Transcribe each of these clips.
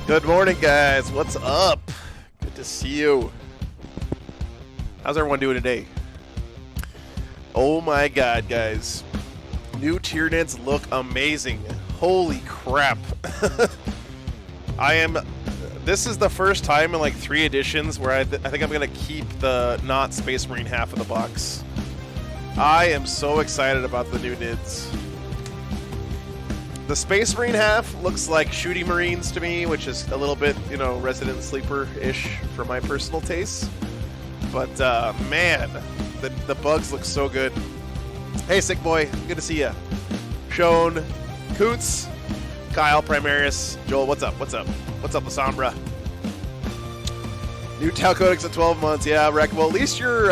Good morning, guys. What's up? Good to see you. How's everyone doing today? Oh my god, guys. New Tyranids look amazing. Holy crap. This is the first time in like 3 editions where I think I'm going to keep the not Space Marine half of the box. I am so excited about the new Nids. The Space Marine half looks like Shooty Marines to me, which is a little bit, you know, Resident Sleeper-ish for my personal taste. But, man, the bugs look so good. Hey, Sick Boy, good to see ya. Shone, Coots, Kyle, Primarius, Joel, what's up? What's up? What's up, Lasombra? New Tau Codex at 12 months. Yeah, Rec. Well, at least your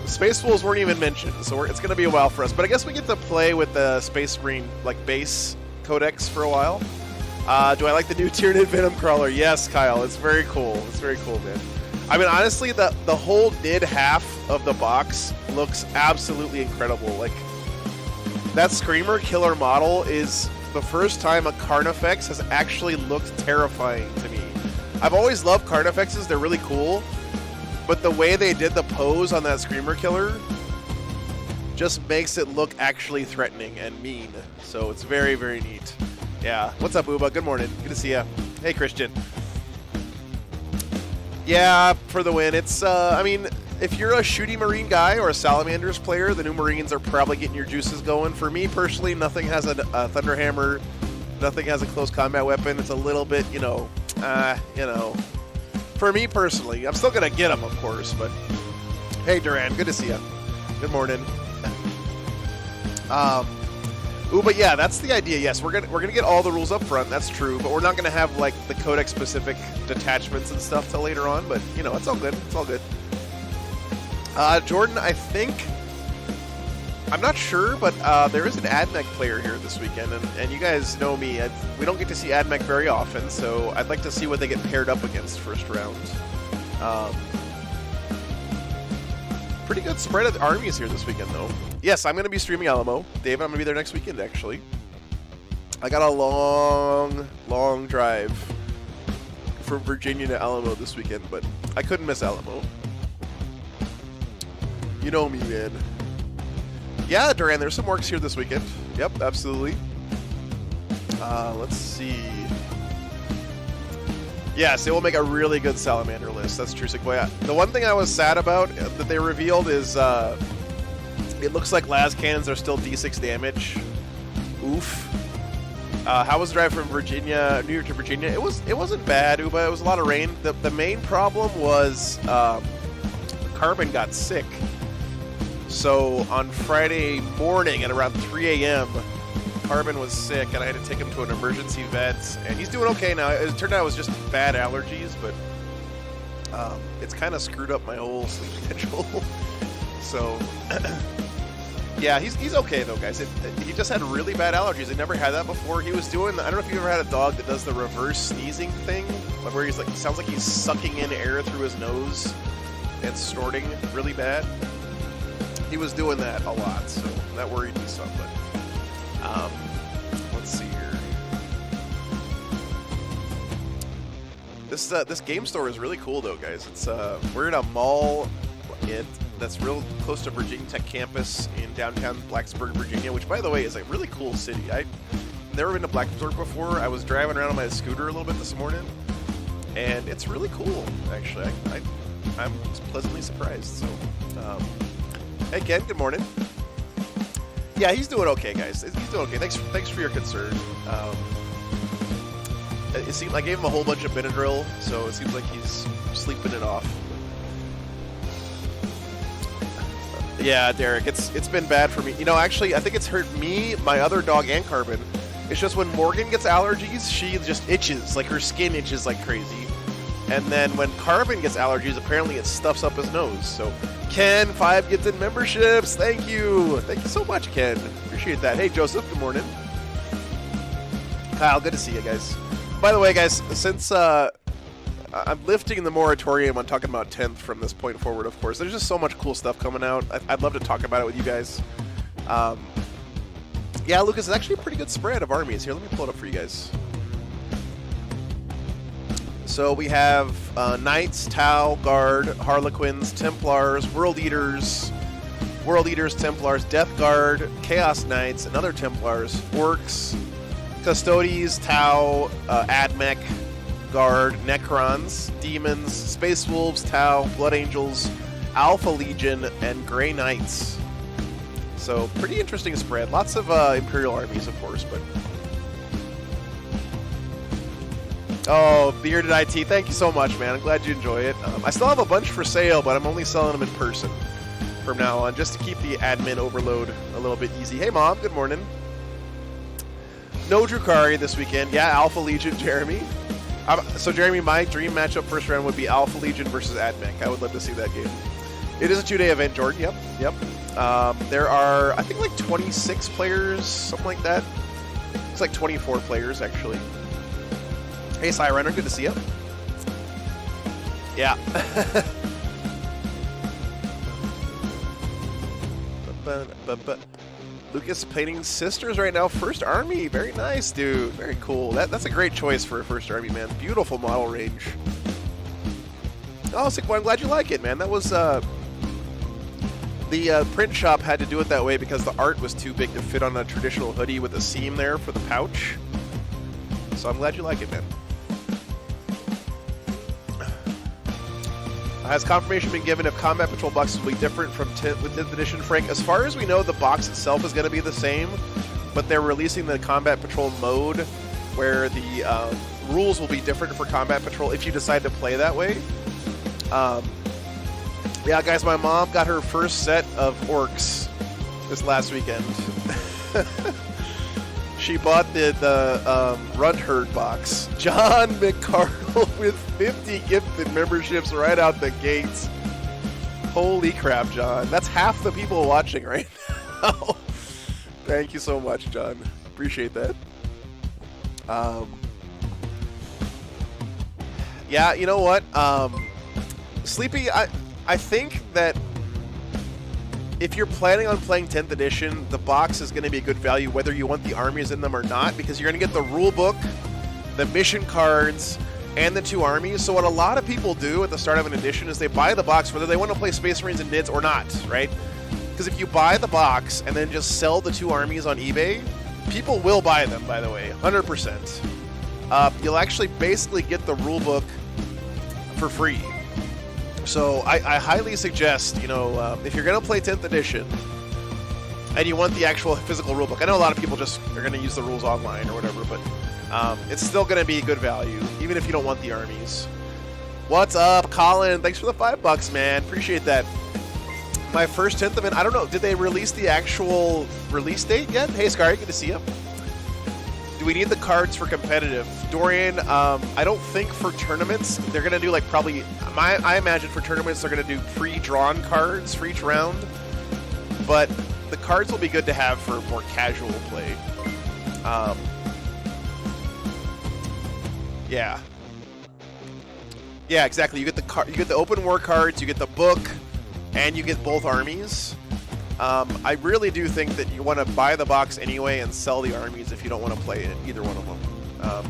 Space Wolves weren't even mentioned, so it's going to be a while for us. But I guess we get to play with the Space Marine, like, base Codex for a while. Do I like the new Tyranid Venom Crawler? Yes, Kyle. It's very cool. It's very cool, man. I mean, honestly, the whole Nid half of the box looks absolutely incredible. Like, that Screamer Killer model is the first time a Carnifex has actually looked terrifying to me. I've always loved Carnifexes. They're really cool. But the way they did the pose on that Screamer Killer just makes it look actually threatening and mean. So it's very, very neat. Yeah. What's up, Uba? Good morning. Good to see ya. Hey, Christian. Yeah, for the win. It's, I mean, if you're a Shooty Marine guy or a Salamanders player, the new Marines are probably getting your juices going. For me, personally, nothing has a Thunderhammer. Nothing has a close combat weapon. It's a little bit, you know, for me personally, I'm still gonna get them, of course. But hey, Duran, good to see you. Good morning. But yeah, that's the idea. Yes, we're gonna get all the rules up front. That's true, but we're not gonna have like the codex specific detachments and stuff till later on. But you know, it's all good. It's all good. Jordan, I think. I'm not sure, but there is an AdMech player here this weekend, and you guys know me. We don't get to see AdMech very often, so I'd like to see what they get paired up against first round. Pretty good spread of armies here this weekend, though. Yes, I'm going to be streaming Alamo. David, I'm going to be there next weekend, actually. I got a long drive from Virginia to Alamo this weekend, but I couldn't miss Alamo. You know me, man. Yeah, Duran, there's some Orks here this weekend. Yep, absolutely. Let's see. Yes, it will make a really good Salamander list. That's true, Sequoia. The one thing I was sad about that they revealed is it looks like las cannons are still D6 damage. Oof. How was the drive from Virginia, New York to Virginia? It wasn't bad, Uba. It was a lot of rain. The main problem was Carbon got sick. So on Friday morning at around 3 a.m., Carbon was sick, and I had to take him to an emergency vet. And he's doing okay now. It turned out it was just bad allergies, but it's kind of screwed up my whole sleep schedule. So, yeah, he's okay, though, guys. He just had really bad allergies. He never had that before. He was doing, I don't know if you've ever had a dog that does the reverse sneezing thing, where he's like, sounds like he's sucking in air through his nose and snorting really bad. He was doing that a lot, so that worried me some. But let's see here. This game store is really cool, though, guys. It's we're in a mall that's real close to Virginia Tech campus in downtown Blacksburg, Virginia, which, by the way, is a really cool city. I've never been to Blacksburg before. I was driving around on my scooter a little bit this morning, and it's really cool, actually. I'm pleasantly surprised. So. Hey, Ken, good morning. Yeah, he's doing okay, guys. He's doing okay. Thanks for your concern. It seemed I gave him a whole bunch of Benadryl, so it seems like he's sleeping it off. Yeah, Derek, it's been bad for me. You know, actually, I think it's hurt me, my other dog, and Carbon. It's just when Morgan gets allergies, she just itches. Like, her skin itches like crazy. And then when Carbon gets allergies, apparently it stuffs up his nose. So, Ken, 5 gifted memberships. Thank you. Thank you so much, Ken. Appreciate that. Hey, Joseph, good morning. Kyle, good to see you guys. By the way, guys, since I'm lifting the moratorium on talking about 10th from this point forward, of course, there's just so much cool stuff coming out. I'd love to talk about it with you guys. Yeah, Lucas, it's actually a pretty good spread of armies. Here, let me pull it up for you guys. So we have Knights, Tau, Guard, Harlequins, Templars, World Eaters, Templars, Death Guard, Chaos Knights, and other Templars, Orks, Custodes, Tau, Admech, Guard, Necrons, Demons, Space Wolves, Tau, Blood Angels, Alpha Legion, and Grey Knights. So pretty interesting spread. Lots of Imperial armies, of course, but... Oh, Bearded IT, thank you so much, man. I'm glad you enjoy it. I still have a bunch for sale, but I'm only selling them in person from now on, just to keep the admin overload a little bit easy. Hey, Mom, good morning. No Drukhari this weekend. Yeah, Alpha Legion, Jeremy. So, Jeremy, my dream matchup first round would be Alpha Legion versus Admech. I would love to see that game. It is a 2-day event, Jordan. Yep. There are, I think, like 26 players, something like that. It's like 24 players, actually. Hey, Runner, good to see you. Yeah. Lucas painting sisters right now. First Army. Very nice, dude. Very cool. That's a great choice for a First Army, man. Beautiful model range. Oh, sick boy. I'm glad you like it, man. That was... the print shop had to do it that way because the art was too big to fit on a traditional hoodie with a seam there for the pouch. So I'm glad you like it, man. Has confirmation been given if Combat Patrol boxes will be different from with 10th edition, Frank? As far as we know, the box itself is going to be the same, but they're releasing the Combat Patrol mode where the rules will be different for Combat Patrol if you decide to play that way. Yeah, guys, my mom got her first set of Orks this last weekend. She bought the Rundherd box. John McCardle with 50 gifted memberships right out the gates. Holy crap, John. That's half the people watching right now. Thank you so much, John. Appreciate that. Yeah, you know what? Sleepy, I think that if you're planning on playing 10th edition, the box is going to be a good value whether you want the armies in them or not, because you're going to get the rule book, the mission cards, and the 2 armies. So what a lot of people do at the start of an edition is they buy the box whether they want to play Space Marines and Nids or not, right? Because if you buy the box and then just sell the 2 armies on eBay, people will buy them, by the way, 100%. You'll actually basically get the rule book for free. So I highly suggest, you know, if you're going to play 10th edition and you want the actual physical rulebook, I know a lot of people just are going to use the rules online or whatever, but it's still going to be good value, even if you don't want the armies. What's up, Colin? Thanks for the $5, man. Appreciate that. My first 10th event, I don't know, did they release the actual release date yet? Hey, Scary, good to see you. Do we need the cards for competitive? Dorian, I don't think for tournaments. They're going to do like probably, I imagine for tournaments they're going to do pre-drawn cards for each round. But the cards will be good to have for more casual play. Yeah. Yeah, exactly. You get the open war cards, you get the book, and you get both armies. I really do think that you want to buy the box anyway and sell the armies if you don't want to play either one of them.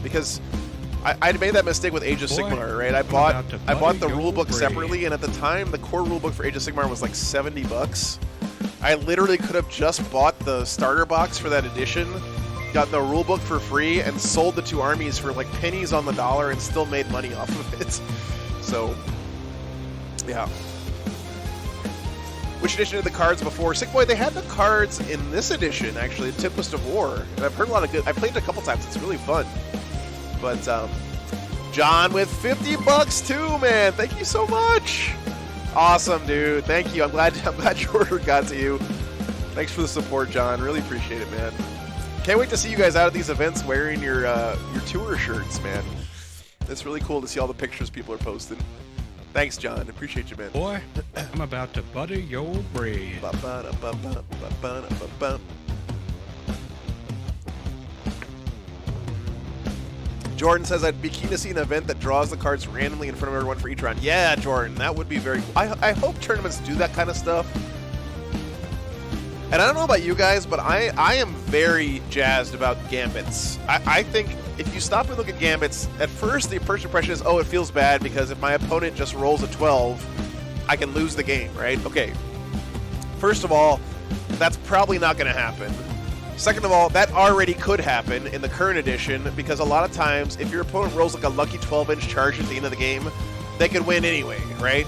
Because I made that mistake with Age of Sigmar, right? I bought the rulebook separately, and at the time, the core rulebook for Age of Sigmar was like $70. I literally could have just bought the starter box for that edition, got the rulebook for free, and sold the 2 armies for like pennies on the dollar and still made money off of it. So, yeah. Which edition did the cards before? Sick Boy, they had the cards in this edition, actually, the Tempest of War. And I've heard a lot of good... I played it a couple times. It's really fun. But, John with $50 too, man. Thank you so much. Awesome, dude. Thank you. I'm glad your order got to you. Thanks for the support, John. Really appreciate it, man. Can't wait to see you guys out at these events wearing your tour shirts, man. It's really cool to see all the pictures people are posting. Thanks, John. Appreciate you, man. Boy, I'm about to butter your bread. Jordan says, I'd be keen to see an event that draws the cards randomly in front of everyone for each round. Yeah, Jordan, that would be very cool. I hope tournaments do that kind of stuff. And I don't know about you guys, but I am very jazzed about gambits. I think if you stop and look at Gambits, at first the first impression is, oh, it feels bad because if my opponent just rolls a 12, I can lose the game, right? Okay. First of all, that's probably not going to happen. Second of all, that already could happen in the current edition because a lot of times, if your opponent rolls like a lucky 12-inch charge at the end of the game, they could win anyway, right?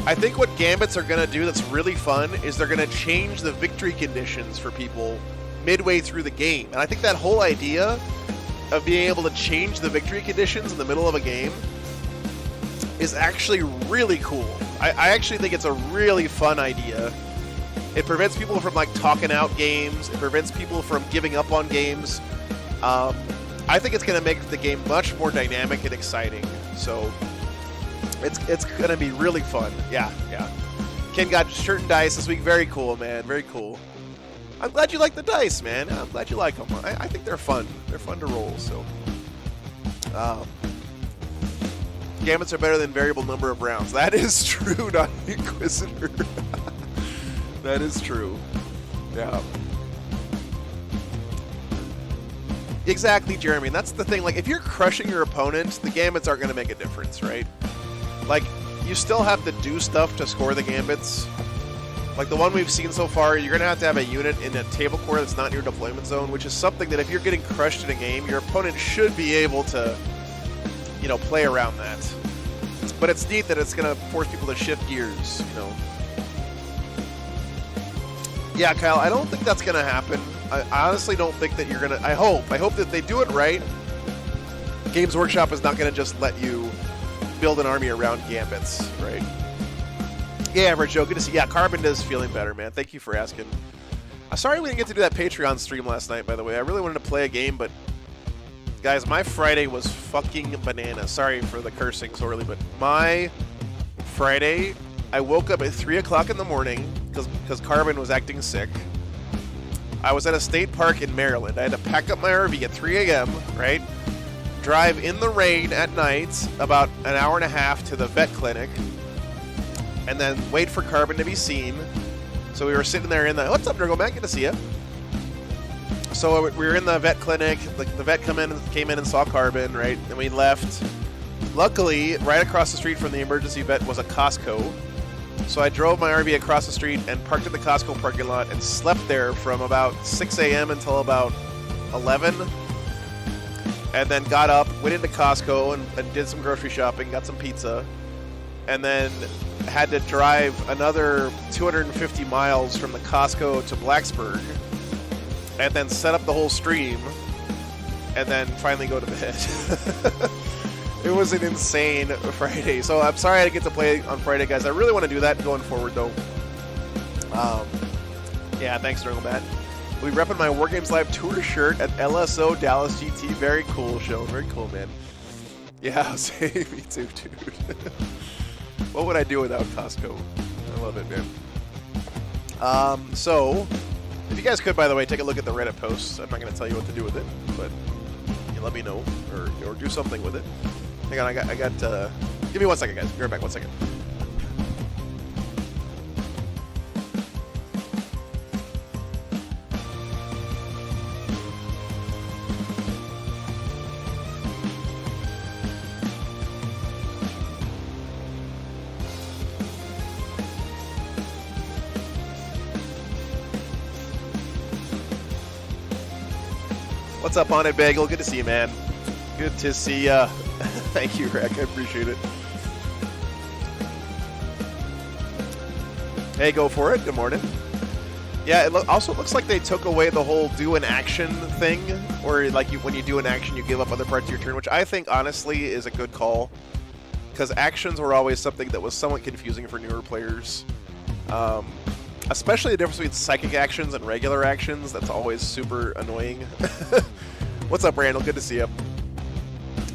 I think what Gambits are going to do that's really fun is they're going to change the victory conditions for people midway through the game. And I think that whole idea of being able to change the victory conditions in the middle of a game is actually really cool. I actually think it's a really fun idea. It prevents people from like talking out games. It prevents people from giving up on games. I think it's going to make the game much more dynamic and exciting. So it's going to be really fun. Yeah. Ken got shirt and dice this week. Very cool, man. Very cool. I'm glad you like the dice, man. I'm glad you like them. I think they're fun. They're fun to roll. So, Gambits are better than variable number of rounds. That is true, not Inquisitor. That is true. Yeah. Exactly, Jeremy. And that's the thing. Like, if you're crushing your opponent, the Gambits aren't going to make a difference, right? Like, you still have to do stuff to score the Gambits. Like the one we've seen so far, you're going to have a unit in a table core that's not in your deployment zone, which is something that if you're getting crushed in a game, your opponent should be able to, you know, play around that. But it's neat that it's going to force people to shift gears, you know. Yeah, Kyle, I don't think that's going to happen. I honestly don't think that you're going to... I hope that they do it right. Games Workshop is not going to just let you build an army around Gambits, right? Yeah, Average Joe, good to see you. Yeah, Carbon is feeling better, man. Thank you for asking. Sorry we didn't get to do that Patreon stream last night, by the way. I really wanted to play a game, but... Guys, my Friday was fucking bananas. Sorry for the cursing so early, but my Friday, I woke up at 3 o'clock in the morning because Carbon was acting sick. I was at a state park in Maryland. I had to pack up my RV at 3 a.m., right? Drive in the rain at night about an hour and a half to the vet clinic, and then wait for Carbon to be seen. So we were sitting there in the... What's up, Nergleman? Good to see you. So we were in the vet clinic. The vet came in and saw Carbon, right? And we left. Luckily, right across the street from the emergency vet was a Costco. So I drove my RV across the street and parked at the Costco parking lot and slept there from about 6 a.m. until about 11. And then got up, went into Costco and did some grocery shopping, got some pizza. And then had to drive another 250 miles from the Costco to Blacksburg. And then set up the whole stream. And then finally go to bed. It was an insane Friday. So I'm sorry I didn't get to play on Friday, guys. I really want to do that going forward, though. Yeah, thanks, Nerglebat. We'll be repping my War Games Live tour shirt at LSO Dallas GT. Very cool show. Very cool, man. Yeah, same. Me too, dude. What would I do without Costco? I love it, man. So, if you guys could, by the way, take a look at the Reddit posts. I'm not going to tell you what to do with it, but you let me know or do something with it. Hang on, I got. Give me 1 second, guys. Be right back. 1 second. What's up, On It Bagel? Good to see you, man. Good to see ya. Thank you, Rick. I appreciate it. Hey, go for it. Good morning. Yeah, it also looks like they took away the whole do an action thing, where like when you do an action, you give up other parts of your turn, which I think honestly is a good call, because actions were always something that was somewhat confusing for newer players. Especially the difference between psychic actions and regular actions. That's always super annoying. What's up, Randall? Good to see you.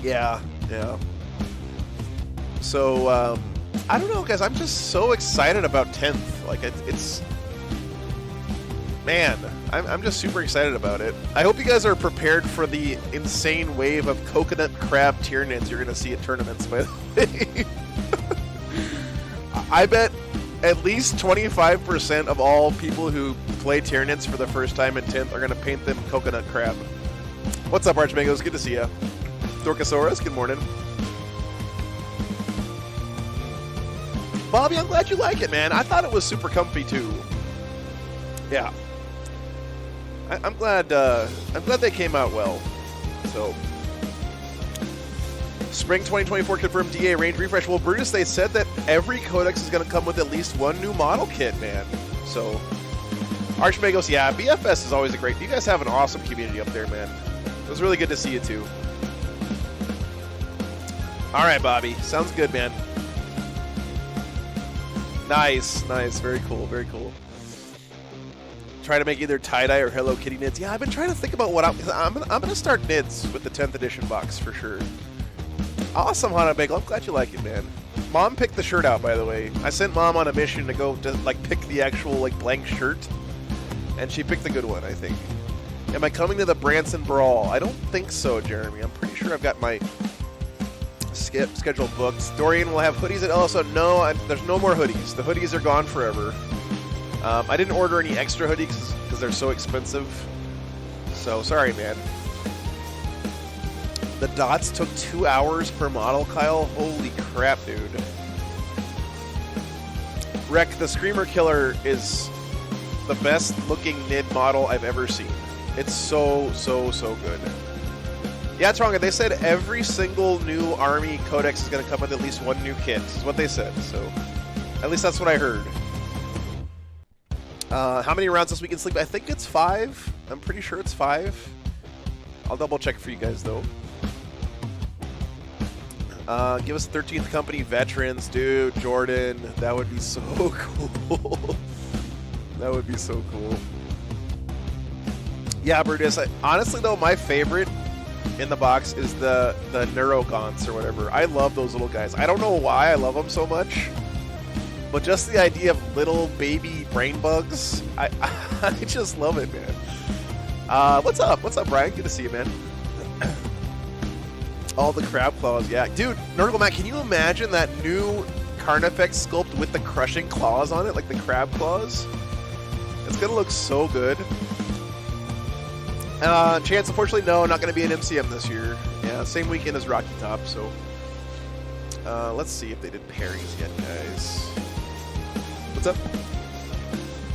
Yeah. So, I don't know, guys. I'm just so excited about 10th. Like, it's... Man, I'm just super excited about it. I hope you guys are prepared for the insane wave of coconut crab Tyranids you're going to see at tournaments, by the way. I bet at least 25% of all people who play Tyranids for the first time in 10th are going to paint them coconut crab. What's up, Archmangos? Good to see you. Dorkosaurus, good morning. Bobby, I'm glad you like it, man. I thought it was super comfy too. Yeah. I'm glad they came out well. So, Spring 2024 confirmed DA range refresh. Well, Brutus, they said that every codex is going to come with at least one new model kit, man. So, Archmagos, yeah, BFS is always a great. You guys have an awesome community up there, man. It was really good to see you too. All right, Bobby, sounds good, man. Nice, nice, very cool, very cool. Try to make either tie-dye or Hello Kitty knits. Yeah, I've been trying to think about what I'm gonna start knits with the 10th edition box for sure. Awesome, Hana Bagel. I'm glad you like it, man. Mom picked the shirt out, by the way. I sent Mom on a mission to go to like pick the actual like blank shirt, and she picked the good one, I think. Am I coming to the Branson Brawl? I don't think so, Jeremy. I'm pretty sure I've got my scheduled books. Dorian will have hoodies at LSO. No, there's no more hoodies. The hoodies are gone forever. I didn't order any extra hoodies because they're so expensive. So, sorry, man. The dots took 2 hours per model, Kyle. Holy crap, dude. Wreck, the Screamer Killer is the best looking NID model I've ever seen. It's so, so, so good. Yeah, it's wrong. They said every single new Army Codex is going to come with at least one new kit, is what they said. So, at least that's what I heard. How many rounds this week in Sleep? I think it's 5. I'm pretty sure it's 5. I'll double check for you guys, though. Give us 13th Company veterans, dude. Jordan, that would be so cool. That would be so cool. Yeah, Brutus. Honestly, though, my favorite in the box is the Neurogons or whatever. I love those little guys. I don't know why I love them so much, but just the idea of little baby brain bugs, I just love it, man. What's up? What's up, Brian? Good to see you, man. All the crab claws, yeah. Dude, Nurgle Matt, can you imagine that new Carnifex sculpt with the crushing claws on it, like the crab claws? It's gonna look so good. Chance, unfortunately, no, not going to be an MCM this year. Yeah, same weekend as Rocky Top, so... let's see if they did parries yet, guys. What's up?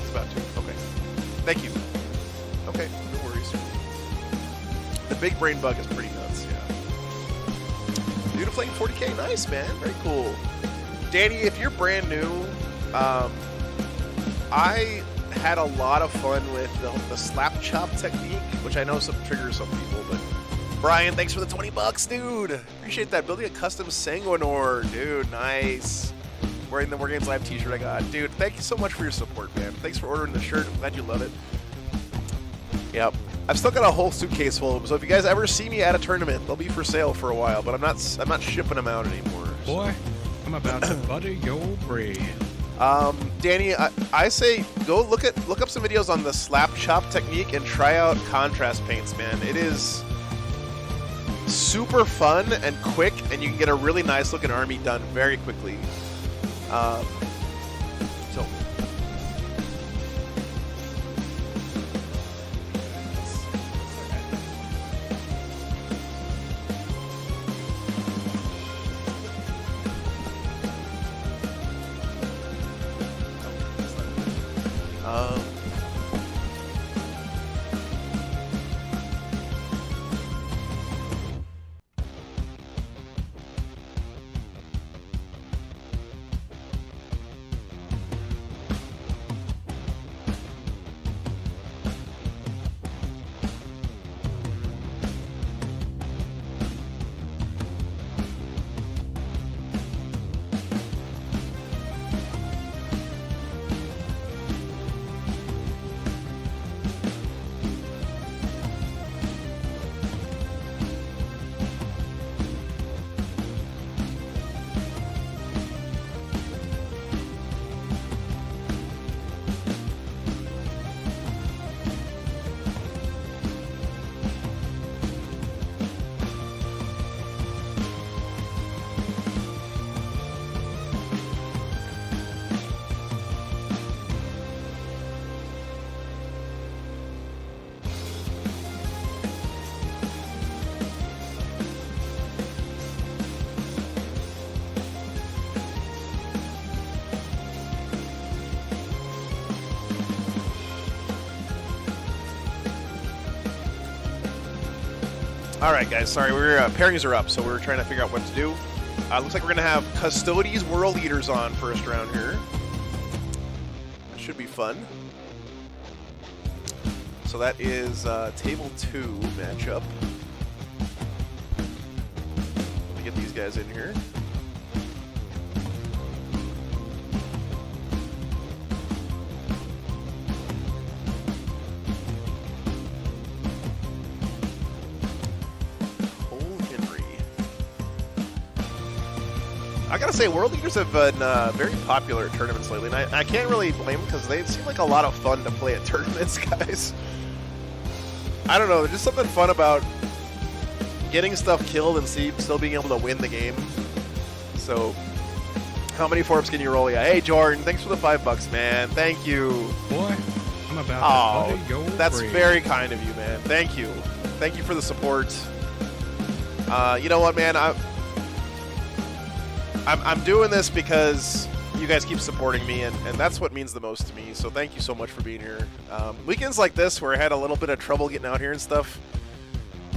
It's about to. Okay. Thank you. Okay, no worries. The big brain bug is pretty nuts, yeah. Dude, playing 40k, nice, man. Very cool. Danny, if you're brand new, I had a lot of fun with the slap chop technique, which I know triggers some people, but Brian, thanks for the 20 bucks, dude. Appreciate that. Building a custom Sanguinor, dude, nice. Wearing the War Games Live t-shirt I got. Dude, thank you so much for your support, man. Thanks for ordering the shirt. I'm glad you love it. Yep. I've still got a whole suitcase full of them, so if you guys ever see me at a tournament, they'll be for sale for a while, but I'm not shipping them out anymore. So. Boy, I'm about to butter your bread. Danny, I say go look up some videos on the slap chop technique and try out contrast paints, man. It is super fun and quick, and you can get a really nice looking army done very quickly. So. All right, guys. Sorry, we're pairings are up, so we're trying to figure out what to do. Looks like we're gonna have Custodes World Eaters on first round here. That should be fun. So that is table 2 matchup. Let me get these guys in here. I gotta say, World Eaters have been very popular at tournaments lately, and I can't really blame them because they seem like a lot of fun to play at tournaments, guys. I don't know, there's just something fun about getting stuff killed and still being able to win the game. So, how many Forbes can you roll? Yeah. Hey, Jordan, thanks for the $5, man. Thank you. Boy, I'm about to butter your that's brain. very kind of you, man. Thank you. Thank you for the support. You know what, man? I'm doing this because you guys keep supporting me, and that's what means the most to me, so thank you so much for being here. Weekends like this, where I had a little bit of trouble getting out here and stuff,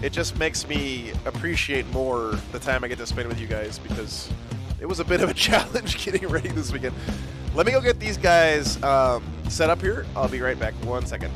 it just makes me appreciate more the time I get to spend with you guys, because it was a bit of a challenge getting ready this weekend. Let me go get these guys set up here. I'll be right back. 1 second.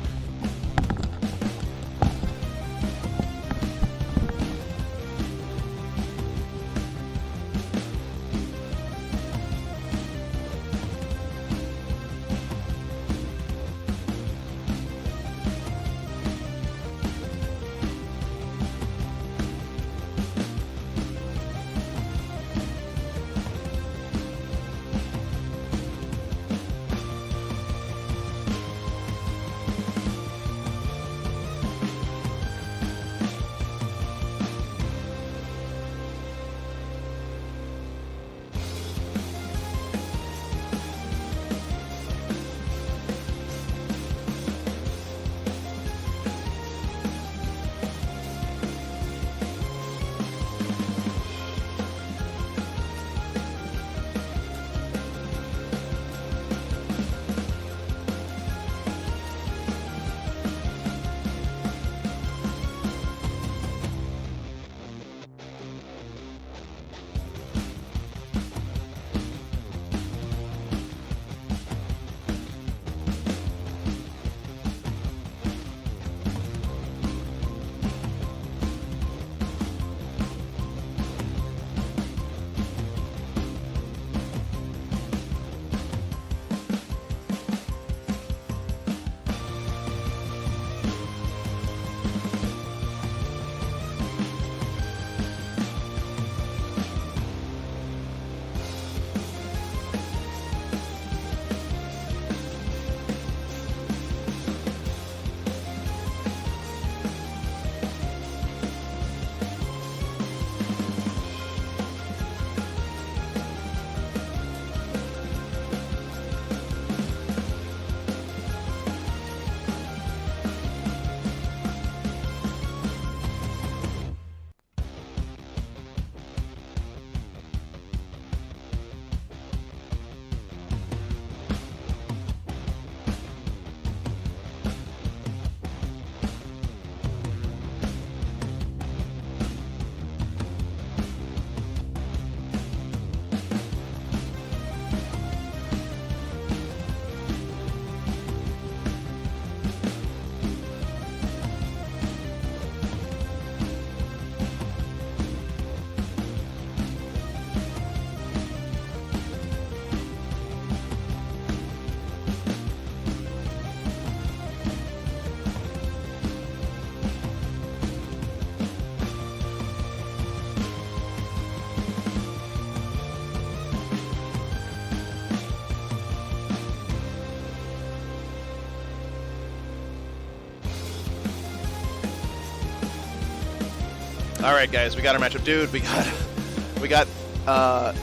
All right, guys, we got our matchup, dude. We got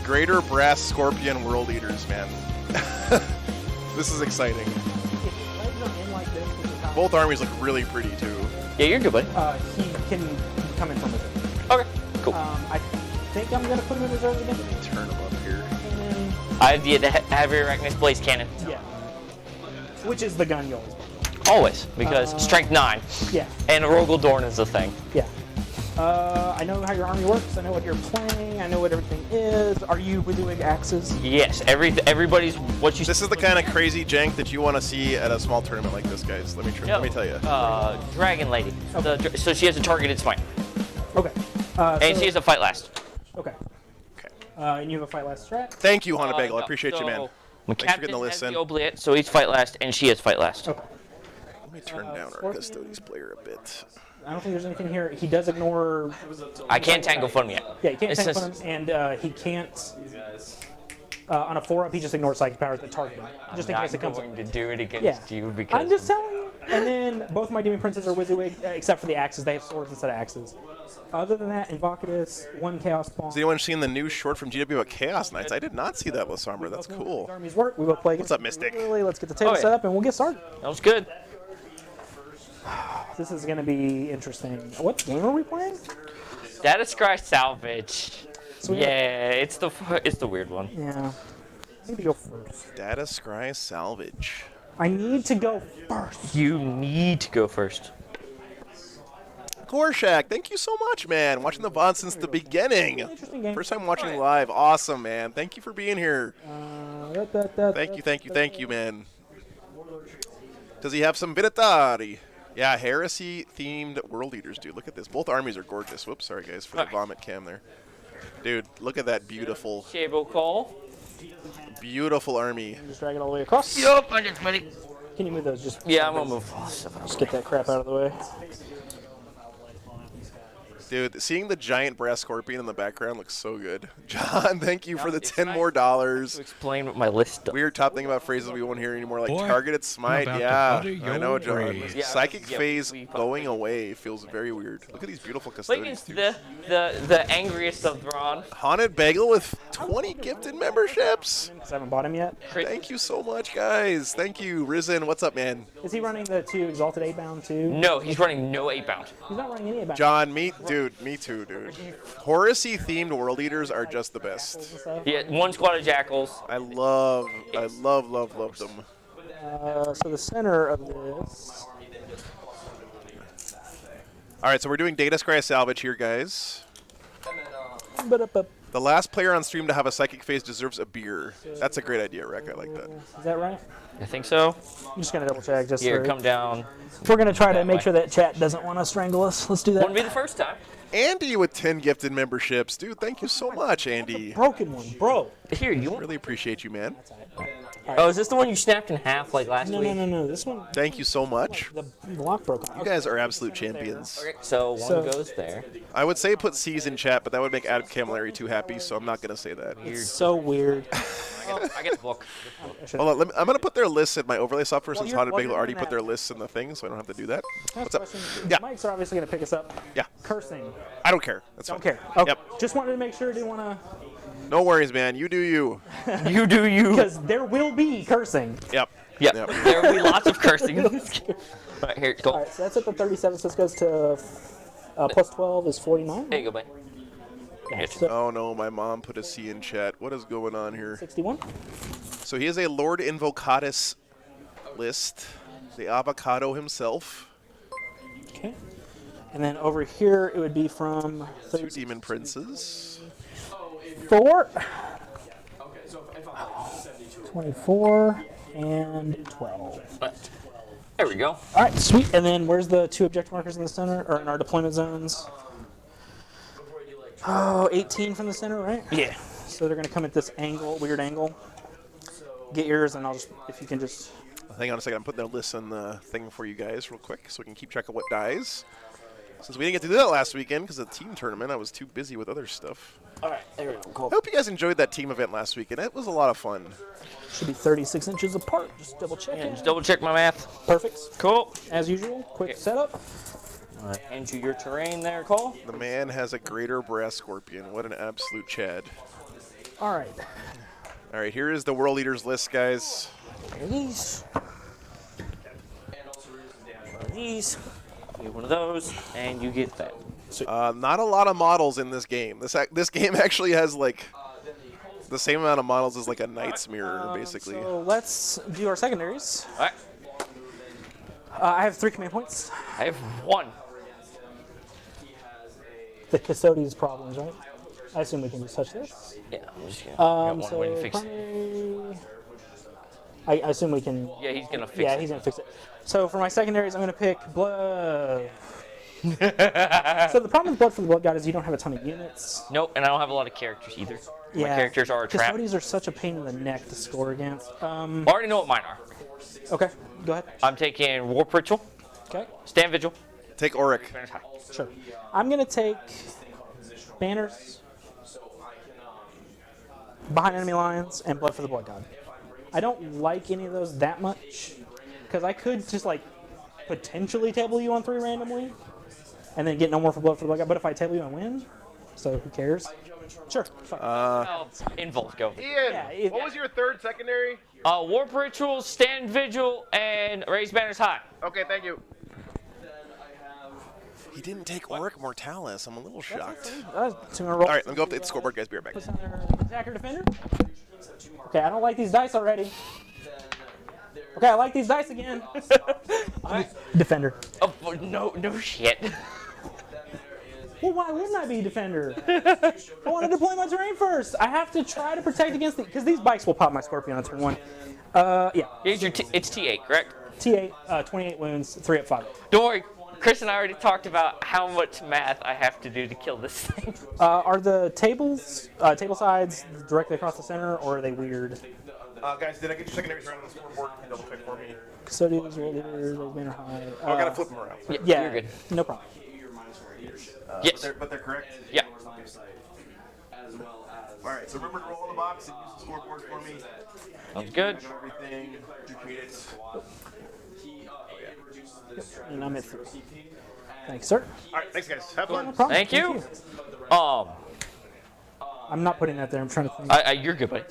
Greater Brass Scorpion World Eaters, man. This is exciting. Both armies look really pretty too. Yeah, you're good, buddy. He can come in from reserve. Okay, cool. I think I'm gonna put him in reserve again. Let me turn him up here. And then, I have yet to have your Arachnus Blaze Cannon. yeah. Which is the gun you always play. Always, because strength 9. Yeah. And Rogel Dorn is the thing. Yeah. I know how your army works. I know what you're playing. I know what everything is. Are you doing axes? Yes, everybody's what you. This is the kind of crazy jank that you want to see at a small tournament like this, guys. Let me tell you. Dragon Lady. Okay. So she has a targeted smite. Okay. And she has a fight last. Okay. Okay. And you have a fight last strat? Thank you, Hana Bagel. I appreciate you, man. My Thanks for getting the captain has list in. the obliette, so he's fight last, and she has fight last. Okay. Let me turn down our Custodes player a bit. I don't think there's anything here. He does ignore. I can't tangle fun yet. Yeah, he can't It's tank just- him, and he can't. On a 4-up, he just ignores psychic powers that target him, just in I'm case it comes not up. going to do it against you because I'm just telling you. And then both my demon princes are Wizzywig, except for the axes. They have swords instead of axes. Other than that, Invocatus, 1 Chaos Spawn. Has anyone seen the new short from GW about Chaos Knights? I did not see that, Lassombra. That's cool. Armies work. We will play. What's up, Mystic? Let's get the table Oh, yeah. set up, and we'll get started. that was good. This is going to be interesting. What game are we playing? Data Scry Salvage. Sweet. Yeah, it's the weird one. Yeah. I need to go first. Data Scry Salvage. I need to go first. You need to go first. Gorshak, thank you so much, man. Watching the VOD since the beginning. Interesting game. First time watching live. Awesome, man. Thank you for being here. Thank you, man. Does he have some Viritari? Yeah, heresy-themed world eaters, dude. Look at this. Both armies are gorgeous. Whoops, sorry, guys, for the vomit cam there. Dude, look at that beautiful, Shabo call. beautiful army. Just drag it all the way across. Yup, I just ready. Can you move those? Just Yeah, I'm gonna move. Just get that crap out of the way. Dude, seeing the giant brass scorpion in the background looks so good. John, thank you for the $10 more. To explain what my list does. Weird top thing about phrases we won't hear anymore, like Boy, targeted smite. I'm about to Yeah, butter I know, your John. brains. Yeah, Psychic yeah, phase we- going away feels very weird. Look at these beautiful Like custodians. it's the angriest of Thrawn. Haunted Bagel with 20 gifted memberships. Because I haven't bought him yet. Thank you so much, guys. Thank you, Risen. What's up, man? Is he running the 2 Exalted 8-bound too? No, he's running no 8-bound. He's not running any 8-bound. John, me too, dude. Horace-themed world eaters are just the best. Yeah, 1 squad of jackals. I love them. So the center of this. All right, so we're doing Data Scry Salvage here, guys. Ba-da-ba. The last player on stream to have a psychic phase deserves a beer. That's a great idea, Rek. I like that. Is that right? I think so. I'm just gonna double check. Just Here, for, come down. We're gonna try to that make way. sure that chat doesn't want to strangle us. Let's do that. Wouldn't be the first time. Andy with 10 gifted memberships. Dude, thank you so much, Andy. Broken one, bro. Here, you want? Really appreciate you, man. Oh, is this the one you snapped in half like last No, week? no. This one, Thank you so much. the lock broke. You guys are absolute champions. Okay, so one So- goes there. I would say put C's in chat, but that would make Adam Camilleri too happy, so I'm not going to say that. It's so weird. I get the book. Hold on, I'm going to put their lists in my overlay software since you're- Haunted while Bagel you're already doing put their that- lists in the thing, so I don't have to do that. What's up? Question. Yeah. Mics are obviously gonna pick us up. Yeah, Cursing. I don't care. That's Don't fine. care. Okay. Yep. Just wanted to make sure. Didn't want to. No worries, man. You do you. You do you. Because there will be cursing. Yep. Yep. Yep. There will be lots of cursing. Right, here, go. All right. So that's at the 37. So this goes to plus 12 is 49. There you go, buddy. Yeah, so Oh no, my mom put a C in chat. What is going on here? 61. So he is a Lord Invocatus list. The avocado himself. Okay. And then over here it would be from 2 demon princes. 4, 24, and 12. There we go. All right, sweet. And then where's the 2 objective markers in the center, or in our deployment zones? Oh, 18 from the center, right? Yeah. So they're going to come at this angle, weird angle. Get yours, and I'll just, if you can just. Hang on a second. I'm putting their lists in the thing for you guys real quick so we can keep track of what dies. Since we didn't get to do that last weekend because of the team tournament, I was too busy with other stuff. All right, there we go. Cool. I hope you guys enjoyed that team event last weekend. It was a lot of fun. Should be 36 inches apart. Just double check Yeah, it. just double check my math. Perfect. Cool. As usual, quick setup. All right, hand you your terrain there, Cole. The man has a greater brass scorpion. What an absolute Chad. All right. All right, here is the World Leaders list, guys. These. These. Get one of those, and you get that. Not a lot of models in this game. This game actually has like the same amount of models as like a Knight's Mirror, basically. So let's do our secondaries. All right. I have 3 command points. I have 1. the Custodes problems, right? I assume we can just touch this. Yeah, I'm just gonna So when he fix it. primary, I assume we can. Yeah, he's gonna fix Yeah, it. he's gonna fix it. So for my secondaries, I'm gonna pick blood. So the problem with blood for the blood god is you don't have a ton of units. Nope, and I don't have a lot of characters either. My Yeah, characters are a trap. Custodes are such a pain in the neck to score against. I already know what mine are. Okay, go ahead. I'm taking Warp Ritual, Okay, Stand Vigil, Take Auric. Banner's High. sure. I'm gonna take banners, behind enemy lines, and blood for the blood god. I don't like any of those that much because I could just like potentially table you on 3 randomly, and then get no more for blood for the blood god. But if I table you, I win. So who cares? Sure. Fine. Well, Involve go. Ian, what was your third secondary? Warp Ritual, Stand Vigil, and Raise Banner's High. Okay, thank you. He didn't take Auric Mortalis. I'm a little shocked. All All right, let me go up to the scoreboard, guys. Be right back. Attacker, defender. Okay, I don't like these dice already. Okay, I like these dice again. Defender. Oh, no shit. Well, why wouldn't I be defender? I want to deploy my terrain first. I have to try to protect against it because these bikes will pop my Scorpion on turn 1. Yeah. It's T8, correct? T8, 28 wounds, 3 up 5. Don't worry, Chris and I already talked about how much math I have to do to kill this thing. Are the tables, table sides directly across the center, or are they weird? Guys, did I get your secondaries right on the scoreboard? Can you double check for me? Custodians, World Leaders, Banner High. I gotta flip them around. Yeah, You're good. No problem. Yes. But they're correct? Yeah. Alright, so remember to roll in the box and use the scoreboard for me. Sounds good. I got everything. Appreciate it. And I'm at 3. Thanks, sir. Alright, thanks guys. Have No fun. problem. Thank you. I'm not putting that there. I'm trying to think. You're good, buddy.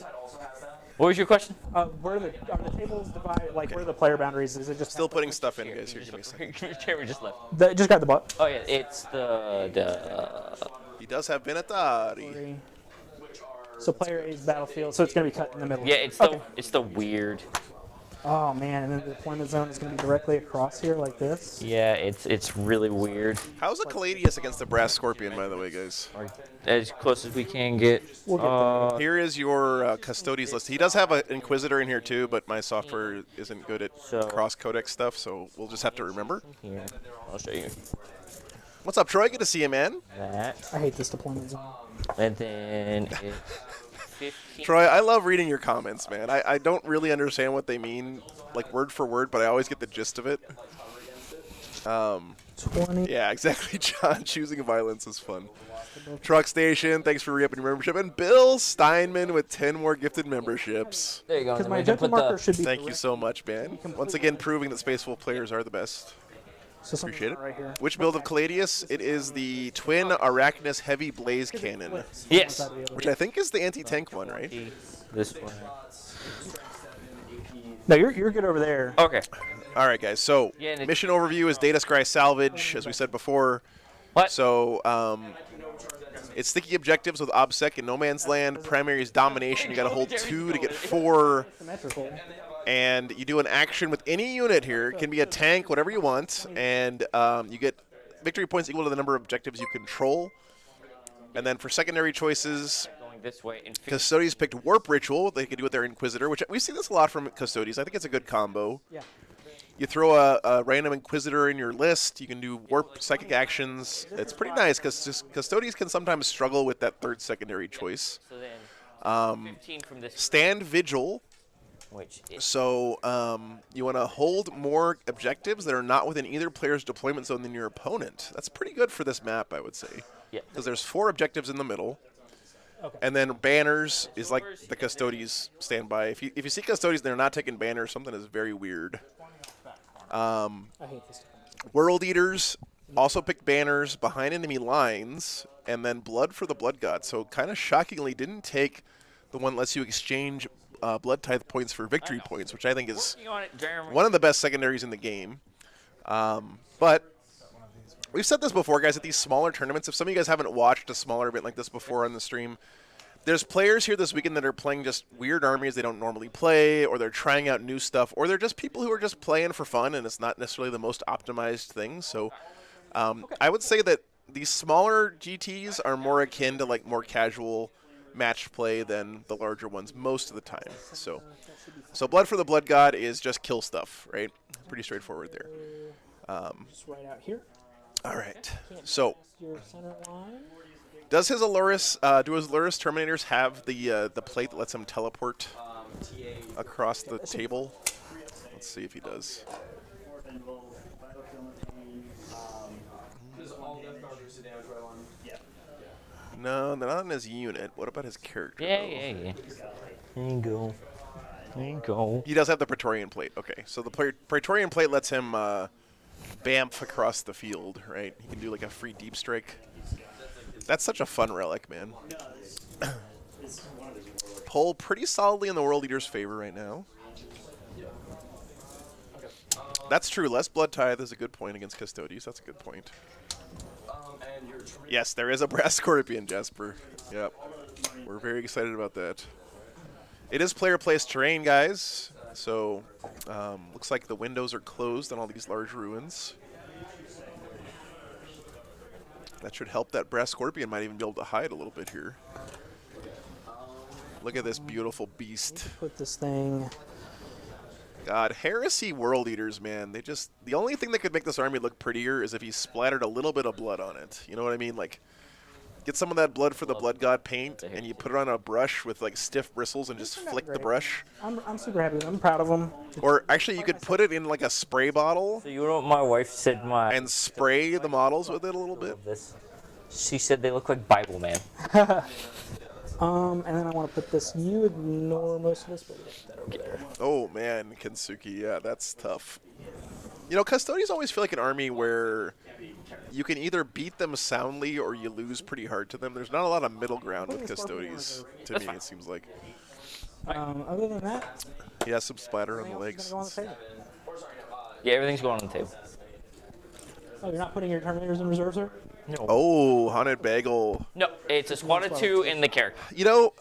What was your question? Where are the tables divided? Like, where are the player boundaries? Is it just Still putting stuff in, guys. Here, give me a second. Jeremy just left. just grab the butt? Oh yeah, it's the He does have Benatari. So player A's battlefield. So it's gonna be cut in the middle. yeah, it's Okay. the weird. Oh man, and then the deployment zone is gonna be directly across here like this. Yeah, it's really weird. How's a Caladius against the Brass Scorpion, by the way, guys? As close as we can get. We'll get Here is your Custodes list. He does have an Inquisitor in here too, but my software isn't good at cross-codex stuff, so we'll just have to remember. Here, I'll show you What's up, Troy? Good to see you, man. that. I hate this deployment zone. And then it's 15. Troy, I love reading your comments, man. I don't really understand what they mean, like word for word, but I always get the gist of it. 20. Yeah, exactly, John. Choosing violence is fun. Truck Station, thanks for re-upping your membership. And Bill Steinman with 10 more gifted memberships. There you go. Because and my we can objective put the- marker should be. Thank you so much, man. Once again, proving that Spaceful players are the best. So something's Appreciate it. not right here. Which build of Caladius? It is the Twin Arachnus Heavy Blaze Cannon, Yes. which I think is the anti-tank one, right? This one. No, you're good over there. Okay. All right, guys. So Yeah, and it- mission overview is Data Scry Salvage, as we said before. What? So it's sticky objectives with OBSEC and No Man's Land. Primary is domination. You got to hold 2 to get 4. Symmetrical. And you do an action with any unit here. It can be a tank, whatever you want. And you get victory points equal to the number of objectives you control. And then for secondary choices, Going this way. And Custodes picked Warp Ritual. They could do with their Inquisitor, which we've seen this a lot from Custodes. I think it's a good combo. Yeah. You throw a random Inquisitor in your list. You can do Warp Psychic actions. It's pretty nice because Custodes can sometimes struggle with that third secondary choice. So then 15 from this, Stand Vigil. which is So you want to hold more objectives that are not within either player's deployment zone than your opponent. That's pretty good for this map, I would say. yeah. Because there's 4 objectives in the middle. Okay. And then banners is like the Custodes standby. If you see Custodes and they're not taking banners, something is very weird. I hate this. World Eaters also picked banners behind enemy lines, and then Blood for the Blood God. So kind of shockingly didn't take the one that lets you exchange Blood Tithe points for victory points, which I think is Working on it, Jeremy. one of the best secondaries in the game. But we've said this before, guys, at these smaller tournaments. If some of you guys haven't watched a smaller event like this before on the stream, there's players here this weekend that are playing just weird armies they don't normally play, or they're trying out new stuff, or they're just people who are just playing for fun, and it's not necessarily the most optimized thing. So I would say that these smaller GTs are more akin to like more casual matched play than the larger ones most of the time. So Blood for the Blood God is just kill stuff, right? Pretty straightforward there. Just right out here. All right. So Your center line. does his Allurus, do his Allurus Terminators have the plate that lets him teleport across the table? Let's see if he does. No, they're not in his unit. What about his character? Yeah, though? yeah. There you go. There you go. He does have the Praetorian plate. Okay, so the Praetorian plate lets him bamf across the field, right? He can do like a free deep strike. That's such a fun relic, man. Pull pretty solidly in the World Eater's favor right now. That's true. Less Blood Tithe is a good point against Custodes. That's a good point. Yes, there is a Brass Scorpion, Jasper. Yep. We're very excited about that. It is player-placed terrain, guys. So, looks like the windows are closed on all these large ruins. That should help. That Brass Scorpion might even be able to hide a little bit here. Look at this beautiful beast. Put this thing. God, Heresy World Eaters, man. The only thing that could make this army look prettier is if he splattered a little bit of blood on it. You know what I mean? Like, get some of that Blood for the Blood God paint and you put it on a brush with like stiff bristles and just flick the brush. I'm super happy with him. I'm proud of him. Or actually, you could put it in like a spray bottle So you know what my wife said? and spray the models with it a little bit. This. She said they look like Bible Man. And then I want to put this. You ignore most of this, but get that over there. Oh man, Kensuke, yeah, that's tough. You know, Custodes always feel like an army where you can either beat them soundly or you lose pretty hard to them. There's not a lot of middle ground with Custodes, to me, it seems like. Other than that, He has some splatter on the everything else is legs. gonna go on the table. Yeah, everything's going on the table. Oh, you're not putting your Terminators in reserve, sir? No. Oh, Haunted Bagel. No, it's a squad of 2 in the character. You know,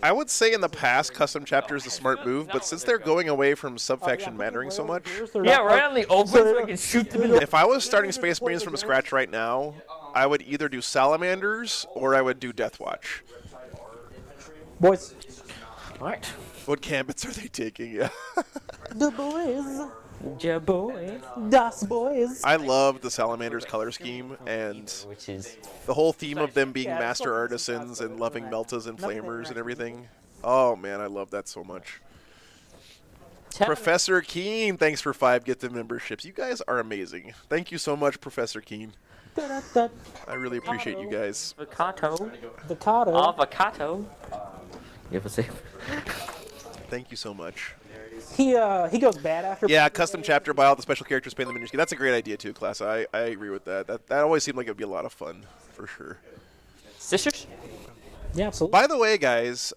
I would say in the past, custom chapter is a smart move, but since they're going away from subfaction mattering so much, Yeah, right on the open so I can shoot them in the... if I was starting Space Marines from scratch right now, I would either do Salamanders or I would do Deathwatch. Boys. Alright. What gambits are they taking? Yeah. The boys. Yeah, boy. Das boys. I love the Salamanders color scheme and Which is... the whole theme of them being Yeah, it's master like- artisans and loving meltas and Nothing flamers and right. everything. Oh man, I love that so much. Professor Keen, thanks for 5 gifted memberships. You guys are amazing. Thank you so much, Professor Keen. Da-da-da. I really appreciate you guys. Avocado. Avocado. Avocado. You have a say. Thank you so much. He goes bad after. Yeah, custom chapter by all the special characters paying the minions. That's a great idea too, class. I agree with that. That always seemed like it would be a lot of fun, for sure. Sisters? Yeah, absolutely. By the way, guys,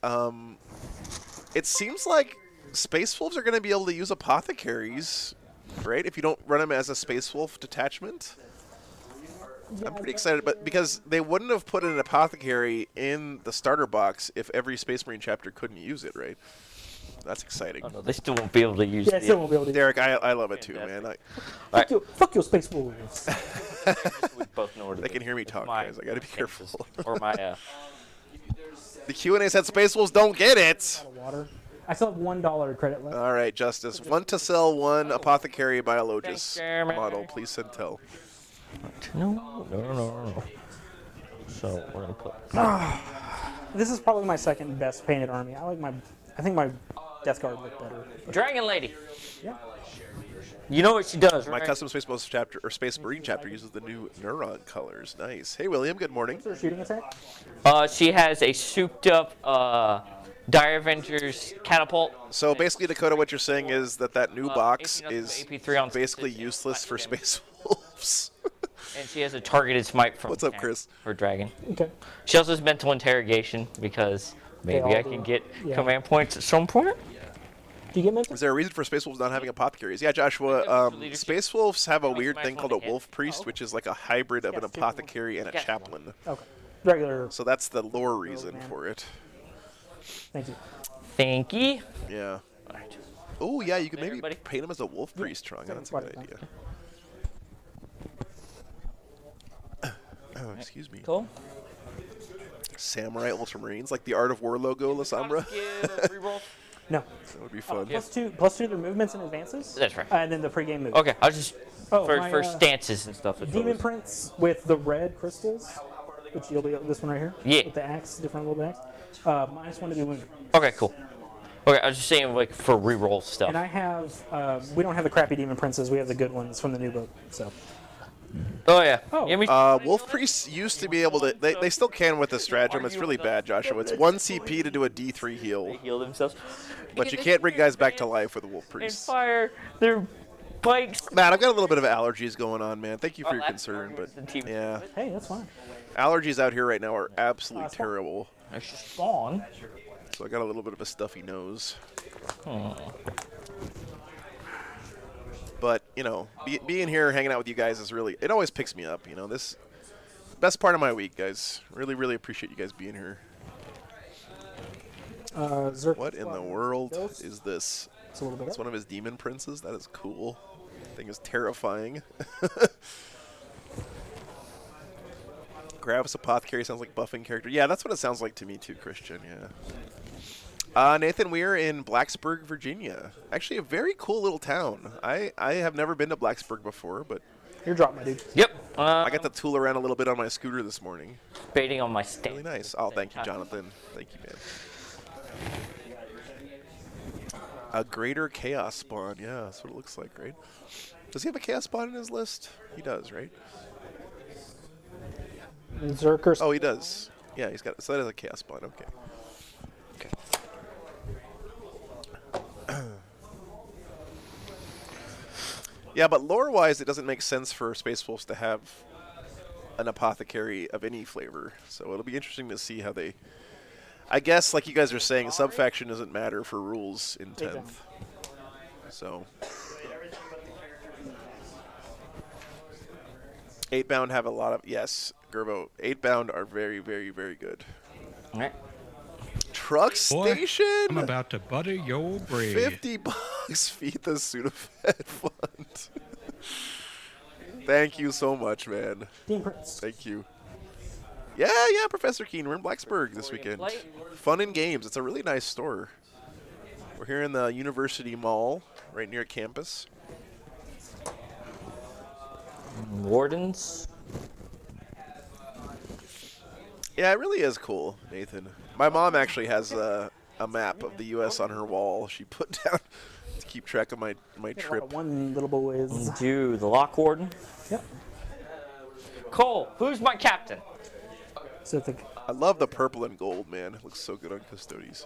it seems like Space Wolves are going to be able to use apothecaries, right? If you don't run them as a Space Wolf detachment. I'm pretty excited, but because they wouldn't have put an apothecary in the starter box if every Space Marine chapter couldn't use it, right? That's exciting. Oh no, they still won't be able to use Yeah, I still won't be able to. Derek, I love it too, man. Fuck you, Space Wolves. We both know where to They can hear me talk, my guys. I gotta be careful. Or my, The Q&A said Space Wolves don't get it. Water. I still have $1 credit left. All right, Justice. 1 to sell, 1 apothecary biologist Thanks, model. Please send tell. No. So we're gonna put. This is probably my second best painted army. I think my Death Guard look better. Dragon Lady. Yeah. You know what she does, My right? custom Space Wolves chapter or Space Marine chapter uses the new Neuron colors. Nice. Hey, William. Good morning. Is there a shooting attack? She has a souped-up Dire Avengers catapult. So basically, Dakota, what you're saying is that new box 18 is AP3 on basically specific useless for damage. Space Wolves. And she has a targeted smite from What's up, Tank Chris? for Dragon. Okay. She also has mental interrogation because maybe all I do. can get Yeah. command points at some point. Do you get mental? Is there a reason for Space Wolves not having apothecaries? Yeah, Joshua. Space Wolves have a weird thing called a Wolf Priest, which is like a hybrid of an apothecary and a chaplain. Okay. Regular. So that's the lore reason for it. Thank you. Thank you. Yeah. Oh, yeah, you could maybe Everybody? paint him as a Wolf Priest, Trung. That's a good idea. Excuse me. Cool. Samurai Ultramarines, like the Art of War logo, La Sombra. Reroll. No. That would be fun. Plus two their movements and advances. That's right. And then the pregame move. Okay, I'll just Oh, for stances and stuff. Demon Prince with the red crystals, which you'll be this one right here. Yeah. With the axe, different little axe. -1 to be wounded. Okay, cool. Okay, I was just saying like for reroll stuff. And I have, we don't have the crappy Demon Princes. We have the good ones from the new book. So. Oh yeah. Oh. Yeah, Wolf Priests used to be able to. They still can with the stratagem. It's really bad, Joshua. It's 1 CP to do a D3 heal, they heal themselves. but you can't bring guys back to life with the Wolf And Priests. fire their bikes. Matt, I've got a little bit of allergies going on, man. Thank you for your that's concern, but the team. yeah, Hey, that's fine. allergies out here right now are absolutely terrible. I should spawn. So I got a little bit of a stuffy nose. But, you know, being here, hanging out with you guys is really, it always picks me up, you know. This, best part of my week, guys. Really, really appreciate you guys being here. Zerk What in the world Ghost. is this? It's a little bit It's up. one of his demon princes? That is cool. Thing is terrifying. Gravis Apothecary sounds like buffing character. Yeah, that's what it sounds like to me too, Christian, yeah. Nathan, we are in Blacksburg, Virginia. Actually, a very cool little town. I have never been to Blacksburg before, but You're dropped, my dude. Yep. I got to tool around a little bit on my scooter this morning. Baiting on my stand. Really nice. Oh, thank you, Jonathan. Thank you, man. A greater chaos spawn. Yeah, that's what it looks like, right? Does he have a chaos spawn in his list? He does, right? Zerker. Oh, he does. Yeah, he's got. So that is a chaos spawn. Okay. Okay. Yeah, but lore-wise, it doesn't make sense for Space Wolves to have an apothecary of any flavor. So it'll be interesting to see how they. I guess, like you guys are saying, subfaction doesn't matter for rules in 10th. So. 8-bound have a lot of, yes, Gerbo, 8-bound are very, very, very good. All right. Truck Boy, station? I'm about to butter your bread. $50 feed the Sudafed fund. Thank you so much, man. Demon Prince. Thank you. Yeah, Professor Keen. We're in Blacksburg this weekend. Fun and games. It's a really nice store. We're here in the University Mall, right near campus. Wardens. Yeah, it really is cool, Nathan. My mom actually has a map of the U.S. on her wall. She put down to keep track of my trip. One little boys. Do the Lock Warden. Yep. Cole, who's my captain? So I think I love the purple and gold, man. It looks so good on Custodes.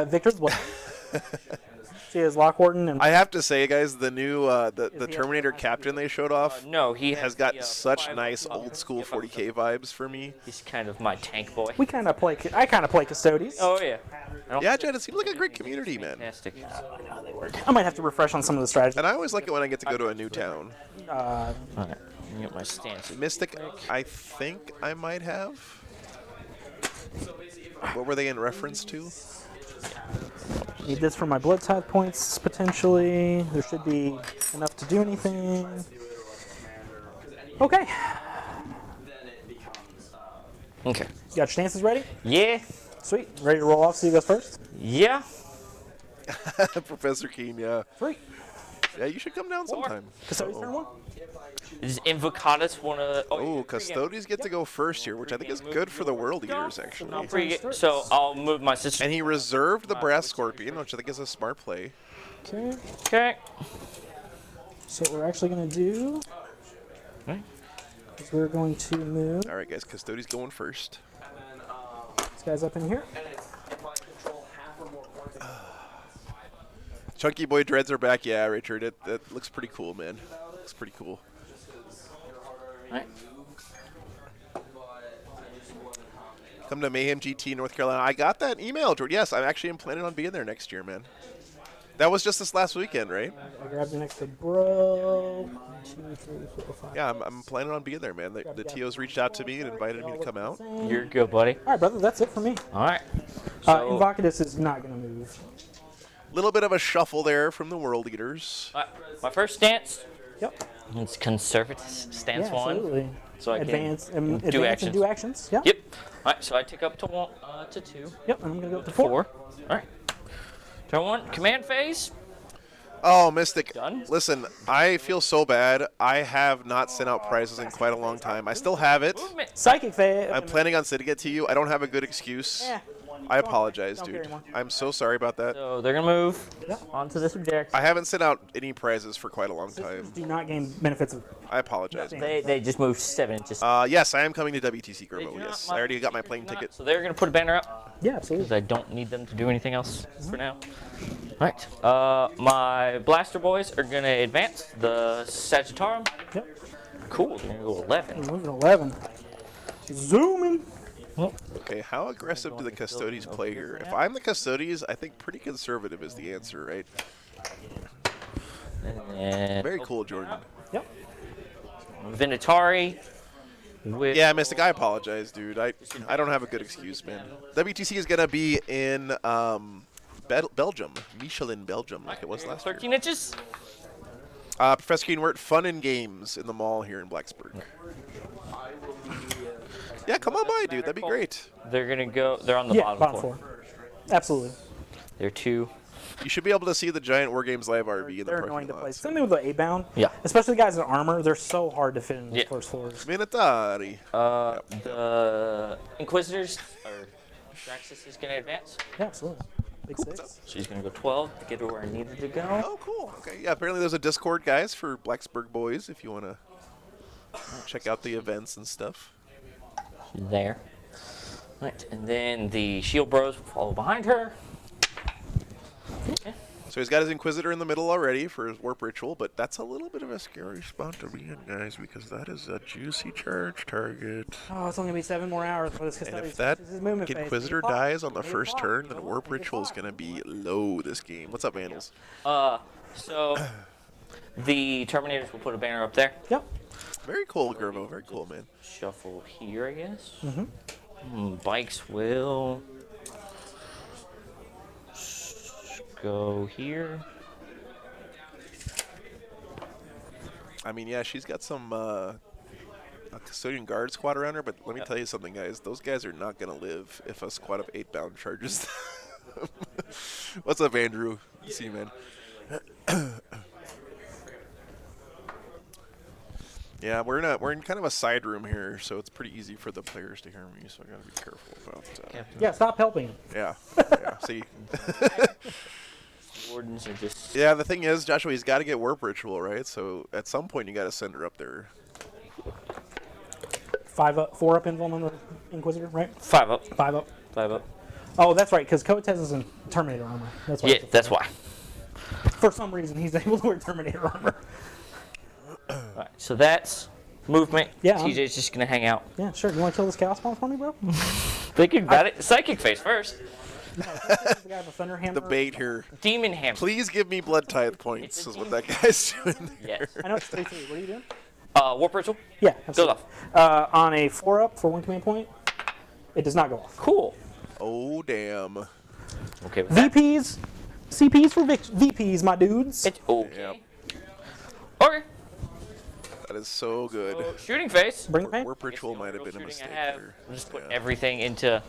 Victor's black. See his Lock Warden and I have to say, guys, the new the he Terminator captain they showed off No, he has got the, such 5 nice old school 40K vibes for me. He's kind of my tank boy. we kind of play. I kind of play Custodes. Oh yeah. Yeah, Jed, it seems like a great community, man. Fantastic. I might have to refresh on some of the strategies. And I always like it when I get to go to a new town. All right. Get my stance. Mystic, I think I might have. What were they in reference to? Need this for my blood tithe points potentially. There should be enough to do anything. Okay. Okay. You got your stances ready? Yeah. Sweet. Ready to roll off? So you goes first. Yeah. Professor Keen, yeah. 3. Yeah, you should come down sometime. Custodes turn 1. Does Invocatus want to? Oh, Custodes get to go first here, which I think is good for the World Eaters, actually. So I'll move my sister. And he reserved the Brass Scorpion, which I think is a smart play. Okay. Okay. So what we're actually going to do is we're going to move All right, guys, Custodes going first. these guys up in here. Chunky Boy Dreads are back. Yeah, Richard, it looks pretty cool, man. Looks pretty cool. Alright. Come to Mayhem GT, North Carolina. I got that email, Jordan. Yes, I actually am planning on being there next year, man. That was just this last weekend, right? I grabbed the next to bro. 2, 3, 4, 5. Yeah, I'm planning on being there, man. The TOs reached out to me and invited me to come out. You're good, buddy. All right, brother. That's it for me. All right. So, Invocatus is not going to move. Little bit of a shuffle there from the World Eaters. my first stance. Yep. It's conservative stance Yeah, one. absolutely. So I Advance can and do advance actions. and do actions. Yep. Yep. All right, so I tick up to 1, to 2. Yep. And I'm gonna go up to 4. 4. All right. Turn 1, command phase. Oh, Mystic. Done? Listen, I feel so bad. I have not sent out prizes in quite a long time. I still have it. Movement. Psychic phase. I'm planning on sending it to you. I don't have a good excuse. Yeah. I apologize, Don't care dude. anymore. I'm so sorry about that. So they're gonna move onto this object. I haven't sent out any prizes for quite a long time. Systems do not gain benefits of. I apologize. They just moved 7 inches. Yes, I am coming to WTC They Grove. do not Yes, mind I already got my if plane they do not. ticket. So they're gonna put a banner up Yeah, because absolutely. I don't need them to do anything else for now. All right. My blaster boys are gonna advance the Sagittarium. Yep. Cool. They're gonna go 11. Moving 11. Zooming. Okay, how aggressive do the Custodes play here? If I'm the Custodes, I think pretty conservative is the answer, right? And Very cool, Jordan. Yep. Vinatari. With Yeah, Mystic, I apologize, dude. I don't have a good excuse, man. WTC is gonna be in Belgium, Michelin, Belgium, like it was last year. 13 inches. Professor Keen, we're at Fun and Games in the mall here in Blacksburg. Yeah, come on by, dude. That'd be great. They're gonna go. They're on the Yeah, bottom floor. Absolutely. They're 2. You should be able to see the giant War Games Live RV in the They're parking annoying to lot. play. Something with the A-bound. Yeah. Especially the guys in armor. They're so hard to fit in the Yeah. first floors. Minatari. The Inquisitors or Draxus is gonna advance. Yeah, absolutely. Big 6. She's gonna go 12 to get to where I needed to go. Oh, cool. Okay, yeah, apparently there's a Discord, guys, for Blacksburg boys if you want to check out the events and stuff. There. Right, and then the Shield Bros will follow behind her. Okay. So he's got his Inquisitor in the middle already for his Warp Ritual, but that's a little bit of a scary spot to be in, guys, because that is a juicy charge target. Oh, it's only gonna be 7 more hours for this And Custodes. if that This is movement phase. Inquisitor 8 o'clock. dies on the 8 first o'clock. turn, then 8 Warp o'clock. Ritual is going to be low this game. What's up, Vandals? So the Terminators will put a banner up there. Yep. Very cool, Gervo. Very cool, man. Shuffle here, I guess. Bikes will go here. I mean, yeah, she's got some a Custodian Guard squad around her, but let me tell you something, guys. Those guys are not going to live if a squad of 8-bound charges them. What's up, Andrew? See you, man. Yeah, we're in kind of a side room here, so it's pretty easy for the players to hear me. So I gotta be careful about. Yeah, stop helping him. Yeah. See. Wardens are just. Yeah, the thing is, Joshua, he's got to get Warp Ritual, right? So at some point, you got to send her up there. 5 up, 4 up invuln on the Inquisitor, right? 5 up. 5 up. 5 up. Oh, that's right, because Custodes is in Terminator armor. That's why. Yeah, that's why. For some reason, he's able to wear Terminator armor. Alright, so that's movement. Yeah, TJ's just gonna hang out. Yeah, sure. You want to kill this Chaos Spawn for me, bro? Thinking about it. Psychic phase first. The guy with a Thunder Hammer. The bait here. Demon Hammer. Please give me Blood Tithe points, is what that guy's doing there. Yes. I know it's 3-3. What are you doing? Warp Ritual. Yeah, Goes absolutely. off. On a 4 up for 1 command point, it does not go off. Cool. Oh, damn. Okay with that. VPs, CPs for VPs, my dudes. It's okay. Yep. Okay. That is so good. So, shooting phase. Bring the pain. Warp Ritual might have been a Shooting mistake I have. there. I'll just put Yeah. everything into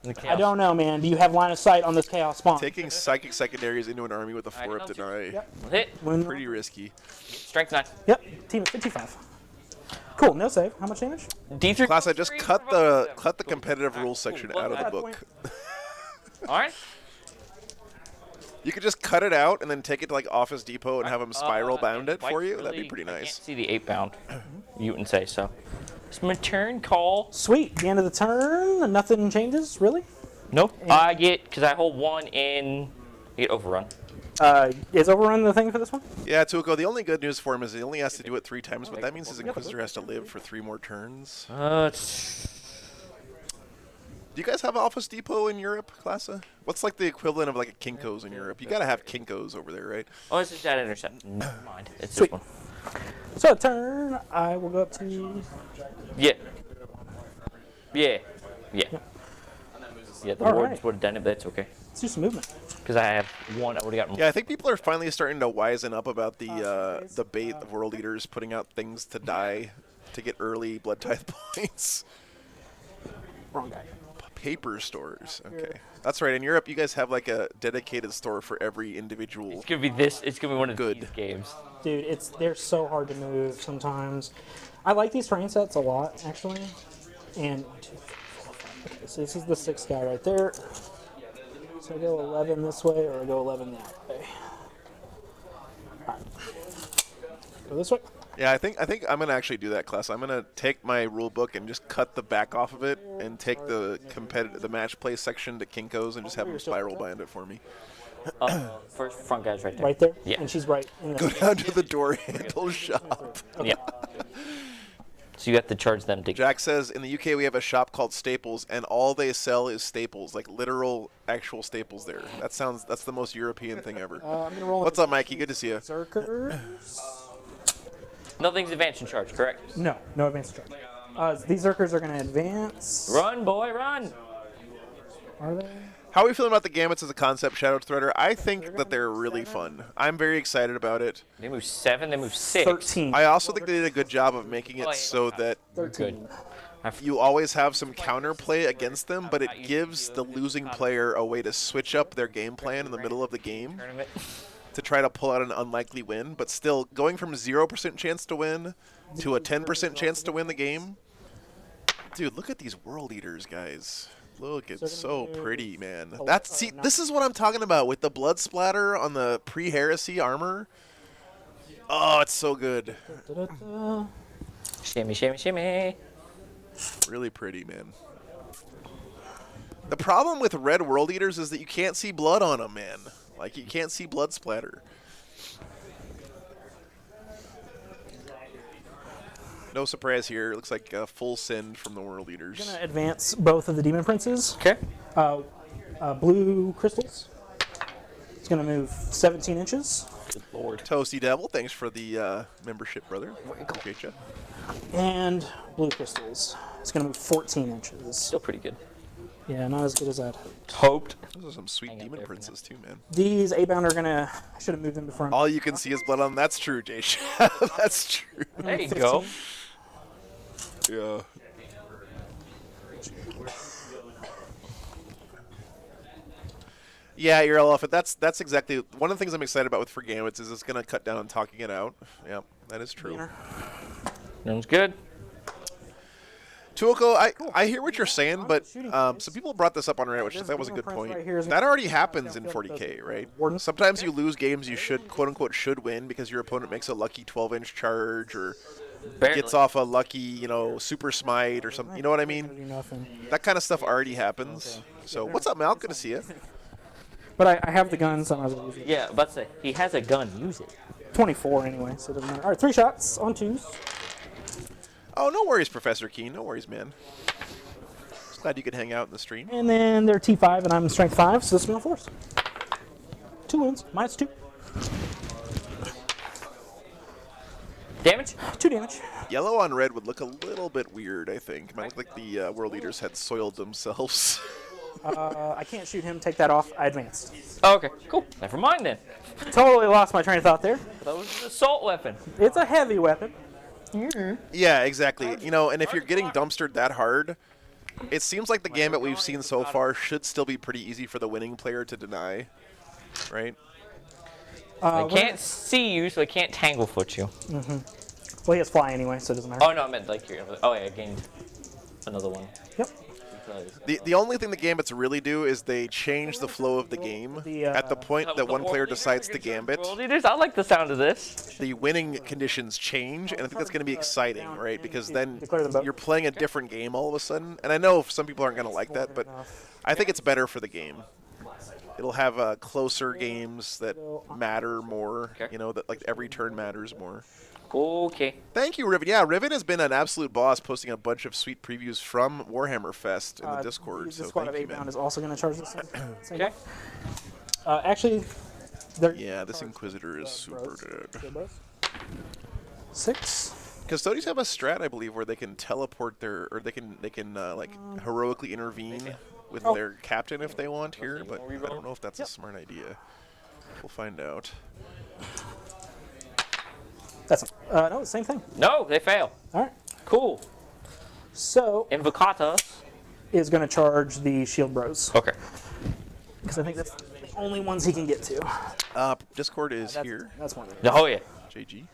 the chaos. I don't know, man. Do you have line of sight on this Chaos Spawn? Taking Psychic Secondaries into an army with a I 4-up don't deny. Yep. Hit. When- Pretty risky. Strength 9. Yep. Team of 55. Cool. No save. How much damage? D3. Class, I just cut the competitive rules section out of the book. Alright. You could just cut it out and then take it to like Office Depot and have them spiral bound it White for you. really- That'd be pretty I can't nice. see the 8-bound. You wouldn't say so. It's my turn. Call. Sweet. The end of the turn. Nothing changes, really. Nope. I get, because I hold 1 in. I get overrun. Is Overrun the thing for this one? Yeah, Tuco, the only good news for him is he only has to do it 3 times, but that means his Inquisitor has to live for 3 more turns. Do you guys have Office Depot in Europe, Classa? What's like the equivalent of like a Kinko's in Europe? You gotta have Kinko's over there, right? Oh, it's just that intercept. Never mind. It's Sweet. this one. So turn. I will go up to. Yeah. Yeah. Yeah. Yeah, the All wardens right. would have done it, but it's okay. Let's do some movement. because I have one. I would have gotten. Yeah, I think people are finally starting to wisen up about the bait of World Eaters putting out things to die to get early Blood Tithe points. Wrong guy. Paper stores. Okay. That's right. In Europe, you guys have like a dedicated store for every individual. It's gonna be this. It's gonna be one of Good. these games. Dude, they're so hard to move sometimes. I like these terrain sets a lot, actually. And 1, 2, 3, 4, 5. Okay, so this is the 6th guy right there. So I go 11 this way, or I go 11 that way. All right. Go this way. Yeah, I think I'm gonna actually do that, class. I'm gonna take my rule book and just cut the back off of it, and take the match play section to Kinko's and just have them spiral bind it for me. First front guy's right there. Right there? Yeah. And she's right in Go the down to the door handle shop. Yeah. So you have to charge them to. Jack says in the UK we have a shop called Staples, and all they sell is staples, like literal, actual staples. There. That's the most European thing ever. I'm gonna roll. What's up, Mikey? Good to see you. Berserkers. Nothing's advanced in charge, correct? No advanced charge. These Zerkers are going to advance. Run, boy, run! Are they? How are we feeling about the Gambits as a concept, Shadow Threader? I think that they're really fun. I'm very excited about it. They move 7, they move 6. 13. I also think they did a good job of making it so that 13. you always have some counterplay against them, but it gives the losing player a way to switch up their game plan in the middle of the game Tournament. to try to pull out an unlikely win, but still going from 0% chance to win to a 10% chance to win the game. Dude, look at these World Eaters, guys. Look, it's so pretty, man. This is what I'm talking about with the blood splatter on the pre-heresy armor. Oh, it's so good. Da-da-da. Shimmy, shimmy, shimmy. Really pretty, man. The problem with red World Eaters is that you can't see blood on them, man. Like, you can't see blood splatter. No surprise here. It looks like a full send from the World Eaters. I'm going to advance both of the Demon Princes. Okay. Blue crystals. It's going to move 17 inches. Good lord. Toasty Devil, thanks for the membership, brother. Appreciate you. And blue crystals. It's going to move 14 inches. Still pretty good. Yeah, not as good as I'd Hoped. Those are some sweet Hang up demon there for princes, too, man. These 8-bound are going to... I should have moved them to front. All you can see is blood on them. That's true, Jay. That's true. There you 15. go. Yeah. Yeah, you're elephant. That's exactly one of the things I'm excited about with for Gambits is it's going to cut down on talking it out. Yeah, that is true. Sounds good. Tuoko, I hear what you're saying, but some people brought this up on Reddit, which I thought was a good point. That already happens in 40K, right? Sometimes you lose games you should, quote-unquote, should win because your opponent makes a lucky 12-inch charge or Barely. gets off a lucky, super smite or something. You know what I mean? That kind of stuff already happens. So what's up, Mal? Good to see you. But I have the guns, so I was use it. Yeah, about to say, he has a gun. Use it. 24 anyway, so it doesn't matter. All right, 3 shots on 2s. Oh, no worries, Professor Keen. No worries, man. Just glad you could hang out in the stream. And then they're T5, and I'm strength 5, so this is going to force. 2 wounds, -2. Damage? 2 damage. Yellow on red would look a little bit weird, I think. It might look like the World Eaters had soiled themselves. I can't shoot him. Take that off. I advanced. Oh, okay, cool. Never mind then. Totally lost my train of thought there. That was an assault weapon. It's a heavy weapon. Yeah, exactly. And if you're getting dumpstered that hard, it seems like the gambit we've seen so far should still be pretty easy for the winning player to deny, right? I can't see you, so I can't tanglefoot you. Well, he has fly anyway, so it doesn't matter. Oh, no, I meant like you're... Oh, yeah, I gained another one. Yep. The only thing the gambits really do is they change the flow of the game at the point that one player decides to gambit. World Eaters, I like the sound of this. The winning conditions change, and I think that's going to be exciting, right? Because then you're playing a different game all of a sudden. And I know some people aren't going to like that, but I think it's better for the game. It'll have closer games that matter more, that like every turn matters more. Okay. Thank you, Riven. Yeah, Riven has been an absolute boss, posting a bunch of sweet previews from Warhammer Fest in the Discord. The So squad thank of you, 8-bound man. is also going to charge this one. Okay. Actually, they're... Yeah, this Inquisitor is super good. 6. Custodes have a strat, I believe, where they can teleport or they can like heroically intervene with Oh. their captain if they want here, but I don't know if that's a smart idea. We'll find out. That's no, same thing. No, they fail. All right. Cool. So Invocata. is going to charge the shield bros Okay. because I think that's the only ones he can get to. Discord is That's, here. That's one. Oh yeah. JG.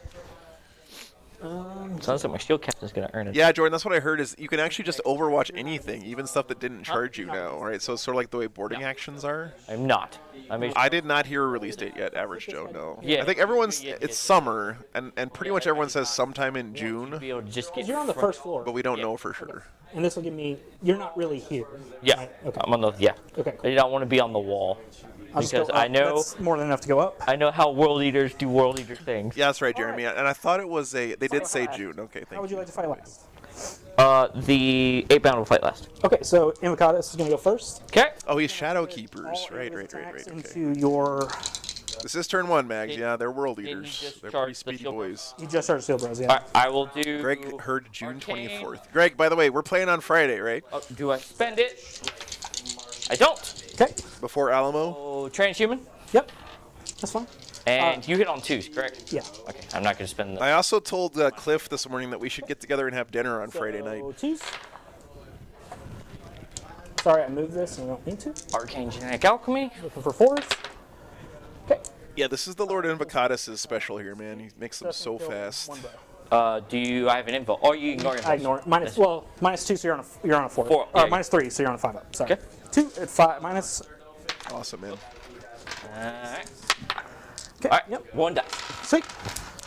Sounds like my shield captain's gonna earn it. Yeah, Jordan, that's what I heard is you can actually just overwatch anything, even stuff that didn't charge you now, right? So it's sort of like the way boarding actions are. I'm not. I mean, I did not hear a release date yet, Average Joe, no. Yeah. I think it's summer, and pretty much everyone says sometime in June, be able to just get. You're on the first floor, but we don't know for sure. and this will give me. You're not really here. Yeah. Right? Okay. I'm on the. Yeah. Okay. I don't want to be on the wall I'll just because go I up. know. That's more than enough to go up. I know how world eaters do world eater things. Yeah, that's right, Jeremy, and I thought it was they did say June. Okay, How thank would you. you like to fight last? The 8-bound will fight last. Okay, so Invocatus is going to go first. Okay. Oh, he's Shadow Keepers. All Right, his attacks okay. Into your. This is turn 1, Mags. Did- Yeah, they're world did you eaters. just They're charge pretty the speedy shield boys. You just started shield bros, yeah. All right, I will do. Greg heard June Arcane. 24th. Greg, by the way, we're playing on Friday, right? Oh, do I spend it? I don't. Okay. Before Alamo. Oh, transhuman. Yep. That's fine. And you hit on 2s, correct? Yeah. Okay, I'm not gonna spend the. I also told Cliff this morning that we should get together and have dinner on Friday night. So, twos. Sorry, I moved this and I don't need to. Arcane Genetic Alchemy. Looking for fours. Okay. Yeah, this is the Lord Invocatus' special here, man. He makes them Doesn't so kill fast. one bow. Do you? I have an info. Oh, you ignore it. I ignore it. Minus 2, so you're on a 4. Four, Or yeah. minus 3, so you're on a 5 up. Sorry. Okay. 2 at 5 minus. Awesome, man. Alright. Okay. Alright. Yep. 1 die. Sweet.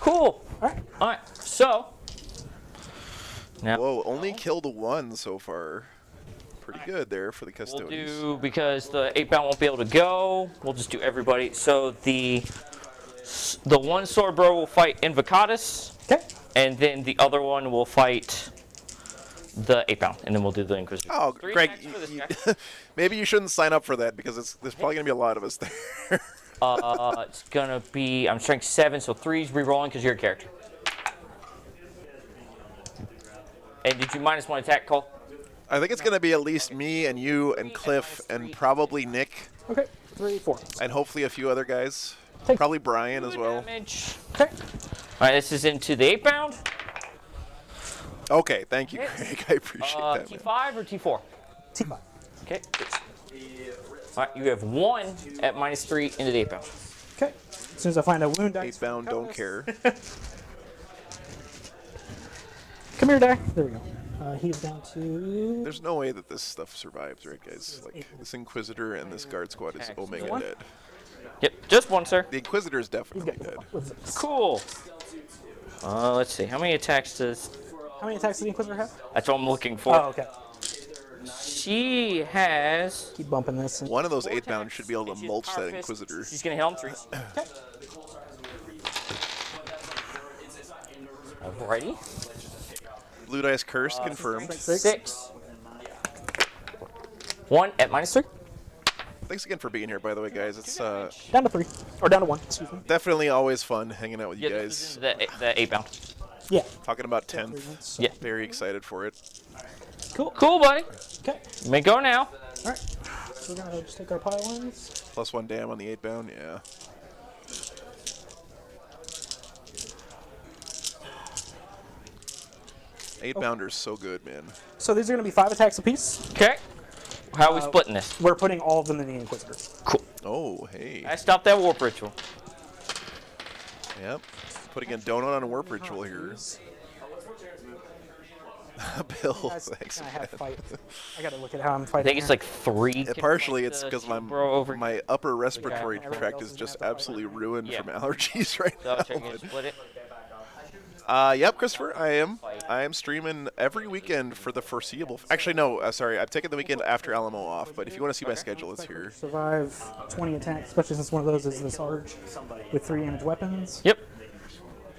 Cool. All right. Alright. So. Now Whoa, only killed 1 so far. Pretty good there for the we'll Custodes. do, because the 8-bound won't be able to go, we'll just do everybody. So the 1 sword bro will fight Invocatus, Okay. and then the other one will fight the 8-bound, and then we'll do the Inquisitor. Oh, 3 Greg, attacks for this guy. maybe you shouldn't sign up for that because there's probably going to be a lot of us there. It's gonna be, I'm strength 7, so 3's rerolling because you're a character. And did you -1 attack, Cole? I think it's going to be at least me and you and Cliff and probably Nick Okay. 3, 4. and hopefully a few other guys. Take- Probably Brian as well. Damage. Okay. Alright, this is into the 8-bound. Okay, thank you, Greg. I appreciate that, man. T5 or T4? T5. Okay. Alright, you have 1 at -3 into the 8-bound. Okay. As soon as I find a wound dice. 8-bound, don't care. Come here, die. There we go. He's down to. There's no way that this stuff survives, right, guys? Like, this Inquisitor and this Guard Squad is Omega One? dead. Yep, just 1, sir. The Inquisitor is He's definitely got dead. what's this? Cool. Let's see. How many attacks does... How many attacks does the Inquisitor have? That's what I'm looking for. Oh, okay. She has... Keep bumping this. And... One of those 8-bound attacks, should be able and to she's mulch power that fist. Inquisitor. She's gonna hit on 3. Okay. Alrighty. Blue Dice Cursed confirmed. 6. 1 at -3. Thanks again for being here, by the way, guys. It's Down to 3. Or down to 1. Excuse me. definitely always fun hanging out with you Yeah, guys. this is the 8-bound. Yeah. Talking about 10th. So, Yeah. Very excited for it. Cool. Cool, buddy. Okay. You may go now. All right. So we're gonna just take our pile-ins. +1 dam on the 8-bound, yeah. Eight-bounder's so good, man. So these are gonna be 5 attacks apiece. Okay. How are we splitting this? We're putting all of them in the Inquisitor. Cool. Oh, hey. I stopped that warp ritual. Yep. Putting a donut on a warp ritual here. Bill, Guys, thanks. can I have man. fight? I gotta look at how I'm I fighting. think it's here. like 3. Yeah, partially it's because bro over. my upper respiratory Everybody tract else is is just gonna have to absolutely ruined Yeah. from allergies right So now. check it, split it. Yep, Christopher, I am streaming every weekend for the foreseeable. Actually, no, sorry, I've taken the weekend after Alamo off. But if you want to see my schedule, it's here. Survive 20 attacks, especially since one of those is the Sarge with 3 damage weapons. Yep.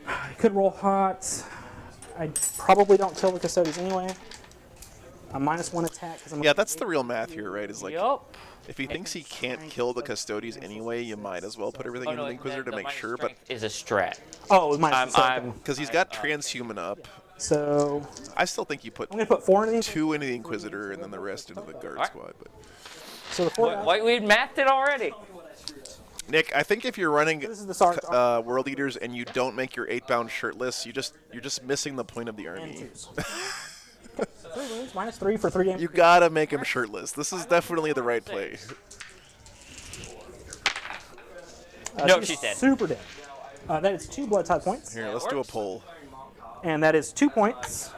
I could roll hot. I probably don't kill the Custodes anyway. A -1 attack. 'Cause I'm Yeah, that's the real math here, right? Is like Yup. if he thinks he can't kill the Custodes anyway, you might as well put everything into the Inquisitor to make sure. But is a strat. Oh, minus I'm because he's got transhuman up, So I still think you put I'm gonna put 4 into the 2 into the Inquisitor and then the rest into the guard Alright. squad. But So the 4 Wait, we mathed it already. Nick, I think if you're running This is the Sarge World Eaters and you don't make your 8-bound shirtless, you're just missing the point of the and army. 2s. 3 wounds, -3 for 3 damage. You gotta make him shirtless. This is definitely the right play. No, She's she's dead. super dead. That is 2 blood type points. Here, let's do a poll. And that is 2 points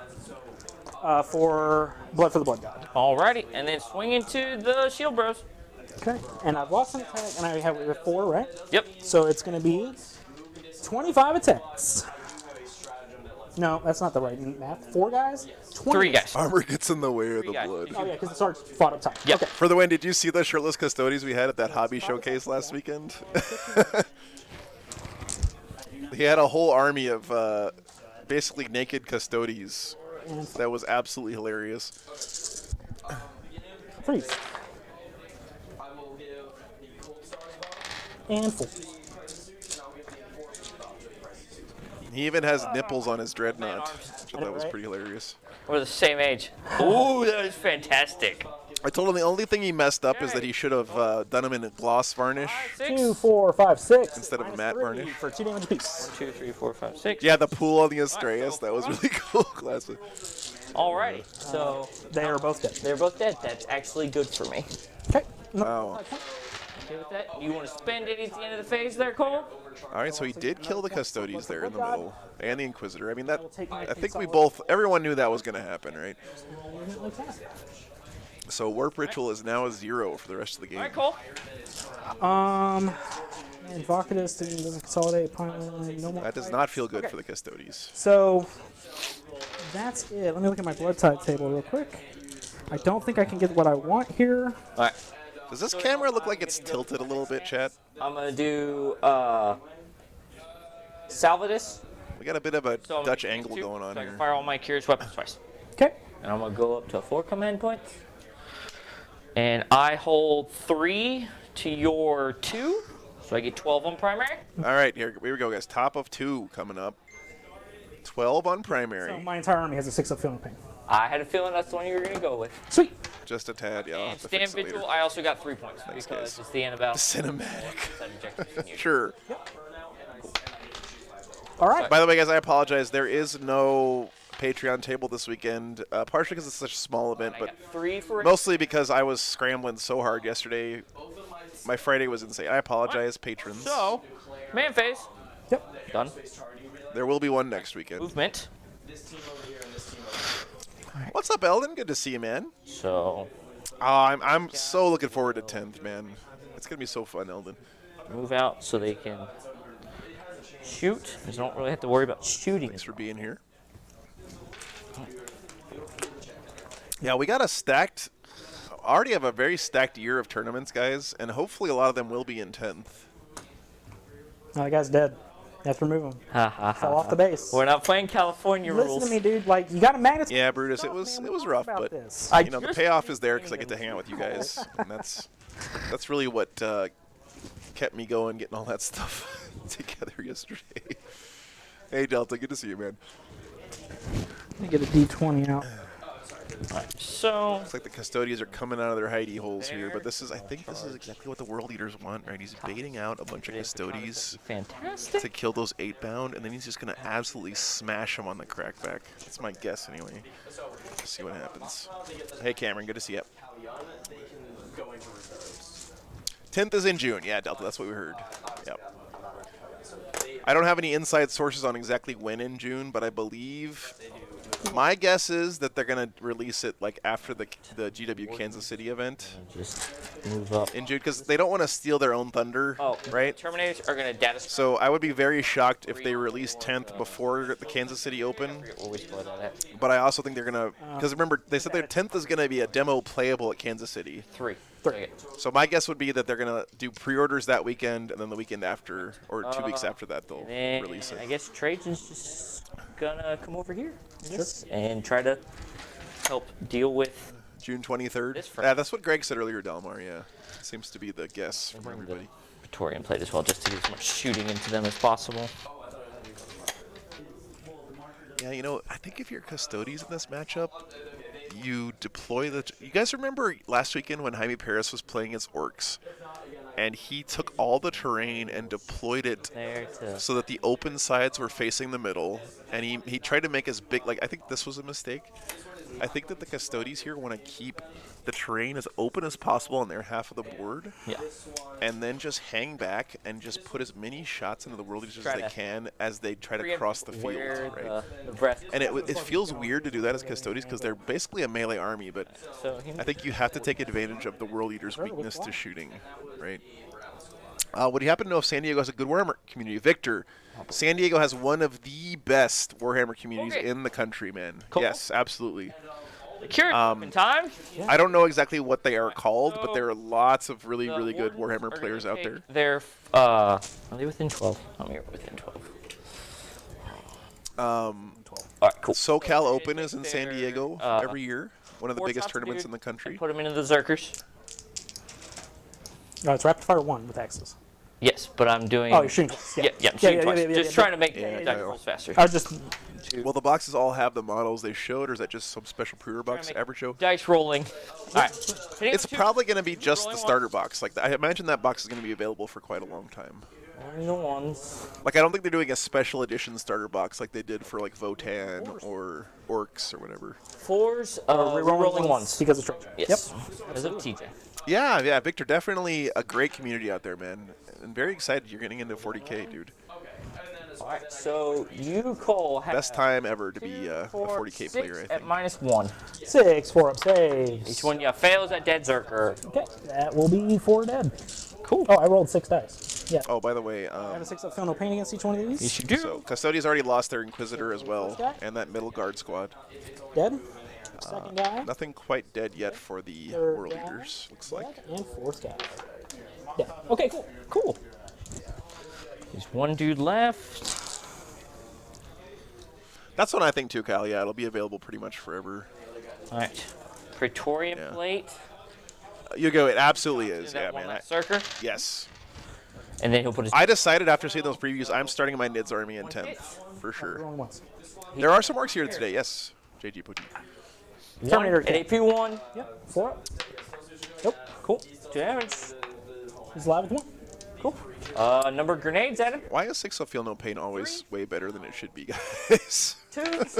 for blood for the blood god. Alrighty, and then swing into the shield bros. Okay. And I've lost an attack, and I have 4, right? Yep. So it's going to be 25 attacks. No, that's not the right math. 4 guys? 20. 3 guys. Armor gets in the way of the guys. blood. Oh, yeah, because the Sarge fought up top. Yep. Okay. For the win, did you see the shirtless Custodes we had at that hobby showcase last weekend? He had a whole army of basically naked Custodes. That was absolutely hilarious. Freeze. And 4. He even has nipples on his dreadnought. So that was Right. pretty hilarious. We're the same age. Ooh, that was fantastic. I told him the only thing he messed up is that he should have done him in a gloss varnish. 2, 4, 5, 6. Instead of a Minus matte 3 varnish. For 2 damage apiece. 2, 3, 4, 5, 6. Yeah, the pool on the Astreus, that was really cool. Classic. Alrighty, so They are both dead. they're both dead. That's actually good for me. Okay. No. Wow. Okay with that? You want to spend it at the end of the phase there, Cole? All right, so he did kill the Custodes there in the middle, and the Inquisitor. I mean, that. take my I think we solid- both, everyone knew that was going to happen, right? Like that. So Warp Ritual is now a 0 for the rest of the game. Alright, Cole. And Vocatus doesn't consolidate. No more. That does not feel good for the Custodes. So that's it. Let me look at my blood type table real quick. I don't think I can get what I want here. Alright. Does this camera look like it's tilted a little bit, chat? I'm going to do Salvatus. We got a bit of a So I'm Dutch gonna angle do going on so I can here. fire all my curious weapons twice. Okay. And I'm going to go up to 4 command points. And I hold 3 to your 2. So I get 12 on primary. All right, here we go, guys. Top of 2 coming up. 12 on primary. So my entire army has a 6 of feeling pain. I had a feeling that's the one you were going to go with. Sweet. Just a tad, yeah. I'll And have to stand fix it later. vigil, I also got 3 points because guys. it's the end about Cinematic. Sure. All right. By the way, guys, I apologize. There is no Patreon table this weekend, partially because it's such a small event, I but got 3 for it. mostly because I was scrambling so hard yesterday. My Friday was insane. I apologize, patrons. So, man phase. Yep. Done. There will be one next weekend. Movement. What's up, Eldon? Good to see you, man. So, I'm so looking forward to 10th, man. It's going to be so fun, Eldon. move out so they can shoot. Because I don't really have to worry about shooting. Thanks for being here. Yeah, we got a stacked, already have a very stacked year of tournaments, guys, and hopefully a lot of them will be in 10th. No, that guy's dead. You have to remove him. Ha ha ha. Fall off the base. We're not playing California Listen rules. to me, dude. Like, you got a magnet. Yeah, Brutus, it was rough, about but this. you know the payoff is there because I get to hang out with you guys, and that's really what kept me going, getting all that stuff together yesterday. Hey Delta, good to see you, man. Let me get a D20 out. So, Looks like the Custodians are coming out of their hidey holes here, but I think this is exactly what the World Eaters want, right? He's baiting out a bunch of Custodians fantastic. to kill those 8-bound, and then he's just going to absolutely smash them on the crackback. That's my guess, anyway. Let's see what happens. Hey, Cameron, good to see you. 10th is in June. Yeah, Delta, that's what we heard. Yep. I don't have any inside sources on exactly when in June, but I believe my guess is that they're going to release it like after the GW Kansas City event Just move up. in June, because they don't want to steal their own thunder, Oh, right? Terminators are going to data. So I would be very shocked if they release 10th before the Kansas City Open. Where we score that at? But I also think they're going to, because remember, they said their 10th is going to be a demo playable at Kansas City. 3. So my guess would be that they're going to do pre-orders that weekend, and then the weekend after, or 2 weeks after that, they'll And release it. I guess Trajan's just gonna come over here, and try to help deal with June 23rd. This Yeah, that's what Greg said earlier, Dalmar, yeah. Seems to be the guess from everybody. Praetorian plate as well, just to get as much shooting into them as possible. Yeah, you know, I think if you're Custodes in this matchup, you deploy the... You guys remember last weekend when Jaime Perez was playing as Orks? And he took all the terrain and deployed it There to so that the open sides were facing the middle. And he tried to make as big... Like, I think this was a mistake. I think that the Custodes here want to keep the terrain as open as possible on their half of the board. yeah. And then just hang back and just put as many shots into the world eaters as Try they to can as they try to preempt cross the field, where right? the breath. And it feels weird to do that as Custodes because they're basically a melee army, but So I think you have to take advantage of the world eater's weakness to shooting, right? What do you happen to know if San Diego has a good Warhammer community? Victor, San Diego has one of the best Warhammer communities Okay. in the country, man. Cool. Yes, absolutely. Curious in time. I don't know exactly what they are called, but So, there are lots of really, The really good Wardens Warhammer are players gonna out there. take Their are they within 12? I'm here within 12. All right, cool. SoCal Open is in San their, Diego every year. One of the Four biggest shots, tournaments dude, in the country. and put them into the Zerkers. No, it's rapid fire 1 with axes. Yes, but I'm doing. Oh, you're shooting twice. Yeah, yeah, I'm shooting twice. yeah, Just trying to make yeah, dice yeah. rolls faster. I was just Will the boxes all have the models they showed, or is that just some special pre-order box? make Average Joe? Dice rolling. All right. It's probably going to be just the rolling starter ones. box. Like I imagine that box is going to be available for quite a long time. The ones. Like I don't think they're doing a special edition starter box like they did for like Votan or Orks or whatever. 4s, rerolling rolling ones. because of strange. Yes. As of TJ. Yeah, Victor, definitely a great community out there, man. And very excited you're getting into 40K, dude. All right, so you, Cole, have Best time ever to be a 4, 40K 6 player, I at think. -1. 6, 4 up saves. Each one you fails at dead Zerker. Okay, that will be 4 dead. Cool. Oh, I rolled 6 dice. Yeah. Oh, by the way, I have a 6 up, feel no pain against each one of these. Yes, you do. so Custodes already lost their Inquisitor as well, and that middle guard squad. Dead. Second guy. Nothing quite dead yet for the Third World guy. Eaters, looks like. Dead. And fourth guy. Dead. Okay, cool. Cool. There's one dude left. That's what I think too, Kyle. Yeah, it'll be available pretty much forever. All right. Praetorian Yeah. plate. You go, it absolutely is. That Yeah, one man. left Zerker. Yes. And then he'll put his. I decided after seeing those previews, I'm starting my Nids army in 10th, for sure. Rolling once. There are some orcs here today, yes. JG Pooty. one Terminator at kit. AP1. Yep. 4 up. Nope. Cool. 2 damage. He's alive with 1. Cool. Number of grenades at him. Why is 6 of Feel No Pain always way better than it should be, guys? 2. What's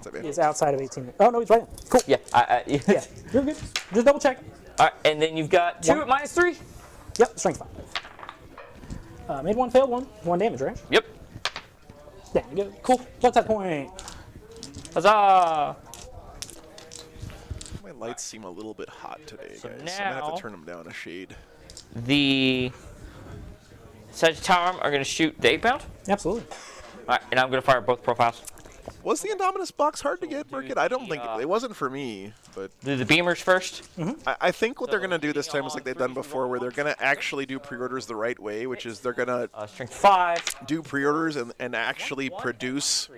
up, man? He's outside of 18. Oh, no, he's right in. Cool. Yeah. Yeah, you're good. Just double check. All right, and then you've got 2 One. at -3. Yep, strength 5. Made 1, failed 1. 1 damage, right? Yep. There you go. Cool. What's that point? Huzzah! My lights seem a little bit hot today, So guys. I'm gonna have now- to turn them down a shade. The Sagittarium are going to shoot the 8-pound. Absolutely. All right, and I'm going to fire both profiles. Was the Indominus box hard to get, Burkett? I don't think it wasn't for me, but Do the beamers first. I think what they're gonna do this time is like they've done before, where they're gonna actually do pre-orders the right way, which is they're gonna Strength 5. do pre-orders and actually produce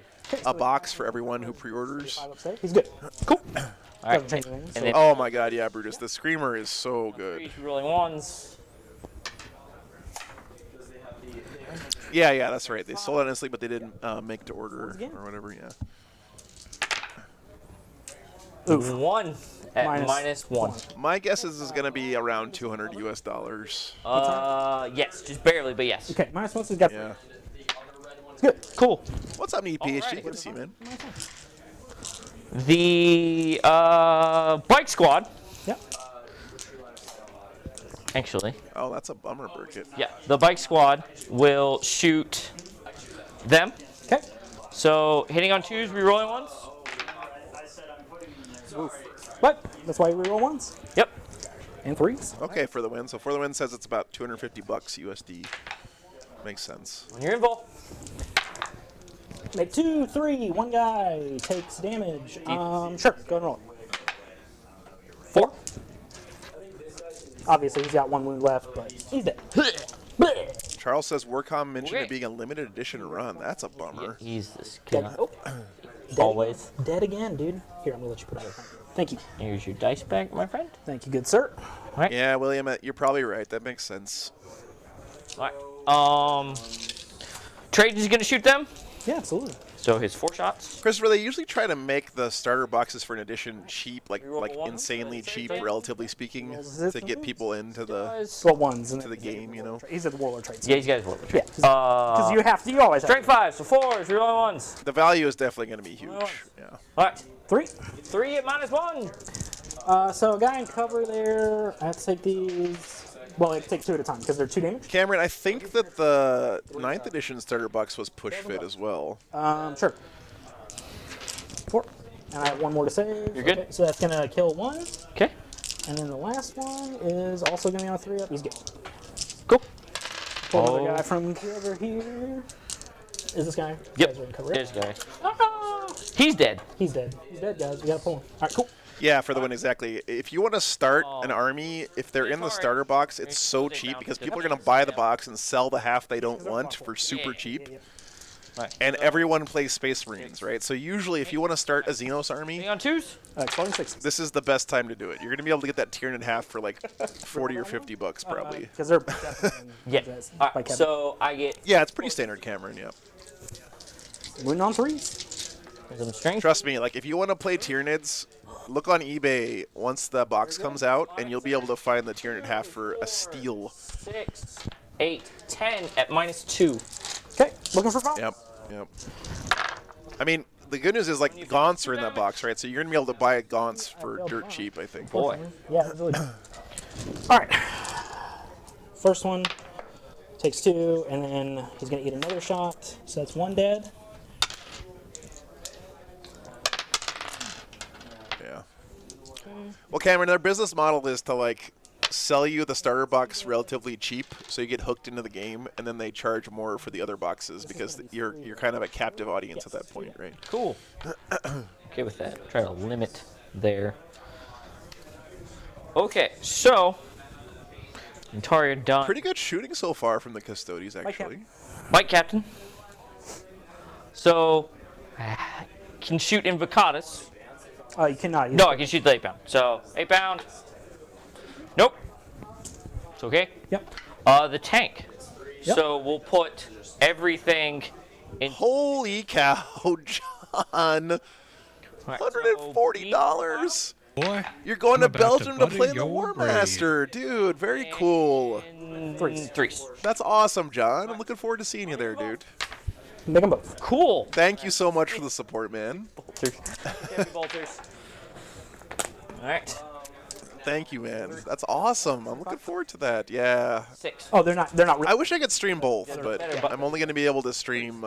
a box for everyone who pre-orders. 5 up safe. He's good. Cool. All right. Doesn't change anything. And then Oh my god, yeah, Brutus, the Screamer is so good. 3 rolling ones. Yeah, that's right. They sold it honestly, but they didn't make to order Again? or whatever. Yeah. Oof. 1 at Minus -1. My guess is this is gonna be around $200 US. Yes, just barely, but yes. Okay, -1 has got. Yeah. It's good. Cool. What's up, EPHG? Alright. Good to see you, man. The bike squad. Yep. Actually, Oh, that's a bummer, Burkett. yeah, the bike squad will shoot them. Okay. So hitting on 2s, re-rolling 1s. But that's why we roll 1s Yep. and 3s. Okay, for the win. So for the win says it's about $250 USD. Makes sense. When you're involved. Make 2, 3. 1 guy takes damage. Sure. Go and roll. 4. Obviously, he's got 1 wound left, but he's dead. Charles says Warcom mentioned Okay. it being a limited edition run. That's a bummer. He's this Dead. guy. Oh, Always. dead again, dude. Here, I'm gonna let you put it away. Thank you. Here's your dice back, my friend. Thank you, good sir. Yeah, William, you're probably right. That makes sense. All right. Trajan's gonna shoot them. Yeah, absolutely. So his 4 shots. Christopher, they usually try to make the starter boxes for an edition cheap, like roll a one. insanely cheap, Okay. relatively speaking, to get people into the Well, ones and to the game. You know, He's at the Warlord traits. Yeah, he's got his roll. Yeah. Because you have to. You always have. Strength 5, so 4s, reroll 1s. the value is definitely going to be huge. Yeah. Alright, 3. 3 at -1. So a guy in cover there. I have to take these. Well, I have to take 2 at a time because they're 2 damage. Cameron, I think that the 9th edition starter box was push fit as well. Sure. 4. And I have 1 more to save. You're good. Okay, so that's gonna kill 1. Okay, And then the last one is also gonna be on a 3 up. He's good. cool. Pull another guy from over here. Is this guy? Yep. Guys are in cover, right? There's guy. Ah! He's dead. He's dead. He's dead, guys. We gotta pull him. All right, cool. Yeah, for the win, exactly. If you want to start an army, if they're in the starter box, it's so cheap because people are going to buy the box and sell the half they don't want for super cheap. And everyone plays Space Marines, right? So usually if you want to start a Xenos Hang army, on 2s. Exploding 6. this is the best time to do it. You're going to be able to get that Tyranid half for like 40 or 50 bucks probably. Because they're definitely Yeah. by Alright, Kevin. so I get Yeah, it's pretty standard, Cameron, yeah. Moving on 3s. some strength. Trust me, like if you want to play Tyranids, look on eBay once the box comes out and you'll be able to find the Tyranid half for a steal. 6, 8, 10 at -2. Okay, looking for foul. Yep, yep. I mean, the good news is like Gaunts are in that box, right? So you're gonna be able to buy a Gaunts for dirt cheap, I think. Boy. Yeah, that's really good. All right. First one takes 2, and then he's gonna eat another shot. So that's 1 dead. Yeah. Well, Cameron, their business model is to like sell you the starter box relatively cheap, so you get hooked into the game, and then they charge more for the other boxes because you're kind of a captive audience at that point, right? Cool. Okay with that. Try to limit there. Okay, so Intaria done. Pretty good shooting so far from the Custodes, actually. Captain. White Captain. So can shoot Invocatus. You cannot. No, I can shoot the 8 pound. So 8 pound. Nope. It's okay. Yep. The tank. Yep. So we'll put everything in. Holy cow, John! Alright, $140. Boy, You're going I'm to about Belgium to butter play the your War brain. Master, dude. Very cool. Threes. That's awesome, John. I'm looking forward to seeing you there, dude. Make them both. Cool. Thank you so much for the support, man. Heavy bolters. All right. Thank you, man. That's awesome. I'm looking forward to that. Yeah. 6. Oh, they're not. They're not. I wish I could stream both, but better. I'm only going to be able to stream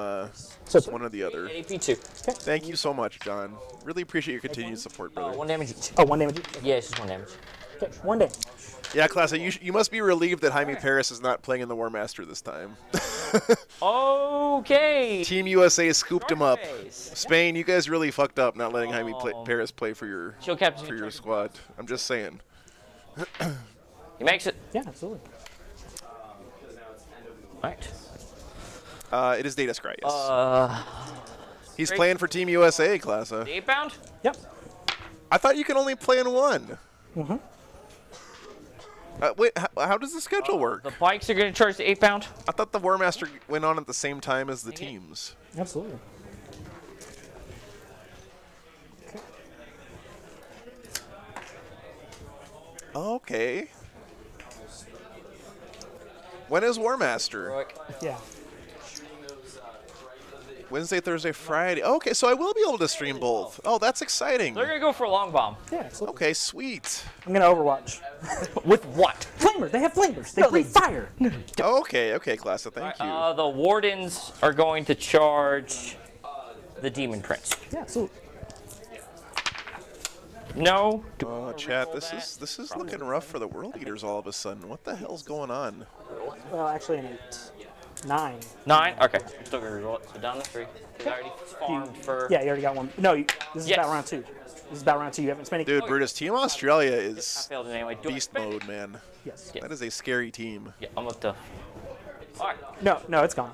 So one or the other. AP2. Thank you so much, John. Really appreciate your continued support, brother. 1 damage each. Oh, 1 damage. Yeah, it's just 1 damage. Okay, 1 damage. Yeah, Classa, you must be relieved that Jaime Paris is not playing in the War Master this time. Okay. Team USA scooped him up. Face. Spain, you guys really fucked up not letting Jaime Paris play for your Show captain. for your squad. I'm just saying. He makes it. Yeah, absolutely. All right. It is Data Scry, yes. He's playing for Team USA, Classa. 8 pound. Yep. I thought you could only play in one. Mm-hmm. Wait, how does the schedule work? The bikes are going to charge the 8 pound. I thought the War Master went on at the same time as the teams. Absolutely. Okay. When is War Master? Yeah. Wednesday, Thursday, Friday. Okay, so I will be able to stream both. Oh, that's exciting. They're going to go for a long bomb. Yeah, absolutely. Okay, sweet. I'm gonna Overwatch. With what? Flamers. They have flamers. They breathe fire. Okay, Classa, thank you. The wardens are going to charge the Demon Prince. Yeah, absolutely. No. Oh, chat, this is looking rough for the World Eaters all of a sudden. What the hell's going on? Well, actually, an 8. 9. 9? Okay. I'm still going to reroll it. So down to 3. I already farmed for. Yeah, you already got one. No, this is Yes. about round 2. This is about round 2. You haven't spent any. Dude, Brutus, Team Australia I is failed it anyway. Do I beast spend it? mode, man. Yes. Yeah. That is a scary team. Yeah, I'm up to. All right. No, it's gone.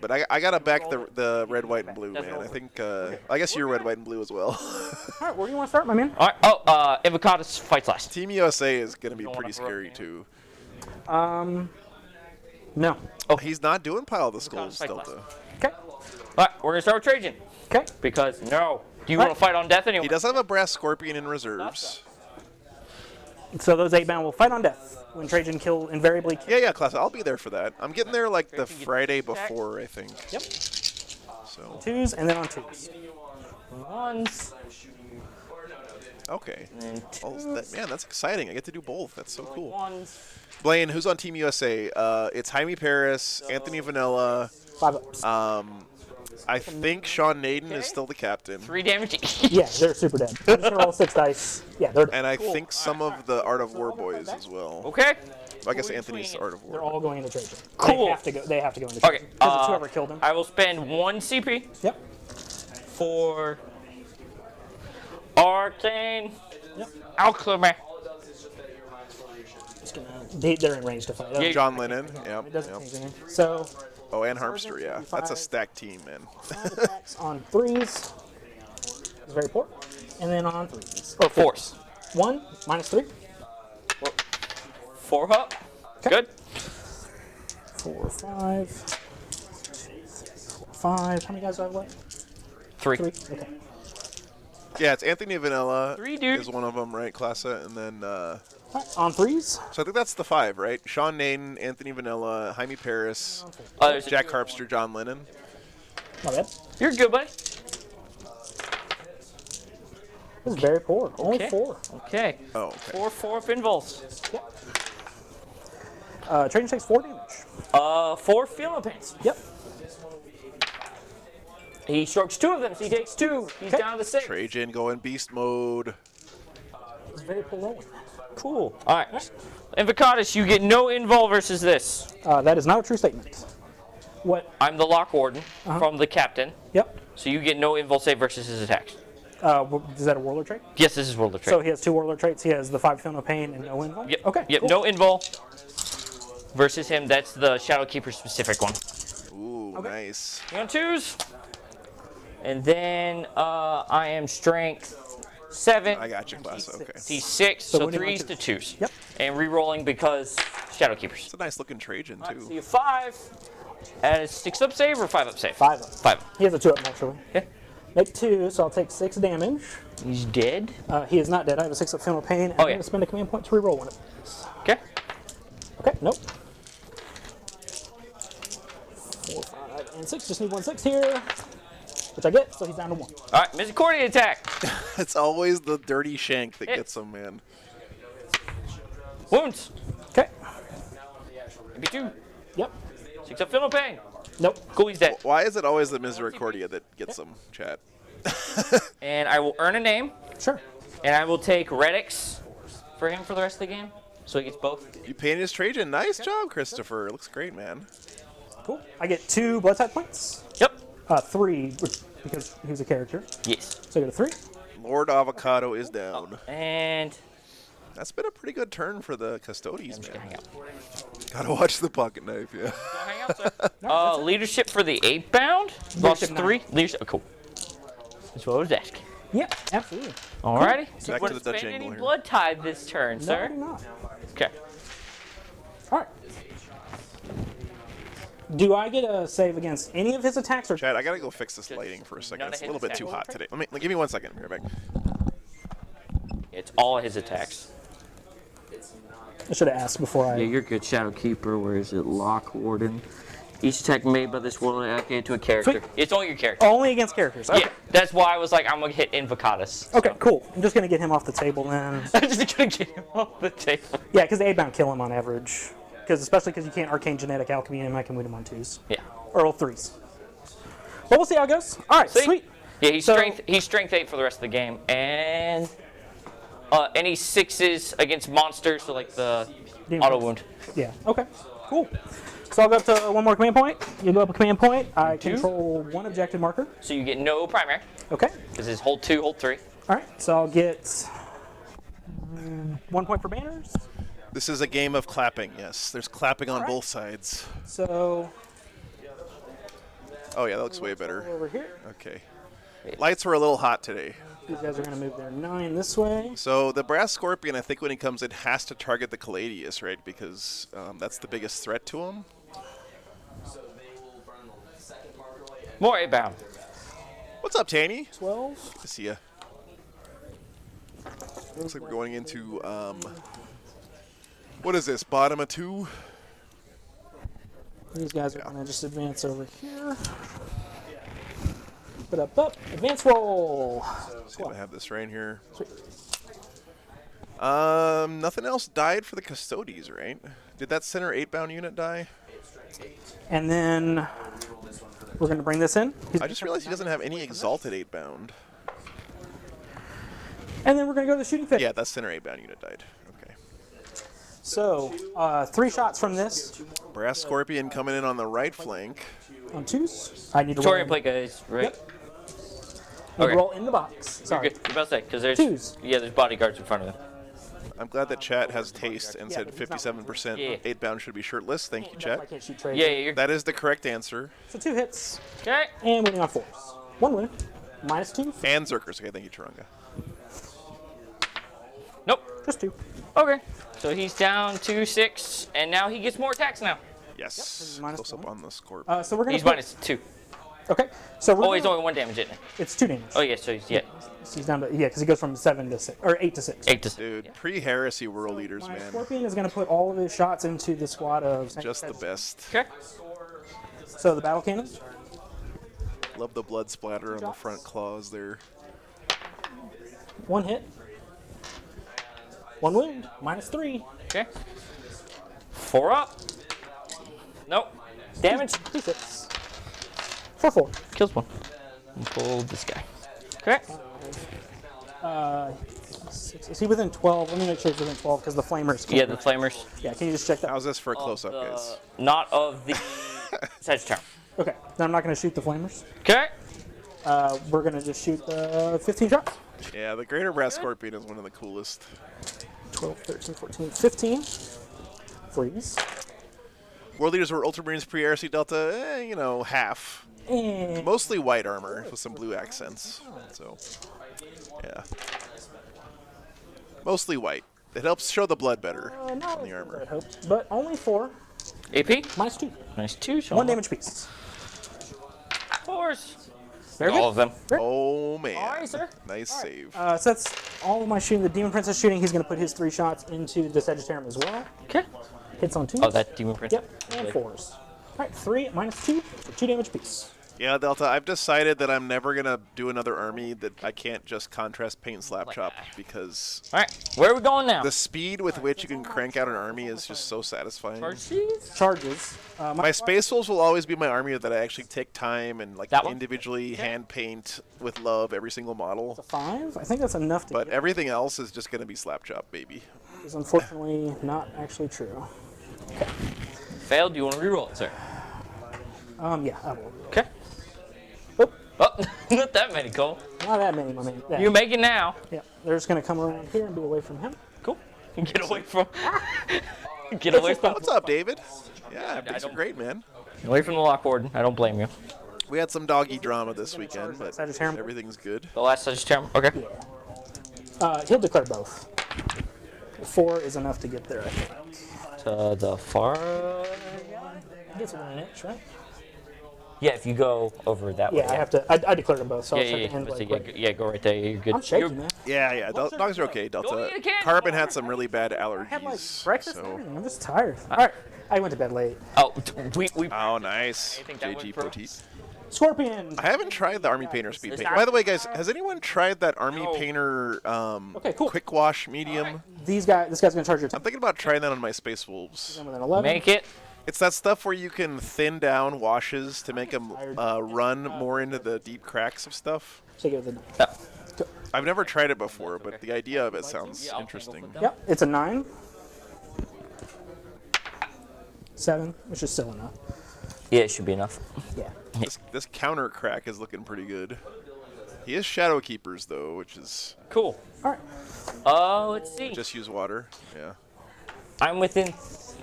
But I gotta back the red, white, and blue, man. I think I guess you're red, white, and blue as well. All right, where do you want to start, my man? All right. Oh, Invocatus fights last. Team USA is gonna be Don't pretty wanna scary too. No. Oh, he's not doing Pile of the Skulls Fight Delta. Okay. All right, we're gonna start with Trajan. Okay. Because no, do you All want to fight on death anyway? He does have a brass scorpion in reserves. So those 8-bound will fight on death when Trajan invariably kills. Yeah, class. I'll be there for that. I'm getting there like the Friday before, I think. Yep. So. 2s and then on 2s. 1s. Okay. And Oh, man, that's exciting. I get to do both. That's so cool. 1s. Blaine, who's on Team USA? It's Jaime Paris, Anthony Vanilla. 5 ups. I think Sean Naden is still the captain. 3 damage. Yeah, they're super dead. I'm just gonna roll 6 dice. Yeah, they're dead. And I think some of the Art of War boys as well. Okay. I guess Anthony's Art of They're War. all going into Trajan. Cool. They have to go. They have to go into Trajan. Okay. Because it's whoever killed him. I will spend 1 CP Yep. for Arcane Yep. Alchemy. Just gonna. They're in range to fight. Yeah. John Lennon. It Yep. doesn't Yep. change anything. So Oh, and Harmster, yeah. That's a stacked team, man. 5 attacks on 3s. It's very poor. And then on 3s. Or 4s. Force. 1 minus 3. 4 up. Okay. Good. 4, 5. 2, 3, 4, 5. How many guys do I have left? 3. 3. Okay. Yeah, it's Anthony Vanilla 3, dude. is one of them, right, Classa? And then, All right, on 3s. so I think that's the 5, right? Sean Naden, Anthony Vanilla, Jaime Paris, There's Jack Harpster, John Lennon. Not bad. You're good, buddy. This is very poor. Only Okay. 4. Okay. Oh, okay. 4 up involves. Trajan takes 4 damage. 4 feeling pains. Yep. He strokes 2 of them, so he takes 2. He's Okay. down to 6. Trajan going beast mode. It's very poor rolling. Cool. All right. Invictus, you get no invul versus this. That is not a true statement. What? I'm the lock warden from the captain, Yep. so you get no invul save versus his attacks. Is that a warlord trait? Yes, this is world of trade. So he has 2 warlord traits. He has the 5 feel no pain and no invul? Yep. Okay. Yep. Cool. No invul versus him. That's the Shadowkeeper specific one. Ooh, nice. You on 2s, and then I am strength 7. I got you, Classa. Okay. He's 6, so winning on 3s to 2s. Yep. And re-rolling because Shadowkeepers. It's a nice looking Trajan, So too. you 5 at a 6 up save or 5 up save? 5 up. 5 up. He has a 2 up naturally. Okay. Make 2, so I'll take 6 damage. He's dead. He is not dead. I have a 6 up feel no pain. And Oh, I'm yeah. going to spend a command point to reroll one of these. Okay. Okay, nope. 4, 5, and 6. Just need 1 6 here. Which I get, so he's down to 1. All right, misericordia attack. It's always the dirty shank that Hit. gets them, man. Wounds. Okay. Maybe 2. Yep. 6 up, feel no pain. Nope. Cool, he's dead. Why is it always the Misericordia that gets them, chat? And I will earn a name, Sure. and I will take Redix for him for the rest of the game. So he gets both. You painted his Trajan. Nice job, Christopher. It looks great, man. Cool. I get 2 blood type points. Yep. 3, because he's a character. Yes. So I get a 3. Lord Avocado is down. And That's been a pretty good turn for the I'm Custodes, just gonna man. hang out. Gotta watch the pocket knife, yeah. Hang out, sir. Leadership for the 8-bound. Lost Leadership 3. Leadership. Oh, cool. That's what I was asking. Yeah, absolutely. Alrighty. Back So to want the to Dutch spend angle any here. blood tide this turn, No, I sir? do not. Okay. All right. Do I get a save against any of his attacks or? Chad, I gotta go fix this lighting for a second. None of It's a his little bit attacks. too hot today. Give me 1 second. I'll be right back. It's all his attacks. I should have asked before I. Yeah, you're good. Shadowkeeper. Where is it? Lock Warden. Each attack made by this warlord allocated to a character. Sweet. It's only your character. Only against characters. Okay. Yeah, that's why I was like, I'm gonna hit Invictus. Okay, cool. I'm just gonna get him off the table then. I'm just gonna get him off the table. Yeah, because the 8-bound kill him on average. Especially because you can't arcane genetic alchemy him. I can win him on 2s. Yeah. Or all 3s. But we'll see how it goes. All right, See? sweet. Yeah, he's So- strength 8 for the rest of the game, and any 6s against monsters, so like the Demon auto Prince. wound. Yeah. Okay. Cool. So I'll go up to 1 more command point. You go up a command point. I 2. control 1 objective marker. So you get no primary. Okay. This is hold 2, hold 3. All right. So I'll get 1 point for banners. This is a game of clapping, yes. There's clapping on Alright. both sides. So Oh, yeah, that looks way better. over here. Okay. Lights were a little hot today. These guys are going to move their 9 this way. So the Brass Scorpion, I think when he comes in, has to target the Caladius, right? Because that's the biggest threat to him. More 8-bound. What's up, Tanny? 12. Good to see ya. Looks like we're going into, what is this, bottom of 2? These guys are going to just advance over here. Up. Advance roll. See if I have this right here. Sweet. Nothing else died for the Custodes, right? Did that center 8-bound unit die? And then we're going to bring this in. I just realized he doesn't have any exalted 8-bound. And then we're going to go to the shooting pit. Yeah, that center 8-bound unit died. Okay. So, 3 shots from this Brass Scorpion coming in on the right flank. on 2s. I need to Sorry, roll. play guys, right? Yep. Need to Okay. roll in the box. You're Sorry. good. You're about to say, because there's 2s. there's bodyguards in front of them. I'm glad that chat has taste and Yeah, said but he's not- 57% Yeah. 8-bound should be shirtless. Thank you, That's why I chat. can't shoot trade. Yeah, you're That is the correct answer. So 2 hits. okay. And winning on 4s. 1 win. -2. And Zerkers. Okay, thank you, Turanga. Nope. Just 2. Okay. So he's down 2-6, and now he gets more attacks now. Yes. minus Close up 1. on the scorp. So we're going He's to -2. Okay. So we're Oh, he's gonna, only 1 damage, isn't he? it's 2 damage. Oh, yeah, so he's, yeah, So he's down to, because he goes from 7 to 6, or 8 to 6. 8 to 6. Dude, pre-heresy world leaders, My man. Scorpion is going to put all of his shots into the squad of... Just the best. Okay. So the battle cannon. Love the blood splatter on the front claws there. 1 hit. 1 wound. -3. Okay. 4 up. Nope. Damage. 2-6. For 4. Kills 1. And pull this guy. Okay. 6. Is he within 12? Let me make sure he's within 12 because the flamers can't. Yeah, the flamers. Yeah, can you just check that? How's this for a close-up, guys? Not of the Sagittarius. Okay, then I'm not going to shoot the flamers. Okay. We're going to just shoot the 15 shots. Yeah, the Greater Brass Scorpion is one of the coolest. 12, 13, 14, 15. Freeze. World leaders were Ultramarines pre-heresy Delta, you know, half. And Mostly white armor with some blue accents. So, yeah. Mostly white. It helps show the blood better not on the armor. I hope, but only 4. AP. -2. Nice 2. So 1 damage piece. 4s. Very All good. of them. Oh, man. All right, sir. Nice save. So that's all of my shooting. The Demon Prince is shooting. He's going to put his 3 shots into the Sagittarium as well. Okay. Hits on 2s. Oh, that demon prince. Yep, and 4s. All right, 3 -2 for 2 damage piece. Yeah, Delta, I've decided that I'm never going to do another army that I can't just contrast paint slap chop because All right. Where are we going now? the speed with which you can crank out an army is just so satisfying. Charges. My Space Wolves will always be my army that I actually take time and like That one? individually hand paint with love every single model. 5. I think that's enough to But get. everything else is just going to be slap chop, baby. Is unfortunately not actually true. Failed. Do you want to reroll it, sir? Yeah, I will. Okay. Oop, Oh, not that many, Cole. not that many, my man. Yeah. You make it now. Yeah, they're just going to come around here and be away from him. Cool. Get away from. Get away from. What's up, David? Yeah, I things are don't- great, man. Away from the lock warden. I don't blame you. We had some doggy drama this weekend, but Sagittarium. everything's good. The last Sagittarium. Okay. He'll declare both. 4 is enough to get there, I think. To the far. He gets within an inch, right? Yeah, if you go over that way. Yeah, I have to. I declared them both, so Yeah, I'll yeah, check yeah. the end. But so, Like, yeah, go right there. You're good. I'm shaking, You're- man. Yeah, dogs are okay, Go Delta. eat a candy. Carbon had some really bad I had like allergies. breakfast and So. everything. I'm just tired. All right, I went to bed late. Oh, we. Oh, nice. think that JG went for- Poteet. Scorpion. I haven't tried the Army Painter Speed Is Paint. that- By the way, guys, has anyone tried that Army No. Painter Okay, cool. Quick Wash Medium? This guy's gonna charge your I'm time. thinking about trying that on my Space Wolves. With an 11. Make it. It's that stuff where you can thin down washes to make them run more into the deep cracks of stuff. Take it with a 9. Oh. I've never tried it before, but the idea of it sounds Yeah, I'll interesting. tangle Yep, it's a 9. 7, which is still enough. Yeah, it should be enough. Yeah. This counter crack is looking pretty good. He is Shadow Keepers, though, which is Cool. All right. Let's see. just use water. Yeah. I'm within.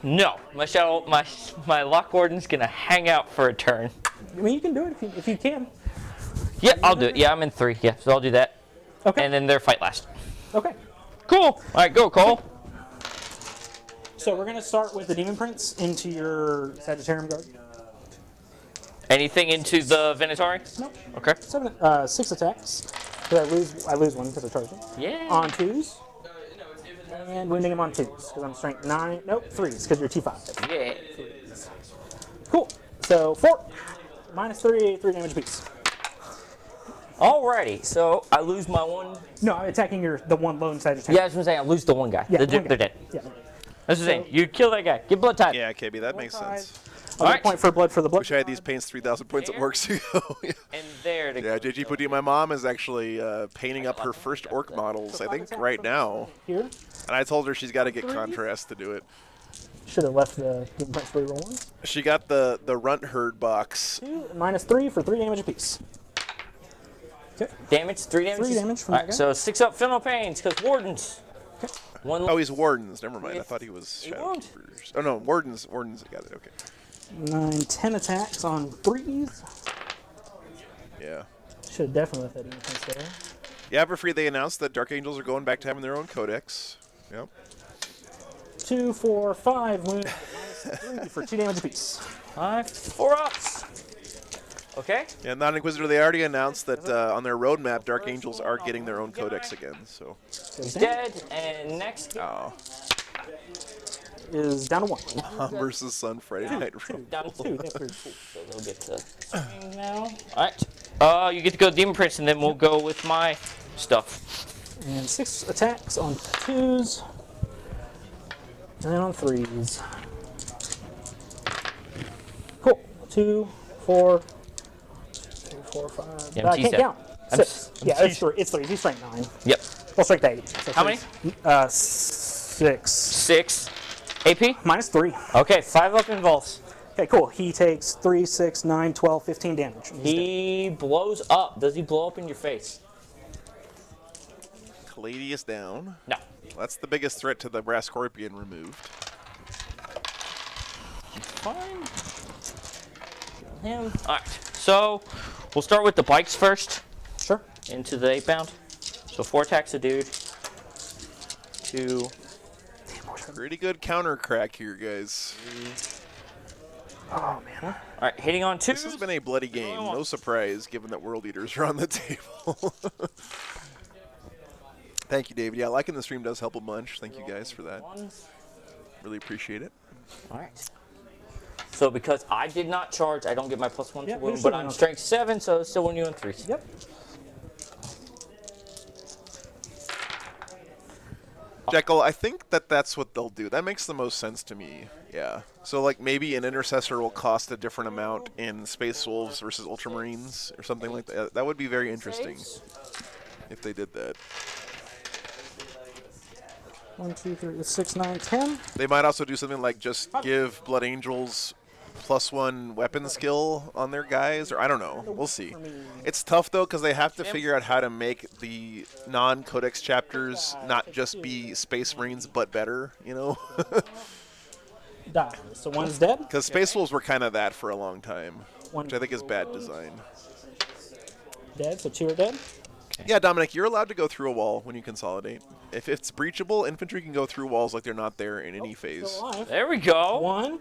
No, my lock warden's gonna hang out for a turn. I mean, you can do it if you can. Yeah, I'll do it. Yeah, I'm in 3. Yeah, so I'll do that. Okay. And then their fight last. Okay. Cool. All right, go, Cole. So we're gonna start with the Demon Prince into your Sagittarium guard. Anything into the Venatari? Nope. Okay. 6 attacks. I lose one because of charging. Yeah. On 2s. And wounding him on 2s because I'm strength 9. Nope, 3s because you're T5. Yeah. Cool. So 4 minus 3 damage apiece. Alrighty, so I lose my one. No, I'm attacking the one lone side attack. Yeah, I was gonna say I lose the one guy. Yeah, They're one guy. dead. Yeah. That's the thing. You kill that guy. Get blood type. Yeah, KB, that makes sense. I'll get Alright. a point for blood for the blood. Wish I had these paints 3,000 points at Orks ago. And there to Yeah, JG Pudi, my mom is actually painting up her first orc models, I think, right now. Here. And I told her she's got to get contrast to do it. Should have left the points for reroll ones. She got the runt herd box. 2 minus 3 for 3 damage apiece. Okay. damage, 3 damage. 3 damage from Alright, that guy. so 6 up Fennel Pains, because Wardens. Okay. One Oh, he's Wardens. Never mind. I thought he was Shadow Ward. Keepers. Oh, no, Wardens. Wardens. Got it. Okay. 9, 10 attacks on 3s. Yeah. Should have definitely left that defense there. Yeah, for free, they announced that Dark Angels are going back to having their own codex. Yep. 2, 4, 5 wound. Minus 3 for 2 damage apiece. 5, 4 ups. Okay. Yeah, Non-Inquisitor, they already announced that on their roadmap, Dark Angels are getting their own codex again, so. He's dead, and next Oh. Is down to 1. Mom versus Son Friday Night Rumble. down to 2. Yeah, three. So they'll get to swing now. Alright. You get to go Demon Prince, and then we'll go with my stuff. And 6 attacks on 2s. And on 3s. Cool. 2, 4, 3, 4, 5. Yeah, I I'm can't T7. count. I'm 6. I'm Yeah, it's 3. It's 3. He's strength 9. Yep. Well, strength 8. So How many? 6. 6 AP. Minus 3. Okay, 5 up involves. Okay, cool. He takes 3, 6, 9, 12, 15 damage. He blows up. Does he blow up in your face? Caladius down. No. That's the biggest threat to the Brass Scorpion removed. Fine. Kill him. Alright, so we'll start with the bikes first. Sure. Into the 8 pound. So 4 attacks a dude. 2. Pretty good counter crack here, guys. Oh, man. Alright, hitting on 2. This has been a bloody game. No surprise, given that World Eaters are on the table. Thank you, David. Yeah, liking the stream does help a bunch. Thank you guys for that. Really appreciate it. Alright. So because I did not charge, I don't get my +1 Yeah, to you're wound, still but I'm on. strength 7, so still win you on 3. Yep. Jekyll, I think that's what they'll do. That makes the most sense to me. Yeah. So, like, maybe an Intercessor will cost a different amount in Space Wolves versus Ultramarines or something like that. That would be very interesting if they did that. 1, 2, 3, 6, 9, 10. They might also do something like just give Blood Angels +1 weapon skill on their guys, or I don't know. We'll see. It's tough, though, because they have to figure out how to make the non-Codex chapters not just be Space Marines, but better, you know? Die. So 1's dead. Because Space Wolves were kind of that for a long time, One which I think is bad design. dead. So 2 are dead. Yeah, Dominic, you're allowed to go through a wall when you consolidate. If it's breachable, infantry can go through walls like they're not there in any phase. Still alive. There we go. 1.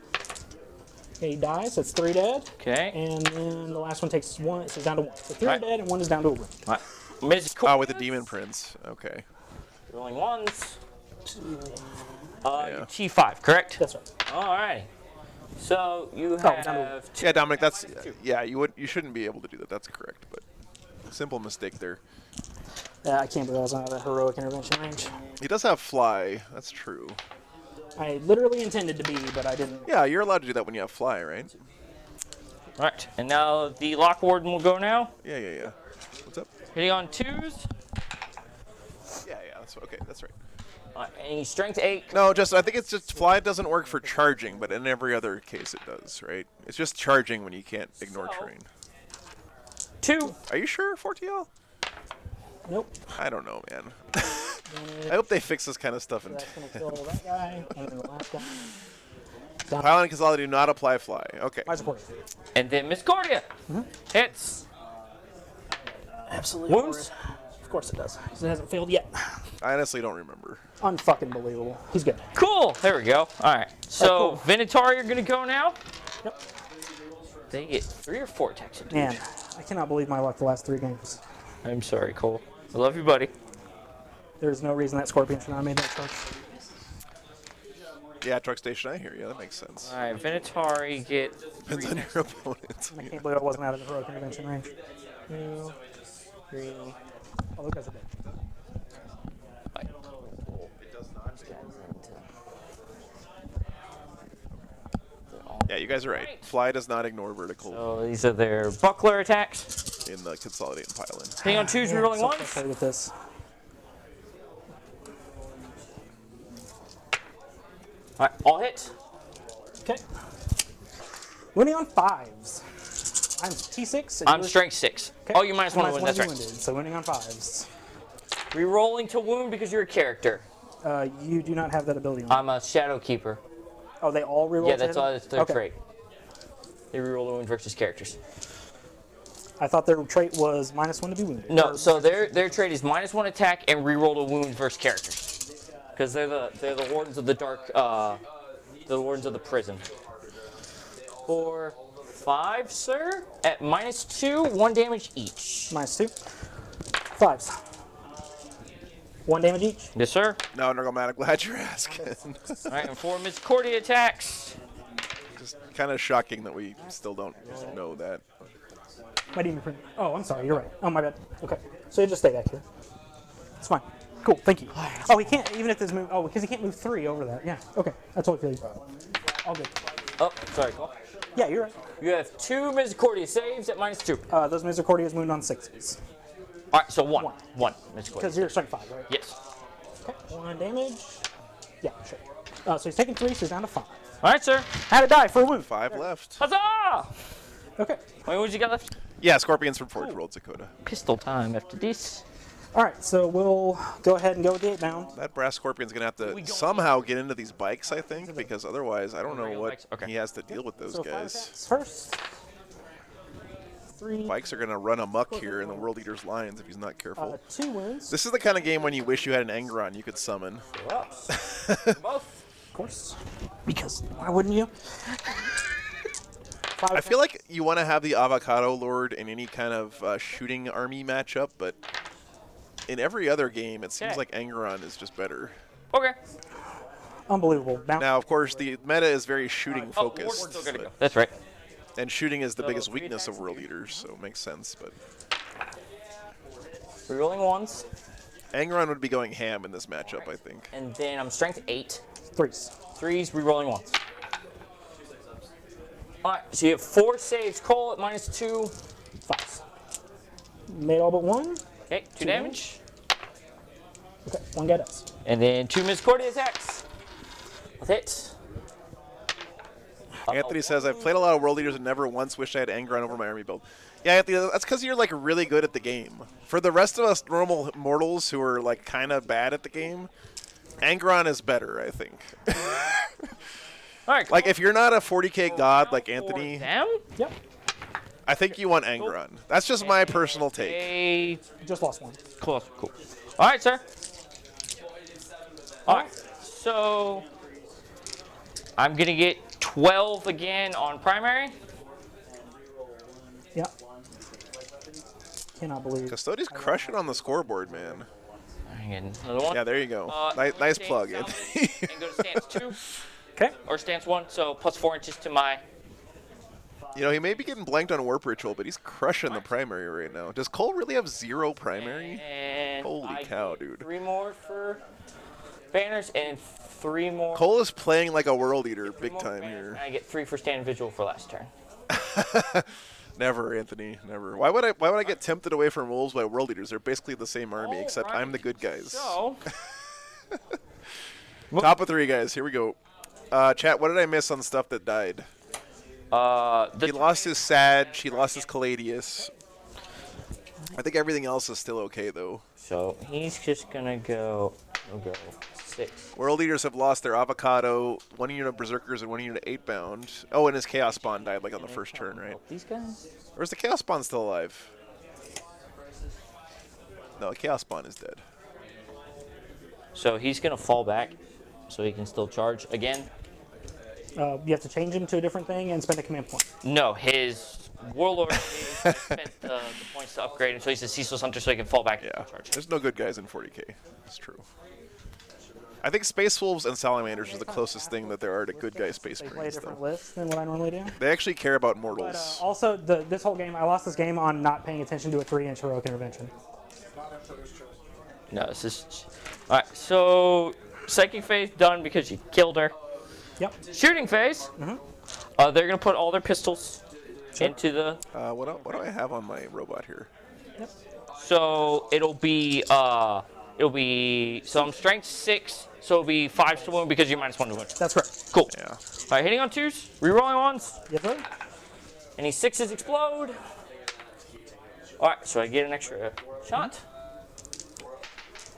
Okay, he dies. That's 3 dead. Okay. And then the last one takes 1. So it's down to 1. So 3 are Right. dead and 1 is down to a wound. Alright. Ms. Oh, with the Demon Prince. Okay. Rolling 1s. Yeah. T5, correct? That's right. Alright. So you down to have Yeah, Dominic, that's yeah. You shouldn't be able to do that. That's correct, but simple mistake there. Yeah, I can't believe I was out of that heroic intervention range. He does have fly. That's true. I literally intended to be, but I didn't. Yeah, you're allowed to do that when you have fly, right? Alright, and now the Lock Warden will go now. Yeah. What's up? Hitting on 2s. Yeah. That's okay. That's right. And he's strength 8. No, I think it's just fly doesn't work for charging, but in every other case it does, right? It's just charging when you can't ignore terrain. 2. Are you sure, 4TL? Nope. I don't know, man. I hope they fix this kind of stuff in That's going to kill that guy. And then the last guy. Pylon and Casala do not apply fly. Okay. I support. And then Miscordia. Hits. Absolutely. Wounds? Of course it does. 'Cause it hasn't failed yet. I honestly don't remember. Unfucking believable. He's good. Cool. There we go. Alright. So cool. Venatari are going to go now. Yep. They get 3 or 4 attacks. Man, I cannot believe my luck the last 3 games. I'm sorry, Cole. I love you, buddy. There's no reason that Scorpion should not have made that choice. Yeah, truck station, I hear you. That makes sense. All right, Venatari get... Depends on your opponent. I can't believe I wasn't out of the heroic intervention range. 2, 3. Oh, those guys are dead. Yeah, you guys are right. Fly does not ignore vertical So these are their buckler attacks. in the consolidate and pile-in. Hitting on 2s, rerolling so 1s. frustrated with this. All right, all hit. Okay. Winning on 5s. I'm T6. and I'm you're- strength 6. Okay. Oh, you minus 1 to win. That's to right. wounded, so winning on 5s. Rerolling to wound because you're a character. You do not have that ability on. I'm a shadow keeper. Oh, they all reroll. Yeah, to hit that's him? their Okay. trait. They reroll to wound versus characters. I thought their trait was -1 to be wounded. No, Or- so their trait is -1 attack and reroll to wound versus characters. Because they're the wardens of the dark, the wardens of the prison. 4, 5, sir. At -2, 1 damage each. -2. 5s. 1 damage each. Yes, sir. No, I'm glad you're asking. All right, and 4 miscordia attacks. Just kind of shocking that we still don't know that. My demon print. Oh, I'm sorry. You're right. Oh, my bad. Okay. So you just stay back here. It's fine. Cool. Thank you. Oh, he can't, even if this move. Oh, because he can't move 3 over that. Yeah. Okay. I totally feel you. All good. Oh, sorry, Cole. Yeah, you're right. You have 2 miscordia saves at -2. Those Misericordias wound on 6s. All right, so 1. 1 miscordia. Because you're strength 5, right? Yes. Okay. 1 damage. Yeah, sure. So he's taking 3, so he's down to 5. All right, sir. Had to die for a wound. 5 left. Huzzah! Okay. Wait, what you got left? Yeah, Scorpions from Forge World, Dakota. Pistol time after this. All right, so we'll go ahead and go with the 8-bound. That Brass Scorpion's going to have to somehow get into these bikes, I think, because otherwise I don't know Regular what bikes? Okay. he has to deal with those So 5 guys. attacks first. 3. Bikes are going to run amok here in the World Eater's lines if he's not careful. 2 wounds. This is the kind of game when you wish you had an Angron you could summon. Both. Of course. Because why wouldn't you? 5 I feel like you want to have the Avocado Lord in any kind of shooting army matchup, but in every other game it seems Okay. like Angron is just better. Okay. Unbelievable. Now, of course, the meta is very shooting Oh, focused, Ward's still gotta go. but- That's right. and shooting is the So, biggest 3 weakness of attacks. World Eaters, so it makes sense. But Rerolling 1s, Angron would be going ham in this matchup, I think. and then I'm strength 8. 3s. 3s, rerolling 1s. All right, so you have 4 saves. Cole at -2. 5s. Made all but 1. Okay, 2 damage. Okay, 1 guy does. And then 2 miscordia attacks. With hit. Anthony says, I've played a lot of World Eaters and never once wished I had Angron over my army build. Yeah, Anthony, that's because you're like really good at the game. For the rest of us normal mortals who are like kind of bad at the game, Angron is better, I think. All right, Like if you're not a 40k god like Anthony, Them? Yep. I think you want Angron. That's just my personal take. A Just lost 1. close. Cool. All right, sir. All right, so I'm gonna get 12 again on primary. Yep. Cannot believe. Custodes crushing on the scoreboard, man. I'm getting another one. Yeah, there you go. Nice Stance plug, south Anthony. and go to stance 2 Okay. or stance 1, so plus 4 inches to my. You know, he may be getting blanked on Warp Ritual, but he's crushing the primary right now. Does Cole really have 0 primary? And Holy I cow, get dude. 3 more for banners and 3 more. Cole is playing like a World Eater 3 big more time banners, here. and I get 3 for stand visual for last turn. Never, Anthony, never. Why would I get tempted away from wolves by World Eaters? They're basically the same army, except I'm the good guys. So, Top of 3, guys. Here we go. Chat, what did I miss on stuff that died? He lost his Sag. He lost his Caladius. I think everything else is still okay, though. So he's just gonna go. We'll go 6. World Eaters have lost their Avocado, 1 unit of Berserkers, and 1 unit of 8-bound. Oh, and his Chaos Spawn died like on the first turn, right? These guys. Or is the Chaos Spawn still alive? No, the Chaos Spawn is dead. So he's gonna fall back, so he can still charge again. You have to change him to a different thing and spend a command point. No, his warlord spent the points to upgrade until he's a ceaseless hunter, so he can fall back Yeah, into charge. there's no good guys in 40k. It's true. I think Space Wolves and Salamanders are the closest thing that there are to good guy Space They play a Marines. different Though. list than what I normally do. They actually care about But mortals. also, this whole game, I lost this game on not paying attention to a 3-inch heroic intervention. No, this is... Alright, so... Psychic phase done because you killed her. Yep. Shooting phase. They're going to put all their pistols into the... What do I have on my robot here? Yep. So it'll be so I'm strength 6, so it'll be 5 to wound because you're -1 to wound. That's correct. Cool. Yeah. Alright, hitting on 2s, rerolling 1s. Yes, sir. Any 6s explode. Alright, so I get an extra shot.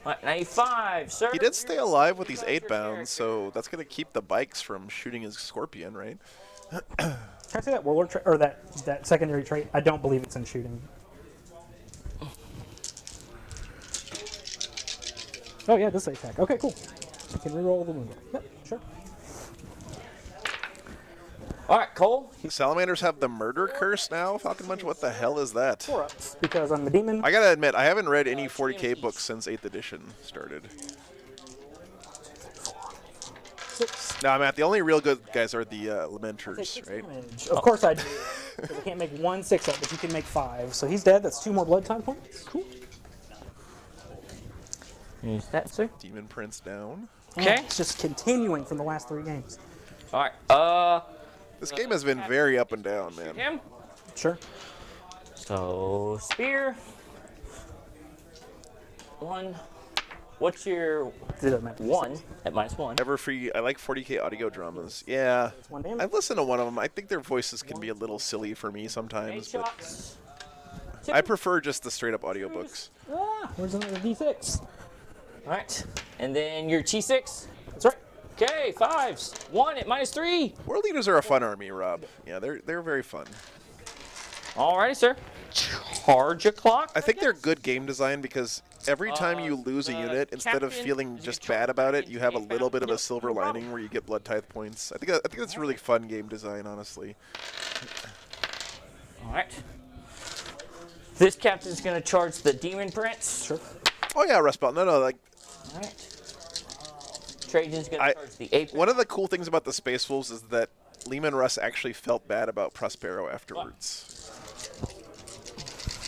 Alright, 95, sir. He did stay alive with these 8 bounds, so that's going to keep the bikes from shooting his scorpion, right? Can I say that warlord trait, or that secondary trait? I don't believe it's in shooting. Oh yeah, this is attack. Okay, cool. You can reroll the wound. Yep, sure. Alright, Cole. Salamanders have the murder curse now, Falcon Munch? What the hell is that? 4-ups, because I'm a demon. I gotta admit, I haven't read any 40k books since 8th edition started. 6. No, Matt, the only real good guys are the Lamenters, 6 right? damage. Of course I do. 'Cause I can't make 1 6-up, but you can make 5. So he's dead. That's 2 more blood time points. Cool. Use that, sir. Demon Prince down. Okay. It's just continuing from the last 3 games. Alright, This game has been very up and down, man. him. Sure. So, spear. 1. What's your It doesn't matter. 1 at -1? Ever free. I like 40k audio dramas. Yeah. 1 damage. I've listened to one of them. I think their voices can be a little silly for me 8 sometimes, but shots. I prefer just the straight up audiobooks. Ah, where's another D6? Alright. And then your T6. That's right. Okay, 5s. 1 at -3. World Eaters are a fun army, Rob. Yeah, they're very fun. Alrighty, sir. Charge a clock. I think they're good game design because every time you lose a the unit, instead of captain feeling is just in bad about it, charge. you have a little bit of a Yep, silver no problem. lining where you get blood tithe points. I think that's really fun game design, honestly. Alright. This captain's gonna charge the Demon Prince. Sure. Oh yeah, Rust Belt. No, like Alright. Trajan's gonna I- charge the Ape. one of the cool things about the Space Wolves is that Lehman Russ actually felt bad about Prospero afterwards.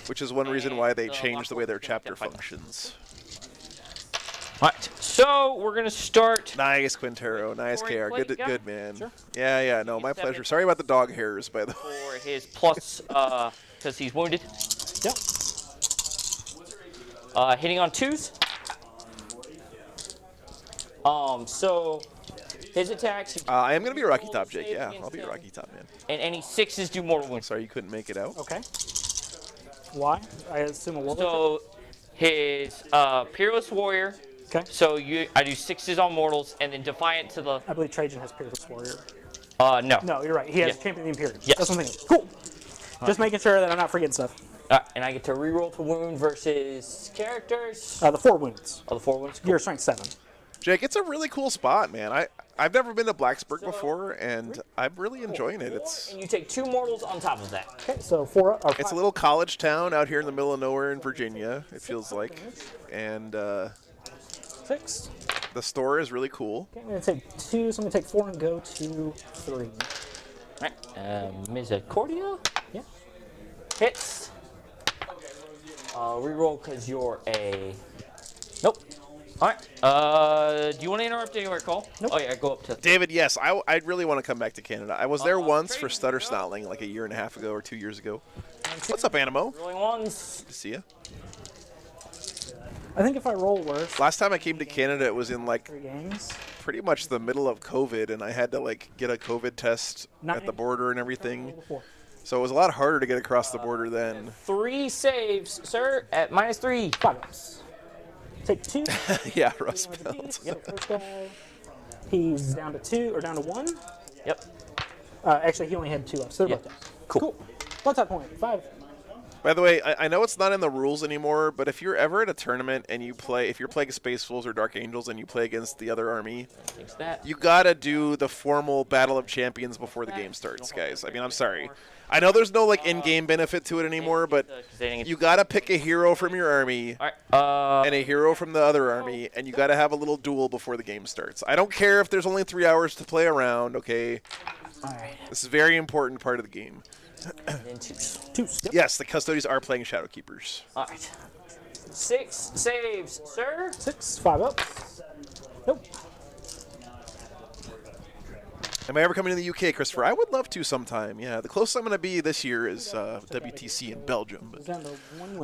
Which is one reason why they changed the way their chapter functions. Alright. So we're gonna start. Nice, Quintero. Nice, Corey KR. Clay, Good, yeah. good man. Sure. Yeah. No, my pleasure. Sorry about the dog hairs, by the way. For his plus, because he's wounded. Yep. Hitting on 2s. So his attacks I am gonna be a Rocky Top, Jake. Yeah, I'll be a Rocky Top, man. and any 6s do mortal wounds. Sorry you couldn't make it out. Okay. Why? I assume a warlord. So his Peerless Warrior. Okay. So I do 6s on mortals and then Defiant to the. I believe Trajan has Peerless Warrior. No. No, you're right. He has Yeah. Champion of the Imperium. Yes. That's what I'm thinking. Cool. Just making sure that I'm not forgetting stuff. And I get to reroll to wound versus characters. The 4 wounds. Oh, the 4 wounds. Cool. You're strength 7. Jake, it's a really cool spot, man. I've never been to Blacksburg before, and I'm really enjoying it. And you take 2 mortals on top of that. Okay, so 4. Or It's a 5. little college town out here in the middle of nowhere in Virginia, it feels like. And 6. the store is really cool. Okay, I'm going to take 2, so I'm going to take 4 and go to 3. Alright. Misericordia. Yeah. Hits. Reroll because you're a. Nope. Alright. Do you want to interrupt anywhere, Cole? Nope. Oh, yeah, go up to. David, yes, I really want to come back to Canada. I was there once for Trajan, Stutter go. Snotling like a year and a half ago or 2 years ago. What's up, Animo? Rolling 1s. Good to see you. I think if I roll worse, Last time I came to Canada, it was in like 3 games. pretty much the middle of COVID, and I had to like get a COVID test at the border and everything. Before. So it was a lot harder to get across the border then. 3 saves, sir, at -3. 5 ups. Take 2. Yeah, Rust Yep. Belt. First guy. He's down to 2 or down to 1. Yep. Actually, he only had 2 ups. So they're Yeah. both down. Cool. Blood type point. 5. By the way, I know it's not in the rules anymore, but if you're ever at a tournament and you play, if you're playing Space Wolves or Dark Angels and you play against the other army, you gotta do the formal Battle of Champions before the game starts, guys. I mean, I'm sorry. I know there's no like in-game benefit to it anymore, but you gotta pick a hero from your army and a hero from the other army, and you gotta have a little duel before the game starts. I don't care if there's only 3 hours to play around, okay? This is a very important part of the game. Twos. Yep. Yes, the Custodes are playing Shadowkeepers. All right. 6 saves, sir. 6, 5 up. Nope. Am I ever coming to the UK, Christopher? I would love to sometime. Yeah, the closest I'm going to be this year is WTC in Belgium. But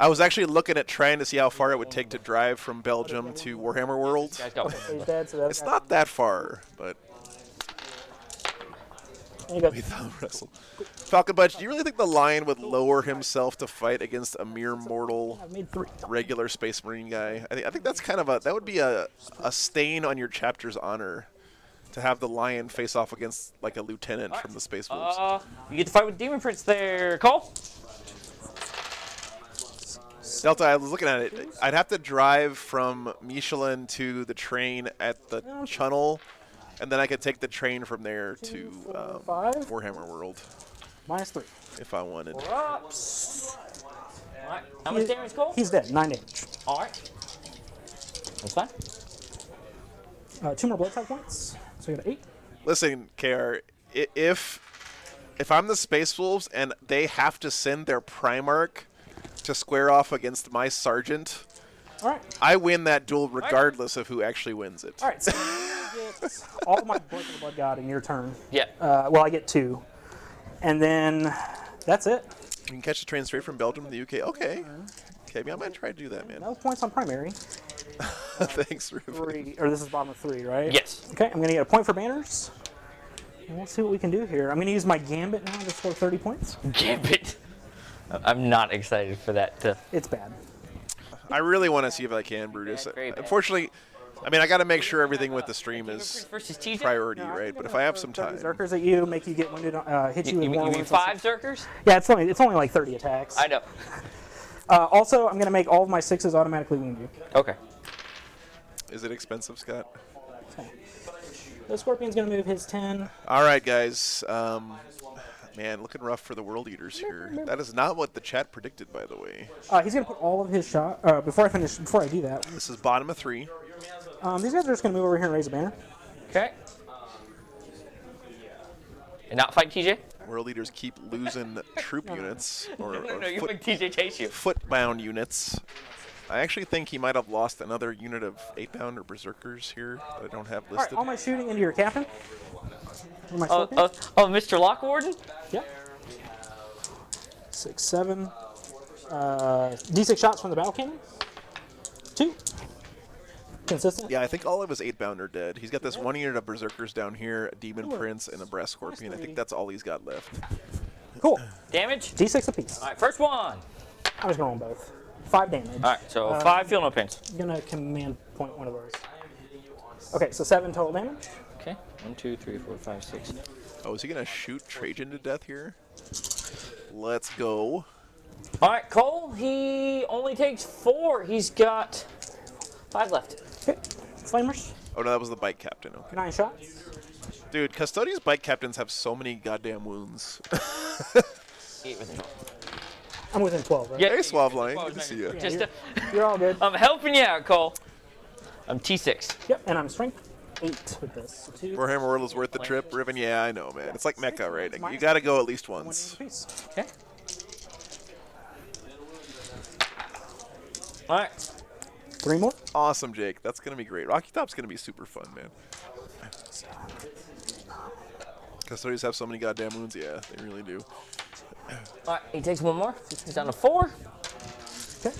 I was actually looking at trying to see how far it would take to drive from Belgium to Warhammer World. It's not that far, but we thought wrestle. Falcon Budge, do you really think the Lion would lower himself to fight against a mere mortal, regular Space Marine guy? I think that's kind of that would be a stain on your chapter's honor to have the Lion face off against like a lieutenant from the Space Wolves. You get to fight with Demon Prince there, Cole. Delta, I was looking at it. I'd have to drive from Michelin to the train at the Channel. And then I could take the train from there to Warhammer World. -3. If I wanted. Alright. How much damage, Cole? He's dead. 9 damage. Alright. That's fine. 2 more blood type points. So you got 8. Listen, KR, if I'm the Space Wolves and they have to send their Primarch to square off against my Sergeant, I win that duel regardless of who actually wins it. Alright, so you get all my Blood for the Blood God in your turn. Yeah. Well, I get 2. And then that's it. You can catch the train straight from Belgium to the UK. Okay. Okay, I might try to do that, man. No points on primary. Thanks, Ruben. 3, or this is bottom of 3, right? Yes. Okay, I'm going to get a point for banners. And we'll see what we can do here. I'm going to use my Gambit now to score 30 points. Gambit. I'm not excited for that. It's bad. I really want to see if I can, Brutus. Unfortunately, I mean, I got to make sure everything with the stream is priority, right? But if I have some time. Zerkers at you, make you get winded, hit you with You mean 5 Zerkers? Yeah, it's only like 30 attacks. I know. Also, I'm going to make all of my 6s automatically wound you. Okay. Is it expensive, Scott? Okay. The Scorpion's going to move his 10. All right, guys. Man, looking rough for the World Eaters here. That is not what the chat predicted, by the way. He's going to put all of his shot. Before I do that. This is bottom of 3. These guys are just going to move over here and raise a banner. Okay. And not fight TJ? World Eaters keep losing troop units. Or You make TJ chase you. Footbound units. I actually think he might have lost another unit of 8-bound or Berserkers here that I don't have listed. All right, all my shooting into your captain. My Mr. Lockwarden? Yep. 6, 7. D6 shots from the battle cannon. 2. Consistent. Yeah, I think all of his 8-bound are dead. He's got this 1 unit of Berserkers down here, a Demon Prince, and a Brass Scorpion. I think that's all he's got left. Cool. Damage? D6 apiece. All right, first one. I'm just going to roll them both. 5 damage. All right, so 5, feel no pains. I'm going to command point one of those. Okay, so 7 total damage. Okay, 1, 2, 3, 4, 5, 6. Oh, is he going to shoot Trajan to death here? Let's go. All right, Cole, he only takes 4. He's got 5 left. Okay, Flamers. Oh, no, that was the Bike Captain. Okay. 9 shots. Dude, Custodes Bike Captains have so many goddamn wounds. 8 within 12. I'm within 12, right? Yeah, Hey, Suaveline, good to see you. Just, You're all good. I'm helping you out, Cole. I'm T6. Yep, and I'm strength 8 with this. So 2. Warhammer World is worth the trip, Riven. Yeah, I know, man. It's like Mecca, right? You got to go at least once. Okay. All right. 3 more. Awesome, Jake. That's gonna be great. Rocky Top's gonna be super fun, man. Custodians have so many goddamn wounds. Yeah, they really do. All right, he takes 1 more. He's down to 4. Okay.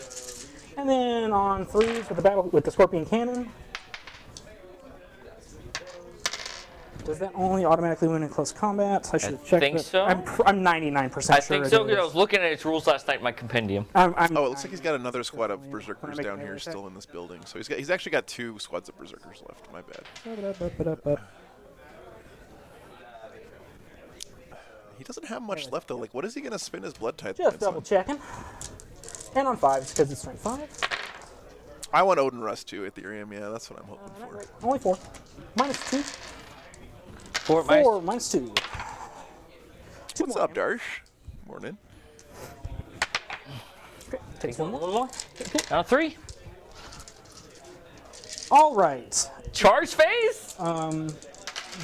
And then on 3s with the battle with the Scorpion Cannon. Does that only automatically win in close combat? I should have checked. think so. I'm 99% sure. I think so because I was looking at its rules last night in my compendium. Oh, it looks like he's got another squad of Berserkers down here still in this building. So he's actually got 2 squads of Berserkers left. My bad. He doesn't have much left though. Like, what is he gonna spend his blood type Just points double on? checking. And on 5s because it's strength 5. I want Odin Rust too, Ethereum. Yeah, that's what I'm hoping for. Only 4. Minus 2. 4 4 minus 2. What's up, Darsh? Morning. Okay, takes A one more. little more. Down to 3. All right. Charge phase?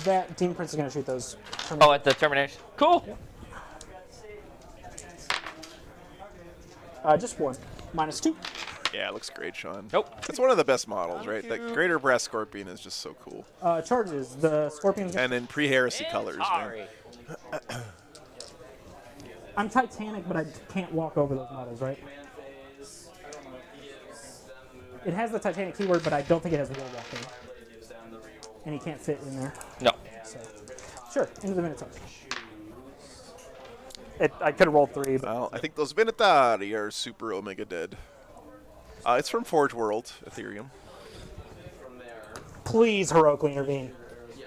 That Demon Prince is going to shoot those. Oh, at the Terminators. Cool. Just 1. Minus 2. Yeah, it looks great, Sean. Nope. It's one of the best models, right? That Greater Brass Scorpion is just so cool. Charges. The Scorpion's And in pre-heresy colors, man. Sorry. I'm Titanic, but I can't walk over those models, right? It has the Titanic keyword, but I don't think it has wall walking. And he can't fit in there. No. So, sure, into the Minotaur. I could have rolled 3, but Well, I think those Venatari are super Omega dead. It's from Forge World, Ethereum. please heroically intervene.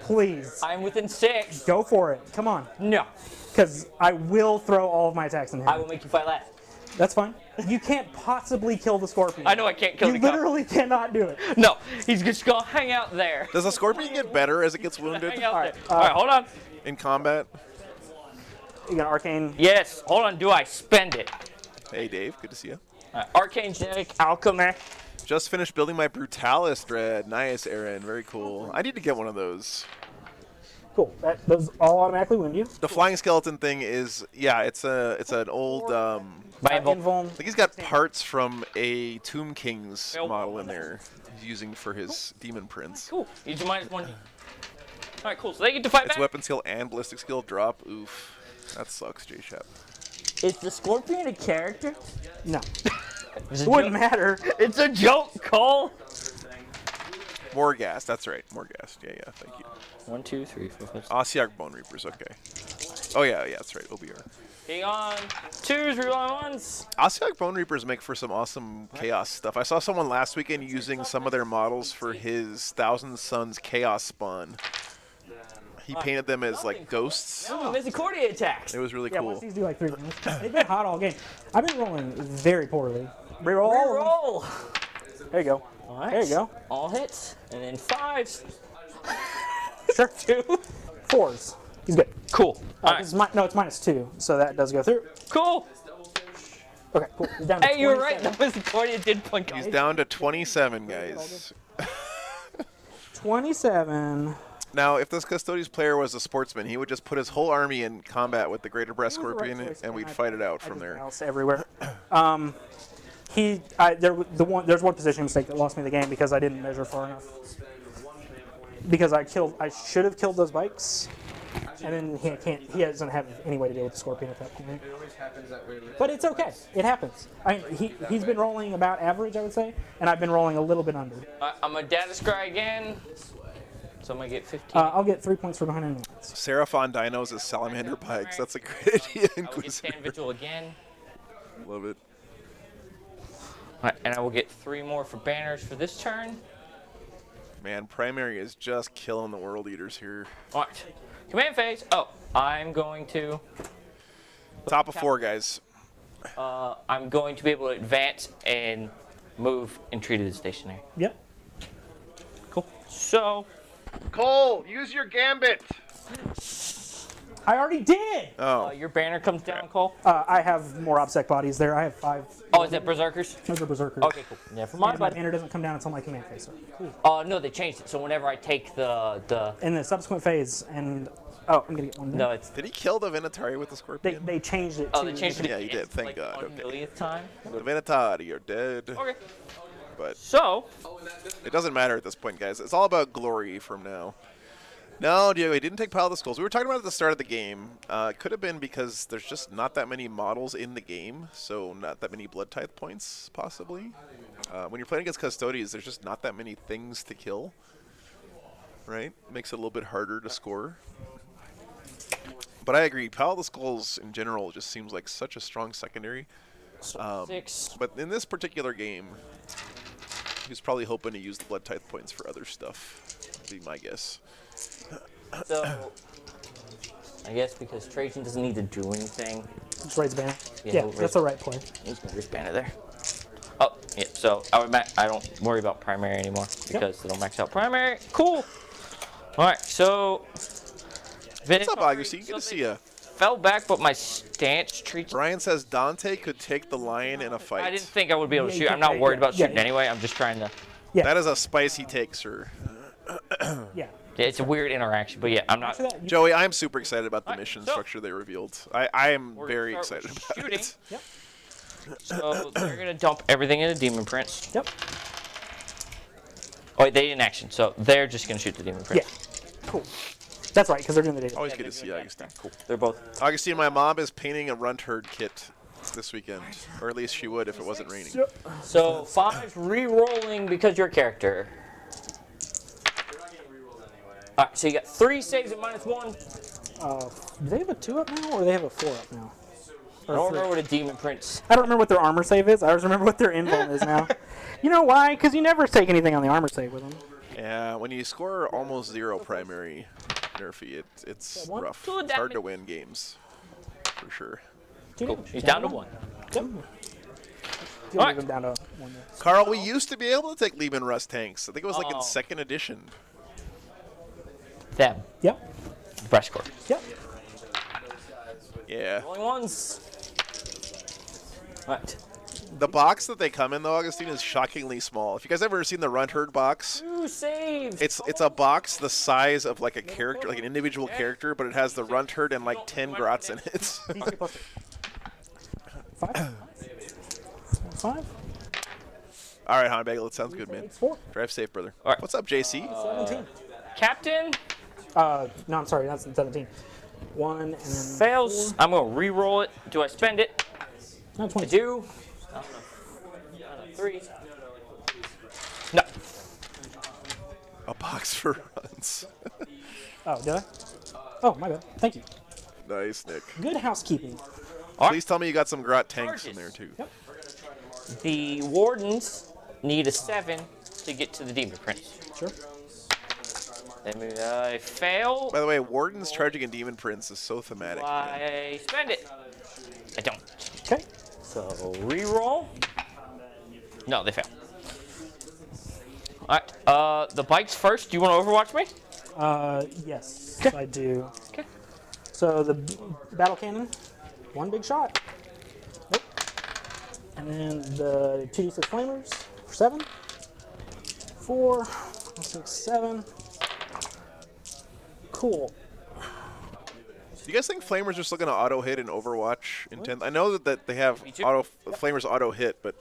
Please. I'm within 6. Go for it. Come on. No. Because I will throw all of my attacks in I him. will make you fight last. That's fine. You can't possibly kill the Scorpion. I know I can't kill You the cop. literally cannot do it. No, he's just gonna hang out there. Does the Scorpion get better as it gets wounded Hang out Alright, there. All right, hold on. in combat? You got Arcane. Yes, hold on. Do I spend it? Hey, Dave. Good to see you. Arcane Genetic Alchemy. Just finished building my Brutalis Dread. Nice, Aaron. Very cool. I need to get one of those. Cool. Those all automatically wound you. The flying skeleton thing is, yeah, it's an old. Invuln. I think he's got parts from a Tomb King's model in there. He's using for his Demon Prince. Cool. Use your -1. All right, cool. So they get to fight Its back. weapon skill and ballistic skill drop. Oof, that sucks, J Shep. Is the Scorpion a character? No. It's It wouldn't matter. It's a joke, Cole. More gas. That's right. More gas. Yeah, yeah. Thank you. 1, 2, 3, 4, 5, 6. Asiarch Bone Reapers. Okay. Oh yeah, yeah. That's right. OBR. Hang on. 2s, reroll 1s. Asiarch Bone Reapers make for some awesome chaos stuff. I saw someone last weekend using some of their models for his Thousand Suns Chaos Spawn. He painted them as like ghosts. Oh, Misericordia attacks. It was really Yeah, cool. once these do like 3 damage. They've been hot all game. I've been rolling very poorly. Reroll. all of them. Reroll. There you go. All right. There you go. All hits. And then 5s. Sure. 2. 4s. He's good. Cool. All right. It's it's -2, so that does go through. Cool. Okay, cool. He's down to Hey, you were right. 27. The Misericordia did point He's down to 27, guys. 27. Now, if this Custodes player was a sportsman, he would just put his whole army in combat with the Greater Breast Scorpion, and we'd fight it out from there. Else everywhere. There's one position mistake that lost me the game because I didn't measure far enough. Because I should have killed those bikes, and then he doesn't have any way to deal with the Scorpion at that point. But it's okay. It happens. He's been rolling about average, I would say, and I've been rolling a little bit under. I'm a data scry again. So I'm going to get 15. I'll get 3 points for behind enemies. Seraphon Dinos as Salamander Bikes. That's a great idea, I will get Inquisitor. Stand Vigil again. Love it. All right, and I will get 3 more for banners for this turn. Man, Primary is just killing the World Eaters here. All right. Command phase. Oh, I'm going to... Top of 4, guys. I'm going to be able to advance and move and treat it as stationary. Yep. Cool. So... Cole, use your Gambit. I already did! Oh, your banner comes down, Cole. I have more OBSEC bodies there. I have 5. Oh, is that Berserkers? Those are Berserkers. Okay, cool. Never mind. My banner doesn't come down until my command phase. So, cool. No, they changed it. So whenever I take the In the subsequent phase, and I'm gonna get one. no, it's did he kill the Venatari with the Scorpion? They changed it. oh, to they changed it. Yeah, you did. It's Thank like God. 1 Okay. millionth time. The Venatari are dead. Okay. But So it doesn't matter at this point, guys. It's all about glory from now. No, Diego, he didn't take Pile of the Skulls. We were talking about it at the start of the game. It could have been because there's just not that many models in the game, so not that many Blood Tithe points, possibly. When you're playing against Custodes, there's just not that many things to kill, right? Makes it a little bit harder to score. But I agree, Pile of the Skulls in general just seems like such a strong secondary. 6. But in this particular game, he was probably hoping to use the Blood Tithe points for other stuff, would be my guess. So I guess because Trajan doesn't need to do anything. Just raise the banner. Yeah, Yeah, he'll that's raise- the right play. He's gonna just ban it there. Oh, yeah. So I don't worry about primary anymore because they don't max out primary. Cool. All right. So. What's up, Augustine? Good to see ya. Fell back, but my stance treats. Brian says Dante could take the lion in a fight. I didn't think I would be able to Yeah, shoot. you I'm not can- worried yeah, about shooting yeah. anyway. I'm just trying to. Yeah. That is a spicy take, sir. Yeah. Yeah, it's a weird interaction, but yeah, I'm not. After that, you- Joey, I'm super excited about the Alright, mission so- structure they revealed. I am We're very gonna start excited with about shooting. it. Yep. So they're gonna dump everything into Demon Prince. Yep. Oh, wait, they didn't action, so they're just gonna shoot the Demon Yeah. Prince. Cool. That's right, because they're doing the data. Always good to see you, Augustine. Cool. They're both. Augustine, my mom is painting a runt herd kit this weekend. Or at least she would if it wasn't raining. So 5 re-rolling because you're a character. All right, so you got 3 saves at -1. Do they have a 2 up now, or do they have a 4 up now? I don't remember what a Demon Prince. I don't remember what their armor save is. I just remember what their invuln is now. You know why? Because you never take anything on the armor save with them. Yeah, when you score almost 0 primary nerfy, it's One, rough. two It's hard to damage. win games. For sure. Cool. He's down to 1. Yep. You'll Alright. leave him down to 1 there. Carl, we used to be able to take Lehman Russ tanks. I think it was like in Oh. 2nd edition. Them. Yep. Breast core. Yep. Yeah. Rolling ones. All right. The box that they come in, though, Augustine, is shockingly small. If you guys ever seen the Runt Herd box, 2 saves. it's a box the size of like a character, like an individual character, but it has the Runt Herd and like 10 grots in it. DC plus 5. 5. All right, Hanbagel, that sounds good, man. 4. Drive safe, brother. All right. What's up, JC? 17. Captain No, I'm sorry, that's 17. 1 and then fails. I'm gonna re-roll it. Do I spend it? No, I 20. do. On a 3. No. A box for runs. Oh, did I? Oh, my bad. Thank you. Nice, Nick. Good housekeeping. All right. Please tell me you got some grot tanks in there, too. Yep. The wardens need a 7 to get to the Demon Prince. Sure. I fail. By the way, Warden's charging a Demon Prince is so thematic. man. I spend it. I don't. Okay. So re-roll. No, they fail. All right. The bikes first. Do you want to Overwatch me? Yes, Okay. I do. Okay. So the battle cannon, 1 big shot. Nope. And then the 2d6 flamers for 7. 4, 6, 7. Cool. Do you guys think Flamers are still going to auto hit in Overwatch in 10th? I know that they have Me too. Flamers auto hit, but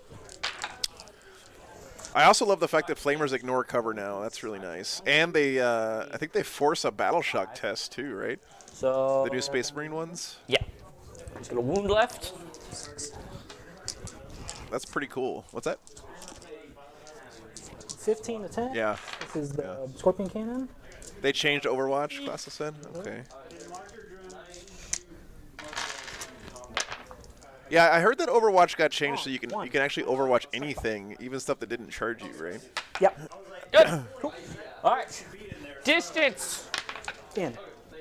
I also love the fact that Flamers ignore cover now. That's really nice. And they, I think they force a battle shock test too, right? So The new Space Marine ones. yeah. He's got a wound left. That's pretty cool. What's that? 15 to 10. Yeah, This is the scorpion cannon. they changed Overwatch. Class of Sin. Okay. Yeah, I heard that Overwatch got changed so you can actually Overwatch anything, even stuff that didn't charge you, right? Yep. Good. All right. Distance. In.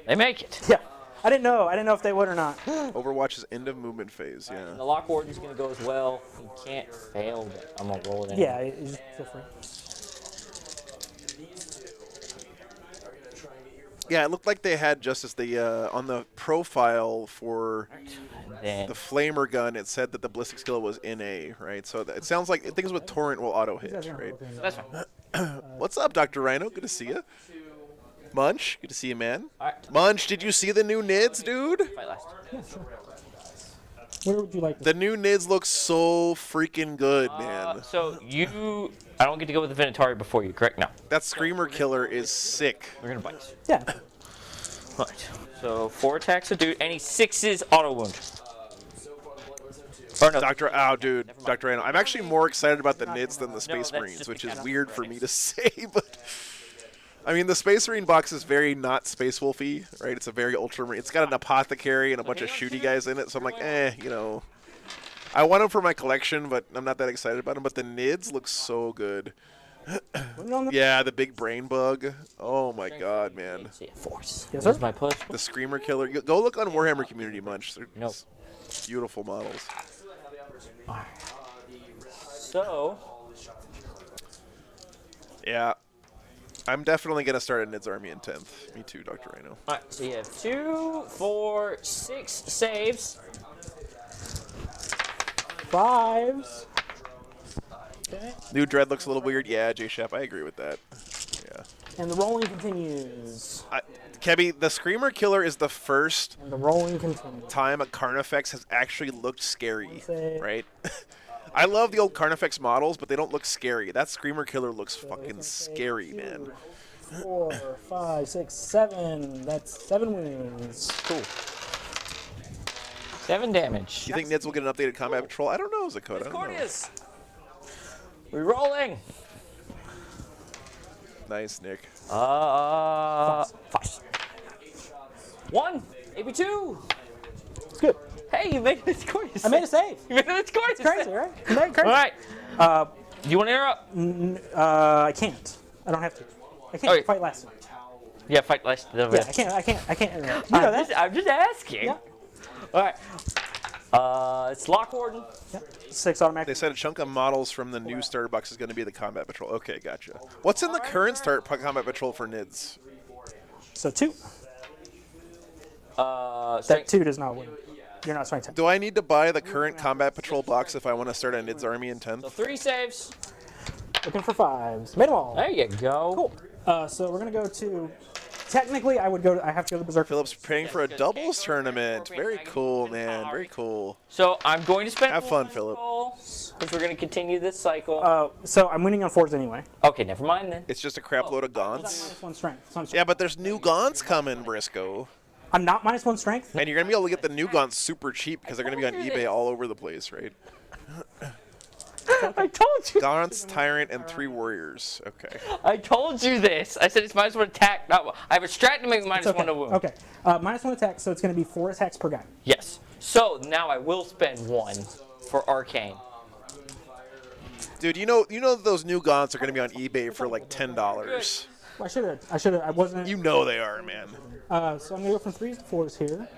They make it. Yeah. I didn't know if they would or not. Overwatch's end of movement phase. Yeah. The lock warden's gonna go as well. He can't fail, but I'm gonna roll it anyway. Yeah, you just feel free. Yeah, it looked like they had just as the on the profile for Then the flamer gun. It said that the ballistic skill was NA, right? So it sounds like things with torrent will auto hit, right? that's fine. What's up, Dr. Rhino? Good to see you. Munch, good to see you, man. All right. Munch, did you see the new NIDS, dude? Fight last. Yeah, sure. Where would you like The new NIDS look so freaking good, man. So I don't get to go with the Venatari before you, correct? No. That Screamer killer is sick. We're gonna bite. Yeah. Right. So 4 attacks a dude, and he 6's auto wound. Or no. Dude, Dr. Rhino. I'm actually more excited about the NIDS than the Space that's Marines, just which is because- weird for me to say, but I mean, the Space Marine box is very not Space Wolfy, right? It's a very Ultramarine. It's got an apothecary and a bunch of shooty guys in it, so I'm like, you know. I want them for my collection, but I'm not that excited about them. But the NIDS look so good. Yeah, the big brain bug. Oh my god, man. See a force. Yes, There's sir. my push. The Screamer Killer. Go look on Warhammer Community Munch. They're Nope. beautiful models. So, Yeah. I'm definitely going to start a Nid's Army in 10th. Me too, Dr. Rhino. alright, so you have 2, 4, 6 saves. 5s. Okay. New Dread looks a little weird. Yeah, J-Shep, I agree with that. Yeah. And the rolling continues. Kebby, the Screamer Killer is the first And the rolling continues. time a Carnifex has actually looked scary, Save. right? I love the old Carnifex models, but they don't look scary. That Screamer Killer looks fucking scary, man. 4, 5, 6, 7. That's 7 wounds. Cool. 7 damage. You think Nids will get an updated combat patrol? I don't know, Zakota. I don't know. Cordius. Rerolling. Nice, Nick. 5. 1. AB2. It's good. Hey, you made it Cordius. I made a save. You made it Cordius. Crazy, right? I made it crazy. Alright. Do you want to interrupt? I can't. I don't have to. I can't Okay. fight last week. Yeah, fight last. Yeah, I can't interrupt. You know that. I'm just asking. Yeah. Alright. It's Lock Warden. Yeah. 6 automatic. They said a chunk of models from the new starter box is going to be the combat patrol. Okay, gotcha. What's in the current combat patrol for Nids? So 2. That Strength. 2 does not win. You're not strength 10. Do I need to buy the current combat patrol box if I want to start a Nids Army in 10th? So 3 saves. Looking for 5s. Made them all. There you go. Cool. So we're gonna go to. Technically, I have to go to Berserk. Philip's preparing for a doubles tournament. Very cool, man. Very cool. So I'm going to spend. Have fun, Philip. Because we're going to continue this cycle. So I'm winning on 4s anyway. Okay, never mind then. It's just a crap load of gaunts. -1 strength. So I'm, Yeah, but there's new gaunts coming, Briscoe. I'm not -1 strength. And you're going to be able to get the new gaunts super cheap because they're going to be on eBay all over the place, right? I told you. Gaunts, Tyrant, and 3 Warriors. Okay. I told you this. I said it's -1 attack. Not, I have a strat to make It's -1 to wound. Okay. -1 attack, so it's gonna be 4 attacks per guy. Yes. So now I will spend 1 for Arcane. Dude, you know those new gaunts are going to be on eBay for like $10. Well, I should have. I wasn't. You know they are, man. So I'm gonna go from 3s to 4s here.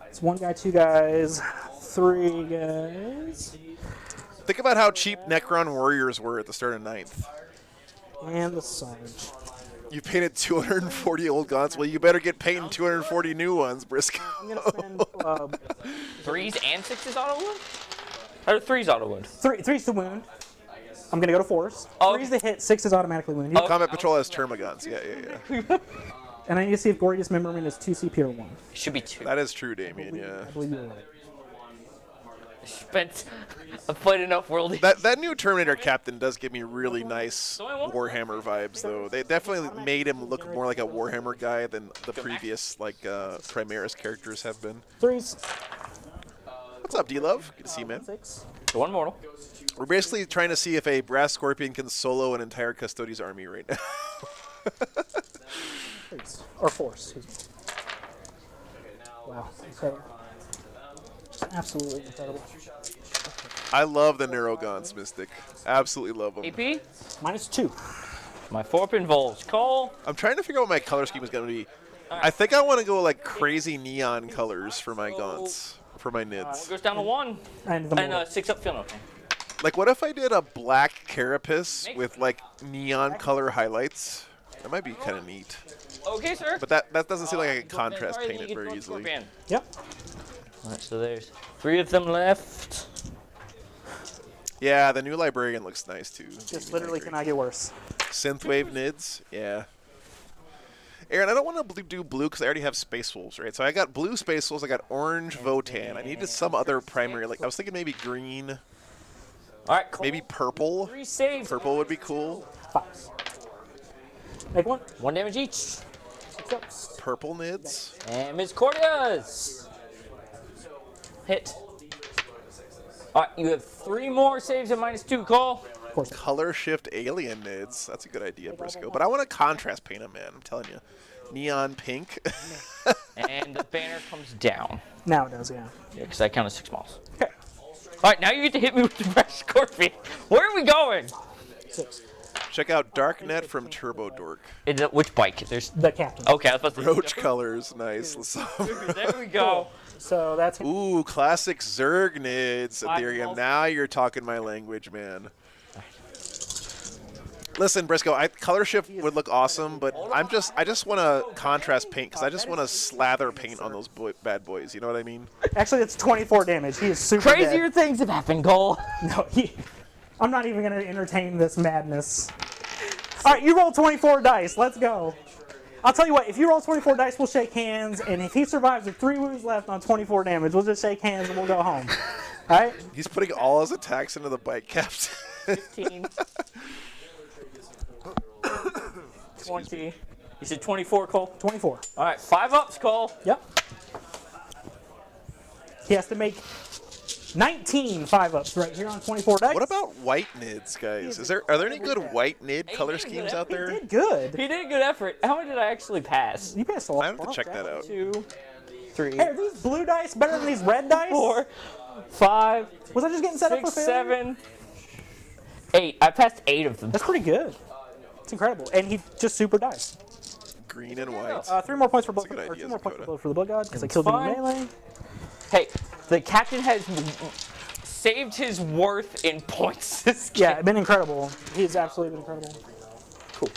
It's 1 guy, 2 guys, 3 guys, Think about how cheap Necron Warriors were at the start of 9th. and the Sarge. You painted 240 old gaunts. Well, you better get painting 240 new ones, Briscoe. I'm gonna spend 3s and 6s auto wound? Or 3s auto wound? 3s to wound. I'm gonna go to 4s. Oh. 3s to hit, 6 is automatically wounded. Combat Patrol has Termagants. Yeah. And I need to see if Gorgeous Memberman is 2 CP or 1. It should be 2. That is true, Damien, yeah. I believe you're right. I've played enough World. That new Terminator captain does give me really nice Warhammer vibes, though. They definitely made him look more like a Warhammer guy than the previous, like, Primaris characters have been. 3s. What's up, D-Love? Good to see you, man. 6. 1 mortal. We're basically trying to see if a Brass Scorpion can solo an entire Custodes army right now. 3s. Or 4s, excuse me. Wow. Okay. Absolutely incredible. I love the Narrow Gaunts, Mystic. Absolutely love them. AP? -2. My 4-pin Vol's Call. I'm trying to figure out what my color scheme is going to be. I think I want to go like crazy neon colors for my Gaunts, for my Nids. Goes down to 1. And the mortal. 6 up field. Okay. Like, what if I did a black carapace with like neon color highlights? That might be kind of neat. Okay, sir. But that doesn't seem like I can contrast paint it very easily. Yep. Alright, so there's 3 of them left. Yeah, the new Librarian looks nice too. Just literally cannot get worse. Synthwave Nids, yeah. Aaron, I don't want to do blue because I already have Space Wolves, right? So I got blue Space Wolves, I got orange Votan. I needed some other primary, like I was thinking maybe green, Alright, cool. maybe purple. 3 saves. Purple would be cool. 5s. Make 1. 1 damage each. 6 ups. Purple Nids. And Ms. Cordias. Hit. Alright, you have 3 more saves at -2, Cole. Of course. Color Shift Alien Nids. That's a good idea, Briscoe. But I want to contrast paint them, man. I'm telling you. Neon pink. And the banner comes down. Now it does, yeah. Yeah, because I counted 6 miles. Okay. Alright, now you get to hit me with the Brass Scorpion. Where are we going? 6. Check out Darknet from Turbo Dork. Which bike? There's. The captain. Okay, I was about to say. Roach colors, nice. There we go. So that's him. Ooh, classic Zergnids, Ethereum. balls. Now you're talking my language, man. Listen, Briscoe, color shift would look awesome, but I just want to contrast paint because I just want to slather paint on those bad boys. You know what I mean? Actually, it's 24 damage. He is super Crazier dead. things have happened, Cole. No, I'm not even going to entertain this madness. All right, you roll 24 dice. Let's go. I'll tell you what, if you roll 24 dice, we'll shake hands, and if he survives with 3 wounds left on 24 damage, we'll just shake hands and we'll go home. All right? He's putting all his attacks into the bike caps. 15. 20. You said 24, Cole? 24. All right, 5 ups, Cole. Yep. He has to make 19 5-ups right here on 24 dice. What about white nids, guys? Are there any good white nid color schemes out He there? did good. He did a good effort. How many did I actually pass? You passed a lot. I have to check that out. 2, 3, Hey, are these blue dice better than these red dice? 4, 5, Was I just getting set up 6, for failure? 7, 8. I passed 8 of them. That's pretty good. It's incredible. And he just super dies. Green and white. 3 more points for blood, a good or idea, 2 more points Dakota. for the blood god because I killed him in fine. melee. Hey, the captain has saved his worth in points this game. Yeah, it's been incredible. He's absolutely been incredible. Cool.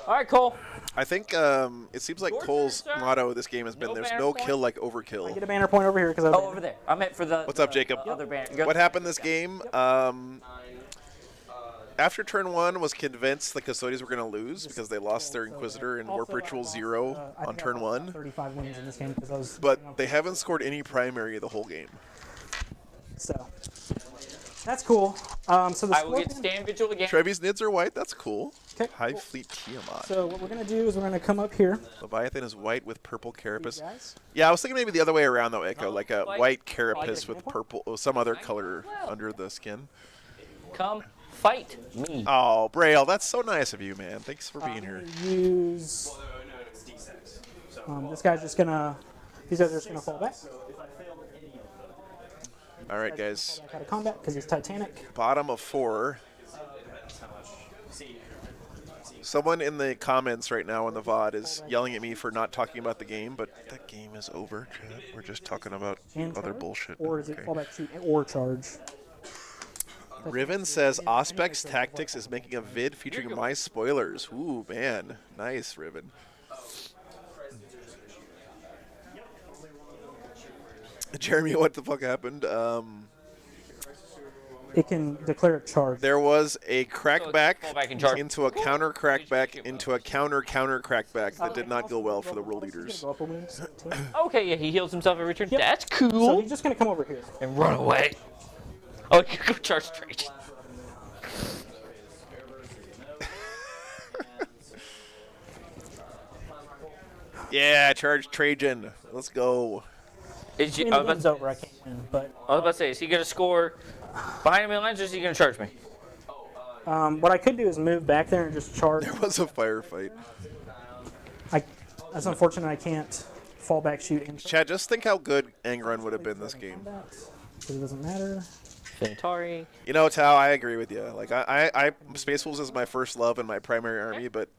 All right, Cole. I think it seems like Cole's motto of this game has been there's no kill like overkill. Get a banner point over here because I Oh, over there. I meant for the. What's up, Jacob? Other banner. What happened this game? After turn 1 was convinced the Custodes were going to lose because they lost their Inquisitor in Warp Ritual 0 on turn 1. 35 wins in this game because I was. But they haven't scored any primary the whole game. So that's cool. So the I will get Scorpion- stand vigil again. Trevi's nids are white. That's cool. Okay, High cool. Fleet Tiamat. So what we're gonna do is we're gonna come up here. Leviathan is white with purple carapace. Guys. Yeah, I was thinking maybe the other way around though, Echo, like a Like- white carapace like- with purple, or some other color under the skin. Come fight me. Oh, Braille, that's so nice of you, man. Thanks for being here. Use. This guy's just gonna. These guys are just gonna fall back. All right, guys. Back out of combat because he's Titanic. Bottom of 4. Someone in the comments right now on the VOD is yelling at me for not talking about the game, but that game is over, Chad. We're just talking about And other charge? bullshit. Or is it Okay. fallback shoot or charge? Riven says Auspex Tactics is making a vid featuring my spoilers. Ooh, man. Nice, Riven. Jeremy, what the fuck happened? It can declare a charge. There was a crackback fall back and charge. into a counter crackback into a counter crackback that did not go well for the world He's leaders. gonna go up a wound. Okay, yeah, he heals himself every turn. Yep. That's So cool. he's just gonna come over here. And run away. Oh, you can go charge Trajan. Yeah, charge Trajan. Let's go. Is I you, mean, I, the was game's about, over. I can't win, but I was about to say, is he going to score behind him in lines or is he going to charge me? what I could do is move back there and just charge. There was a firefight. That's unfortunate. I can't fall back shoot into Chad, just think how good Angron would have been this game. combat because it doesn't matter. Centauri. You know, Tao, I agree with you. Like, Space Wolves is my first love and my primary army, but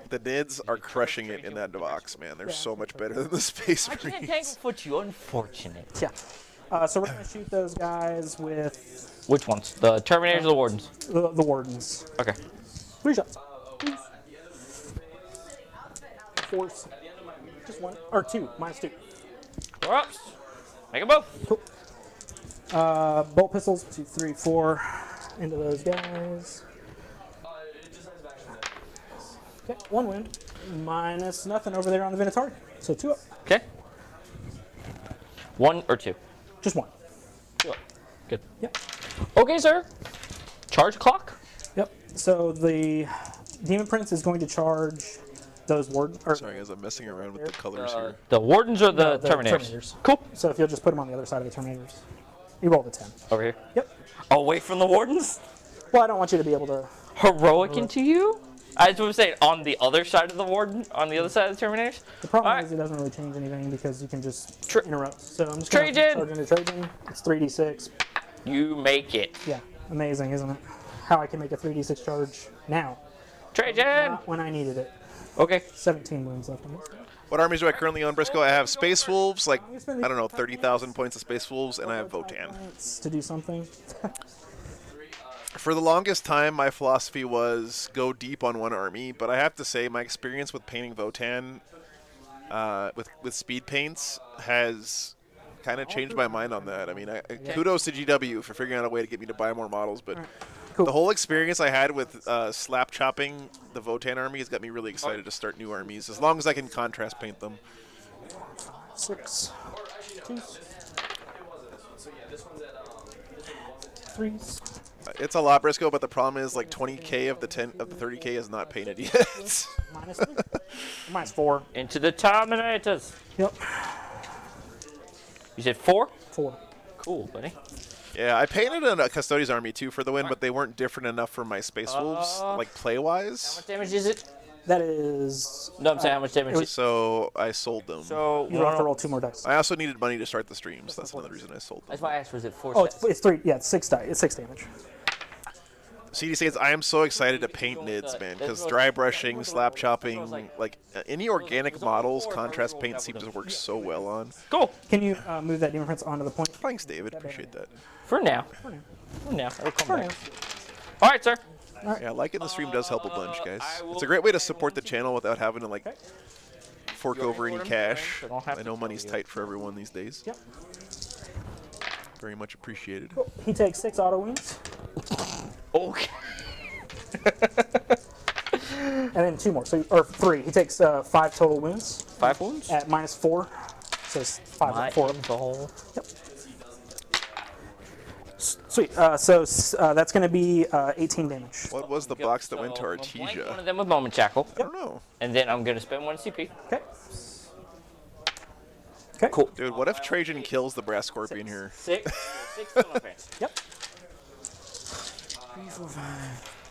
the Nids are crushing it in that box, man. They're so much better than the Space I can't Marines. tanglefoot you, unfortunate. Yeah. So we're gonna shoot those guys with Which ones? The Terminators or the Wardens? the wardens. Okay. 3 shots. Please. Force. Just 1 or 2. -2. 4 ups. Make them both. Cool. Bolt pistols. 2, 3, 4 into those guys. Okay, 1 win. Minus nothing over there on the Minotaur. So 2 up. Okay. 1 or 2? Just 1. 2 up. Good. Yep. Okay, sir. Charge clock. Yep. So the Demon Prince is going to charge those ward. Or, Sorry, guys, I'm messing around with the colors here. The Wardens or the No, the Terminators? Terminators. Cool. So if you'll just put them on the other side of the Terminators. You roll the 10. Over here. Yep. Away from the Wardens? Well, I don't want you to be able to. Heroic into you? I was saying on the other side of the Warden, on the other side of the Terminators. The problem Alright. is it doesn't really change anything because you can just Tra- interrupt. So I'm just going to Trajan! charge into Trajan. It's 3d6. You make it. Yeah, amazing, isn't it? How I can make a 3d6 charge now. Trajan! Not when I needed it. Okay. 17 wounds left on this. What armies do I currently own, Briscoe? I have Space Wolves, like, I don't know, 30,000 points of Space Wolves, and I have Votan. To do something. For the longest time, my philosophy was go deep on one army, but I have to say my experience with painting Votan with speed paints has kind of changed my mind on that. I mean, kudos to GW for figuring out a way to get me to buy more models, but Cool. the whole experience I had with slap chopping the Votan army has got me really excited to start new armies, as long as I can contrast paint them. 6. 2s. 3s. It's a lot, Briscoe, but the problem is like 20k of the 30k is not painted yet. Minus 3. Minus 4. Into the Terminators. Yep. You said 4? 4. Cool, buddy. Yeah, I painted a Custodes army too for the win, but they weren't different enough for my Space Wolves, like play-wise. How much damage is it? That is. No, I'm saying how much damage is it? So I sold them. So, You have to roll 2 more dice. I also needed money to start the streams. That's another reason I sold them. that's why I asked, was it 4 Oh, sets? it's 3. Yeah, it's 6 die. It's 6 damage. CD says I am so excited to paint nids, man, because dry brushing, slap chopping, like any organic models, contrast paint seems to work so well on. Cool. Can you move that Demon Prince onto the point? Thanks, David. Appreciate that. For now. For now. For now. It'll come For back. now. All right, sir. Yeah, liking the stream does help a bunch, guys. It's a great way to support the channel without having to like fork over any cash. I know money's tight for everyone these days. Yep. Very much appreciated. Cool. He takes 6 auto wounds. Okay. And then 2 more. So, or 3. He takes 5 total wounds 5 wounds? at minus 4. So it's 5 My 4. info. Yep. Sweet. So that's going to be 18 damage. What was the box that went to I'm gonna blank one Artesia? of them with Moment Jackal. I don't know. And then I'm going to spend 1 CP. Okay. Okay. Cool. Dude, what if Trajan kills the Brass Scorpion here? 6. 6 to my face. Yep.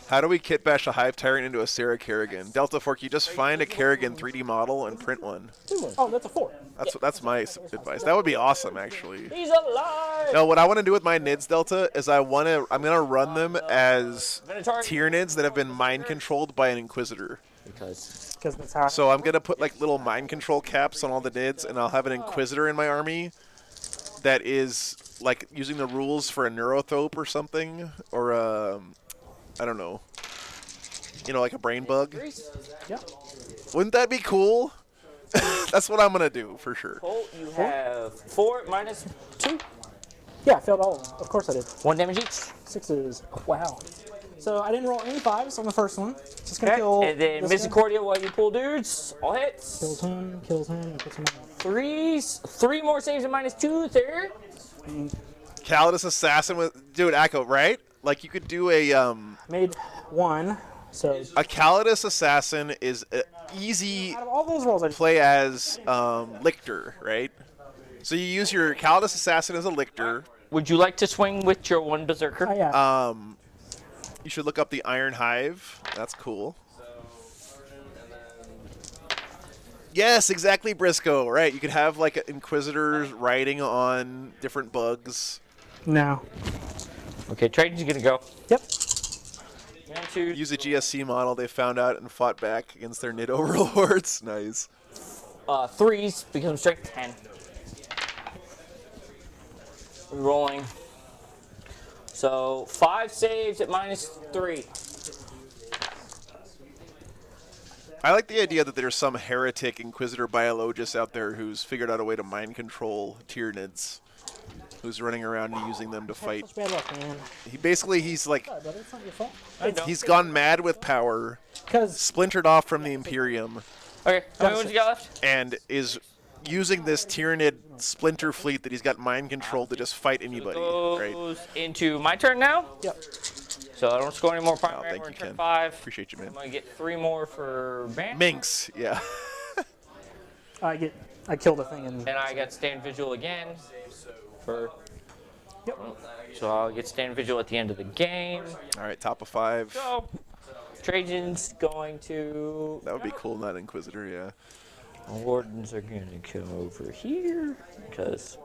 How do we kit bash a Hive Tyrant into a Sarah Kerrigan? Delta Fork, you just find a Kerrigan 3D model and print one. Oh, that's a 4. That's my advice. That would be awesome, actually. He's alive! No, what I want to do with my Nids, Delta, is I'm gonna run them as Minotaur. tier Nids that have been mind controlled by an Inquisitor. Because That's how. So I'm gonna put like little mind control caps on all the Nids, and I'll have an Inquisitor in my army that is like using the rules for a Neurothope or something, or I don't know. You know, like a brain bug. Yep. Wouldn't that be cool? That's what I'm gonna do for sure. Colt, you have 4 minus 2. Yeah, I failed all of them. Of course I did. 1 damage each. 6s. Wow. So I didn't roll any 5s on the first one. Just gonna Okay. kill. And then this guy. Misericordia while you pull dudes. All hits. Kills him, and puts him on. 3s. 3 more saves at minus 2. Third. Calidus Assassin with dude Echo, right? Like you could do a Made 1. So a Calidus Assassin is a easy out of all those rolls, I just play as Lictor, right? So you use your Calidus Assassin as a Lictor. Would you like to swing with your 1 Berserker? oh, yeah. You should look up the Iron Hive. That's cool. Yes, exactly, Briscoe. Right, you could have like Inquisitors riding on different bugs. No. Okay, Trajan's gonna go. Yep. Use a GSC model they found out and fought back against their Nid overlords. Nice. 3s become strength 10. Rolling. So 5 saves at minus 3. I like the idea that there's some heretic Inquisitor biologist out there who's figured out a way to mind control Tyranids, who's running around and using them to fight. Such bad luck, man. He's like, Sorry, brother. It's not your fault. he's gone mad with power, Because splintered off from the Imperium, Okay, how many ones you got left? and is using this Tyranid splinter fleet that he's got mind controlled to just fight anybody, right? Goes into my turn now. yep. So I don't score any more primary. thank We're you, in turn Ken. 5. Appreciate you, man. I'm gonna get 3 more for Bam. Minx, yeah. I killed a thing and And I got stand vigil again. For. Yep. So I'll get stand vigil at the end of the game. All right, top of 5. So Trajan's going to. That would be cool, not Inquisitor, yeah. Wardens are gonna come over here because.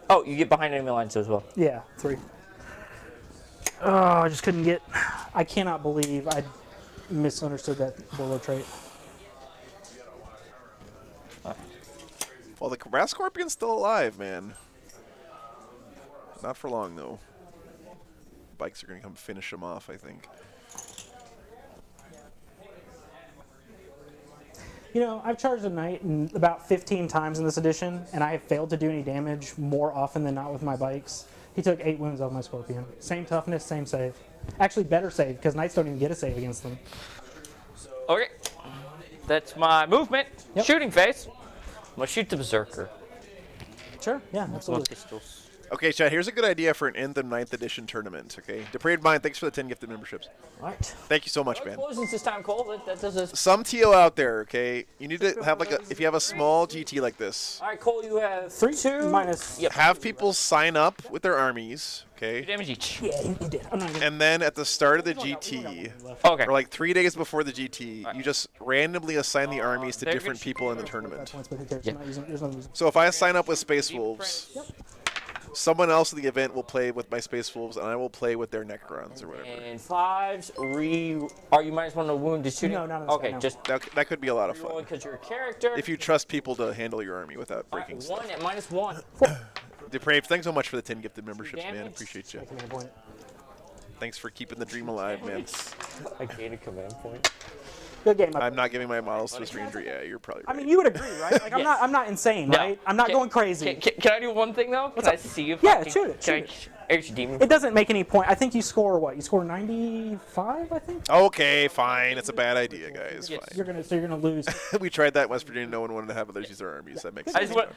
Oh, you get behind enemy lines as well. yeah, 3. Oh, I just couldn't get. I cannot believe I misunderstood that Warlord trait. Well, the Brass Scorpion's still alive, man. Not for long, though. Bikes are going to come finish him off, I think. You know, I've charged a knight about 15 times in this edition, and I have failed to do any damage more often than not with my bikes. He took 8 wounds off my Scorpion. Same toughness, same save. Actually, better save, because knights don't even get a save against them. Okay. That's my movement. Yep. Shooting phase. I'm going to shoot the Berserker. Sure, yeah, With absolutely. pistols. Okay, Chad, here's a good idea for an End of 9th edition tournament, okay? Depraved Mind, thanks for the 10 gifted memberships. All right. Thank you so much, man. Explosions this time, Cole. That does this. Some TO out there, okay? You need to have like a, if you have a small GT like this, All right, Cole, you have 2 minus. Yep. have people sign up with their armies, 2 okay? damage each. Yeah, you did. I'm not gonna. And then at the start of the GT, Okay. or like 3 days before the GT, you just randomly assign the armies to They're different good. people in the tournament. Points, but who cares? Yeah. I'm not using, there's no reason. So if I sign up with Space Wolves, Yep. someone else in the event will play with my Space Wolves, and I will play with their Necrons or whatever. And 5s, are you -1 to wound to shooting? No, not on this Okay, guy, no. just That could be a lot of rolling fun. because you're a character. If you trust people to handle your army without All right, breaking stuff. 1 at -1. Depraved, thanks so much for the 10 gifted memberships, man. Damage. Appreciate you. Command point. Thanks for keeping the dream alive, man. I gain a command point. Good game. I'm not giving my models to a stranger. Yeah, you're probably I right. mean, you would agree, right? Like, Yes. I'm not insane, No. right? I'm not Can- going crazy. Can I do one thing though? Can I see if Yeah, I can, shoot it, Can shoot I H demon? It doesn't make any point. I think you score what? You score 95, I think. Okay, fine. It's a bad idea, guys. Yes. You're gonna lose. Fine. We tried that in West Virginia. No one wanted to have others use their armies. That makes I sense. just want,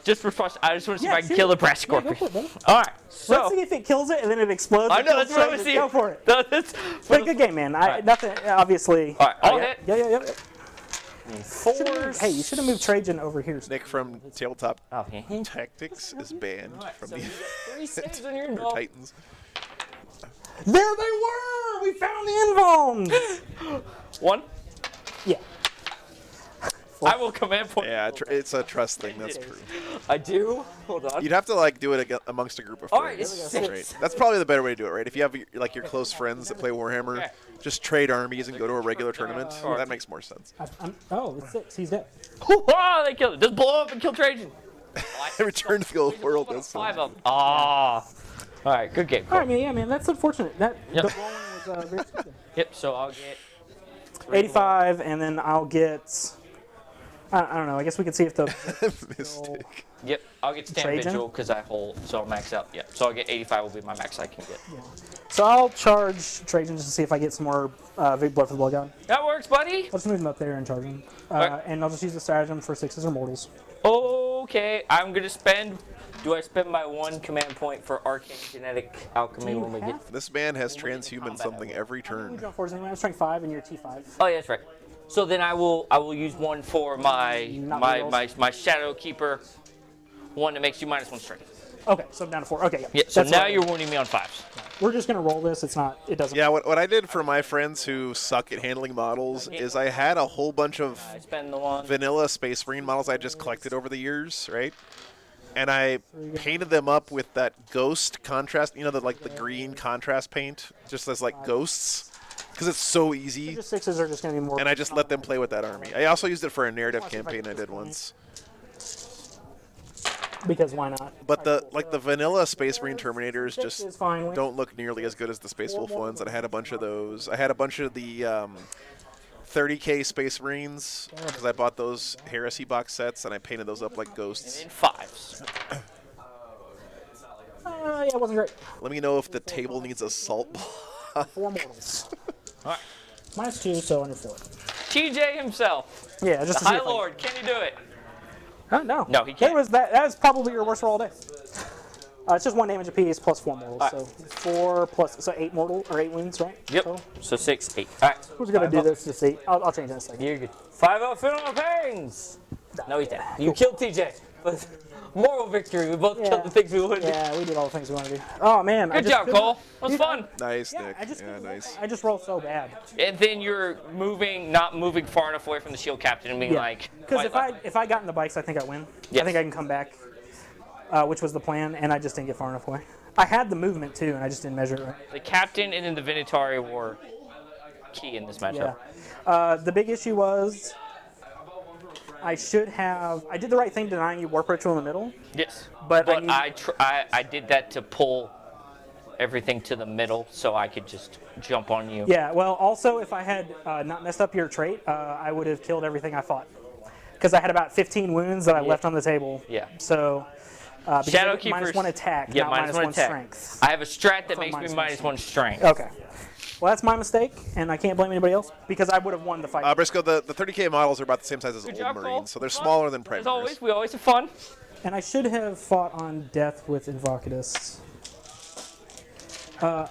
just for fun, I just want to see if I can shoot kill it. the brass Yeah, go scorpion. for it, buddy. All right, Let's so see if it kills it and then it explodes. I and know kills that's what I was Travis. seeing. Go for it. No, that's But a good game, man. Alright. Nothing, obviously. All right, I'll yeah, hit. Yeah. 4s. Hey, you should have moved Trajan over here. Nick from Tabletop Oh, yeah. Tactics is banned from So the you get 3 saves on your or involved. Titans. There they were. We found the involved. 1. Yeah. I will command point. Yeah, it's a trust thing. That's true. I do. Hold on. You'd have to like do it amongst a group of friends. All right, it's That's 6. right. That's probably the better way to do it, right? If you have like your close friends that play Warhammer, Okay. just trade armies and go to a regular tournament. Sure. That makes more sense. Oh, it's 6. He's dead. Oh, they killed it. Just blow up and kill Trajan. Return to the old world. That's 5 of them. Ah. All right, good game. All right, man. Yeah, man. That's unfortunate. That Yep. the rolling was very stupid. Yep. So I'll get 85, and then I'll get. I don't know. I guess we could see if the. Mystic. Yep, I'll get stand Trajan? vigil because I hold, so I'll max out. Yep, so I'll get 85 will be my max I can get. So I'll charge Trajan just to see if I get some more big blood for the blood god. That works, buddy. I'll just move him up there and charge him. Alright. And I'll just use the stratagem for 6s or mortals. Okay, I'm gonna spend. Do I spend my 1 command point for arcane genetic alchemy when we get? This man has transhuman something every We turn. draw 4s anyway. I was trying 5 and you're T5. Oh yeah, that's right. So then I will use 1 for my my shadow keeper. 1 that makes you -1 strength. Okay, so I'm down to 4. Okay, yeah. Yeah. So That's now what- you're wounding me on 5s. We're just gonna roll this. It's not. It doesn't. Yeah, what I did for my friends who suck at handling models is I had a whole bunch of I spend the 1. vanilla Space Marine models I just collected over the years, right? And I painted them up with that ghost contrast, you know, the green contrast paint, just as like ghosts, because it's so easy. Just 6s are just gonna be more. And I just let them play with that army. I also used it for a narrative campaign I did once. Because why not? But the vanilla Space Marine Terminators 6 just is fine. don't look nearly as good as the Space Wolf ones, and I had a bunch of those. I had a bunch of the 30K Space Marines because I bought those Heresy box sets and I painted those up like ghosts. And 5s. Yeah, it wasn't great. Let me know if the table needs a salt block. 4 mortals. All right. -2, so under 4. TJ himself, Yeah, just the to see High if I- Lord, can you do it? No. No, he can't. That was probably your worst roll all day. It's just 1 damage apiece plus 4 mortals. All So right. 4 plus 8 mortal or 8 wounds, right? Yep. So, So 6, 8. All right. who's gonna do this to see? I'll change that in a second. You're good. 5-0 Phil Pains. No, he's dead. You killed TJ. But moral victory. We both Yeah. killed the things we wanted to do. Yeah, we did all the things we want to do. Oh man, I Good just job, couldn't- Cole. That was Dude, fun. Nice, Yeah, Nick. I just Yeah, couldn't- nice. I just rolled so bad. And then you're not moving far enough away from the shield captain and being like, Because "White if I got in the bikes, I think I win. Yes. I think I can come back, which was the plan, and I just didn't get far enough away. I had the movement too, and I just didn't measure it right. the captain and then the Vinatari were key in this Yeah. matchup. The big issue was I did the right thing denying you Warp Ritual in the middle. Yes. But I did that to pull everything to the middle so I could just jump on you. Yeah, well, also, if I had not messed up your trait, I would have killed everything I fought. Because I had about 15 wounds that I left on the table. Yeah. So, because Shadow I Keepers. minus 1 attack, Yeah, not minus one -1 attack. strength. I have a strat that So makes me minus -1 strength. Okay. Well, that's my mistake, and I can't blame anybody else, because I would have won the fight. Briscoe, the 30K models are about the same size as Good Old job, Marines, Cole. so they're Fun. smaller than As Predators. always, we always have fun. And I should have fought on Death with Invocatus. I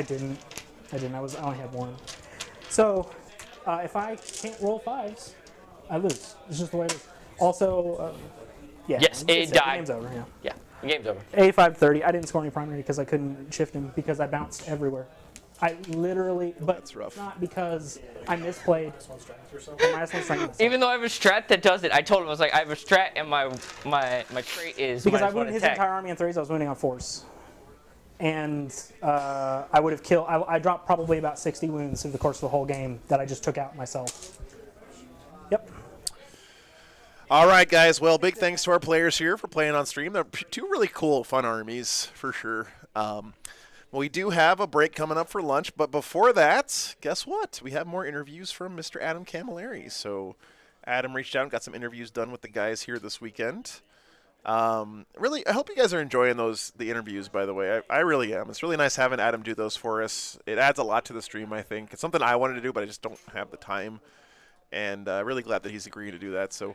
didn't. I only had 1. So, if I can't roll 5s, I lose. It's just the way it is. Also, yeah. Yes, it's A it. The died. game's over, yeah. Yeah, the game's over. A530. I didn't score any primary because I couldn't shift him because I bounced everywhere. I literally, but That's rough. it's not because I misplayed. -1 strength. Even though I have a strat that does it, I told him I was like, I have a strat and my trait is Because I -1 wounded his attack. entire army in 3s, I was winning on 4s. And I would have killed, I dropped probably about 60 wounds through the course of the whole game that I just took out myself. Yep. All right, guys. Well, big thanks to our players here for playing on stream. They're 2 really cool, fun armies, for sure. We do have a break coming up for lunch, but before that, guess what? We have more interviews from Mr. Adam Camilleri. So Adam reached out and got some interviews done with the guys here this weekend. Really, I hope you guys are enjoying the interviews, by the way. I really am. It's really nice having Adam do those for us. It adds a lot to the stream, I think. It's something I wanted to do, but I just don't have the time. And really glad that he's agreeing to do that. So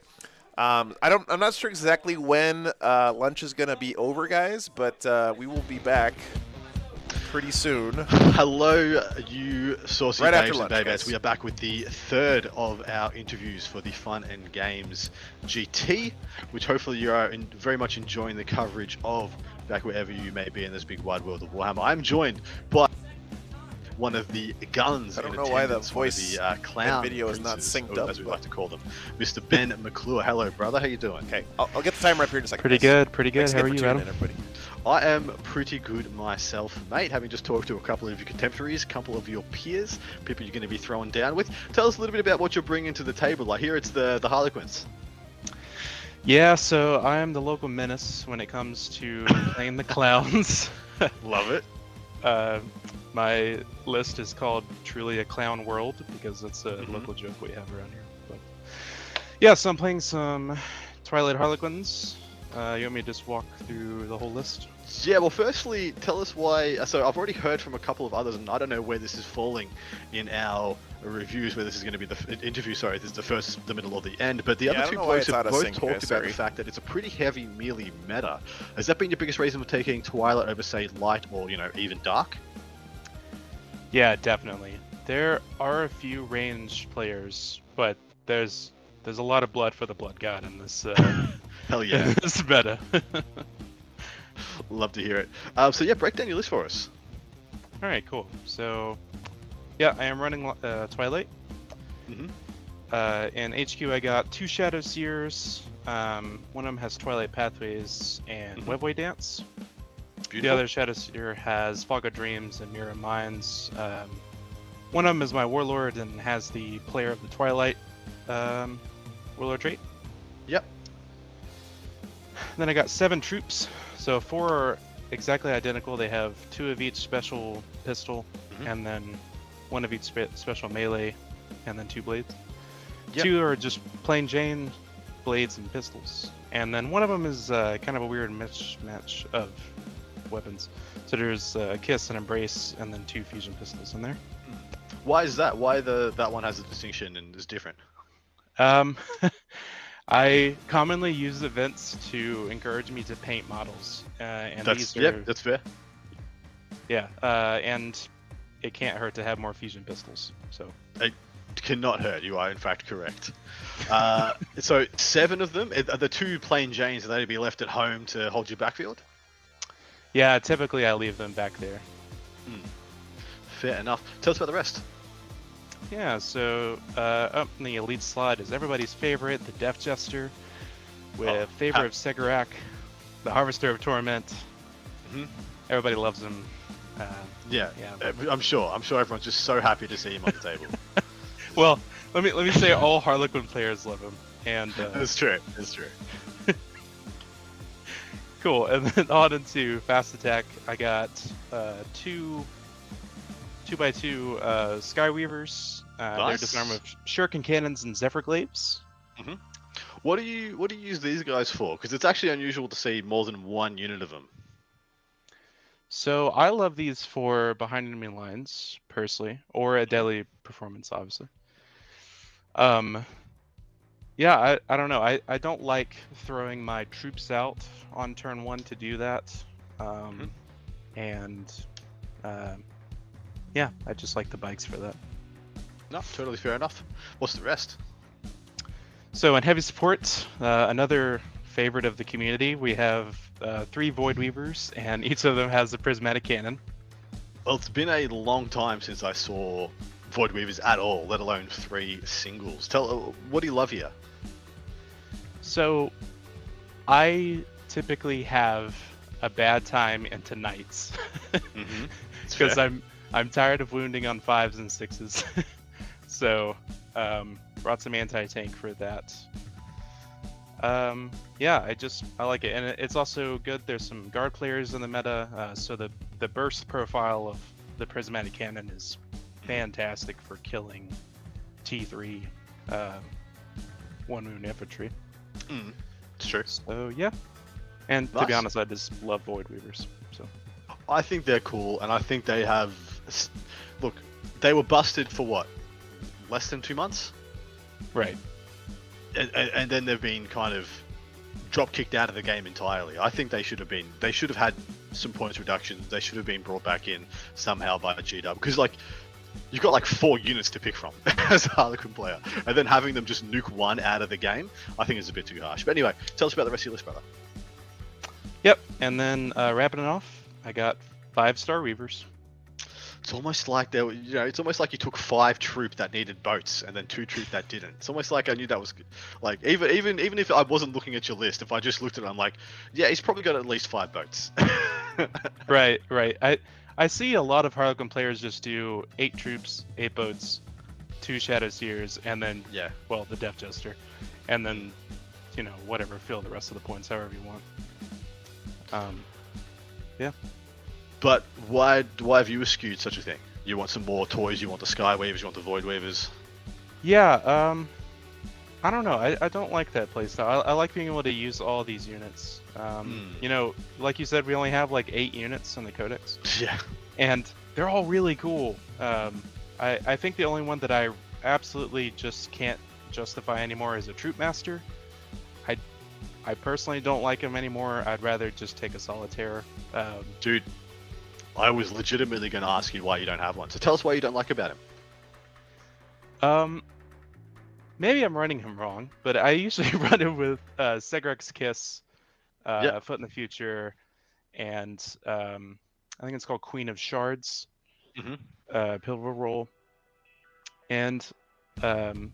I'm not sure exactly when lunch is going to be over, guys, but we will be back pretty soon. Hello, you saucy Right after babes lunch, and babies. guys. We are back with the 3rd of our interviews for the Fun and Games GT, which hopefully you are very much enjoying the coverage of back wherever you may be in this big wide world of Warhammer. I'm joined by one of the guns. I don't in know why the attendance, one of voice the clown and video is not princes, synced up, as we but- like to call them, Mr. Ben McClure. Hello, brother. How you doing? Okay, I'll get the timer up here in a second. Pretty guys. good, pretty good. Thanks How again are for you, tuning Adam? in, everybody. I am pretty good myself, mate, having just talked to a couple of your contemporaries, a couple of your peers, people you're going to be throwing down with. Tell us a little bit about what you're bringing to the table. I hear it's the Harlequins. Yeah, so I am the local menace when it comes to playing the clowns. Love it. My list is called Truly a Clown World because it's a local joke we have around here. But yeah, so I'm playing some Twilight Harlequins. You want me to just walk through the whole list? Yeah, well, firstly, tell us why. So I've already heard from a couple of others, and I don't know where this is falling in our reviews, where this is going to be the interview. Sorry, this is the first, the middle, or the end. But the Yeah, I other don't two know why blokes it's have out of both sync, talked guys, about sorry. the fact that it's a pretty heavy melee meta. Has that been your biggest reason for taking Twilight over, say, Light or, even Dark? Yeah, definitely. There are a few ranged players, but there's a lot of blood for the blood god in this Hell yeah. this meta. Love to hear it. So yeah, break down your list for us. All right, cool. So yeah, I am running Twilight. In HQ, I got 2 Shadow Seers. One of them has Twilight Pathways and Webway Dance. Beautiful. The other Shadow Seer has Fog of Dreams and Mirror Minds. One of them is my Warlord and has the Player of the Twilight Warlord trait. Yep. Then I got 7 troops. So 4 are exactly identical. They have 2 of each special pistol, and then 1 of each special melee, and then 2 blades. Yep. 2 are just plain Jane blades and pistols, and then 1 of them is kind of a weird mismatch of weapons. So there's Kiss and Embrace, and then 2 fusion pistols in there. Why is that? Why that one has a distinction and is different? I commonly use events to encourage me to paint models, and these are, That's fair. yeah, and it can't hurt to have more fusion pistols. So It cannot hurt. You are in fact correct. So 7 of them. Are the 2 plain Janes? Are they to be left at home to hold your backfield? yeah, typically I leave them back there. Fair enough. Tell us about the rest. Yeah, so up in the elite slot is everybody's favorite, the Death Jester, with Favor of Segarak, the Harvester of Torment. Everybody loves him. Yeah, Yeah. I'm sure everyone's just so happy to see him on the table. Well, let me say all Harlequin players love him, and It's true. It's true. cool. And then on into fast attack, I got 2x2 Skyweavers. They're Nice. disarmed with shuriken cannons and Zephyr glaives. What do you use these guys for? Because it's actually unusual to see more than one unit of them. So I love these for behind enemy lines, personally, or a deadly performance, obviously. Yeah, I don't know. I don't like throwing my troops out on turn 1 to do that. And yeah, I just like the bikes for that. No, totally fair enough. What's the rest? So in heavy support, another favorite of the community, we have 3 Void Weavers, and each of them has a prismatic cannon. Well, it's been a long time since I saw Void Weavers at all, let alone 3 singles. What do you love here? So I typically have a bad time into knights because I'm tired of wounding on 5s and 6s. So brought some anti-tank for that. Yeah, I like it, and it's also good. There's some guard players in the meta, so the burst profile of the prismatic cannon is fantastic for killing T3 one wound infantry. It's true. So yeah, and to be honest, I just love Void Weavers. So I think they're cool, and I think they have. Look, they were busted for what? Less than 2 months? right. And then they've been kind of drop kicked out of the game entirely. I think they should have had some points reductions. They should have been brought back in somehow by GW, because like you've got like 4 units to pick from as a Harlequin player, and then having them just nuke one out of the game, I think is a bit too harsh. But anyway, tell us about the rest of your list, brother. Yep, and then wrapping it off, I got 5 Star Weavers. It's almost like it's almost like you took 5 troop that needed boats and then 2 troop that didn't. It's almost like I knew that was like even if I wasn't looking at your list, if I just looked at it, I'm like, yeah, he's probably got at least 5 boats. Right. I see a lot of Harlequin players just do 8 troops, 8 boats, 2 Shadow Seers, and then the Death Jester, and then whatever, fill the rest of the points however you want. Yeah. But why have you eschewed such a thing? You want some more toys? You want the Sky Weavers? You want the Void Weavers? Yeah. I don't know. I don't like that playstyle. I like being able to use all these units. Like you said, we only have like 8 units in the Codex. Yeah. And they're all really cool. I think the only one that I absolutely just can't justify anymore is a Troop Master. I personally don't like him anymore. I'd rather just take a Solitaire. Dude, I was legitimately going to ask you why you don't have one. So tell us why you don't like about him. Maybe I'm running him wrong, but I usually run him with Segrek's Kiss, Foot in the Future, and I think it's called Queen of Shards, Pivotal Roll. And I'm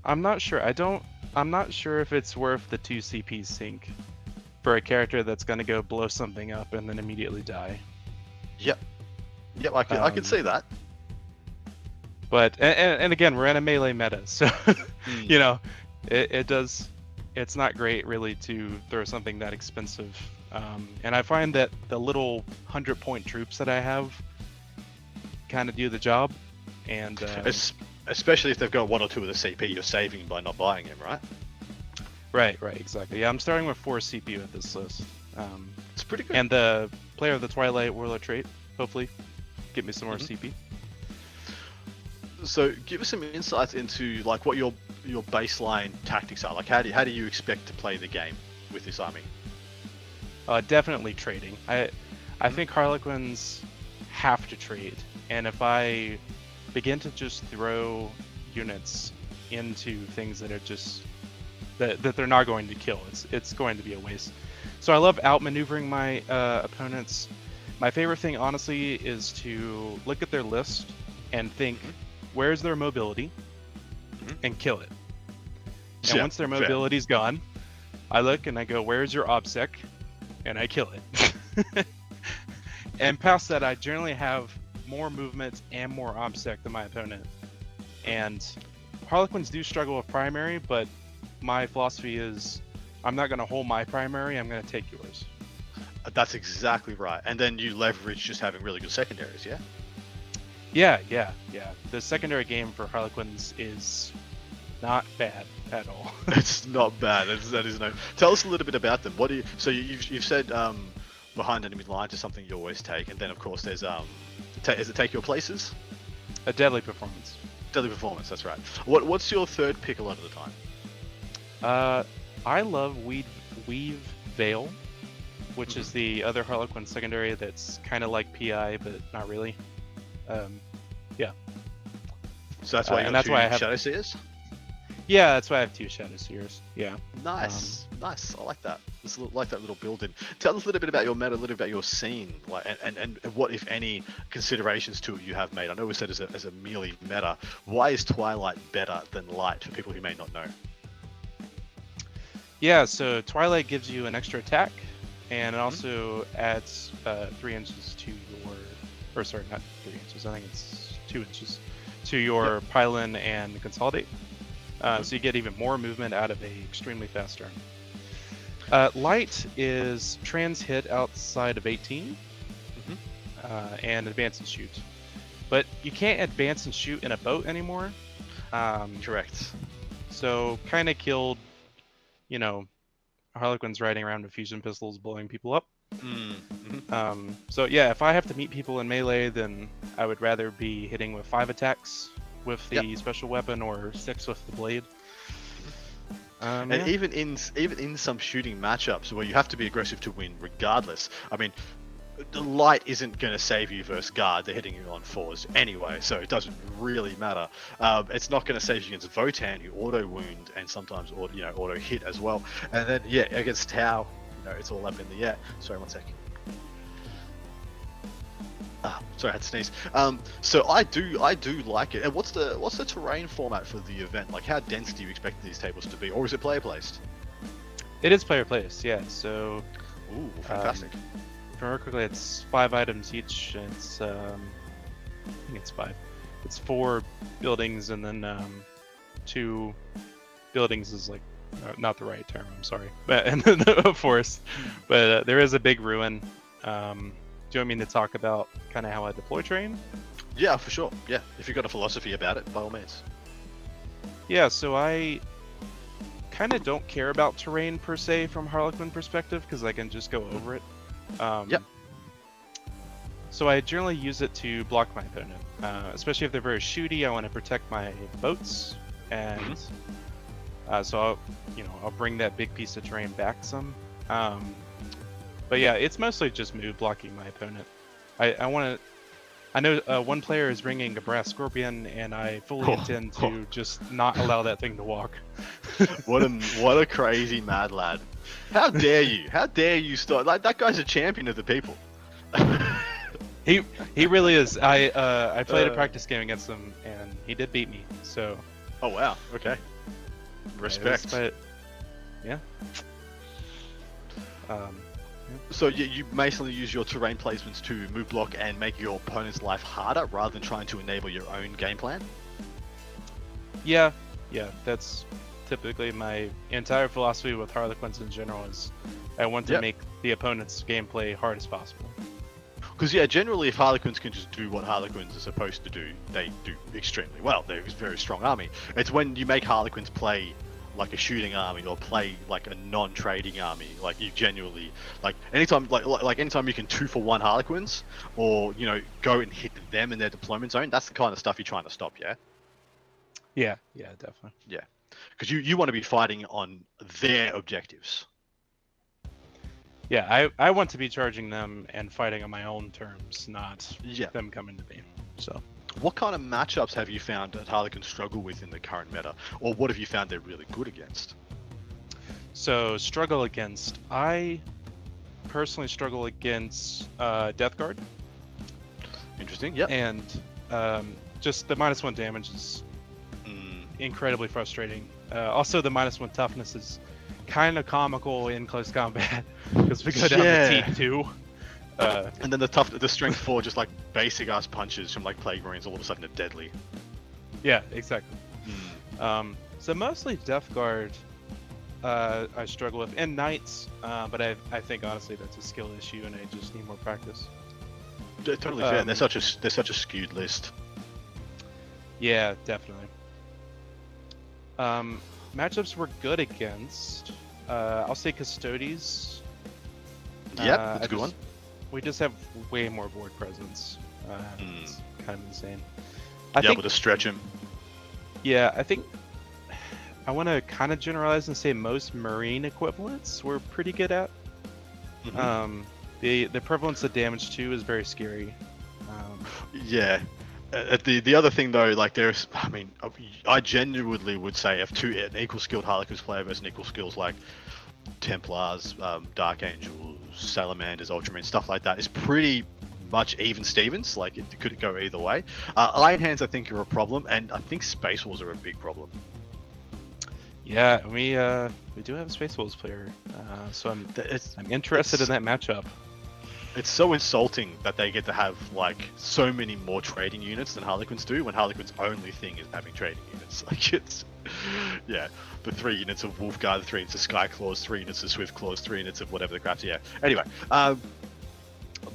not sure. I'm not sure if it's worth the 2 CP sync for a character that's going to go blow something up and then immediately die. Yep, I can see that. But and again, we're in a melee meta, so it's not great really to throw something that expensive. And I find that the little 100-point troops that I have kind of do the job. And especially if they've got 1 or 2 of the CP, you're saving by not buying him, right? Right, exactly. Yeah, I'm starting with 4 CP with this list. It's pretty good. And the Player of the Twilight Warlord trait, hopefully, get me some more CP. So give us some insights into like what your baseline tactics are. Like how do you expect to play the game with this army? Definitely trading. I think Harlequins have to trade, and if I begin to just throw units into things that are just that they're not going to kill, it's going to be a waste. So I love outmaneuvering my opponents. My favorite thing, honestly, is to look at their list and think, where's their mobility, and kill it. And once their mobility's gone, I look and I go, where's your OBSEC, and I kill it. And past that, I generally have more movement and more obstacle than my opponent. And Harlequins do struggle with primary, but my philosophy is I'm not going to hold my primary, I'm going to take yours. That's exactly right. And then you leverage just having really good secondaries, yeah? Yeah. The secondary game for Harlequins is not bad at all. It's not bad. That is no. Tell us a little bit about them. What do you? So you've said behind enemy lines is something you always take, and then of course there's is it take your places? A deadly performance. Deadly performance. That's right. What's your third pick a lot of the time? I love Weave Veil, which is the other Harlequin secondary that's kind of like PI, but not really. Yeah. So that's why you got two Shadow Seers? Yeah, that's why I have 2 Shadow Seers. Yeah. Nice. I like that. Like that little build-in. Tell us a little bit about your meta, a little bit about your scene, like, and what, if any, considerations to it you have made. I know we said as a merely meta. Why is Twilight better than Light for people who may not know? Yeah, so Twilight gives you an extra attack, and it also adds 3 inches to your, or sorry, not 3 inches, I think it's 2 inches, to your pylon and consolidate. So you get even more movement out of a extremely fast turn. Light is trans hit outside of 18, and advance and shoot. But you can't advance and shoot in a boat anymore. Correct. So kind of killed, Harlequins riding around with fusion pistols blowing people up. So yeah, if I have to meet people in melee, then I would rather be hitting with 5 attacks with the special weapon or 6 with the blade. And even in some shooting matchups where you have to be aggressive to win regardless, I mean, the Light isn't going to save you versus guard. They're hitting you on 4s anyway, so it doesn't really matter. It's not going to save you against Votan, who auto wound and sometimes auto hit as well. And then against Tau, it's all up in the air. Sorry, one sec. Sorry, I had to sneeze. So I do like it. And what's the terrain format for the event? Like, how dense do you expect these tables to be, or is it player placed? It is player placed, yeah. So, ooh, fantastic. If I remember quickly, it's 5 items each. It's I think it's 5. It's 4 buildings, and then 2 buildings is like not the right term. I'm sorry, but and then a forest. But there is a big ruin. Do you want me to talk about kind of how I deploy terrain? Yeah, for sure. Yeah, if you've got a philosophy about it, by all means. Yeah, so I kind of don't care about terrain per se from Harlequin perspective because I can just go over it. So I generally use it to block my opponent, especially if they're very shooty. I want to protect my boats, and so I'll bring that big piece of terrain back some. But yeah, it's mostly just move blocking my opponent. I know one player is bringing a brass scorpion, and I fully intend to just not allow that thing to walk. What a crazy mad lad! How dare you? How dare you start? Like, that guy's a champion of the people. He really is. I played a practice game against him, and he did beat me. So. Oh wow. Okay. Respect. Yeah. So you basically use your terrain placements to move block and make your opponent's life harder rather than trying to enable your own game plan? Yeah, that's typically my entire philosophy with Harlequins in general is I want to make the opponent's gameplay hard as possible. Because generally if Harlequins can just do what Harlequins are supposed to do, they do extremely well. They're a very strong army. It's when you make Harlequins play like a shooting army or play like a non-trading army, like you genuinely anytime anytime you can 2-for-1 Harlequins or go and hit them in their deployment zone, that's the kind of stuff you're trying to stop. Yeah, definitely. Yeah, because you want to be fighting on their objectives. Yeah, I want to be charging them and fighting on my own terms, not them coming to me. So what kind of matchups have you found that Harlequins struggle with in the current meta, or what have you found they're really good against? So struggle against, I personally struggle against Death Guard. Interesting. Yeah. And just the -1 damage is incredibly frustrating. Also, the -1 toughness is kind of comical in close combat because we go down to T2. And then the strength 4 just like basic ass punches from like Plague Marines all of a sudden are deadly. Yeah, exactly. So mostly Death Guard I struggle with, and Knights, but I think honestly that's a skill issue and I just need more practice. Totally fair. They're such a skewed list. Yeah, definitely. Matchups we're good against. I'll say Custodes. Yep, that's a good one. We just have way more board presence. It's kind of insane. Able to stretch him. Yeah, I think I want to kind of generalize and say most Marine equivalents we're pretty good at. The prevalence of damage too is very scary. Yeah. The other thing though, like I genuinely would say if an equal skilled Harlequins player versus an equal skills like Templars, Dark Angels, Salamanders, Ultramarines, stuff like that is pretty much even Stevens. Like it could go either way. Iron Hands I think are a problem, and I think Space Wars are a big problem. Yeah, we do have a Space Wolves player, so I'm interested in that matchup. It's so insulting that they get to have like so many more trading units than Harlequins do, when Harlequins' only thing is having trading units. Like it's, yeah, the 3 units of Wolfguard, the 3 units of Sky Claws, 3 units of Swift Claws, 3 units of whatever the crap's. Yeah. Anyway,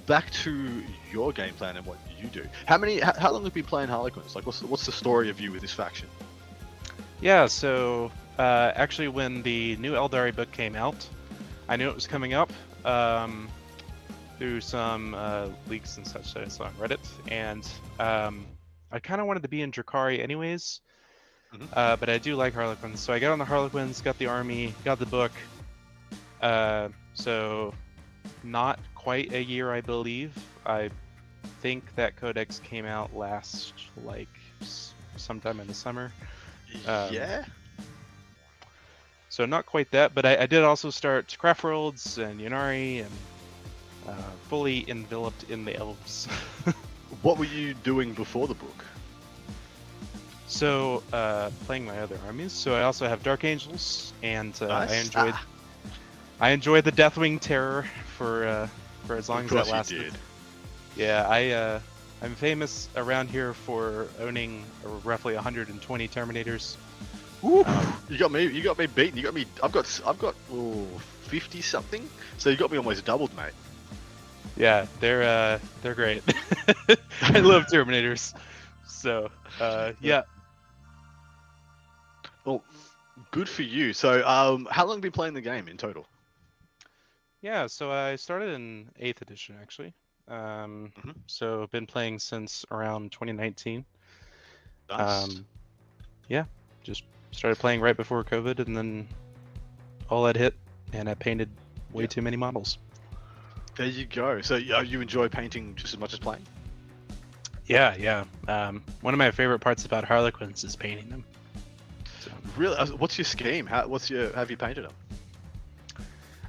back to your game plan and what you do. How long have you been playing Harlequins? Like, what's the story of you with this faction? Yeah, so actually when the new Eldari book came out, I knew it was coming up through some leaks and such that I saw on Reddit, and I kind of wanted to be in Drakari anyways, but I do like Harlequins, so I got on the Harlequins, got the army, got the book, so not quite a year I believe. I think that Codex came out last like sometime in the summer. Yeah. So not quite that, but I did also start Craft Worlds and Yunari and fully enveloped in the elves. What were you doing before the book? So playing my other armies. So I also have Dark Angels, and Nice. I enjoyed the Deathwing Terror for as long as that lasted. You did. Yeah, I'm famous around here for owning roughly 120 Terminators. Ooh, you got me beaten. You got me. I've got 50 something. So you got me almost doubled, mate. Yeah, they're great. I love Terminators. So yeah. Well, good for you. So how long have you been playing the game in total? Yeah, so I started in 8th edition actually. So been playing since around 2019. Nice. Yeah, just started playing right before COVID, and then all that hit, and I painted way too many models. There you go. So you enjoy painting just as much as playing? Yeah. One of my favorite parts about Harlequins is painting them. So. Really? What's your scheme? Have you painted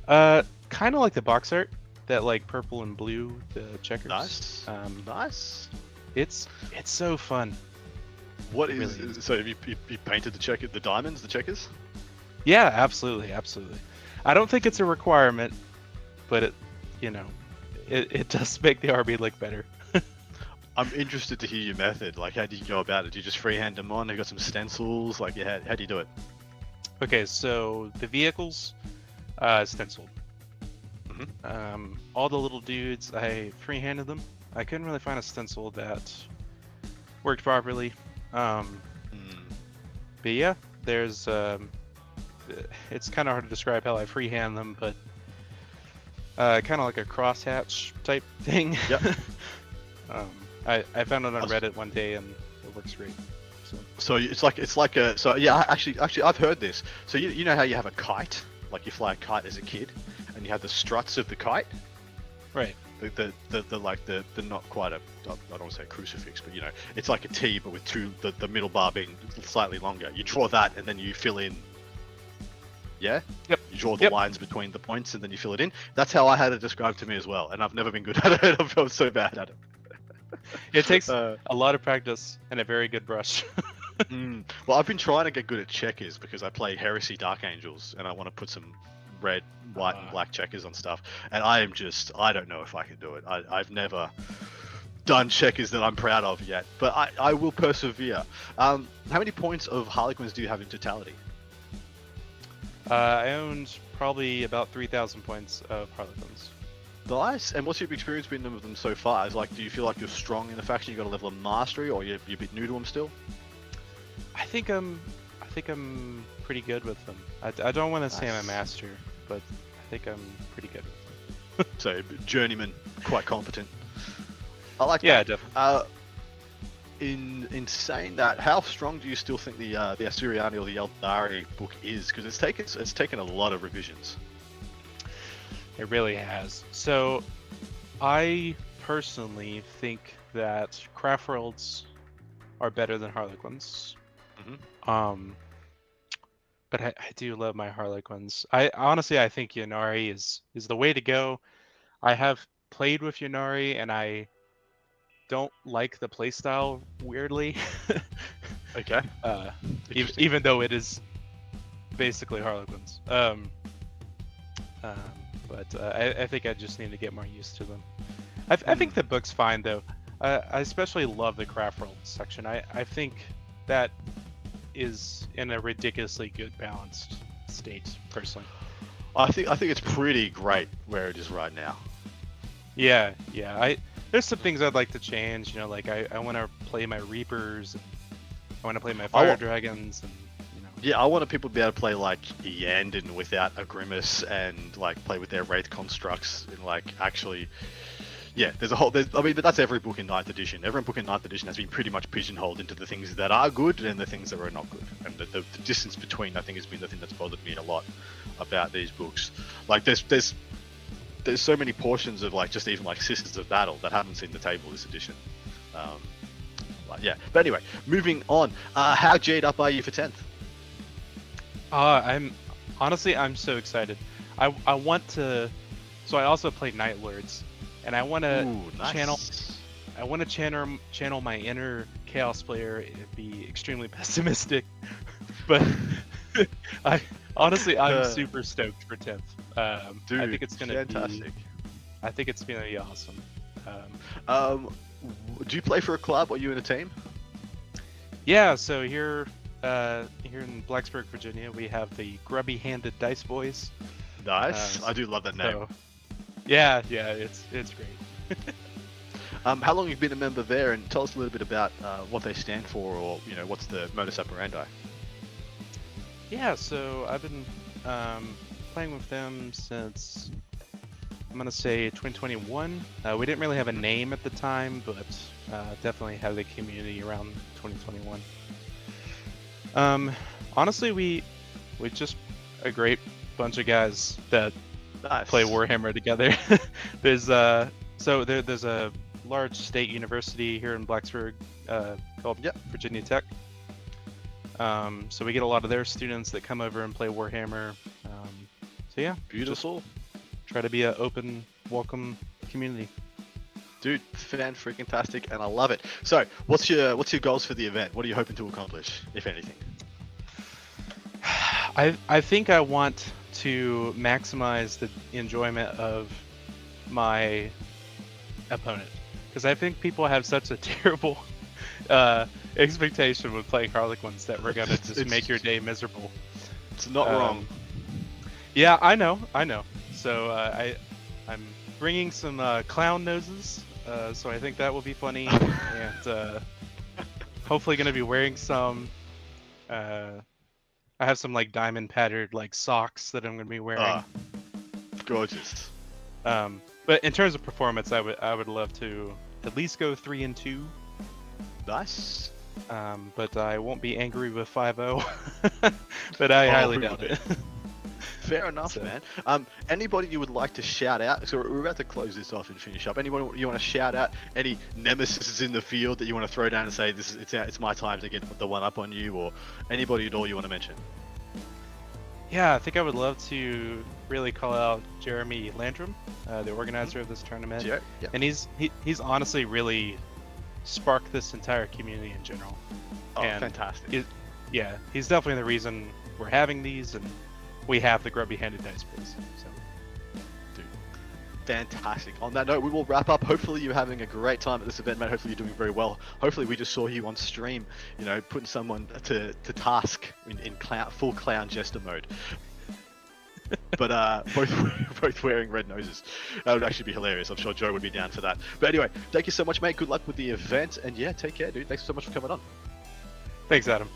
them? Kind of like the box art, that like purple and blue, the checkers. Nice. Nice. It's so fun. What is really is so? Have you painted the diamonds, the checkers? Yeah, absolutely. I don't think it's a requirement, but it does make the RB look better. I'm interested to hear your method. Like, how do you go about it? Do you just freehand them on? Have you got some stencils? Like, yeah, how do you do it? Okay, so the vehicles, stenciled. All the little dudes, I freehanded them. I couldn't really find a stencil that worked properly. But yeah, there's it's kind of hard to describe how I freehand them, but kind of like a crosshatch type thing. Yep. I found it on Reddit one day and it works great. So yeah, actually I've heard this. So you know how you have a kite, like you fly a kite as a kid, and you have the struts of the kite. Right. The not quite a, I don't want to say a crucifix, but it's like a T but with the middle bar being slightly longer. You draw that and then you fill in. Yeah? Yep. You draw the lines between the points and then you fill it in. That's how I had it described to me as well, and I've never been good at it. I felt so bad at it. It takes a lot of practice and a very good brush. Well, I've been trying to get good at checkers because I play Heresy Dark Angels and I want to put some red white and black checkers on stuff, and I don't know if I can do it. I've never done checkers that I'm proud of yet, but I will persevere. How many points of Harlequins do you have in totality? I owned probably about 3,000 points of Harlequins. Nice. And what's your experience been with them so far? Do you feel like you're strong in the faction? You got a level of mastery, or you're a bit new to them still? I think I'm pretty good with them. I don't want to say I'm a Nice. master, but I think I'm pretty good with them. So journeyman, quite competent. I like Yeah, that. definitely. In saying that, how strong do you still think the Assyriani or the Eldari book is? Because it's taken a lot of revisions. It really has. So, I personally think that craft worlds are better than Harlequins. But I do love my Harlequins. I think Yannari is the way to go. I have played with Yannari, and I don't like the playstyle weirdly. Okay. Even though it is basically Harlequins. But I think I just need to get more used to them. I think the book's fine though. I especially love the craft world section. I think that is in a ridiculously good balanced state, personally. I think it's pretty great where it is right now. Yeah. There's some things I'd like to change. Like I want to play my Reapers. And I want to play my Fire Dragons, and Yeah, I wanted people to be able to play like Yandin without a grimace, and like play with their wraith constructs, and like actually, yeah. But that's every book in 9th edition. Every book in 9th edition has been pretty much pigeonholed into the things that are good and the things that are not good, and the distance between, I think, has been the thing that's bothered me a lot about these books. Like there's so many portions of like just even like Sisters of Battle that haven't seen the table this edition. Yeah, but anyway, moving on. How G'd up are you for 10th? I'm so excited. I want to. So I also play Night Lords, and I want to Nice. channel my inner Chaos player and be extremely pessimistic. But I'm super stoked for 10th. Dude, I think it's gonna fantastic. I think it's gonna be awesome. Do you play for a club, or are you in a team? Yeah. So here in Blacksburg, Virginia, we have the Grubby Handed Dice Boys. Nice. I do love that name. So, yeah, it's great. How long have you been a member there, and tell us a little bit about what they stand for, or what's the modus operandi? Yeah, so I've been playing with them since, I'm gonna say 2021. We didn't really have a name at the time, but definitely had the community around 2021. Honestly, we just a great bunch of guys that Nice. play Warhammer together. There's a large state university here in Blacksburg called Virginia Tech. So we get a lot of their students that come over and play Warhammer. So yeah, Beautiful. try to be an open, welcome community. Dude, fan-freaking-tastic, and I love it. So, what's your goals for the event? What are you hoping to accomplish, if anything? I think I want to maximize the enjoyment of my opponent, because I think people have such a terrible expectation with playing Harlequins that we're gonna just make your day miserable. It's not wrong. Yeah, I know. So I'm bringing some clown noses, so I think that will be funny, and hopefully gonna be wearing some. I have some like diamond patterned like socks that I'm gonna be wearing. Gorgeous. But in terms of performance, I would love to at least go 3-2. Nice. But I won't be angry with 5-0. But I highly doubt it. Fair enough, So- man. Anybody you would like to shout out? So we're about to close this off and finish up. Anyone you want to shout out? Any nemesis in the field that you want to throw down and say it's my time to get the one up on you, or anybody at all you want to mention? Yeah, I think I would love to really call out Jeremy Landrum, the organizer of this tournament. Yeah. And he's honestly really sparked this entire community in general. Oh, And fantastic. he's definitely the reason we're having these, and we have the Grubby Handed Dice Boys. So Fantastic. On that note, we will wrap up. Hopefully you're having a great time at this event, mate. Hopefully you're doing very well. Hopefully we just saw you on stream, you know, putting someone to task in full clown jester mode. But both wearing red noses. That would actually be hilarious. I'm sure Joe would be down for that. But anyway, thank you so much, mate. Good luck with the event. And yeah, take care, dude. Thanks so much for coming on. Thanks, Adam.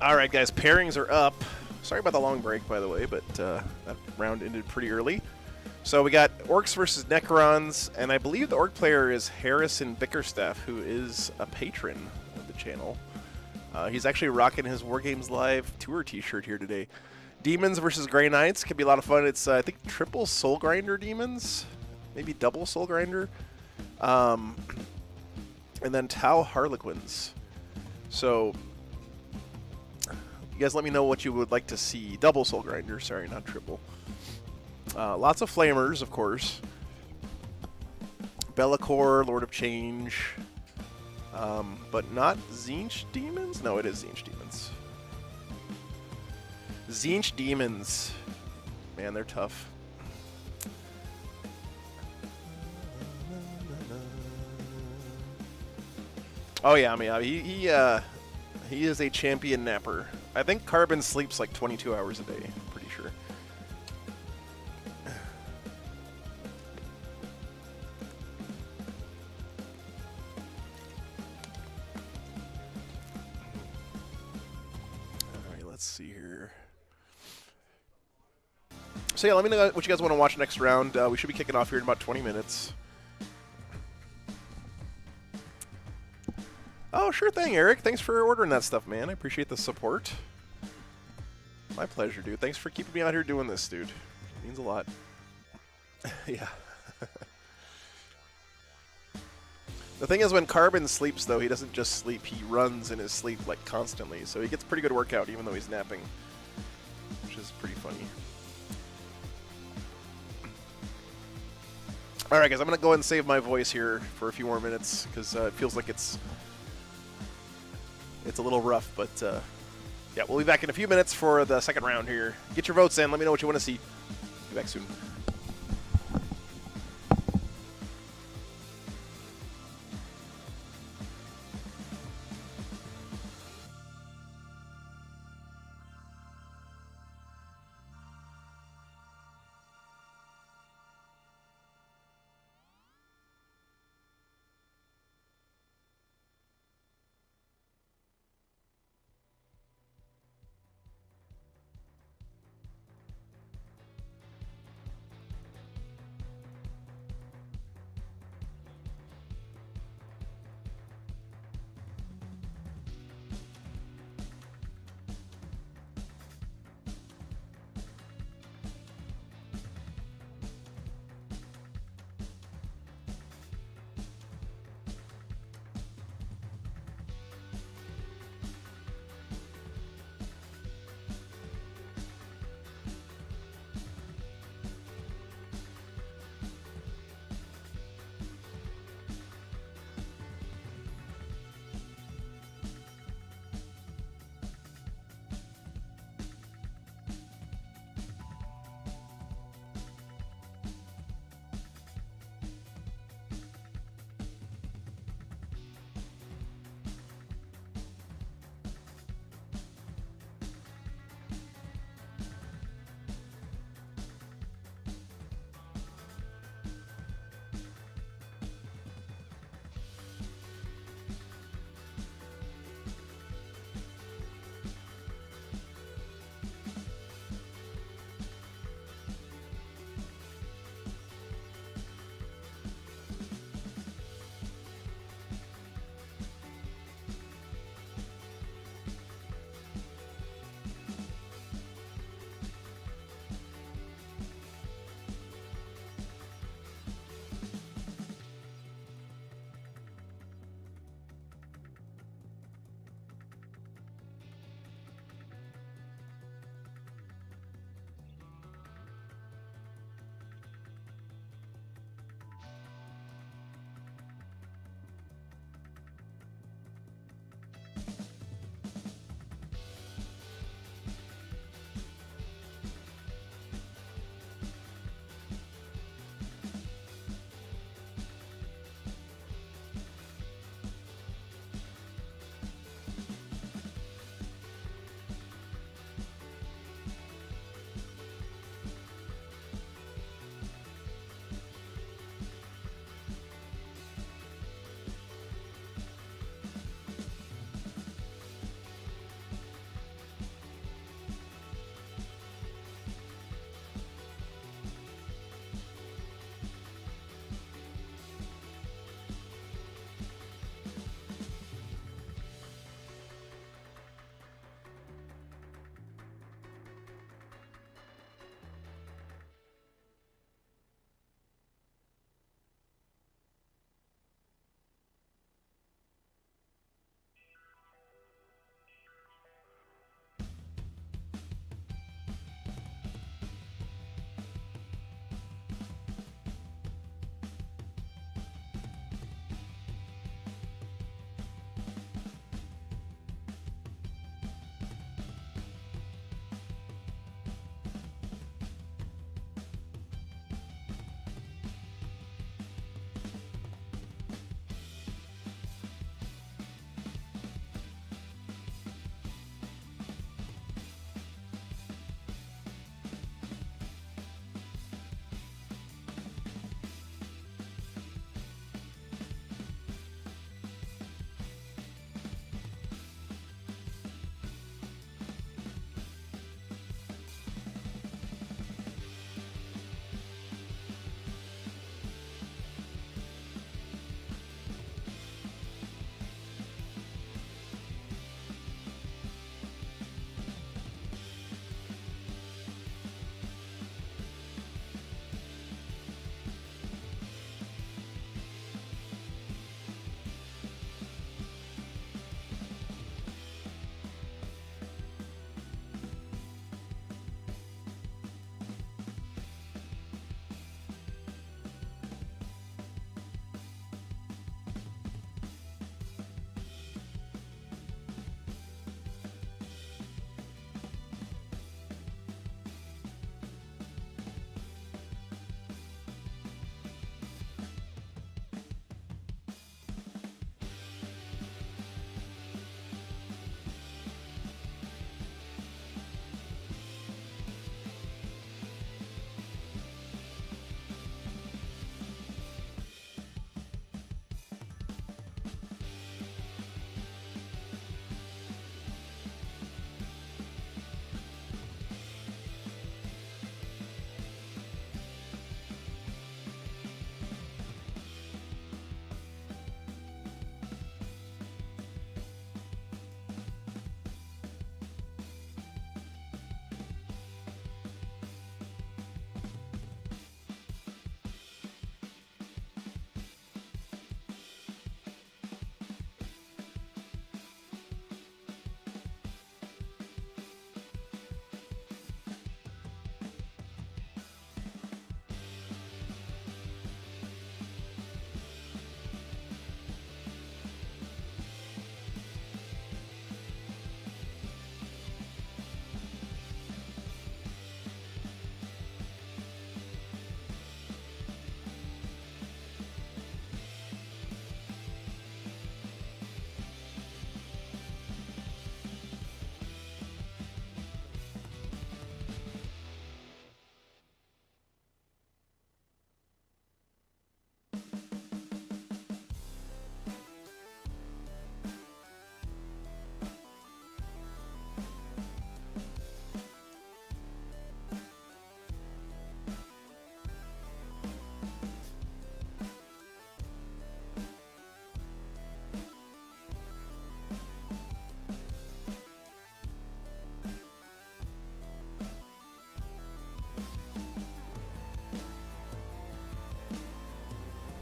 All right, guys, pairings are up. Sorry about the long break, by the way, but that round ended pretty early. So we got Orks versus Necrons, and I believe the Orc player is Harrison Bickerstaff, who is a patron of the channel. He's actually rocking his Wargames Live tour t-shirt here today. Demons versus Grey Knights can be a lot of fun. It's, I think, triple Soul Grinder Demons, maybe double Soul Grinder. And then Tau Harlequins. So, you guys let me know what you would like to see. Double Soul Grinder, sorry, not triple. Lots of Flamers, of course. Be'lakor, Lord of Change. But not Tzeentch Demons? No, it is Tzeentch Demons. Tzeentch Demons. Man, they're tough. Oh yeah, I mean, he is a champion napper. I think Carbon sleeps like 22 hours a day, I'm pretty sure. Alright, let's see here. So yeah, let me know what you guys want to watch next round. We should be kicking off here in about 20 minutes. Oh, sure thing, Eric. Thanks for ordering that stuff, man. I appreciate the support. My pleasure, dude. Thanks for keeping me out here doing this, dude. It means a lot. Yeah. The thing is, when Carbon sleeps, though, he doesn't just sleep. He runs in his sleep, like, constantly. So he gets pretty good workout, even though he's napping. Which is pretty funny. Alright, guys. I'm going to go ahead and save my voice here for a few more minutes, because it feels like it's a little rough, but yeah, we'll be back in a few minutes for the second round here. Get your votes in. Let me know what you want to see. Be back soon.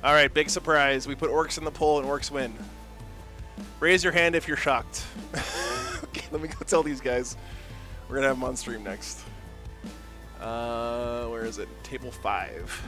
All right, big surprise. We put Orks in the poll and Orks win. Raise your hand if you're shocked. Okay, let me go tell these guys. We're going to have them on stream next. Where is it? Table 5.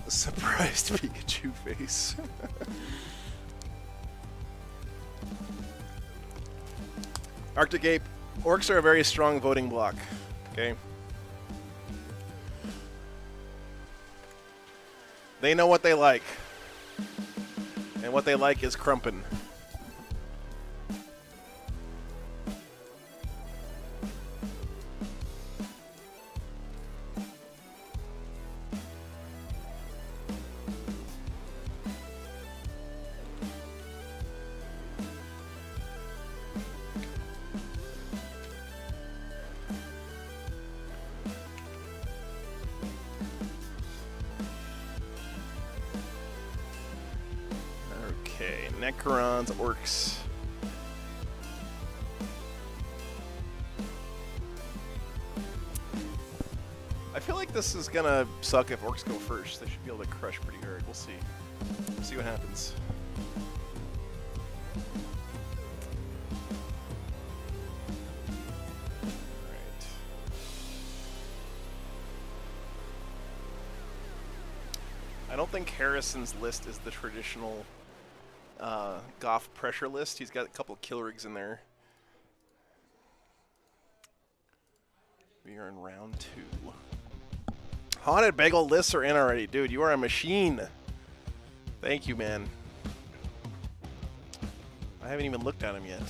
Surprised Pikachu face. Arctic Ape. Orks are a very strong voting bloc. Okay. They know what they like. And what they like is crumpin'. Necrons, Orks. I feel like this is gonna suck if Orks go first. They should be able to crush pretty hard. We'll see. We'll see what happens. Alright. I don't think Harrison's list is the traditional Goff pressure list. He's got a couple kill rigs in there. We are in round 2. Haunted Bagel lists are in already. Dude, you are a machine. Thank you, man. I haven't even looked at them yet.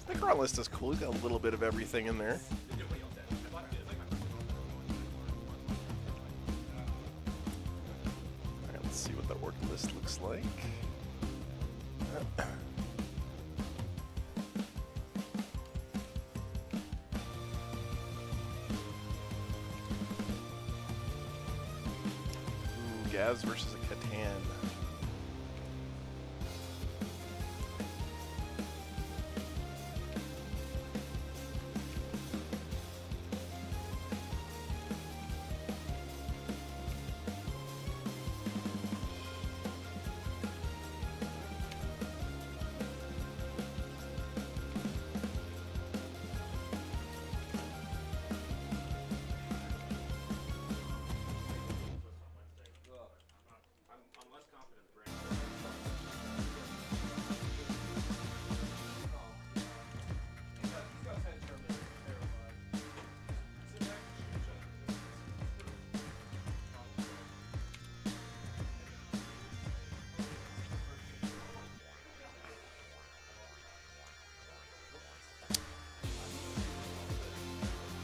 Necron list is cool. He's got a little bit of everything in there. Alright, let's see what the orc list looks like. Ooh, Gaz versus a Catan.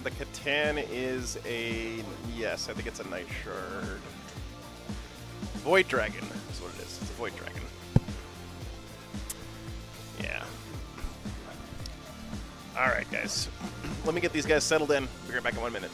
The Catan is a, yes, I think it's a Night Shard. Void Dragon is what it is. It's a Void Dragon. Yeah. All right, guys. Let me get these guys settled in. We'll be right back in 1 minute.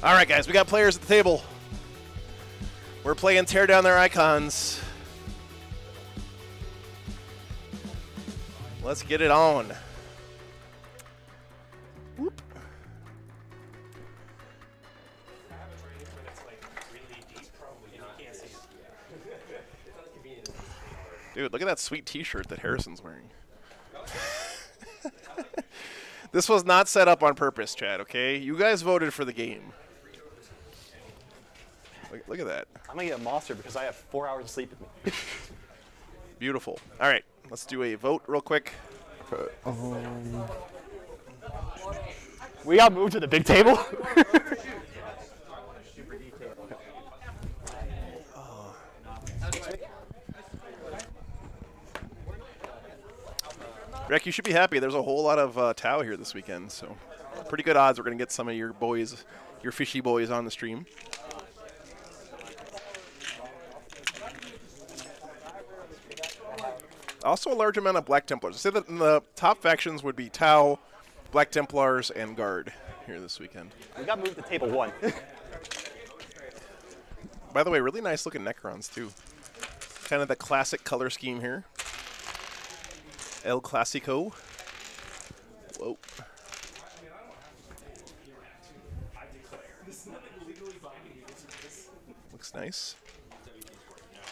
All right, guys, we got players at the table. We're playing Tear Down Their Icons. Let's get it on. Whoop. Dude, look at that sweet t-shirt that Harrison's wearing. This was not set up on purpose, Chad, okay? You guys voted for the game. Look at that. I'm going to get a monster because I have 4 hours of sleep with me. Beautiful. All right, let's do a vote real quick. We got moved to the big table. Rick, you should be happy. There's a whole lot of Tau here this weekend, so pretty good odds we're going to get some of your boys, your fishy boys, on the stream. Also a large amount of Black Templars. I say that in the top factions would be Tau, Black Templars, and Guard here this weekend. We got moved to table 1. By the way, really nice looking Necrons too. Kind of the classic color scheme here. El Clasico. Whoa. Looks nice.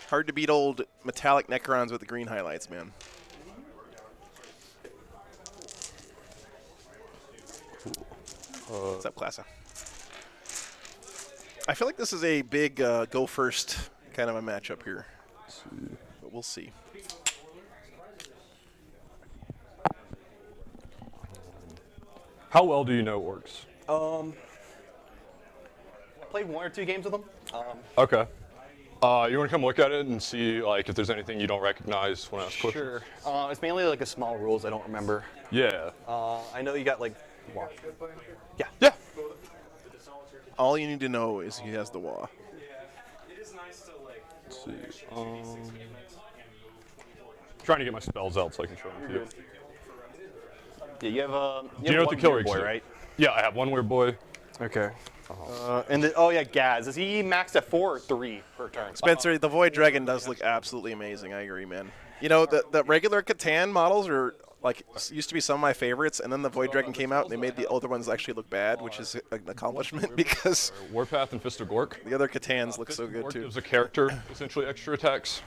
Hard to beat old metallic Necrons with the green highlights, man. What's up, Classa? I feel like this is a big go first kind of a matchup here. But we'll see. How well do you know Orks? I played 1 or 2 games with them. Okay. You want to come look at it and see like if there's anything you don't recognize when I ask questions? Sure. It's mainly like a small rules I don't remember. Yeah. I know you got like. Yeah. All you need to know is he has the wah. Let's see. Trying to get my spells out so I can show them to you. Yeah, you have Do you know what the one kill weird rigs boy, do? right? Yeah, I have one weird boy. Okay. And then, oh yeah, Gaz. Is he maxed at 4 or 3 per turn? Spencer, the Void Dragon does look absolutely amazing. I agree, man. You know, the regular Catan models are like used to be some of my favorites, and then the Void Dragon came out and they made the older ones actually look bad, which is an accomplishment because Warpath and Fist of Gork. the other Catans look Fist so of good Gork too. gives a character essentially extra attacks.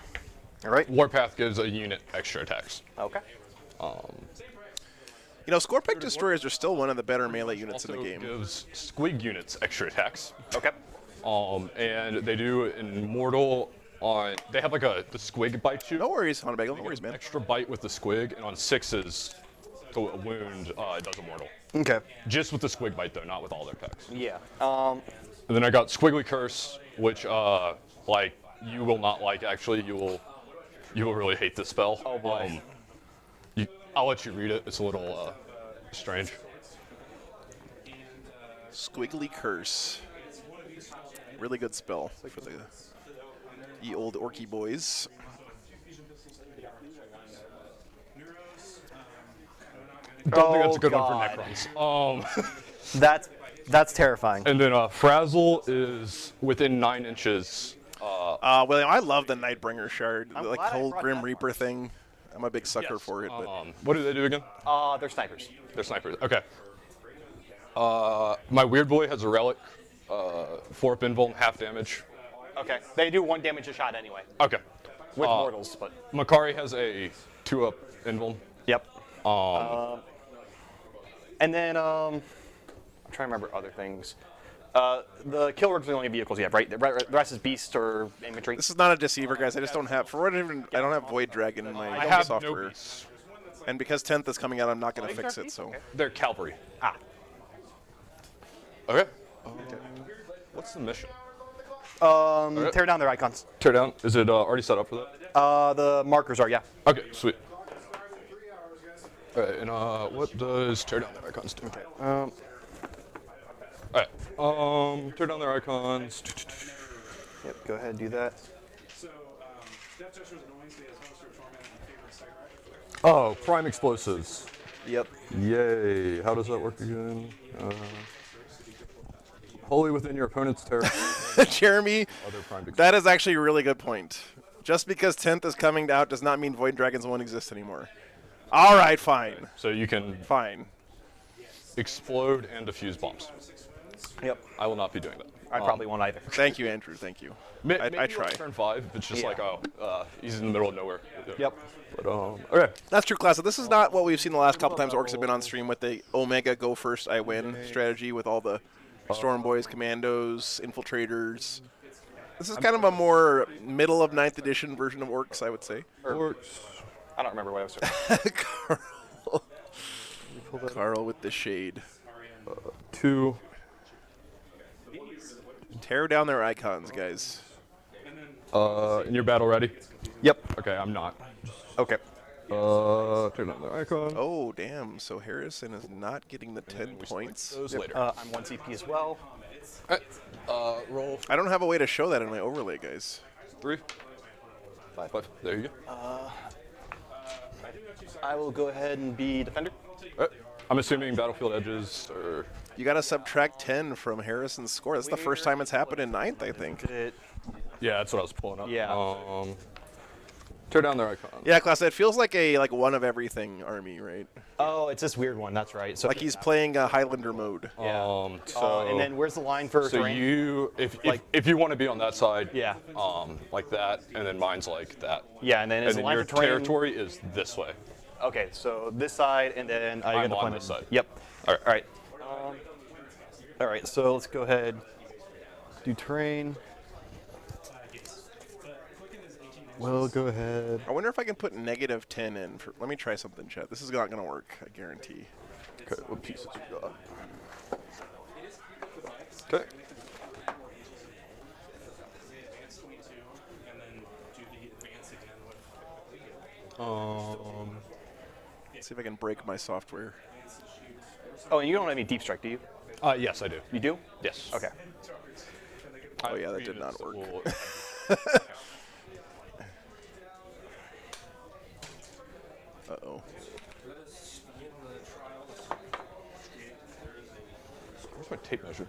All right. Warpath gives a unit extra attacks. Okay. You know, Scorpic Destroyers are still one of the better melee units in Also the game. gives Squig units extra attacks. Okay. And they do an Immortal on. They have like the Squig bite you. No worries, Honabagel. No worries, man. Extra bite with the Squig, and on 6s, the wound it does Immortal. Okay. Just with the Squig bite though, not with all their attacks. Yeah. And then I got Squiggly Curse, which like you will not like. Actually, you will really hate this spell. Oh boy. I'll let you read it. It's a little strange. Squiggly Curse. Really good spell for the ye old Orky boys. Don't think that's a good God. one for Necrons. That's terrifying. And then Frazzle is within 9 inches. William, I love the Nightbringer shard, I'm like glad I whole brought Grim that Reaper thing. I'm a big sucker for it. But What do they do again? They're snipers. They're snipers. Okay. My weird boy has a relic, 4-up invuln, half damage. Okay. They do 1 damage a shot anyway. Okay. With mortals, but. Makari has a 2-up invuln. Yep. And then I'm trying to remember other things. The kill rigs are the only vehicles you have, right? The rest is beast or infantry. this is not a deceiver, guys. I just don't have I don't have Void Dragon in my I have software. no beasts. And because 10th is coming out, I'm not going to fix it. So They're cavalry. Ah. Okay. What's the mission? Tear down their icons. Tear down. Is it already set up for that? The markers are, yeah. Okay, sweet. All right, and what does tear down their icons do? Okay. All right. Tear down their icons. Yep. Go ahead, do that. Oh, prime explosives. Yep. Yay. How does that work again? Wholly within your opponent's territory. Jeremy, Other prime that is actually a really good point. Just because 10th is coming out does not mean Void Dragons won't exist anymore. All right, fine. So you can Fine. explode and defuse bombs. Yep. I will not be doing that. I probably won't either. Thank you, Andrew. Thank you. Maybe I try. on turn 5 if it's just Yeah. like, he's in the middle of nowhere. Yep. But, okay. That's true, class. So this is not what we've seen the last couple times Orcs have been on stream with the Omega Go First I Win strategy with all the Storm Boys, Commandos, Infiltrators. This is kind of a more middle of 9th edition version of Orcs, I would say. Orcs. I don't remember what I was saying. Carl with the shade. 2. Tear down their icons, guys. And you're battle ready? Yep. Okay, I'm not. Okay. Tear down their icon. Oh, damn. So Harrison is not getting the 10 points. Those later. I'm 1 CP as well. Roll I don't have a way to show that in my overlay, guys. 3. 5. There you go. I will go ahead and be defender. I'm assuming battlefield edges or. You got to subtract 10 from Harrison's score. That's the first time it's happened in 9th, I think. Yeah, that's what I was pulling up. Yeah. Tear down their icon. Yeah, class. It feels like a one of everything army, right? Oh, it's this weird one. That's right. So Like he's playing Highlander mode. Yeah. So and then where's the line for so terrain? you if you want to be on that side, Yeah. like that, and then mine's like that. Yeah, and then is And the then line your for terrain? territory is this way. Okay, so this side, and then I'm the on deployment. this side. Yep. All right. All right. All right, so let's go ahead. Do terrain. We'll go ahead. I wonder if I can put -10 in. Let me try something, chat. This is not going to work, I guarantee. Okay, what pieces we got? Okay. Let's see if I can break my software. Oh, and you don't have any deep strike, do you? Yes, I do. You do? Yes. Okay. Oh yeah, that did not work. Uh-oh. Where's my tape measure?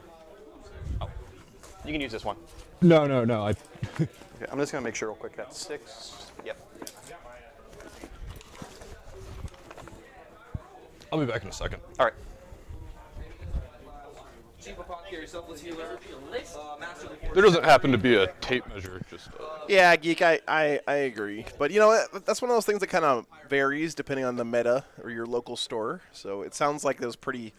You can use this one. No. Okay, I'm just gonna make sure real quick. That's 6. Yep. I'll be back in a second. All right. There doesn't happen to be a tape measure, just. Yeah, Geek, I agree. But you know what? That's one of those things that kind of varies depending on the meta or your local store. So it sounds like there's pretty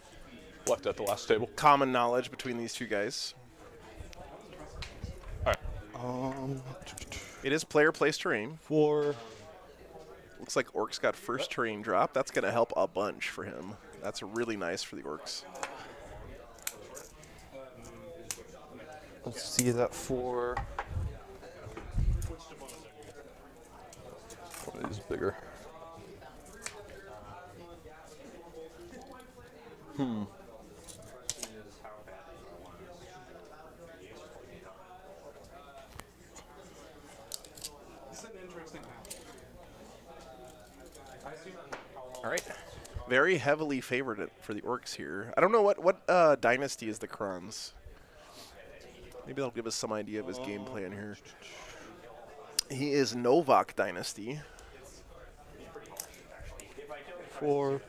Left at the last table. common knowledge between these two guys. All right. It is player place terrain. 4. Looks like Orks got first terrain drop. That's going to help a bunch for him. That's really nice for the Orks. Let's see that 4. One is bigger. All right. Very heavily favored for the Orks here. I don't know what dynasty is the Necrons. Maybe that'll give us some idea of his game plan here. He is Novak dynasty. 4.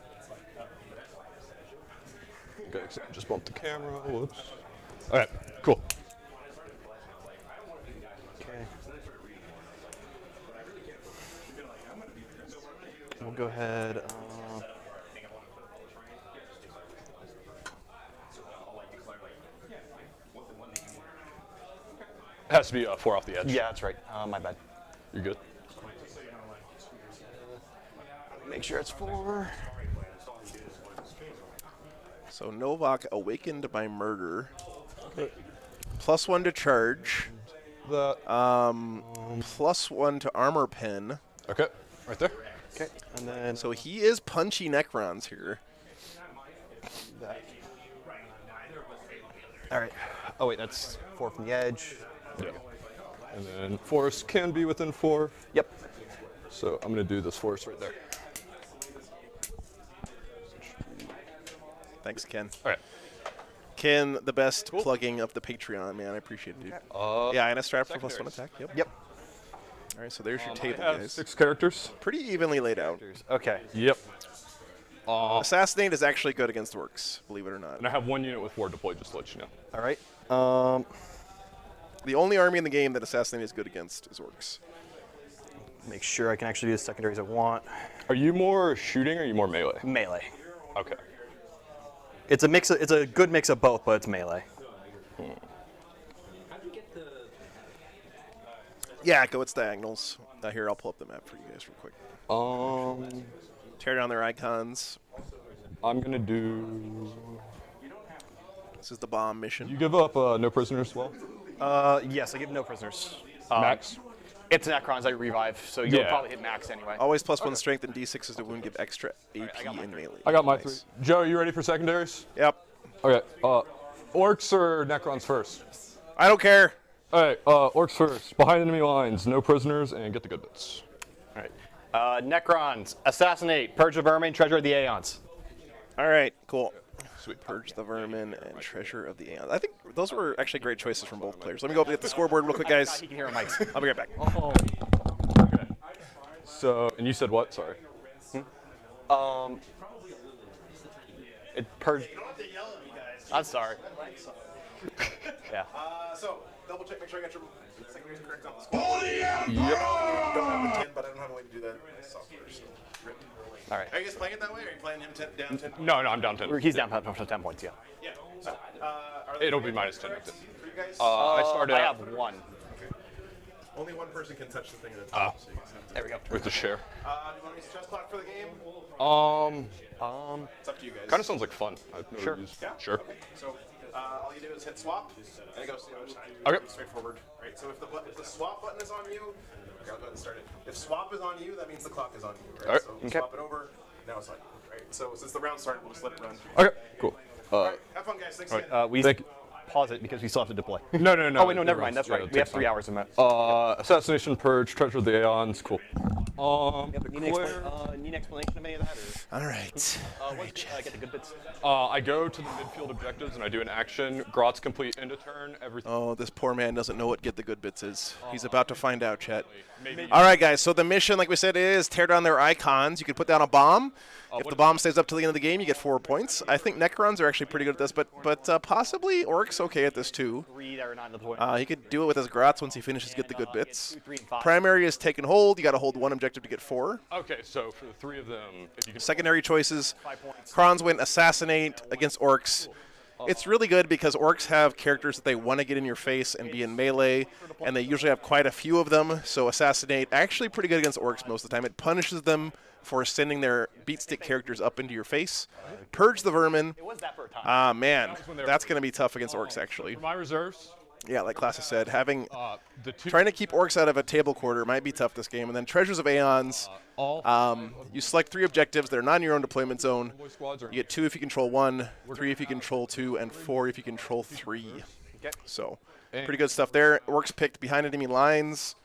Okay, just bumped the camera. Whoops. All right, cool. Okay. We'll go ahead. It has to be 4 off the edge. Yeah, that's right. My bad. You're good. Make sure it's 4. So Novak awakened by murder. +1 to charge. That. +1 to armor pen. Okay, right there. Okay, and then So he is punchy Necrons here. that. All right. Oh wait, that's 4 from the edge. Yeah. And then forest can be within 4. Yep. So I'm gonna do this forest right there. Thanks, Ken. All right. Ken, the best plugging of the Patreon, man. I appreciate it, dude. Yeah, and a strap for +1 attack. Yep. Yep. All right, so there's your table, I have guys. 6 characters. Pretty evenly laid out. Okay. Yep. Assassinate is actually good against Orks, believe it or not. And I have 1 unit with 4 deployed, just to let you know. All right. The only army in the game that Assassinate is good against is Orks. Make sure I can actually do the secondaries I want. Are you more shooting or are you more melee? Melee. Okay. It's a mix. It's a good mix of both, but it's melee. Yeah, go its diagonals. Here, I'll pull up the map for you guys real quick. Tear down their icons. I'm gonna do. This is the bomb mission. You give up no prisoners as well? Yes, I give no prisoners. Max? It's Necrons I revive, so you'll Yeah. probably hit max anyway. Always +1 strength and D6s to wound, give extra AP in melee. I got my Nice. 3. Joe, you ready for secondaries? Yep. Okay. Orcs or Necrons first? I don't care. All right. Orcs first. Behind enemy lines, no prisoners, and get the good bits. All right. Necrons, assassinate, purge the vermin, treasure of the Aeons. All right, cool. Sweet. Purge the vermin and treasure of the Aeon. I think those were actually great choices from both players. Let me go up and get the scoreboard real quick, guys. You can hear Mike's. I'll be right back. Okay. So, and you said what? Sorry. It purged. I'm sorry. Yeah. So, double check, make sure I got your secondaries correct on the score. Yep. Don't have a 10, but I don't have a way to do that software. So. All right. Are you guys playing it that way, or are you playing him down 10? No, I'm down 10. He's down 10 points, yeah. Yeah. It'll be -10. For you guys? I started I out have one. Only one person can touch the thing at a time. So you guys have to. There we go. with the share. Do you want me to chess clock for the game? It's up to you guys. Kind of sounds like fun. I've never Sure. used- Yeah? Sure. Okay. So all you do is hit swap, and it goes to the other side. Okay. Straightforward. Right. So if the swap button is on you, okay, I'll go ahead and start it. If swap is on you, that means the clock is on you. Right. Alright. So Okay. swap it over. Now it's on you. Right. So since the round started, we'll just let it run. Okay. Cool. All right. Have fun, guys. Thanks again. We Thank you. pause it because we still have to deploy. No. Oh wait, no, you're never right. mind. That's Yeah, right. it We have takes 3 time. hours in that. Assassination, Purge, Treasure of the Aeons. Cool. Need an explanation of any of that? Or, All right. get the good bits. I go to the midfield objectives and I do an action. Grots complete end of turn. Everything. Oh, this poor man doesn't know what get the good bits is. He's about to find out, chat. Maybe. All right, guys. So the mission, like we said, is tear down their icons. You can put down a bomb. If the bomb stays up to the end of the game, you get 4 points. I think Necrons are actually pretty good at this, but possibly Orks okay at this too. 3 that are not in the deployment. He could do it with his Grots once he finishes get the good bits. 2, 3, and 5. Primary is take and hold. You got to hold 1 objective to get 4. Okay, so for the 3 of them, if you can. Secondary choices. 5 points. Krons went assassinate against Orks. It's really good because Orks have characters that they want to get in your face and be in melee, and they usually have quite a few of them. So assassinate actually pretty good against Orks most of the time. It punishes them for sending their beatstick characters up into your face. Purge the vermin. It was that for a time. Ah, man, that's going to be tough against Orks actually. For my reserves, Yeah, like Classic said, having the 2. trying to keep Orks out of a table quarter might be tough this game. And then Treasures of Aeons. You select 3 objectives that are not in your own deployment zone. Squads are You get 2 if you control 1, 3 if you control 2, and 4 if you control 3. Okay. So, pretty good stuff there. Orks picked behind enemy lines.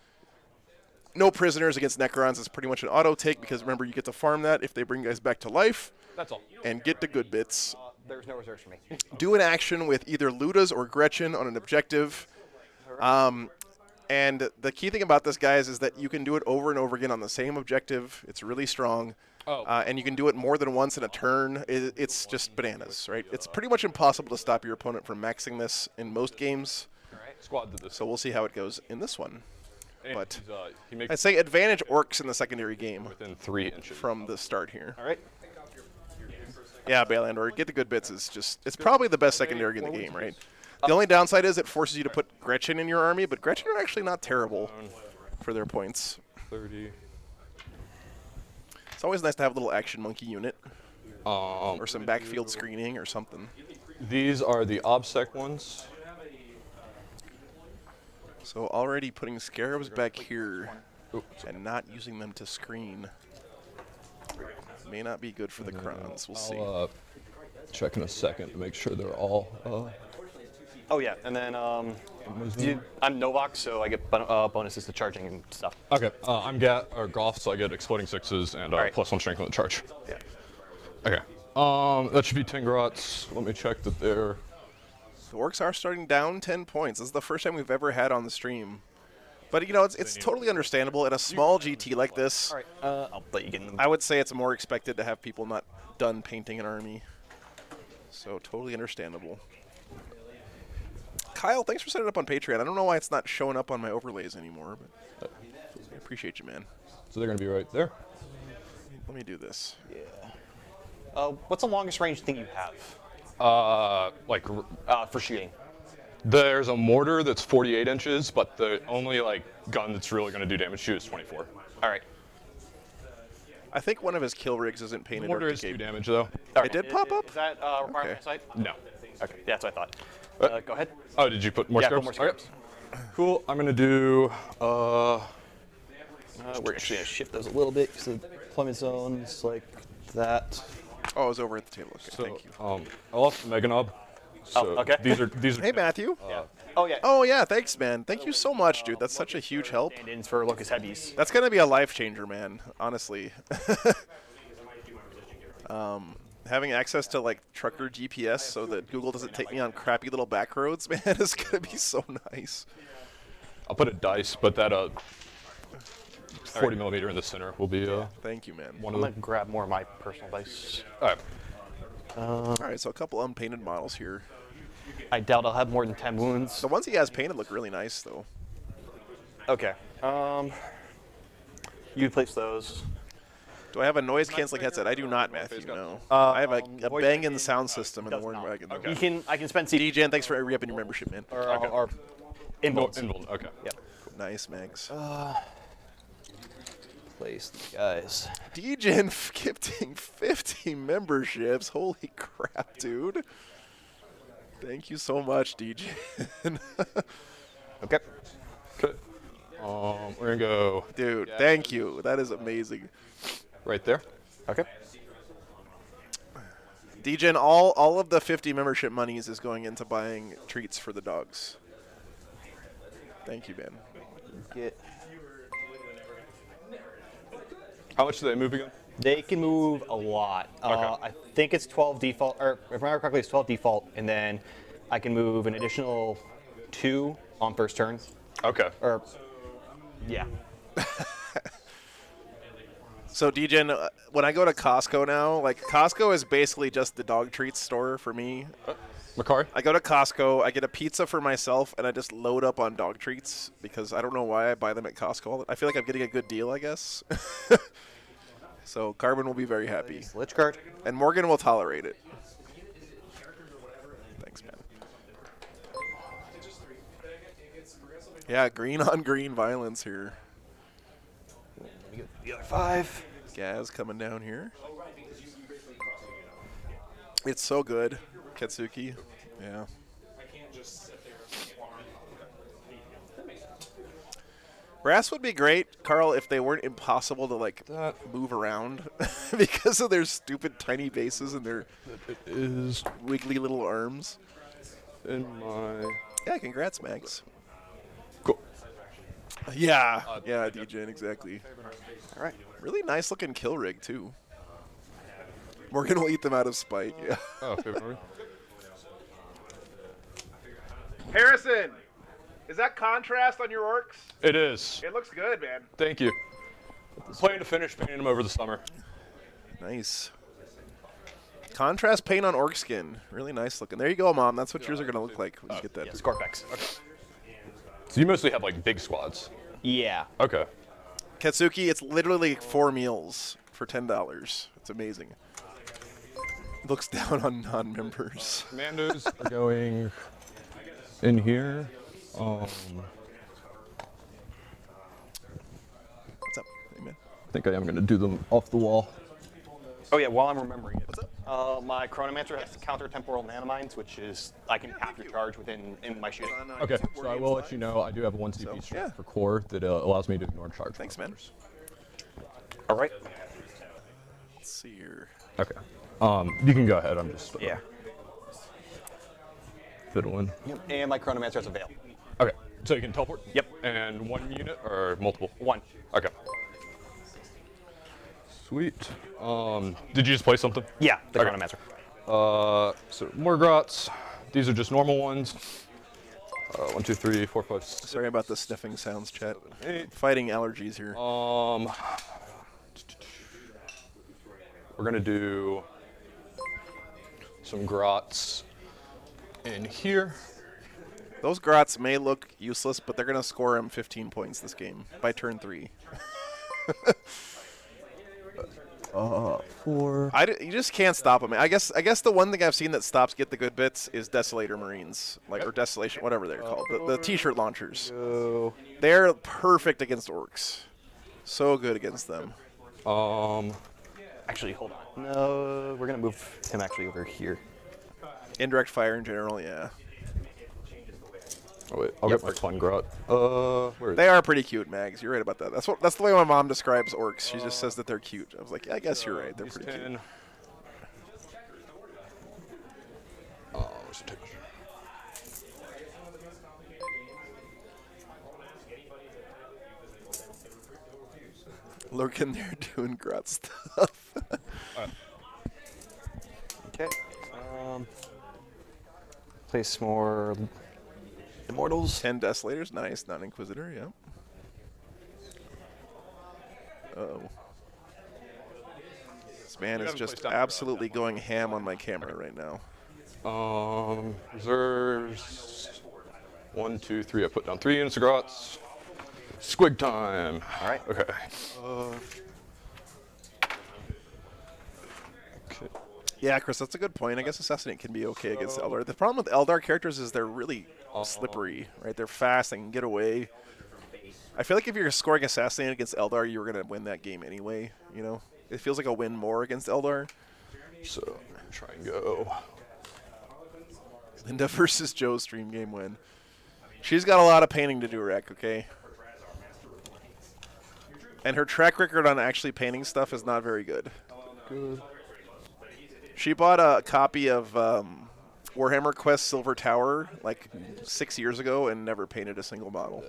No prisoners against Necrons is pretty much an auto take because remember you get to farm that if they bring guys back to life That's all. and get the good bits. There's no reserves for me. Do an action with either Ludas or Gretchen on an objective. And the key thing about this, guys, is that you can do it over and over again on the same objective. It's really strong. And you can do it more than once in a turn. It's just bananas, right? It's pretty much impossible to stop your opponent from maxing this in most games. Squad did this. So we'll see how it goes in this one. And But he makes I'd say advantage Orks in the secondary game within 3 inches. from the start here. All right. Yeah, Balandor, get the good bits is just, it's probably the best secondary in the game, right? The only downside is it forces you to put Gretchen in your army, but Gretchen are actually not terrible for their points. 30. It's always nice to have a little action monkey unit Um, or some backfield screening or something. these are the OBSEC ones. So already putting Scarabs back here and not using them to screen may not be good for the Krons. We'll see. I'll check in a second to make sure they're all. Oh yeah, and then I'm Novak, so I get bonuses to charging and stuff. Okay, I'm Goth, so I get exploding 6s and Alright. +1 strength on the charge. Yeah. Okay. That should be 10 grots. Let me check that they're. The Orks are starting down 10 points. This is the first time we've ever had on the stream. But, you know, it's totally understandable. At a small GT like this, All right. I'll let you get in them. I would say it's more expected to have people not done painting an army. So, totally understandable. Kyle, thanks for setting it up on Patreon. I don't know why it's not showing up on my overlays anymore, but I appreciate you, man. So they're going to be right there. Let me do this. What's the longest range thing you have for shooting? There's a mortar that's 48 inches, but the only gun that's really going to do damage to you is 24. All right. I think one of his kill rigs isn't painted. Mortar or is 2 decayed. damage though. It did pop up? Is that requirement Okay. on site? No. Okay, yeah, that's what I thought. Go ahead. Oh, did you put more Yeah, scarabs? put more scarabs. Okay. Cool. I'm going to do. We're actually going to shift those a little bit because the deployment zones like that. Oh, it was over at the table. Okay, So, thank you. I lost the Mega Knob. So okay. These are. Hey, Matthew. Oh yeah. Oh, yeah, thanks, man. Thank you so much, dude. That's such a huge help. Stand-ins for Locust Heavies. That's going to be a life changer, man, honestly. Having access to, trucker GPS so that Google doesn't take me on crappy little back roads, man, is going to be so nice. I'll put a dice, but that 40 millimeter in the center will be Thank you, man. one I'm of going them. to grab more of my personal dice. All right. All right, so a couple unpainted models here. I doubt I'll have more than 10 wounds. The ones he has painted look really nice, though. Okay. You place those. Do I have a noise canceling headset? I do not, Matthew. No. I have a voice banging acting sound system in the does Warren not. wagon. Okay. I can spend CD DJ, thanks for re-upping your membership, man. or involves. Okay. Yep. Nice, Mags. Place these guys. DJin gifting 50 memberships. Holy crap, dude. Thank you so much, DJ. Okay. Okay. We're gonna go Dude, thank you. That is amazing. right there. Okay. DJin, all of the 50 membership monies is going into buying treats for the dogs. Thank you, man. Get. How much do they move again? They can move a lot. I think it's 12 default, or if I remember correctly, it's 12 default, and then I can move an additional 2 on first turn. Okay. Or, yeah. So, DJin, when I go to Costco now, like, Costco is basically just the dog treats store for me. Macari? I go to Costco, I get a pizza for myself, and I just load up on dog treats because I don't know why I buy them at Costco. I feel like I'm getting a good deal, I guess. So Carbon will be very happy. Lich card. And Morgan will tolerate it. Thanks, man. Yeah, green on green violence here. The other 5. Gaz coming down here. It's so good. Katsuki. Yeah. Brass would be great, Carl, if they weren't impossible to like move around because of their stupid tiny bases and their Is wiggly little arms. in my. Yeah, congrats, Max. Cool. Yeah, yeah, DJ, exactly. All right. Really nice looking kill rig too. Morgan will eat them out of spite. Yeah. Oh, favorite order? Harrison, is that contrast on your orcs? It is. It looks good, man. Thank you. Planning to finish painting them over the summer. Nice. Contrast paint on orc skin. Really nice looking. There you go, Mom. That's what yours are going to look like when you get that. Yeah, Scorpex. Okay. So you mostly have like big squads. Yeah. Okay. Katsuki, it's literally 4 meals for $10. It's amazing. Looks down on non-members. Commandos are going in here. What's up? Hey, man. I think I am going to do them off the wall. Oh yeah, while I'm remembering it. My Chronomancer has counter temporal nanomines, which is I can half your charge within my shooting. Okay, so I will let you know I do have a 1 CP strength for core that allows me to ignore charge. Thanks, man. All right. Let's see here. Okay. You can go ahead. I'm just Yeah. fiddling. Yep. And my Chronomancer has a veil. Okay, so you can teleport? Yep. And 1 unit or multiple? 1. Okay. Sweet. Did you just play something? Yeah, the Okay. Chronomancer. So more grots. These are just normal ones. 1, 2, 3, 4, 5, 6. Sorry about the sniffing sounds, chat. 8. Fighting allergies here. We're gonna do some grots in here. Those grots may look useless, but they're going to score him 15 points this game by turn 3. 4. You just can't stop them. I guess the one thing I've seen that stops get the good bits is Desolator Marines, like or Desolation, whatever they're called, the T-shirt launchers. They're perfect against orcs. So good against them. Actually, hold on. No, we're gonna move him actually over here. Indirect fire in general, yeah. Oh wait, I'll get my fun grot. Where is They are pretty cute, Mags. You're right about that. That's the way my mom describes orcs. She just says that they're cute. I was like, yeah, I guess you're right. They're pretty cute. 10. Where's the tape measure? Lurking there doing grot stuff. Okay. Place more Immortals. 10 Desolators, nice. Non-Inquisitor, yeah. Uh-oh. This man is just absolutely going ham on my camera right now. Reserves. 1, 2, 3. I put down 3 units of grots. Squig time. All right. Okay. Yeah, Chris, that's a good point. I guess Assassinate can be okay against Eldar. The problem with Eldar characters is they're really slippery, right? They're fast, they can get away. I feel like if you're scoring Assassinate against Eldar, you're going to win that game anyway, you know? It feels like a win more against Eldar. So, try and go. Linda versus Joe's stream game win. She's got a lot of painting to do, Rek, okay? And her track record on actually painting stuff is not very good. She bought a copy of Warhammer Quest Silver Tower like 6 years ago and never painted a single model.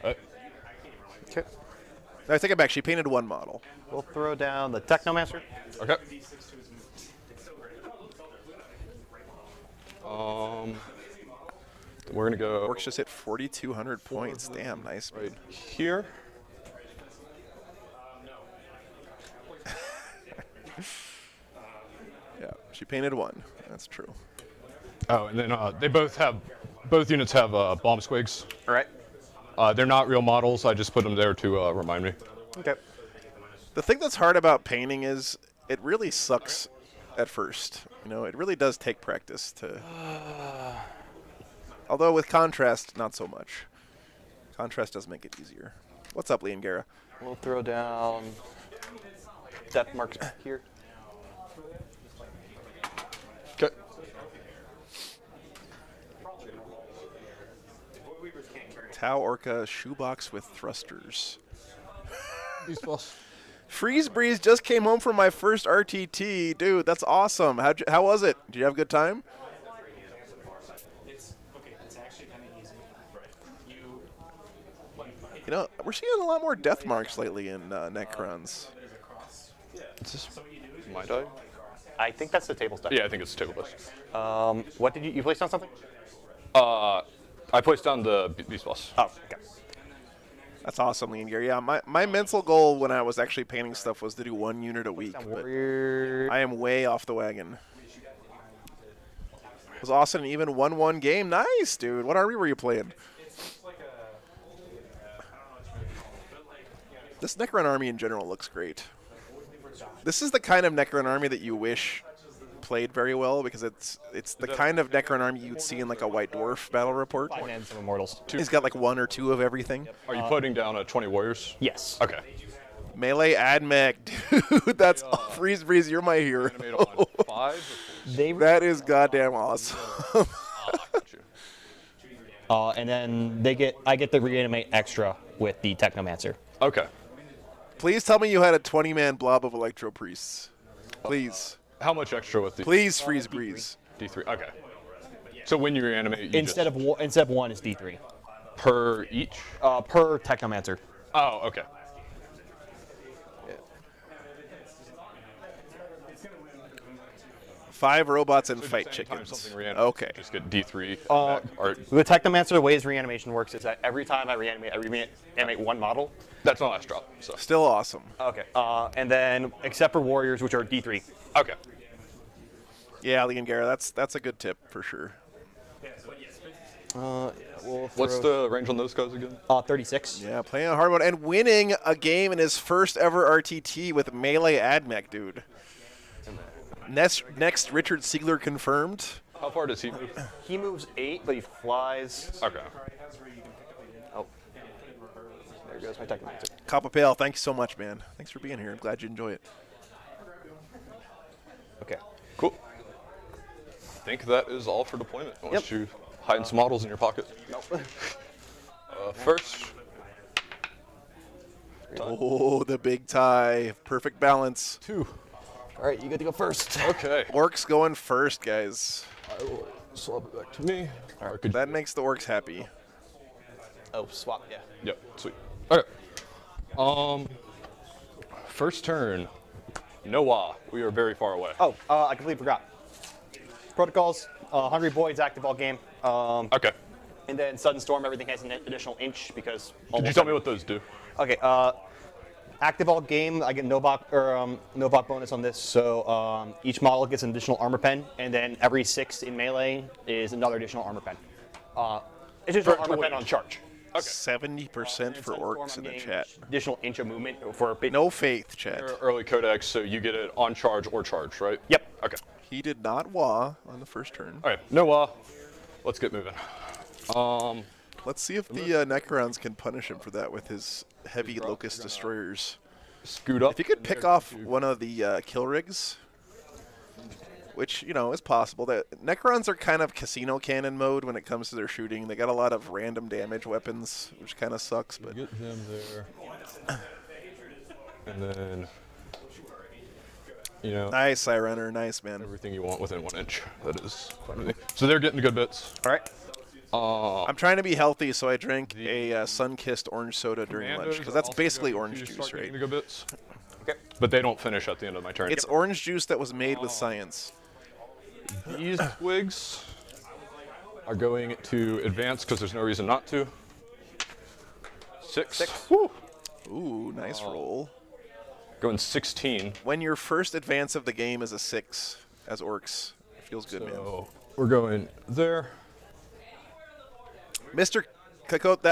Okay. I take it back. She painted one model. We'll throw down the Technomancer. Okay. We're gonna go Orks just hit 4,200 points. Damn, nice. right here. Yeah, she painted one. That's true. Oh, and then both units have bomb squigs. All right. They're not real models. I just put them there to remind me. Okay. The thing that's hard about painting is it really sucks at first. You know, it really does take practice to. Although with contrast, not so much. Contrast does make it easier. What's up, Lee and Gara? We'll throw down depth marks here. Okay. Tau Orca shoebox with thrusters. These balls. Freeze Breeze just came home from my first RTT. Dude, that's awesome. How was it? Did you have a good time? You know, we're seeing a lot more death marks lately in Necrons. Is this my die? I think that's the table stuff. Yeah, I think it's table best. What did you placed on something? I placed down the beast boss. Oh, okay. That's awesome, Lee and Gary. Yeah, my mental goal when I was actually painting stuff was to do 1 unit a week, but I am way off the wagon. It was awesome, even 1-1 game. Nice, dude. What army were you playing? This Necron army in general looks great. This is the kind of Necron army that you wish played very well because it's the kind of Necron army you'd see in like a White Dwarf battle report. And some Immortals. He's got like 1 or 2 of everything. Are you putting down 20 warriors? Yes. Okay. Melee Admech, dude. That's Freeze Breeze. You're my hero. Animate on 5? That is goddamn awesome. And then I get the reanimate extra with the Technomancer. Okay. Please tell me you had a 20-man blob of Electro Priests. Please. How much extra with the Please, Freeze Breeze. D3? Okay. So when you reanimate, you Instead of 1 is D3. per each? Per Technomancer. Oh, okay. 5 robots and So fight just anytime chickens. something reanimates, Okay. Just get D3 back. Or, The Technomancer, the way his reanimation works is that every time I reanimate 1 model. that's my last drop. So. Still awesome. Okay. And then, except for Warriors, which are D3. Okay. Yeah, Lee and Gara, that's a good tip for sure. What's the range on those guys again? 36. Yeah, playing a hard one and winning a game in his first ever RTT with Melee Admech, dude. Next Richard Siegler confirmed. How far does he move? He moves 8, but he flies. Okay. Oh. There goes my Technomancer. Coppa thank you so much, man. Thanks for being here. I'm glad you enjoy it. Okay. Cool. I think that is all for deployment. Unless you hide some models in your pocket. Nope. First. Oh, the big tie. Perfect balance. 2. All right, you get to go first. Okay. Orcs going first, guys. I will swap it back to me. All right, That makes the Orcs happy. Oh, swap, yeah. Yep, sweet. Okay. First turn. Noah, we are very far away. Oh, I completely forgot. Protocols, Hungry Boys, active all game. Okay. And then Sudden Storm, everything has an additional inch because. Could you tell me what those do? Okay, active all game, I get no-bot bonus on this, so each model gets an additional armor pen, and then every 6 in melee is another additional armor pen. Additional armor pen on charge. 70% for orcs in the chat. Additional inch of movement for a bit. No faith, chat. Your early codex, so you get it on charge or charge, right? Yep. Okay. He did not wah on the first turn. All right. No. Let's get moving. Let's see if the Necrons can punish him for that with his heavy locust destroyers. Scoot up. If you could pick off one of the kill rigs, which, you know, is possible. Necrons are kind of casino cannon mode when it comes to their shooting. They got a lot of random damage weapons, which kind of sucks. But get him there. And then, you know. Nice, Runner. Nice, man. Everything you want within 1 inch. That is fine with me. So they're getting good bits. All right. I'm trying to be healthy, so I drank a sun-kissed orange soda during lunch, because that's basically orange juice, right? Good bits. Okay. But they don't finish at the end of my turn. It's orange juice that was made with science. These twigs are going to advance because there's no reason not to. 6. Woo. Ooh, nice roll. Going 16. When your first advance of the game is a 6 as orcs, it feels good, man. So we're going there. Mr. Cocote?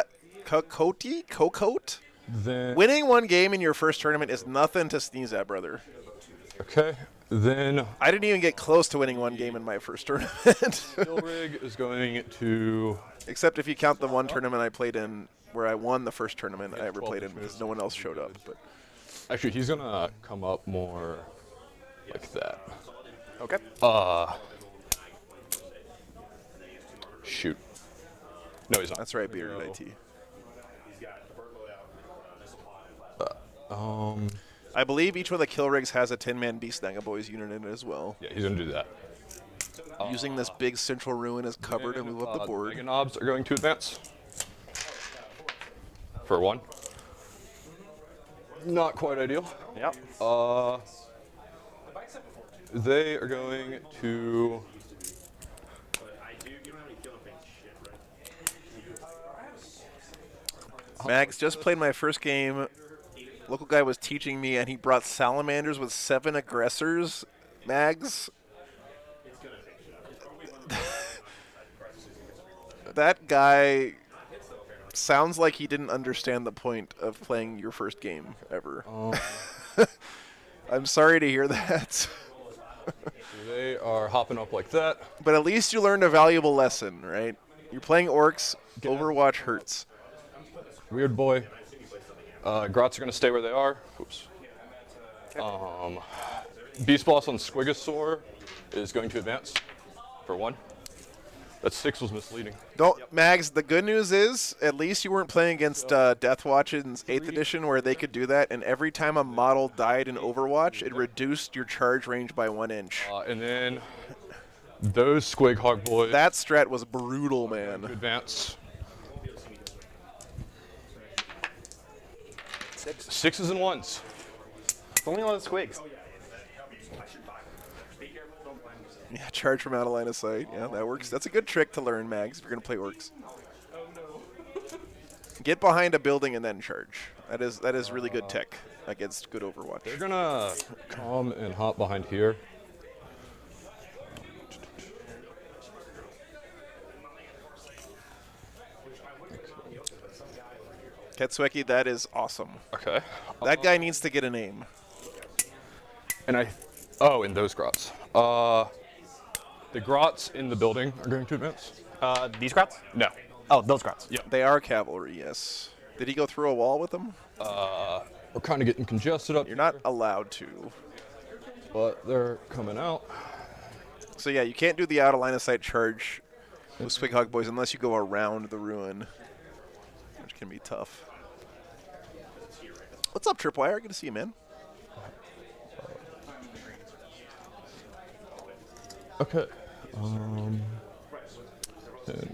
Then Winning one game in your first tournament is nothing to sneeze at, brother. okay. Then I didn't even get close to winning one game in my first tournament. Rig is going to Except if you count the one tournament I played in where I won the first tournament I ever played in because no one else showed up. But actually he's gonna come up more like that. okay. Shoot. No, he's not. That's right, bearded IT. I believe each one of the kill rigs has a 10-man Beast Boys unit in it as well. Yeah, he's gonna do that. Using this big central ruin as cover to move up the board. Mega knobs are going to advance. For 1. Not quite ideal. Yep. They are going to. Mags just played my first game. Local guy was teaching me, and he brought salamanders with 7 aggressors. Mags. That guy sounds like he didn't understand the point of playing your first game ever. I'm sorry to hear that. They are hopping up like that. But at least you learned a valuable lesson, right? You're playing orcs. Overwatch hurts. Weird boy. Grots are going to stay where they are. Oops. Beast Boss on Squigosaur is going to advance for 1. That 6 was misleading. Don't, Mags, the good news is at least you weren't playing against Deathwatch in 8th edition where they could do that, and every time a model died in Overwatch, it reduced your charge range by 1 inch. And then those Squig Hog boys. That strat was brutal, man. Advance. 6s and 1s. Only on the squigs. Yeah, charge from out of line of sight. Yeah, that works. That's a good trick to learn, Mags, if you're going to play orcs. Get behind a building and then charge. That is really good tech against good Overwatch. They're going to come and hop behind here. Ketsueki, that is awesome. Okay. That guy needs to get a name. And and those grots. The grots in the building are going to advance. These grots? No. Oh, those grots. Yeah. They are cavalry, yes. Did he go through a wall with them? We're kind of getting congested up. You're not allowed to. But they're coming out. So yeah, you can't do the out of line of sight charge with Squig Hog Boys unless you go around the ruin, which can be tough. What's up, Tripwire? Good to see you, man. Okay. And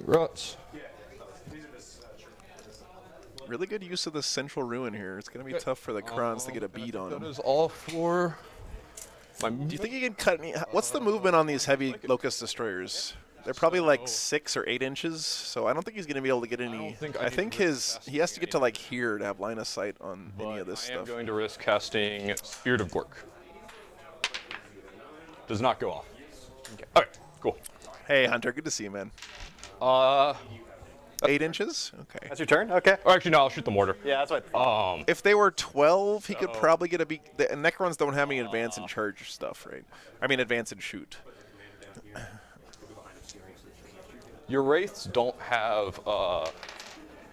grots. Really good use of the central ruin here. It's going to be tough for the Krons to get a beat on That them. is all for my. Do you think you can cut any? What's the movement on these heavy Locust Destroyers? They're probably like 6 or 8 inches, so I don't think he's going to be able to get any. I think he has to get to like here to have line of sight on any of this I am stuff. going to risk casting Spirit of Gork. Does not go off. Okay. All right. Cool. Hey, Hunter, good to see you, man. That 8 inches? Okay. That's your turn? Okay. Or actually, no, I'll shoot the mortar. Yeah, that's what. If they were 12, he could probably get a beat. The Necrons don't have any advance and charge stuff, right? I mean, advance and shoot. Your wraiths don't have.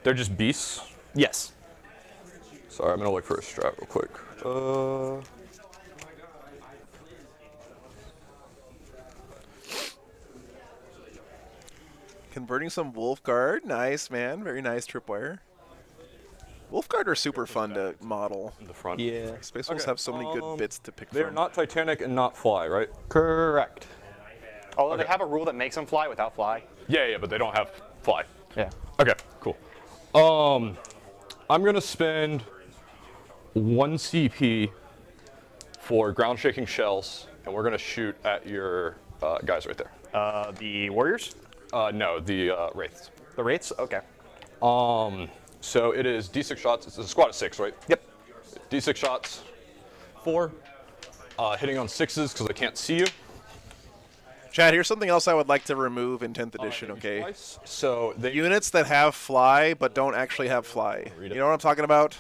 They're just beasts. Yes. Sorry, I'm gonna look for a strat real quick. Converting some Wolfguard. Nice, man. Very nice, Tripwire. Wolfguard are super fun to model. In the front. Yeah. Space Wolves have so many good bits to pick They're from. not Titanic and not fly, right? Correct. Although Okay. they have a rule that makes them fly without fly. Yeah, but they don't have fly. Yeah. Okay, cool. I'm gonna spend 1 CP for ground shaking shells, and we're gonna shoot at your guys right there. The warriors? No, the wraiths. The wraiths? Okay. So it is D6 shots. It's a squad of 6, right? Yep. D6 shots. 4. Hitting on 6s because I can't see you. Chad, here's something else I would like to remove in 10th edition, okay? Twice. So they Units that have fly but don't actually have fly. Read You it. know what I'm talking about?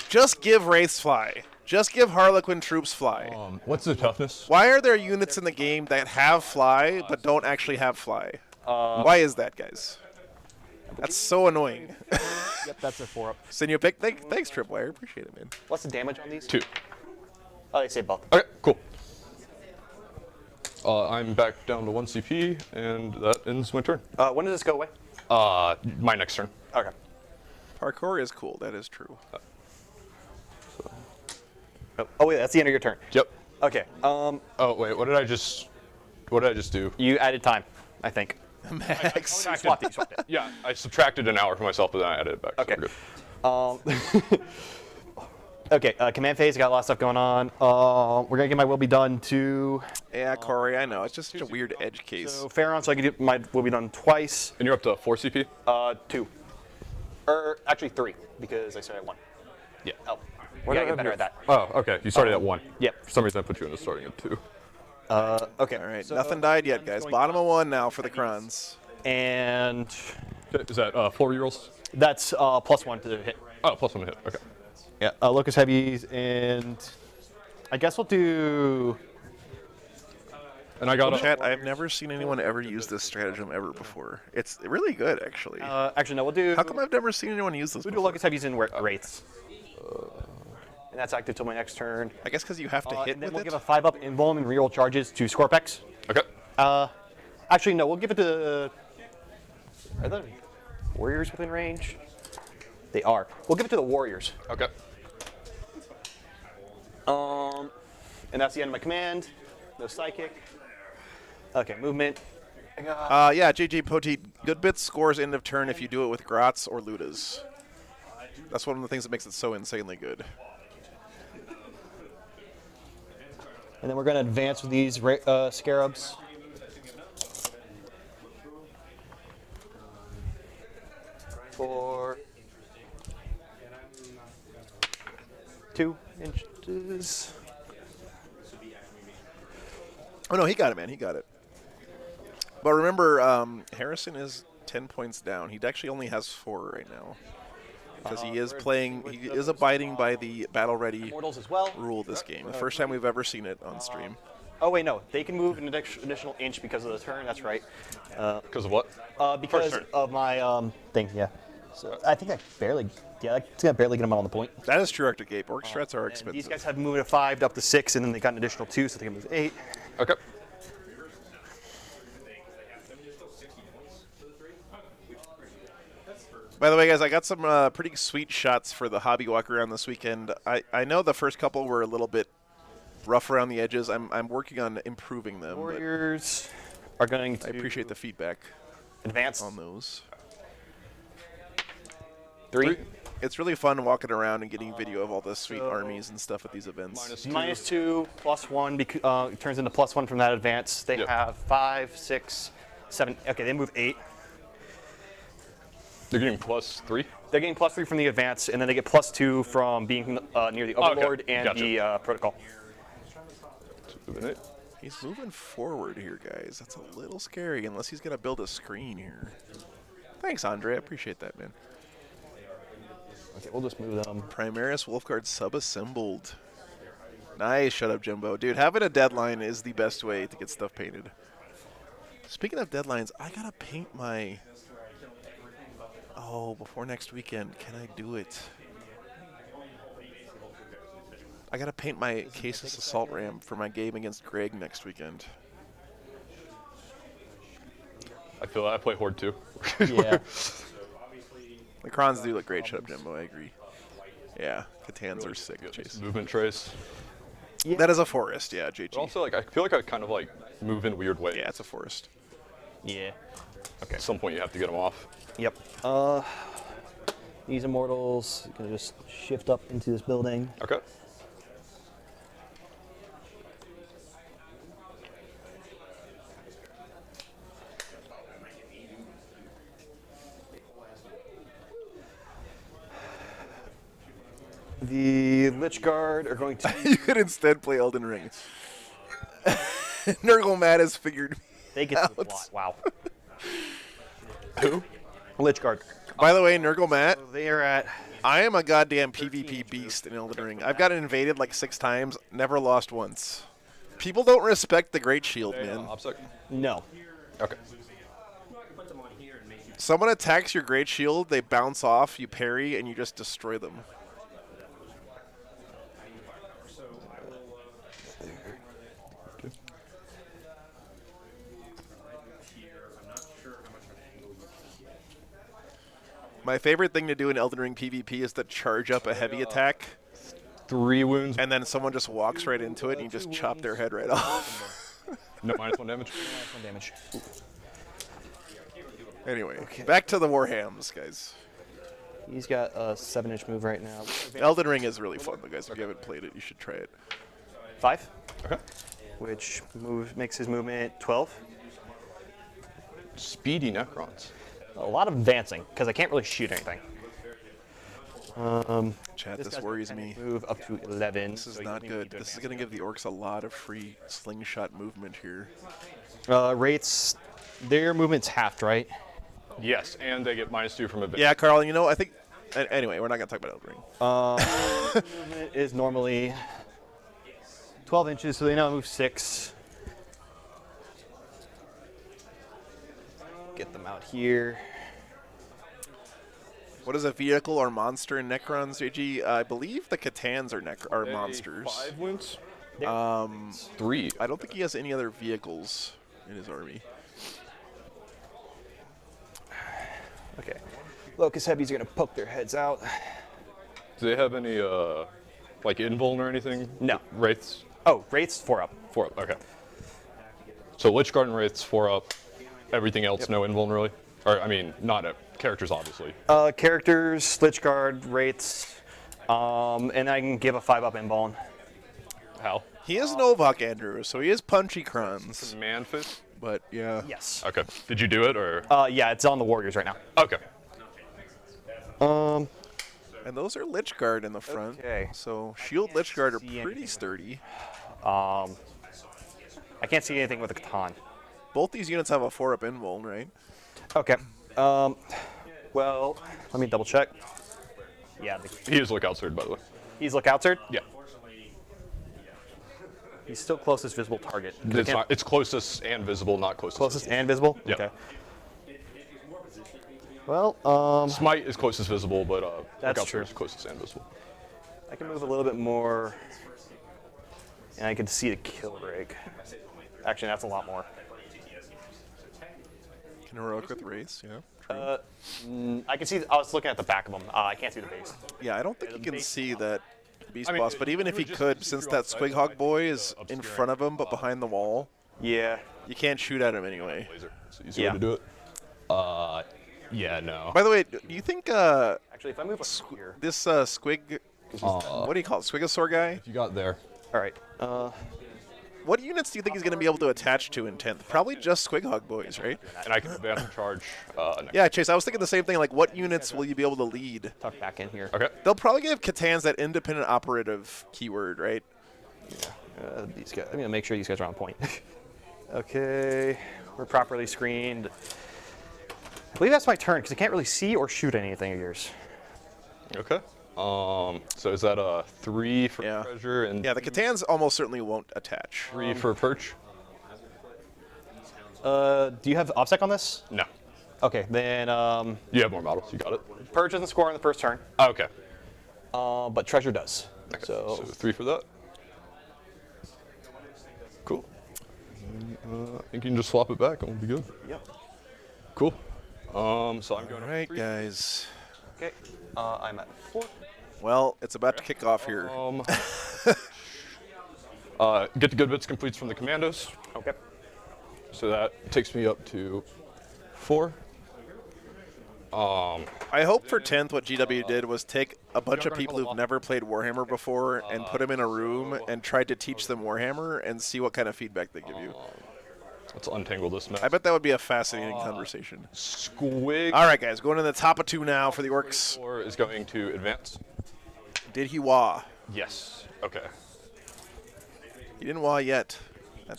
Just give Wraiths fly. Just give Harlequin troops fly. what's the toughness? Why are there units in the game that have fly but don't actually have fly? Why is that, guys? That's so annoying. Yep, that's a 4-up. Send you a pick. Thanks, Tripwire. Appreciate it, man. What's the damage on these? 2. Oh, they say both. Okay, cool. I'm back down to 1 CP, and that ends my turn. When does this go away? My next turn. Okay. Parkour is cool. That is true. Oh, wait, that's the end of your turn. Yep. Okay. Oh wait, what did I just do? You added time, I think. Max. You swapped it. Yeah, I subtracted an hour for myself, but then I added it back. so Okay. we're good. Okay, command phase, got a lot of stuff going on. We're gonna get my will be done to Yeah, Corey, I know. It's just such a weird edge case. so Pharaon, so I can do my will be done twice. And you're up to 4 CP. 2. Or actually 3, because I started at 1. Yeah. Oh, we gotta get better at that. Oh, okay. You started at 1. Yep. For some reason, I put you into starting at 2. Okay. All right, so nothing died yet, guys. Bottom of 1 now for the Crons. And Is that 4 rerolls? that's +1 to hit. Oh, +1 to hit. Okay. Yeah. Locust heavies, and I guess we'll do. And I got a. Chat, I've never seen anyone ever use this stratagem ever before. It's really good, actually. Actually, no, we'll do. How come I've never seen anyone use this We'll do before? locust heavies and wraiths. And that's active till my next turn. I guess because you have to hit And then with we'll it? give a 5-up invuln and reroll charges to Scorpex. Okay. Actually, no, we'll give it to. Are the warriors within range? They are. We'll give it to the warriors. Okay. And that's the end of my command. No psychic. Okay, movement. Yeah, JJ Poteet, good bits scores end of turn if you do it with Grots or Ludas. That's one of the things that makes it so insanely good. And then we're going to advance with these scarabs. For 2 inches. Oh, no, he got it, man. He got it. But remember, Harrison is 10 points down. He actually only has 4 right now. Because he is playing, he is abiding by the battle ready Mortals as well. rule this game. The first time we've ever seen it on stream. Oh, wait, no. They can move an additional inch because of the turn. That's right. Because of what? Because turn. of my thing, yeah. So I think I barely, I think I barely get them on the point. That is true, Arctic Ape. Orc strats are And expensive. these guys have moved a 5 up to 6, and then they got an additional 2, so they can move 8. Okay. By the way, guys, I got some pretty sweet shots for the hobby walk around this weekend. I know the first couple were a little bit rough around the edges. I'm working on improving them. But Warriors are going to I appreciate the feedback advance on those. 3. It's really fun walking around and getting video of all the sweet armies and stuff at these events. -2, +1, because it turns into +1 from that advance. They Yep. have 5, 6, 7. Okay, they move 8. They're getting +3. They're getting +3 from the advance, and then they get +2 from being near the Overlord and Gotcha. the Protocol. He's moving forward here, guys. That's a little scary, unless he's going to build a screen here. Thanks, Andre. I appreciate that, man. Okay, we'll just move them. Primaris Wolfguard sub-assembled. Nice, shut up, Jumbo. Dude, having a deadline is the best way to get stuff painted. Speaking of deadlines, I gotta paint my... Oh, before next weekend, can I do it? I gotta paint my Casus Assault Ram for my game against Greg next weekend. I feel I play Horde too. Yeah. The Crons do look great, shut up, Jumbo. I agree. Yeah, Catans are sick. Chase. Movement trace. That is a forest, yeah, JG. But also, like, I feel like I kind of like move in weird ways. Yeah, it's a forest. Yeah. Okay. At some point, you have to get them off. Yep. These immortals gonna just shift up into this building. Okay. The Lich Guard are going to. You could instead play Elden Ring. Nurgle Matt has figured me They get to out. the plot. Wow. Who? Lich Guard. By the way, Nurgle Matt, They are at. I am a goddamn PvP beast in Elden Ring. I've gotten invaded like 6 times, never lost once. People don't respect the Great Shield, man. OPSEC? No. Okay. Someone attacks your Great Shield, they bounce off, you parry, and you just destroy them. My favorite thing to do in Elden Ring PvP is to charge up a heavy attack, 3 wounds. and then someone just walks right into it, and you just chop their head right off. No, -1 damage. One damage. Anyway, back to the Warhams, guys. He's got a 7-inch move right now. Elden Ring is really fun, though, guys. If you haven't played it, you should try it. 5. Okay. Which makes his movement 12. Speedy Necrons. A lot of advancing because I can't really shoot anything. Chat, this guy's worries got a me. Move up to 11. This is not good. This is going to give the Orcs a lot of free slingshot movement here. Rates, their movement's halved, right? Yes, and they get -2 from advantage. Yeah, Carl, you know, I think... Anyway, we're not going to talk about Elden Ring. Movement is normally 12 inches, so they now move 6. Get them out here. What is a vehicle or monster in Necrons, JG? I believe the Catans are Hey, monsters. 5 wounds? 3. I don't think he has any other vehicles in his army. Okay. Locust Heavies are going to poke their heads out. Do they have any, like, invuln or anything? No. Wraiths? Oh, Wraiths, 4 up. 4 up, okay. So Lich Guard and Wraiths, 4 up. Everything else, no invuln, really? Or, I mean, not characters, obviously. Characters, Lich Guard, Wraiths, and I can give a 5 up invuln. How? He is Novak, Andrew, so he is punchy Crons. Manfist? But, yeah. Yes. Okay. Did you do it, or? Yeah, it's on the Warriors right now. Okay. And those are Lich Guard in the front. Okay. So Shield Lich Guard are see pretty anything. sturdy. I can't see anything with a Catan. Both these units have a 4-up invuln, right? Okay. Well, let me double check. Yeah, He is Lookout Sword, by the way. he's Lookout Sword. Yeah. He's still closest visible target. It's closest and visible, not closest. Closest and visible? Yep. Okay. Well, Smite is closest visible, but That's Lookout true. Sword is closest and visible. I can move a little bit more, and I can see the kill rig. Actually, that's a lot more. Can heroic with Wraiths, yeah. I can see. I was looking at the back of them. I can't see the base. Yeah, I don't think he can see that Beast I mean, Boss, but even if he could, since that Squighog boy is in front of him but behind the wall, Yeah. you can't shoot at him anyway. Laser. It's the easier Yeah. way to do it. Yeah, no. By the way, do you think Actually, if I move up here. this Squig, what do you call it, Squigosaur guy? You got there. All right. What units do you think he's going to be able to attach to in 10th? Probably just Squighog boys, right? And I can advance and charge. Next. Yeah, Chase, I was thinking the same thing. Like, what units will you be able to lead? Tuck back in here. Okay. They'll probably give Catans that independent operative keyword, right? These guys. I'm gonna make sure these guys are on point. Okay. We're properly screened. believe that's my turn because I can't really see or shoot anything of yours. Okay. So is that a 3 for Yeah. treasure and Yeah, the Catans almost certainly won't attach. 3 for perch? Do you have obsec on this? No. Okay, then You have more models. You got it. Purge doesn't score on the first turn, Oh, okay. but treasure does. Okay. So 3 for that. Cool. I think you can just swap it back and we'll be good. Yep. Cool. So I'm going All right, 3. guys. Okay, I'm at 4. Well, it's about to kick off here. Get the good bits completes from the commandos. Okay. So that takes me up to 4. I hope for 10th what GW did was take a bunch of people who've never played Warhammer before and put them in a room and tried to teach them Warhammer and see what kind of feedback they give you. Let's untangle this mess. I bet that would be a fascinating conversation. Squig All right, guys, going to the top of 2 now for the Orks. 4 is going to advance. Did he wah? Yes. Okay. He didn't wah yet.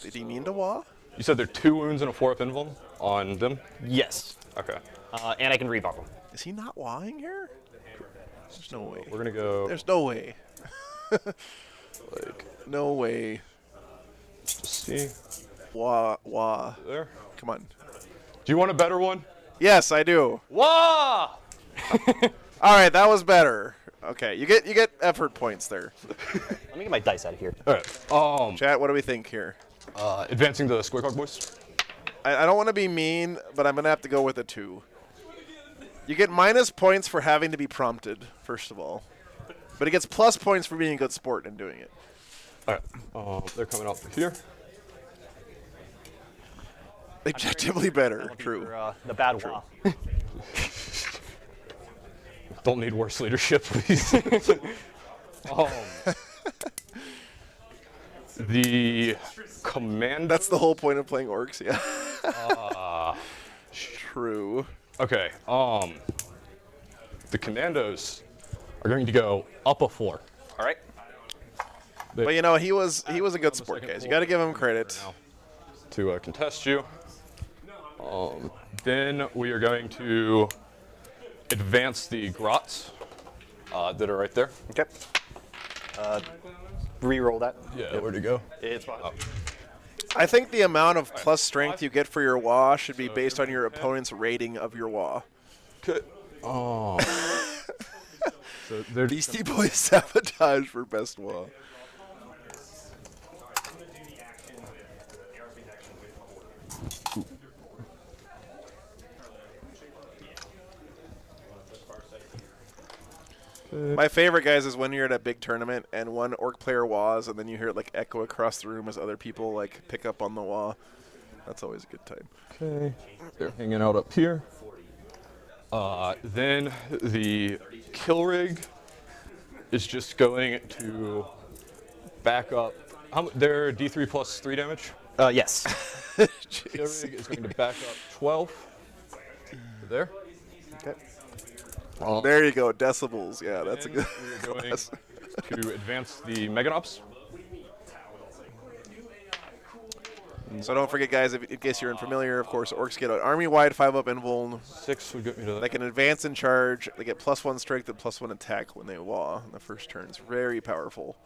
Did he mean to wah? You said there are 2 wounds and a 4-up invuln on them? Yes. Okay. And I can rebuff them. Is he not wahing here? There's no way. We're going to go There's no way. like No way. just see Wah, wah. there. Come on. Do you want a better one? Yes, I do. Wah! All right, that was better. Okay, you get effort points there. Let me get my dice out of here. All right. Chat, what do we think here? Advancing the Squig boys. I don't want to be mean, but I'm going to have to go with a 2. You get minus points for having to be prompted, first of all. But it gets plus points for being a good sport and doing it. All right. They're coming up here. Objectively better, true. For, the bad wall. Don't need worse leadership, please. The command. That's the whole point of playing Orks, yeah. True. Okay. The commandos are going to go up a 4. All right. But you know, he was a good sport, guys. You got to give him credit. To contest you. Then we are going to advance the grots that are right there. Okay. Re-roll that. Yeah, where'd it go? It's fine. I think the amount of plus strength you get for your wah should be based on your opponent's rating of your wah. Okay. Oh. So they're Beastie Boys sabotage for best wah. My favorite, guys, is when you're at a big tournament and one orc player wahs and then you hear it like echo across the room as other people like pick up on the wah. That's always a good time. Okay. They're hanging out up here. Then the kill rig is just going to back up. They're D3 plus 3 damage. Yes. Kill rig is going to back up 12. There. Okay. There you go, decibels. Yeah, that's a good. We're going to advance the Meganops. So don't forget, guys, if, in case you're unfamiliar, of course, Orks get an army-wide 5-up invuln. 6 would get me to that. They can advance in charge. They get +1 strength and +1 attack when they wah in the first turn. It's very powerful.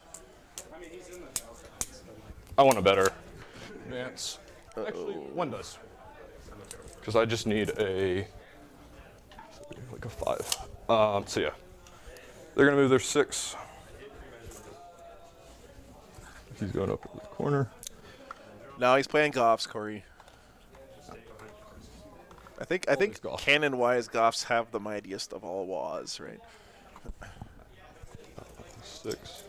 I want a better advance. Actually, 1 does. Because I just need a like a 5. So yeah, they're gonna move their 6. He's going up to the corner. No, he's playing Goffs, Corey. I think Goff. canon-wise, Goffs have the mightiest of all wahs, right? 6.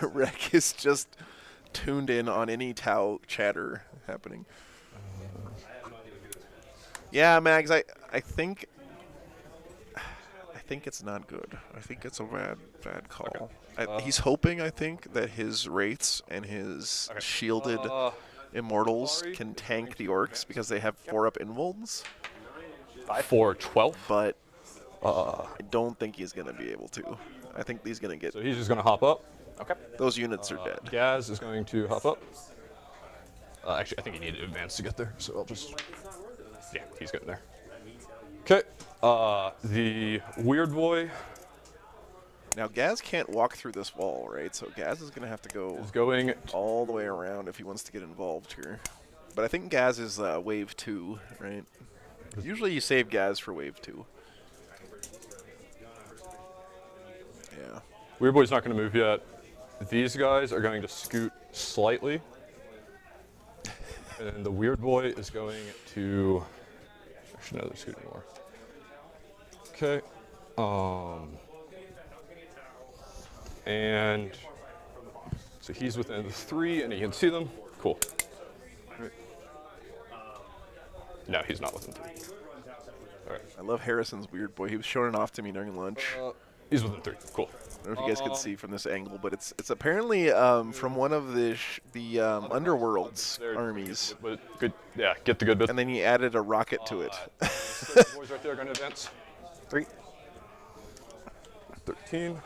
Rek is just tuned in on any Tau chatter happening. Yeah, Mags, I think it's not good. I think it's a bad call. Okay. He's hoping, I think, that his wraiths and his shielded immortals can tank the orcs because they have 4-up invulns. 4, 12. But I don't think he's going to be able to. I think he's going to get... So he's just gonna hop up. Okay. Those units are dead. Gaz is going to hop up. Actually, I think he needed to advance to get there, so I'll just. Yeah, he's getting there. Okay. The Weird Boy Now, Gaz can't walk through this wall, right? So Gaz is going to have to go is going. all the way around if he wants to get involved here. But I think Gaz is wave 2, right? Usually you save Gaz for wave 2. Yeah. Weird Boy's not going to move yet. These guys are going to scoot slightly. And the Weird Boy is going to... Actually, no, they're scooting more. Okay. And so he's within 3, and he can see them. Cool. Right. No, he's not within 3. All right. I love Harrison's Weird Boy. He was showing it off to me during lunch. He's within 3. Cool. I don't know if you guys can see from this angle, but it's apparently from one of the Underworld's armies. But good, yeah, get the good bit. And then he added a rocket to it. Boys right there are going to advance. 3. 13.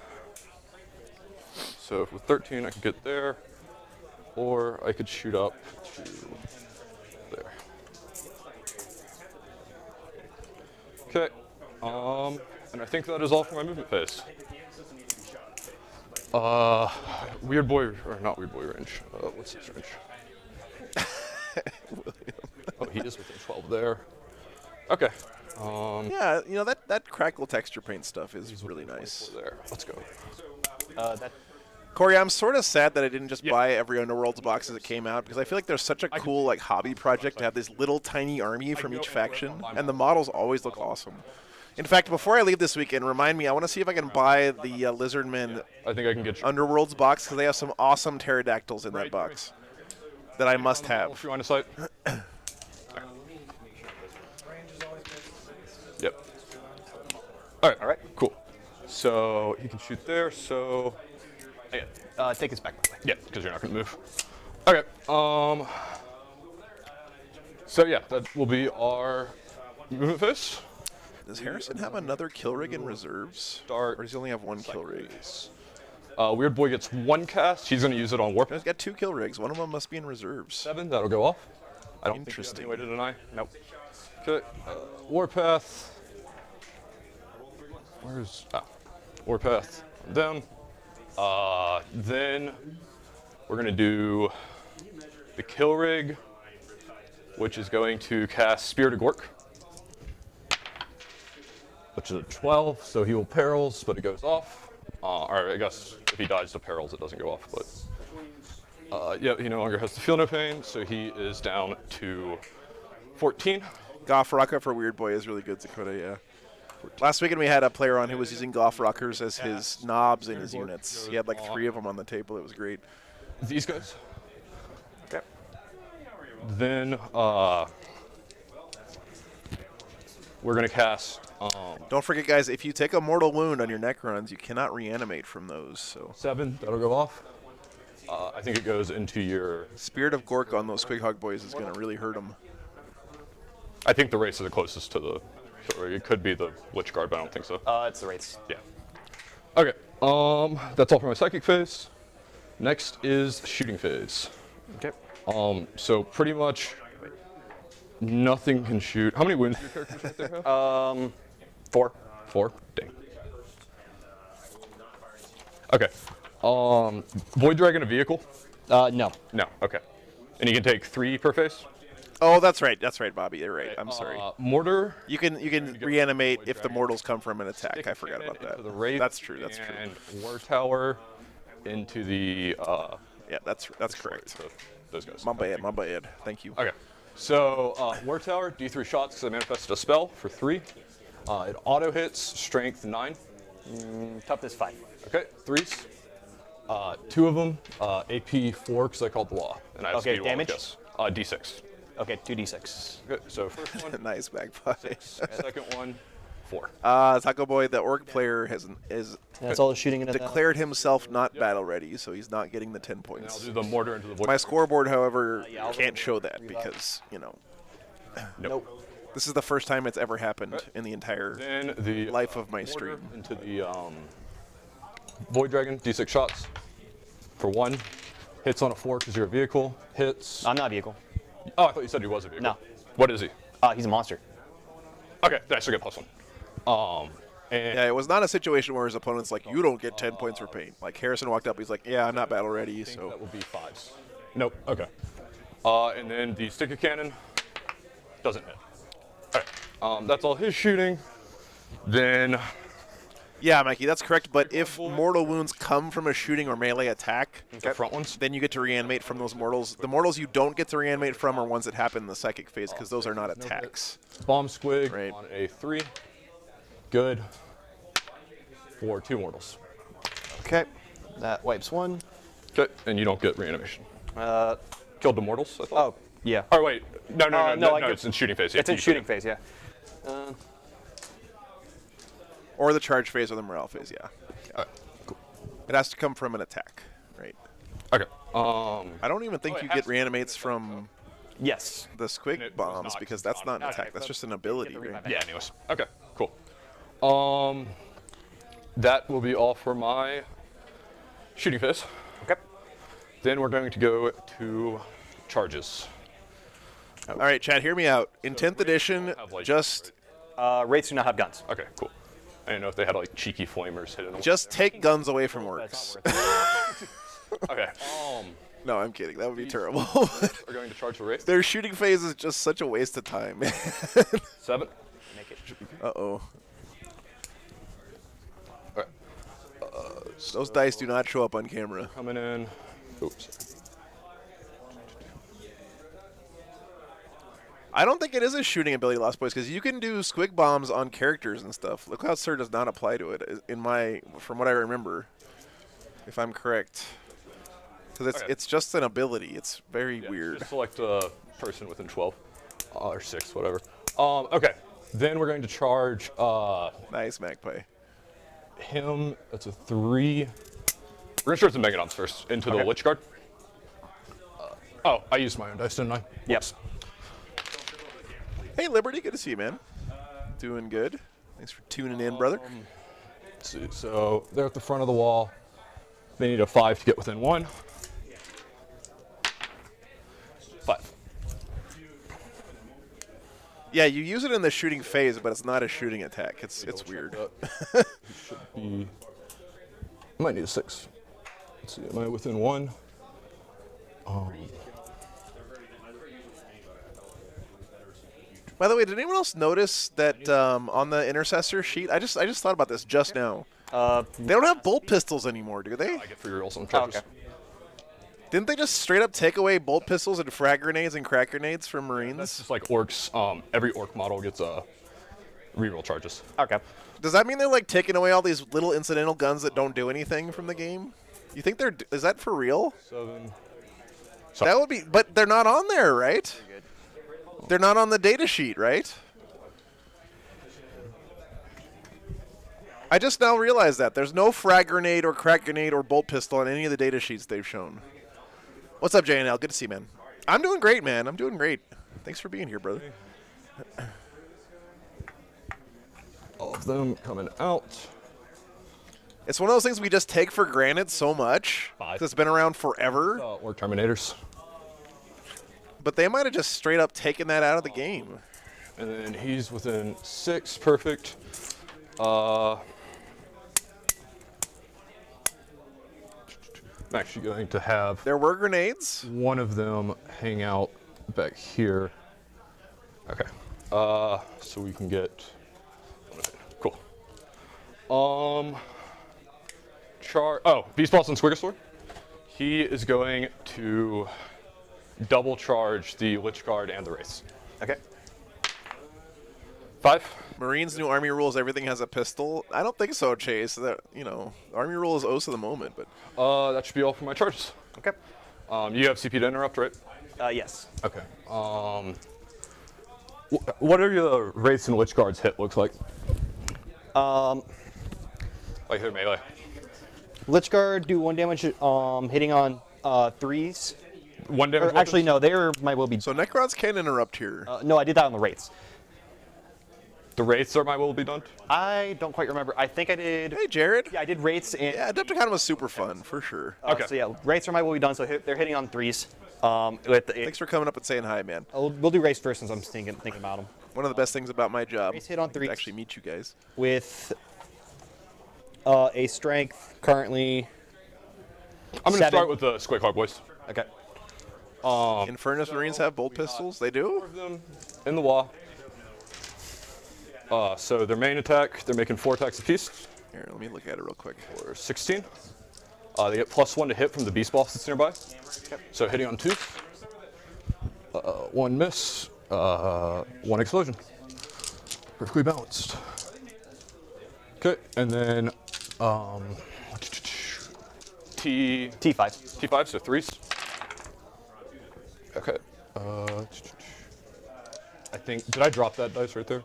So with 13, I can get there, or I could shoot up to there. Okay. And I think that is all for my movement phase. Weird Boy, or not Weird Boy range. What's his range? Oh, he is within 12 there. Okay. Yeah, you know, that crackle texture paint stuff is really nice. There. Let's go. Corey, I'm sort of sad that I didn't just buy every Underworlds box as it came out, because I feel like there's such a cool like hobby project to have this little tiny army from each faction, and the models always look awesome. In fact, before I leave this weekend, remind me, I want to see if I can buy the Lizardmen I think I can get you. Underworlds box, because they have some awesome pterodactyls in that box that I must have. If you want to sight. Yep. All right. Cool. So he can shoot there. So Take us back. yeah, because you're not going to move. Okay. So yeah, that will be our movement phase. Does Harrison have another kill rig in reserves? Start. Or does he only have one kill rig? Weird Boy gets 1 cast. He's going to use it on Warp. He's got 2 kill rigs. One of them must be in reserves. 7. That'll go off. I don't Interesting. think you have any way to deny. Nope. Okay. Warpath. Where's Warpath? Down. Then we're gonna do the kill rig, which is going to cast Spirit of Gork, which is a 12. So he will perils, but it goes off. Or I guess if he dies to perils, it doesn't go off. But yeah, he no longer has to feel no pain, so he is down to 14. Goth Rocker for Weird Boy is really good, Dakota, yeah. Last weekend we had a player on who was using Goth Rockers as his knobs in his units. He had like 3 of them on the table. It was great. These guys. Okay. Then we're gonna cast. Don't forget, guys, if you take a mortal wound on your Necrons, you cannot reanimate from those. So 7. That'll go off. I think it goes into your. Spirit of Gork on those Quighog boys is going to really hurt them. I think the race is the closest to the. Or it could be the Witch Guard, but I don't think so. It's the rates. Yeah. Okay. That's all for my psychic phase. Next is shooting phase. Okay. So pretty much nothing can shoot. How many wounds do your characters right there have? 4. 4. Dang. Okay. Void Dragon a vehicle? No. No. Okay. And you can take 3 per phase. Oh, that's right, Bobby. You're right. I'm sorry. Mortar. You can reanimate if the mortals come from an attack. I forgot about that. Into the Wraith, That's true. And War Tower into the. Yeah, that's correct. Those guys. My bad. Thank you. Okay. So War Tower, D3 shots because I manifested a spell for 3. It auto hits, strength 9. Toughness 5. Okay, 3s. 2 of them, AP 4 because I called the law. And I have Okay, speed damage? Yes. D6. Okay, 2d6. Okay, so first one, Nice bagpipe. second one, 4. Taco Boy, the orc player is That's all the shooting in it. declared himself not battle ready, so he's not getting the 10 And I'll points. do the mortar into the void. My scoreboard, however, can't show that because, you know, Nope. this is the first time it's ever happened in the entire Then the life of my mortar stream. into the Void Dragon, D6 shots for 1. Hits on a 4 because you're a vehicle. Hits. I'm not a vehicle. Oh, I thought you said he was a vehicle. No. What is he? He's a monster. Okay, then I still get +1. And Yeah, it was not a situation where his opponent's like, you don't get 10 points for pain. Like, Harrison walked up, he's like, yeah, I'm not battle ready, so. that will be 5s. Nope. Okay. And then the sticker cannon doesn't hit. All right. That's all his shooting. Then. Yeah, Mikey, that's correct, but if mortal wounds come from a shooting or melee attack, The front ones. then you get to reanimate from those mortals. The mortals you don't get to reanimate from are ones that happen in the psychic phase, because those are not attacks. Bomb squig Right. on a 3. Good. For 2 mortals. Okay. That wipes 1. Okay, and you don't get reanimation. Uh, Killed the mortals, I thought. oh, yeah. Oh, wait. No, I get- it's in shooting phase. Yeah, It's in you shooting shoot phase, yeah. Or the charge phase or the morale phase, yeah. it. All right, cool. It has to come from an attack, right? Okay. I don't even think Oh, it you has get to. reanimates from Yes. the squig It was bombs, not, because it's that's not an not. attack, that's just an ability, right? Yeah, anyways. Okay, cool. That will be all for my shooting phase. Okay. Then we're going to go to charges. All right, Chad, hear me out. In 10th edition, Have, like, just Wraiths do not have guns. Okay, cool. I didn't know if they had like cheeky flamers hidden away. just take guns away from orcs. Okay. No, I'm kidding. That would be terrible. We're going to charge the wraith. Their shooting phase is just such a waste of time. 7. Uh-oh. Alright. Those dice do not show up on camera. Coming in. Oops. I don't think it is a shooting ability, Lost Boys, because you can do squig bombs on characters and stuff. Look how Sir does not apply to it, from what I remember, if I'm correct. Because it's just an ability. It's very weird. Just select a person within 12 or 6, whatever. Okay. Then we're going to charge Nice, Magpie. him. That's a 3. We're going to charge the Megadons first into the Lich Guard. Oh, I used my own dice, didn't I? Yep. Hey, Liberty, good to see you, man. Doing good. Thanks for tuning in, brother. Let's see. So they're at the front of the wall. They need a 5 to get within 1. 5. Yeah, you use it in the shooting phase, but it's not a shooting attack. It's weird. Should be. I might need a 6. Let's see. Am I within 1? By the way, did anyone else notice that on the intercessor sheet? I just thought about this just now. They don't have bolt pistols anymore, do they? I get 3 rolls on charges. okay. Didn't they just straight up take away bolt pistols and frag grenades and crack grenades from Marines? That's just like orcs. Every orc model gets reroll charges. Okay. Does that mean they're like taking away all these little incidental guns that don't do anything from the game? You think they're? Is that for real? 7. That would be, but they're not on there, right? They're not on the data sheet, right? I just now realized that there's no frag grenade or crack grenade or bolt pistol on any of the data sheets they've shown. What's up, JNL? Good to see you, man. I'm doing great, man. I'm doing great. Thanks for being here, brother. All of them coming out. It's one of those things we just take for granted so much 5. because it's been around forever. Orc Terminators. But they might have just straight up taken that out of the game. And then he's within 6. Perfect. I'm actually going to have There were grenades. one of them hang out back here. Okay. So we can get. Cool. Beast Boss and Squigosaur. He is going to double charge the Lich Guard and the Wraiths. Okay. 5. Marines' new army rules, everything has a pistol. I don't think so, Chase. That, you know, army rule is O's of the moment, but That should be all for my charges. Okay. You have CP to interrupt, right? Yes. Okay. What are your Wraiths and Lich Guards hit looks like? Like their melee. Lich Guard do 1 damage hitting on 3s. 1 damage. Or actually, no, they're my will be. so Necrons can interrupt here. No, I did that on the Wraiths. The Wraiths are my will be done. I don't quite remember. I think I did. Hey, Jared. Yeah, I did Wraiths and. Yeah, Adepticon was super fun, for sure. Okay. So yeah, Wraiths are my will be done, so they're hitting on 3s. Thanks for coming up and saying hi, man. We'll do race first since I'm thinking about them. One of the best things about my job Race hit on is 3 to actually meet you guys. with a strength currently. I'm going to 7. start with the Squig Hog boys. Okay. Infernus Marines have bolt pistols. They do? Of them in the wall. So their main attack, they're making 4 attacks apiece. Here, let me look at it real quick. Or 16. They get +1 to hit from the beast boss that's nearby. So hitting on 2. 1 miss. 1 explosion. Perfectly balanced. Okay, and then T5. T5, so 3s. Okay. I think, did I drop that dice right there?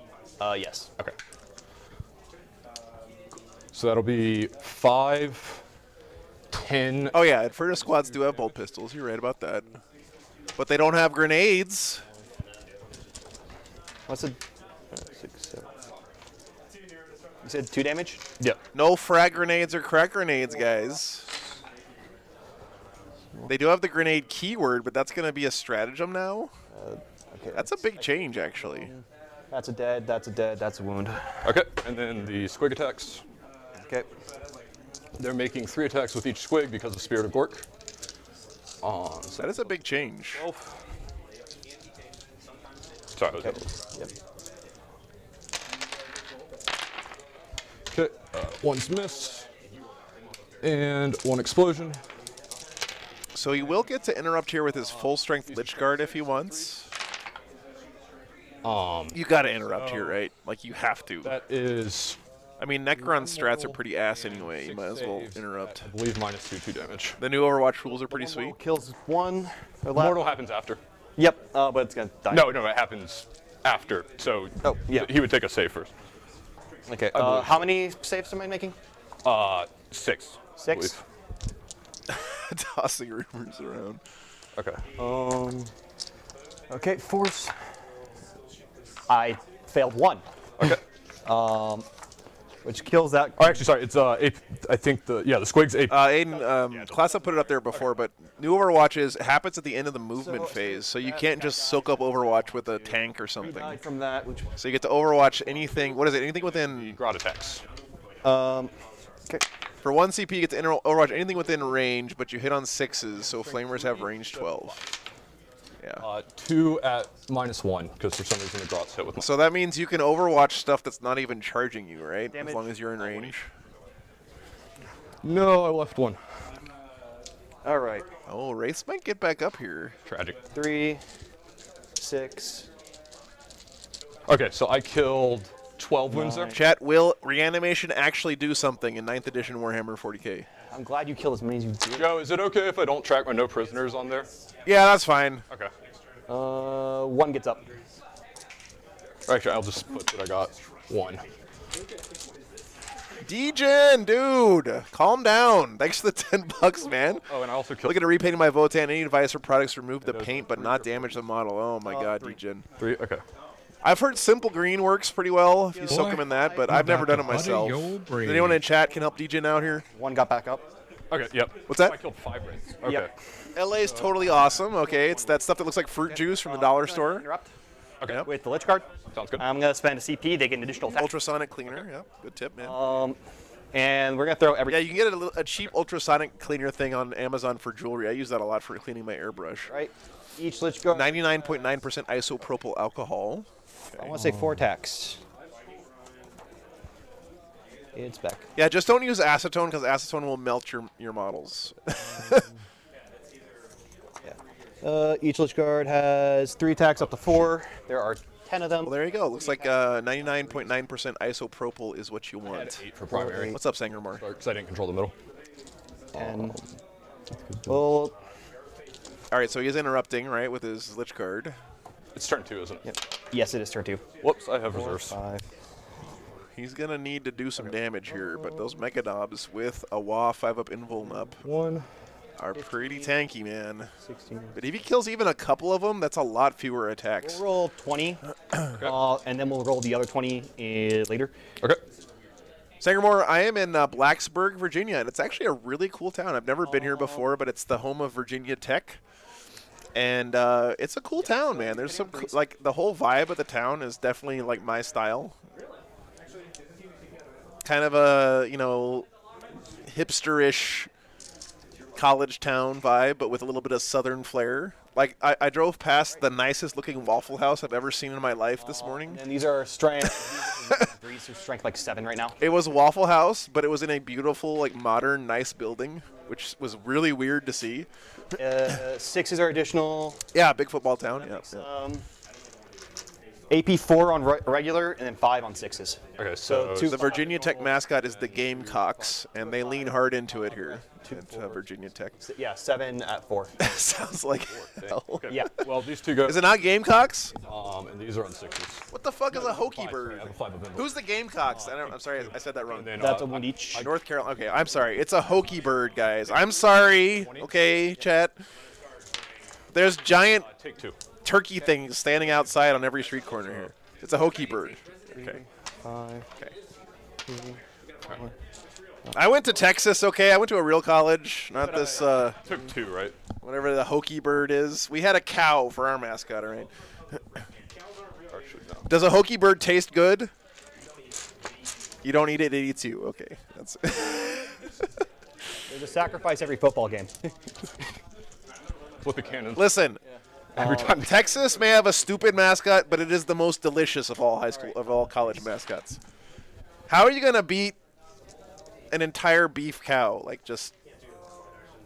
Yes. Okay. So that'll be 5, 10. Oh yeah, Infernus squads do have bolt pistols. You're right about that. But they don't have grenades. What's it? 6, 7. You said 2 damage? Yeah. No frag grenades or crack grenades, guys. They do have the grenade keyword, but that's going to be a stratagem now. Okay. That's a big change, actually. That's a dead. That's a dead. That's a wound. Okay, and then the squig attacks. Okay. They're making 3 attacks with each squig because of Spirit of Gork. So That is a big change. 12. Sorry, Okay. Yep. Okay, 1's missed. And 1 explosion. So he will get to interrupt here with his full strength Lich Guard if he wants. You got to interrupt here, right? Like you have to. That is, I mean, Necron strats are pretty ass anyway. You might as well interrupt. I believe -2 damage. The new Overwatch rules are pretty sweet. Kills 1. Mortal happens after. Yep. But it's gonna die. No, it happens after. So Oh, yeah. he would take a save first. Okay. believe How many saves am I making? 6. I 6. believe. Tossing rumors around. Okay. Okay. Force. I failed 1. Okay. Which kills that. Oh, actually, sorry. It's I think the squig's AP. Aiden, Class up put it up there before, but new Overwatch happens at the end of the movement phase, so you can't just soak up Overwatch with a tank or something. From that, which. So you get to Overwatch anything. What is it? Anything within. Grot attacks. Okay. For 1 CP, you get to Overwatch anything within range, but you hit on 6s, so Flamers have range 12. Yeah. 2 at -1 because for some reason the grots hit with. So that means you can Overwatch stuff that's not even charging you, right? Damage. As long as you're in range. No, I left 1. All right. Oh, Wraiths might get back up here. Tragic. 3, 6. Okay, so I killed 12 wounds there. Chat, will reanimation actually do something in 9th edition Warhammer 40k? I'm glad you killed as many as you did. Joe, is it okay if I don't track my no prisoners on there? Yeah, that's fine. Okay. 1 gets up. Actually, I'll just put that I got 1. Degen, dude, calm down. Thanks for the $10, man. Oh, and I also killed. Look at repainting my Votan. Any advice for products to remove the paint but not damage the model? Oh my God, Degen. 3. Okay. I've heard Simple Green works pretty well if you soak them in that, but I've never done it myself. Does anyone in chat can help Degen out here? 1 got back up. Okay. Yep. What's that? I killed 5 wraiths. Okay. Yep. LA is totally awesome. Okay, it's that stuff that looks like fruit juice from the dollar store. Interrupt. Okay. Yep. With the Lich Guard. Sounds good. I'm going to spend a CP. They get an additional attack. Ultrasonic cleaner. Yeah, good tip, man. And we're going to throw every. Yeah, you can get a cheap ultrasonic cleaner thing on Amazon for jewelry. I use that a lot for cleaning my airbrush. Right. Each Lich Guard. 99.9% isopropyl alcohol. I want to say 4 attacks. It's back. Yeah, just don't use acetone because acetone will melt your models. Each Lich Guard has 3 attacks up to 4. There are 10 of them. Well, there you go. Looks like 99.9% isopropyl is what you I had want. 8 for primary. What's up, Sangermore? Because I didn't control the middle. 10. Well, All right, so he's interrupting, right, with his Lich Guard. It's turn 2, isn't it? yep. Yes, it is turn 2. Whoops, I have reserves. 5. He's going to need to do some damage here, but those Mechadobs with a WA 5-up Invuln up 1. are pretty tanky, man. 16. But if he kills even a couple of them, that's a lot fewer attacks. We'll roll 20, and then we'll roll the other 20 later. Okay. Sangermore, I am in Blacksburg, Virginia, and it's actually a really cool town. I've never been here before, but it's the home of Virginia Tech. And it's a cool town, man. There's some like the whole vibe of the town is definitely like my style. Kind of a hipsterish college town vibe, but with a little bit of southern flair. Like I drove past the nicest looking Waffle House I've ever seen in my life this morning. And these are strength. These are strength like 7 right now. It was Waffle House, but it was in a beautiful, like modern, nice building, which was really weird to see. 6s are additional. Yeah, big football town. Yeah. AP 4 on regular, and then 5 on 6s. Okay, so The Virginia Tech mascot is the Gamecocks, and they lean hard into it here at Virginia Tech. Yeah, 7 at 4. Sounds like hell. Okay. Yeah. Well, these two go. Is it not Gamecocks? And these are on 6s. What the fuck is a hokey Five, bird? I have a 5 of them. Who's the Gamecocks? I'm sorry, I said that wrong. And then, That's a 1 each. North Carolina. Okay, I'm sorry. It's a hokey bird, guys. I'm sorry. Okay, chat. There's giant take 2. turkey things standing outside on every street corner here. It's a hokey bird. Okay. 5. Okay. I went to Texas, okay? I went to a real college, not this, Took 2, right? whatever the hokey bird is. We had a cow for our mascot, all right? Actually, no. Does a hokey bird taste good? You don't eat it, it eats you. Okay. That's There's a sacrifice every football game. With the cannons. Listen, Every time. Texas may have a stupid mascot, but it is the most delicious of all college mascots. How are you going to beat an entire beef cow? Like, just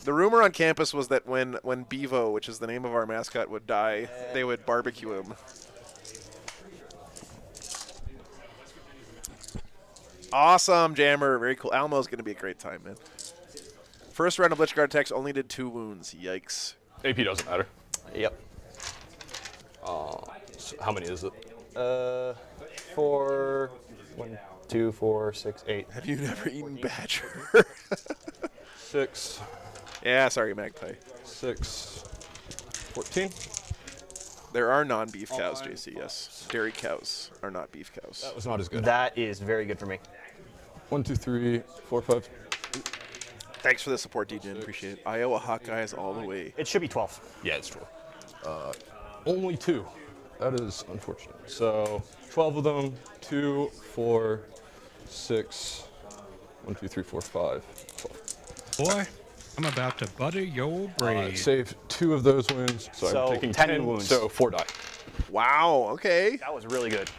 the rumor on campus was that when Bevo, which is the name of our mascot, would die, they would barbecue him. Awesome, Jammer. Very cool. Almo's going to be a great time, man. First round of Blitzguard Techs only did 2 wounds. Yikes. AP doesn't matter. Yep. So how many is it? 4, 1, 2, 4, 6, 8. Have you never eaten badger? 6, Yeah, sorry, Magpie. 6, 14. There are non-beef cows, JC, yes. Dairy cows are not beef cows. That was not as good. That is very good for me. 1, 2, 3, 4, 5. Thanks for the support, DJ. Appreciate it. Iowa Hawkeyes all the way. It should be 12. Yeah, it's true. Only 2. That is unfortunate. So 12 of them. 2, 4, 6. 1, 2, 3, 4, 5. 12. Boy, I'm about to butter your brain. Save 2 of those wounds. So So I'm taking 10 wounds. So 4 die. Wow, okay. That was really good.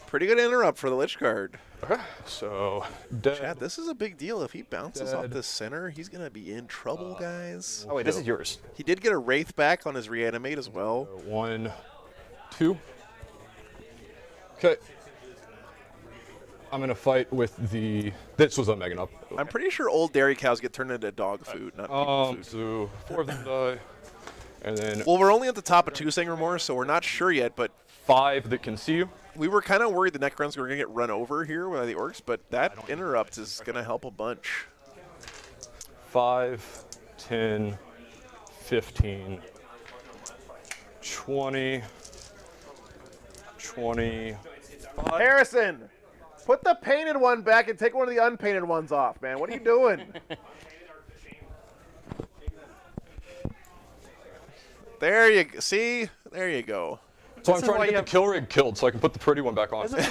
Pretty good interrupt for the Lich card. Okay. So dead. Chad, this is a big deal. If he bounces off Dead. this center, he's going to be in trouble, guys. Oh, wait, this is yours. He did get a Wraith back on his reanimate as well. 1, 2. Okay. I'm gonna fight with the. This was a Megan up. I'm pretty sure old dairy cows get turned into dog food, not people food. So 4 of them die, and then Well, we're only at the top of 2 Singer more, so we're not sure yet, but 5 that can see you. we were kind of worried the Necrons were going to get run over here by the Orks, but that interrupt is going to help a bunch. 5, 10, 15, 20, 25. Harrison, put the painted one back and take one of the unpainted ones off, man. What are you doing? There you go. See? There you go. So I'm trying to get the kill rig killed so I can put the pretty one back on. Okay.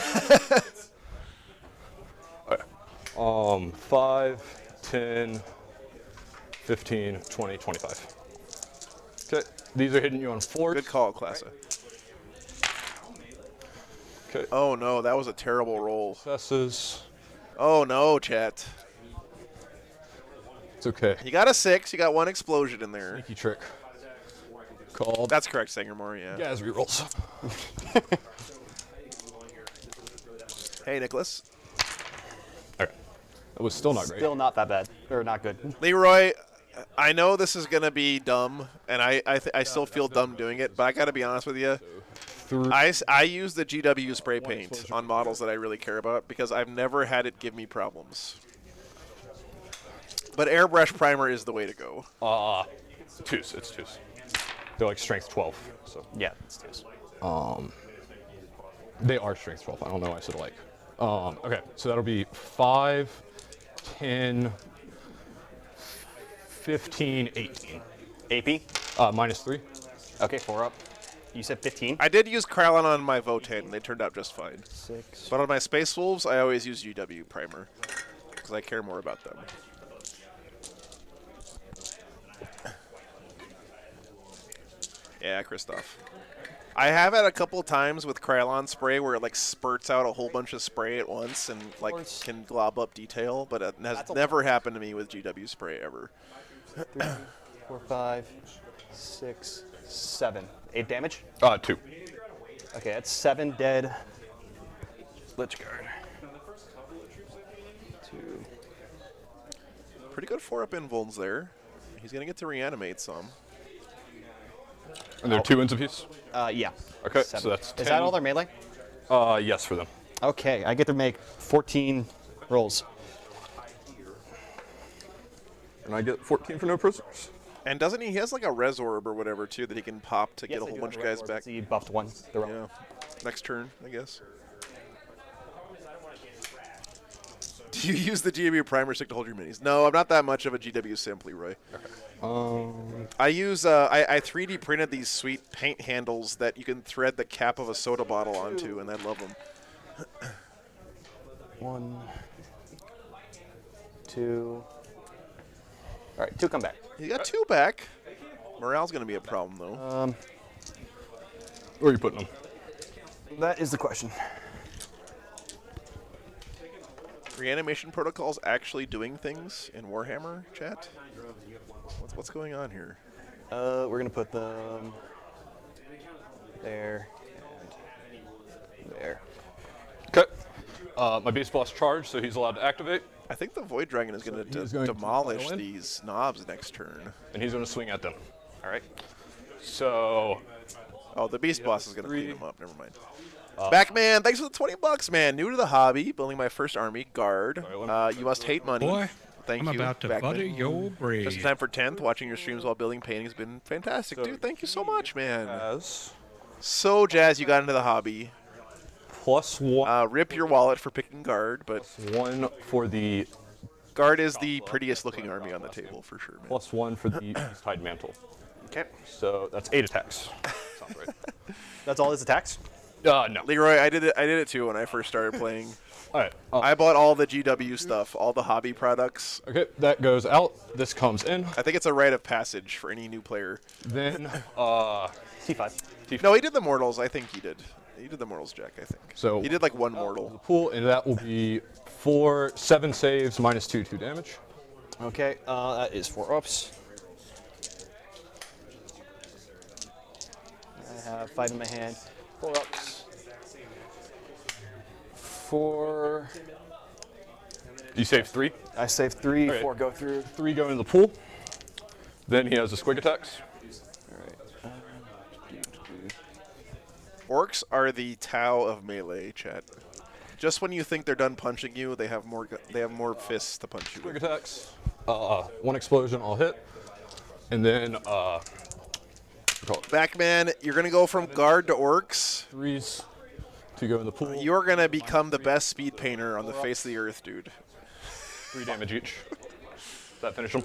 5, 10, 15, 20, 25. Okay. These are hitting you on 4. Good call, Classa. Okay. Oh, no. That was a terrible roll. Successes. Oh, no, chat. It's okay. You got a 6. You got 1 explosion in there. Sneaky trick. Called. That's correct, Sangermore, yeah. Gaz rerolls. Hey, Nicholas. Okay. That was still not great. Still not that bad. Or not good. Leroy, I know this is going to be dumb, and I still feel dumb doing it, but I got to be honest with you. I use the GW spray paint on models that I really care about because I've never had it give me problems. But airbrush primer is the way to go. 2s. It's 2s. They're like strength 12. So Yeah, it's this. they are strength 12. I don't know why I said like. Okay, so that'll be 5, 10, 15, 18. AP? -3. Okay, 4 up. You said 15? I did use Krylon on my Votan, and they turned out just fine. 6. But on my Space Wolves, I always use GW Primer, because I care more about them. Yeah, Christoph. I have had a couple times with Krylon spray where it like spurts out a whole bunch of spray at once and like can glob up detail, but it has never happened to me with GW spray ever. 3, 4, 5, 6, 7. 8 damage? 2. Okay, that's 7 dead. Lich Guard. 2. Pretty good 4-up invulns there. He's gonna get to reanimate some. And they're 2 wins apiece? Yeah. Okay, 7. so that's 10. Is that all their melee? Yes, for them. Okay, I get to make 14 rolls. And I get 14 for no prisoners. And doesn't he has like a res orb or whatever too that he can pop to get a whole bunch of guys back? He buffed 1. They're all. Yeah. Next turn, I guess. Do you use the GW primer stick to hold your minis? No, I'm not that much of a GW simp, Leroy. Okay. I use I 3D printed these sweet paint handles that you can thread the cap of a soda bottle onto, and I love them. 1, 2. All right, 2 come back. You got 2 back. Morale's gonna be a problem though. Where are you putting them? That is the question. Reanimation protocol's actually doing things in Warhammer, chat? What's going on here? We're gonna put them there and there. Okay. My base boss charged, so he's allowed to activate. I think the Void Dragon is going he's to going to demolish pile in. these knobs next turn. And he's going to swing at them. All right. So, Oh, the Beast Boss is going to 3. clean them up. Never mind. Backman, thanks for the $20, man. New to the hobby, building my first army, guard. You must hate money. Boy, Thank I'm you, about to Backman. butter your Just in brain. time for 10th. Watching your streams while building painting has been fantastic, So- dude. Thank you so much, man. as So jazzed you got into the hobby. +1, Rip your wallet for picking guard, but 1 for the guard is the prettiest looking army on the table for sure, man. +1 for the Tide Mantle. Okay. So that's 8 attacks. Sounds right. That's all his attacks? No. Leroy, I did it too when I first started playing. All right. I bought all the GW stuff, all the hobby products. Okay, that goes out. This comes in. I think it's a rite of passage for any new player. Then, T5. No, he did the mortals. I think he did. He did the mortals, Jack. I think. So he did like one mortal. pool, and that will be 7 saves, -2 damage. Okay, that is 4 ups. I have 5 in my hand. 4 ups. 4. You save 3. I save 3. Okay. 4 go through. 3 go in the pool. Then he has the squig attacks. All right. Orcs are the Tau of melee, chat. Just when you think they're done punching you, they have more. They have more fists to punch you Squig with. attacks. 1 explosion, I'll hit. And then, Backman, you're gonna go from guard to orcs. 3s to go in the pool. You're gonna become the best speed painter on the face of the earth, dude. 3 damage each. Does that finish them?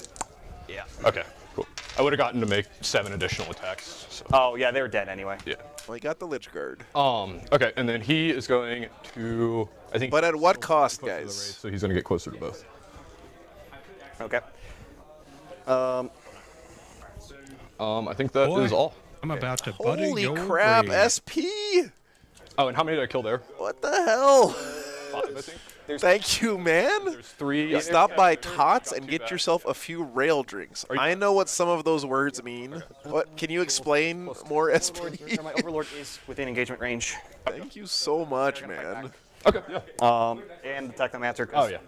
Yeah. Okay, cool. I would have gotten to make 7 additional attacks. So. Oh, yeah, they were dead anyway. Yeah. Well, he got the Lich Guard. Okay, and then he is going to, I think. But at what cost, closer to the guys? race, so he's going to get closer to both. Okay. I think that is Boy. all. I'm about to butter Holy your crap, brain. SP! Oh, and how many did I kill there? What the hell? 5, I think. Thank you, man. There's 3. You stop by Tots and get yourself a few rail drinks. I know what some of those words mean. What? Can you explain more, SP? My overlord is within engagement range. Thank you so much, man. Okay, yeah. And the Technomancer. Oh, yeah.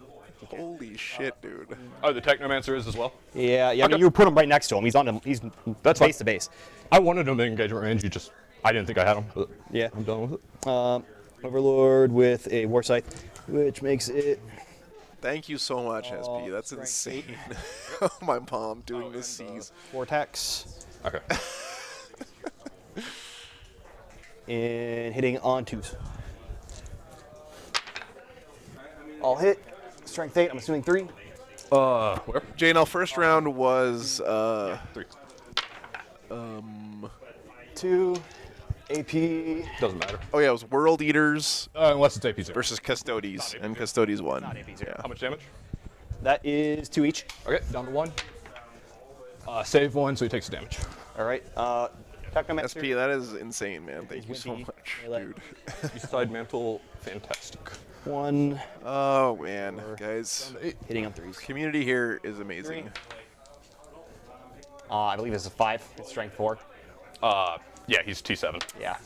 Holy shit, dude. Oh, the Technomancer is as well? Yeah, I mean, you put him right next to him. He's on him. He's That's base fine. to base. I wanted him in engagement range, I didn't think I had him, but Yeah. I'm done with it. Overlord with a War Scythe, which makes it. Thank you so much, SP. That's insane. Oh, my mom doing the C's. 4 attacks. Okay. And hitting on 2s. I'll hit. Strength 8, I'm assuming 3. Where? JNL, first round was 3. 2, AP. Doesn't matter. Oh yeah, it was World Eaters Unless it's AP 0. versus Custodes, and Custodes won. Not AP 0. How much damage? That is 2 each. Okay, down to 1. Save 1, so he takes the damage. All right. Technomancer. SP, that is insane, man. Thank you so Wimpy. much, Melee. dude. Side mantle, fantastic. 1. Oh man, guys, Hitting on 3s. community here is amazing. 3. I believe it's a 5. It's strength 4. Yeah, he's T7. Yeah.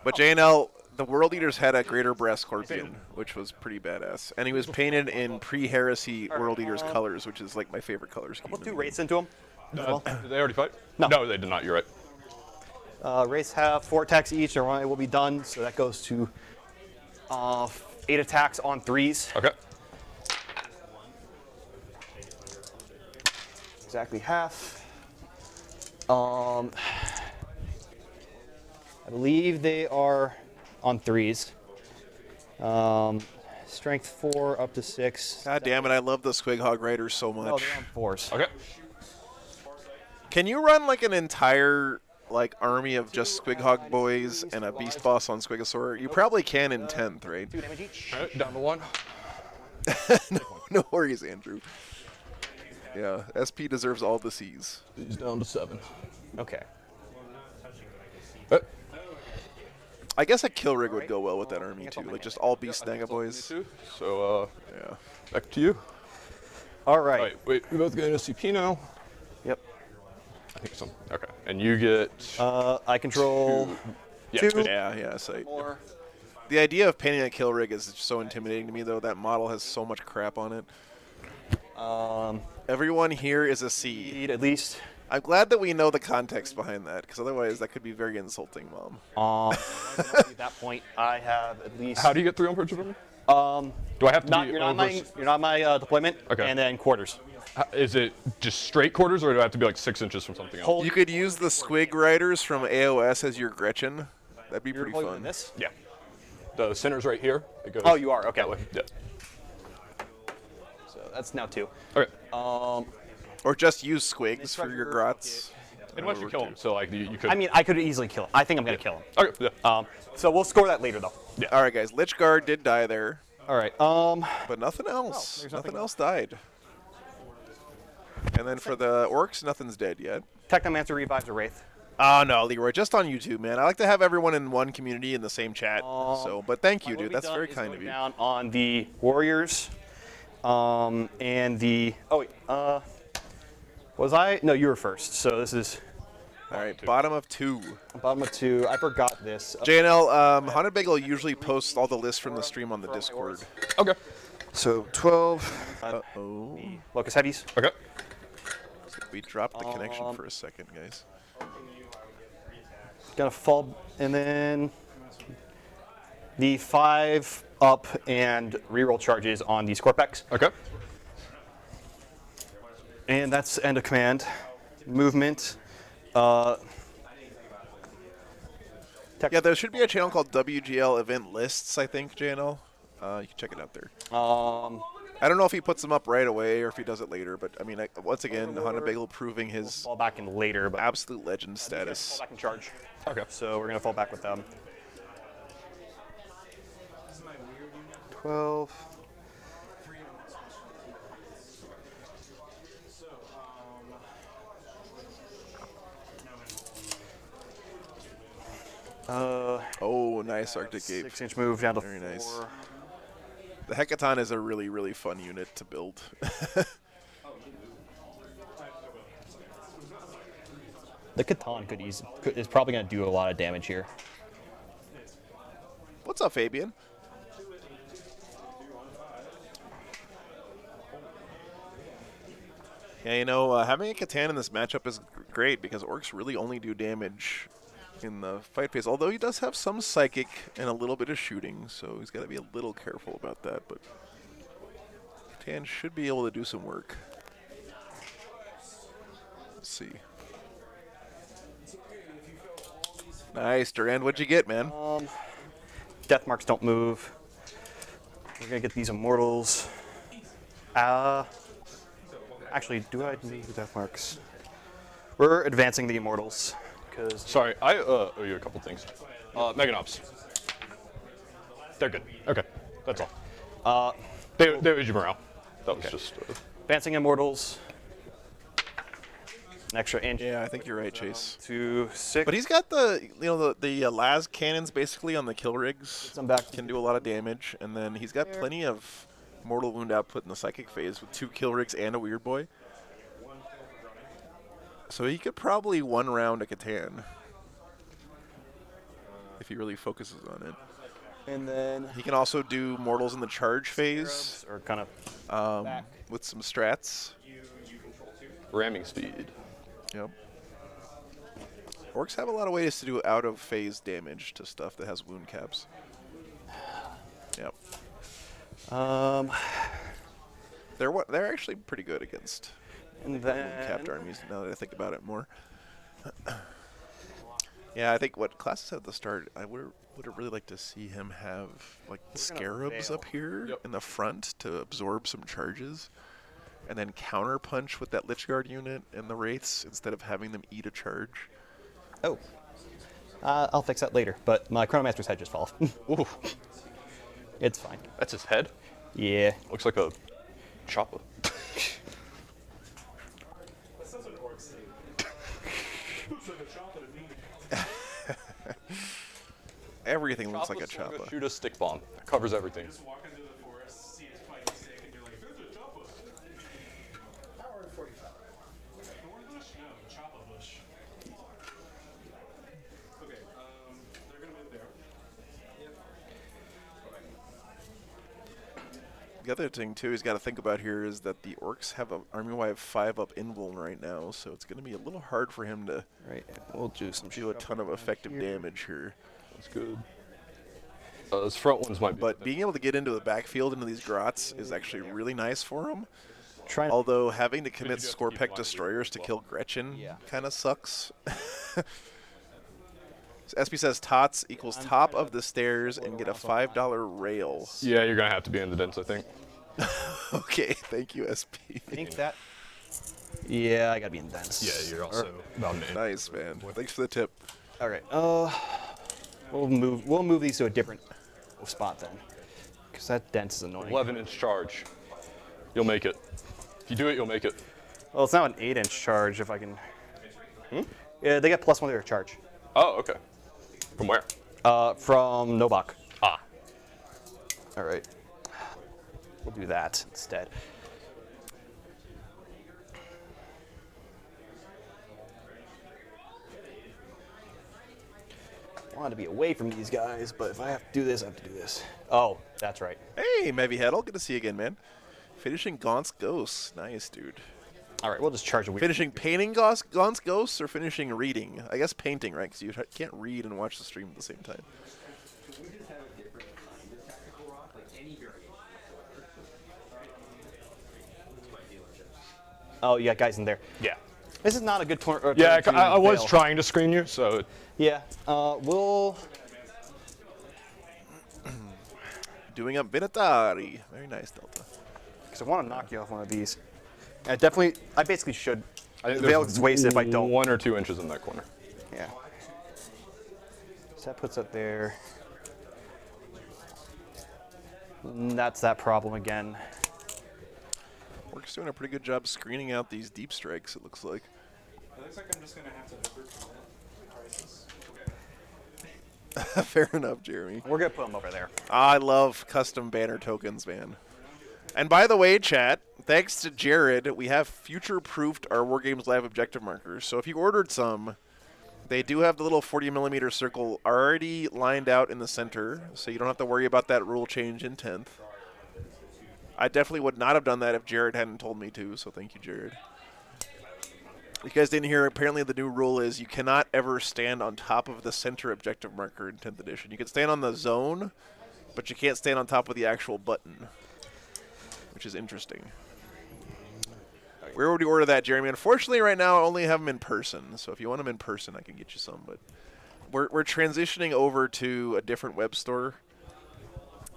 But JNL, the World Eaters had a greater brass scorpion, which was pretty badass, and he was painted in pre-heresy World Eaters colors, which is like my favorite color scheme. We'll do race into him. Did they already fight? No. No, they did not. You're right. Race have 4 attacks each. Their runway will be done, so that goes to 8 attacks on 3s. Okay. Exactly half. I believe they are on 3s. Strength 4 up to 6. God damn it, I love the Squig Hog Riders so No, much. they're on 4s. Okay. Can you run like an entire like army of just Squig Hog boys and a beast boss on Squigosaur? You probably can in 10th, right? 2 damage each. All right, down to 1. No worries, Andrew. Yeah, SP deserves all the C's. He's down to 7. Okay. I guess a kill rig would go well with that army too, like just all beast Naga boys. So, Yeah. back to you. All All right. right, wait, we both get an SCP now. Yep. I think so. Okay, and you get. I control Yeah, 2 Yeah, so more. the idea of painting a kill rig is just so intimidating to me though. That model has so much crap on it. Everyone here is a C. Need at least. I'm glad that we know the context behind that, because otherwise that could be very insulting, Mom. At that point, I have at least. How do you get 3 on purchase from me? Do I have to Not, be you're not over? my deployment. Okay. And then quarters. Is it just straight quarters, or do I have to be like 6 inches from something else? Hold. You could use the Squig Riders from AOS as your Gretchen. That'd be You're pretty holding fun. this. Yeah. The center's right here. It goes Oh, you are. Okay. that way. Yeah. So that's now 2. Okay. Or just use Squigs for your Grots. And once you kill him, so like you could. I mean, I could easily kill him. I think I'm gonna kill him. Okay. Yeah. So we'll score that later, though. All right, guys. Lich Guard did die there, All right. but nothing else. there's Nothing nothing else died. And then for the Orks, nothing's dead yet. Technomancer revives a wraith. Oh no, Leroy, just on YouTube, man. I like to have everyone in one community in the same chat. So, but thank you, What dude. we've That's done very is kind go of you. Down on the warriors, and the. Oh wait. Was I? No, you were first. So this is All right, bottom of 2. bottom of 2. I forgot this. JNL, Haunted Bagel usually posts all the lists from the stream on the Discord. Okay. So 12. Uh-oh. Locust heavies. Okay. We dropped the connection for a second, guys. Gonna fall, and then the 5 up and reroll charges on the Scorpex. Okay. And that's end of command. Movement. Yeah, there should be a channel called WGL Event Lists, I think, JNL. You can check it out there. I don't know if he puts them up right away or if he does it later, but I mean, once again, Haunted Bagel proving his Fall back in later, but absolute legend fall status. back in charge. Okay. So we're gonna fall back with them. 12. Oh, nice Arctic Ape. 6-inch move down to Very 4. nice. The Hecaton is a really, really fun unit to build. The Catan is probably going to do a lot of damage here. What's up, Fabian? Yeah, you know, having a Catan in this matchup is great because Orks really only do damage in the fight phase, although he does have some psychic and a little bit of shooting, so he's got to be a little careful about that, but Catan should be able to do some work. Let's see. Nice, Durand, what'd you get, man? Death marks don't move. We're going to get these immortals. Actually, do I move the death marks? We're advancing the immortals because Sorry, I owe you a couple things. Meganobs. They're good. Okay, that's all. They owed you morale. That was just. Advancing Immortals. An extra inch. Yeah, I think you're right, Chase. To 6. But he's got the las cannons basically on the kill rigs. I'm back. Can do a lot of damage, and then he's got plenty of mortal wound output in the psychic phase with 2 kill rigs and a weird boy. So he could probably one round a Catan if he really focuses on it. And then He can also do mortals in the charge phase or kind of with some strats. Ramming speed. Yep. Orcs have a lot of ways to do out of phase damage to stuff that has wound caps. Yep. They're actually pretty good against and wound then capped armies now that I think about it more. Yeah, I think what classes had at the start, I would have really liked to see him have like scarabs veil. up here Yep. in the front to absorb some charges, and then counter punch with that Lich Guard unit and the Wraiths instead of having them eat a charge. Oh. I'll fix that later, but my Chronomaster's head just fell off. Ooh, It's fine. that's his head. Yeah. Looks like a chopper. Everything looks like a choppa. Shoot a stick bomb. That covers everything. Walk into the forest, see his fighting stick, and you're like, there's a choppa. Power 45. Thorn bush? No, choppa bush. Okay, they're gonna move there. The other thing too he's got to think about here is that the Orcs have an army-wide 5-up invuln right now, so it's going to be a little hard for him to Right. We'll do some do a ton of effective damage here. That's good. Those front ones might be. But being able to get into the backfield into these grots is actually really nice for him. Trying to Although having to commit do have to keep in Scorpec mind destroyers to as kill Gretchen Yeah. kind of sucks. So SB says tots equals top of the stairs and get a $5 rail. Yeah, you're gonna have to be in the dents, I think. Okay, thank you, SB. I think that. Yeah, I gotta be in dense. Yeah, you're also about an Nice, man. Thanks for the tip. All right. We'll move these to a different spot then, because that dense is annoying. 11-inch charge. You'll make it. If you do it, you'll make it. Well, it's now an 8-inch charge if I can. Yeah, they get +1 to their charge. Oh, okay. From where? From Nobak. Ah. All right. We'll do that instead. I wanted to be away from these guys, but if I have to do this, I have to do this. Oh, that's right. Hey, Mevy Heddle, good to see you again, man. Finishing Gaunt's Ghosts. Nice, dude. All right, we'll just charge a week. Finishing painting Gaunt's Ghosts or finishing reading? I guess painting, right? Because you can't read and watch the stream at the same time. Oh, you got guys in there. Yeah. This is not a good turn. Yeah, to I was fail. trying to screen you, so. Yeah, we'll. Doing up Vinatari. Very nice, Delta. Because I want to knock you off one of these. I basically should. I think The veil there's is wasted if I don't. 1 or 2 inches in that corner. Yeah. So that puts it there. And that's that problem again. Orcs doing a pretty good job screening out these deep strikes, it looks like. It looks like I'm just gonna have to overcommit prices. Fair enough, Jeremy. We're gonna put them over there. I love custom banner tokens, man. And by the way, chat, thanks to Jared, we have future-proofed our Wargames Live objective markers. So if you ordered some, they do have the little 40mm circle already lined out in the center, so you don't have to worry about that rule change in 10th. I definitely would not have done that if Jared hadn't told me to, so thank you, Jared. If you guys didn't hear, apparently the new rule is you cannot ever stand on top of the center objective marker in 10th edition. You can stand on the zone, but you can't stand on top of the actual button, which is interesting. Where would you order that, Jeremy? Unfortunately, right now, I only have them in person, so if you want them in person, I can get you some, but we're transitioning over to a different web store.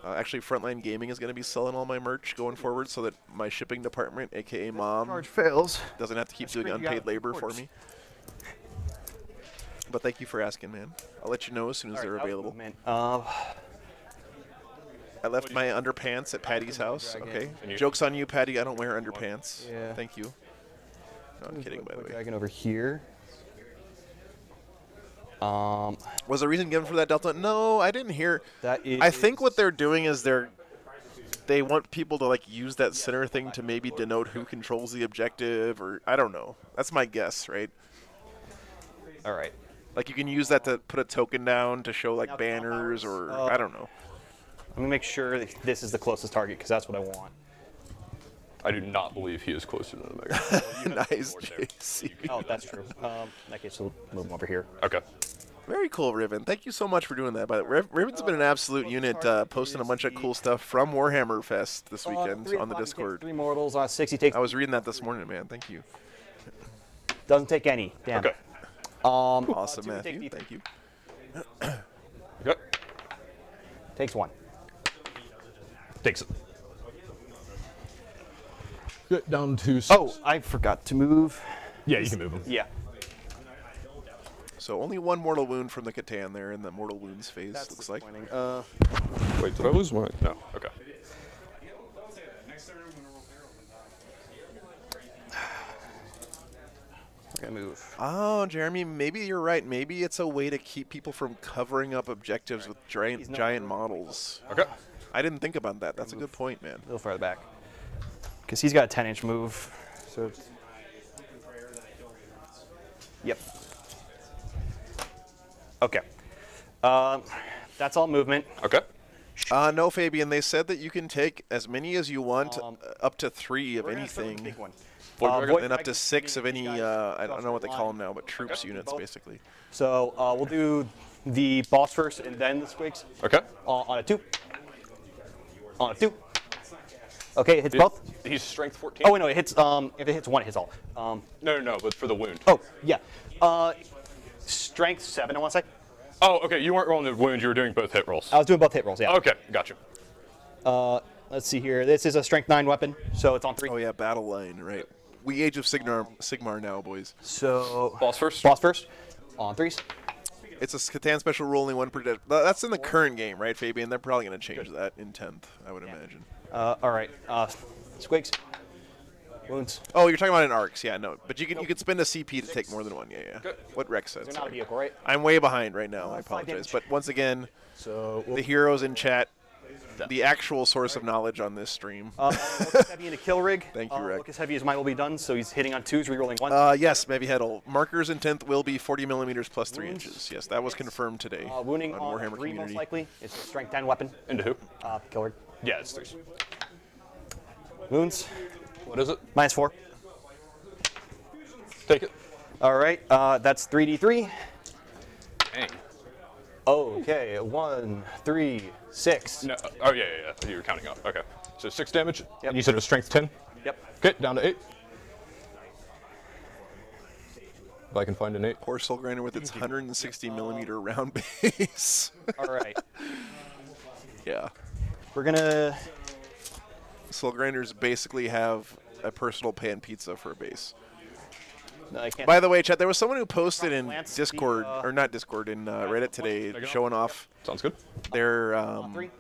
Actually, Frontline Gaming is going to be selling all my merch going forward so that my shipping department, a.k.a. Mom, Charge fails. doesn't have to keep doing unpaid labor for me. But thank you for asking, man. I'll let you know as soon as they're available. I left my underpants at Patty's house. Okay. Joke's on you, Patty. I don't wear underpants. Yeah. Thank you. No, I'm kidding, by the way. Dragon over here. Was there a reason given for that, Delta? No, I didn't hear. That is. I think what they're doing is they want people to like use that center thing to maybe denote who controls the objective, or I don't know. That's my guess, right? All right. Like you can use that to put a token down to show like banners, or I don't know. Let me make sure that this is the closest target because that's what I want. I do not believe he is closer than the Mega. Nice, JC. Oh, that's true. In that case, we'll move him over here. Okay. Very cool, Riven. Thank you so much for doing that. But Riven's been an absolute unit, posting a bunch of cool stuff from Warhammer Fest this weekend on the Discord. 3 mortals on 60 takes. I was reading that this morning, man. Thank you. Doesn't take any. Damn. Okay. Awesome, 2 Matthew. take Thank you. Okay. Takes 1. Takes it. Get down to 6. Oh, I forgot to move. Yeah, you can move him. Yeah. So only 1 mortal wound from the Catan there in the mortal wounds phase, That's looks like. disappointing. Wait, did I lose my? No. Okay. Don't say that. Next turn, I'm gonna roll We're gonna move. Oh, Jeremy, maybe you're right. Maybe it's a way to keep people from covering up objectives with giant models. Okay. I didn't think about that. That's a good point, man. A little farther back. Because he's got a 10-inch move. So. Yep. Okay. That's all movement. Okay. No, Fabian, they said that you can take as many as you want, up to 3 of We're gonna start with the anything, big one. Void and up to 6 of any, I don't know what they call them now, but troops units, Both. basically. So we'll do the boss first and then the squigs. Okay. On a 2. On a 2. Okay, it hits both. He's strength 14. Oh, wait, no, it hits, if it hits 1, it hits all. No, but for the wound. Oh, yeah. Strength 7, I want to say. Oh, okay. You weren't rolling the wound. You were doing both hit rolls. I was doing both hit rolls, yeah. Okay, got you. Let's see here. This is a strength 9 weapon, so it's on 3. Oh, yeah, battle line, right. We Age of Sigmar now, boys. So. Boss first. Boss first. On 3s. It's a Catan special rule, only 1 per. That's in the current game, right, Fabian? They're probably going to change that in 10th, I would imagine. All right. Squigs. Wounds. Oh, you're talking about in Orks, yeah, no. But you can spend a CP to take more than 1, yeah. Good. What Rex said. They're not a sorry. vehicle, right? I'm way behind right now. I 5 apologize. damage. But once again, So. the heroes in chat, the actual source of knowledge on this stream. Locus heavy into kill rig. Thank you, Rick. Locus heavy is mine will be done, so he's hitting on 2s, rerolling 1. Yes, maybe Heddle. Markers in 10th will be 40 millimeters plus 3 inches. Yes, that was confirmed today Wounding on on Warhammer 3 most Community. likely. It's a strength 10 weapon. Into who? Kill rig. Yeah, it's 3. Wounds. What is it? -4. Take it. All right. That's 3d3. Dang. Okay. 1, 3, 6. No. Oh, yeah. You were counting up. Okay. So 6 damage. Yep. And you said it was strength 10? Yep. Okay, down to 8. If I can find an 8. Poor Soul Grinder with its 160 millimeter round base. All right. Yeah. We're gonna. Soul Grinders basically have a personal pan pizza for a base. No, I can't. By the way, chat, there was someone who posted in Lance, Discord, the, or not Discord, in Reddit today, showing off Sounds good. their 3.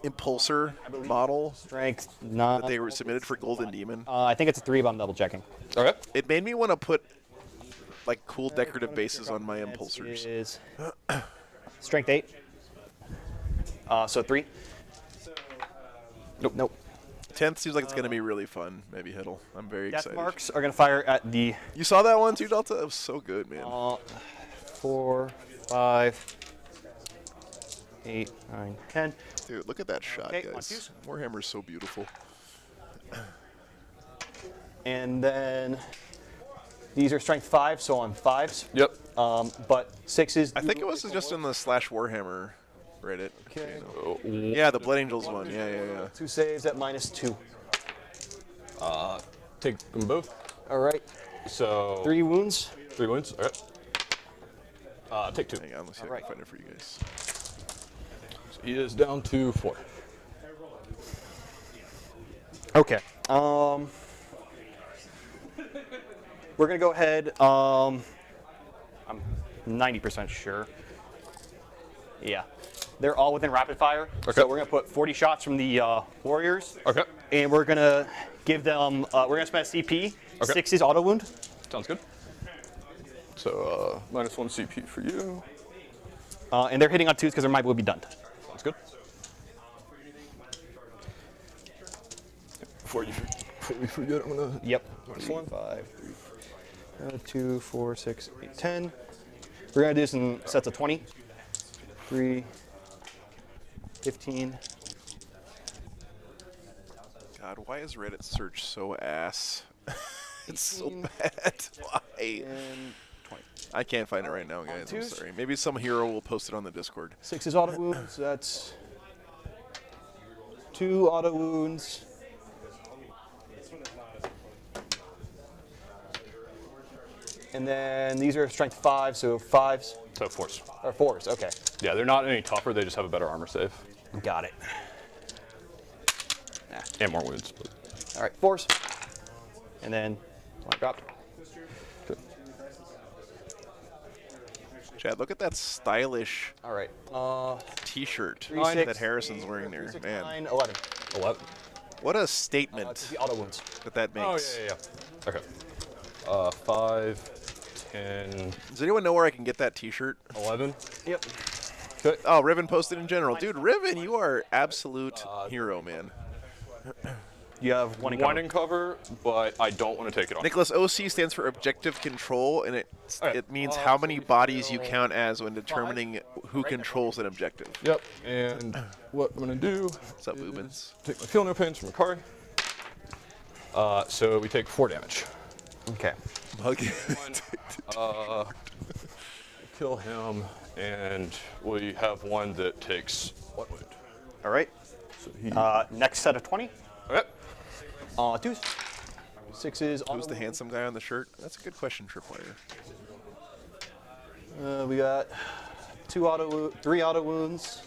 Impulsor model Strength 9. that they were submitted for Golden Demon. I think it's a 3, but I'm double checking. Okay. It made me want to put like cool decorative bases on my impulsors. Is strength 8. So 3. Nope. 10th seems like it's going to be really fun. Maybe Hiddle. I'm very Death excited. marks are gonna fire at the You saw that one too, Delta? It was so good, man. 4, 5, 8, 9, 10. Dude, look at that shot, Okay, on guys. twos. Warhammer's so beautiful. And then these are strength 5, so on 5s. Yep. But 6s. I think it was just in the /Warhammer Reddit. Okay. Oh, Yeah, the Blood Angels one. Yeah. 2 saves at -2. take them both. All right. So 3 wounds. 3 wounds. All right. Take 2. Hang on, let's see if I can find it for you guys. So he is down to 4. Okay. We're gonna go ahead. I'm 90% sure. Yeah. They're all within rapid fire. Okay. So we're going to put 40 shots from the warriors. Okay. And we're going to give them, we're going to spend a CP. Okay. 6 is auto wound. Sounds good. So -1 CP for you. And they're hitting on 2s because their might will be done. Sounds good. Before we forget, I'm gonna. Yep. -1. 5, 3, 2, 4, 6, 8, 10. We're going to do some sets of 20. 3, 15. God, why is Reddit search so ass? It's so bad. Why? And 20. I can't find it right now, guys. I'm twos. sorry. Maybe some hero will post it on the Discord. 6 is auto wounds. That's 2 auto wounds. And then these are strength 5, so 5s So 4s. or 4s. Okay. Yeah, they're not any tougher. They just have a better armor save Got it. and more wounds. But. All right, 4s. And then one dropped. Chad, look at that stylish All right. T-shirt 3, 6, that Harrison's wearing there. 6, Man, 9, 11. 11. what a statement The auto wounds. that makes. Oh yeah. Okay. 5, 10, Does anyone know where I can get that T-shirt? 11. Yep. Oh, Riven posted in general. Dude, Riven, you are absolute hero, man. You have one in One cover. in cover, but I don't want to take it on. Nicholas, OC stands for Objective Control, and it means how many bodies you count as when determining who controls an objective. Yep. And what I'm going to do What's up, Boobins? take my Feel No Pains from Akari. So we take 4 damage. Okay. Kill him, and we have one that takes 1 wound. All right. So he. Next set of 20. Okay. 2s. 6s. Who's the handsome guy on the shirt? That's a good question, Tripwire. We got 3 auto wounds.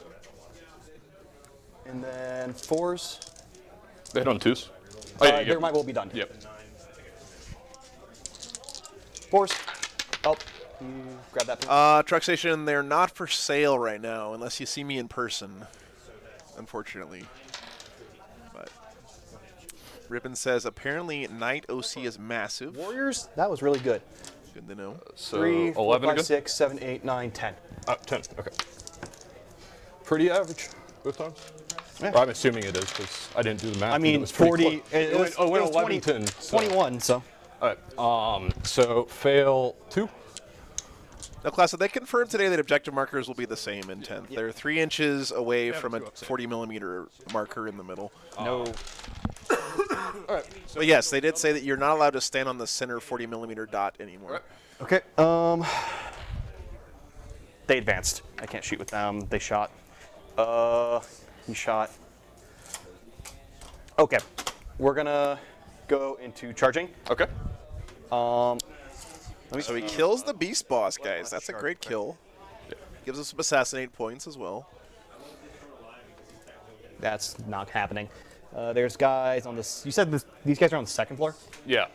And then 4s. They hit on 2s. Oh, yeah, you Their get- might will be done. Yep. 4s. Oh, you grab that. Truck Station, they're not for sale right now unless you see me in person, unfortunately. But Ribbon says apparently Knight OC is massive. Warriors. That was really good. Good to know. So 3, 4, 11 5, again? 6, 7, 8, 9, 10. 10. Okay. Pretty average both times. Yeah. Well, I'm assuming it is because I didn't do the math. I and mean, it was pretty 40. close. It went 11, 20, 10. So. 21. So. All right. So fail 2. Now, class, they confirmed today that objective markers will be the same in 10th. They're 3 inches away from a 40mm marker in the middle. No. All right. But yes, they did say that you're not allowed to stand on the center 40mm dot anymore. Okay. They advanced. I can't shoot with them. They shot. He shot. Okay. We're gonna go into charging. Okay. So he kills the beast boss, guys. That's a great kill. Gives us some assassinate points as well. That's not happening. There's guys on this. You said these guys are on the 2nd floor. Yeah.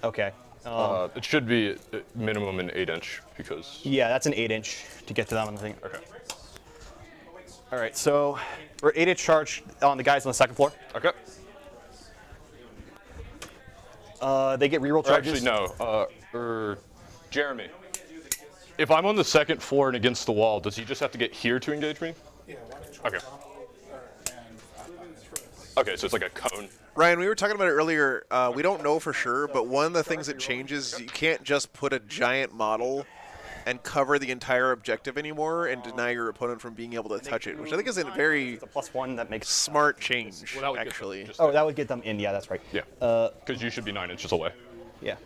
Okay. It should be at minimum an 8-inch because. Yeah, that's an 8-inch to get to them on the thing. Okay. All right, so we're 8-inch charge on the guys on the 2nd floor. Okay. They get reroll Or charges. actually, no. Jeremy. If I'm on the 2nd floor and against the wall, does he just have to get here to engage me? Yeah, why don't you Okay. Okay, so it's like a cone. Ryan, we were talking about it earlier. We don't know for sure, but one of the things that changes is you can't just put a giant model and cover the entire objective anymore and deny your opponent from being able to touch it, which I think is a very It's a +1 that makes. smart change, Well, that would get them actually. just- Oh, that would get them in. Yeah, that's right. Yeah. Because you should be 9 inches away. Yeah.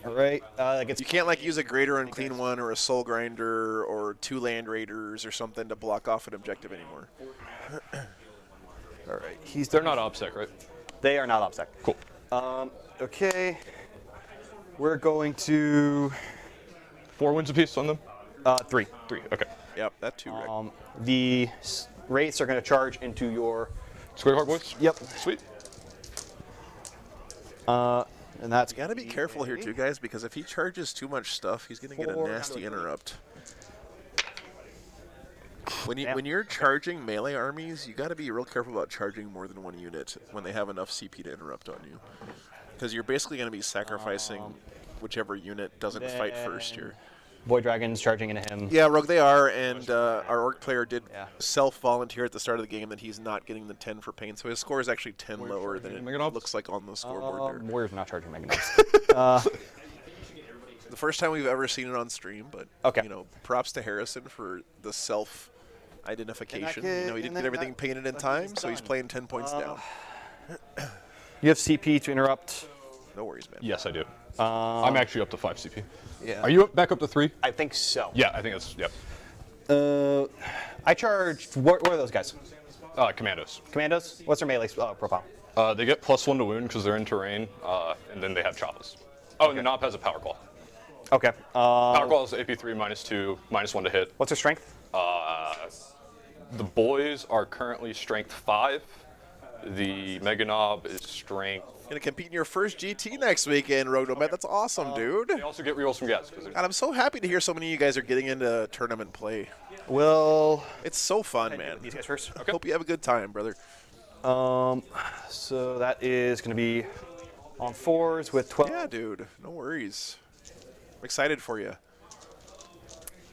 All right. That gets. You can't like use a greater unclean one or a soul grinder or 2 land raiders or something to block off an objective anymore. All right. They're not OBSEC, right? They are not OBSEC. Cool. Okay. We're going to 4 wins apiece on them? 3. 3, okay. Yep, that too, Rick. The rates are going to charge into your. Square Heart Boys? Yep. Sweet. And that's You gotta be careful here too, guys, because if he charges too much stuff, he's gonna get a 4 nasty down to interrupt. When you're charging melee armies, you gotta be real careful about charging more than one unit when they have enough CP to interrupt on you, because you're basically gonna be sacrificing whichever unit doesn't fight first here. Void Dragons charging into him. Yeah, Rogue, they are, and our Orc player did Yeah. self-volunteer at the start of the game that he's not getting the 10 for pain, so his score is actually 10 lower than it Meganobs? looks like on the scoreboard there. Warriors not charging Meganobs. The first time we've ever seen it on stream, but Okay. you know, props to Harrison for the self-identification. And that You know, he kid- didn't and get then everything that- painted in that time, kid's so he's done. playing 10 points down. You have CP to interrupt. No worries, man. Yes, I do. I'm actually up to 5 CP. Yeah. Are you back up to 3? I think so. Yeah, I think it's, yep. I charged. What are those guys? Commandos. Commandos? What's their melee profile? They get +1 to wound because they're in terrain, and then they have choppas. Oh, and the Knob has a Power Claw. Okay. Power Claw is AP3 -2, -1 to hit. What's their strength? The boys are currently strength 5. The Mega Knob is strength. Gonna compete in your first GT next weekend, Rogue Nomad. That's awesome, dude. They also get rerolls from gas. God, I'm so happy to hear so many of you guys are getting into tournament play. Will. It's so fun, man. These guys first. I hope you have a good time, brother. So that is going to be on 4s with 12. Yeah, dude. No worries. I'm excited for you.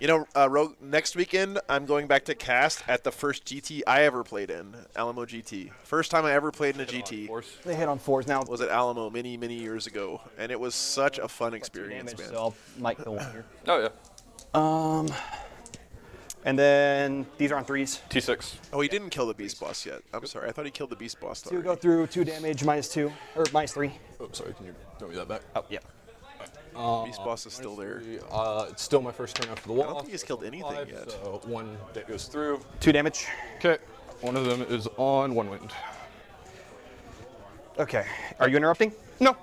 You know, Rogue, next weekend, I'm going back to cast at the first GT I ever played in, Alamo GT. First time I ever played in a GT They hit on 4s now. was at Alamo many, many years ago, and it was such a fun experience, Damage, man. so I might kill one here. Oh, yeah. And then these are on 3s. T6. Oh, he didn't kill the Beast Boss yet. I'm sorry. I thought he killed the Beast Boss, though. Two go through 2 damage, -2, or -3. Oh, sorry, can you throw me that back? Oh, yeah. Beast Boss is still there. It's still my first turn after the wall. I don't think he's killed anything 5, yet. So 1 that goes through. 2 damage. Okay. One of them is on 1 wind. Okay. Are you interrupting? No.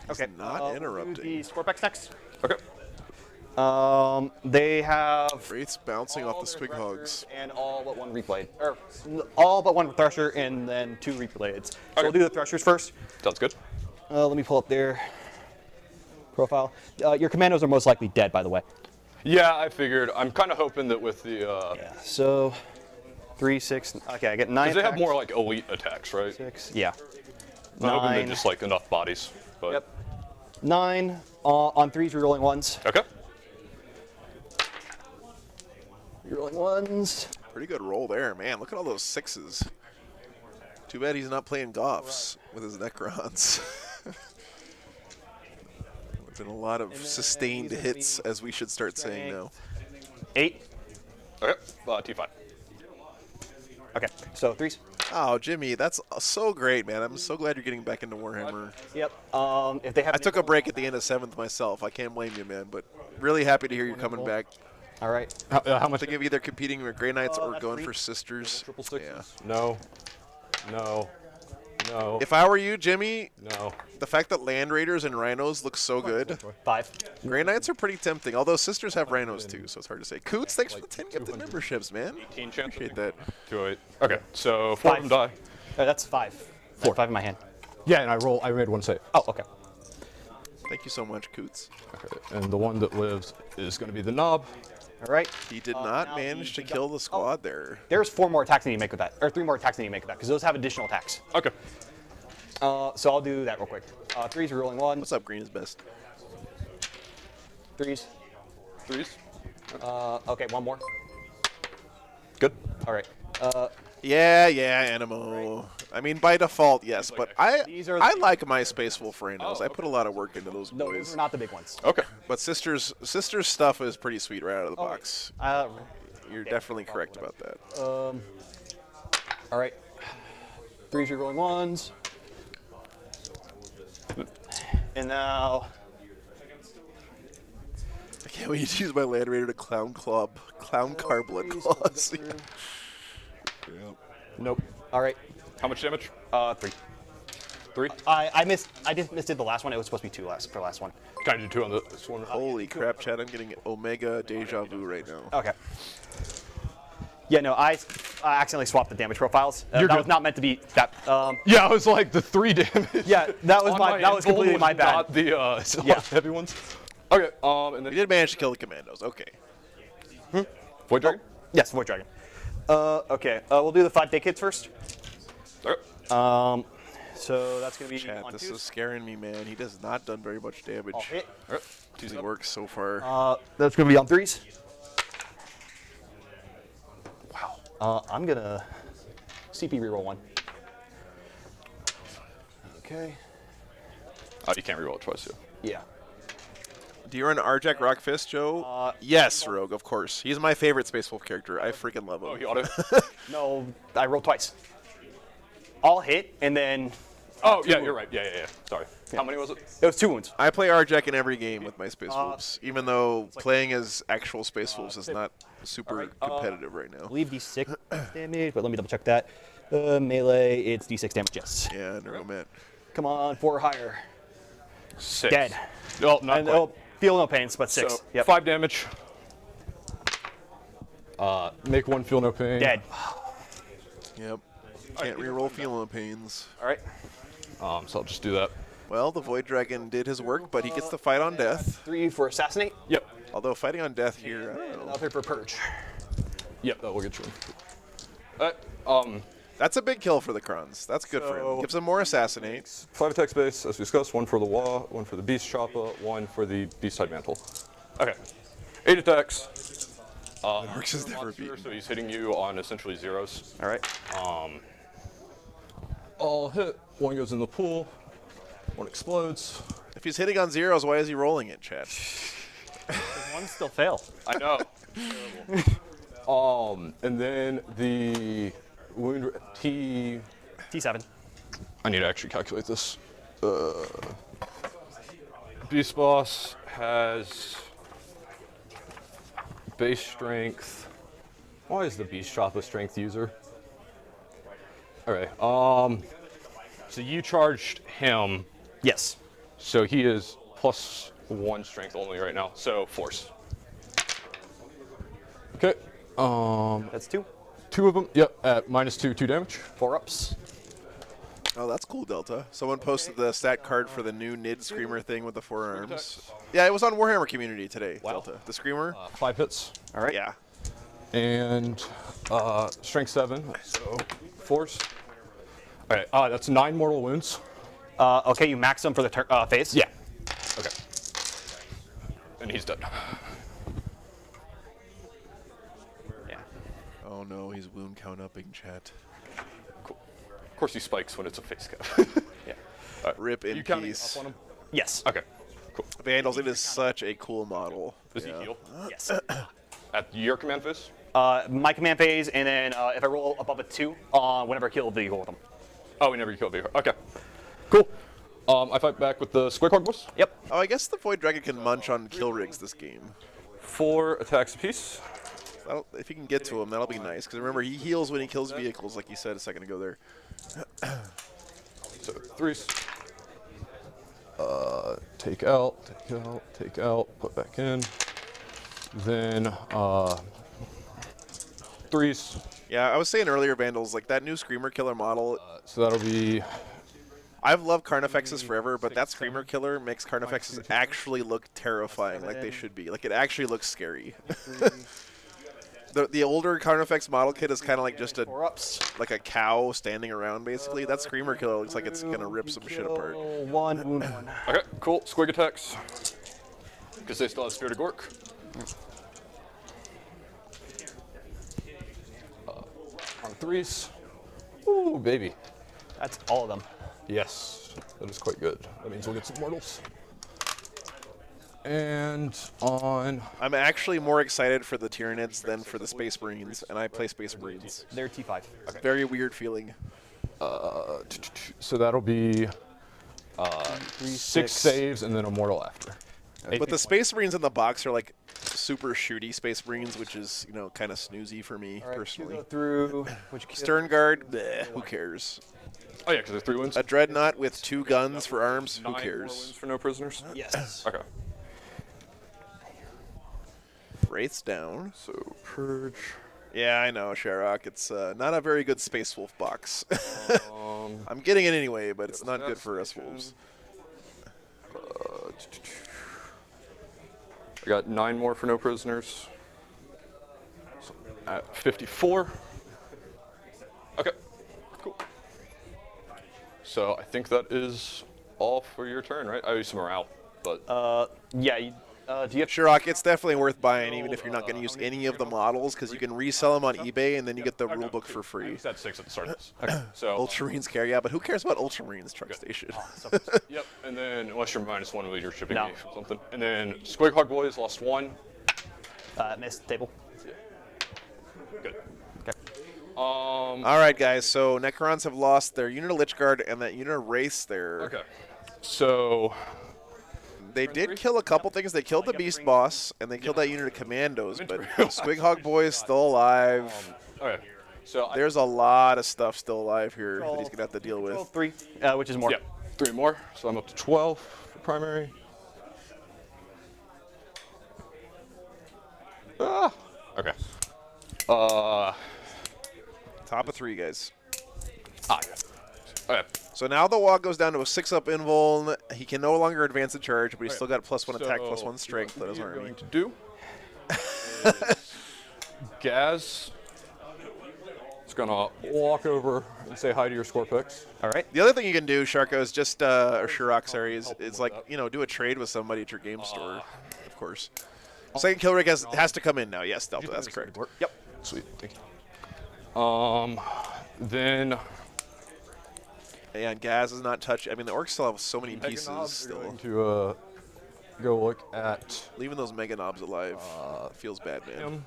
Okay. not we'll do interrupting. the Scorpex next. Okay. They have Wraith's bouncing off the Squig Hogs. and all but 1 replayed. Or all but 1 Thresher and then 2 replayed. So we'll do the Threshers first. Sounds good. Let me pull up their profile. Your commandos are most likely dead, by the way. Yeah, I figured. I'm kind of hoping that with the. Yeah. So 3, 6. Okay, I get 9. Because they have attacks. more like elite attacks, right? 6. Yeah. I'm hoping 9. they're just like enough bodies. But. Yep. 9 on 3s, rerolling 1s. Okay. Rerolling 1s. Pretty good roll there, man. Look at all those 6s. Too bad he's not playing Goffs with his Necrons. There's been a lot of sustained hits, as we should start saying now. 8. Okay. T5. Okay. So 3s. Oh, Jimmy, that's so great, man. I'm so glad you're getting back into Warhammer. Yep. If they have. I took a break at the end of 7th myself. I can't blame you, man, but really happy to hear you coming back. All right. How much? I think of either competing with Grey Knights or that's going 3. for Sisters. Triple sixes? Yeah. No. No. No. If I were you, Jimmy, No. the fact that Land Raiders and Rhinos look so good, 5. Grey Knights are pretty tempting, although Sisters have Rhinos too, so it's hard to say. Coots, thanks for the 10 gifted memberships, man. 18 chance. Appreciate that. 208. Okay. So 4 of them die. That's 5. 4. 5 in my hand. Yeah, and I made 1 save. Oh, okay. Thank you so much, Coots. Okay. And the one that lives is going to be the knob. All right. He did not now manage to the- kill the squad there. There's 4 more attacks I need to make with that, or 3 more attacks I need to make with that, because those have additional attacks. Okay. So I'll do that real quick. 3s, rerolling 1s. What's up, Green is best? 3s. 3s. Okay, 1 more. Good. All right. Yeah, Animo. I mean, by default, yes, but I like my Space Wolf Rhinos. I put a lot of work into those No, those boys. are not the big ones. Okay. But Sisters stuff is pretty sweet right out of the box. You're definitely correct about that. All right. 3s, rerolling 1s. And now. I can't wait to use my Land Raider to Clown Car Blood Claws. Nope. All right. How much damage? 3. 3. I just missed it the last one. It was supposed to be 2 for the last one. Can I do 2 on this one? Holy crap, Chad, I'm getting Omega Deja Vu right now. Okay. Yeah, no, I accidentally swapped the damage profiles. You're that good. was not meant to be that. Yeah, I was like the 3 damage. Yeah, that was on my that was invuln completely my bad. Not the Yeah. heavy ones. Okay. And We then did manage to kill the commandos. Okay. Void Dragon. Yes, Void Dragon. Okay, we'll do the 5 day kids first. Okay. So that's gonna be Chat, on this twos. is scaring me, man. He has not done very much damage. I'll hit. All right. Using works so far. That's gonna be on 3s. Wow. I'm gonna CP reroll 1. Okay. Oh, you can't reroll it twice, yeah. Yeah. Do you run Arjak Rockfist, Joe? Yes, Rogue, of course. He's my favorite Space Wolf character. I freaking love him. Oh, he auto. No, I rolled twice. I'll hit and then. Oh, yeah, you're right. Yeah. Sorry. How many was it? It was 2 wounds. I play Arjak in every game with my Space Wolves, even though playing as actual Space Wolves is not super competitive right now. I believe D6 damage, but let me double check that. Melee, it's D6 damage, yes. Yeah, Neuromet. Come on, 4 or higher. 6. Dead. Oh, not And quite. oh, feel no pains, but 6. So, Yep. 5 damage. Make 1 feel no pain. Dead. Yep. Can't reroll feeling pains. All right. So I'll just do that. Well, the Void Dragon did his work, but he gets to fight on death. 3 for assassinate. Yep. Although fighting on death here, I don't know. Another for purge. Yep, that will get you. Alright, That's a big kill for the Krons. That's good for him. Gives him more assassinate. 5 attack space, as discussed. 1 for the Wa, 1 for the Beast Choppa, 1 for the Beast Side Mantle. Okay. 8 attacks. Orks has never Monster, beaten. so he's hitting you on essentially zeros. All right. I'll hit. 1 goes in the pool. 1 explodes. If he's hitting on zeros, why is he rolling it, chat? One still fail. I know. And then the wound T7. I need to actually calculate this. Beast Boss has base strength. Why is the Beast Choppa strength user? Okay. So you charged him, Yes. so he is +1 strength only right now. So force. Okay. That's 2. 2 of them. Yep. At -2, 2 damage. 4 ups. Oh, that's cool, Delta. Someone posted the stat card for the new Nid Screamer thing with the 4 arms. Yeah, it was on Warhammer Community today, Delta. The Screamer? 5 hits. All right. Yeah. And strength 7, so force. All right, that's 9 mortal wounds. Okay, you max them for the phase? Yeah. Okay. And he's dead. Yeah. Oh no, he's wound count upping, chat. Cool. Of course he spikes when it's a face cap. Yeah. Rip in You counting peace. up on him? Yes. Okay. Cool. Vandals, it is such a cool model. Does he heal? Yes. At your command phase? My command phase, and then if I roll above a 2, whenever I kill a vehicle with them. Oh, we never killed vehicle. Okay. Cool. I fight back with the Square Card Boss. Yep. Oh, I guess the Void Dragon can munch on kill rigs this game. 4 attacks apiece. If you can get to him, that'll be nice. Because remember, he heals when he kills vehicles, like you said a second ago there. So 3s. Take out, put back in. Then 3s. Yeah, I was saying earlier, Vandals, like that new Screamer Killer model. So that'll be I've loved Carnifexes forever, but that Screamer Killer makes Carnifexes actually look terrifying, like they should be. Like it actually looks scary. The older Carnifex model kit is kind of like just like a cow standing around, basically. That Screamer Killer looks like it's gonna rip some shit apart. 1, wound 1. okay. Cool. Squig attacks. Because they still have Spirit of Gork. On 3s. Ooh, baby. That's all of them. Yes, that is quite good. That means we'll get some mortals. And on... I'm actually more excited for the Tyranids than for the Space Marines, and I play Space Marines. They're T5. Very weird feeling. So that'll be 6 saves and then a mortal after. But the Space Marines in the box are like super shooty Space Marines, which is, you know, kind of snoozy for me personally. Go through. Stern Guard, bleh, who cares? Oh yeah, because there's 3 wounds. A Dreadnought with 2 guns for arms, who 9 more cares? wounds for no prisoners. Yes. Okay. Wraith's down. So purge. Yeah, I know, Sherrock. It's not a very good Space Wolf box. I'm getting it anyway, but it's not good for us wolves. I got 9 more for no prisoners. So at 54. Okay, cool. So I think that is all for your turn, right? I owe you some morale, but Yeah. Do you have Sherrock, it's definitely worth buying, even if you're not going to use any of the models, because you can resell them on eBay, and then you get the rulebook for I free. was at 6 at the start of this. Okay, so Ultramarines carry, yeah, but who cares about Ultramarines truck station? yep, and then unless you're -1 with your shipping No. fee or something, and then Squighog Boys lost 1. missed table? Good. All right, guys, so Necrons have lost their unit of Lich Guard and that unit of Wraiths there. Okay, so They did kill a couple things. They killed the Beast Boss, and they killed that unit of Commandos, but Squighog Boy's still alive. okay, so There's a lot of stuff still alive here that he's going to have to deal with. 3, which is more. yeah, 3 more, so I'm up to 12 for primary. Okay. Top of 3, guys. Yeah. Okay. So now the walk goes down to a 6-up invuln. He can no longer advance a charge, but he's still got +1 attack, +1 strength. That is what our you're army. going to do is Gaz is gonna walk over and say hi to your score picks. All right. The other thing you can do, Sharko, is just, or Sherrock, sorry, is like, you know, do a trade with somebody at your game store, of course. Second kill rig has to come in now. Yes, Delta, that's correct. Yep. Sweet. Thank you. Then Yeah, and Gaz is not touched. I mean, the Orcs still have so many pieces Meganobs are still. going to go look at Leaving those Mega Knobs alive feels bad, man. him.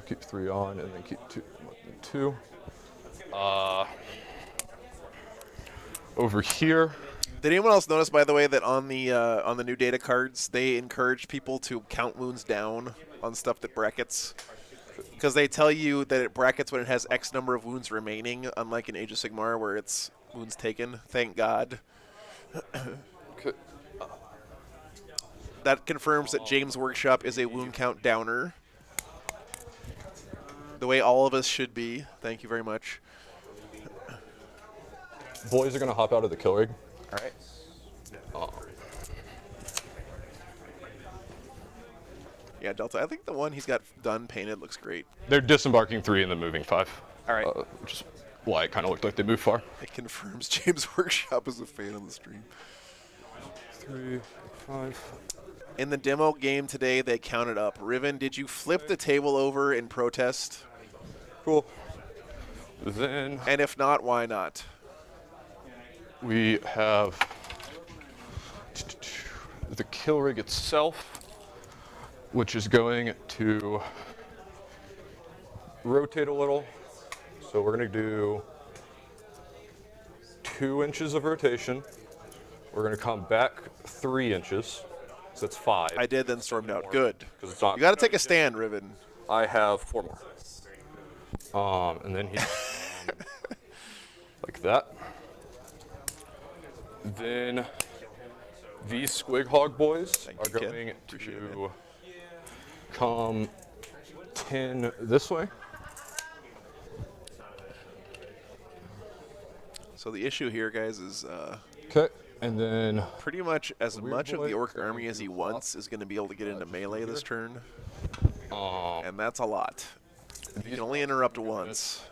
Keep 3 on, and then keep 2. Over here. Did anyone else notice, by the way, that on the new data cards, they encourage people to count wounds down on stuff that brackets? Because they tell you that it brackets when it has X number of wounds remaining, unlike in Age of Sigmar where it's wounds taken. Thank God. Okay. That confirms that James Workshop is a wound count downer. The way all of us should be. Thank you very much. Boys are going to hop out of the kill rig. All right. Yeah, Delta, I think the one he's got done painted looks great. They're disembarking 3 and then moving 5. All right. Which is why it kind of looked like they moved far. It confirms James Workshop is a fan on the stream. 3, 5. In the demo game today, they counted up. Riven, did you flip the table over in protest? Cool. Then And if not, why not? we have the kill rig itself, which is going to rotate a little. So we're going to do 2 inches of rotation. We're going to come back 3 inches. So that's 5. I did, then stormed out. Good. 'Cause it's not. You got to take a stand, Riven. I have 4 more. And then he like that. Then these Squighog boys Thank are you, Ken. going Appreciate it, to come 10 this way. So the issue here, guys, is Okay, and then pretty much as much of the boy Orc army as he wants is going to be able to get into melee this turn. And that's a lot. You can only interrupt once.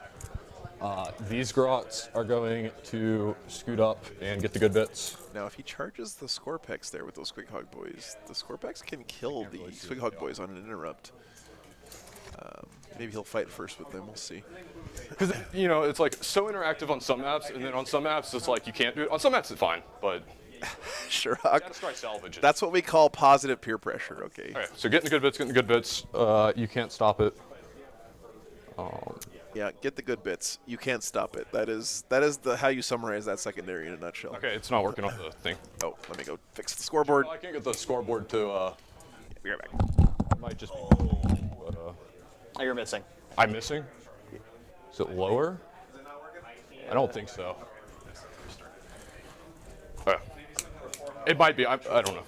these grots are going to scoot up and get the good bits. Now, if he charges the Scorpex there with those Squighog boys, the Scorpex can kill the Squighog boys on an interrupt. Maybe he'll fight first with them. We'll see. Because, you know, it's like so interactive on some maps, and then on some maps it's like you can't do it. On some maps it's fine, but Sure. gotta try salvage it. That's what we call positive peer pressure, okay? Okay, so getting the good bits, you can't stop it. Yeah, get the good bits. You can't stop it. That is how you summarize that secondary in a nutshell. Okay, it's not working on the thing. Oh, let me go fix the scoreboard. I can't get the scoreboard to, Be right back. it might just be, but, Oh, you're missing. I'm missing? Is it lower? I don't think so. It might be, I don't know.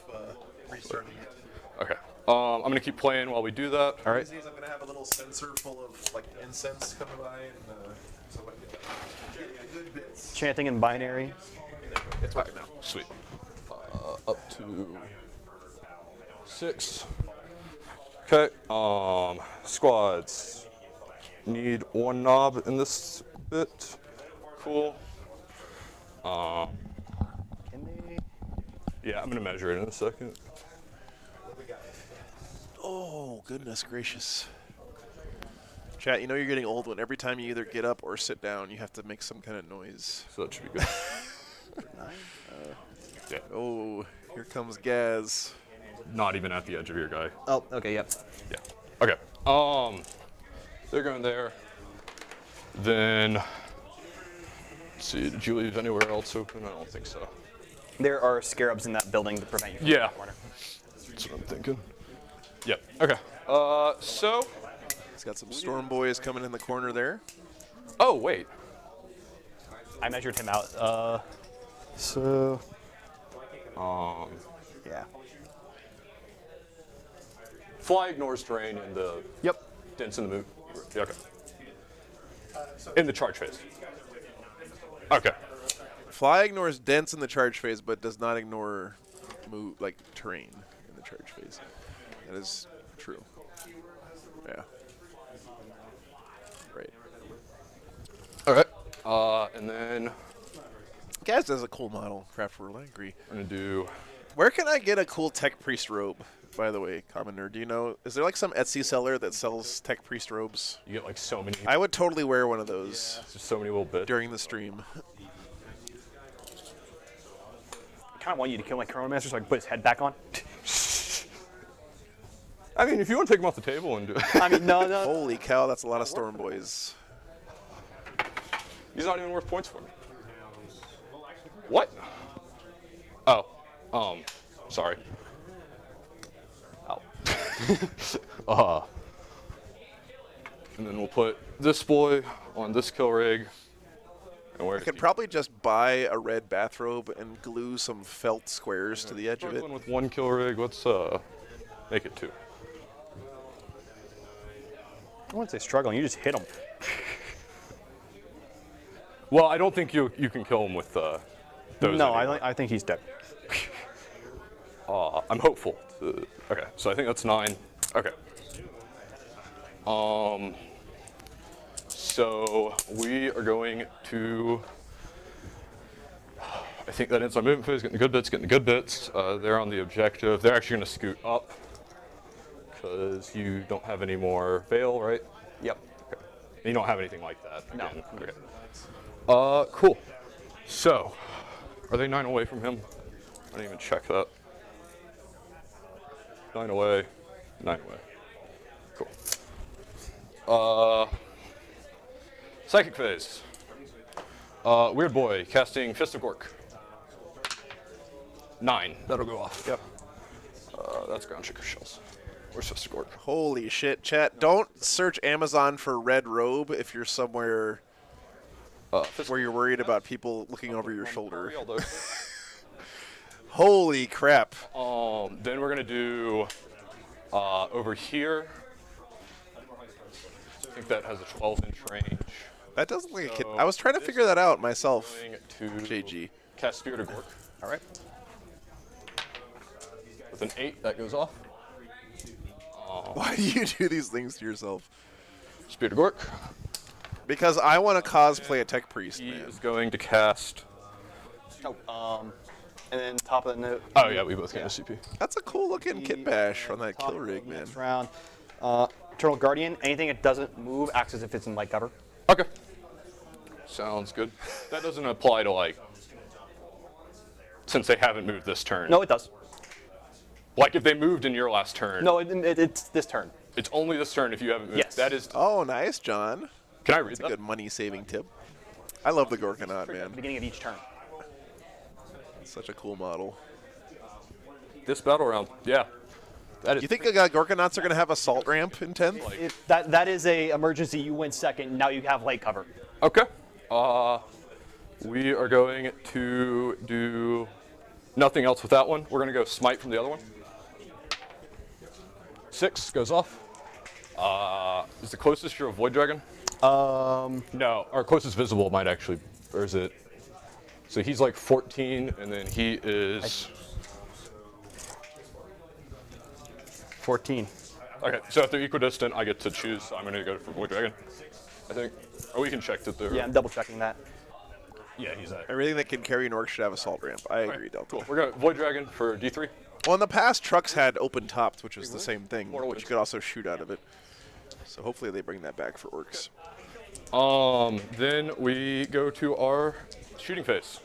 Okay. I'm gonna keep playing while we do that. All right. I'm gonna have a little sensor full of like incense coming by, and so I get good bits. Chanting in binary. It's working now. Sweet. Up to 6. Okay. Squads. Need 1 knob in this bit. Cool. Can they? Yeah, I'm gonna measure it in a second. Oh, goodness gracious. Chat, you know you're getting old when every time you either get up or sit down, you have to make some kind of noise. So that should be good. Yeah. Oh, here comes Gaz. Not even at the edge of your guy. Oh, okay, yep. Yeah. Okay. They're going there. Then, let's see, did you leave anywhere else open? I don't think so. There are scarabs in that building to prevent you from Yeah. the corner. That's what I'm thinking. Yep. Okay. So. He's got some storm boys coming in the corner there. Oh, wait. I measured him out. So. Yeah. Fly ignores terrain and the Yep. dents in the move. Yeah, okay. In the charge phase. Okay. Fly ignores dents in the charge phase, but does not ignore terrain in the charge phase. That is true. Yeah. Right. All right. And then Gaz does a cool model. Craft World, I agree. I'm gonna do. Where can I get a cool Tech Priest robe, by the way, Common Nerd? Do you know? Is there like some Etsy seller that sells Tech Priest robes? You get like so many. I would totally wear one of those Just so many little bits. during the stream. I kind of want you to kill my Chronomancer so I can put his head back on. I mean, if you want to take them off the table and do it. I mean, no. Holy cow, that's a lot of storm boys. He's not even worth points for me. What? Oh. Sorry. Oh. And then we'll put this boy on this kill rig. And where I could probably just buy a red bathrobe and glue some felt squares to the edge of it. Struggling with 1 kill rig. Let's make it 2. I wouldn't say struggling. You just hit him. Well, I don't think you can kill him with those. No, anymore. I think he's dead. I'm hopeful. Okay, so I think that's 9. Okay. So we are going to. I think that ends my movement phase. Getting the good bits. They're on the objective. They're actually going to scoot up because you don't have any more veil, right? Yep. Okay. You don't have anything like that. No. Again. Okay. Cool. So, are they 9 away from him? I didn't even check that. 9 away. 9 away. Cool. Psychic phase. Weird boy casting Fist of Gork. 9. That'll go off. Yep. That's ground shaker shells. Where's Fist of Gork? Holy shit, chat. Don't search Amazon for red robe if you're somewhere where you're worried about people looking over your shoulder. Holy crap. Then we're gonna do over here. I think that has a 12-inch range. That doesn't look like a kid. I was trying to figure that out myself. Going to JG. cast Spirit of Gork. All right. With an 8, that goes off. Why do you do these things to yourself? Spirit of Gork. Because I want to cosplay a Tech Priest, He man. is going to cast. Oh, and then top of the note. Oh yeah, we both get a CP. That's a cool looking kit bash on that top kill rig, of man. Next round. Eternal Guardian. Anything that doesn't move acts as if it's in light cover. Okay. Sounds good. That doesn't apply to like, since they haven't moved this turn. No, it does. Like if they moved in your last turn. No, it's this turn. It's only this turn if you haven't moved. Yes. That is. Oh, nice, John. Can I read That's a that? good money-saving tip. I love the Gorkanaut, At the man. beginning of each turn. Such a cool model. This battle round, yeah. That is. You think Gorkanauts are going to have assault ramp in 10th? If that is a emergency. You win second. Now you have light cover. Okay. We are going to do nothing else with that one. We're going to go smite from the other one. 6 goes off. Is the closest your Void Dragon? No, our closest visible might actually, or is it? So he's like 14, and then he is 14. Okay, so if they're equidistant, I get to choose. So I'm going to go for Void Dragon, I think. Or we can check that they're... Yeah, I'm double checking that. Yeah, he's at. Everything that can carry an orc should have assault ramp. I agree, Delta. Cool. We're going to Void Dragon for D3. Well, in the past, trucks had open tops, which was the same thing, Mortal but you wounds. could also shoot out of it. So hopefully they bring that back for orcs. Then we go to our shooting phase.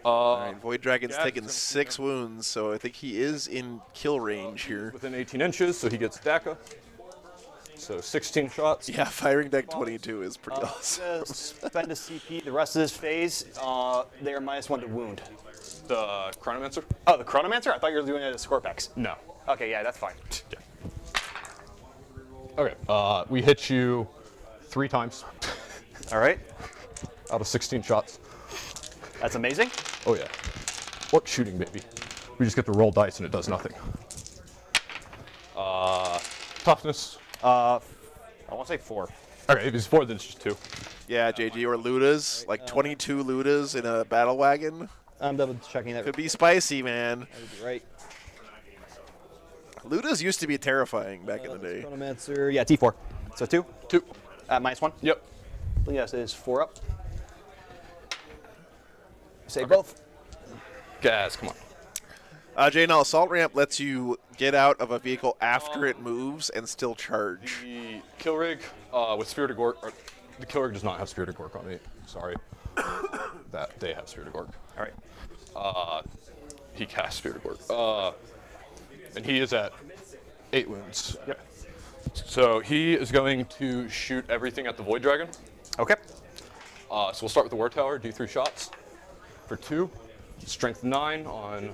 All right, Void Dragon's Gaz taken is 6 wounds, so I think he is in kill range here. Within 18 inches, so he gets DACA. So 16 shots. Yeah, firing deck 22 is pretty awesome. Spend a CP. The rest of this phase, they are -1 to wound. The Chronomancer? Oh, the Chronomancer? I thought you were doing it as Scorpex. No. Okay, yeah, that's fine. Yeah. Okay, we hit you 3 times All right, out of 16 shots. that's amazing. Oh yeah. Orc shooting, baby. We just get to roll dice and it does nothing. Toughness. I want to say 4. Okay, if it's 4, then it's just 2. Yeah, JG, or Ludas, like 22 Ludas in a battle wagon. I'm double checking that. Could be spicy, man. That would be right. Ludas used to be terrifying back in the day. Chronomancer, yeah, T4. So 2? 2. -1? Yep. Yes, it is 4 up. Save both. Gaz, come on. Jay, now assault ramp lets you get out of a vehicle after it moves and still charge. The kill rig with Spirit of Gork. The kill rig does not have Spirit of Gork on me. Sorry. That they have Spirit of Gork. All right. He casts Spirit of Gork. And he is at 8 wounds. Yep. So he is going to shoot everything at the Void Dragon. Okay. So we'll start with the War Tower, do 3 shots for 2. Strength 9 on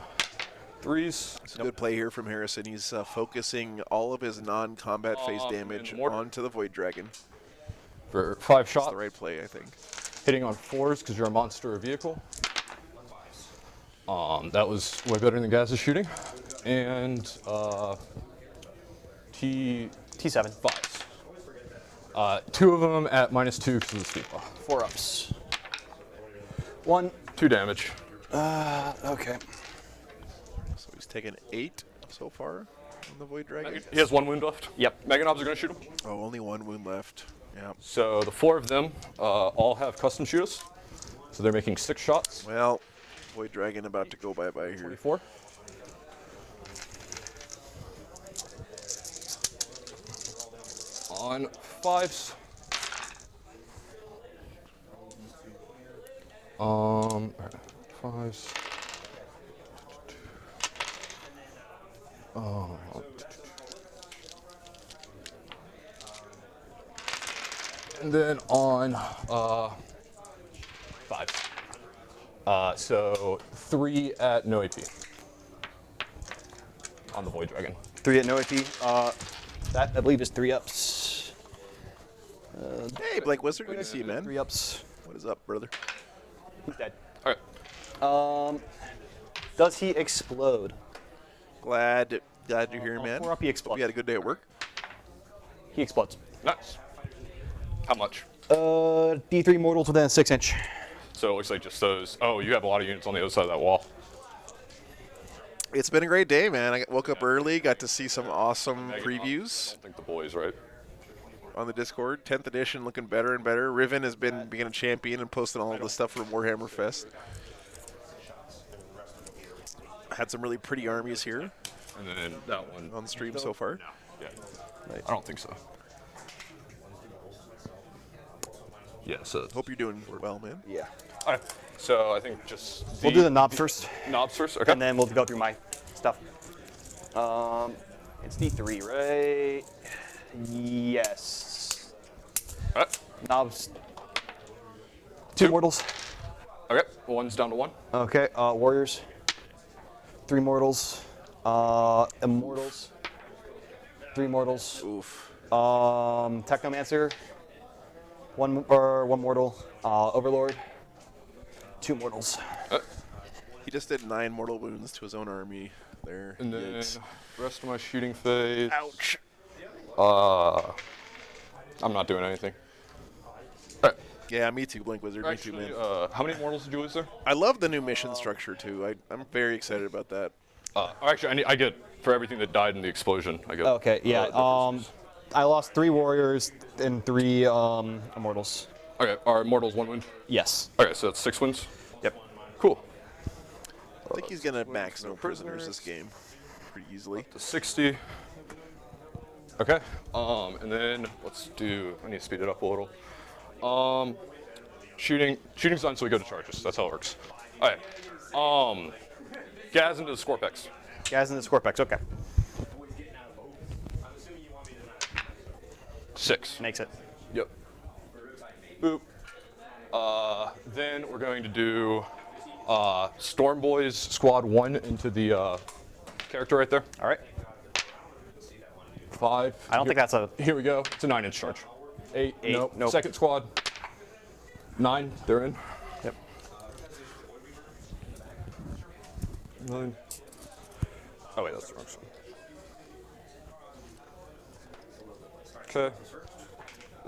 3s. It's a good play here from Harrison. He's focusing all of his non-combat phase damage and mortar. onto the Void Dragon. For 5 That's shots. the right play, I think. Hitting on 4s because you're a monster or vehicle. That was way better than Gaz's shooting. And T7. 5s. 2 of them at -2 because of the speed buff. 4 ups. 1. 2 damage. Okay. So he's taken 8 so far on the Void Dragon. He has 1 wound left. Yep. Meganobs are going to shoot him. Oh, only 1 wound left. Yeah. So the 4 of them all have custom shooters. So they're making 6 shots. Well, Void Dragon about to go bye-bye here. 24. On 5s. Alright, 5s. And then on 5. So 3 at no AP. On the Void Dragon. 3 at no AP. That, I believe, is 3 ups. Hey, Blake Wizard, good to see you, man. 3 ups. What is up, brother? He's dead. Alright. Does he explode? Glad to hear, man. 4 up, he explodes. You had a good day at work? He explodes. Nice. How much? D3 mortals within a 6-inch. So it looks like just those. Oh, you have a lot of units on the other side of that wall. It's been a great day, man. I woke up early, got to see some awesome I previews don't think the boys, right? on the Discord. 10th edition looking better and better. Riven has been being a champion and posting all of the stuff from Warhammer Fest. Had some really pretty armies here And then that one. on stream so far. Yeah. I don't think so. Yeah, so. Hope you're doing well, man. Yeah. Alright, so I think just. We'll do the knobs first, knobs first, okay. and then we'll go through my stuff. It's D3, right? Yes. Alright, Knobs. 2 mortals. okay, one's down to 1. Okay, warriors. 3 mortals. Immortals. 3 mortals. Oof. Technomancer. 1 mortal. Overlord. 2 mortals. He just did 9 mortal wounds to his own army. there. And then Yikes. rest of my shooting phase. Ouch. I'm not doing anything. Alright. Yeah, me too, Blink Wizard. Me too, Actually, man. how many mortals did you lose there? I love the new mission structure too. I'm very excited about that. Actually, I get for everything that died in the explosion. I get. Okay, yeah. differences. I lost 3 warriors and 3 immortals. Okay, are mortals 1 win? Yes. Okay, so that's 6 wins. Yep. Cool. I think he's gonna max no prisoners this game pretty easily. To 60. Okay. And then let's do. I need to speed it up a little. Shooting's done, so we go to charges. That's how it works. All right. Gaz into the Scorpex. Guys in the Scorpex, okay. 6. Makes it. Yep. Boop. Then we're going to do Storm Boys Squad 1 into the character right there. All right. 5. I don't think that's a... Here we go. It's a 9-inch charge. 8. Nope. Nope. Second squad. 9. They're in. Yep. 9. Oh wait, that's the wrong side. Okay.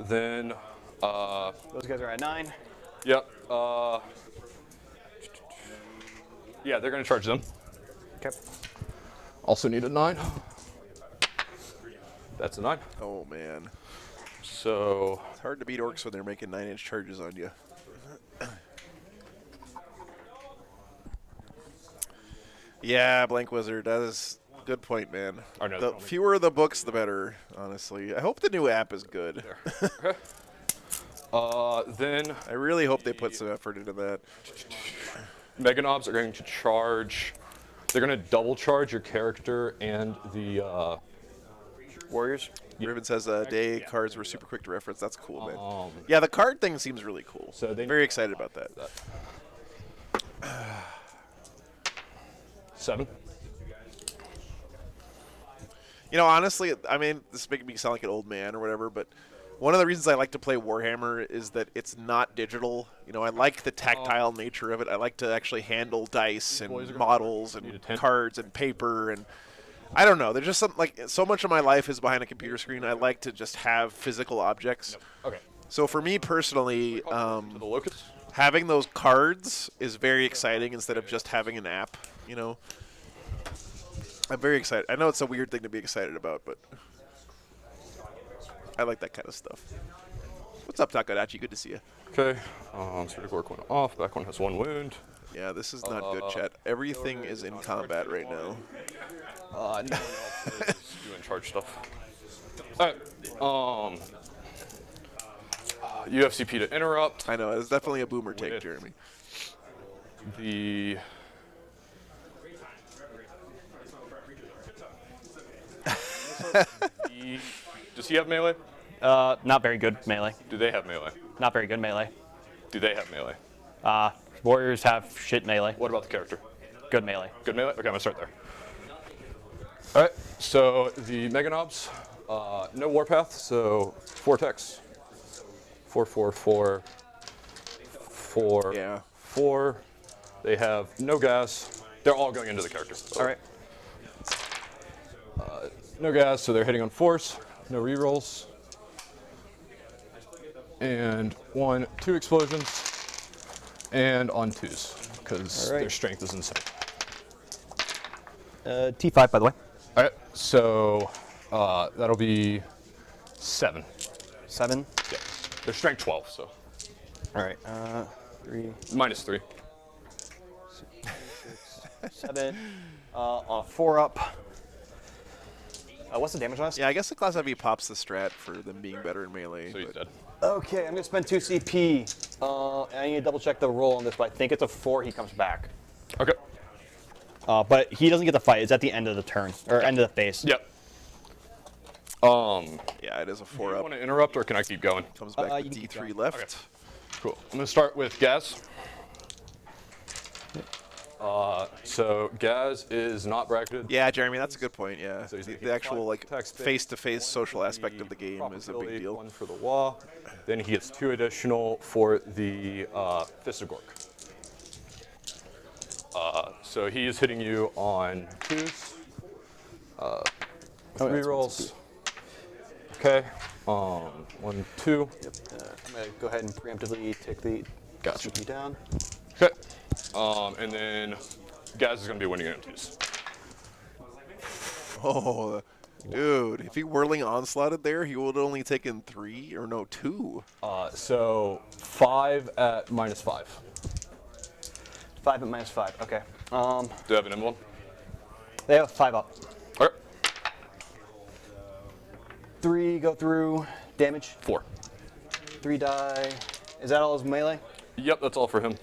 Then, Those guys are at 9. yep. Yeah, they're gonna charge them. Okay. Also need a 9. That's a 9. Oh man, So, it's hard to beat orcs when they're making 9-inch charges on you. Yeah, Blank Wizard. That is a good point, man. I know, The tell me. fewer the books, the better. Honestly, I hope the new app is good. then I really hope they put some effort into that. Meganobs are going to charge. They're gonna double charge your character and the Warriors? Riven says day cards were super quick to reference. That's cool, man. Yeah, the card thing seems really cool. So they- very excited about that. 7. You know, honestly, I mean, this is making me sound like an old man or whatever, but one of the reasons I like to play Warhammer is that it's not digital. You know, I like the tactile nature of it. I like to actually handle dice and models and cards and paper and I don't know. There's just something like so much of my life is behind a computer screen. I like to just have physical objects. Okay. So for me personally, To the locust. having those cards is very exciting instead of just having an app, you know. I'm very excited. I know it's a weird thing to be excited about, but I like that kind of stuff. What's up, Takadachi? Good to see you. Okay. Surgical work went off. Back one has 1 wound. Yeah, this is not good, chat. Everything is in combat right now. No one else is doing charge stuff. Alright. UFCP to interrupt. I know, it's definitely a boomer take, With Jeremy. The does he have melee? Not very good melee. Do they have melee? Not very good melee. Do they have melee? Warriors have shit melee. What about the character? Good melee. Good melee? Okay, I'm gonna start there. Alright, so the Meganobs, no warpath, so Vortex. 4, 4, 4, 4, Yeah. 4. They have no gas. They're all going into the character. All right. No gas, so they're hitting on force. No rerolls. And 1, 2 explosions. And on 2s, because All right. their strength is insane. T5, by the way. All right, so that'll be 7. 7. Yeah, their strength 12, so All right. 3, -3. 7. On a 4 up. What's the damage on this? Yeah, I guess the class heavy pops the strat for them being better in melee. So he's but- dead. Okay, I'm gonna spend 2 CP. I need to double check the roll on this, but I think it's a 4. He comes back. Okay. But he doesn't get the fight. It's at the end of the turn or end of the phase. Yep. Yeah, it is a Do you 4 up. want to interrupt, or can I keep going? Comes back you to can keep D3 going. left. Cool. I'm gonna start with Gaz. So Gaz is not bracketed. Yeah, Jeremy, that's a good point. Yeah, So he's the, gonna the get actual 5 like attacks base, face-to-face social aspect of the game is a big probability, deal. 1 for the wah. Then he gets 2 additional for the Fist of Gork. So he is hitting you on 2s. 3 rolls. Okay. 1, 2. Yep. I'm gonna go ahead and preemptively take the Gotcha. CP down. Okay. And then Gaz is going to be winning it on 2s. Oh, dude, if he whirling onslaughted there, he would have only taken 3 or no 2. So 5 at -5. 5 at -5. Okay. Do you have an emblem? They have 5 up. All right. 3 go through. Damage. 4. 3 die. Is that all his melee? Yep, that's all for him.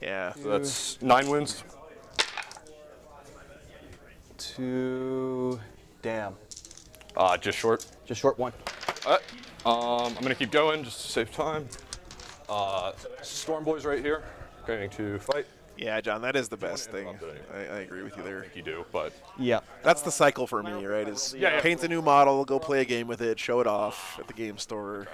Yeah. So that's 9 wins. 2. Damn. Just short. Just short 1. All right. I'm going to keep going just to save time. Storm Boys right here. Going to fight. Yeah, John, that is the best thing. I agree with you there. You do, but Yeah. That's the cycle for me, right? Is paint a new model, go play a game with it, show it off at the game store,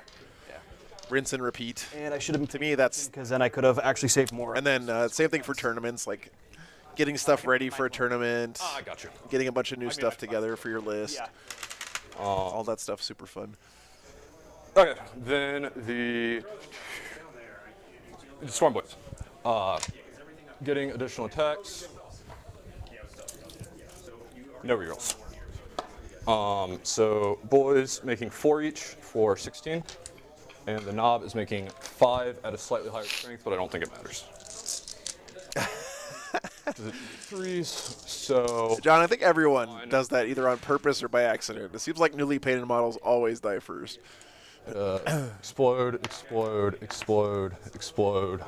rinse and repeat. And I should have. To me, that's Because then I could have actually saved more. and then same thing for tournaments, like getting stuff ready for a tournament, I got you. getting a bunch of new stuff together for your list. Yeah. All that stuff's super fun. Okay, then the Storm Boys. Getting additional attacks. No rerolls. So boys making 4 each for 16, and the knob is making 5 at a slightly higher strength, but I don't think it matters. 3s. So John, I think everyone does that either on purpose or by accident. It seems like newly painted models always die first. explode, explode, explode, explode,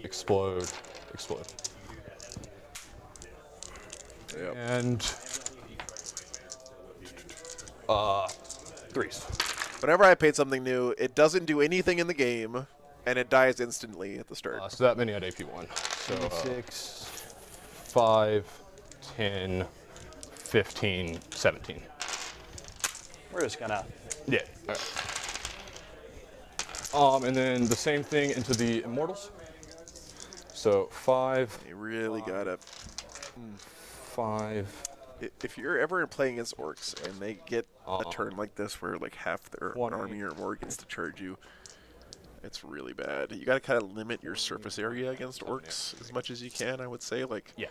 explode, explode. Yep. And 3s. Whenever I paint something new, it doesn't do anything in the game, and it dies instantly at the start. So that many at AP1. So 6. 5, 10, 15, 17. We're just gonna. Yeah. All right. And then the same thing into the Immortals. So 5, You really gotta. 5. If you're ever playing against orcs and they get a turn like this where like half their 20. army or more gets to charge you, it's really bad. You gotta kind of limit your surface area against orcs as much as you can. I would say, like, Yeah.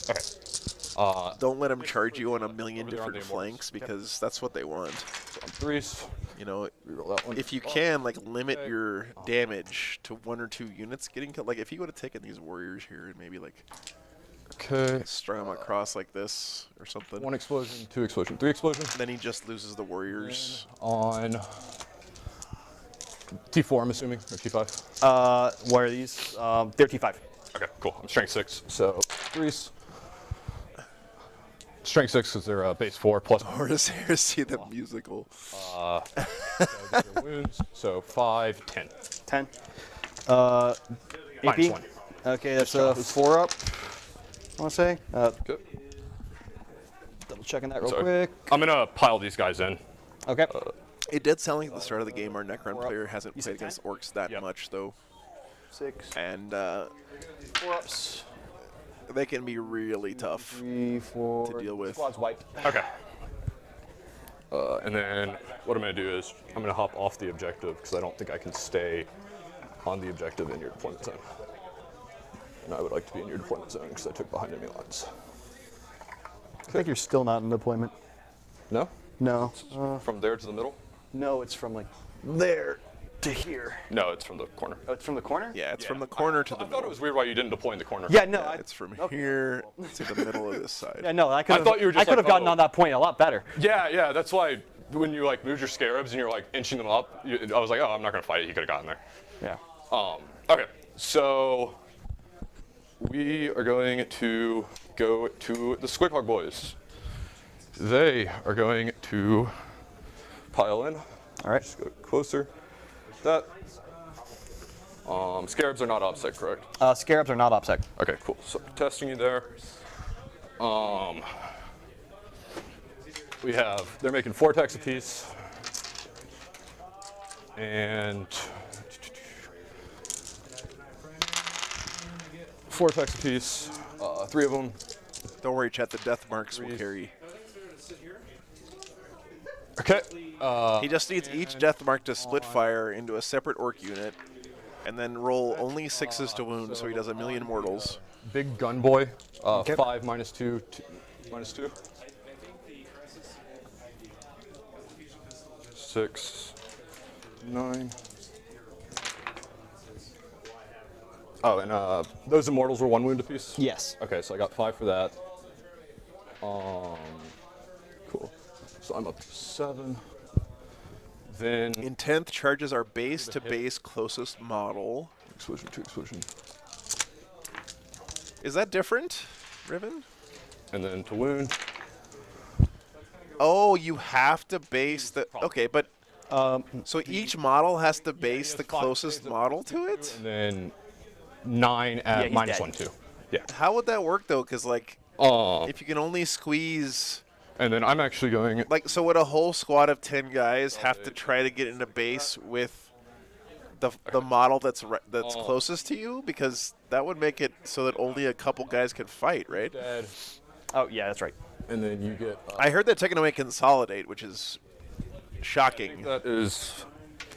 Okay. don't let them charge you on a million Over there on different the Immortals. flanks because that's what they want. So on 3s. You know, Reroll that one. if you can, like, limit your damage to 1 or 2 units getting killed. Like, if he would have taken these warriors here and maybe like Okay. strung them across like this or something, 1 explosion, 2 explosion, 3 explosion. then he just loses the warriors. On T4, I'm assuming, or T5. What are these? They're T5. Okay, cool. I'm strength 6, so 3s. Strength 6 because they're base 4 plus Or is heresy the musical? wounds. So 5, 10. 10. AP. -1. Okay, that's 4 up. I want to say. Good. Double checking that real Sorry. quick. I'm gonna pile these guys in. Okay. It did sound like at the start of the game our Necron player hasn't played against orcs that Yep. much though, 6. and 4 ups. they can be really tough. 3, 4. to deal with. Squad's wiped. Okay. And then what I'm gonna do is I'm gonna hop off the objective because I don't think I can stay on the objective in your deployment zone. And I would like to be in your deployment zone because I took behind enemy lines. I think you're still not in deployment. No? No. From there to the middle? No, it's from like there to here. No, it's from the corner. Oh, it's from the corner? Yeah, it's from the corner to the I thought middle. it was weird why you didn't deploy in the corner. Yeah, no. Yeah, it's from here to the middle of this side. Yeah, no. I could have. thought you were just I could have like, gotten oh. on that point a lot better. Yeah, that's why when you like moved your scarabs and you're like inching them up, I was like, oh, I'm not gonna fight it. You could have gotten there. Yeah. Okay, so we are going to go to the Squidhog boys. They are going to pile in. All right. Just go closer. That. Scarabs are not OPSEC, correct? Scarabs are not OPSEC. Okay, cool. So testing you there. They're making 4 attacks apiece. And 4 attacks apiece. 3 of them. Don't worry, chat. The death marks will carry. Okay. He just needs each death mark to split fire into a separate orc unit, and then roll only 6s to wound, so he does 1,000,000 mortals. Big gun boy. 5 minus 2, minus 2. 6, 9. Oh, and those immortals were 1 wound apiece? Yes. Okay, so I got 5 for that. Cool. So I'm up to 7. Then In 10th, charges are base to base closest model. explosion, 2 explosion. Is that different, Riven? And then to wound. Oh, you have to base the... Okay, but... so each model has to base the closest model to it? And then 9 at he's minus dead. 1, 2. Yeah. How would that work, though? Because, like, Uh, if you can only squeeze... and then I'm actually going. Like, so would a whole squad of 10 guys have to try to get into base with the model that's closest to you? Because that would make it so that only a couple guys can fight, right? Dead. Oh, yeah, that's right. And then you get. I heard they're taking away Consolidate, which is shocking. That is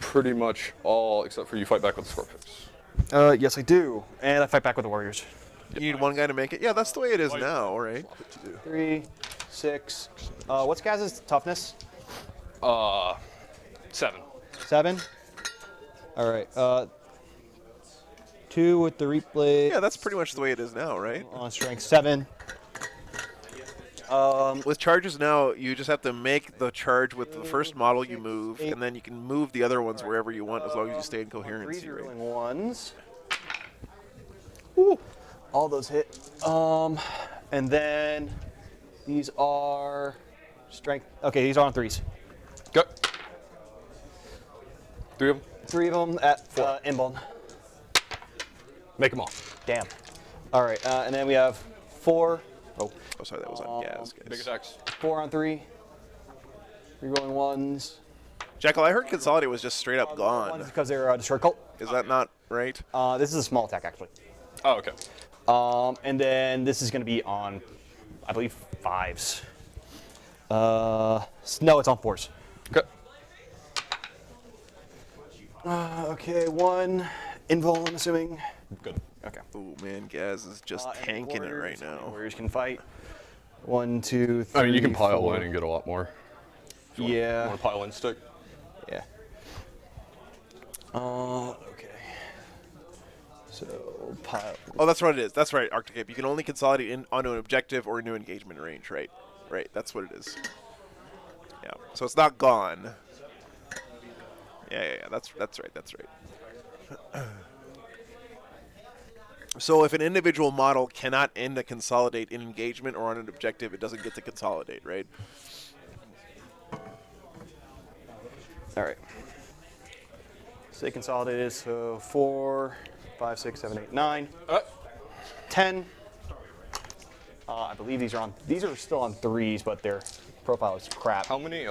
pretty much all, except for you fight back with the Scorpix. Yes, I do. And I fight back with the Warriors. You need one guy to make it? Yeah, that's the way it is now, right? 3, 6. What's Gaz's toughness? 7. 7. All right. 2 with the replay. Yeah, that's pretty much the way it is now, right? On strength 7. With charges now, you just have to make the charge with the first model you move, and then you can move the other ones wherever you want as long as you stay in 3 coherency, right? rolling ones. Ooh, all those hit. And then these are strength. Okay, these are on 3s. Go. 3 of them. 3 of them at inbound. Make them all. Damn. All right, and then we have 4. Oh, sorry, that was on Gaz, Big guys. attacks. 4 on 3. 3 rolling ones. Jackal, I heard Consolidate was just straight up Ones gone. because they're destroy cult. Is that not right? This is a small attack actually. Oh, okay. And then this is going to be on, I believe, 5s. No, it's on 4s. Okay. Okay, 1 invul, I'm assuming. Good. Okay. Oh man, Gaz is just And tanking it warriors, right now. Warriors can fight. 1, 2, 3. I mean, you can pile 4. in and get a lot more. Yeah. Want to pile in stick? Yeah. Okay. So pile. Oh, that's what it is. That's right, Arctic Ape. You can only consolidate onto an objective or a new engagement range, right? Right, that's what it is. Yeah. So it's not gone. Yeah. That's right. So if an individual model cannot end a consolidate in engagement or on an objective, it doesn't get to consolidate, right? All right. So they consolidated. So 4, 5, 6, 7, 8, 9, 10. I believe these are still on 3s, but their profile is crap. How many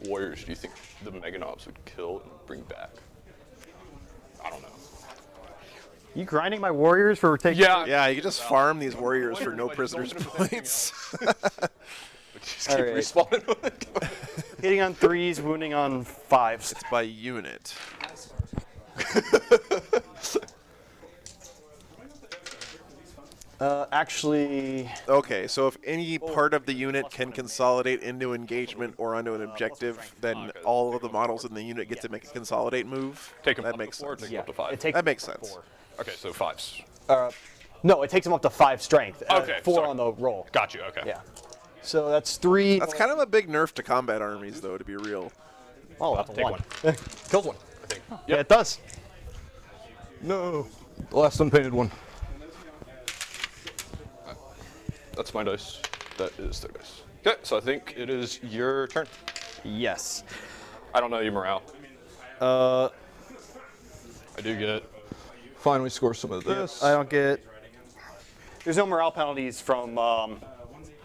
warriors do you think the Meganobs would kill and bring back? I don't know. You grinding my warriors for taking? Yeah, you can just farm these warriors for no prisoners points. Just All keep right. respawning. Hitting on 3s, wounding on 5s. It's by unit. Actually, Okay, so if any part of the unit can consolidate into engagement or onto an objective, then all of the models in the unit get to make a consolidate move. Take them That up makes to 4, sense. take them up to 5. it takes That makes sense. 4. Okay, so 5s. No, it takes them up to 5 strength. Okay, 4 sorry. on the roll. Got you, okay. Yeah. So that's 3. That's kind of a big nerf to combat armies, though, to be real. Oh, that's a Take 1. one. Kills one, I think. Yeah, it does. No. The last unpainted one. That's my dice. That is their dice. Okay, so I think it is your turn. Yes. I don't know your morale. I do get. Finally score some of this. I don't get. There's no morale penalties from on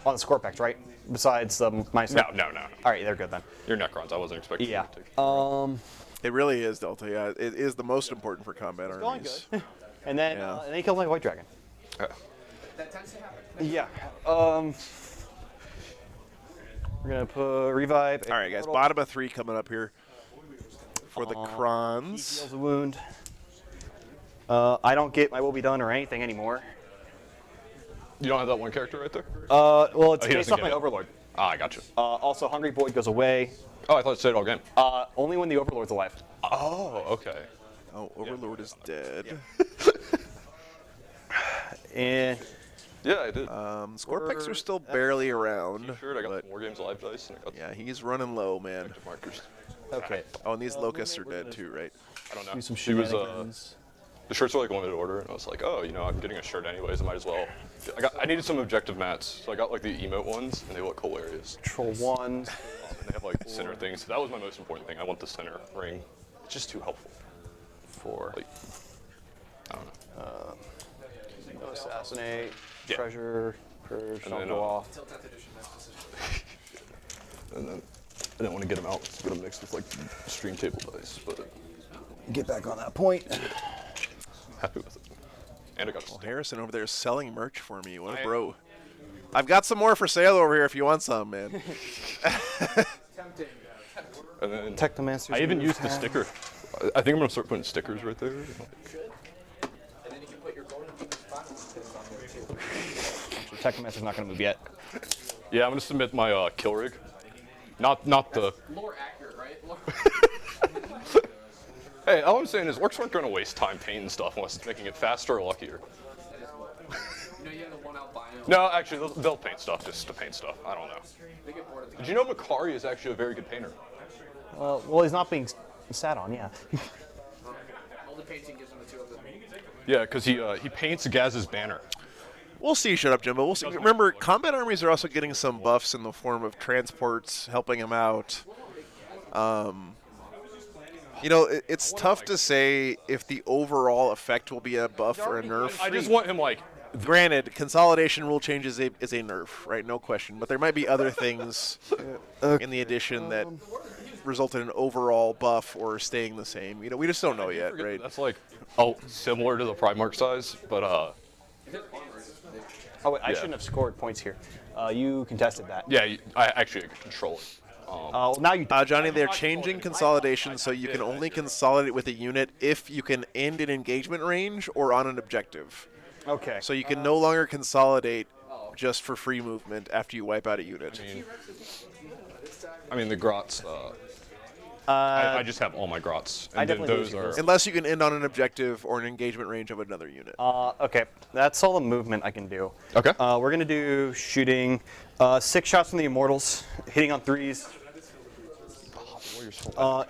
the Scorpex, right? Besides the minus. No. All right, they're good then. Your Necrons, I wasn't expecting Yeah. you to take. It really is, Delta. Yeah, it is the most important for combat Going armies. good. And then Yeah. and they killed my white dragon. Yeah. We're gonna put revive. All right, guys. Bottom of 3 coming up here for the He Crons. deals a wound. I don't get my will be done or anything anymore. You don't have that one character right there? Well, it's he based doesn't off get my it. Overlord. Ah, I got you. Also, Hungry Void goes away. Oh, I thought it said all game. Only when the Overlord's alive. Oh, okay. Oh, Overlord is dead. And Yeah, I did. Scorpix are still barely around. Sure, I got but War Games Live dice, and I got yeah, he's running low, man. active markers. okay, Oh, and these locusts are dead too, right? I don't know. do some She was shenanigans. the shirts were like limited order, and I was like, oh, you know, I'm getting a shirt anyways. I might as well. I needed some objective mats, so I got like the emote ones, and they look hilarious. Control 1. And they have like center things. So that was my most important thing. I want the center ring. It's just too helpful. 4. Like, I don't know. No assassinate. Yeah. Treasure. Purge. And I'll then, go off. And then I didn't want to get them out. It's gonna mix with like stream table dice, but Get back on that point. happy with it. And I got Well, Harrison over there is selling merch for me. What a bro. I've got some more for sale over here if you want some, man. And then Technomancer. I even used the sticker. I think I'm gonna start putting stickers right there. Technomancer's not gonna move yet. Yeah, I'm gonna submit my kill rig. Not the. Lore accurate, right? Hey, all I'm saying is orcs aren't gonna waste time painting stuff unless it's making it faster or luckier. You know, you have the one albino. No, actually, they'll paint stuff just to paint stuff. I don't know. They get bored of the Did you know McClure is actually a very good painter? Well, he's not being sat on, yeah. Only painting gives them the 2 of them. Yeah, because he paints Gaz's banner. We'll see. Shut up, Jimbo. We'll see. Remember, combat armies are also getting some buffs in the form of transports, helping them out. You know, it's tough to say if the overall effect will be a buff or a nerf. I just want him like. Granted, consolidation rule change is a nerf, right? No question. But there might be other things in the addition that result in an overall buff or staying the same. You know, we just don't know yet, right? That's like similar to the Primarch size, but Oh, wait, I Yeah. shouldn't have scored points here. You contested that. yeah, I actually control it. Well, now you. Johnny, they're changing consolidation so you can only consolidate with a unit if you can end an engagement range or on an objective. Okay. So you can no longer consolidate just for free movement after you wipe out a unit. I mean the grots. I just have all my grots, and I then definitely those lose are. those. Unless you can end on an objective or an engagement range of another unit. Okay, that's all the movement I can do. Okay. We're gonna do shooting 6 shots from the Immortals, hitting on 3s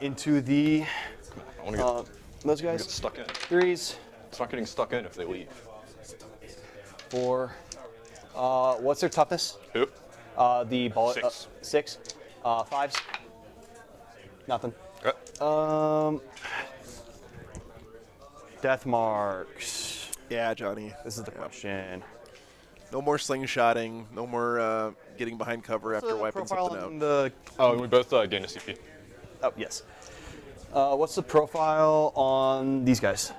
into the I want to those get guys. stuck in. 3s, It's not getting stuck in if they leave. 4. What's their toughness? Who? The ball. 6. 6. 5s. Nothing. Okay. Death marks. Yeah, Johnny. This is the question. No more slingshotting. No more getting behind cover after wiping Profile something on out. the. Oh, and we both gain a CP. Oh yes. What's the profile on these guys?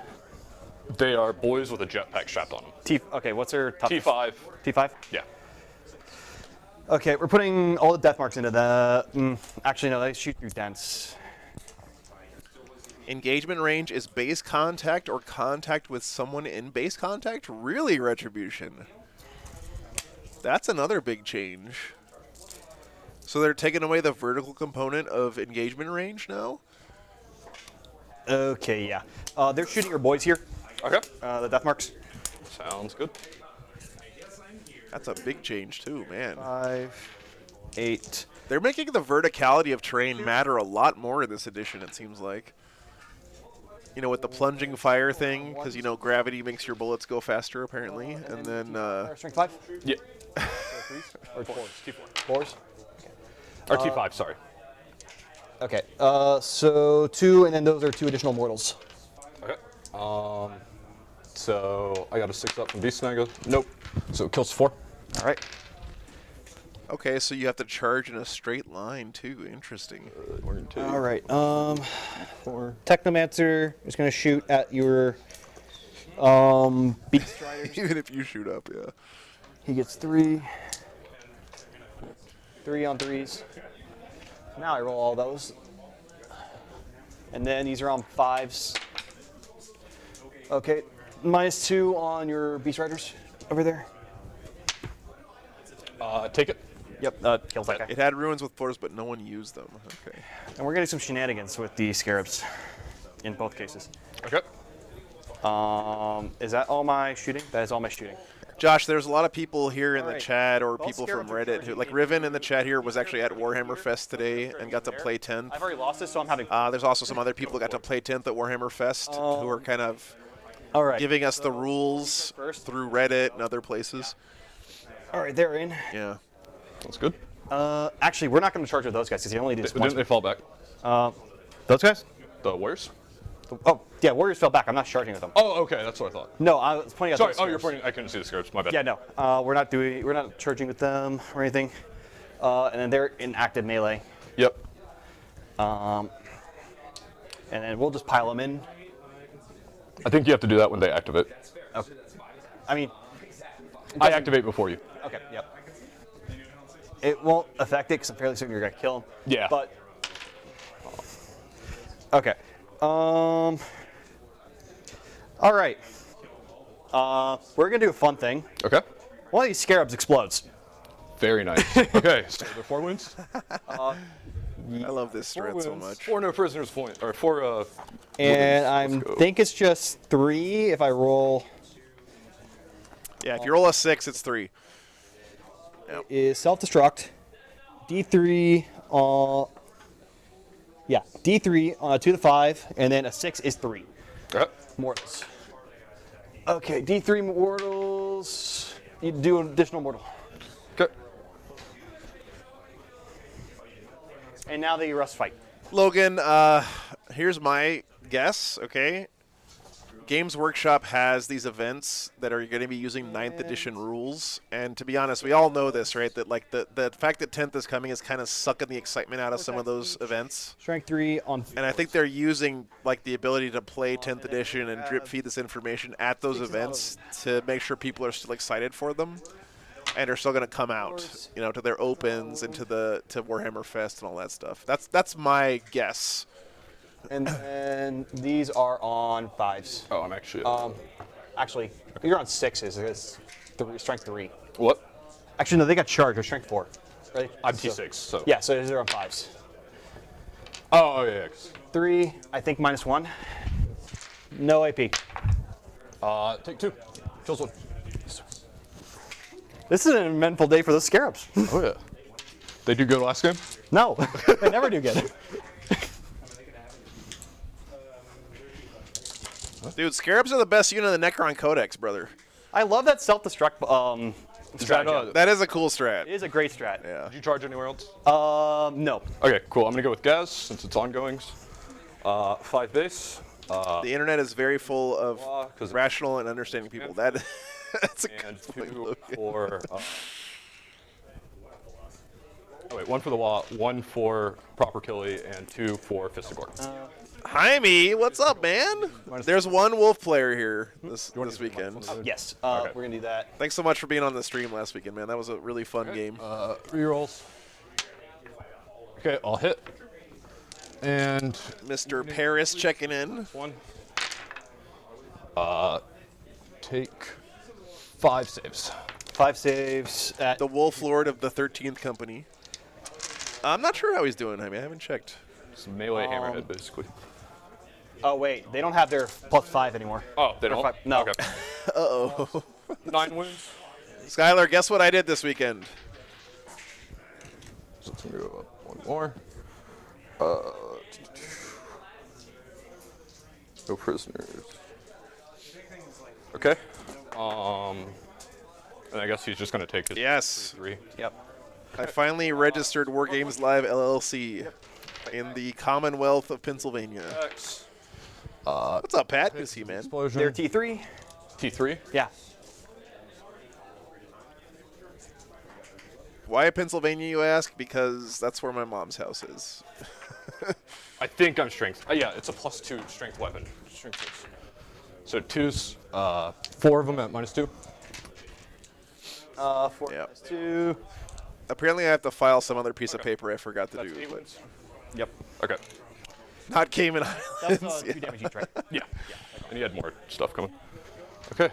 They are boys with a jetpack strapped on them. Okay, what's their toughness? T5. T5? Yeah. Okay, we're putting all the death marks into the. Actually, no, they shoot through dents. Engagement range is base contact or contact with someone in base contact? Really, Retribution? That's another big change. So they're taking away the vertical component of engagement range now? Okay, yeah. They're shooting your boys here. Okay. The death marks. Sounds good. That's a big change too, man. 5, 8. They're making the verticality of terrain matter a lot more in this edition, it seems like. You know, with the plunging fire thing, because, you know, gravity makes your bullets go faster, apparently. And then, Strength 5? Yeah. Or 4s? T4. 4s? Or T5, sorry. Okay, so 2, and then those are 2 additional mortals. Okay. So I got a 6 up from Beast Snagger. Nope. So it kills 4. All right. okay, so you have to charge in a straight line, too. Interesting. We're gonna take All right. 4. Technomancer is going to shoot at your Beast Riders. Even if you shoot up, yeah. He gets 3. 3 on 3s. Now I roll all those. And then these are on 5s. Okay, -2 on your Beast Riders over there. Take it. Yep, kills that guy. It had ruins with floors, but no one used them. Okay. And we're getting some shenanigans with the scarabs in both cases. Okay. Is that all my shooting? That is all my shooting. Josh, there's a lot of people here in the Alright. chat or Both people from scarabs are Reddit who, like Riven in the chat here, was actually at Warhammer Fest today and got to play 10th. I've already lost this, so I'm having. There's also some other people who got to play 10th at Warhammer Fest who are kind of All right. giving us the rules through Reddit and other places. All right, they're in. Yeah. That's good. Actually, we're not going to charge with those guys because they only do this Didn't once. they fall back? Those guys? The Warriors? Oh, yeah, Warriors fell back. I'm not charging with them. Oh, okay. That's what I thought. No, I was pointing out. Sorry. those Oh, you're scarabs. pointing. I couldn't see the scarabs. My bad. Yeah, no. We're not charging with them or anything. And then they're in active melee. Yep. And then we'll just pile them in. I think you have to do that when they activate. Okay. I mean, I activate before you. okay, yep. It won't affect it because I'm fairly certain you're gonna kill them. Yeah. But okay. All right. We're gonna do a fun thing. Okay. One of these scarabs explodes. Very nice. Okay. So there are 4 wounds. I love this strength so much. 4 no prisoners point, or 4. And I Let's go. think it's just 3 if I roll. Yeah, if you roll a 6, it's 3. Is self-destruct. D3 yeah, D3 on a 2 to 5, and then a 6 is 3. Okay. Mortals. Okay, D3 mortals. You do an additional mortal. Okay. And now the rust fight. Logan, here's my guess, okay? Games Workshop has these events that are going to be using 9th edition rules, and to be honest, we all know this, right? That like the fact that 10th is coming is kind of sucking the excitement out of some of those events. Strength 3 on. And I think they're using like the ability to play 10th edition and drip feed this information at those events to make sure people are still excited for them and are still going to come out, you know, to their opens and to Warhammer Fest and all that stuff. That's my guess. And then these are on 5s. Oh, I'm actually. Actually, you're on 6s. It's strength 3. What? Actually, no, they got charged. They're strength 4. Right? I'm T6. So. Yeah, so these are on 5s. Oh yeah. 3, I think -1. No AP. Take 2. Kills 1. This is an eventful day for the scarabs. Oh yeah. They do good last game. No, they never do good. Dude, Scarabs are the best unit in the Necron Codex, brother. I love that self-destruct strategy. That is a cool strat. It is a great strat. Yeah. Did you charge anywhere else? No. Okay, cool. I'm gonna go with Gaz since it's ongoings. 5 base. The internet is very full of 'cause- rational and understanding people. That's a And good point, 2 Logan. for. Oh wait, 1 for the wall, 1 for proper killy, and 2 for Fist of Gore. Jaime, what's up, man? There's one Wolf player here this weekend. Yes. Okay. We're gonna do that. Thanks so much for being on the stream last weekend, man. That was a really fun game. Rerolls. Okay, I'll hit. And Mr. Paris checking in. 1. Take 5 saves. 5 saves at The Wolf Lord of the 13th Company. I'm not sure how he's doing, Jaime. I haven't checked. It's melee hammerhead, basically. Oh wait, they don't have their +5 anymore. Oh, they don't? 5. No. Okay. Uh-oh. 9 wounds. Skylar, guess what I did this weekend? So it's gonna go up 1 more. No prisoners. Okay. And I guess he's just gonna take his Yes. 3. Yep. I finally registered War Games Live LLC in the Commonwealth of Pennsylvania. X. What's up, Pat? Good to see you, man. Explosion. They're T3. T3. Yeah. Why Pennsylvania, you ask? Because that's where my mom's house is. I think I'm strength. Yeah, it's a +2 strength weapon. Strength 6. So 2s. 4 of them at -2. 4 Yep. plus 2. Apparently, I have to file some other piece of paper I forgot to That's do. 8 But wounds. Yep. Okay. not Cayman That Islands. was 2 damage each, right? Yeah. And he had more stuff coming. Okay.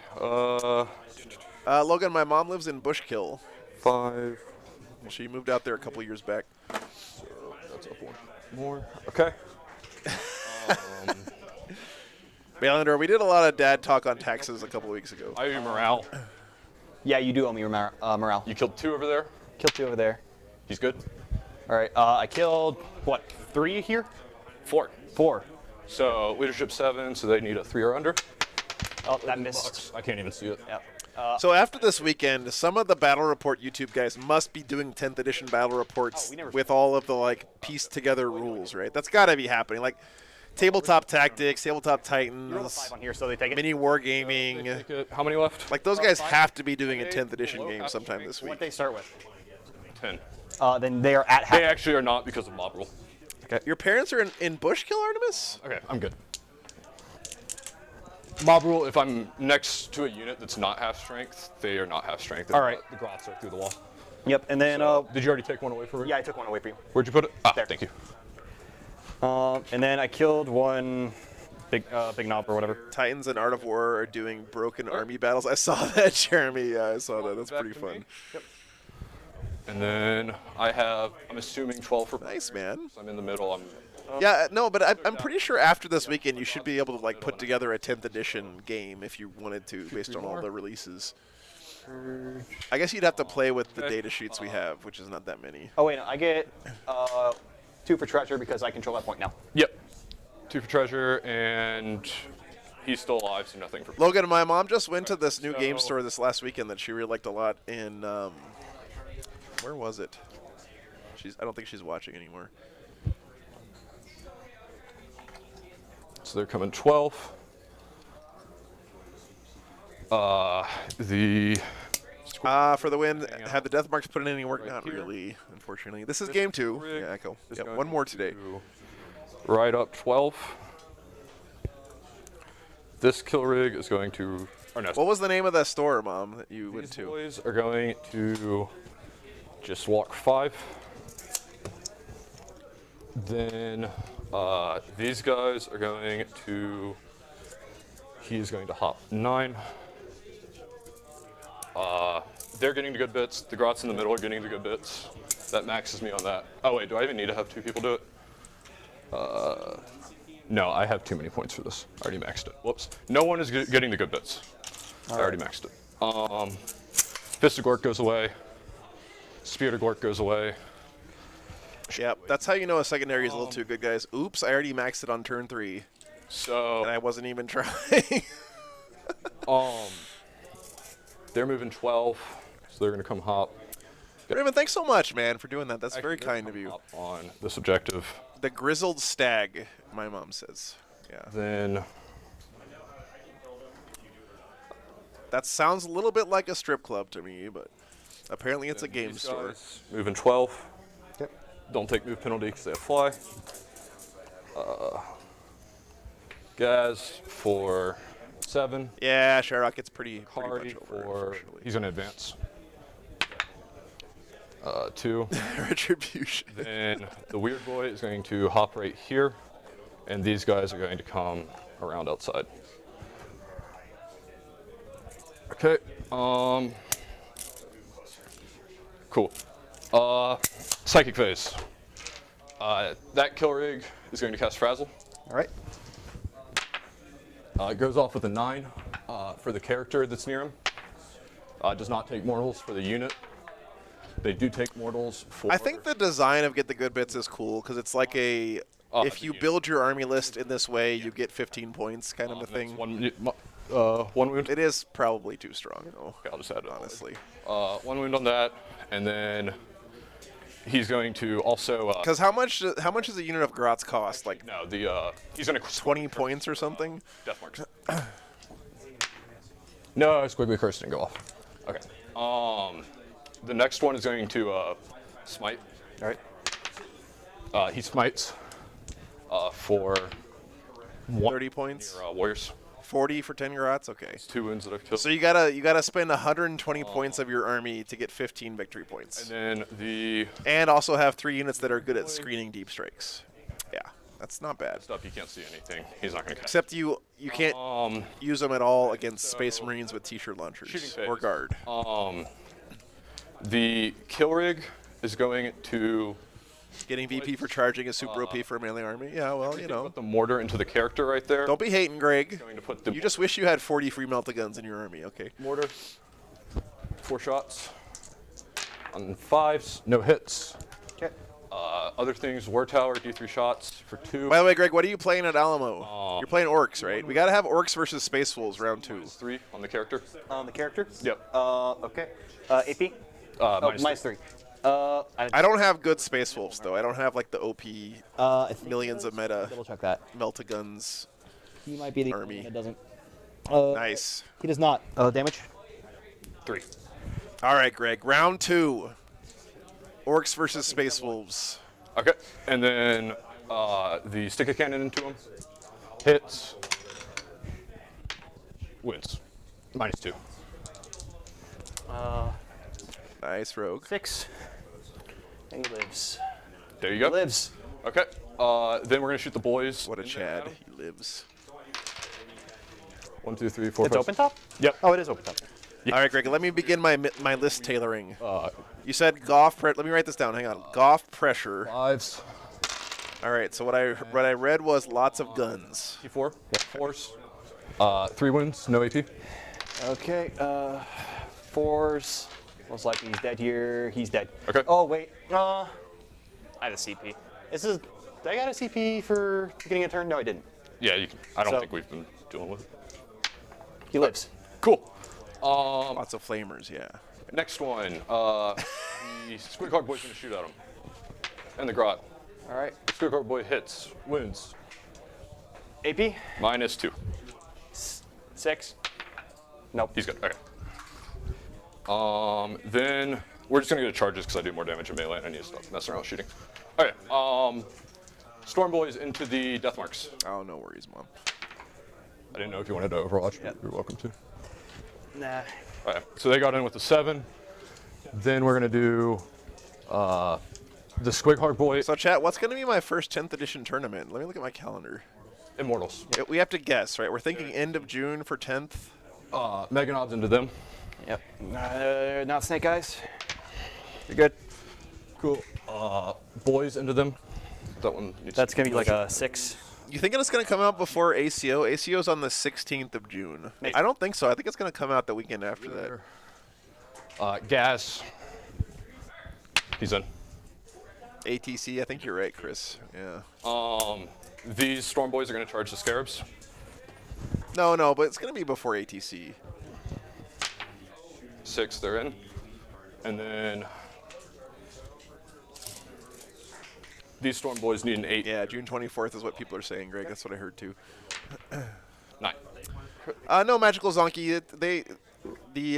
Logan, my mom lives in Bushkill. 5. She moved out there a couple years back. So that's up 1 more. Okay. Bailander, we did a lot of dad talk on taxes a couple weeks ago. I owe you morale. Yeah, you do owe me morale. You killed 2 over there. Killed 2 over there. He's good. All right, I killed, what, 3 here? 4. 4. So leadership 7. So they need a 3 or under. Oh, that missed. I can't even see it. Yep. So after this weekend, some of the Battle Report YouTube guys must be doing 10th edition Battle Reports with all of the like pieced together rules, right? That's got to be happening. Like Tabletop Tactics, Tabletop Titans, 5 on here, so they take it. Mini Wargaming. Take it. How many left? Like those guys have to be doing a 10th edition game sometime this What week. they start with? 10. Then they are at half. They actually are not because of mob rule. Your parents are in Bushkill, Artemis? Okay, I'm good. Mob rule, if I'm next to a unit that's not half strength, they are not half strength. All right. The grots are through the wall. Yep, and then, Did you already take one away from me? yeah, I took 1 away from you. Where'd you put it? Ah, There. thank you. And then I killed 1 big knob or whatever. Titans and Art of War are doing broken army battles. I saw that, Jeremy. Yeah, I saw that. That's Back pretty to fun. me. Yep. And then I have, I'm assuming 12 for Nice, man. So I'm in the middle. Yeah, no, but I'm pretty sure after this weekend you should be able to like put together a 10th edition game if you wanted to, based on all the releases. I guess you'd have to play with the data sheets we have, which is not that many. Oh, wait, no, I get 2 for treasure because I control that point now. Yep. 2 for treasure, and he's still alive, so nothing for. Logan, my mom just went to this new game store this last weekend that she really liked a lot in, where was it? I don't think she's watching anymore. So they're coming 12. For the win, have the death marks put in any work? Right Not here. really, unfortunately. This is game 2. rig Yeah, Echo. is Yeah, going one more today. to Right up 12. This kill rig is going to. Or no, What was the name of that store, Mom, that you went these to? boys are going to just walk 5. Then these guys are going to. He's going to hop 9. They're getting the good bits. The grots in the middle are getting the good bits. That maxes me on that. Oh wait, do I even need to have 2 people do it? No, I have too many points for this. I already maxed it. Whoops. No one is getting the good bits. I already maxed it. Fist of Gork goes away. Spirit of Gork goes away. Yep, that's how you know a secondary is a little too good, guys. Oops, I already maxed it on turn 3, So and I wasn't even trying. they're moving 12, so they're gonna come hop. Raven, thanks so much, man, for doing that. That's very Actually, they're kind of gonna you. hop on this objective. The grizzled stag, my mom says. Yeah. Then That sounds a little bit like a strip club to me, but apparently it's a game these store. guys moving 12. Yep. Don't take move penalty because they have fly. Gaz for 7. Yeah, Sharrock, it's pretty Kari much over, for. unfortunately. He's gonna advance. 2. Retribution. Then the weird boy is going to hop right here, and these guys are going to come around outside. Okay. Cool. Psychic phase. That kill rig is going to cast Frazzle. All right. It goes off with a 9 for the character that's near him. Does not take mortals for the unit. They do take mortals for. I think the design of Get the Good Bits is cool because it's like a. If you build your army list in this way, you get 15 points kind of a thing. One wound. It is probably too strong, though. Okay, I'll just add it honestly. 1 wound on that, and then he's going to also. Because how much does a unit of Grots cost? Like No, he's going to 20 points or something? death marks. No, squiggly curse didn't go off. Okay. The next one is going to smite. All right. He smites for 30 points? warriors. 40 for 10 Garrots? Okay. It's 2 wounds that I've killed. So you gotta spend 120 points of your army to get 15 victory points. And then And also have 3 units that are good at screening deep strikes. Yeah, that's not bad. stuff, you can't see anything. He's not going to catch. Except you can't use them at all against Space Marines with T-shirt launchers Shooting phase. or guard. The kill rig is going to Getting VP for charging is super OP for a melee army. Yeah, well, you know. put the mortar into the character right there. Don't be hating, Greg. Going to put the You just wish you had 40 free melta guns in your army, okay? mortar. 4 shots. On 5s, no hits. Okay. Other things, war tower, D3 shots for 2. By the way, Greg, what are you playing at Alamo? You're playing Orks, right? We gotta have Orks versus Space Wolves round 2. 3 on the character. On the character? Yep. Okay. AP? Minus 3. I don't have good Space Wolves though. I don't have like the OP I think millions of meta double check that. melta guns. He might be the Army. only one that doesn't. Nice. He does not. Damage. 3. All right, Greg. Round 2. Orks versus Space Wolves. Okay. And then the stick of cannon into him. Hits. Wins. Minus 2. Nice, Rogue. 6. And he lives. There you go. Lives. Okay. Then we're going to shoot the boys. What a Chad. He lives. 1, 2, 3, 4, It's 5, open top? Yep. Oh, it is open top. All right, Greg. Let me begin my list tailoring. You said Goff. Let me write this down. Hang on. Goff pressure. 5s. All right. So what I read was lots of guns. T4. 4s. 3 wounds. No AP. Okay. 4s. Most likely he's dead here. He's dead. Okay. Oh, wait. I had a CP. Did I got a CP for beginning of turn? No, I didn't. Yeah, you can. I don't So- think we've been dealing with it. He lives. Cool. Lots of flamers. Yeah. Next one. The Squid Card Boy's going to shoot at him. And the Grot. All right. Squid Card Boy hits. Wounds. AP? Minus 2. 6. Nope. He's good. Okay. Then we're just going to go to charges because I do more damage in melee and I need to stop messing around with shooting. Okay. Storm Boys into the Death Marks. Oh, no worries, Mom. I didn't know if you wanted to Overwatch. Yep. You're welcome to. Nah. All right. So they got in with the 7. Then we're going to do the Squighog Boy. So, chat, what's going to be my first 10th edition tournament? Let me look at my calendar. Immortals. Yeah, we have to guess, right? We're thinking end of June for 10th. Meganobs into them. Yep. Not Snake Eyes. You're good. Cool. Boys into them. That one. That's going to be like a 6. You thinking it's going to come out before ACO? ACO's on the 16th of June. Maybe. I don't think so. I think it's going to come out the weekend after that. Gas. He's in. ATC, I think you're right, Chris. Yeah. These Storm Boys are going to charge the Scarabs. No, but it's going to be before ATC. 6, they're in. And then these Storm Boys need an 8. Yeah, June 24th is what people are saying, Greg. That's what I heard too. 9. No, Magical Zonky.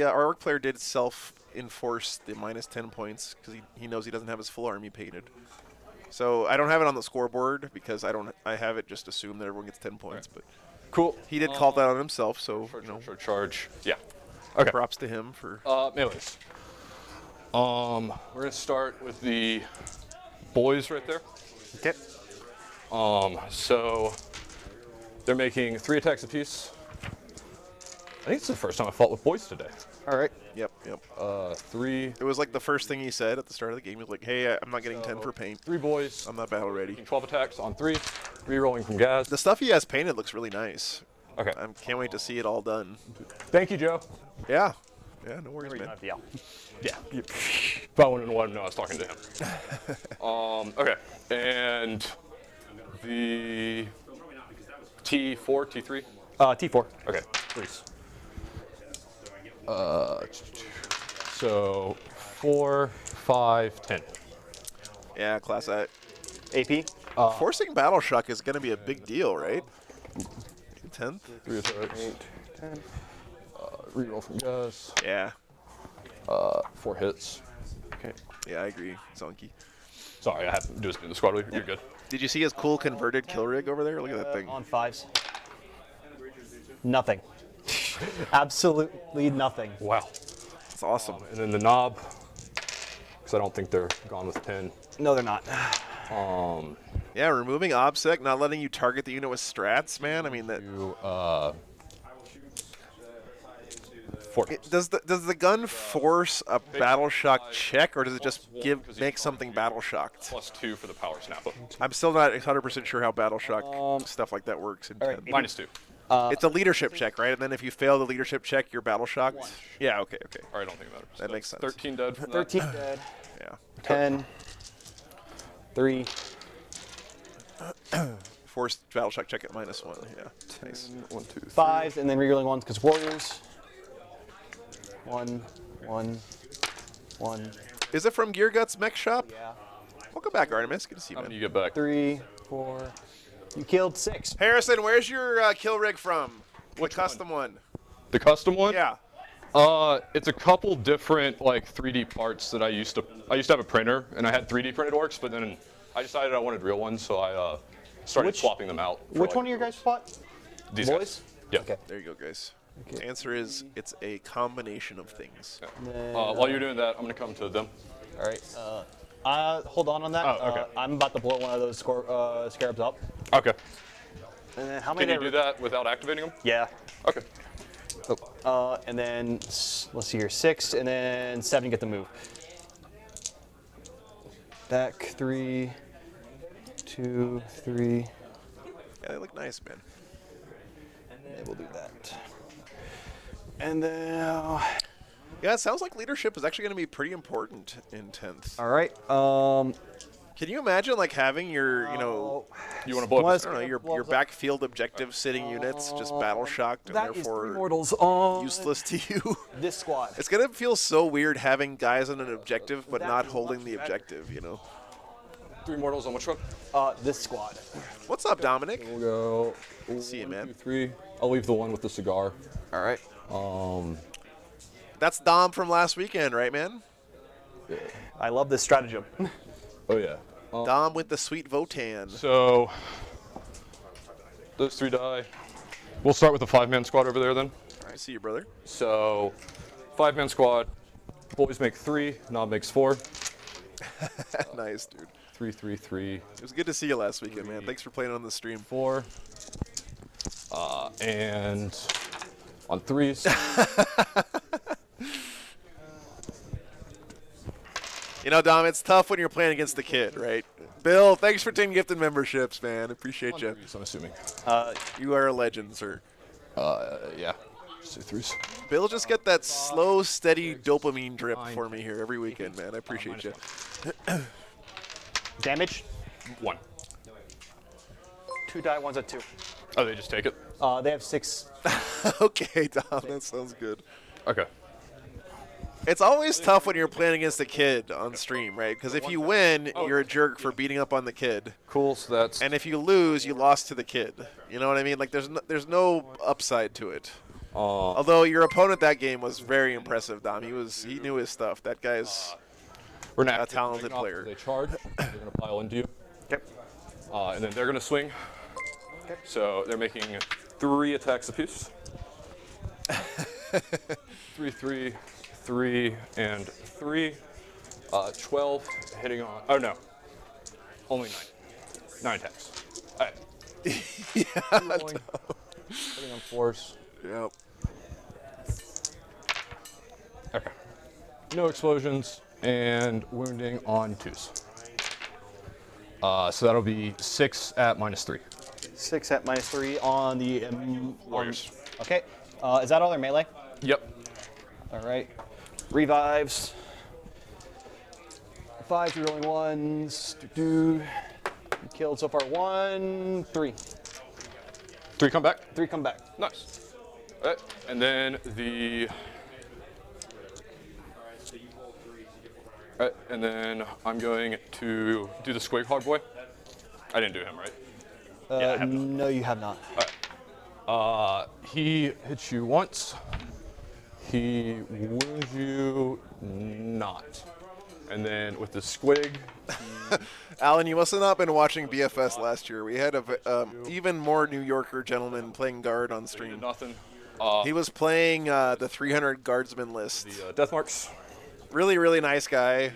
Our orc player did self-enforce the minus 10 points because he knows he doesn't have his full army painted. So I don't have it on the scoreboard because I have it just assume that everyone gets 10 points. But Cool. he did call that on himself, so Charge. Yeah. Okay. props to him for. Melees. We're going to start with the boys right there. Okay. So they're making 3 attacks apiece. I think it's the first time I fought with boys today. All right. Yep. 3. It was like the first thing he said at the start of the game. He was like, "Hey, I'm not getting 10 for paint. 3 boys. I'm not battle ready." 12 attacks on 3. Rerolling from gas. The stuff he has painted looks really nice. Okay. I can't wait to see it all done. Thank you, Joe. Yeah, no worries, man. Yeah. Yeah. If I wanted to let him know I was talking to him. Okay. And the T4, T3? T4. Okay, please. So 4, 5, 10. Yeah, class A. AP. Forcing Battle Shock is going to be a big deal, right? 10th? 3 attacks. 8, 10. Reroll from gas. Yeah. 4 hits. Okay. Yeah, I agree, Zonky. Sorry, I have to just do the squad leader. You're good. Did you see his cool converted kill rig over there? Look at that thing. On 5s. Nothing. Absolutely nothing. Wow. That's awesome. And then the knob, because I don't think they're gone with 10. No, they're not. Yeah, removing OBSEC, not letting you target the unit with strats, man. I mean, that. Does the gun force a battle shock check, or does it just make something battle shocked? +2 for the power snapper. I'm still not 100% sure how battle shock stuff like that works. In right. -2. It's a leadership check, right? And then if you fail the leadership check, you're battle shocked. Yeah. Okay. Okay. All right, I don't think it matters. That makes sense. 13 dead. From 13 dead. Yeah. 10. 3. Force battle shock check at -1. Yeah. Nice. 1, 2, 3. 5s, and then rerolling 1s because warriors. 1, 1, 1. Is it from Gear Guts Mech Shop? Yeah. Welcome back, Artemis. Good to see you, How man. many you get back? 3, 4. You killed 6. Harrison, where's your kill rig from? Which custom one? The custom one? Yeah. It's a couple different like 3D parts that I used to have a printer and I had 3D printed orcs, but then I decided I wanted real ones, so I started swapping them out. Which one of your guys fought? These boys? guys. Yeah. Okay. There you go, guys. The answer is it's a combination of things. While you're doing that, I'm gonna come to them. All right. Hold on that. Oh, okay. I'm about to blow one of those scarabs up. Okay. And then how many? Can you do that without activating them? Yeah. Okay. And then let's see here, 6, and then 7 get the move. Back 3, 2, 3. Yeah, they look nice, man. Yeah, we'll do that. And then. Yeah, it sounds like leadership is actually going to be pretty important in 10th. All right. Can you imagine like having your, you know, you want to blow up? I don't know, your backfield objective sitting units just battle shocked and that is therefore 3 mortals on useless to you? this squad. It's gonna feel so weird having guys on an objective but not holding the objective, you know. 3 mortals on which one? This squad. What's up, Dominic? We'll go. See you, man. 2, 3. I'll leave the one with the cigar. All right. That's Dom from last weekend, right, man? I love this stratagem. Oh yeah. Dom with the sweet Votan. So those 3 die. We'll start with the 5-man squad over there then. All right, see you, brother. So 5-man squad. Boys make 3. Knob makes 4. Nice, dude. 3, 3, 3. It was good to see you last weekend, man. Thanks for playing on the stream. 4. And on 3s. You know, Dom, it's tough when you're playing against the kid, right? Bill, thanks for 10 gifted memberships, man. Appreciate you. 3s, I'm assuming. You are a legend, sir. Yeah. Just say 3s. Bill, just get that slow, steady dopamine drip for me here every weekend, man. I appreciate you. Damage. 1. 2 die, 1's at 2. Oh, they just take it? They have 6. Okay, Dom, that sounds good. Okay. It's always tough when you're playing against a kid on stream, right? Because if you win, you're a jerk for beating up on the kid. Cool, so that's... And if you lose, you lost to the kid. You know what I mean? Like, there's no upside to it. Although your opponent that game was very impressive, Dom. He knew his stuff. That guy's we're not a talented player. They charge. They're going to pile into you. Yep. And then they're going to swing. Okay. So they're making 3 attacks apiece. 3, 3, 3, and 3. 12 hitting on. Oh no. Only 9. 9 attacks. All right. Yeah. Hitting on 4s. Yep. Okay. No explosions and wounding on 2s. So that'll be 6 at -3. 6 at -3 on the Warriors. Okay. Is that all their melee? Yep. All right. Revives. 5 rolling 1s. Killed so far 1, 3. 3 come back. 3 come back. Nice. All right. And then the. All right. And then I'm going to do the Squig Hog Boy. I didn't do him, right? Yeah, I have not. No, you have not. All right. He hits you once. He wounds you not. And then with the squig, Alan, you must have not been watching BFS last year. We had a even more New Yorker gentleman playing guard on stream. nothing. He was playing the 300 guardsman list. The death marks. Really, really nice guy.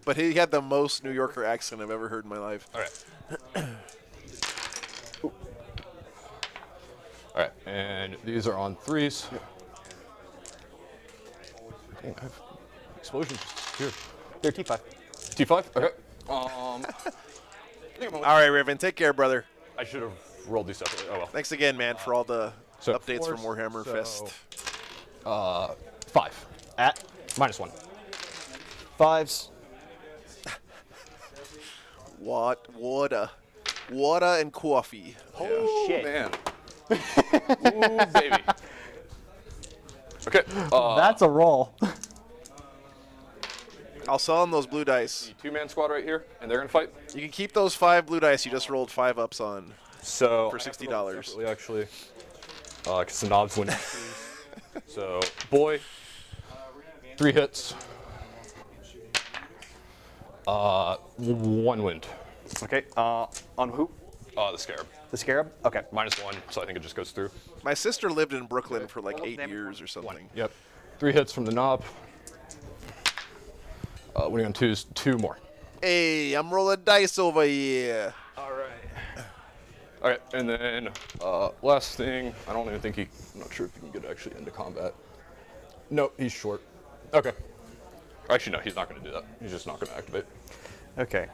But he had the most New Yorker accent I've ever heard in my life. All right. All right, and these are on 3s. Dang, I have explosions here. They're T5. T5. Okay. All right, Raven, take care, brother. I should have rolled these separately. Oh well. Thanks again, man, for all the So updates from Warhammer Fest. 5 at -1. 5s. Water and coffee. Oh, shit. Man. Ooh, baby. Okay. That's a roll. I'll sell him those blue dice. 2-man squad right here, and they're gonna fight. You can keep those 5 blue dice you just rolled 5 ups on So for $60. separately, actually, because the knobs win. So boy, 3 hits. 1 wind. Okay. On who? The scarab. The scarab? Okay. -1, so I think it just goes through. My sister lived in Brooklyn for like 8 years or something. Yep. 3 hits from the knob. Winning on 2s, 2 more. Hey, I'm rolling dice over here. All right, and then last thing, I don't even think I'm not sure if he can get actually into combat. No, he's short. Okay. Actually, no, he's not going to do that. He's just not going to activate. Okay.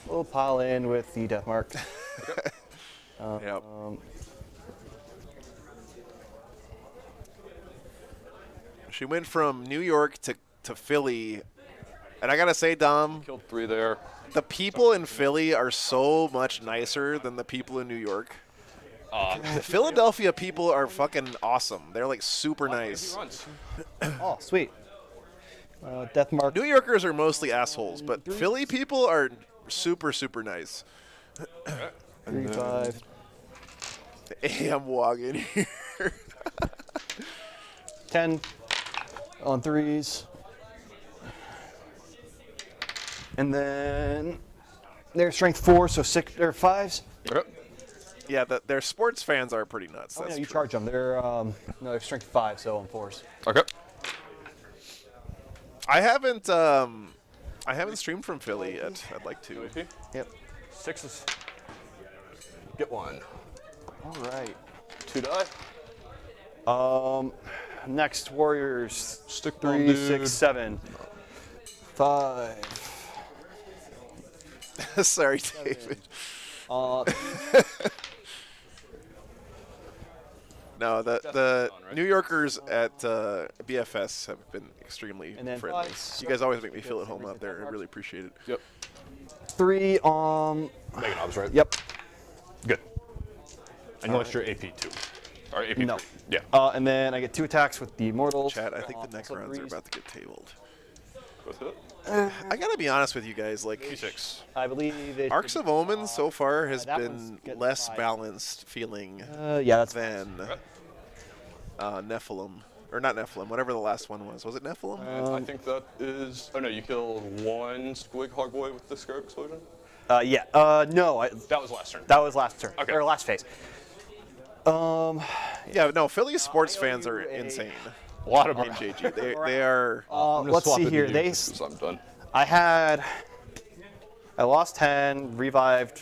We'll pile in with the death mark. Yep. She went from New York to Philly, and I gotta say, Dom, Killed 3 there. the people in Philly are so much nicer than the people in New York. The Philadelphia people are fucking awesome. They're like super nice. Oh, sweet. Death mark. New Yorkers are mostly assholes, but Philly people are super, super nice. 3, 5. Hey, I'm walking here. 10 on 3s. And then they're strength 4, so 6 or 5s. Okay. Yeah, their sports fans are pretty nuts. Oh, That's no, you true. charge them. They're they're strength 5, so on 4s. Okay. I haven't streamed from Philly yet. I'd like to. Yep. 6s. Get 1. All right. 2 die. Next Warriors. Stick 3, dude. 6, 7. 5. Sorry, David. No, the right? New Yorkers at BFS have been extremely And then friendly. 5. You guys always make me feel at home out there. I really appreciate it. Yep. 3 Mega knobs, right? Yep. Good. And you lost your AP 2. Or AP 3. No. Yeah. And then I get 2 attacks with the mortals. Chat, I think the Also Necrons are threes. about to get tabled. What's it? I gotta be honest with you guys. Like, P6. I believe it. Arcs of Omen so far has that one's been getting less 5. balanced feeling Yeah, that's than Nephilim. Or not Nephilim, whatever the last one was. Was it Nephilim? And I think that is. Oh no, you killed 1 squig hogboy with the scarab explosion. yeah. No, That was last turn. that was last turn. Okay. Or last phase. Yeah, no, Philly sports fans are insane. A lot of In JG. They are. I'm gonna Let's swap see it to here. you They. because I'm done. I lost 10, revived,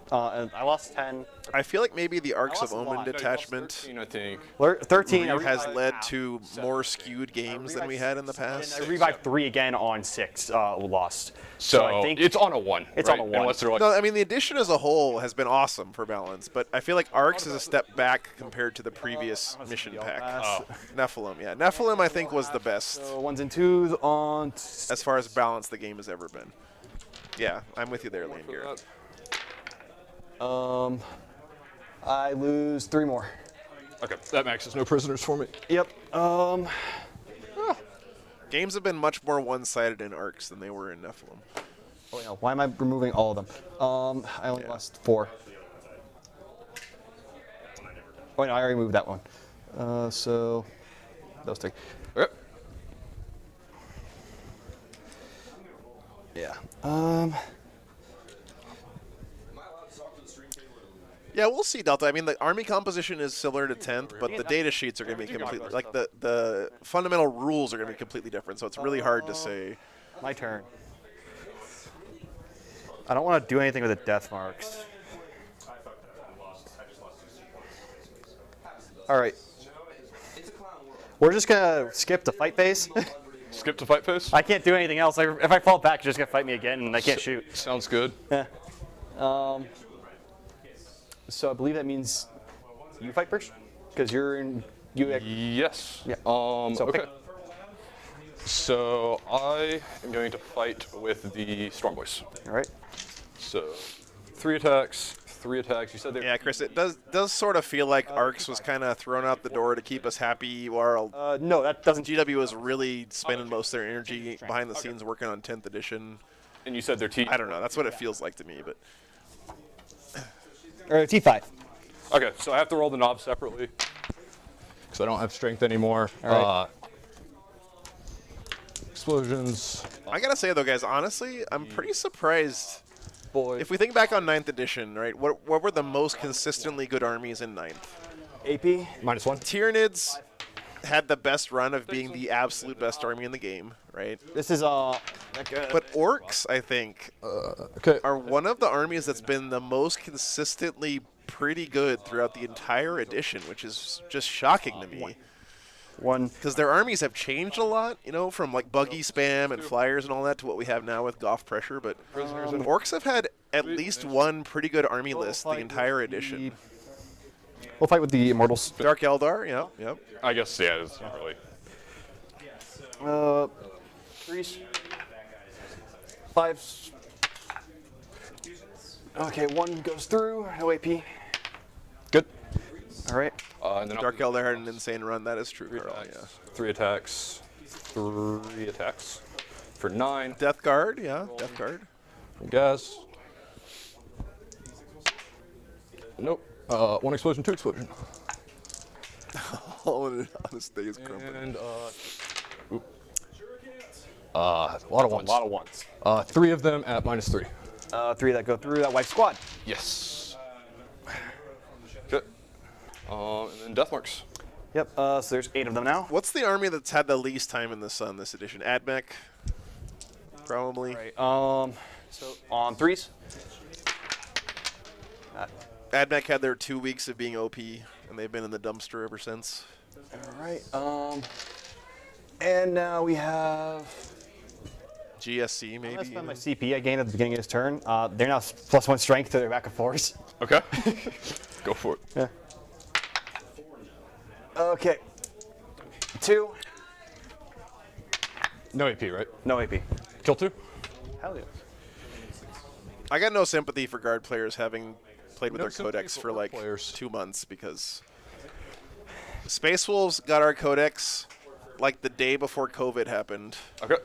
and I lost 10. I feel like maybe the Arcs of lost a Omen lot. detachment 13, I think. 13. I has revived led now. to more skewed games than we had in the past. I revived 3 again on 6. Lost. So I think it's on a 1. It's right? on a 1. Unless they're like. No, I mean the edition as a whole has been awesome for balance, but I feel like Arcs is a step back compared to the previous mission pack. Oh. Nephilim, yeah, Nephilim I think was the best So 1s and 2s on. as far as balance the game has ever been. Yeah, I'm with you there, Lane for Garrett. that. I lose 3 more. Okay, that maxes no prisoners for me. Yep. Games have been much more one-sided in Arcs than they were in Nephilim. Oh, no. Why am I removing all of them? I only lost 4. Oh, no, I already moved that one. So those 3. Okay. Yeah. Yeah, we'll see, Delta. I mean, the army composition is similar to 10th, but the data sheets are going to be completely, like the fundamental rules are going to be completely different. So it's really hard to say. My turn. I don't want to do anything with the death marks. All right. We're just gonna skip the fight phase. Skip to fight phase? I can't do anything else. If I fall back, you're just gonna fight me again, and I can't shoot. Sounds good. Yeah. So I believe that means you fight first, because you're in. Yes. Yeah. So okay. pick- So I am going to fight with the Storm Boys. All right. So 3 attacks. 3 attacks. You said they. Yeah, Chris, it does sort of feel like Orks was kind of thrown out the door to keep us happy, while No, that doesn't. GW was really spending most of their energy behind the scenes working on 10th edition. And you said they're T. I don't know. That's what it feels like to me, but. Or T5. Okay, so I have to roll the knob separately because I don't have strength anymore. All right. Explosions. I gotta say though, guys, honestly, I'm pretty surprised. Boy. If we think back on 9th edition, right, what were the most consistently good armies in 9th? AP. -1. Tyranids had the best run of being the absolute best army in the game, right? This is But Orks, I think, Okay. are one of the armies that's been the most consistently pretty good throughout the entire edition, which is just shocking to me. one. Because their armies have changed a lot, you know, from like buggy spam and flyers and all that to what we have now with Goth pressure. But Orks have had at least one pretty good army list the entire edition. We'll fight with the Immortals. Dark Eldar, yep. I guess, yeah, it's not really. 3s. 5s. Okay, 1 goes through. No AP. Good. All right. And then Dark Eldar had an insane run. That is true, Carl. Yeah. 3 attacks. 3 attacks. For 9. Death Guard, yeah. Death Guard. Gas. Nope. 1 explosion, 2 explosion. All on a stage crumpling. And a lot of ones. A lot of ones. 3 of them at -3. 3 that go through. That wipes squad. Yes. Good. And then death marks. Yep. So there's 8 of them now. What's the army that's had the least time in the sun this edition? Admech? Probably. Right. So on 3s. Admech had their 2 weeks of being OP, and they've been in the dumpster ever since. All right. And now we have. GSC, I'm maybe? gonna spend my CP I gained at the beginning of this turn. They're now +1 strength to their backup 4s. Okay. Go for it. Yeah. Okay. 2. No AP, right? No AP. Kill 2? Hell yeah. I got no sympathy for guard players having played with No their sympathy codex for for orc like players. 2 months because Space Wolves got our codex like the day before COVID happened. Okay.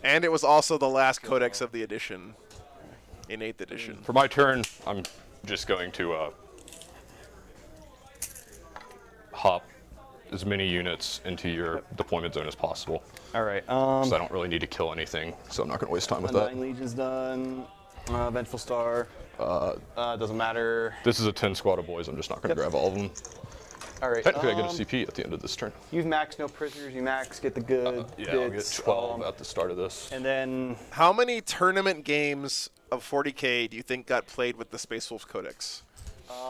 And it was also the last codex of the edition in 8th edition. For my turn, I'm just going to hop as many units into your deployment zone as possible. All right. Because I don't really need to kill anything, so I'm not going to waste time with that. Undying Legion's done. Vengeful Star. Doesn't matter. This is a 10 squad of boys. I'm just not going to grab all of them. All right. Technically, I get a CP at the end of this turn. You've maxed no prisoners. You max get the good. Yeah, I'll get bits, 12 at the start of this. And then How many tournament games of 40K do you think got played with the Space Wolves codex?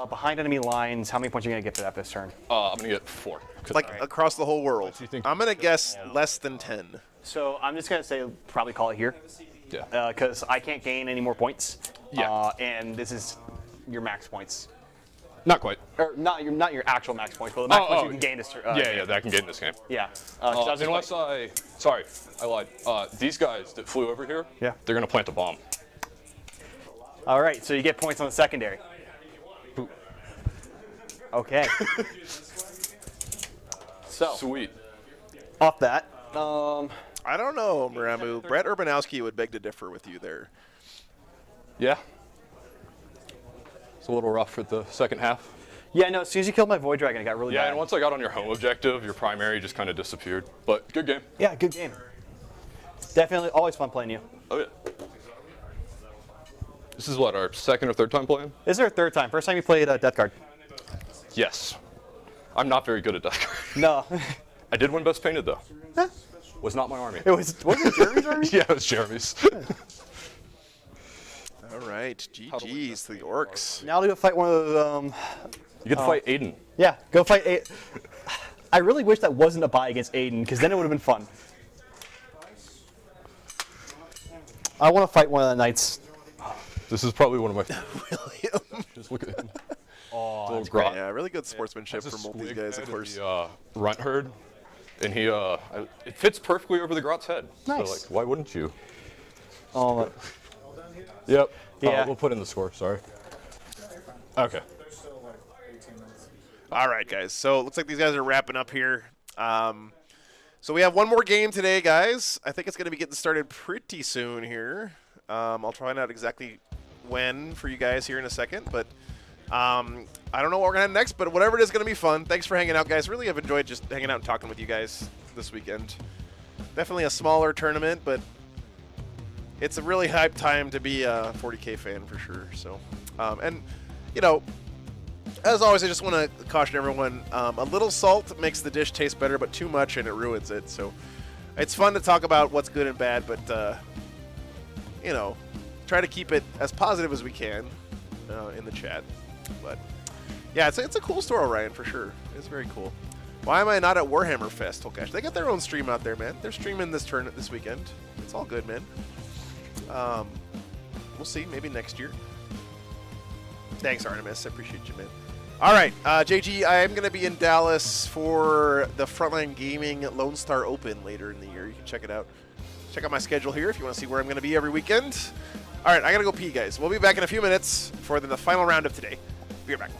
behind enemy lines, how many points are you going to get for that this turn? I'm going to get 4. Like across the whole world. I'm going to guess less than 10. So I'm just going to say probably call it here. Yeah. Because I can't gain any more points. Yeah. And this is your max points. Not quite. Or not your actual max points, but the max points you can gain this turn. Yeah, that I can get in this game. Yeah. Unless sorry, I lied. These guys that flew over here, Yeah. they're going to plant a bomb. All right, so you get points on the secondary. Okay. So Sweet. off that, I don't know, Muramu. Brett Urbanowski would beg to differ with you there. Yeah. It's a little rough for the second half. Yeah, no, as soon as you killed my Void Dragon, it got really Yeah, bad. and once I got on your home objective, your primary just kind of disappeared. But good game. Yeah, good game. Definitely always fun playing you. Oh yeah. This is what, our second or third time playing? This is our third time. First time you played Death Guard. Yes. I'm not very good at Death Guard. No. I did win Best Painted though. Huh? Was not my army. Wasn't it Jeremy's army? Yeah, it was Jeremy's. All right, GG's to the Orks. Now to go fight one of those. You get to fight Aiden. Yeah, go fight Aiden. I really wish that wasn't a bye against Aiden, because then it would have been fun. I want to fight one of the knights. This is probably one of my. William. Just look at him. Oh, Little grot. Yeah, really good sportsmanship from both these guys, of course. The runt herd, and he it fits perfectly over the grot's head. Nice. So like, why wouldn't you? Oh, Yep. Yeah. We'll put in the score. Sorry. Okay. All right, guys. So it looks like these guys are wrapping up here. So we have one more game today, guys. I think it's going to be getting started pretty soon here. I'll find out exactly when for you guys here in a second, but I don't know what we're going to have next, but whatever it is going to be fun. Thanks for hanging out, guys. Really have enjoyed just hanging out and talking with you guys this weekend. Definitely a smaller tournament, but it's a really hype time to be a 40K fan for sure. So, and, you know, as always, I just want to caution everyone, a little salt makes the dish taste better, but too much and it ruins it. So it's fun to talk about what's good and bad, but, you know, try to keep it as positive as we can in the chat. But, yeah, it's a cool store, Ryan, for sure. It's very cool. Why am I not at Warhammer Fest? Oh, gosh, they got their own stream out there, man. They're streaming this tournament this weekend. It's all good, man. We'll see, maybe next year. Thanks, Artemis. I appreciate you, man. All right, JG, I am going to be in Dallas for the Frontline Gaming Lone Star Open later in the year. You can check it out. Check out my schedule here if you want to see where I'm going to be every weekend. All right, I got to go pee, guys. We'll be back in a few minutes for the final round of today. Be right back.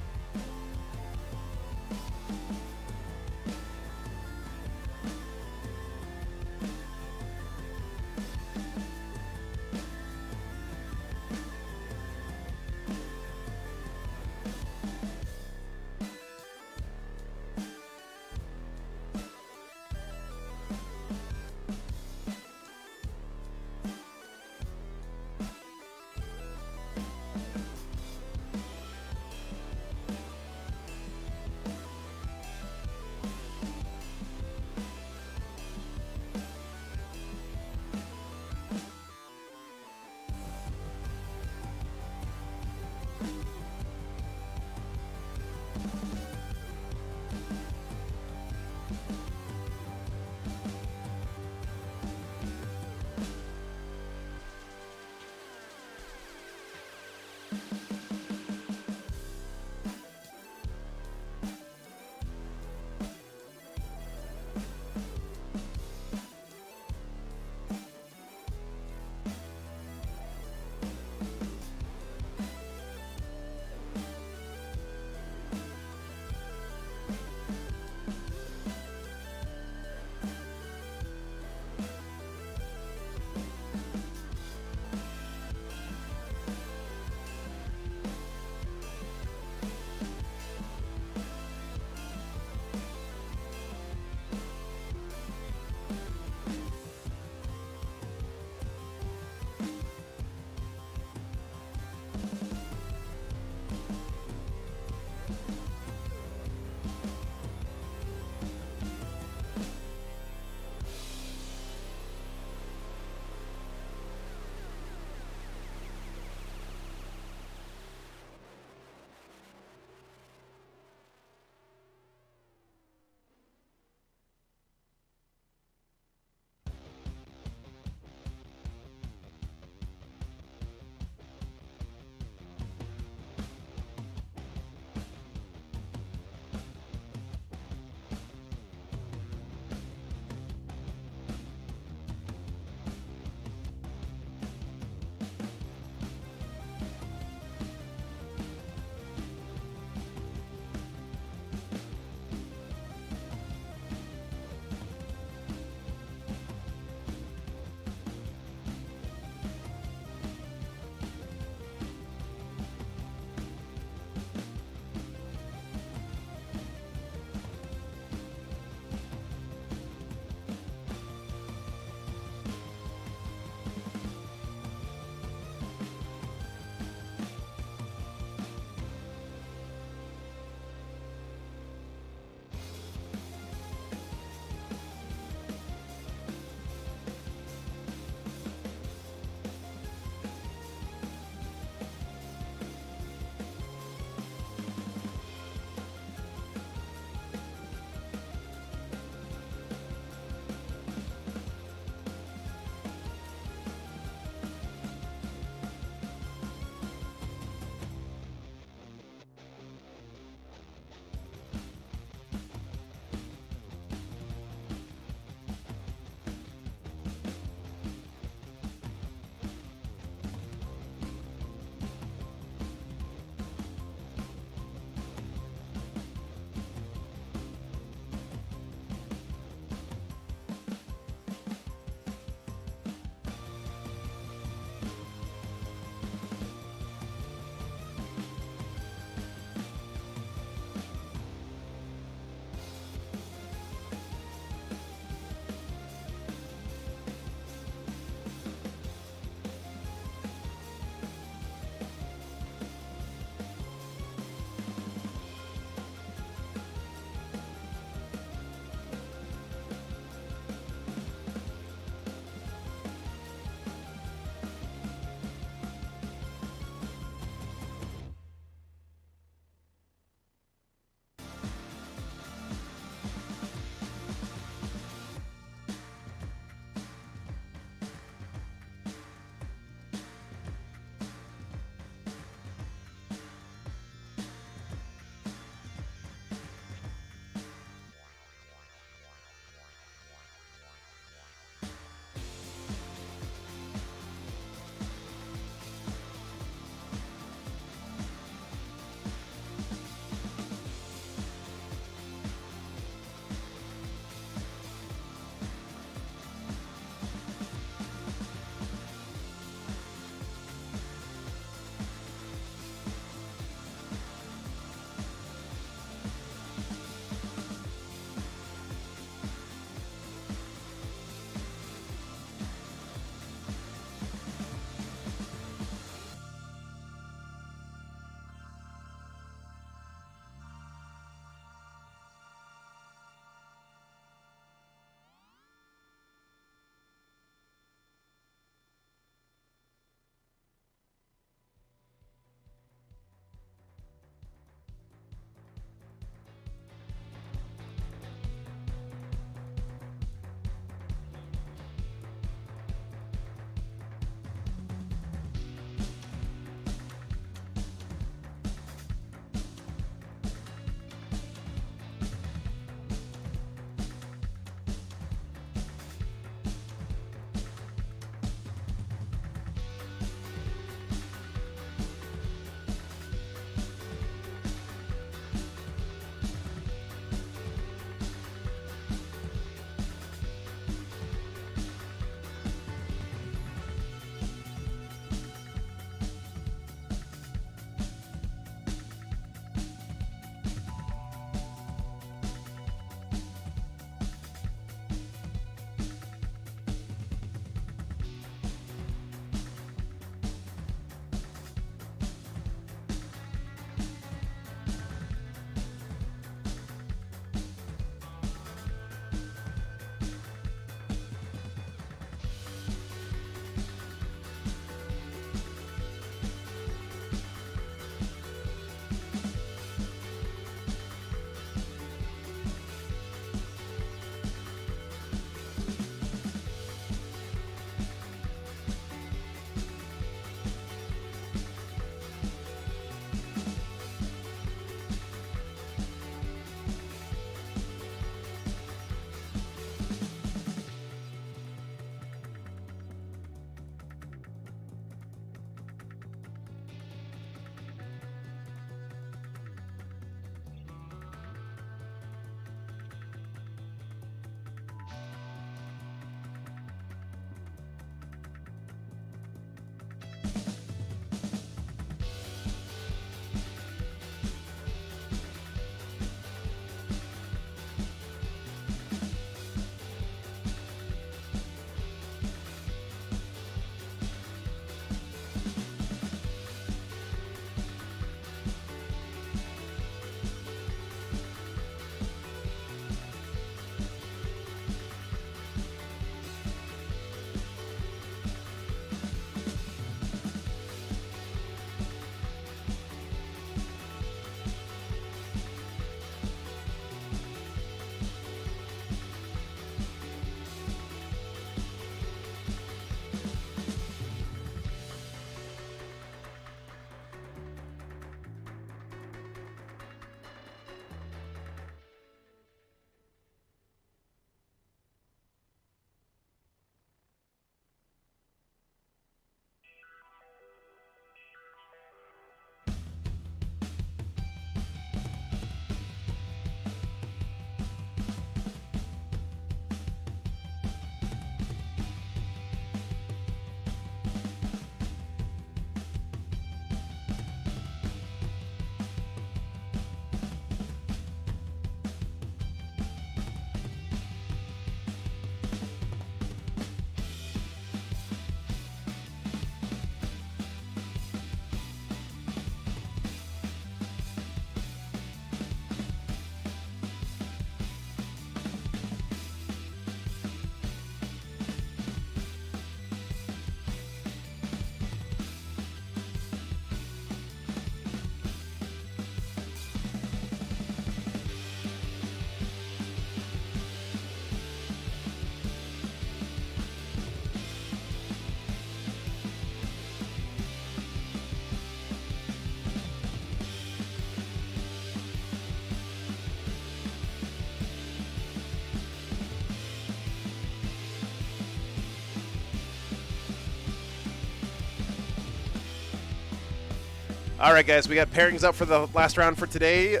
All right, guys, we got pairings up for the last round for today.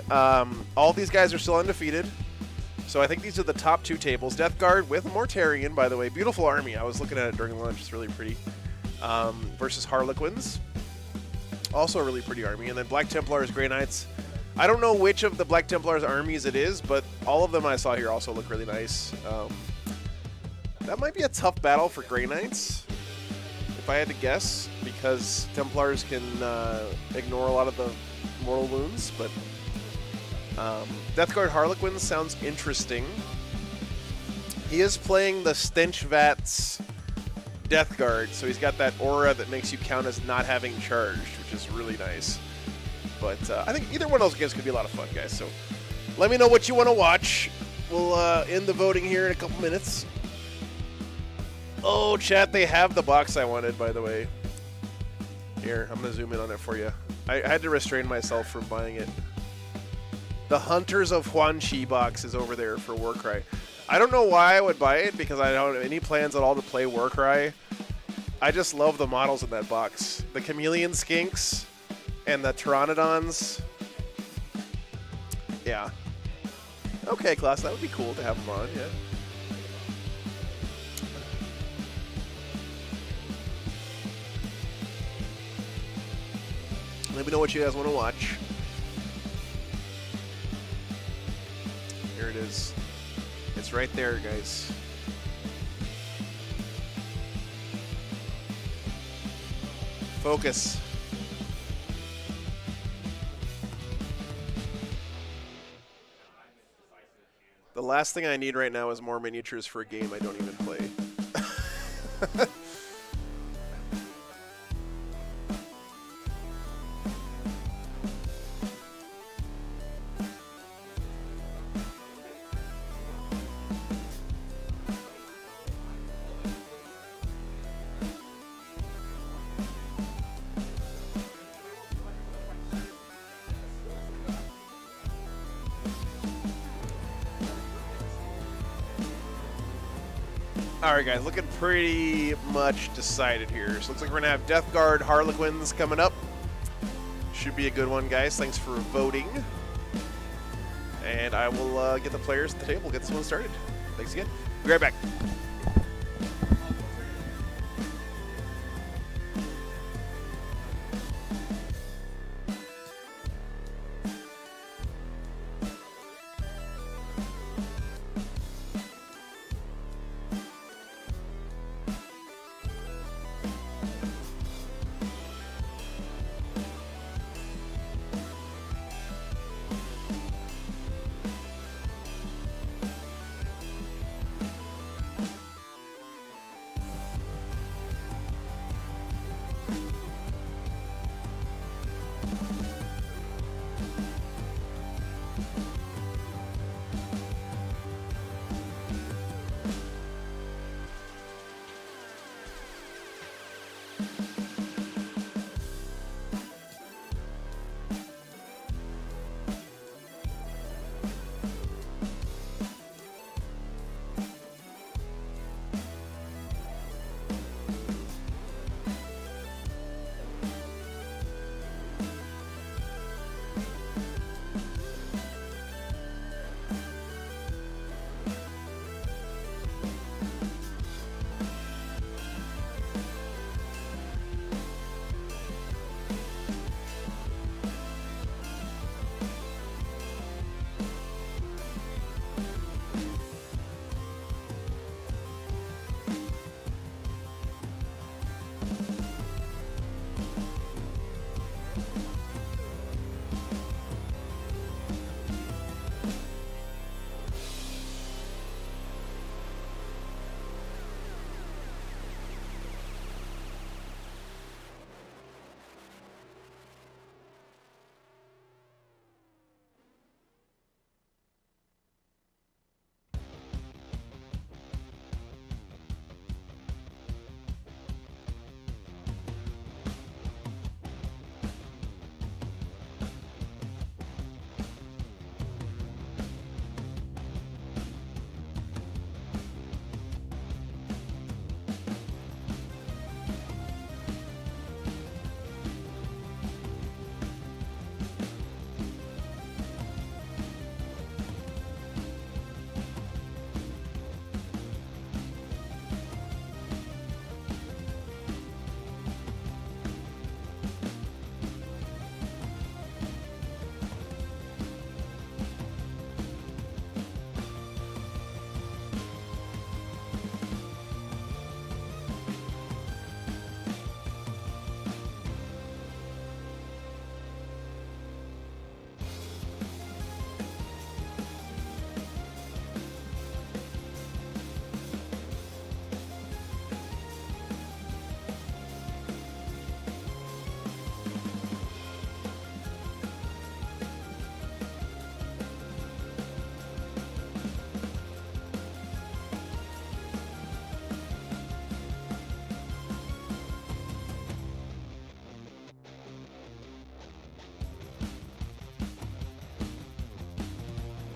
All these guys are still undefeated. So I think these are the top 2 tables. Death Guard with Mortarion, by the way. Beautiful army. I was looking at it during lunch. It's really pretty. Versus Harlequins. Also a really pretty army. And then Black Templars, Grey Knights. I don't know which of the Black Templars armies it is, but all of them I saw here also look really nice. That might be a tough battle for Grey Knights, if I had to guess, because Templars can ignore a lot of the mortal wounds, but Death Guard Harlequins sounds interesting. He is playing the Stench Vats Death Guard, so he's got that aura that makes you count as not having charged, which is really nice. But I think either one of those games could be a lot of fun, guys. So let me know what you want to watch. We'll end the voting here in a couple minutes. Oh, chat, they have the box I wanted, by the way. Here, I'm going to zoom in on it for you. I had to restrain myself from buying it. The Hunters of Huanchi box is over there for Warcry. I don't know why I would buy it, because I don't have any plans at all to play Warcry. I just love the models in that box. The Chameleon Skinks and the Pteranodons. Yeah. Okay, class, that would be cool to have them on, yeah. Let me know what you guys want to watch. Here it is. It's right there, guys. Focus. The last thing I need right now is more miniatures for a game I don't even play. Alright guys, looking pretty much decided here. So looks like we're going to have Death Guard Harlequins coming up. Should be a good one, guys. Thanks for voting. And I will get the players at the table, get this one started. Thanks again. Be right back.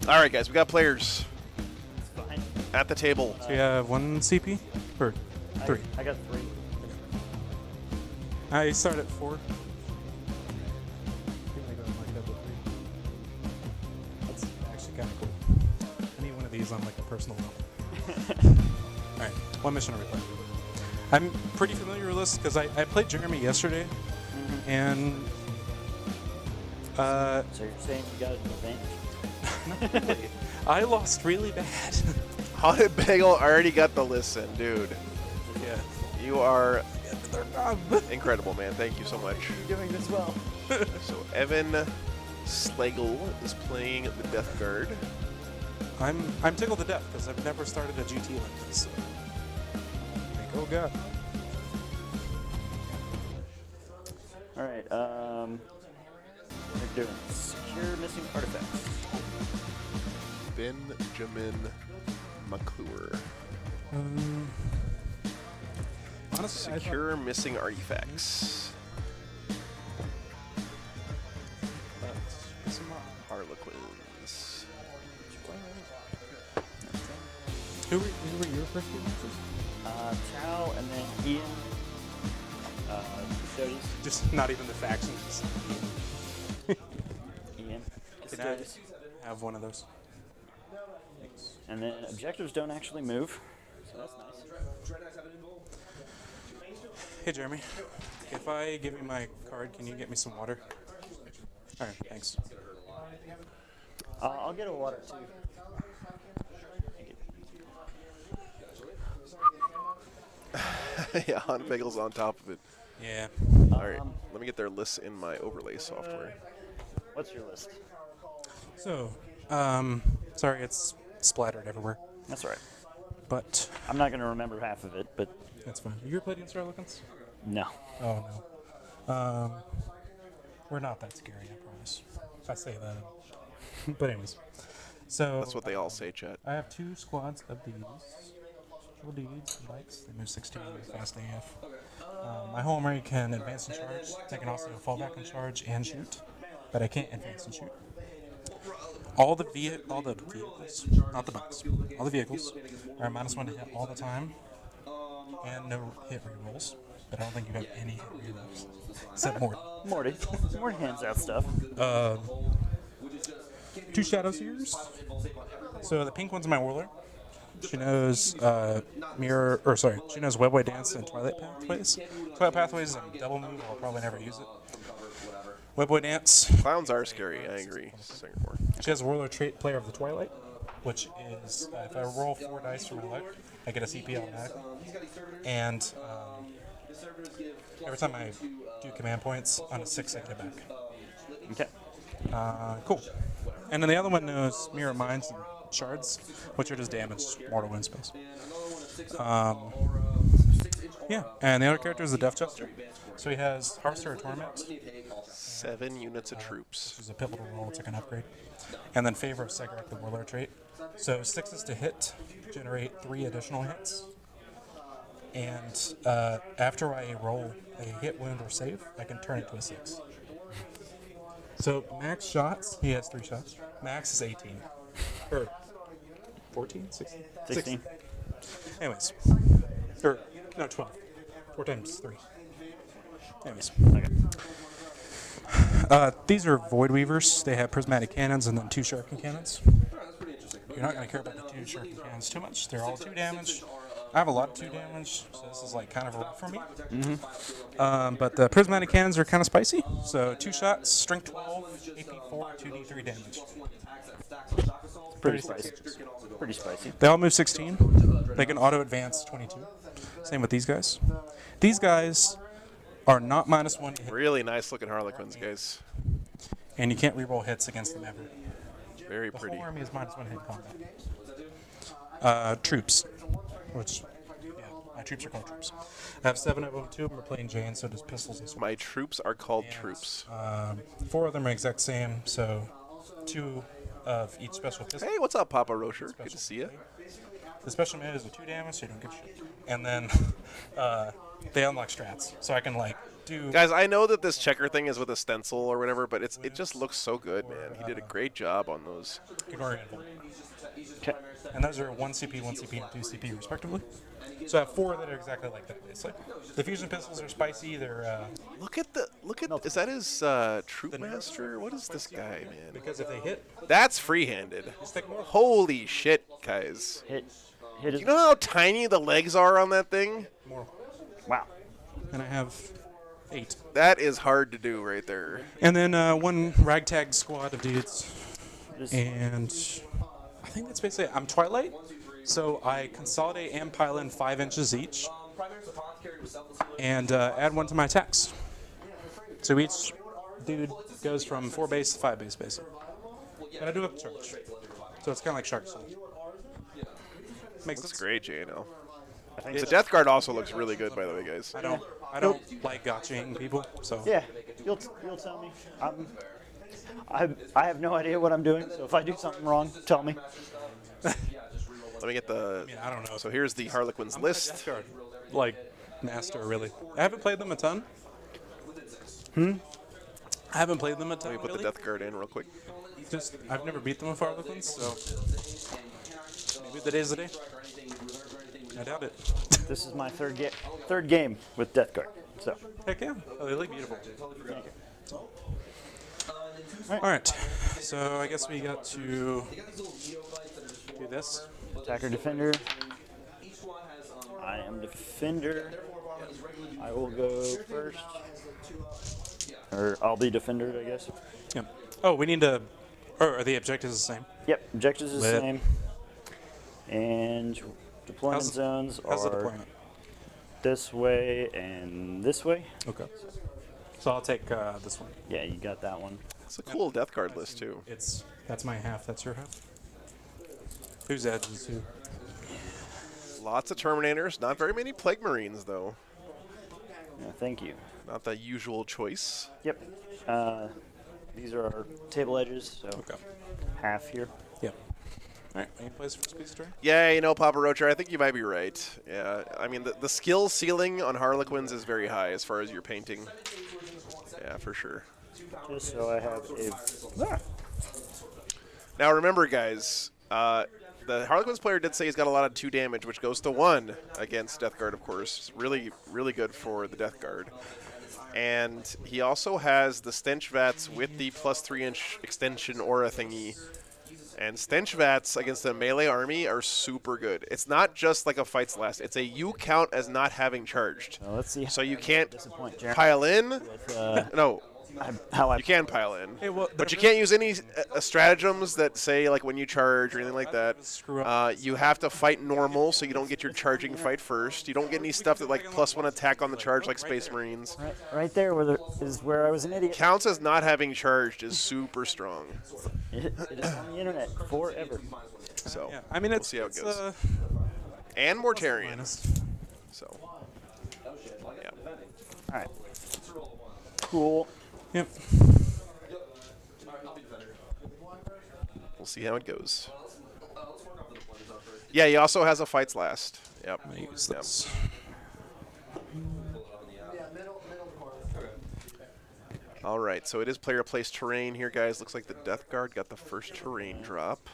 All right, guys, we got players Fine. at the table. So you have 1 CP? Or 3? I got 3. I start at 4. That's actually kind of cool. I need one of these on like a personal level. Alright, 1 mission to replay. I'm pretty familiar with this because I played Jeremy yesterday, and So you're saying you got an advantage? I lost really bad. Haunted Bagel already got the listen, dude. Yeah. You are incredible, man. Thank you so much. You're doing this well. So Evan Slagle is playing the Death Guard. I'm tickled to death because I've never started a GT like this. Like, oh god. All right. What are we doing? Secure missing artifacts. Benjamin McClure. Honestly, Secure missing artifacts. Harlequins. Who were your first two matches? Chow and then Ian. Custodes. Just not even the factions. Ian. Can I Custodes. have one of those? And then objectives don't actually move, so that's nice. Hey Jeremy, if I give you my card, can you get me some water? Alright, thanks. I'll get a water too. Yeah, Haunted Bagel's on top of it. Yeah. All right, let me get their lists in my overlay software. What's your list? So, sorry, it's splattered everywhere. That's all right. But I'm not going to remember half of it, but that's fine. You ever played against Harlequins? no. Oh no. We're not that scary, I promise. If I say that. But anyways, so That's what they all say, chat. I have 2 squads of these. Little dudes, bikes. They move 16, fast AF. My whole army can advance and charge. They can also fall back and charge and shoot, but I can't advance and shoot. All the vehicles, not the bikes, all the vehicles are -1 to hit all the time, and no hit rerolls. But I don't think you have any hit rerolls, except Morty. Morty. Morty hands out stuff. 2 Shadow Seers. So the pink one's my Warlord. She knows she knows Webway Dance and Twilight Pathways. Twilight Pathways is a double move, I'll probably never use it. Webway Dance. Clowns are scary, I agree. Singapore. She has a Warlord trait, Player of the Twilight, which is if I roll 4 dice from my luck, I get a CP automatically. And every time I do command points, on a 6 I get it back. Okay. Cool. And then the other one knows Mirror Minds and Shards, which are just damaged mortal wound spells. Yeah, and the other character is the Death Jester. So he has Harvester of Torment. 7 units of troops. Which is a pivotal roll, it's like an upgrade. And then Favor of Segrak, the Warlord trait. So 6s to hit, generate 3 additional hits. And after I roll a hit, wound, or save, I can turn it to a 6. So max shots, he has 3 shots. Max is 18. Or 14? 16? 16. Anyways. Or, no, 12. 4 times 3. Anyways. Okay. These are Void Weavers. They have prismatic cannons and then 2 shuriken cannons. You're not going to care about the 2 shuriken cannons too much. They're all 2 damage. I have a lot of 2 damage, so this is like kind of rough for me. But the prismatic cannons are kind of spicy. So 2 shots, strength 12, AP 4, 2d3 damage. Pretty spicy. Pretty spicy. They all move 16. They can auto advance 22. Same with these guys. These guys are not -1 to hit. Really nice looking Harlequins, guys. And you can't reroll hits against them ever. Very The pretty. whole army is -1 hit combat. Troops. Which, yeah, my troops are called troops. I have 7 of them. 2 of them are plain Jane, so just pistols and My troops are called troops. 4 of them are exact same, so 2 of each special pistol. Hey, what's up, Papa Rocher? Good to see you. The special mid is a 2 damage, so you don't get shit. And then they unlock strats, so I can like do. Guys, I know that this checker thing is with a stencil or whatever, but it just looks so good, man. He did a great job on those. Okay. And those are 1 CP, 1 CP, and 2 CP respectively. So I have 4 that are exactly like that. It's like the fusion pistols are spicy. They're look at is that his troop master? What is this guy, man? Because if they hit, that's free-handed. Holy shit, guys! Hit Do you know how tiny the legs are on that thing? More. Wow. And I have 8. That is hard to do right there. And then 1 ragtag squad of dudes. And I think that's basically it. I'm Twilight, so I consolidate and pile in 5 inches each. And add 1 to my attacks. So each dude goes from 4 base to 5 base, basically. And I do have charge. So it's kind of like Shark Soul. Looks great, JNL. The Death Guard also looks really good, by the way, guys. I don't like gotchaing people, so. Yeah, you'll tell me. I have no idea what I'm doing, so if I do something wrong, tell me. Let me get the. I don't know. So here's the Harlequins list. Like master, really. I haven't played them a ton. I haven't played them a ton. Let me put really. the Death Guard in real quick. Just I've never beat them with Harlequins, so maybe the day's the day. I doubt it. This is my third game with Death Guard. So. Heck yeah! Oh, they look beautiful. Thank you. All right. So I guess we got to do this. Attacker, defender. I am defender. I will go first. Or I'll be defender, I guess. Yep. Oh, we need to. Or are the objectives the same? Yep, objectives is the Lit. same. And deployment zones how's the are deployment? this way and this way. Okay. So I'll take this one. Yeah, you got that one. It's a cool Death Guard list, too. That's my half. That's your half. Whose edge is who? Lots of Terminators. Not very many Plague Marines, though. Yeah, thank you. Not the usual choice. Yep. These are our table edges, so half here. Yep. All right, any place for Space Train? Yeah, you know, Papa Rocher, I think you might be right. Yeah, I mean, the skill ceiling on Harlequins is very high as far as your painting. Yeah, for sure. Just so I have a... Now, remember, guys, the Harlequins player did say he's got a lot of 2 damage, which goes to 1 against Death Guard, of course. It's really, really good for the Death Guard. And he also has the Stench Vats with the plus 3-inch extension aura thingy. And Stench Vats against a melee army are super good. It's not just like a fight's last. It's a you count as not having charged. Well, let's see. So you can't Jeremy. pile in. With, No. You can pile in. Hey, well, but you can't use any stratagems that say, like, when you charge or anything like that. You have to fight normal, so you don't get your charging fight first. You don't get any stuff that, like, +1 attack on the charge like Space Marines. Right there is where I was an idiot. Counts as not having charged is super strong. It is on the internet forever. So, yeah, I mean, we'll see how it goes. And Mortarian. So, yeah. All right. Cool. Yep. We'll see how it goes. Yeah, he also has a fights last. Yep. I'm gonna use this. All right, so it is player place terrain here, guys. Looks like the Death Guard got the first terrain drop.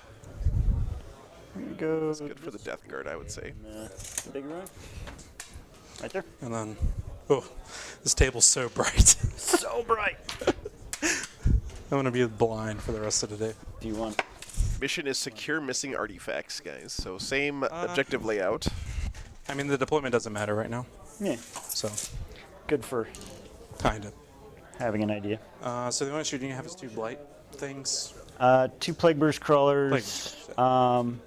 Go. It's good for the Death Guard, I would say. The big room. Right there. And then, oh, this table's so bright. So bright. I'm gonna be blind for the rest of the day. Do you want? Mission is secure missing artifacts, guys. So same objective layout. I mean, the deployment doesn't matter right now. Yeah. So. Good for. Kinda. Having an idea. So the only shooting you have is 2 blight things. 2 plague burst crawlers. And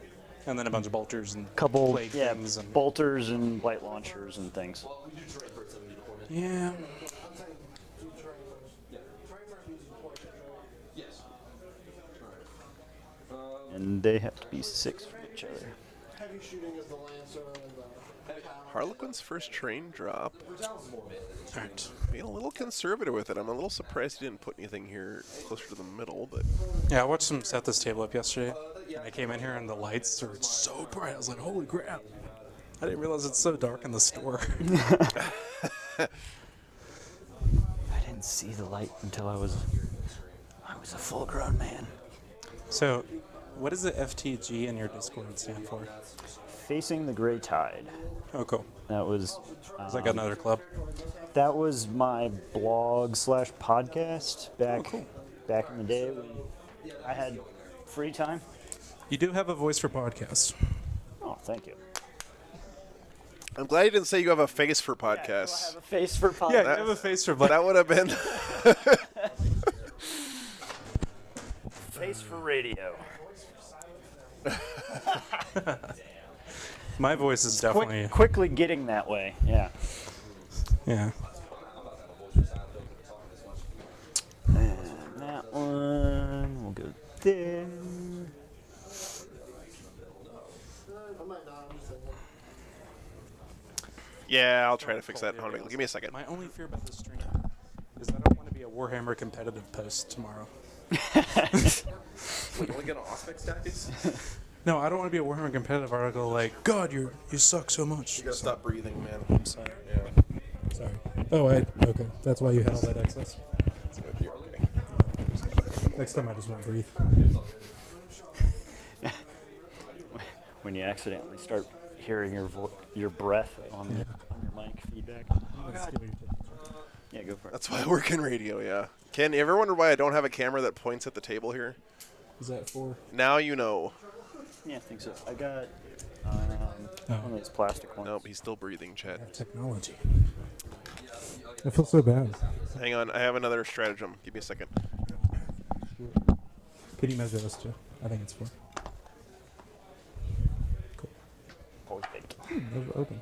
then a bunch of bolters and couple plague things and bolters and blight launchers and things. Yeah. And they have to be 6 from each other. Heavy shooting is the Lancer and the Harlequin's first terrain drop. Alright. Being a little conservative with it. I'm a little surprised he didn't put anything here closer to the middle, but... Yeah, I watched them set this table up yesterday. And I came in here and the lights are so bright. I was like, holy crap. I didn't realize it's so dark in the store. didn't see the light until I was a full-grown man. So, what does the FTG in your Discord stand for? Facing the Gray Tide. Oh, cool. That was. It's like another club. That was my blog / podcast back in the day when I had free time. You do have a voice for podcasts. Oh, thank you. I'm glad you didn't say you have a face for podcasts. I have a face for podcasts. Yeah, you have a face for That would have been. Face for radio. My voice is definitely. Quickly getting that way, yeah. Yeah. And that one, we'll go there. Yeah, I'll try to fix that. Hold on, give me a second. My only fear about this stream is that I don't want to be a Warhammer competitive post tomorrow. Wait, only get an Auspex tactics? No, I don't want to be a Warhammer competitive article like, God, you suck so much. You gotta stop breathing, man. I'm sorry. Yeah. Sorry. Oh, okay. That's why you had all that excess. Next time I just won't breathe. When you accidentally start hearing your breath on your mic feedback. Oh, God. Yeah, go for it. That's why I work in radio, yeah. Ken, you ever wonder why I don't have a camera that points at the table here? Is that for? Now you know. Yeah, I think so. I got one of those plastic ones. Nope, he's still breathing, Chad. Technology. I feel so bad. Hang on, I have another stratagem. Give me a second. Can you measure this too? I think it's 4. Cool. Always baked. Never open.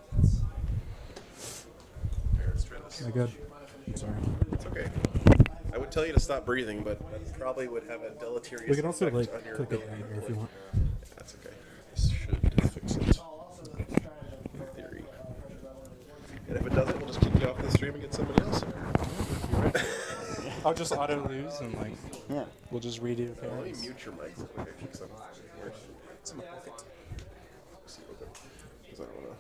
Am I good? I'm sorry. It's okay. I would tell you to stop breathing, but that probably would have a deleterious We can also effect like on your click it ability right here if you want. That's okay. This should fix it. In theory. And if it doesn't, we'll just kick you off the stream and get somebody else. I'll just auto lose and like we'll just redo Let me appearance. mute your mic real quick. I think something. It's in my pocket. See what the- 'cause I don't wanna-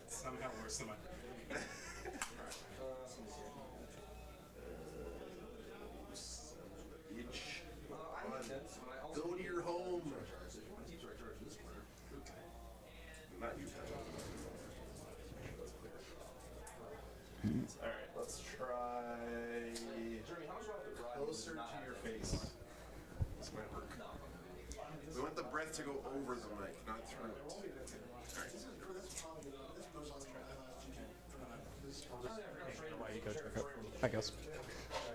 Somehow worse than mine. Go to your home. Not you. All right, let's try closer to your face. This might work. We want the breath to go over the mic, not through it. All right. Why you go check it, I guess.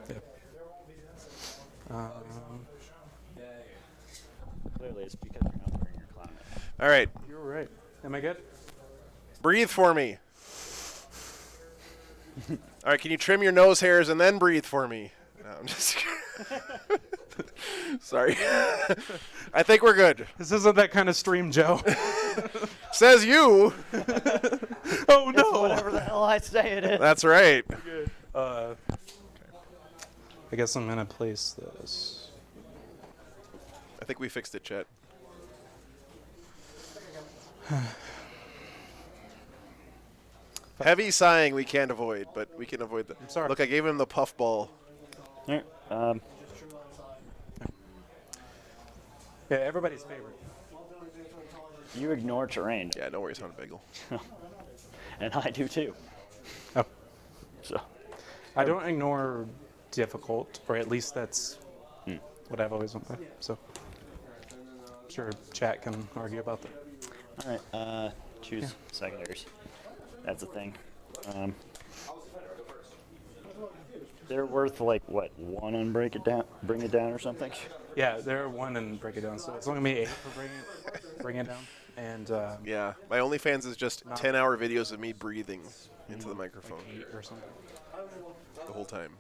Yeah. Clearly, it's because you're not wearing your clown hat. All right. You're right. Am I good? Breathe for me. All right, can you trim your nose hairs and then breathe for me? No, I'm just sorry. I think we're good. This isn't that kind of stream, Joe. Says you. Oh no! It's whatever the hell I say it is. That's right. I guess I'm gonna place this. I think we fixed it, Chet. Heavy sighing we can't avoid, but we can avoid the. I'm sorry. Look, I gave him the puff ball. All right, Yeah, everybody's favorite. you ignore terrain, Yeah, no worries, Hunter Bagel. and I do too. Oh. So, I don't ignore difficult, or at least that's what I've always went by. So, I'm sure chat can argue about that. all right, choose secondaries. That's a thing. They're worth like what, 1 on bring it down or something. Yeah, they're 1 and break it down, so it's only gonna be 8 for bring it down. And Yeah, my OnlyFans is just 10-hour videos of me breathing into the microphone like 8 or something. the whole time.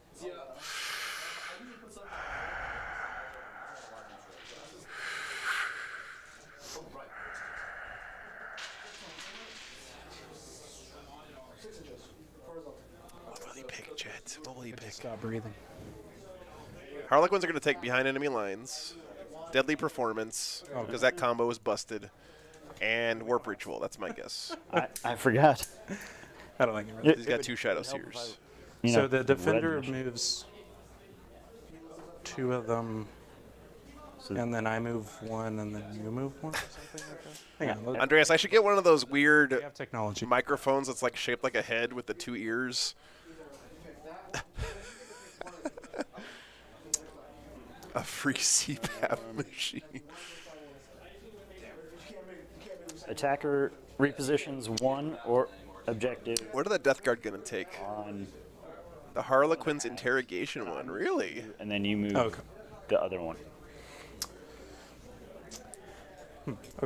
What will he pick, Jet? What will he pick? Stop breathing. Harlequins are going to take behind enemy lines. Deadly Performance, because that combo is busted, and Warp Ritual. That's my guess. I forgot. I don't think it really. He's got 2 Shadow Seers. You So know, the defender red machine. moves 2 of them, So- and then I move 1, and then you move 1, or something like that. Hang on, look, Andreas, I should get one of those weird we have technology. microphones that's like shaped like a head with the 2 ears. A free CPAP machine. Attacker repositions 1 or objective What are the Death Guard gonna take? on, The Harlequins interrogation one, really? and then you move Okay. the other one.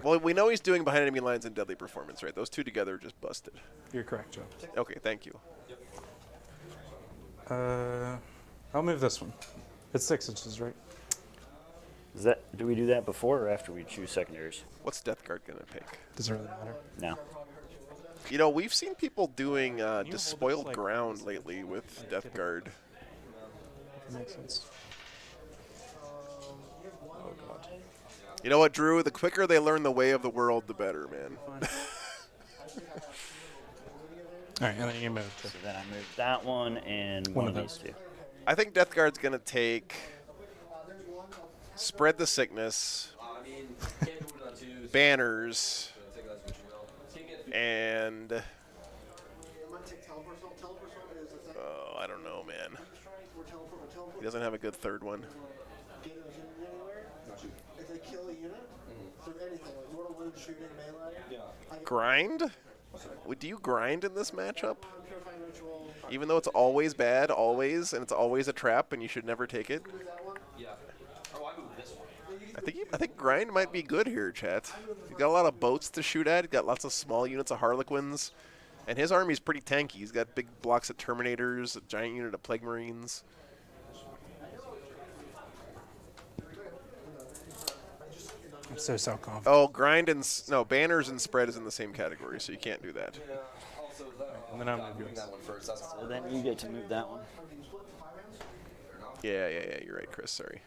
Well, we know he's doing behind enemy lines and Deadly Performance, right? Those 2 together are just busted. You're correct, Joe. Okay, thank you. I'll move this one. It's 6 inches, right? Is that? Do we do that before or after we choose secondaries? What's Death Guard gonna pick? Does it really matter? No. You know, we've seen people doing hold despoiled this, like, ground lately with Death Guard. That makes sense. Oh god. You know what, Drew? The quicker they learn the way of the world, the better, man. All right, and then you move to. So then I move that one and One one of of these those. 2. I think Death Guard's gonna take Spread the Sickness, Banners, and I don't know, man. He doesn't have a good third one. Grind? Do you grind in this matchup? Even though it's always bad, always, and it's always a trap, and you should never take it. I think grind might be good here, chat. He's got a lot of boats to shoot at. He's got lots of small units of Harlequins, and his army's pretty tanky. He's got big blocks of Terminators, a giant unit of Plague Marines. I'm so self-confident. Oh, grind and no banners and spread is in the same category, so you can't do that. And then I'll move yours. So then you get to move that one. Yeah, you're right, Chris. Sorry.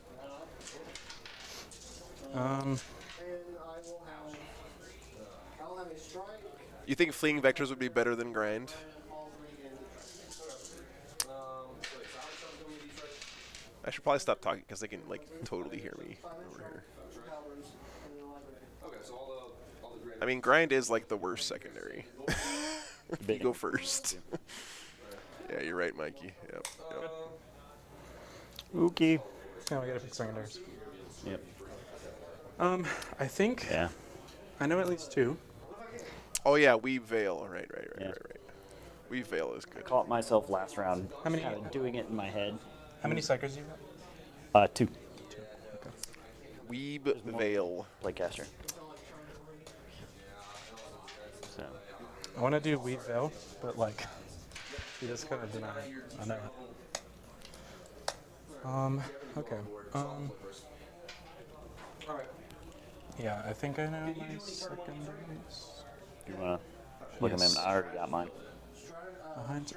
You think fleeing vectors would be better than grind? I should probably stop talking because they can like totally hear me over here. I mean, grind is like the worst secondary. You go first. Yeah, you're right, Mikey. Yep. Okay. Yeah, we gotta pick secondaries. Yep. I think. Yeah. I know at least 2. Oh yeah, Weave Veil. Right. Yeah. Weave Veil is good. Caught myself last round. How many- Kind of doing it in my head. How many psychers do you have? 2. 2. Okay. Weave Veil. Playcaster. So. I want to do Weave Veil, but like, he just kind of denied. I know it. Okay. Yeah, I think I know my secondaries. You wanna look at them? Yes. I already got mine. Behind,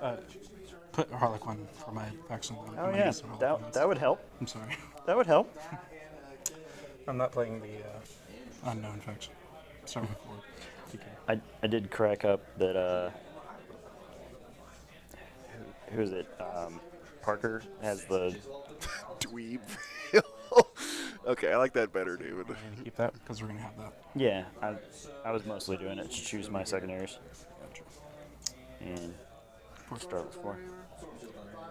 put Harlequin for my faction. Oh yeah, that would help. I'm sorry. That would help. I'm not playing the unknown faction. Sorry for DK. I did crack up that who is it? Parker has the Dweeb. Okay, I like that better, David. We're gonna keep that because we're gonna have that. yeah. I was mostly doing it to choose my secondaries and start with 4.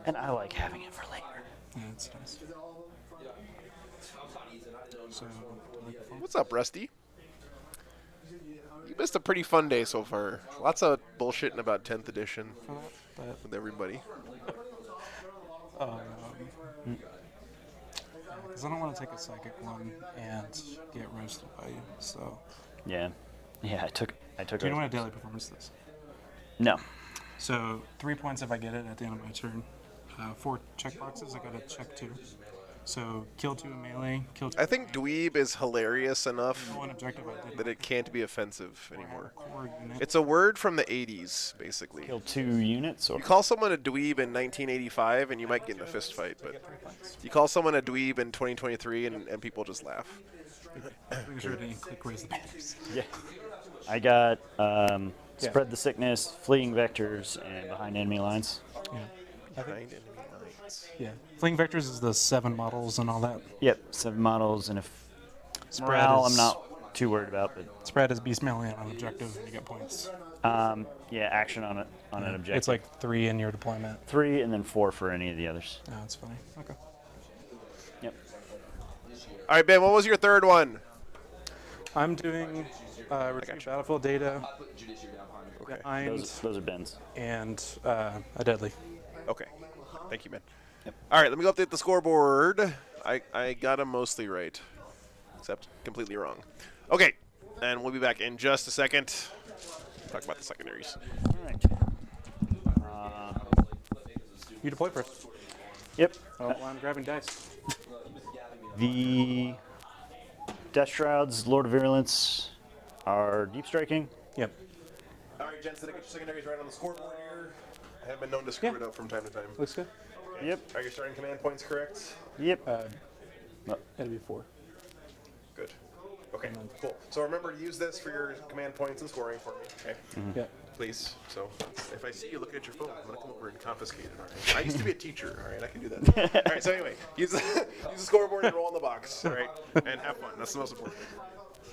And I like having it for later. Yeah, it's nice. So, What's up, Rusty? You missed a pretty fun day so far. Lots of bullshitting about 10th edition with everybody. Because I don't want to take a psychic one and get roasted by you. So, Yeah. I took. do you know what a daily performance is? No. So 3 points if I get it at the end of my turn. 4 check boxes, I gotta check 2. So kill 2 in melee, kill 2. I think Dweeb is hilarious enough One objective I did. that it can't be offensive anymore. Core unit. It's a word from the 80s, basically. Kill 2 units or You call someone a dweeb in 1985 and you might get in a fist fight, but you call someone a dweeb in 2023 and people just laugh. Making sure I didn't click raise the banners. Yeah. I got spread the sickness, fleeing vectors, and behind enemy lines. Yeah. Behind enemy lines. Yeah. Fleeing vectors is the 7 models and all that. Yep, 7 models, and if Spread morale, is- I'm not too worried about, but Spread is beast melee on objective, and you get points. yeah, action on it on an objective. It's like 3 in your deployment. 3 and then 4 for any of the others. Oh, that's funny. Okay. Yep. All right, Ben, what was your third one? I'm doing retrieve battlefield data Okay. behind Those are Ben's. and a deadly. Okay. Thank you, man. All right, let me go update the scoreboard. I got them mostly right, except completely wrong. Okay, and we'll be back in just a second. Talk about the secondaries. All right. You deploy first. Yep. Oh, well, I'm grabbing dice. The Death Shrouds, Lord of Virulence, are deep striking. Yep. All right, gents, did I get your secondaries right on the scoreboard here? I have been known to screw it up from time to time. Looks good. Yep. Are your starting command points correct? Yep. It'll be 4. Good. Okay, cool. So remember to use this for your command points and scoring for me, okay? Yeah. Please. So if I see you looking at your phone, I'm going to come over and confiscate it, all right? I used to be a teacher, all right? I can do that. All right, so anyway, use the scoreboard and roll in the box, all right? And have fun. That's the most important.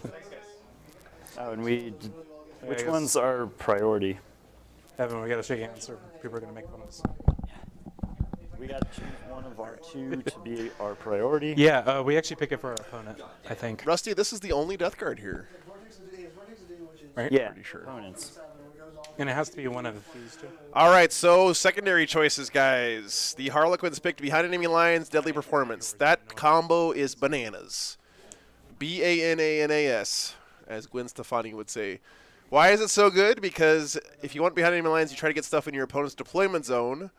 Thanks, guys. Oh, and which I guess- ones are priority? Evan, we gotta shake hands or people are gonna make fun of us. We got to choose one of our 2 to be our priority. Yeah, we actually pick it for our opponent, I think. Rusty, this is the only death guard here. Right? Yeah. Pretty sure. Opponents. And it has to be one of these 2. All right, so secondary choices, guys. The Harlequins picked behind enemy lines, deadly performance. That combo is bananas. B-A-N-A-N-A-S, as Gwen Stefani would say. Why is it so good? Because if you want behind enemy lines, you try to get stuff in your opponent's deployment zone.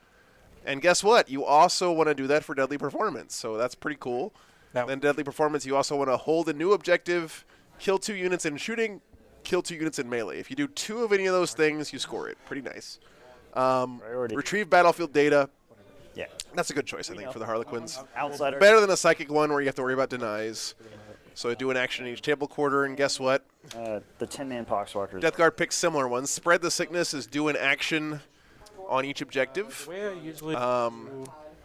And guess what? You also want to do that for deadly performance, so that's pretty cool. Then deadly performance, you also want to hold a new objective, kill 2 units in shooting, kill 2 units in melee. If you do 2 of any of those things, you score it. Pretty nice. Retrieve battlefield data. Yeah. That's a good choice, I think, for the Harlequins. Outsider. Better than a psychic one where you have to worry about denies. So do an action in each table quarter, and guess what? The 10-man Poxwalkers. Death Guard picks similar ones. Spread the sickness is do an action on each objective. The way I usually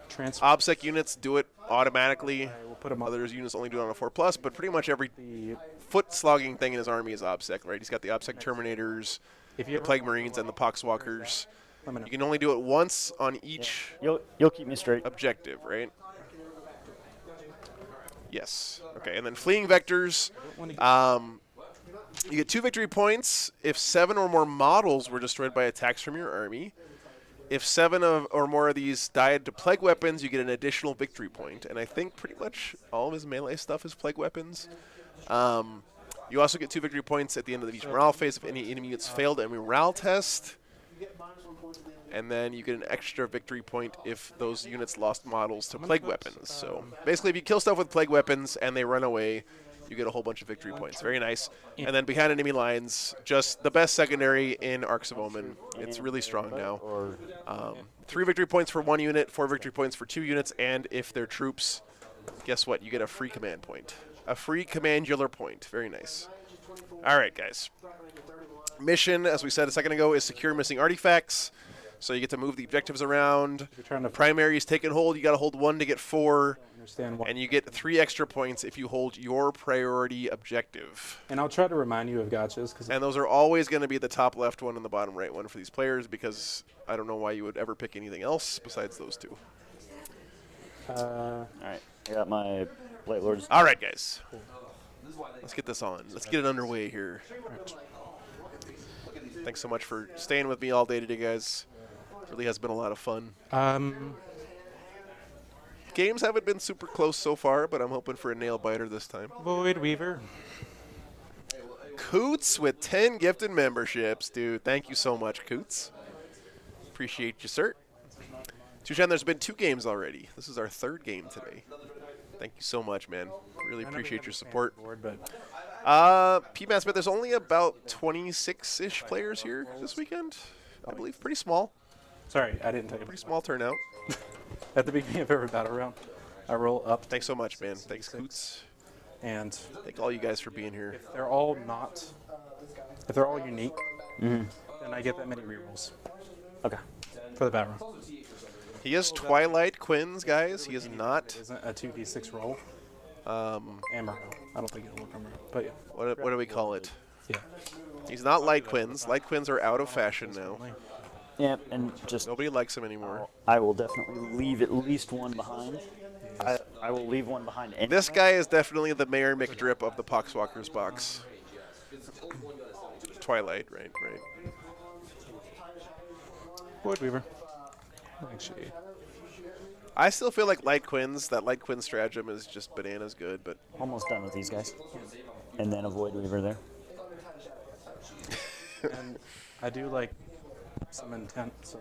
transfer. OBSEC units do it automatically. We'll put 'em up. Others units only do it on a 4+, but pretty much every foot slogging thing in his army is OBSEC, right? He's got the OBSEC Terminators, the Plague Marines, and the Poxwalkers. You can only do it once on each You'll keep me straight. objective, right? Yes. Okay, and then fleeing vectors. You get 2 victory points if 7 or more models were destroyed by attacks from your army. If 7 or more of these died to plague weapons, you get an additional victory point. And I think pretty much all of his melee stuff is plague weapons. You also get 2 victory points at the end of each morale phase if any enemy units failed a morale test. And then you get an extra victory point if those units lost models to plague weapons. So basically, if you kill stuff with plague weapons and they run away, you get a whole bunch of victory points. Very nice. And then behind enemy lines, just the best secondary in Arks of Omen. It's really strong now. 3 victory points for 1 unit, 4 victory points for 2 units, and if they're troops, guess what? You get a free command point. A free commandular point. Very nice. All right, guys. Mission, as we said a second ago, is secure missing artifacts. So you get to move the objectives around. Primary is taken hold. You got to hold 1 to get 4. And you get 3 extra points if you hold your priority objective. And I'll try to remind you of gotchas. And those are always going to be the top left one and the bottom right one for these players because I don't know why you would ever pick anything else besides those 2. All right. I got my Blight Lords. All right, guys. Let's get this on. Let's get it underway here. Thanks so much for staying with me all day today, guys. Really has been a lot of fun. Games haven't been super close so far, but I'm hoping for a nail biter this time. Void Weaver. Coots with 10 gifted memberships, dude. Thank you so much, Coots. Appreciate you, sir. Tushan, there's been 2 games already. This is our 3rd game today. Thank you so much, man. Really appreciate your support. PMAS, but there's only about 26-ish players here this weekend, I believe. Pretty small. Sorry, I didn't tell you. Pretty small turnout. At the beginning of every battle round, I roll up. Thanks so much, man. Thanks, Coots. And Thank all you guys for being here. if they're all unique, then I get that many rerolls Okay. for the battleground. He is Twilight Quins, guys. He is not. It isn't a 2d6 roll. Um, Amarillo. I don't think it'll look Amarillo, but yeah. what do we call it? Yeah. He's not Light Quins. Light Quins are out of fashion now. Yep, and just Nobody likes him anymore. I will definitely leave at least one behind. I will leave one behind. Anyway. This guy is definitely the Mayor McDrip of the Poxwalkers box. Twilight, right. Void Weaver. Actually, I still feel like Light Quins, that Light Quinn stratagem is just bananas good, but Almost done with these guys. And then a Void Weaver there. and I do like some intent. So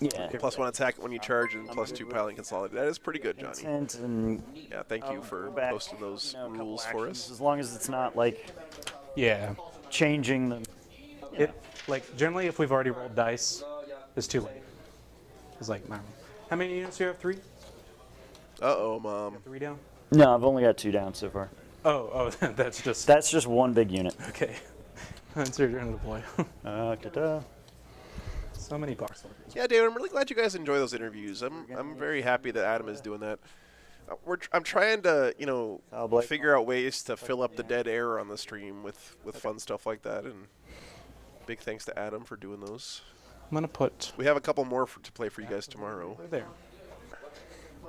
Yeah. +1 attack when you charge and +2 piling consolidate. That is pretty good, Johnny. Intent and Yeah, thank you for go back, posting those a couple rules for actions, us. As long as it's not like yeah, changing the. it like generally if we've already rolled dice, it's too late. It's like, how many units do you have? 3? Uh-oh, Mom. 3 down? No, I've only got 2 down so far. Oh, that's just That's just one big unit. okay. That's your turn to deploy. Ta-da. So many box workers. Yeah, David, I'm really glad you guys enjoy those interviews. I'm very happy that Adam is doing that. I'm trying to, figure out ways to fill up the dead air on the stream with fun stuff like that, and big thanks to Adam for doing those. I'm gonna put We have a couple more to play for you guys tomorrow. there.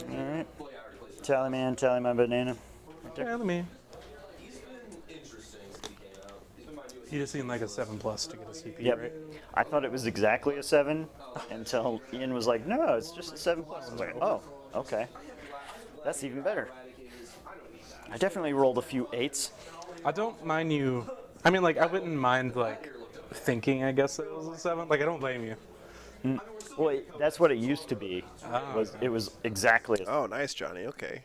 All right. Tally man, tally my banana. Yeah, let me. You just need like a 7+ to get a CP, Yep. right? I thought it was exactly a 7 until Ian was like, no, it's just a 7+. I was like, oh, okay. That's even better. I definitely rolled a few 8s. I don't mind you. I mean, like, I wouldn't mind, like, thinking, I guess, that it was a 7. Like, I don't blame you. Well, that's what it used to be. It was exactly a Oh, nice, Johnny. Okay.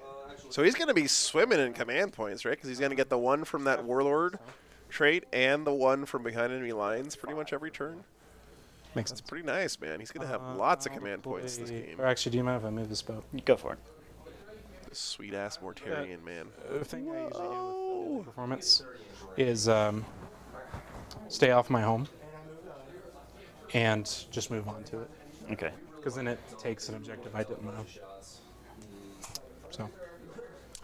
So he's going to be swimming in command points, right? Because he's going to get the one from that Warlord trait and the one from behind enemy lines pretty much every turn. Makes That's sense. pretty nice, man. He's going to have lots of command points this game. Or actually, do you mind if I move this boat? Go for it. This sweet-ass Mortarian, man. The thing I usually do with performance is stay off my home and just move on to it. Okay. Because then it takes an objective I didn't know. So,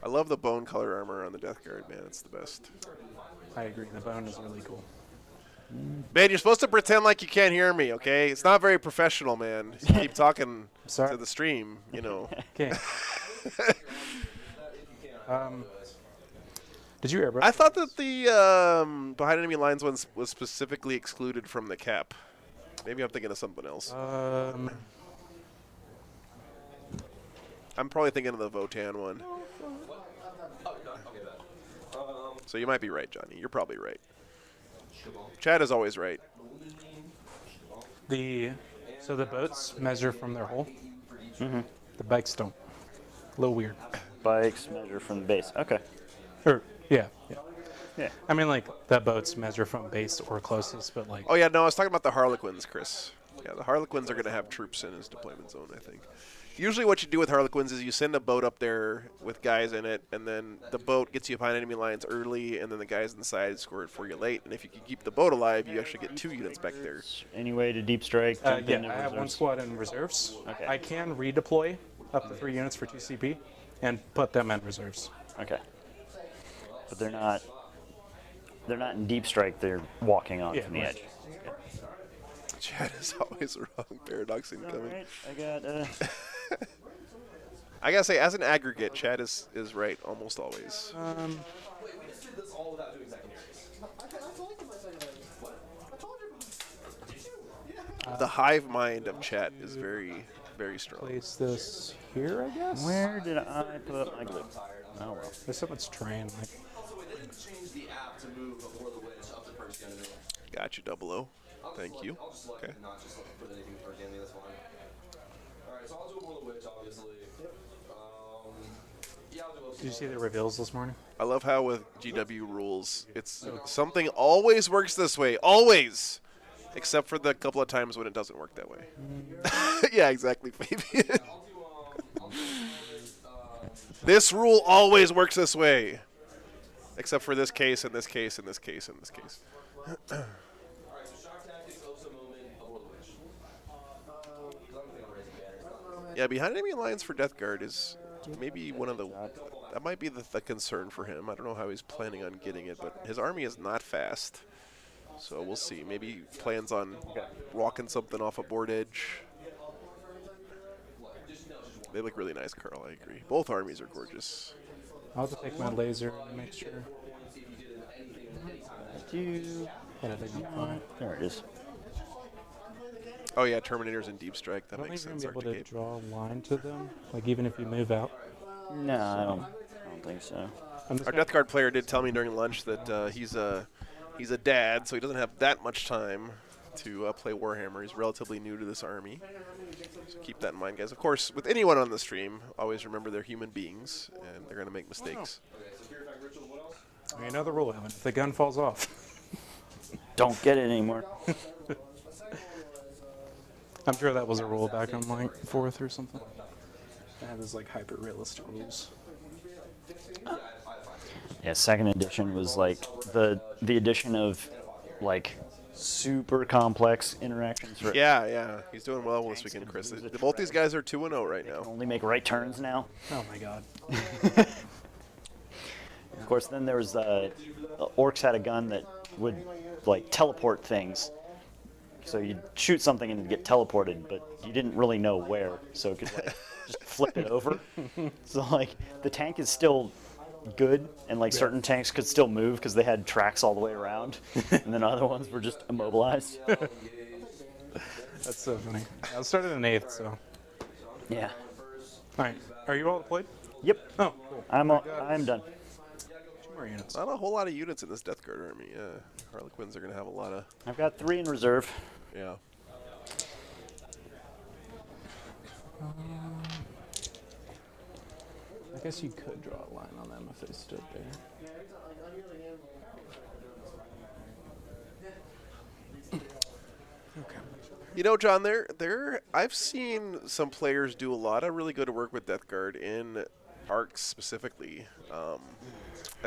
I love the bone color armor on the Death Guard, man. It's the best. I agree. The bone is really cool. Man, you're supposed to pretend like you can't hear me, okay? It's not very professional, man. You keep talking Sorry. to the stream, Okay. Did you airbrush? I thought that the behind enemy lines one was specifically excluded from the cap. Maybe I'm thinking of something else. I'm probably thinking of the Votan one. So you might be right, Johnny. You're probably right. Chad is always right. So the boats measure from their hull. The bikes don't. A little weird. Bikes measure from the base. Okay. Or yeah. Yeah. I mean, like that boats measure from base or closest, but like. Oh yeah, no, I was talking about the Harlequins, Chris. Yeah, the Harlequins are going to have troops in his deployment zone, I think. Usually what you do with Harlequins is you send a boat up there with guys in it, and then the boat gets you behind enemy lines early, and then the guys inside score it for you late. And if you can keep the boat alive, you actually get 2 units back there. Any way to deep strike? Jump Yeah, into I have one reserves? squad in reserves. Okay. I can redeploy up to 3 units for 2 CP and put them in reserves. Okay. But they're not in deep strike. They're walking on from the right. edge. Chad is always wrong. Paradox incoming. All right. I got. I gotta say, as an aggregate, Chad is right almost always. The hive mind of chat is very, very strong. Place this here, I guess. Where did I put my glue? Oh well. There's someone's train. Like, Got you, 00. Thank you. Okay. did you see the reveals this morning? I love how with GW rules, it's something always works this way. Always! Except for the couple of times when it doesn't work that way. Yeah, exactly, Fabian. This rule always works this way. Except for this case, and this case, and this case, and this case. Yeah, behind enemy lines for Death Guard is maybe one of the... That might be the concern for him. I don't know how he's planning on getting it, but his army is not fast. So we'll see. Maybe he plans on walking something off a board edge. They look really nice, Carl. I agree. Both armies are gorgeous. I'll have to take my laser and make sure. And I think I'm fine. There it is. Oh yeah, Terminators and Deep Strike. That I don't makes think sense. you're gonna be able to Arctic draw a line to them, like even if you move out. No, I don't think so. Our Death Guard player did tell me during lunch that he's a dad, so he doesn't have that much time to play Warhammer. He's relatively new to this army. So keep that in mind, guys. Of course, with anyone on the stream, always remember they're human beings, and they're going to make mistakes. Another rule, Evan. If the gun falls off, don't get it anymore. I'm sure that was a rule back on like 4th or something. They have these like hyper-realistic rules. Yeah, 2nd edition was like the edition of like super complex interactions. For Yeah. He's doing well this weekend, Chris. Both these guys are 2-0 right now. only make right turns now. Oh my god. Of course, then there was Orks had a gun that would like teleport things. So you'd shoot something and it'd get teleported, but you didn't really know where, so it could like just flip it over. So like the tank is still good, and like certain tanks could still move because they had tracks all the way around, and then other ones were just immobilized. That's so funny. I started in 8th, so. Yeah. All right. Are you all deployed? Yep. Oh, cool. I'm done. 2 more units. Not a whole lot of units in this Death Guard army. Yeah, Harlequins are going to have a lot of... I've got 3 in reserve. Yeah. I guess you could draw a line on them if they stood there. Okay. You know, John, I've seen some players do a lot of really good work with Death Guard in Arks specifically. I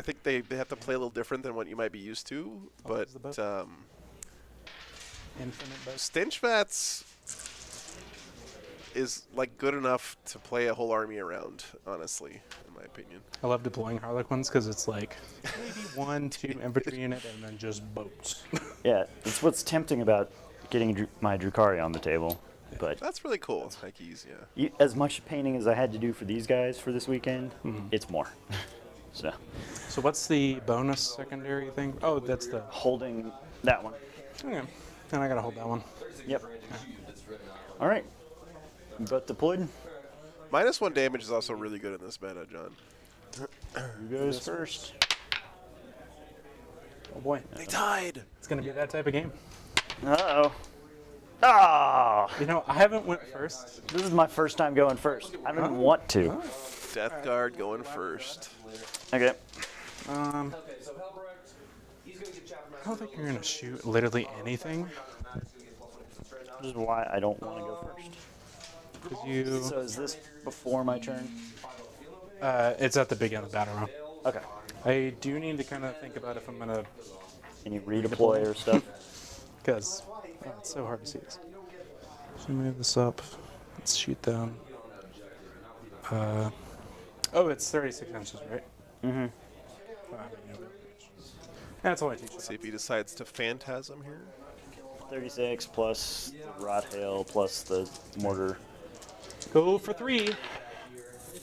think they have to play a little different than what you might be used to, but Stinchvats is like good enough to play a whole army around, honestly, in my opinion. I love deploying Harlequins because it's like maybe 1, 2 infantry unit and then just boats. Yeah, it's what's tempting about getting my Drukhari on the table. But that's really cool. Hikes, yeah. As much painting as I had to do for these guys for this weekend, it's more. So what's the bonus secondary thing? Oh, that's the holding that one. Okay, and I gotta hold that one. Yep. All right. But deployed. -1 damage is also really good in this meta, John. Who goes first? Oh boy. They tied. It's gonna be that type of game. Uh-oh. Ah! You know, I haven't went first. This is my first time going first. I don't even want to. Death Guard going first. Okay. I don't think you're gonna shoot literally anything. This is why I don't want to go first. So is this before my turn? It's at the beginning of the battle round. Okay. I do need to kind of think about if I'm gonna. Can you redeploy or stuff? Because it's so hard to see this. So move this up. Let's shoot them. Oh, it's 36 inches, right? Mm-hmm. That's all I teach. Let's see if he decides to Phantasm here. 36 plus the rot hail plus the mortar. Go for 3.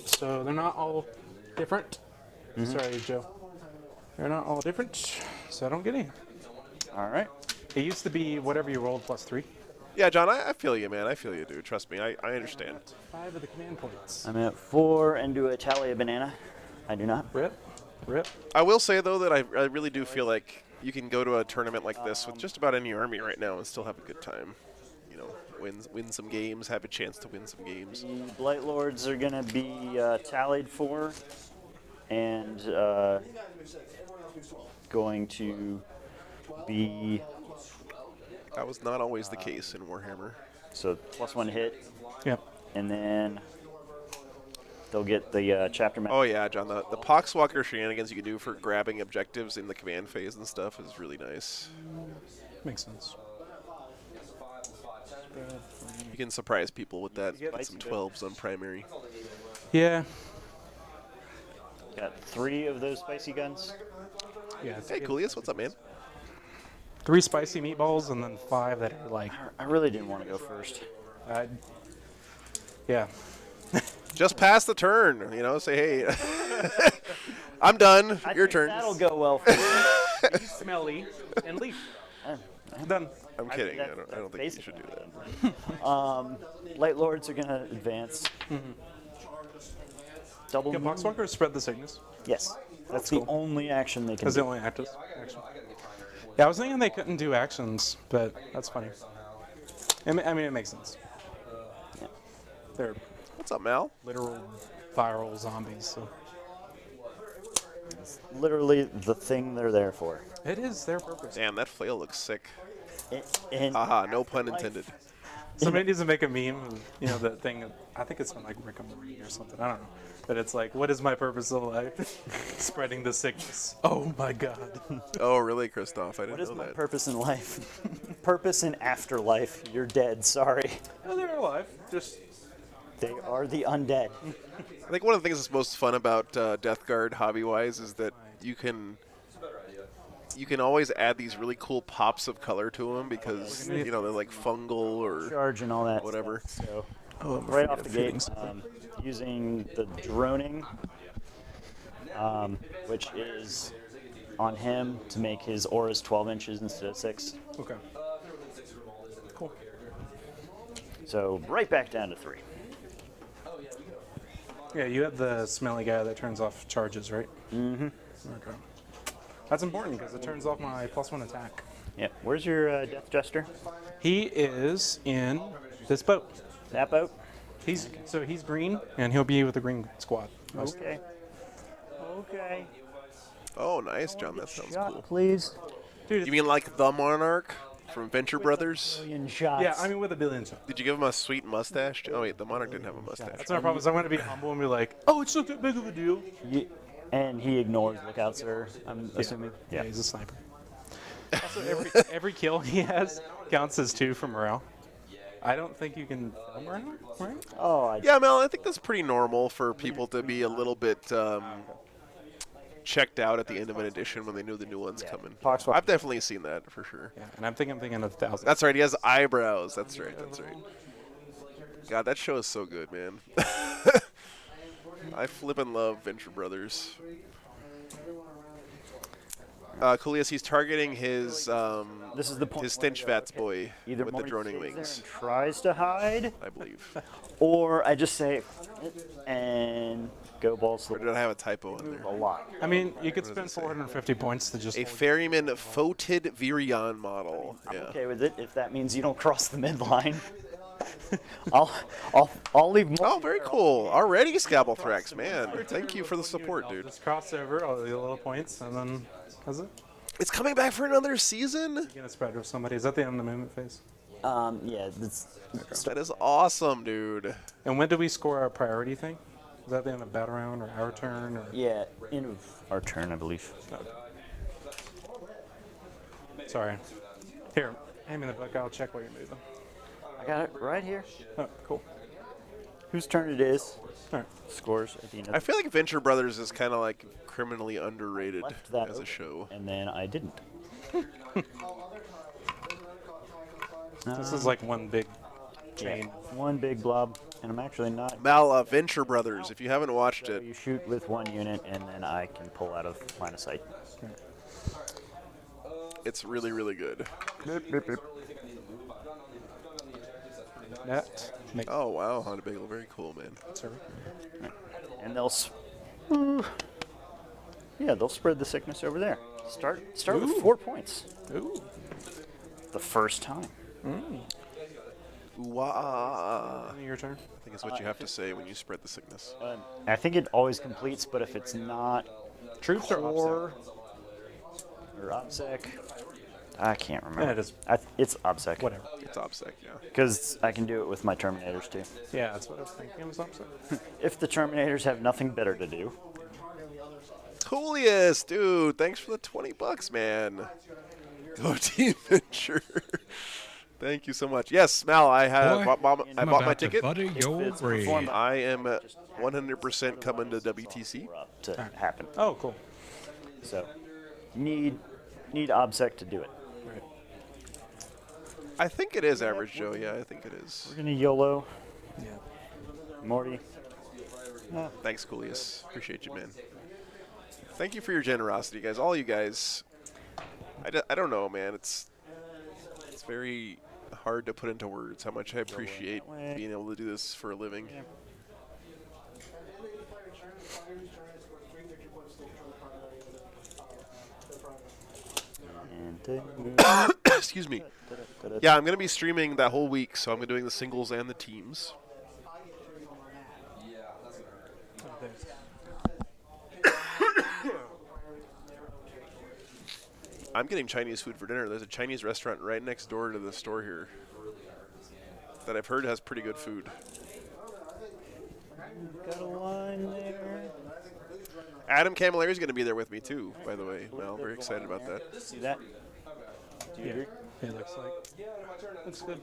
So they're not all different. Sorry, Joe. They're not all different, so I don't get any. All right. It used to be whatever you rolled plus 3. Yeah, John, I feel you, man. I feel you, dude. Trust me. I understand. 5 of the command points. I'm at 4 and do a tally of banana. I do not. Rip. I will say, though, that I really do feel like you can go to a tournament like this with just about any army right now and still have a good time. You know, win some games, have a chance to win some games. The Blight Lords are going to be tallied for and going to be... That was not always the case in Warhammer. So +1 hit. Yep. And then They'll get the chapter map. Oh yeah, John. The Poxwalker shenanigans you can do for grabbing objectives in the command phase and stuff is really nice. Makes sense. You can surprise people with that. get Get some spicy 12s on primary. Yeah. Got 3 of those spicy guns. Yeah. Hey, Coolius, what's up, man? 3 spicy meatballs and then 5 that are like. I really didn't want to go first. Yeah. Just pass the turn, you know. Say, hey, I'm done. I Your think turn. That'll go well for you. Be smelly and leave. Done. I'm kidding. I that's don't think you should do that. Light Lords are going to advance. Double Can moon? Poxwalker spread the sickness? Yes. That's the only action they can That's do. the only action. Yeah, I was thinking they couldn't do actions, but that's funny. I mean, it makes sense. Yeah. They're What's up, Mal? literal viral zombies, so It's literally the thing they're there for. it is their purpose. Damn, that flail looks sick. And Haha, no pun intended. Somebody needs to make a meme of, you know, that thing. I think it's on like Rick and Morty or something. I don't know. But it's like, what is my purpose in life? Spreading the sickness. Oh my god. Oh, really, Christoph? I didn't what is know my that. purpose in life? Purpose in afterlife. You're dead. Sorry. Oh, they're alive. Just They are the undead. I think one of the things that's most fun about Death Guard hobby-wise is that you can always add these really cool pops of color to them because you know they're like fungal or Charge and all that. whatever. Stuff. So Oh, I'm right afraid off of the shooting gate, something. using the droning, which is on him to make his auras 12 inches instead of 6. okay. Cool. So right back down to 3. Yeah, you have the smelly guy that turns off charges, right? Mm-hmm. Okay. That's important because it turns off my +1 attack. Yeah. Where's your Death Jester? He is in this boat. That boat? He's green, and he'll be with the green squad. Okay. Okay. Oh, nice, John. That sounds Shot, cool. please. Dude, You mean like the Monarch from Venture Brothers? Million shots. yeah, I mean with a billion shots. Did you give him a sweet mustache? Oh wait, the Monarch didn't have a mustache. That's our problem. Is I'm going to be humble and be like, oh, it's not that big of a deal. And he ignores Lookout Sir, I'm assuming. Yeah, he's a sniper. Also, every kill he has counts as 2 for morale. I don't think you can kill morale, right? Oh, Yeah, Mel, I think that's pretty normal for people to be a little bit checked out at the end of an edition when they knew the new one's coming. Poxwalker. I've definitely seen that for sure. Yeah, and I'm thinking of 1,000. That's right. He has eyebrows. That's right. That's right. God, that show is so good, man. I flippin' love Venture Brothers. Coolius, he's targeting his this is the point his where, Stenchvats boy either with the Marty droning stays there wings, and tries to hide, I believe. or I just say and go balls to Or the did I have a typo in there? a lot. I mean, you could does it spend say? 450 points to just. A ferryman Fotid Virion model. Yeah. Okay with it if that means you don't cross the midline. I'll leave more. Oh, very cool. Already Scabblethrax, man. Thank you for the support, dude. Just cross over all the little points, and then has it? It's coming back for another season? You gonna spread with somebody? Is that the end of the movement phase? Yeah, that's That is awesome, dude. And when do we score our priority thing? Is that the end of battle round or our turn? Or yeah, end of our turn, I believe. sorry. Here, hand me the book. I'll check what you're moving. I got it right here. Oh, cool. Whose turn it is? All right. Scores at the end of I feel like Venture Brothers is kind of like criminally underrated left that as a open, show. and then I didn't. This is like one big chain. One big blob, and I'm actually not. Mal, Venture Brothers, if you haven't watched So it, you shoot with one unit, and then I can pull out of line of sight. it's really, really good. Net. Make Oh, wow, Honda Bagel, very cool, man. sorry. And they'll, yeah, they'll spread the sickness over there. Start with 4 points. Ooh. The first time. Ooh-wah. Your turn. I think it's what you have to say when you spread the sickness. I think it always completes, but if it's not Troops or core or OPSEC, I can't remember. Yeah, it is. It's OBSEC. Whatever. It's OBSEC, yeah. Because I can do it with my Terminators too. Yeah, that's what I was thinking. It was opposite. If the Terminators have nothing better to do. Julius, dude, thanks for the $20, man. Go Team Venture. Thank you so much. Yes, Mal, I have Boy, I I'm bought my about to ticket. butter your it's brain. performed- I am 100% coming to WTC. Up to happen. Oh, cool. So need OBSEC to do it. I think it is average Joe. Yeah, I think it is. We're gonna YOLO. Yeah. Morty. Thanks, Julius. Appreciate you, man. Thank you for your generosity, guys. All you guys. I don't know, man. It's very hard to put into words how much I appreciate being able to do this for a living. Excuse me. Yeah, I'm going to be streaming that whole week, so I'm doing the singles and the teams. I'm getting Chinese food for dinner. There's a Chinese restaurant right next door to the store here that I've heard has pretty good food. Got a line there. Adam Camilleri is going to be there with me too, by the way. Well, very excited about that. See that? Do you agree? It looks like. Looks good.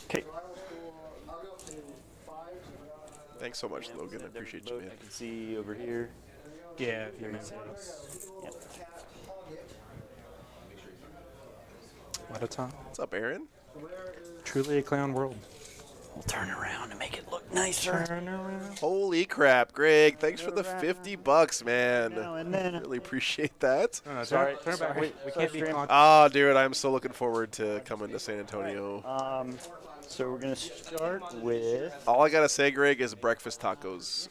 Okay. Thanks so much, Logan. I appreciate you, man. I can see over here. Yeah, if you're Yep. What a time. What's up, Aaron? Truly a clown world. We'll turn around and make it look nicer. Turn around. Holy crap, Greg. Thanks for the $50, man. Now and then. Really appreciate that. No, Sorry, turn it back. sorry. We can't be Sorry, con- Oh, dude, I'm so looking forward to coming to San Antonio. So we're gonna start with. All I got to say, Greg, is breakfast tacos.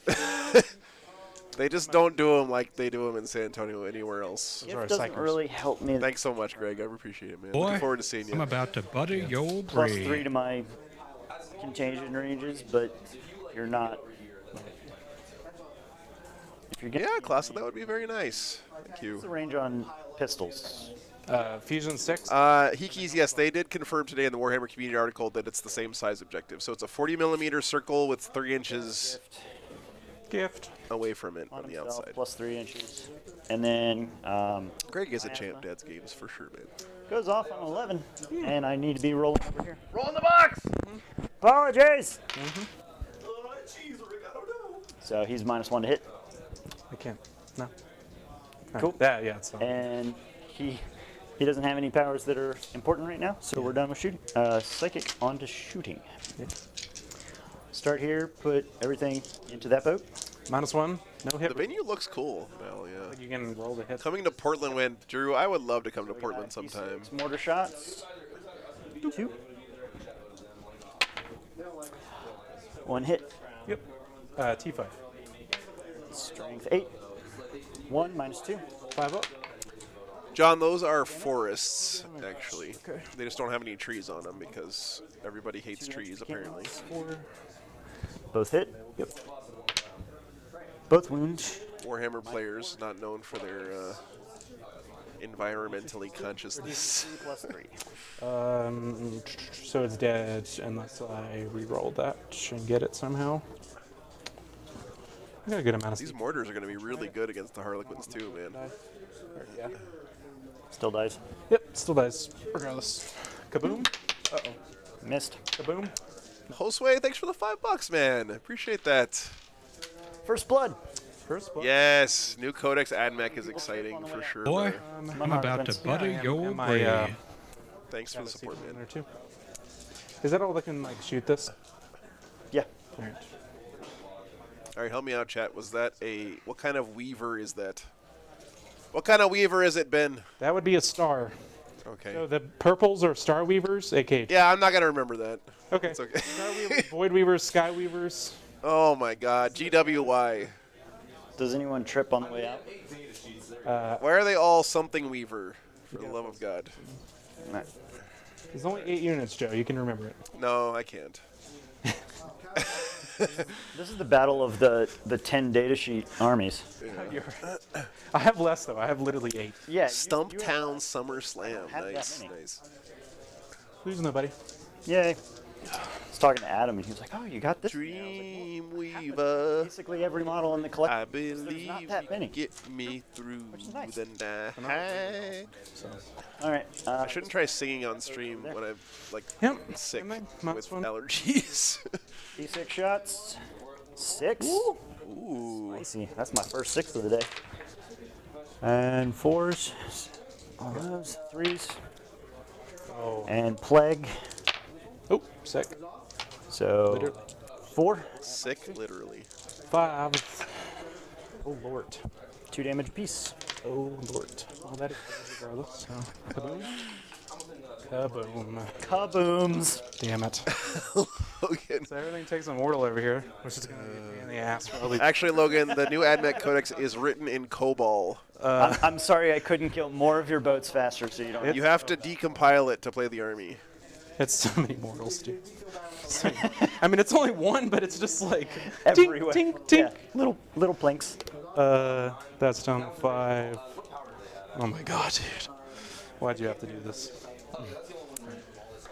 They just don't do them like they do them in San Antonio anywhere else. It doesn't really help me. Thanks so much, Greg. I appreciate it, man. Boy, Looking forward to seeing you. I'm about to butter your +3 brain. to my contagion ranges, but you're not. If you're getting Yeah, class, that would be very nice. Thank you. what's the range on pistols? Fusion 6. Hikis, yes, they did confirm today in the Warhammer community article that it's the same size objective. So it's a 40mm circle with 3 inches Gift. away from it on the himself, outside. +3 inches, and then Greg is a champ, Dad's games for sure, man. goes off on 11, and I need to be rolling over here. Rolling the box. Apologies. So he's -1 to hit, I can't. No. Cool. Yeah, it's fine. and he doesn't have any powers that are important right now. So we're done with shooting. Psychic on to shooting. Start here. Put everything into that boat. -1. No hit. The venue looks cool, Mel, yeah. You can roll the hit. Coming to Portland when, Drew, I would love to come to Portland sometime. Mortar shots. 2. 1 hit. Yep. T5. Strength 8. 1 -2. 5 up. John, those are forests, actually. They just don't have any trees on them because everybody hates trees, apparently. 4. Both hit. Yep. Both wounds. Warhammer players, not known for their environmentally consciousness. 3 So it's dead unless I re-roll that and get it somehow. I got a good amount of These mortars are going to be really good against the Harlequins, too, man. Yeah. Still dies. Yep, still dies. Regardless. Kaboom. Uh-oh. Missed. Kaboom. Josue, thanks for the $5, man. Appreciate that. First blood. First blood. Yes, new Codex AdMech is exciting for sure. Boy, man. I'm about to butter your brain. Thanks for the support, man. There too. Is that all that can like shoot this? Yeah. All right. All right, help me out, chat. Was that a... What kind of weaver is that? What kind of weaver is it, Ben? That would be a star. Okay. So the purples are star weavers, aka. Yeah, I'm not going to remember that. Okay. It's okay. Star weavers, void weavers, sky weavers. Oh, my God. GWY. Does anyone trip on the way out? Why are they all something weaver? For the love of God. Nah. There's only 8 units, Joe. You can remember it. No, I can't. This is the battle of the 10 datasheet armies. I have less though. I have literally 8. Yeah. Stumptown Summer Slam. have that Nice, many. nice. Who's nobody? Yay. I was talking to Adam, and he was like, "Oh, you got this." Dreamweaver. Basically, every model in the I collection. believe not that you many. can get me through is nice. the night. All right. I shouldn't try singing on stream when I'm like Yep. sick Might with as well. allergies. D6 shots. 6. Ooh. Spicy. That's my first 6 of the day. And 4s. All those 3s. Oh. And plague. Oh, sick. So Literally. 4. Sick, literally. 5. Oh lord. 2 damage apiece. Oh lord. Well, that is regardless. So. Kaboom. Kaboom. Kabooms. Damn it. Logan. So everything takes a mortal over here, which is gonna get me in the ass probably. Actually, Logan, the new AdMech Codex is written in COBOL. I'm sorry I couldn't kill more of your boats faster, so you don't. You have to decompile it to play the army. It's so many mortals, dude. So, I mean, it's only one, but it's just like Everywhere. tink, tink, tink. Yeah. Little plinks. That's down to 5. Oh my god, dude. Why'd you have to do this?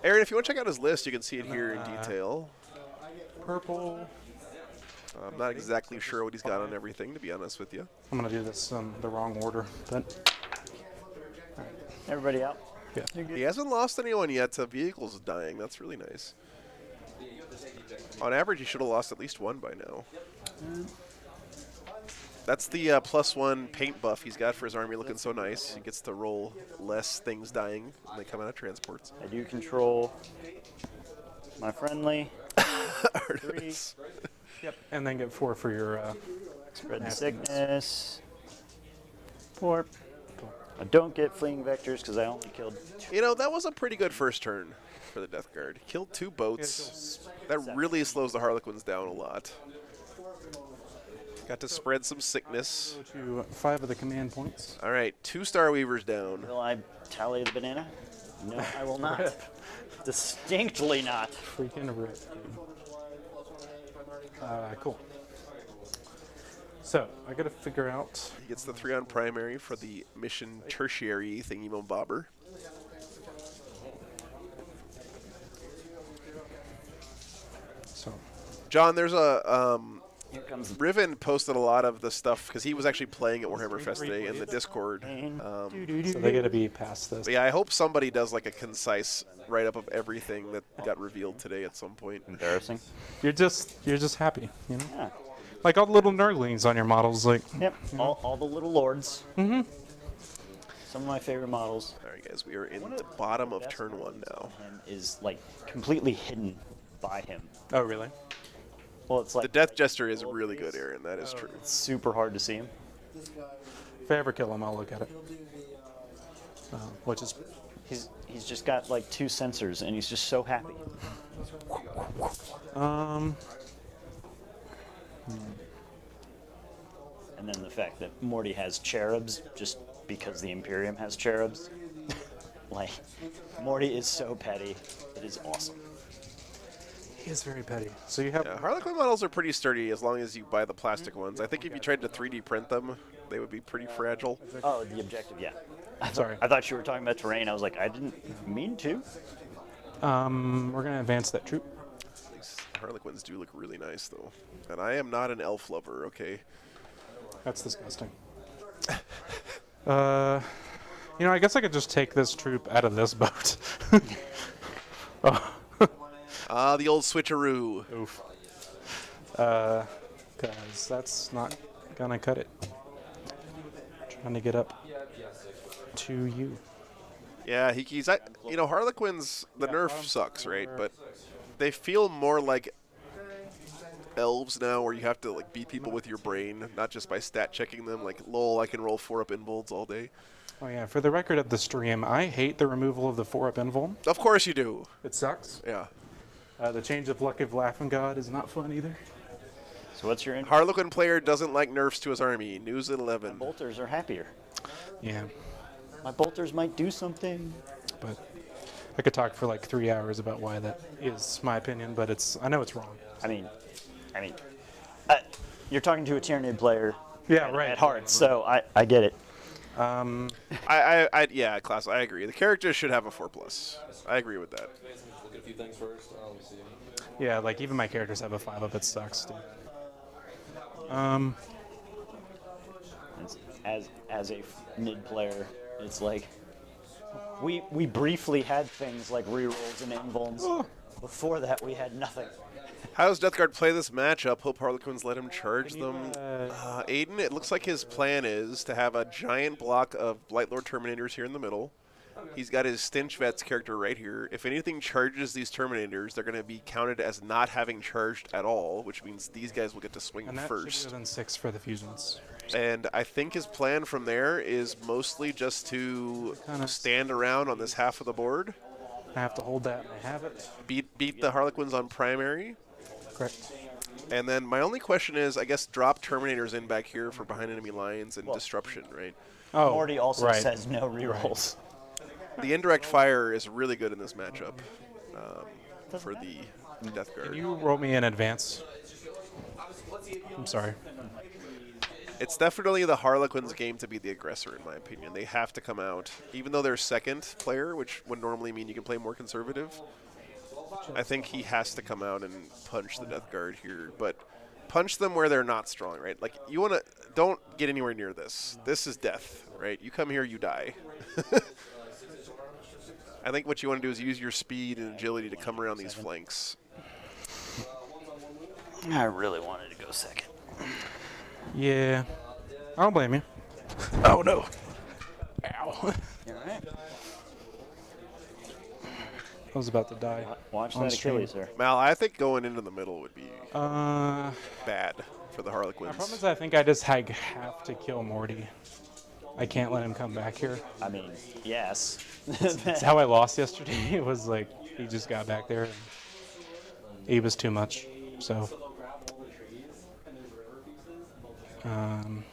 Aaron, if you want to check out his list, you can see it here in detail. Purple. I'm not exactly sure what he's got on everything, to be honest with you. I'm gonna do this the wrong order, but Everybody out. yeah. He hasn't lost anyone yet to vehicles dying. That's really nice. On average, he should have lost at least one by now. That's the +1 paint buff he's got for his army, looking so nice. He gets to roll less things dying when they come out of transports. I do control my friendly. 3. Artemis. Yep. And then get 4 for your. Spread the nastiness. sickness. 4. I don't get fleeing vectors because I only killed 2. You know, that was a pretty good first turn for the Death Guard. Killed 2 boats. That really slows the Harlequins down a lot. Got to spread some sickness. Go to 5 of the command points. All right, 2 Star Weavers down. Will I tally the banana? No, I will not. Distinctly not. Freaking rip. Cool. So I gotta figure out. He gets the 3 on primary for the mission tertiary thingy-mo-bobber. So John, there's a Here comes Riven posted a lot of the stuff because he was actually playing at Warhammer Fest today in the Discord. so they gotta be past this. But yeah, I hope somebody does like a concise write-up of everything that got revealed today at some point. embarrassing. You're just happy, you know. Yeah. Like all the little nerdlings on your models, like. Yep. All the little lords. Mm-hmm. Some of my favorite models. All right, guys, we are in the bottom of turn 1 now. And is like completely hidden by him. Oh really? Well, it's like The Death Jester is really good, Aaron. That is true. it's super hard to see him. If I ever kill him, I'll look at it. Which is. He's just got like 2 sensors, and he's just so happy. And then the fact that Morty has cherubs just because the Imperium has cherubs. Like, Morty is so petty. It is awesome. He is very petty. So you have. Yeah, Harlequin models are pretty sturdy as long as you buy the plastic ones. I think if you tried to 3D print them, they would be pretty fragile. Oh, the objective, yeah. Sorry. I thought you were talking about terrain. I was like, I didn't mean to. We're gonna advance that troop. These Harlequins do look really nice, though. And I am not an elf lover, okay? That's disgusting. You know, I guess I could just take this troop out of this boat. Oh. Ah, the old switcheroo. Oof. Because that's not gonna cut it. Trying to get up to you. Yeah, he's you know, Harlequins, the nerf sucks, right? But they feel more like elves now, where you have to like beat people with your brain, not just by stat checking them. Like, lol, I can roll 4-up involds all day. Oh yeah, for the record of the stream, I hate the removal of the 4-up invuln. Of course you do. It sucks. Yeah. The change of luck of Laughing God is not fun either. So what's your Harlequin player doesn't like nerfs to his army. News at 11. bolters are happier. Yeah, My bolters might do something. but I could talk for like 3 hours about why that is my opinion, but I know it's wrong. I mean, I mean, you're talking to a Tyranid player. Yeah, right. At heart, so I get it. Yeah, class. I agree. The characters should have a 4+. I agree with that. Look at a few things first. Yeah, like even my characters have a 5 up. It sucks, dude. As a mid player, it's like we briefly had things like rerolls and invulns. Before that, we had nothing. How does Death Guard play this matchup? Hope Harlequins let him charge them. Aiden, it looks like his plan is to have a giant block of Blightlord Terminators here in the middle. He's got his Stench Vets character right here. If anything charges these Terminators, they're going to be counted as not having charged at all, which means these guys will get to swing And that first. should be within 6 for the fusions. And I think his plan from there is mostly just to stand around on this half of the board. I have to hold that, and I have it. Beat the Harlequins on primary. Correct. And then my only question is, I guess, drop Terminators in back here for behind enemy lines and disruption, right? Oh, Morty also right. says no rerolls. The indirect fire is really good in this matchup for the Death Guard. Can you roll me in advance? I'm sorry. It's definitely the Harlequins' game to be the aggressor, in my opinion. They have to come out. Even though they're second player, which would normally mean you can play more conservative, I think he has to come out and punch the Death Guard here. But punch them where they're not strong, right? Like, you want to... Don't get anywhere near this. This is death, right? You come here, you die. I think what you want to do is use your speed and agility to come around these flanks. I really wanted to go second. Yeah. I don't blame you. Oh, no. Ow. You alright? I was about to die. Watch on that stream. Achilles there. Mal, I think going into the middle would be Uh, bad for the my Harlequins. problem is I think I just have to kill Morty. I can't let him come back here. I mean, yes. That's how I lost yesterday. It was like he just got back there and he was too much. So I'm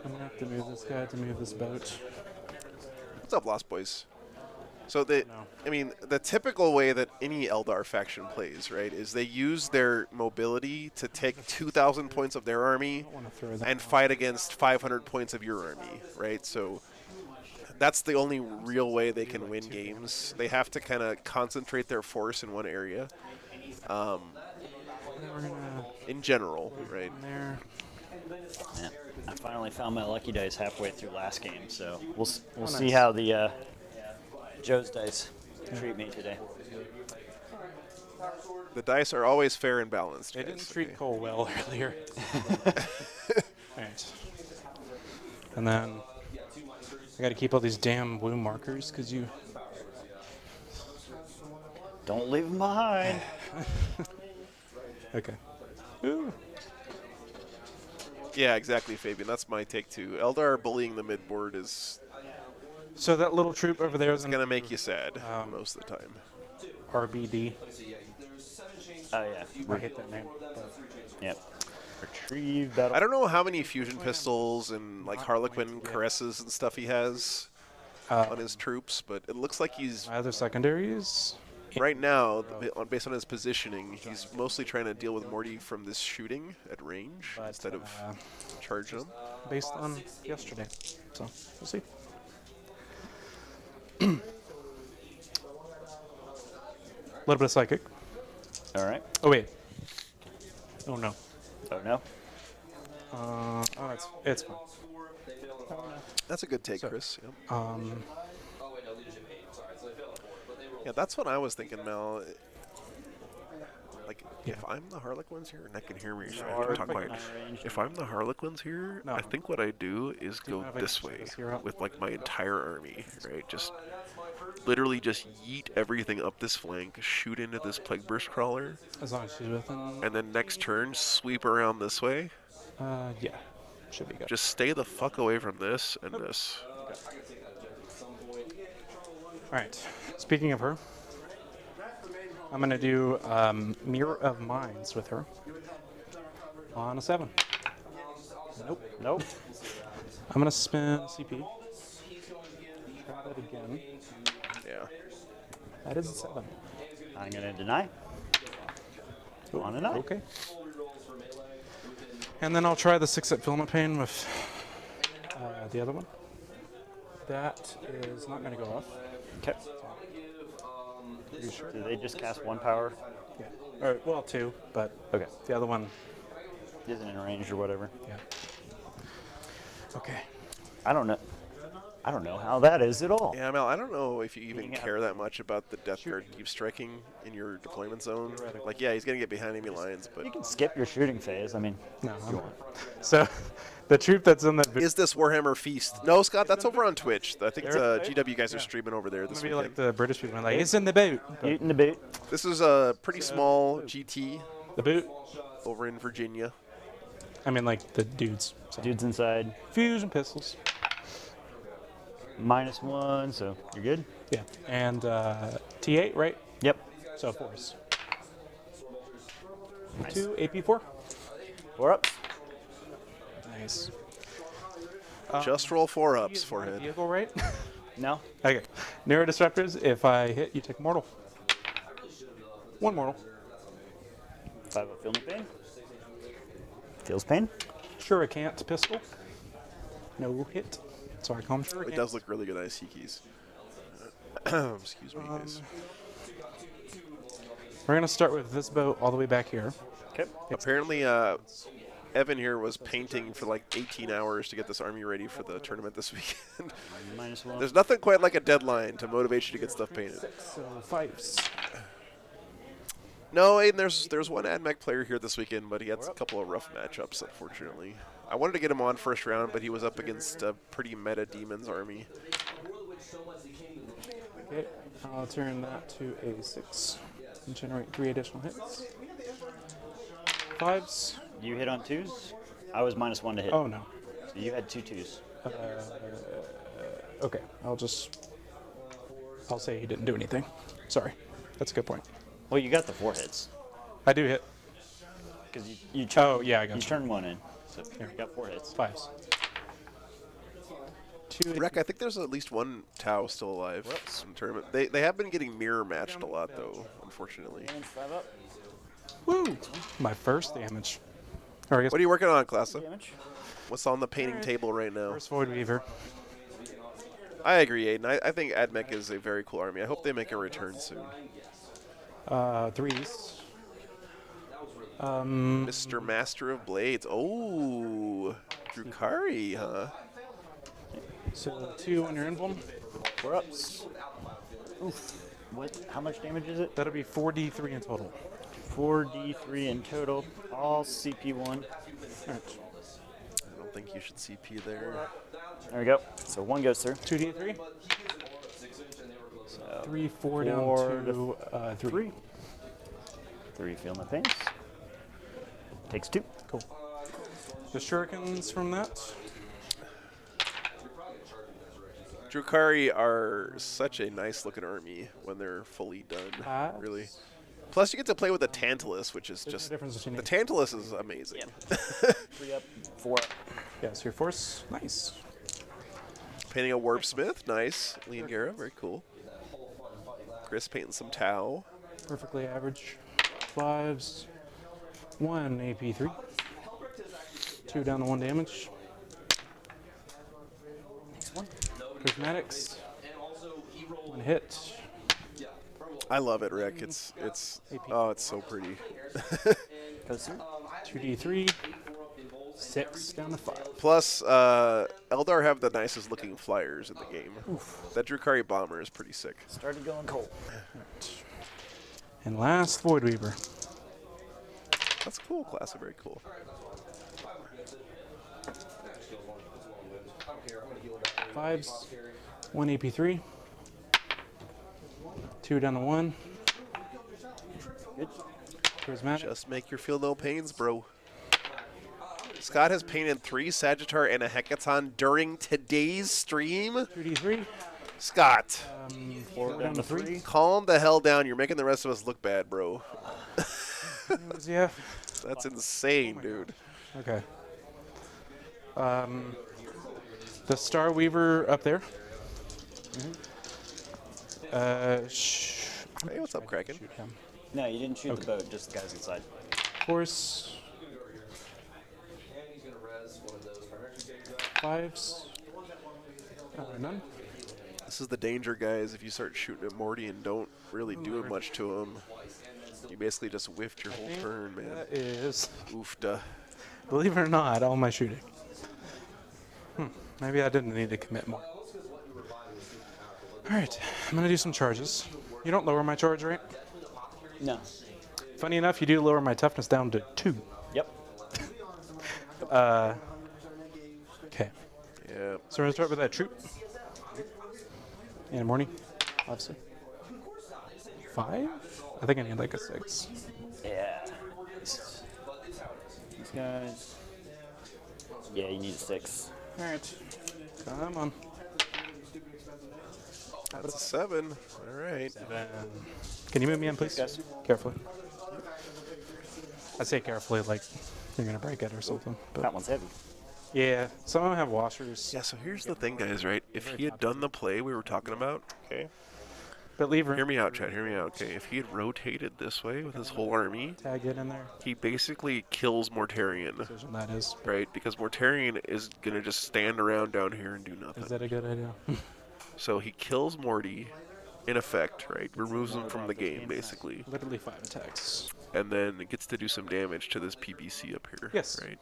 gonna have to move this guy to move this boat. What's up, Lost Boys? So the typical way that any Eldar faction plays, right, is they use their mobility to take 2,000 points of their army and fight against 500 points of your army, right? So that's the only real way they can win games. They have to kind of concentrate their force in one area. In general, right? Yeah. I finally found my lucky dice halfway through last game, so we'll see how the Joe's dice treat me today. The dice are always fair and balanced. They didn't treat Cole well earlier. Alright. And then I gotta keep all these damn blue markers because you don't leave them behind. Okay. Ooh. Yeah, exactly, Fabian. That's my take too. Eldar bullying the midboard is... So that little troop over there is going to make you sad most of the time. RBD. Oh, yeah. I hate that name. Yep. Retrieve battle. I don't know how many fusion pistols and like Harlequin caresses and stuff he has on his troops, but it looks like he's... Either secondaries? Right now, based on his positioning, he's mostly trying to deal with Morty from this shooting at range instead of charging him. Based on yesterday. So, we'll see. A little bit of psychic. All right. Oh, wait. Oh, no. Oh, no? Oh, it's fine. That's a good take, Chris. Yep. Yeah, that's what I was thinking, Mel. Like, if I'm the Harlequins here, and I can hear me, so I have to talk quiet. If I'm the Harlequins here, I think what I do is go this way with like my entire army, right? Just literally just yeet everything up this flank, shoot into this Plague Burst Crawler. As long as she's within. And then next turn, sweep around this way. Yeah, should be good. Just stay the fuck away from this and this. Alright, speaking of her, I'm going to do Mirror of Minds with her on a 7. Nope. Nope. I'm going to spin CP. Try that again. Yeah. That is a 7. I'm going to deny. On and on. Okay. And then I'll try the 6-up filament pane with the other one. That is not going to go off. Okay. You sure? Do they just cast 1 power? Yeah. Or, well, 2, but Okay. the other one. Isn't in range or whatever. Yeah. Okay. I don't know. I don't know how that is at all. Yeah, Mel, I don't know if you even Yeah. care that much about the Death Guard deep striking in your deployment zone. Like, yeah, he's going to get behind enemy lines, but... You can skip your shooting phase. I mean, No, I'm not. So, the troop that's in that. Is this Warhammer Feast? No, Scott, that's over on Twitch. I think There? GW guys are streaming over there this Maybe weekend. like the British people, like it's in the boot. But Ute in the boot. This is a pretty small GT the boot. over in Virginia. I mean, like the dudes. So. Dude's inside. Fusion pistols. -1, so you're good. Yeah. And T8, right? Yep. So force. Nice. 2 AP4. 4 up. Nice. Just roll 4-ups, forehead. Vehicle, right? No. Okay. Neuro disruptors. If I hit, you take mortal. 1 mortal. 5 up feeling pain. Feels pain. Shurikant pistol. No hit. So I call him Shurikant. It does look really good IC keys. Excuse me, guys. We're gonna start with this boat all the way back here. Okay. Apparently, Evan here was painting for like 18 hours to get this army ready for the tournament this weekend. -1. There's nothing quite like a deadline to motivate you to get stuff painted. So 5s. No, Aiden, there's one AdMech player here this weekend, but he had a couple of rough matchups, unfortunately. I wanted to get him on first round, but he was up against a pretty meta Demons army. Okay, I'll turn that to a 6 and generate 3 additional hits. 5s. You hit on 2s. I was -1 to hit. Oh no. So you had 2 2s. Okay, I'll say he didn't do anything. Sorry, that's a good point. Well, you got the 4 hits I do hit. because you Oh yeah, I got you you. turned 1 in, so you got 4 hits. 5s. 2. Wreck, I think there's at least one Tau still alive in the tournament. They have been getting mirror matched a lot, though, unfortunately. And 5 up. Woo! My first damage. Or I guess What are you working on, Klasa? Damage. What's on the painting table right now? first Void Weaver. I agree, Aiden. I think AdMech is a very cool army. I hope they make a return soon. 3s. Mr. Master of Blades. Oh, Drukari, huh? So 2 on your emblem. 4 ups. Oof. What? How much damage is it? That'll be 4d3 in total. 4d3 in total. All CP1. All right. I don't think you should CP there. There we go. So 1 goes through. 2d3. So 3, 4 4 down to 3. 3 feeling the pains. Takes 2. Cool. The shurikens from that. Drukari are such a nice looking army when they're fully done, really. Plus, you get to play with the Tantalus, which is There's just... no difference between The these. Tantalus is amazing. 3 up. 4 up. Yeah, so your force. Nice. Painting a Warp Smith, nice. Lean Gara, very cool. Chris painting some Tau. Perfectly average. 5s. 1 AP3. 2 down to 1 damage. Prismatics. 1 hit. I love it, Rick. It's so pretty. Goes through. 2d3. 6 down to 5. Plus, Eldar have the nicest looking flyers in the game. That Drukari bomber is pretty sick. Started going cold. And last Void Weaver. That's cool, Classic. Very cool. 5s. 1 AP3. 2 down to 1. Good. Prismatic. Just make your feel no pains, bro. Scott has painted 3 Sagittar and a Hecaton during today's stream. 2d3. Scott, 4 down to 3. calm the hell down. You're making the rest of us look bad, bro. Yeah. That's insane, dude. Okay. The Star Weaver up there. Hey, what's up, Kraken? No, you didn't shoot the boat, just the guys inside. Force. 5s. None. This is the danger, guys. If you start shooting at Morty and don't really do much to him, you basically just whiffed your whole turn, man. That is, Oofda. believe it or not, all my shooting. Maybe I didn't need to commit more. Alright, I'm going to do some charges. You don't lower my charge rate? No. Funny enough, you do lower my toughness down to 2. Yep. Okay. Yeah. So we're going to start with that troop. And morning, obviously. 5? I think I need like a 6. Yeah. These guys. Yeah, you need a 6. Alright. Come on. That's a 7. All right. Can you move me in, please? Yes. Carefully. I say carefully like you're going to break it or something. But That one's heavy. yeah, some of them have washers. Yeah, so here's the thing, guys, right? If he had done the play we were talking about, okay? But leave room. Hear me out, Chad. Hear me out, okay? If he had rotated this way with his whole army, Tag it in there. he basically kills Mortarion, Decision that is. right? Because Mortarion is going to just stand around down here and do nothing. Is that a good idea? So he kills Morty, in effect, right? Removes him from the game, basically. Literally 5 attacks. And then it gets to do some damage to this PBC up here, Yes. right?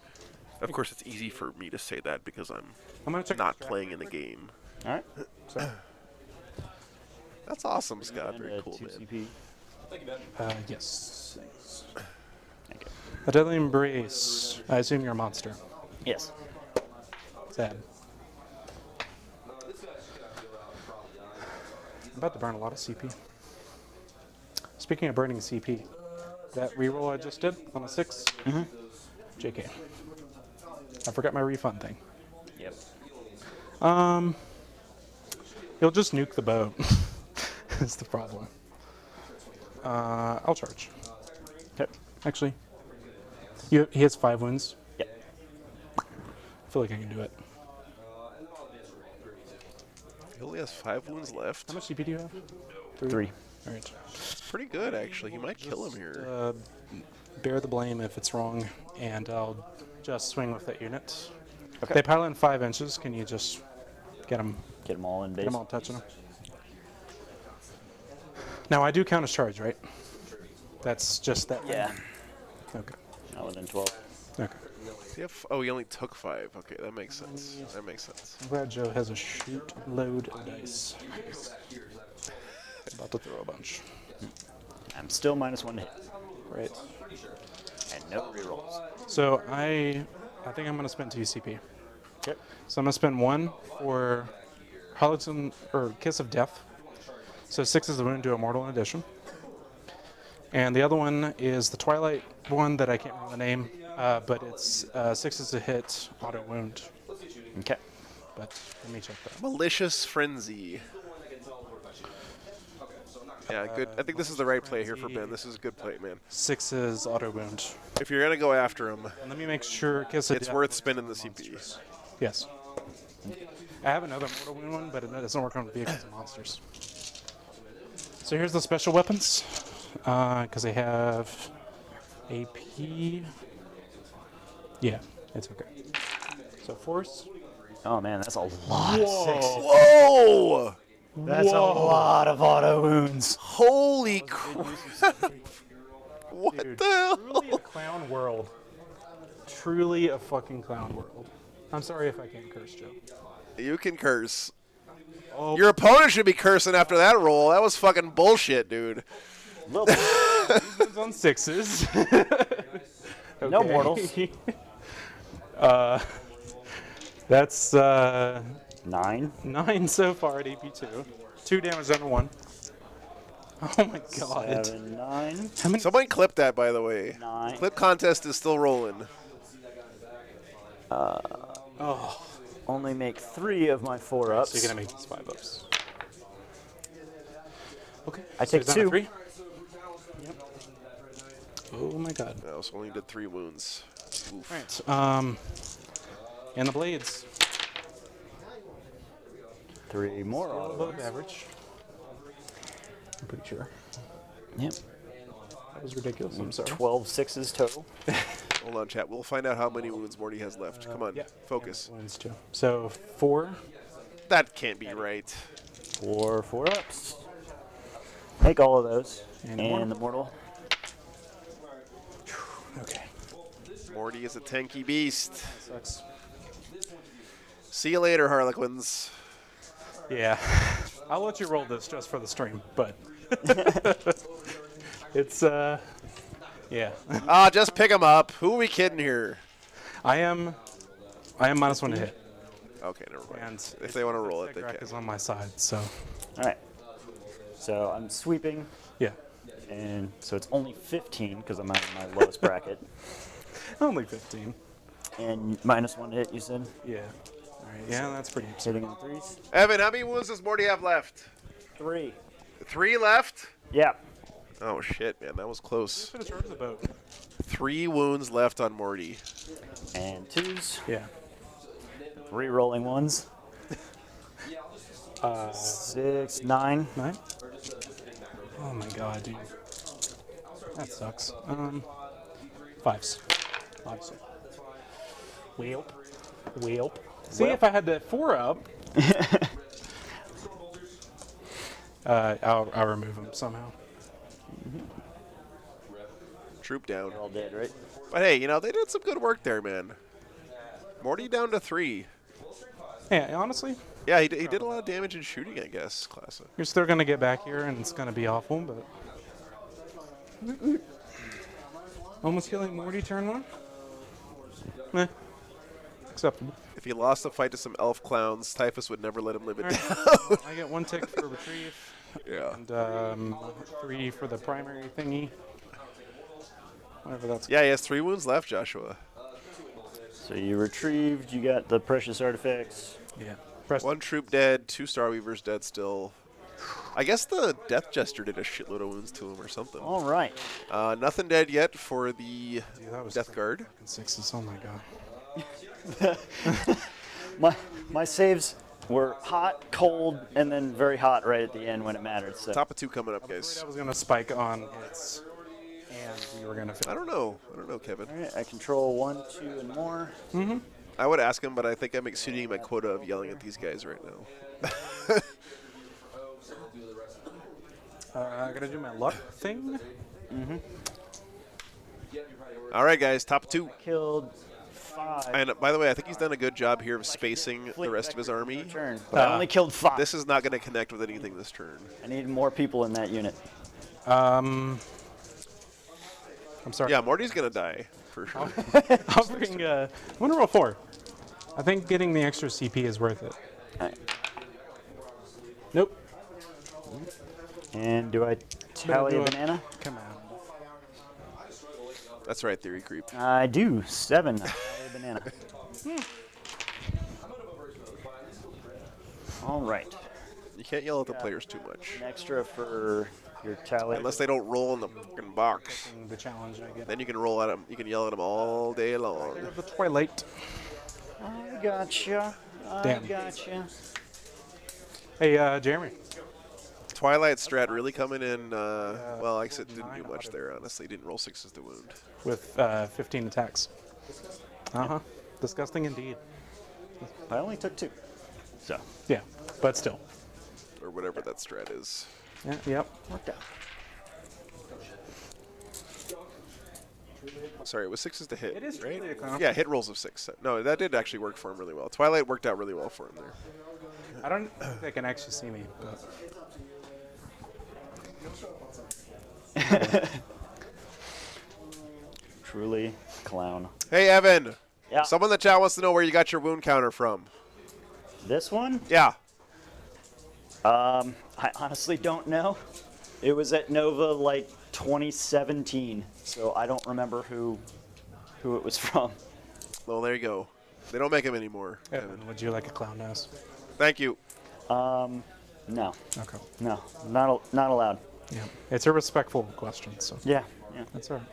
Of course, it's easy for me to say that because I'm gonna check not the strat. playing in the game. All right. That's awesome, Scott. And Very a cool, 2 man. CP. Yes. Thanks. Thank you. A Deadly Embrace. I assume you're a monster. Yes. Sad. I'm about to burn a lot of CP. Speaking of burning CP, that reroll I just did on a 6, JK. I forgot my refund thing. Yep. He'll just nuke the boat. That's the problem. I'll charge. Okay. Actually, he has 5 wounds. Yep. I feel like I can do it. He only has 5 wounds left. How much CP do you have? 3. All right. Pretty good, actually. He might kill him here. Bear the blame if it's wrong, and I'll just swing with that unit. Okay. They pile in 5 inches. Can you just get them all in base. Get them all touching them. Now I do count as charge, right? That's just that. Yeah. Okay. Not within 12. Okay. Oh, he only took 5. Okay, that makes sense. That makes sense. I'm glad Joe has a shoot load of dice. About to throw a bunch. I'm still -1 to hit. Right. And no rerolls. So I think I'm gonna spend 2 CP. Okay. So I'm gonna spend 1 for Harlequin or Kiss of Death. So 6 is the wound to Immortal in addition. And the other one is the Twilight one that I can't remember the name, but it's 6 is a hit, auto wound. Okay. But let me check that. Malicious Frenzy. Yeah, good. I think this is the right play here for Ben. This is a good play, man. 6 is auto wound. If you're going to go after him, And let me make sure Kiss of it's Death worth works spending on the CP. monsters. Yes. I have another mortal wound one, but it doesn't work on vehicles and monsters. So here's the special weapons, because they have AP. Yeah, it's okay. So force. Oh man, that's a lot of 6. Whoa! That's a lot of auto wounds. Holy crap! What Dude, the hell? Truly a clown world. Truly a fucking clown world. I'm sorry if I can't curse, Joe. You can curse. Oh. Your opponent should be cursing after that roll. That was fucking bullshit, dude. Little bit. These ones on 6s. No mortals. That's 9. 9 so far at AP2. 2 damage down to 1. Oh my god. 7, 9. How many? Somebody clip that, by the way. 9. Clip contest is still rolling. Oh. Only make 3 of my 4 ups. So you're gonna make these 5 ups. Okay. I so take he's down to 2. 3. Yep. Oh my god. No, so only did 3 wounds. Oof. Alright. And the blades. 3 more Still auto. above average. I'm pretty sure. Yep. That was ridiculous. I'm sorry. 12 sixes total. Hold on, chat. We'll find out how many wounds Morty has left. Come on, Yeah. focus. Wounds too. So 4. That can't be right. 4 4-ups. Take all of those. And And the mortal. Okay. Morty is a tanky beast. Sucks. See you later, Harlequins. Yeah. I'll let you roll this just for the stream, but it's yeah. Ah, just pick them up. Who are we kidding here? I am -1 to hit. Okay, never mind. And If they want to roll it, they Greg can. is on my side, so All right. So I'm sweeping, yeah. and so it's only 15 because I'm out of my lowest bracket. Only 15. And -1 to hit, you said? Yeah. All right. Yeah, that's pretty absurd. Hitting on 3s. Evan, how many wounds does Morty have left? 3. 3 left? Yeah. Oh, shit, man. That was close. Should have charged the boat. 3 wounds left on Morty. And 2s. Yeah. Re-rolling 1s. 6, 9. 9. Oh my god, dude. That sucks. 5s. 5s. Whelp. Whelp. See, if I had the 4 up, I'll remove them somehow. Troop down. They're all dead, right? But hey, you know, they did some good work there, man. Morty down to 3. Yeah, honestly, Yeah, he did a lot of damage in shooting, I guess, Classa. you're still gonna get back here, and it's gonna be awful, but almost killing Morty turn 1. Eh. Acceptable. If he lost the fight to some elf clowns, Typhus would never let him live it Alright. down. I get 1 tick for retrieve. Yeah. And 3 for the primary thingy. Whatever that's. Yeah, he has 3 wounds left, Joshua. So you retrieved, you got the precious artifacts. Yeah. Press 1 troop dead, 2 Starweavers dead still. I guess the Death Jester did a shitload of wounds to him or something. All right. Nothing dead yet for the Dude, that was Death Guard. 6s. Oh my god. My saves were hot, cold, and then very hot right at the end when it mattered. So Top of 2 coming up, guys. I was gonna spike on hits, and we were gonna. I don't know, Kevin. all right, I control 1, 2, and more. I would ask him, but I think I'm exceeding my quota of yelling at these guys right now. I gotta do my luck thing. All right, guys, top of 2. Killed 5. And by the way, I think he's done a good job here of spacing the rest of his army. Turn, but I only killed 5. This is not going to connect with anything this turn. I need more people in that unit. I'm sorry. Yeah, Morty's going to die, for sure. I'll bring. I'm gonna roll 4. I think getting the extra CP is worth it. All right. Nope. And do I tally do a a- banana? Come on. That's right, Theory Creep. I do. 7. I tally a banana. All right. You can't yell at the players too much. An extra for your tally. Unless they don't roll in the fucking box. The challenge I get. Then you can roll at them. You can yell at them all day long. The Twilight. I gotcha. Damn. I gotcha. Hey, Jeremy. Twilight strat really coming in. Well, I guess it didn't do much there, honestly. Didn't roll 6s to wound. With 15 attacks. Disgusting indeed. I only took 2. So Yeah, but still. Or whatever that strat is. Yeah, yep. worked out. Sorry, it was 6s to hit. It is right? truly a clown. Yeah, hit rolls of 6. No, that did actually work for him really well. Twilight worked out really well for him there. I don't think they can actually see me. But Truly clown. Hey, Evan. Yeah. Someone in the chat wants to know where you got your wound counter from. This one? Yeah. I honestly don't know. It was at Nova like 2017, so I don't remember who it was from. Well, there you go. They don't make them anymore. Evan, would you like a clown nose? Thank you. No, Okay. no, not allowed. Yeah. It's a respectful question, so Yeah, yeah. that's all right.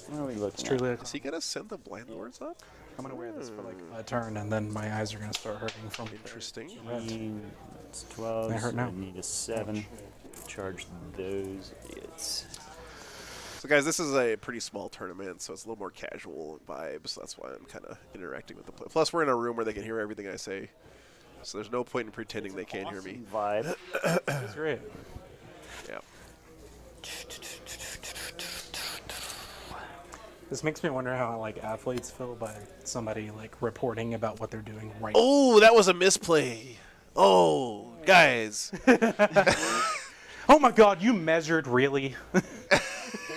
What are we looking It's truly. Is he gonna send the blind lords up? I'm gonna wear this for like a turn, and then my eyes are gonna start hurting from Interesting. at? It's 12. They hurt so now. I need a 7. charge those idiots. So guys, this is a pretty small tournament, so it's a little more casual vibes. That's why I'm kind of interacting with the play. Plus, we're in a room where they can hear everything I say, so there's no point in pretending they can't hear me. Vibe. That's great. Yeah. This makes me wonder how like athletes feel by somebody like reporting about what they're doing right. Oh, that was a misplay. Oh, guys. Oh my God, you measured really? Their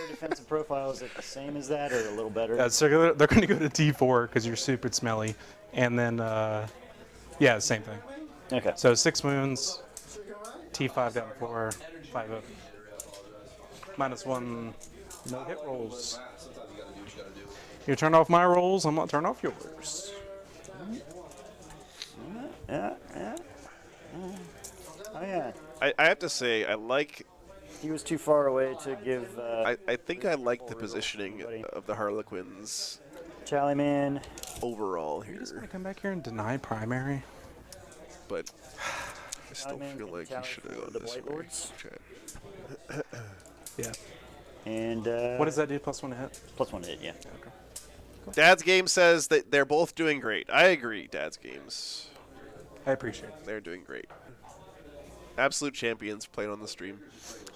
defensive profile, is it the same as that or a little better? So they're going to go to T4 because you're super smelly, and then yeah, same thing. Okay. So 6 wounds, T5 down 4, 5 up. -1, no hit rolls. You turn off my rolls, I'm gonna turn off yours. Yeah. Oh yeah. I have to say, I like. He was too far away to give. I think I like the positioning of the Harlequins Charlie Man. overall You're here, just gonna come back here and deny primary? but I still Man feel can like he tally should have for gone the this White way. Lords. Chat. Yeah. And What does that do? +1 to hit? +1 hit, yeah. Dad's Game says that they're both doing great. I agree, Dad's Games. I appreciate it. They're doing great. Absolute champions playing on the stream.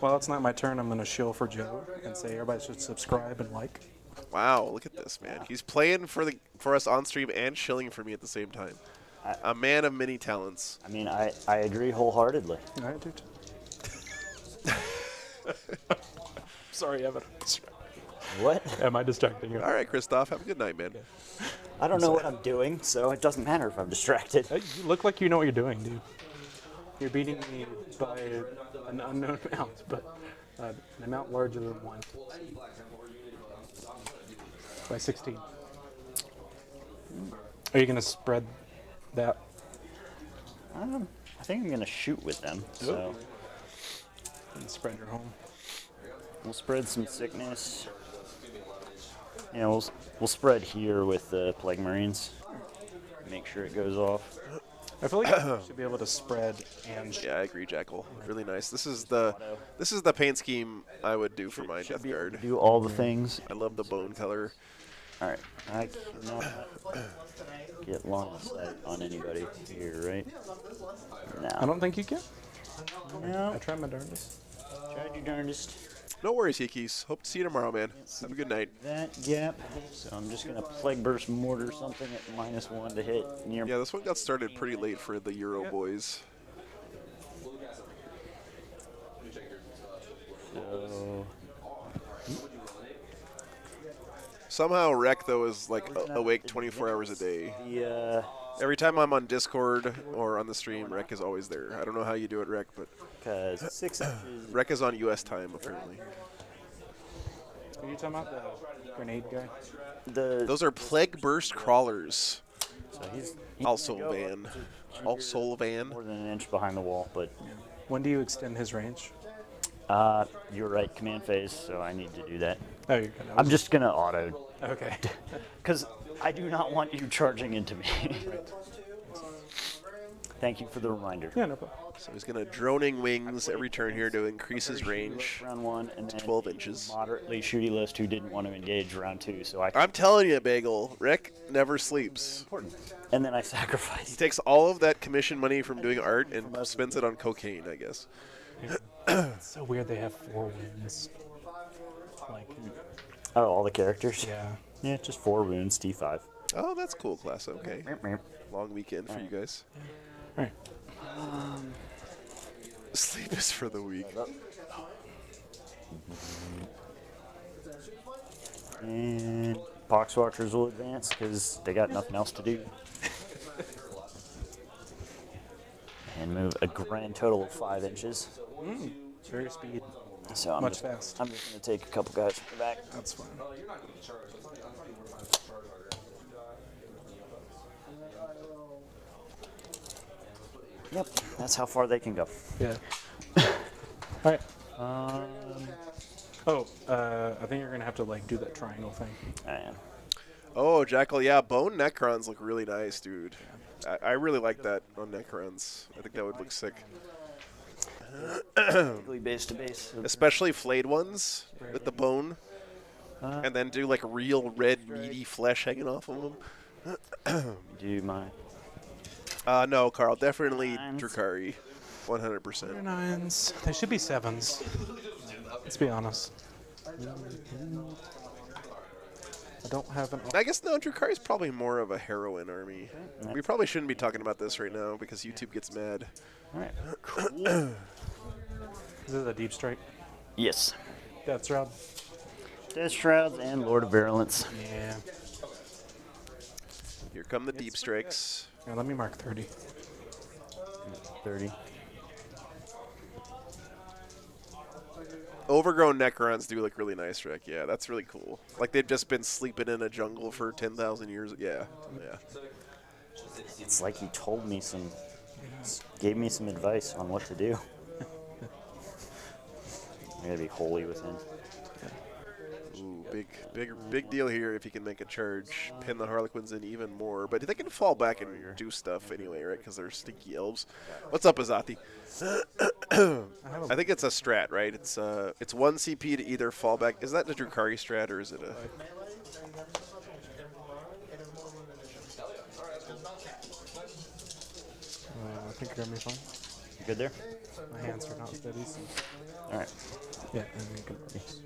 Well, it's not my turn. I'm gonna shill for Joe and say everybody should subscribe and like. Wow, look at this, man. He's playing for us on stream and shilling for me at the same time. A man of many talents. I mean, I agree wholeheartedly. I do too. Sorry, Evan. What? Am I distracting you? All right, Christoph, have a good night, man. I don't know what I'm doing, so it doesn't matter if I'm distracted. Hey, you look like you know what you're doing, dude. You're beating me by an unknown amount, but an amount larger than 1. By 16. Are you going to spread that? I think I'm gonna shoot with them. So And spread your home. we'll spread some sickness. You know, we'll spread here with the Plague Marines. Make sure it goes off. I feel like you should be able to spread and Yeah, I agree, Jackal. Really nice. This is the paint scheme I would do for my Death Guard. Do all the things. I love the bone color. All right, I cannot get line of sight on anybody here, right? No. I don't think you can. No. I tried my darndest. Tried your darndest. No worries, Hikis. Hope to see you tomorrow, man. Have a good night. That gap. So I'm just gonna Plague Burst Mortar something at -1 to hit near. Yeah, this one got started pretty late for the Euro boys. So Somehow Rec, though, is like awake 24 hours a day. the Every time I'm on Discord or on the stream, Rec is always there. I don't know how you do it, Rec, but because 6 inches. Rec is on US time, apparently. Are you talking about the grenade guy? Those are Plague Burst Crawlers. So he's Also gonna go Van. up to Also Van. more than an inch behind the wall, but When do you extend his range? you're right, command phase, so I need to do that. Oh, you're good. I'm just gonna auto, Okay. because I do not want you charging into me. Thank you for the reminder. Yeah, no problem. So he's going to droning wings every turn here to increase his range. Round 1, and then 12 inches. Moderately shooty list who didn't want to engage round 2, so I. I'm telling you, Bagel, Rick never sleeps. And then I He sacrificed. takes all of that commission money from doing art and spends it on cocaine, I guess. It's so weird they have 4 wins. Like, Oh, all the characters. yeah. Yeah, just 4 wounds, T5. Oh, that's cool, class. Okay. Long weekend for you guys. Right. Sleep is for the weak. And Poxwalkers will advance because they got nothing else to do. And move a grand total of 5 inches. Very speed. So I'm Much just, fast. I'm just going to take a couple guys from the back. That's fine. Yep, that's how far they can go. Yeah. All right. Um, I think you're gonna have to like do that triangle thing. I am. Oh, Jackal, yeah, bone Necrons look really nice, dude. I really like that on Necrons. I think that would look sick. Basically base to base. Especially flayed ones with the bone. And then do like real red meaty flesh hanging off of them. Do my No, Carl, definitely Nines. Drukhari. 100%. 9s. They should be 7s. Let's be honest. I don't have an. I guess no, Drukhari's probably more of a heroine army. We probably shouldn't be talking about this right now because YouTube gets mad. Alright. Cool. Is it a deep strike? Yes. Death Shroud. Death Shrouds and Lord of Virulence. Yeah. Here come the deep strikes. Yeah, let me mark 30. 30. Overgrown Necrons do look really nice, Rick. Yeah, that's really cool. Like they've just been sleeping in a jungle for 10,000 years. Yeah, yeah. It's like he told me gave me some advice on what to do. I gotta be holy with him. Ooh, big deal here if he can make a charge, pin the Harlequins in even more. But they can fall back and do stuff anyway, right? Because they're stinky elves. What's up, Azati? I think it's a strat, right? It's 1 CP to either fall back. Is that the Drukhari strat or is it a? I think you're gonna be fine. You good there? My hands are not steady. So. Alright. Yeah, and we can.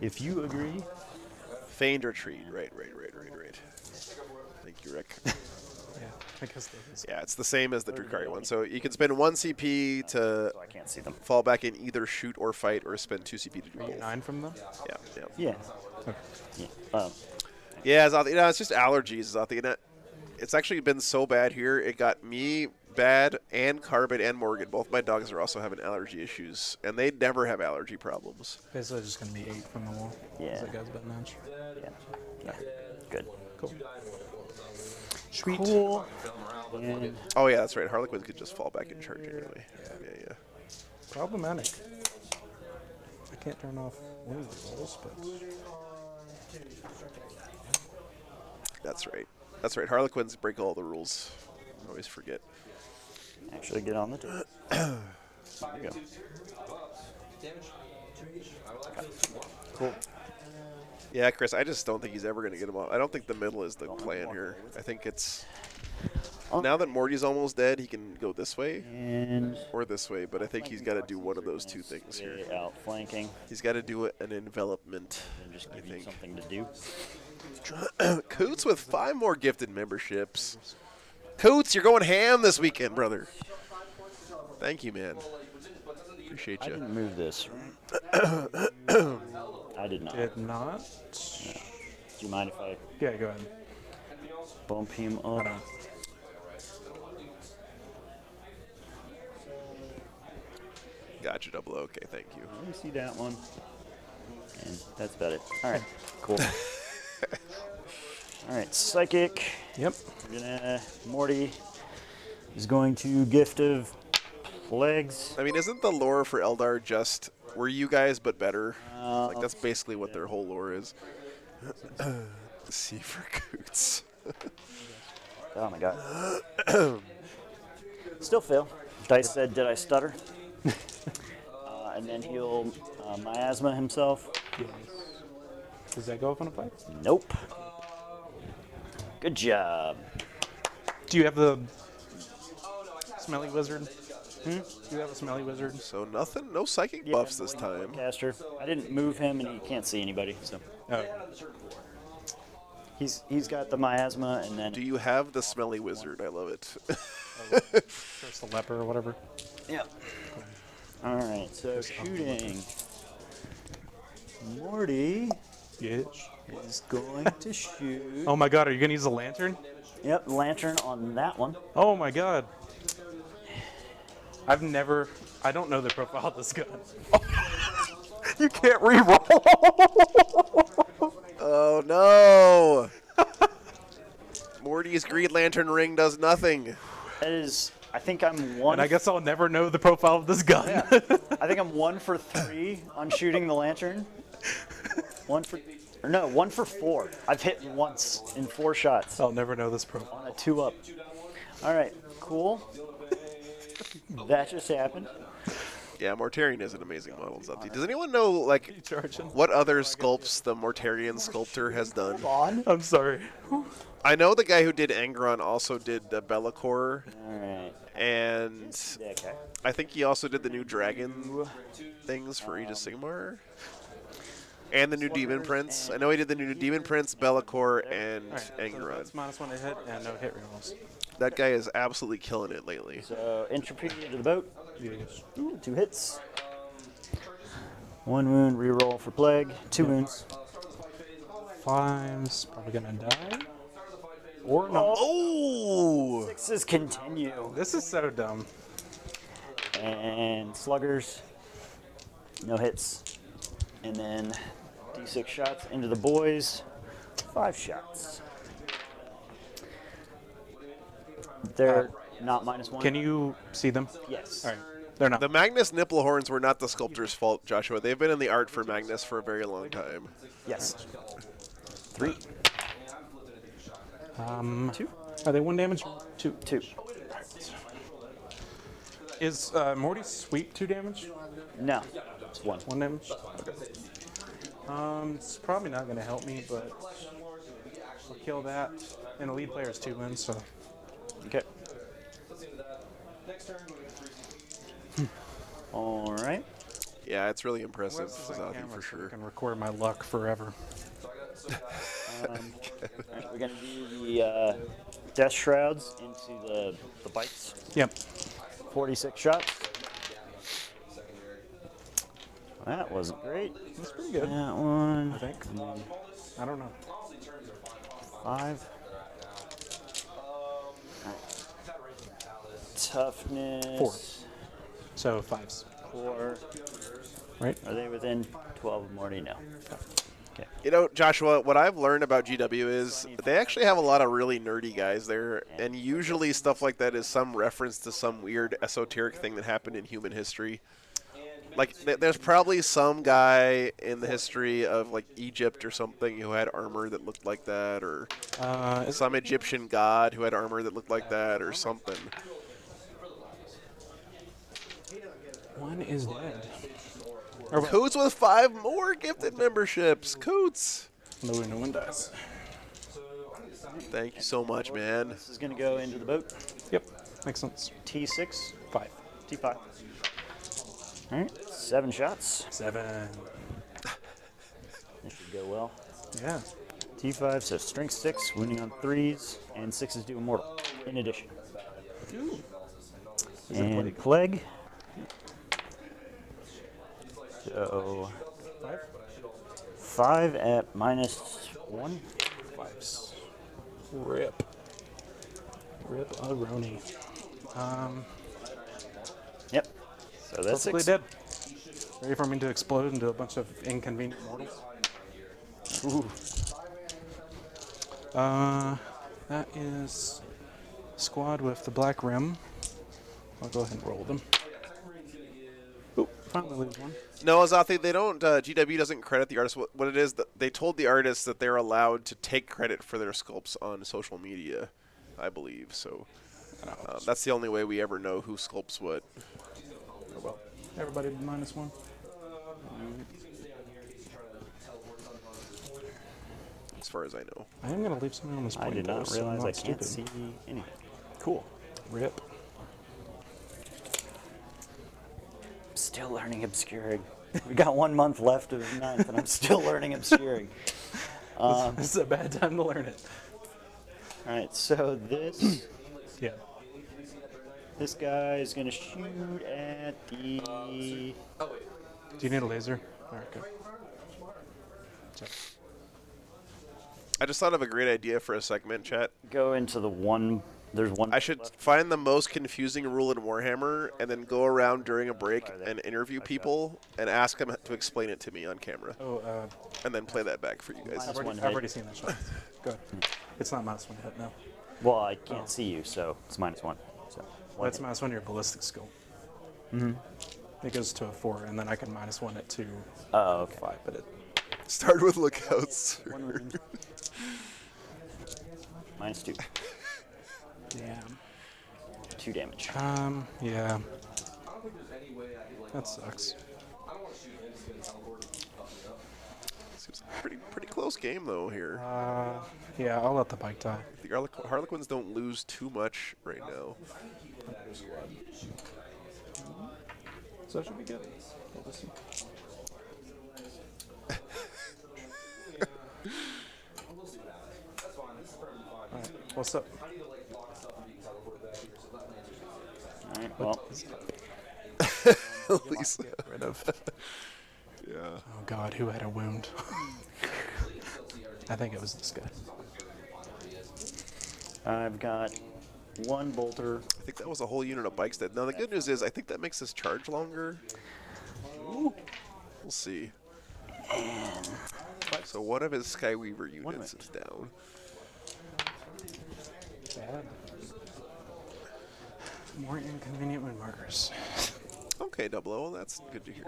If you agree. Feigned retreat. Right. Thank you, Rick. Yeah, I guess that is. Yeah, it's the same as the Drukhari one. So you can spend 1 CP to I can't see them. fall back and either shoot or fight, or spend 2 CP to do Are you both. 9 from them? Yeah. Yeah. Okay. Yeah. Yeah, Zathi, it's just allergies, Zathi. It's actually been so bad here. It got me bad and Carbon and Morgan. Both my dogs are also having allergy issues, and they never have allergy problems. Basically, just gonna be 8 from the wall. Yeah. That guy's about an inch. Yeah. Good. Cool. Sweet. Cool. And Oh yeah, that's right. Harlequins could just fall back and charge anyway. Yeah. Problematic. I can't turn off wound rolls, but That's right. Harlequins break all the rules. I always forget. actually get on the door. There you go. Cool. Yeah, Chris, I just don't think he's ever going to get him off. I don't think the middle is the plan here. I think it's... Now that Morty's almost dead, he can go this way And or this way, but I think he's got to do one of those two things here. stay outflanking. He's got to do an envelopment, And just I give you think. something to do. Coots with 5 more gifted memberships. Coots, you're going ham this weekend, brother. Thank you, man. Appreciate I you. didn't move this. I did not. did not. Do you mind if I Yeah, go ahead. bump him up? Gotcha, double O. Okay, thank you. Let me see that one. And that's about it. All right, cool. All right, psychic. Yep. We're gonna Morty is going to gift of plagues. I mean, isn't the lore for Eldar just were you guys but better? Like that's basically what their whole lore is. C for Coots. Oh my god. Still fail. Dice said, "Did I stutter?" And then he'll miasma himself. Does that go up on a fight? Nope. Good job. Do you have the smelly wizard? Do you have a smelly wizard? So nothing, no psychic buffs this time. Caster. I didn't move him, and he can't see anybody. So Oh. he's got the miasma, and then Do you have the smelly wizard? I love it. First the leper or whatever. yeah. All right. So shooting. Morty Yes. is going to shoot. Oh my god, are you gonna use a lantern? Yep, lantern on that one. Oh my god. I don't know the profile of this gun. You can't re-roll. Oh no! Morty's Green Lantern ring does nothing. That is, I think I'm one. And I guess I'll never know the profile of this gun. I think I'm 1 for 3 on shooting the lantern. 1 for 4. I've hit once in 4 shots I'll never know this profile. on a 2-up. All right, cool. That just happened. Yeah, Mortarion is an amazing model, Zupti. Does anyone know, like, what other sculpts the Mortarion sculptor has done? I'm sorry. I know the guy who did Angron also did the Be'lakor, Alright. and Okay. I think he also did the new dragon things for Age of Sigmar. And the new Demon Prince. I know he did the new Demon Prince, Be'lakor, and Angron. That's -1 to hit and no hit rerolls. That guy is absolutely killing it lately. So entropy into the boat. Yes. Ooh, 2 hits. 1 wound, reroll for plague. 2 wounds. 5's probably gonna die. Or not. Oh! 6s continue. This is so dumb. And sluggers. No hits. And then D6 shots into the boys. 5 shots. They're not -1. Can you see them? Yes. All right. They're not. The Magnus nipple horns were not the sculptor's fault, Joshua. They've been in the art for Magnus for a very long time. Yes. 3. 2. Are they 1 damage? 2. 2. Is Morty's sweep 2 damage? No. It's 1. 1 damage? Okay. It's probably not going to help me, but I'll kill that. And the lead player is 2 wins, so. Okay. All right. Yeah, it's really impressive, This is on Zathi, camera, for so I sure. can record my luck forever. Alright, we're gonna do the death shrouds into the bites. Yep. 46 shots. That wasn't great. That's pretty good. That one. I think. I don't know. 5. Toughness. 4. So 5's. 4. Right? Are they within 12 of Morty? No. Okay. You know, Joshua, what I've learned about GW is they actually have a lot of really nerdy guys there, and usually stuff like that is some reference to some weird esoteric thing that happened in human history. Like, there's probably some guy in the history of, like, Egypt or something who had armor that looked like that, or some Egyptian god who had armor that looked like that, or something. 1 is dead. Coots with 5 more gifted memberships. Coots. No one dies. Thank you so much, man. This is gonna go into the boat. Yep. Makes sense. T6. 5. T5. All right. 7 shots. 7. This should go well. Yeah. T5, so strength 6, wounding on 3s, and 6s do immortal, in addition. And plague. So 5 at -1. 5's. Rip. Rip a Roni. Yep. So that's Perfectly 6. dead. Ready for me to explode into a bunch of inconvenient mortals? Ooh. That is squad with the black rim. I'll go ahead and roll them. Oh, finally lose 1. No, Azathi, they don't. GW doesn't credit the artist. What it is that they told the artists that they're allowed to take credit for their sculpts on social media, I believe. So that's the only way we ever know who sculpts what. Oh well. Everybody -1. As far as I know. I am gonna leave something on this point. I did not though, so I'm realize not I can't stupid. see anything. Cool. Rip. Still learning obscuring. We got 1 month left of 9th, and I'm still learning obscuring. This is a bad time to learn it. All right, so this Yeah. this guy is gonna shoot at the. Do you need a laser? Alright, good. I just thought of a great idea for a segment, chat. Go into the one. There's one. I should find the most confusing rule in Warhammer and then go around during a break and interview people and ask them to explain it to me on camera. Oh, And then play that back for you guys. Minus one I've hit. already seen that shot. Good. It's not -1 hit now. Well, I can't see you, so it's -1. So one That's hit. -1 your ballistic skill. Mhm. It goes to a 4, and then I can -1 it to Oh, okay. 5, but it. Start with lookouts. One wound. -2. Damn. 2 damage. Yeah. That sucks. Seems like a pretty close game though here. Yeah, I'll let the bike die. The Harlequins don't lose too much right now. So that should be good. We'll see. Alright, what's up? Alright, well. Lisa. Get rid of. Yeah. Oh god, who had a wound? I think it was this guy. I've got one bolter. I think that was a whole unit of bikes dead. Now the good news is I think that makes us charge longer. Ooh. We'll see. So one of his Skyweaver units is down. Bad. More inconvenient wind markers. Okay, Double O, that's good to hear.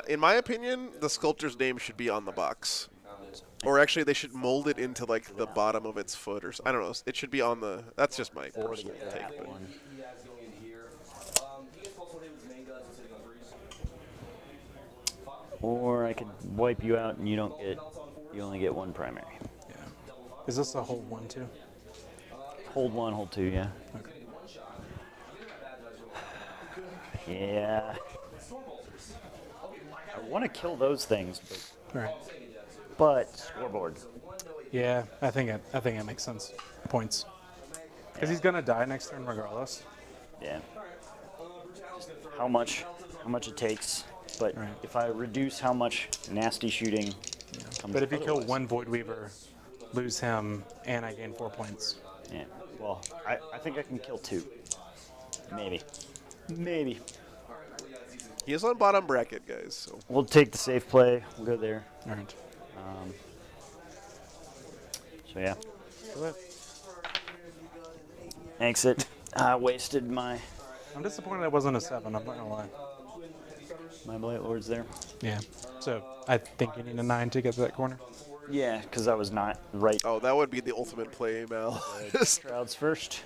In my opinion, the sculptor's name should be on the box. Or actually, they should mold it into like the bottom of its foot, or I don't know. It should be on the. That's just my personal take. But. Or I could wipe you out and you don't get. You only get one primary. Yeah. Is this a hold 1-2? Hold 1, hold 2, yeah. Okay. Yeah. I want to kill those things, but. Alright. But scoreboard. Yeah, I think it makes sense. Points. Because he's gonna die next turn regardless. Yeah. Just how much it takes, but Right. if I reduce how much nasty shooting comes. But if you kill otherwise. one Void Weaver, lose him, and I gain 4 points. Yeah. Well, I think I can kill 2. Maybe. Maybe. He is on bottom bracket, guys. So We'll take the safe play. We'll go there. Alright. So yeah. Go ahead. Exit. Wasted my I'm disappointed it wasn't a 7, I'm not gonna lie. Blight Lords there. Yeah. So I think you need a 9 to get to that corner. Yeah, because I was not right. oh, that would be the ultimate play, Mal. Just Crowds first.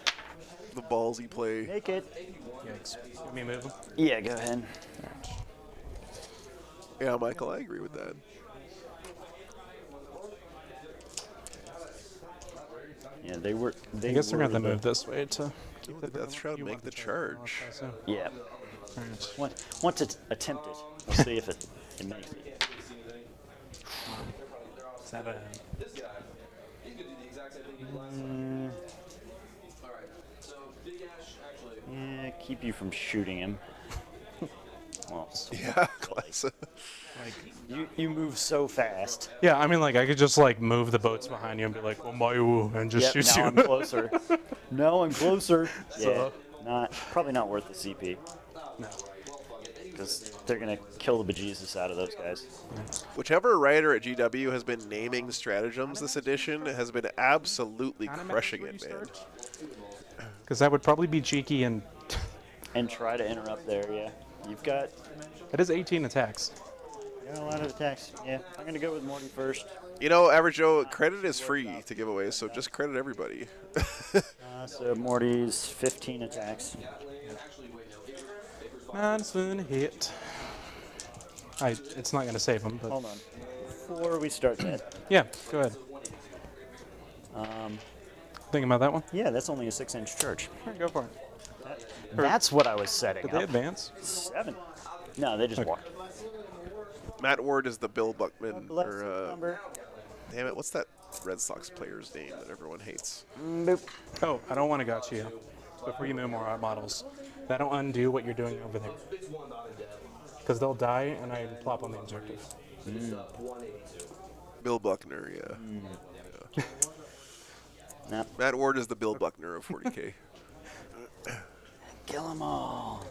the ballsy play. Make it. Yikes. Let me move him. Yeah, go ahead. Yeah, Michael, I agree with that. Yeah, they were. I guess they're gonna have to move this way to keep The Death Shroud make the charge. Yeah. Alright. Want to attempt it. We'll see if it makes it. 7. Yeah, keep you from shooting him. Well, Yeah, classic. you move so fast. Yeah, I mean, like, I could just, like, move the boats behind you and be like, oh, my, and just Yep, shoot now you. I'm closer. No, I'm closer. Yeah, So- probably not worth the CP. No. Because they're going to kill the bejesus out of those guys. Whichever writer at GW has been naming stratagems this edition has been absolutely crushing it, man. Because that would probably be cheeky, and And try to interrupt there, yeah. You've got it is 18 attacks. a lot of attacks. Yeah, I'm going to go with Morty first. You know, Average Joe, credit is free to give away, so just credit everybody. So Morty's 15 attacks. Nice one hit. It's not going to save him, but Hold on. Before we start that, yeah, go ahead. Thinking about that one? yeah, that's only a 6-inch charge. Alright, go for it. That's what I was setting Did they up. advance? 7. No, they just Okay. walked. Matt Ward is the Bill Buckman, Bless or number. damn it, what's that Red Sox player's name that everyone hates? Boop. Oh, I don't want to gotcha you. Before you move more models, that'll undo what you're doing over there. Because they'll die, and I plop on the objective. Bill Buckner, yeah. Yeah. Nah. Matt Ward is the Bill Buckner of 40K. Kill them all.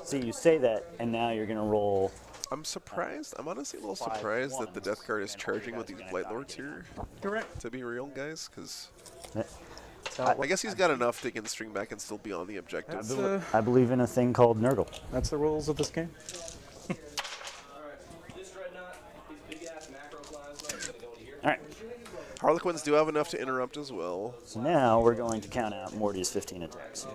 See, you say that, and now you're going to roll. I'm surprised. I'm honestly a little 5 surprised that the ones. Death Guard is And charging all with you these guys Blight gonna Lords here. Correct. To be real, guys, because I I guess he's got enough they can string back and still be on the objective. That's, I believe in a thing called Nurgle. that's the rules of this game. All right. Harlequins do have enough to interrupt as well. So now we're going to count out Morty's 15 attacks.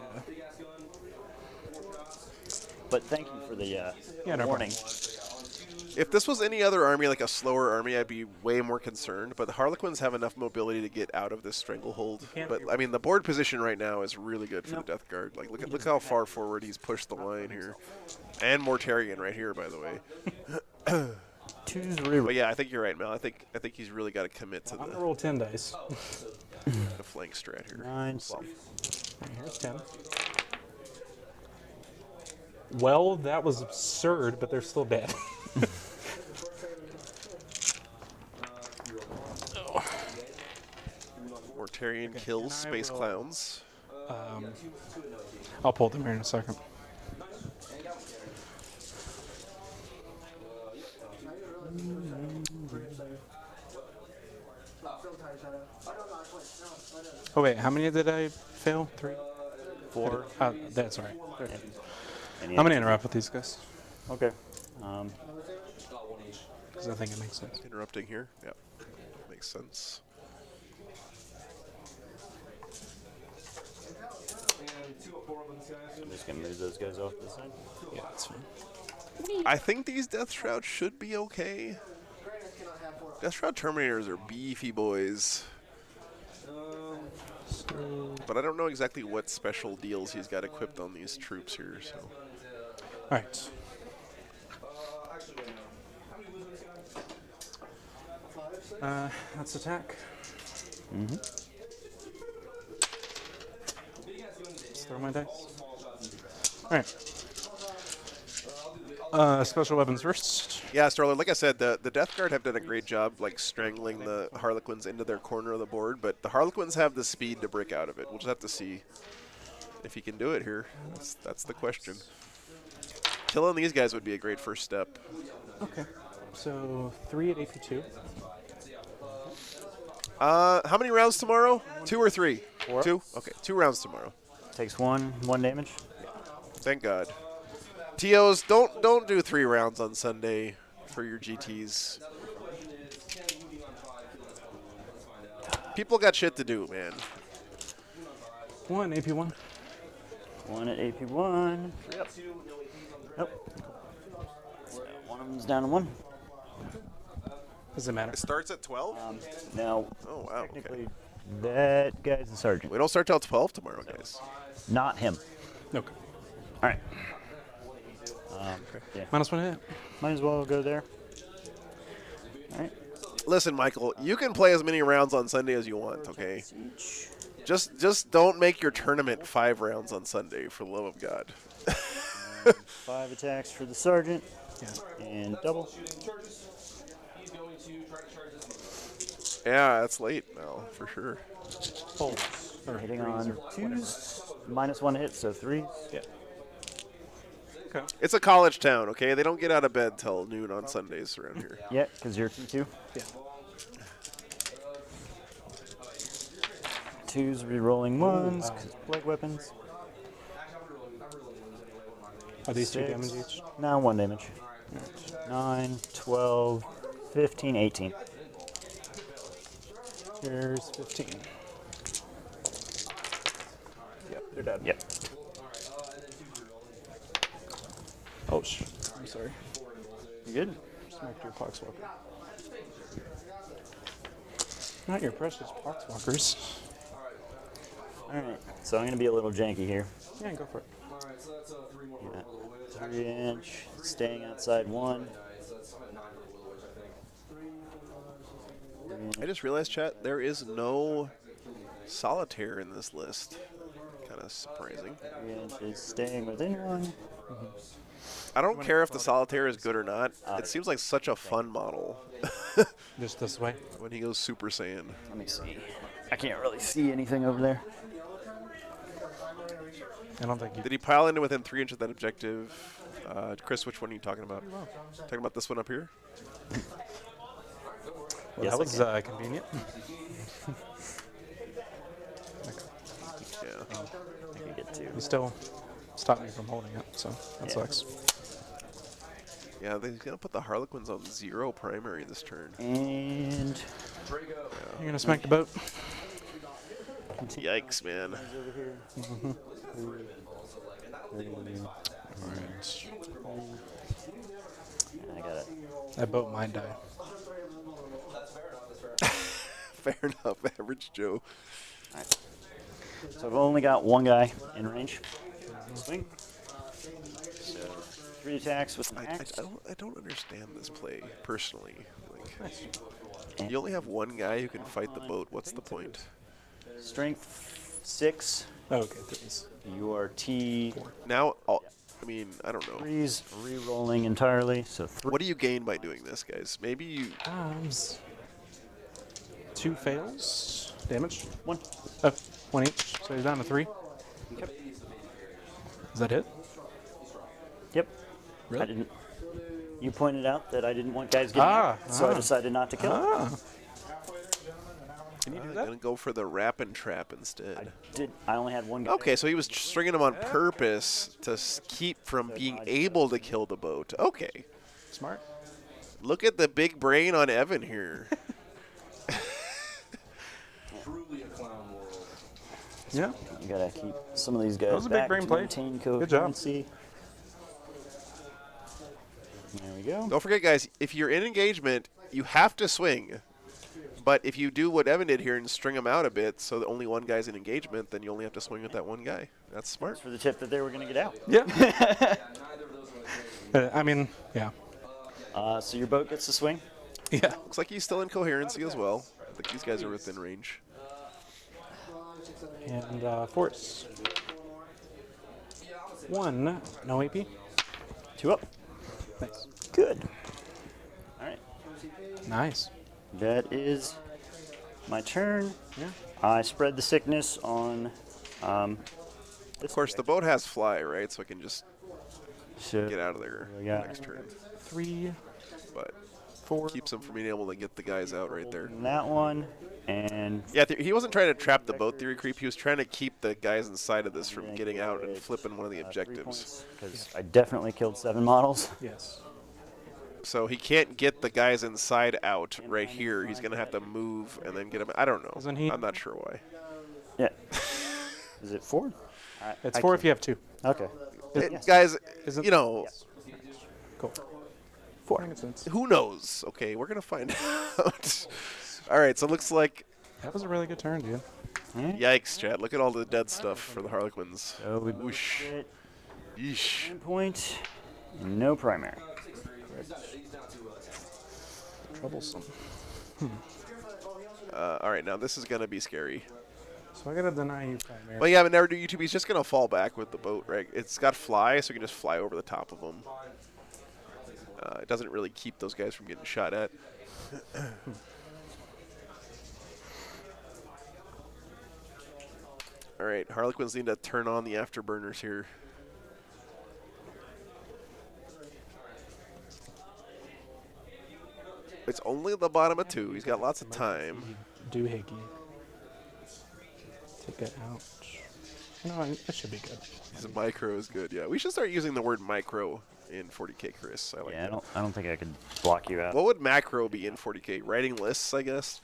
but thank you for the Yeah, no warning. If this was any other army, like a slower army, I'd be way more concerned. But the Harlequins have enough mobility to get out of this stranglehold. But I mean, the board position right now is really good for the Death Guard. Like, look how far forward he's pushed the line here, and Mortarion right here, by the way. But yeah, I think you're right, Mel. I think he's really got to commit to I'm gonna roll 10 dice. the flank strat here. 9, Here's 10. Well, that was absurd, but they're still dead. Mortarion kills space clowns. I'll pull them here in a second. Oh wait, how many did I fail? 3? 4. That's all right. Any I'm gonna interrupt with these guys Okay. because I think it makes sense. Interrupting here. Yeah, makes sense. I'm just gonna move those guys off this side. Yeah, that's fine. I think these Death Shrouds should be okay. Death Shroud Terminators are beefy boys. But I don't know exactly what special deals he's got equipped on these troops here. So. All right. Let's attack. Mm-hmm. Let's throw my dice. All right. Special weapons first. Yeah, Starler, like I said, the Death Guard have done a great job like strangling the Harlequins into their corner of the board, but the Harlequins have the speed to break out of it. We'll just have to see if he can do it here. That's the question. Killing these guys would be a great first step. Okay. So 3 at AP2. How many rounds tomorrow? 2 or 3? 4. 2? Okay, 2 rounds tomorrow. Takes 1 damage. Thank God. TOs, don't do 3 rounds on Sunday for your GTs. People got shit to do, man. 1 AP1. 1 at AP1. Nope. So one of them's down to 1. Does it matter? It starts at 12? Now, Oh, wow. technically, that guy's the sergeant. We don't start till 12 tomorrow, guys. Not him. Okay. All right. Yeah. -1 hit. Might as well go there. All right. Listen, Michael, you can play as many rounds on Sunday as you want, okay? Just don't make your tournament 5 rounds on Sunday, for the love of God. 5 attacks for the sergeant. Yeah. And double. Yeah, that's late now, for sure. Pulls. Or Hitting threes on or 2s. -1 hit, so 3s. Yeah. Okay. It's a college town, okay? They don't get out of bed till noon on Sundays around here. Yeah, because you're T2. Yeah. 2s re-rolling 1s, 'cause plague weapons. Are these 2 6. damage each? Now 1 damage. 9, 12, 15, 18. Here's 15. Yep, they're dead. Yep. Oh, I'm sorry. You good? Smacked your poxwalker. Not your precious poxwalkers. Alright, so I'm going to be a little janky here. Yeah, go for it. Yeah. 3-inch, staying outside 1. I just realized, chat, there is no solitaire in this list. Kind of surprising. 3-inch is staying within 1. I don't care if the solitaire is good or not. It seems like such a fun model. Just this way. When he goes Super Saiyan. Let me see. I can't really see anything over there. I don't think you. Did he pile into within 3 inches of that objective? Chris, which one are you talking about? Talking about this one up here? Well, Yes, that was I convenient. Yeah. I can get 2. You still stopped me from holding it, so that Yeah. sucks. Yeah, they're going to put the Harlequins on 0 primary this turn. And You're gonna smack the boat. Yikes, man. Alright. I got it. That boat might die. Fair enough, average Joe. Alright. So I've only got one guy in range. Swing. So 3 attacks with an axe. I don't understand this play personally. Like, you only have one guy who can fight the boat. What's the point? Strength 6. Oh, okay, 3s. You are T. Now, I mean, I don't know. 3s re-rolling entirely. So 3. What do you gain by doing this, guys? Maybe you. 2 fails. Damage. 1. Oh, 1 each. So he's down to 3. Yep. Is that it? Yep. Really? I didn't. You pointed out that I didn't want guys getting out, so I decided not to kill him. Can you do I'm that? gonna go for the wrap and trap instead. I only had one guy. Okay, so he was stringing him on purpose to keep from being able to kill the boat. Okay. Smart. Look at the big brain on Evan here. Truly a clown world. Yeah. You gotta keep some of these guys That was a big back brain to play. maintain Good job. coherency. There we go. Don't forget, guys, if you're in engagement, you have to swing. But if you do what Evan did here and string them out a bit so that only one guy's in engagement, then you only have to swing with that one guy. That's smart. For the tip that they were gonna get out. Yeah. I mean, yeah. So your boat gets to swing. Yeah. Looks like he's still in coherency as well. I think these guys are within range. And force. 1, no AP. 2 up. Nice. Good. All right. Nice. That is my turn. Yeah. I spread the sickness on. Of course, the boat has fly, right? So I can just So get out of there yeah. next turn. 3, But 4. keeps him from being able to get the guys out right there. that one and Yeah, he wasn't trying to trap the boat theory creep. He was trying to keep the guys inside of this from getting out and flipping one of the objectives. because I definitely killed 7 models. Yes. So he can't get the guys inside out right here. He's going to have to move and then get them. I don't know. Isn't he- I'm not sure why. Yeah. Is it 4? It's 4 if you have 2. Okay. Guys, Isn't- you know, Cool. 4. Makes sense. who knows? Okay, we're going to find out. All right, so it looks like, That was a really good turn, dude. yikes, Chad. Look at all the dead stuff for the Harlequins. So we Whoosh. get Yeesh. 1 point. No primary. Troublesome. All right, now this is going to be scary. So I gotta deny you primary. Well, yeah, but never do YouTube. He's just going to fall back with the boat, right? It's got fly, so you can just fly over the top of him. It doesn't really keep those guys from getting shot at. All right, Harlequins need to turn on the afterburners here. It's only the bottom of 2. He's got lots of time. Doohickey. Take that out. No, that should be good. The micro is good, yeah. We should start using the word micro in 40K, Chris. I like Yeah, that. I don't think I could block you out. What would macro be in 40K? Writing lists, I guess?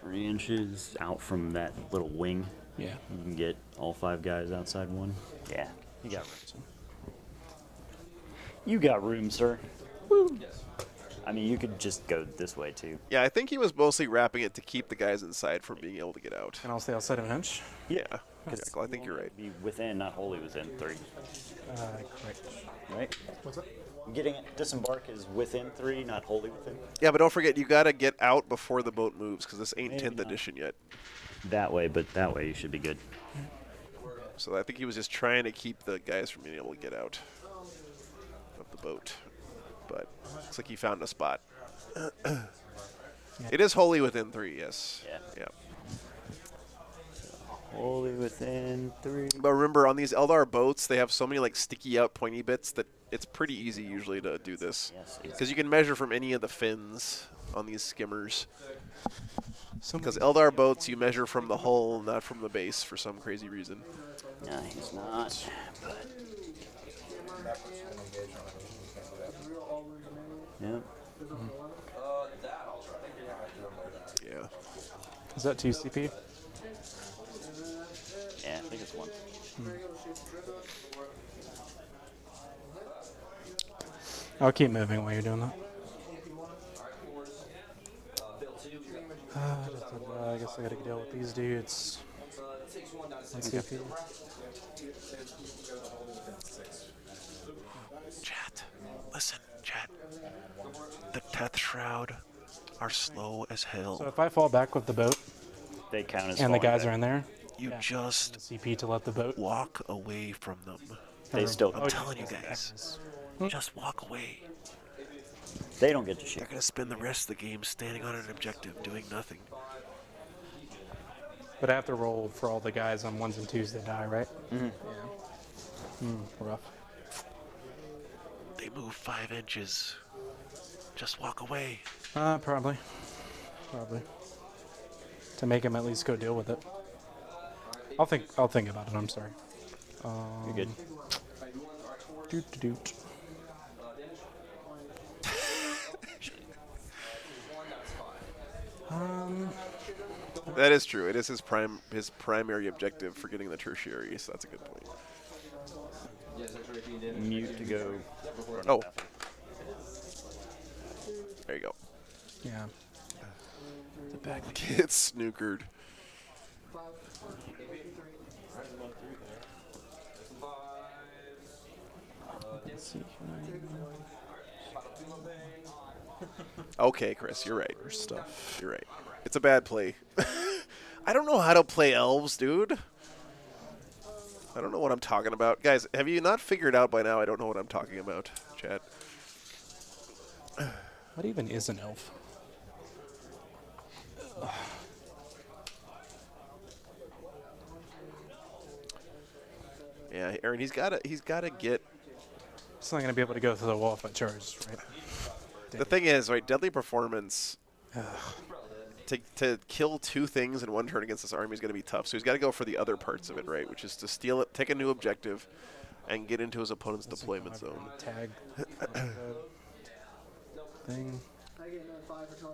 3 inches out from that little wing. Yeah. You can get all 5 guys outside one. Yeah, you got room. You got room, sir. Woo. I mean, you could just go this way too. Yeah, I think he was mostly wrapping it to keep the guys inside from being able to get out. And I'll stay outside of an inch. Yeah, exactly. I think you're right. Be within, not wholly within 3. Correct. Right? What's that? Getting it, disembark is within 3, not wholly within. Yeah, but don't forget, you got to get out before the boat moves because this ain't Maybe 10th not. edition yet. That way, but that way you should be good. So I think he was just trying to keep the guys from being able to get out of the boat. But looks like he found a spot. It is wholly within 3, yes. Yeah. Wholly within 3. But remember, on these Eldar boats, they have so many like sticky out pointy bits that it's pretty easy usually to do this. Yes, Because you can measure from any of the fins on these skimmers. So Because Eldar boats, you measure from the hull, not from the base for some crazy reason. No, he's not. But yeah. Yeah. Is that 2 CP? Yeah, I think it's 1. I'll keep moving while you're doing that. I guess I gotta deal with these dudes. Let's see if he... Chat. Listen, chat. The Death Shroud are slow as hell. So if I fall back with the boat, They count as and the falling guys back. are in there, You just CP to let the boat. walk away from them. They still. I'm telling you guys. Just walk away. They don't get to shoot. They're gonna spend the rest of the game standing on an objective, doing nothing. But I have to roll for all the guys on 1s and 2s that die, right? Mhm. Yeah. Rough. They move 5 inches. Just walk away. Probably. To make him at least go deal with it. I'll think about it. I'm sorry. You're good. Doot. That is true. It is his primary objective for getting the tertiary, so that's a good point. Mute to go. Oh. There you go. Yeah. The back gets snookered. Let's see. Okay, Chris, you're right. Stuff. You're right. It's a bad play. I don't know how to play elves, dude. I don't know what I'm talking about. Guys, have you not figured out by now I don't know what I'm talking about, chat? What even is an elf? Yeah, Aaron, he's gotta get. It's not gonna be able to go through the wall if I charge, right? The thing is, right, deadly performance. To kill 2 things in 1 turn against this army is going to be tough. So he's got to go for the other parts of it, right? Which is to steal it, take a new objective, and get into his opponent's deployment zone. Tag. Thing.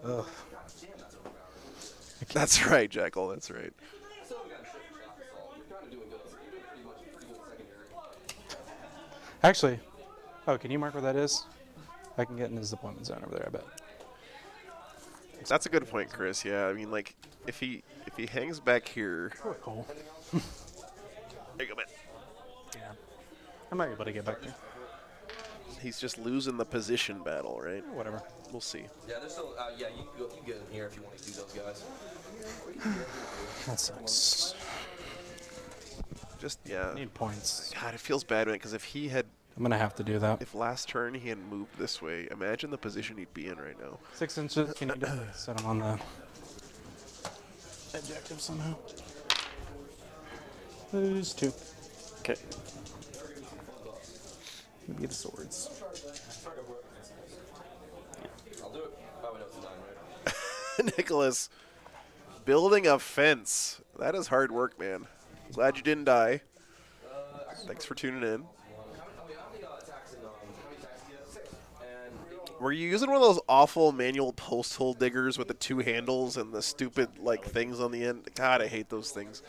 Ugh. That's right, Jackal. That's right. Actually, can you mark where that is? I can get in his deployment zone over there, I bet. That's a good point, Chris. Yeah, I mean, like, if he hangs back here. Cool. There you go, man. Yeah. I might be able to get back there. He's just losing the position battle, right? Whatever. We'll see. Yeah, there's still. You can get in here if you want to do those guys. That sucks. Just yeah. I need points. God, it feels bad, man. Because if he had, I'm gonna have to do that. if last turn he had moved this way, imagine the position he'd be in right now. 6 inches. Can you set him on the objective somehow? Lose 2. Okay. Maybe the swords. I'll do it. Oh, wait, no, it's a 9, right? Nicholas, building a fence. That is hard work, man. Glad you didn't die. Thanks for tuning in. Were you using one of those awful manual post hole diggers with the 2 handles and the stupid like things on the end? God, I hate those things.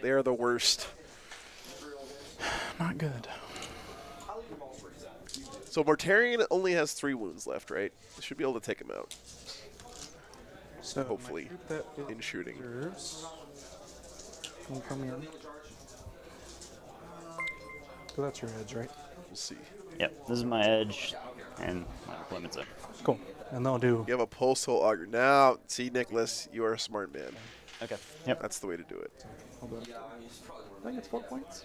They are the worst. Not good. So Mortarion only has 3 wounds left, right? Should be able to take him out. So Hopefully, in shooting. Come here. So that's your edge, right? We'll see. Yep. This is my edge and my deployment zone. Cool. And they'll do. You have a post hole auger. Now, see, Nicholas, you are a smart man. Okay. Yep. That's the way to do it. Hold on. I think it's 4 points.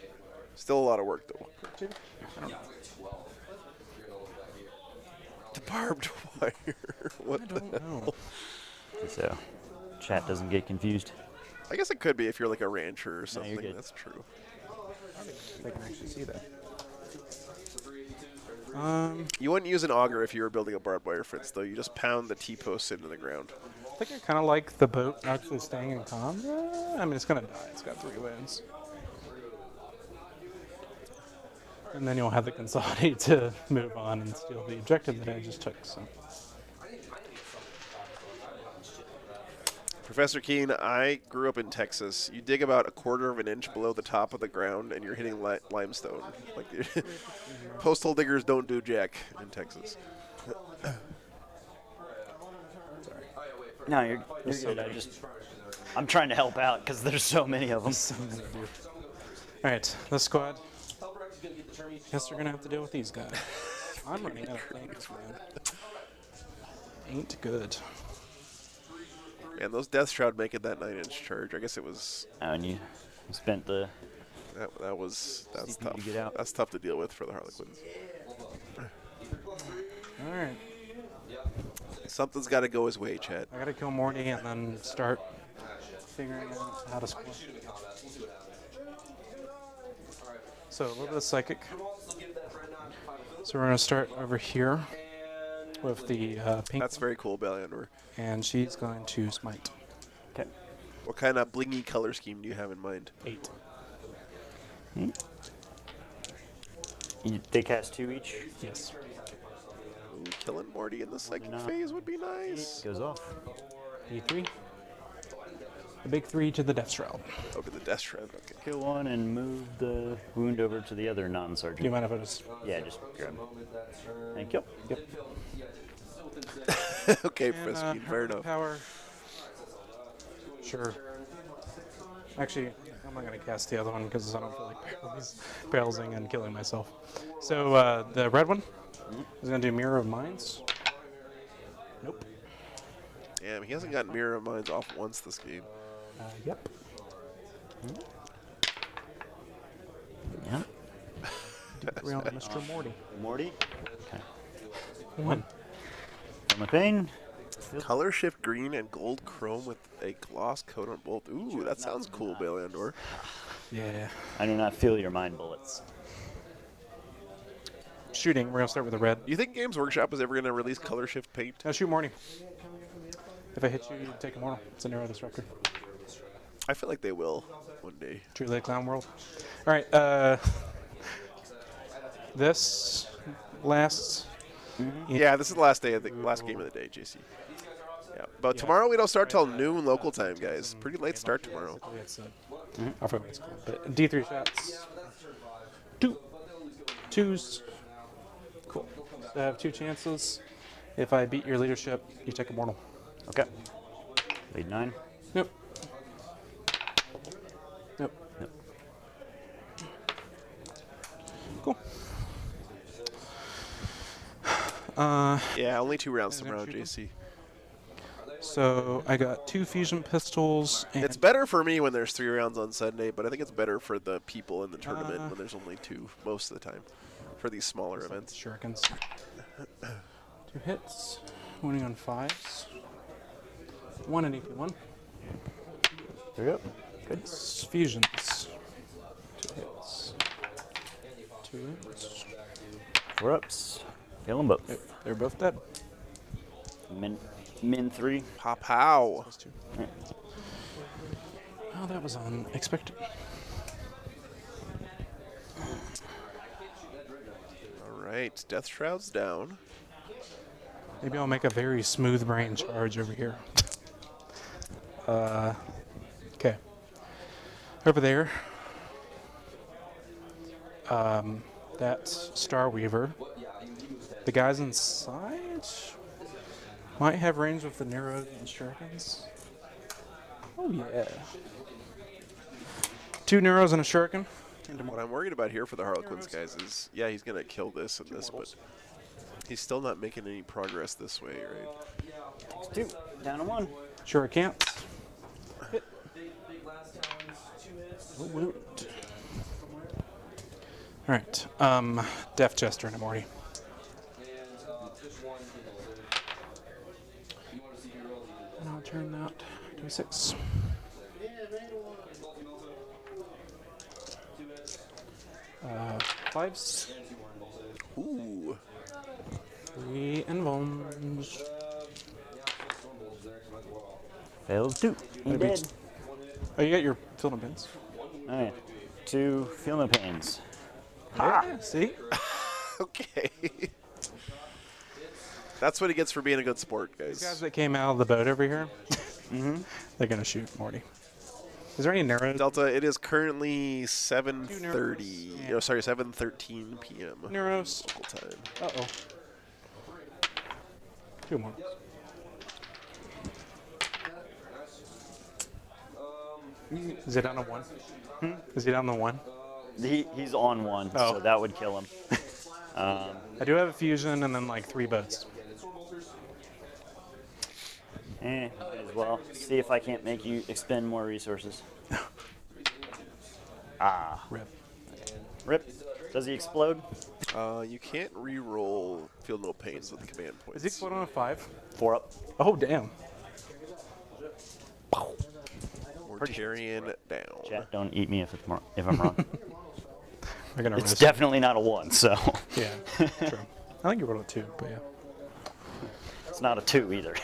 Still a lot of work, though. 2. I don't know. The barbed wire. What I the don't know. So, chat doesn't get confused. I guess it could be if you're like a rancher or you're something. good. That's true. They can actually see that. You wouldn't use an auger if you were building a barbed wire fence, though. You just pound the T-posts into the ground. I think I kind of like the boat actually staying in combat. I mean, it's gonna die. It's got 3 wounds. And then you'll have the consolidate to move on and steal the objective that I just took. So Professor Keen, I grew up in Texas. You dig about 1/4 of an inch below the top of the ground, and you're hitting limestone. Like postal diggers don't do jack in Texas. No, you're good. I'm trying to help out because there's so many of them. All right, this squad. Guess we're gonna have to deal with these guys. I'm running out of things, man. Ain't good. Man, those Death Shroud making that 9-inch charge. I guess it was. Oh, and you spent the. That's CPU tough. to get out. That's tough to deal with for the Harlequins. All right, Something's got to go his way, Chad. I gotta kill Morty and then start figuring out how to score. So a little bit of psychic. So we're gonna start over here with the pink. That's very cool, Baliandor. And she's going to smite. Okay. What kind of blingy color scheme do you have in mind? 8. They cast 2 each. Yes. Ooh, killing Morty in the psychic phase would be nice. Goes off. E3. The big 3 to the Death Shroud. Oh, to the Death Shroud. Okay. Kill one and move the wound over to the other non-sergeant. Do you mind if I just? Yeah, just grab it. Thank you. Yep. Okay, And, Professor Keen, fair enough. Power. Sure. Actually, I'm not going to cast the other one because I don't feel like barrelsing and killing myself. So the red one is going to do Mirror of Minds. Nope. Damn, he hasn't gotten Mirror of Minds off once this game. Yep. Yeah. Three on Mr. Morty. Morty. Okay. 1. From a pain. Color shift green and gold chrome with a gloss coat on both. Ooh, that sounds cool, Baliandor. Yeah. I do not feel your mind bullets. Shooting. We're going to start with the red. You think Games Workshop is ever going to release color shift paint? Shoot Morty. If I hit you, you take a mortal. It's a narrow disruptor. I feel like they will one day. Truly a clown world. All right. This lasts. Yeah, this is the last day of the last game of the day, JC. Yeah, but tomorrow we don't start till noon local time, guys. Pretty late start tomorrow. I forget what it's called, but D3 shots. 2. 2s. Cool. So I have 2 chances. If I beat your leadership, you take a mortal. Okay. Lead 9. Nope. Nope. Nope. Cool. Yeah, only 2 rounds tomorrow, JC. So I got 2 fusion pistols. And It's better for me when there's 3 rounds on Sunday, but I think it's better for the people in the tournament when there's only 2 most of the time for these smaller events. Shurikens. 2 hits. Winning on 5s. 1 and EP1. There you go. Good. Fusions. 2 hits. 2 hits. 4 ups. Kill them both. They're both dead. Min 3. Pow. Oh, that was unexpected. All right, Death Shroud's down. Maybe I'll make a very smooth brain charge over here. Okay. Over there. That's Star Weaver. The guys inside might have range with the Necrons and Shurikens. Oh yeah. 2 Necrons and a Shuriken. What I'm worried about here for the Harlequins guys is, yeah, he's gonna kill this and this, but he's still not making any progress this way, right? Takes 2. Down to 1. Shurikens. Hit. Wound. All right. Death Jester and a Morty. And I'll turn that to a 6. Fives. Ooh. 3 invulns. Fails 2. He dead. Oh, you got your fill and pins. Alright. 2 feel no pains. Ah, see? Okay. That's what he gets for being a good sport, These guys guys. that came out of the boat over here, they're gonna shoot Morty. Is there any narrow? Delta, it is currently 7:30. Oh, sorry, 7:13 p.m. Neuros. local time. Uh-oh. 2 more. Is it down to 1? Is he down to 1? He's on 1, Oh. so that would kill him. I do have a fusion and then like 3 boats. Might as well. See if I can't make you expend more resources. Rip. Rip. Does he explode? You can't re-roll Feel No Pains with command points. Is he explode on a 5? 4 up. Oh, damn. Mortarian down. Chat, don't eat me if I'm wrong. They're gonna It's risk. definitely not a 1, so. Yeah, true. I think you rolled a 2, but yeah. It's not a 2 either.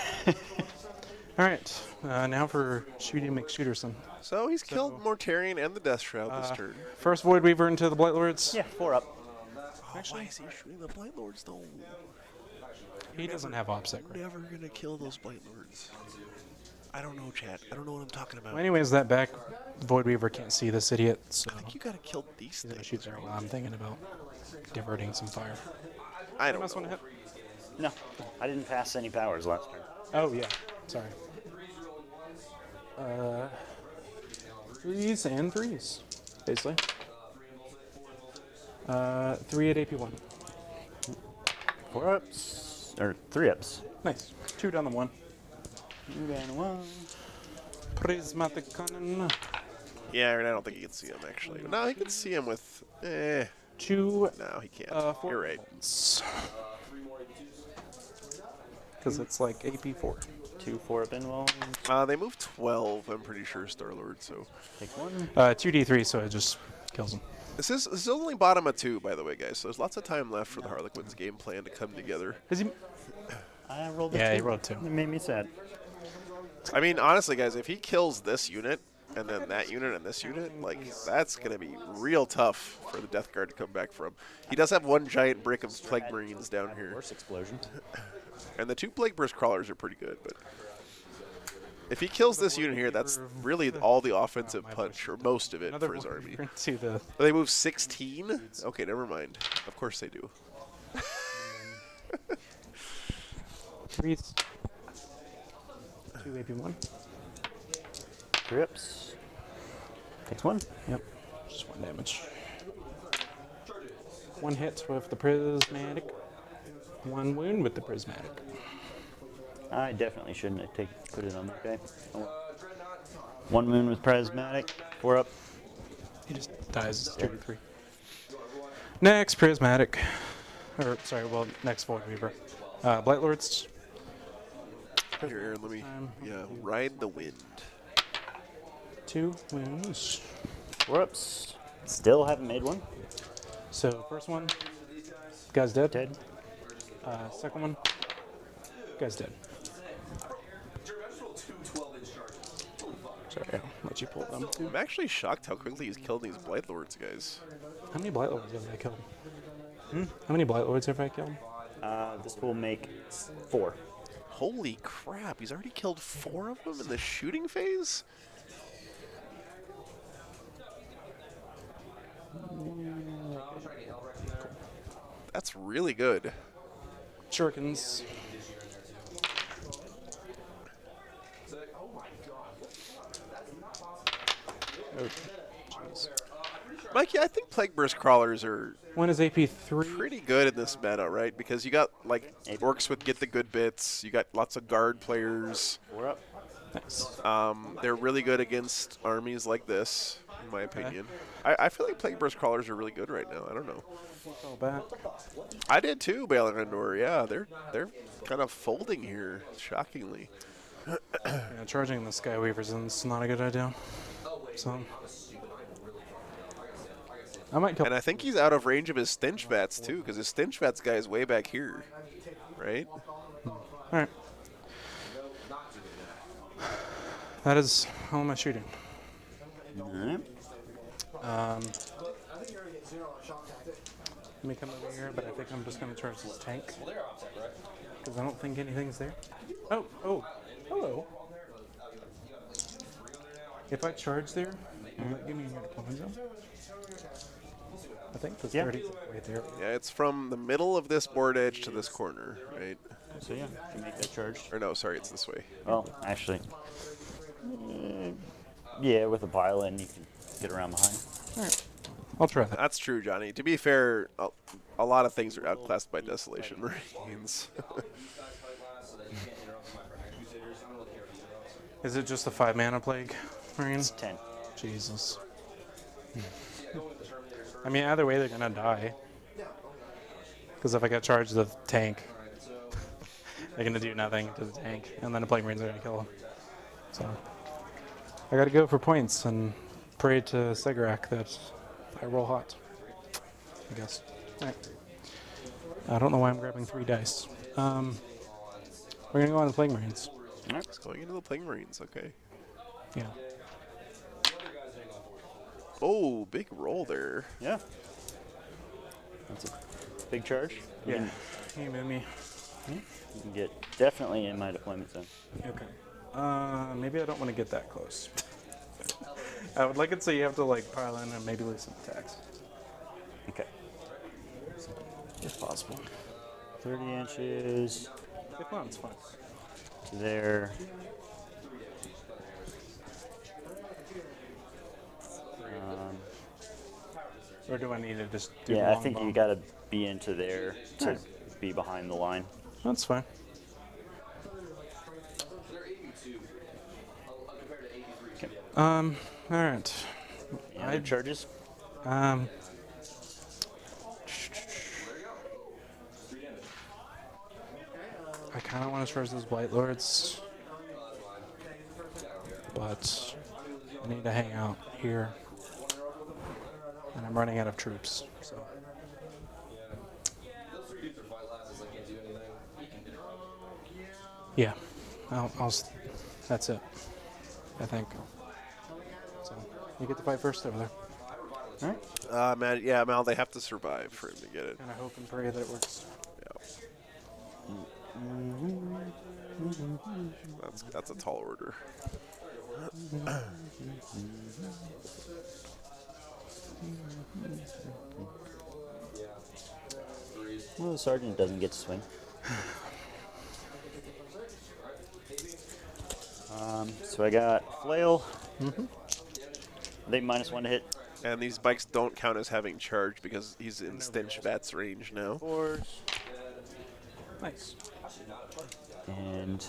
All right, now for shooting McShooterson. So he's killed Mortarian and the Death Shroud this turn. First Void Weaver into the Blight Lords. Yeah, 4 up. Why is he shooting the Blight Lords though? He doesn't have OPSEC, right? Never gonna kill those Blight Lords. I don't know, chat. I don't know what I'm talking about. Well, anyways, that back Void Weaver can't see this idiot, so I think you gotta kill these he's gonna things. shoot there. Well, I'm thinking about diverting some fire. I don't Must know. want to hit. No, I didn't pass any powers last turn. Oh yeah, sorry. 3s and 3s, basically. 3 at AP1. 4 ups. Or 3 ups. Nice. 2 down the 1. 2 down 1. Prismatic Cannon. Yeah, and I don't think he can see him actually. No, he can see him with. 2. No, he can't. 4. You're right. Because it's like AP4. 2 4 up in wall. They move 12. I'm pretty sure Star-Lord. So Take 1. 2d3, so it just kills him. this is only bottom of 2, by the way, guys. So there's lots of time left for the Harlequins game plan to come together. Is he? I rolled a 2. Yeah, he rolled 2. It made me sad. I mean, honestly, guys, if he kills this unit and then that unit and this unit, like that's gonna be real tough for the Death Guard to come back from. He does have 1 giant brick of Plague Marines down here, Worst explosion. and the 2 Plague Burst Crawlers are pretty good. But if he kills this unit here, that's really all the offensive punch, or most of it, Another for his Void army. Weaver into the They move 16? Okay, never mind. Of course they do. 3s. 2 AP1. 3 ups. Takes 1. Yep. Just 1 damage. 1 hit with the Prismatic. 1 wound with the Prismatic. I definitely shouldn't have put it on there. Okay. 1 wound with prismatic. 4 up. He just dies 2d3. Next Prismatic. Or, sorry, well, next Void Weaver. Blight Lords. Here, let me, ride the wind. 2 wounds. 4 ups. Still haven't made 1. So, first one, guy's dead. Dead. Second one, guy's dead. Sorry, I'll let you pull them. I'm actually shocked how quickly he's killed these Blight Lords, guys. How many Blight Lords have I killed? How many Blight Lords have I killed? This will make 4. Holy crap, he's already killed 4 of them in the shooting phase? That's really good. Shurikens. Oh, jeez. Mikey, I think Plague Burst Crawlers are One is AP3. pretty good in this meta, right? Because you got, like, Orks with Get the Good Bits, you got lots of guard players. 4 up. Nice. They're really good against armies like this, in my opinion. I feel like Plague Burst Crawlers are really good right now. I don't know. Fell back. I did too, Balor Endor. Yeah, they're kind of folding here, shockingly. Yeah, charging the Skyweavers is not a good idea. So I might kill. And I think he's out of range of his Stench Vats too, because his Stench Vats guy is way back here, right? All right. That is all my shooting. Alright. Let me come over here, but I think I'm just going to charge this tank. Because I don't think anything's there. Oh, hello. If I charge there, will that give me your deployment zone? I think the Yeah. 30 is right there. Yeah, it's from the middle of this board edge to this corner, right? So yeah, you can make that charge. Or no, sorry, it's this way. Well, actually, yeah, with a pile in, you can get around behind. Alright. I'll try that. That's true, Johnny. To be fair, a lot of things are outclassed by Desolation Marines. Is it just a 5 mana plague, Marine? It's 10. Jesus. I mean, either way, they're gonna die. Because if I get charged the tank, they're gonna do nothing to the tank, and then the plague marines are gonna kill them. So I gotta go for points and pray to Segarak that I roll hot. I guess. Alright. I don't know why I'm grabbing 3 dice. We're gonna go on the plague marines. It's going into the Plague Marines, okay. Yeah. Oh, big roll there. Yeah. That's a big charge. Yeah. Can you move me? You can get definitely in my deployment zone. Okay. Maybe I don't want to get that close. I would like it so you have to like pile in and maybe lose some attacks. Okay. If possible. 30 inches If not, it's fine. to there. Or do I need to just do Yeah, the I long think bomb? you got to be into there to be behind the line. That's fine. Alright. Any other charges? I kind of want to charge those Blight Lords, but I need to hang out here, and I'm running out of troops. So yeah, that's it. I think. So you get to fight first over there. All right. Man, yeah, Mal, they have to survive for him to get it. And I hope and pray that it works. Yeah. That's a tall order. Well, the sergeant doesn't get to swing. So I got flail. They -1 to hit. And these bikes don't count as having charge because he's in Stench Bat's range now. 4s. Nice. And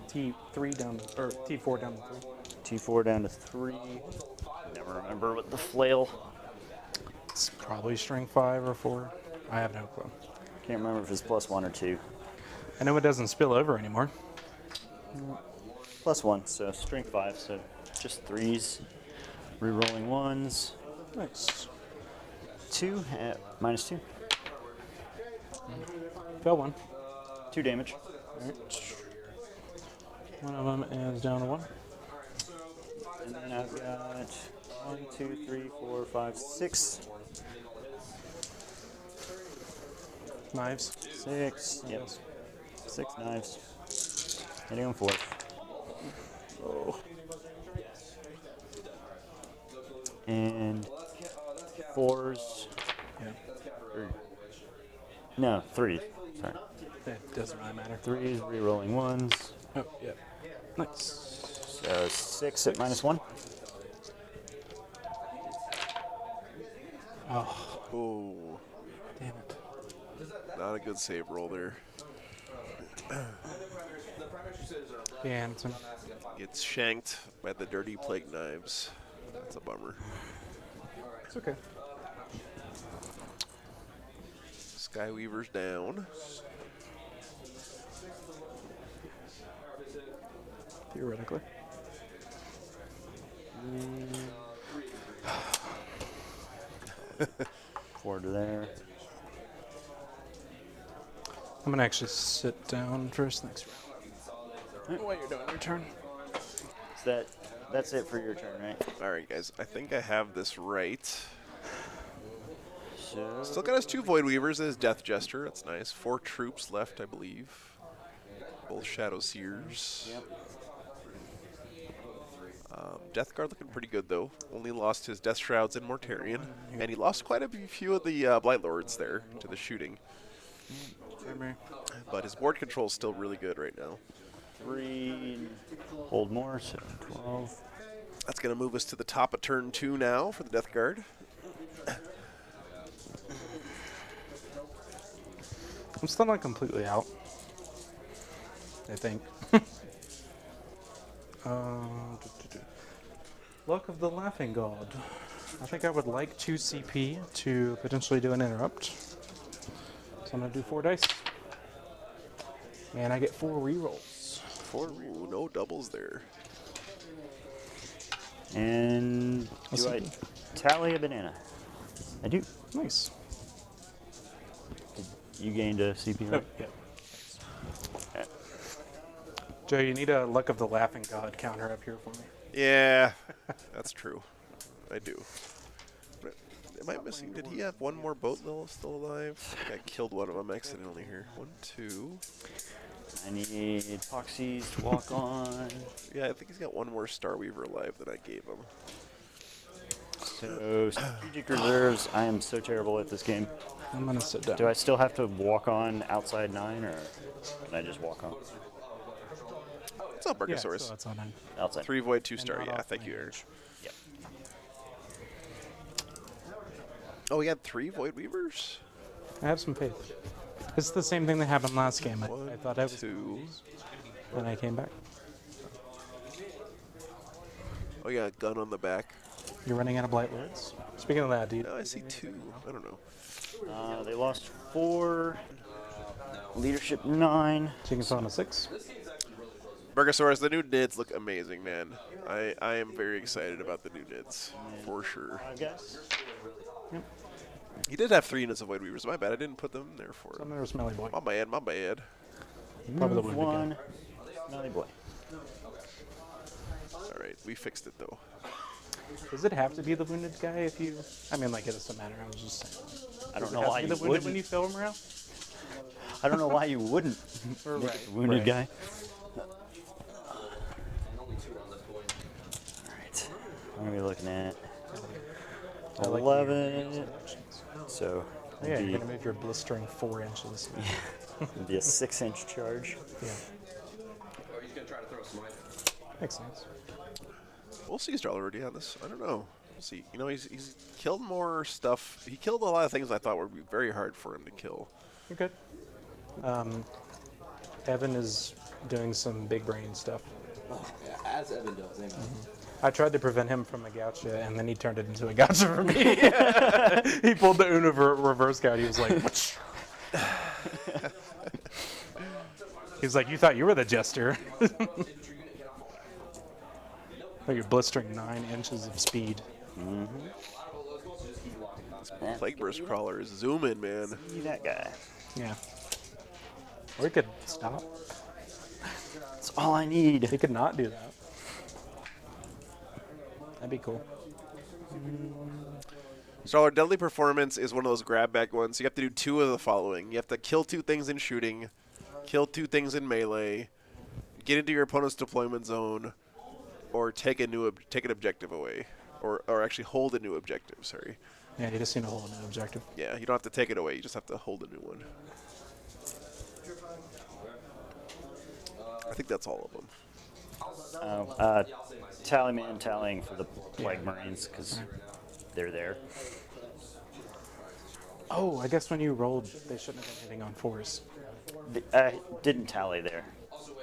T3 down to, or T4 down to 3. T4 down to 3. Never remember what the flail. It's probably string 5 or 4. I have no clue. Can't remember if it's +1 or 2. I know it doesn't spill over anymore. +1, so string 5, so just 3s. Rerolling 1s. Nice. 2 at -2. Fell 1. 2 damage. Alright. One of them is down to 1. And then I've got 1, 2, 3, 4, 5, 6. Knives. 6. Yep. 6 knives. Hitting on 4. Oh. And 4s. Yeah. No, 3. Sorry. It doesn't really matter. 3s, rerolling 1s. Oh, yeah. Nice. So 6 at -1. Oh, Oh, damn it. not a good save roll there. Yeah, it's Gets shanked by the dirty plague knives. That's a bummer. it's okay. Skyweaver's down. Theoretically. 4 to there. I'm gonna actually sit down first next round. While you're doing your turn. So that's it for your turn, right? All right, guys. I think I have this right. So Still got his 2 Void Weavers and his Death Jester. That's nice. 4 troops left, I believe. Both Shadow Seers. Yep. Death Guard looking pretty good though. Only lost his Death Shrouds and Mortarion, and he lost quite a few of the Blight Lords there to the shooting. But his board control is still really good right now. 3, hold more, so 12. That's going to move us to the top of turn 2 now for the Death Guard. I'm still not completely out, I think. Luck of the Laughing God. I think I would like 2 CP to potentially do an interrupt. So I'm going to do 4 dice. And I get 4 rerolls. 4, no doubles there. And do I tally a banana? I do. Nice. You gained a CP, right? Oh, yeah. Joe, you need a Luck of the Laughing God counter up here for me. Yeah, that's true. I do. But am I missing? Did he have one more boat still alive? I think I killed one of them accidentally here. 1, 2. I need epoxies to walk on. Yeah, I think he's got one more Starweaver alive that I gave him. So, strategic reserves. I am so terrible at this game. I'm going to sit down. Do I still have to walk on outside 9, or can I just walk on? What's up, Brachiosaurus? Yeah, so that's on 9. Outside. 3 void, 2 And star. not Yeah, off thank you, Aaron. range. Yep. Oh, he had 3 void weavers? I have some faith. It's the same thing that happened last game. I 1, thought I was 2. when I came back. Oh yeah, gun on the back. You're running out of Blight Lords. Speaking of that, dude. No, I see 2. I don't know. They lost 4. Leadership 9. So you can throw on a 6. Brachiosaurus, the new nids look amazing, man. I am very excited about the new nids, for sure. 5 guys. He did have 3 units of Void Weavers. My bad, I didn't put them there for So him. there's Smelly Boy. My bad, my bad. Probably the Move wounded 1. Smelly boy. Alright, we fixed it though. Does it have to be the wounded guy if you... I mean, like, it doesn't matter. I was just saying. I don't Does know it have why to be you the wounded wouldn't. when you fill him around? I don't know why you wouldn't. Right, Make it the wounded right. guy. Alright. What are we looking at? I like 11. So, Yeah, it'd you're be, going to move your blistering 4 inches. it'd be a 6-inch charge. Yeah. Oh, he's gonna try to throw a smite. Makes sense. We'll see Star already on this. I don't know. We'll see. You know, he's killed more stuff. He killed a lot of things I thought would be very hard for him to kill. You're good. Evan is doing some big brain stuff. Oh, yeah, as Evan does, amen. I tried to prevent him from a gotcha, and then he turned it into a gotcha for me. He pulled the Una reverse gout. He was like, he was like, you thought you were the jester. But you're blistering 9 inches of speed. Plague Burst Crawler is zooming, man. See that guy. Yeah. Or he could stop. That's all I need. He could not do that. That'd be cool. Starler, Deadly Performance is one of those grab bag ones. You have to do 2 of the following. You have to kill 2 things in shooting, kill 2 things in melee, get into your opponent's deployment zone, or take an objective away. Or actually hold a new objective, sorry. Yeah, you just need to hold an objective. Yeah, you don't have to take it away. You just have to hold a new one. I think that's all of them. Tallyman tallying for the Plague Marines, because they're there. Oh, I guess when you rolled, they shouldn't have been hitting on 4s. I didn't tally there.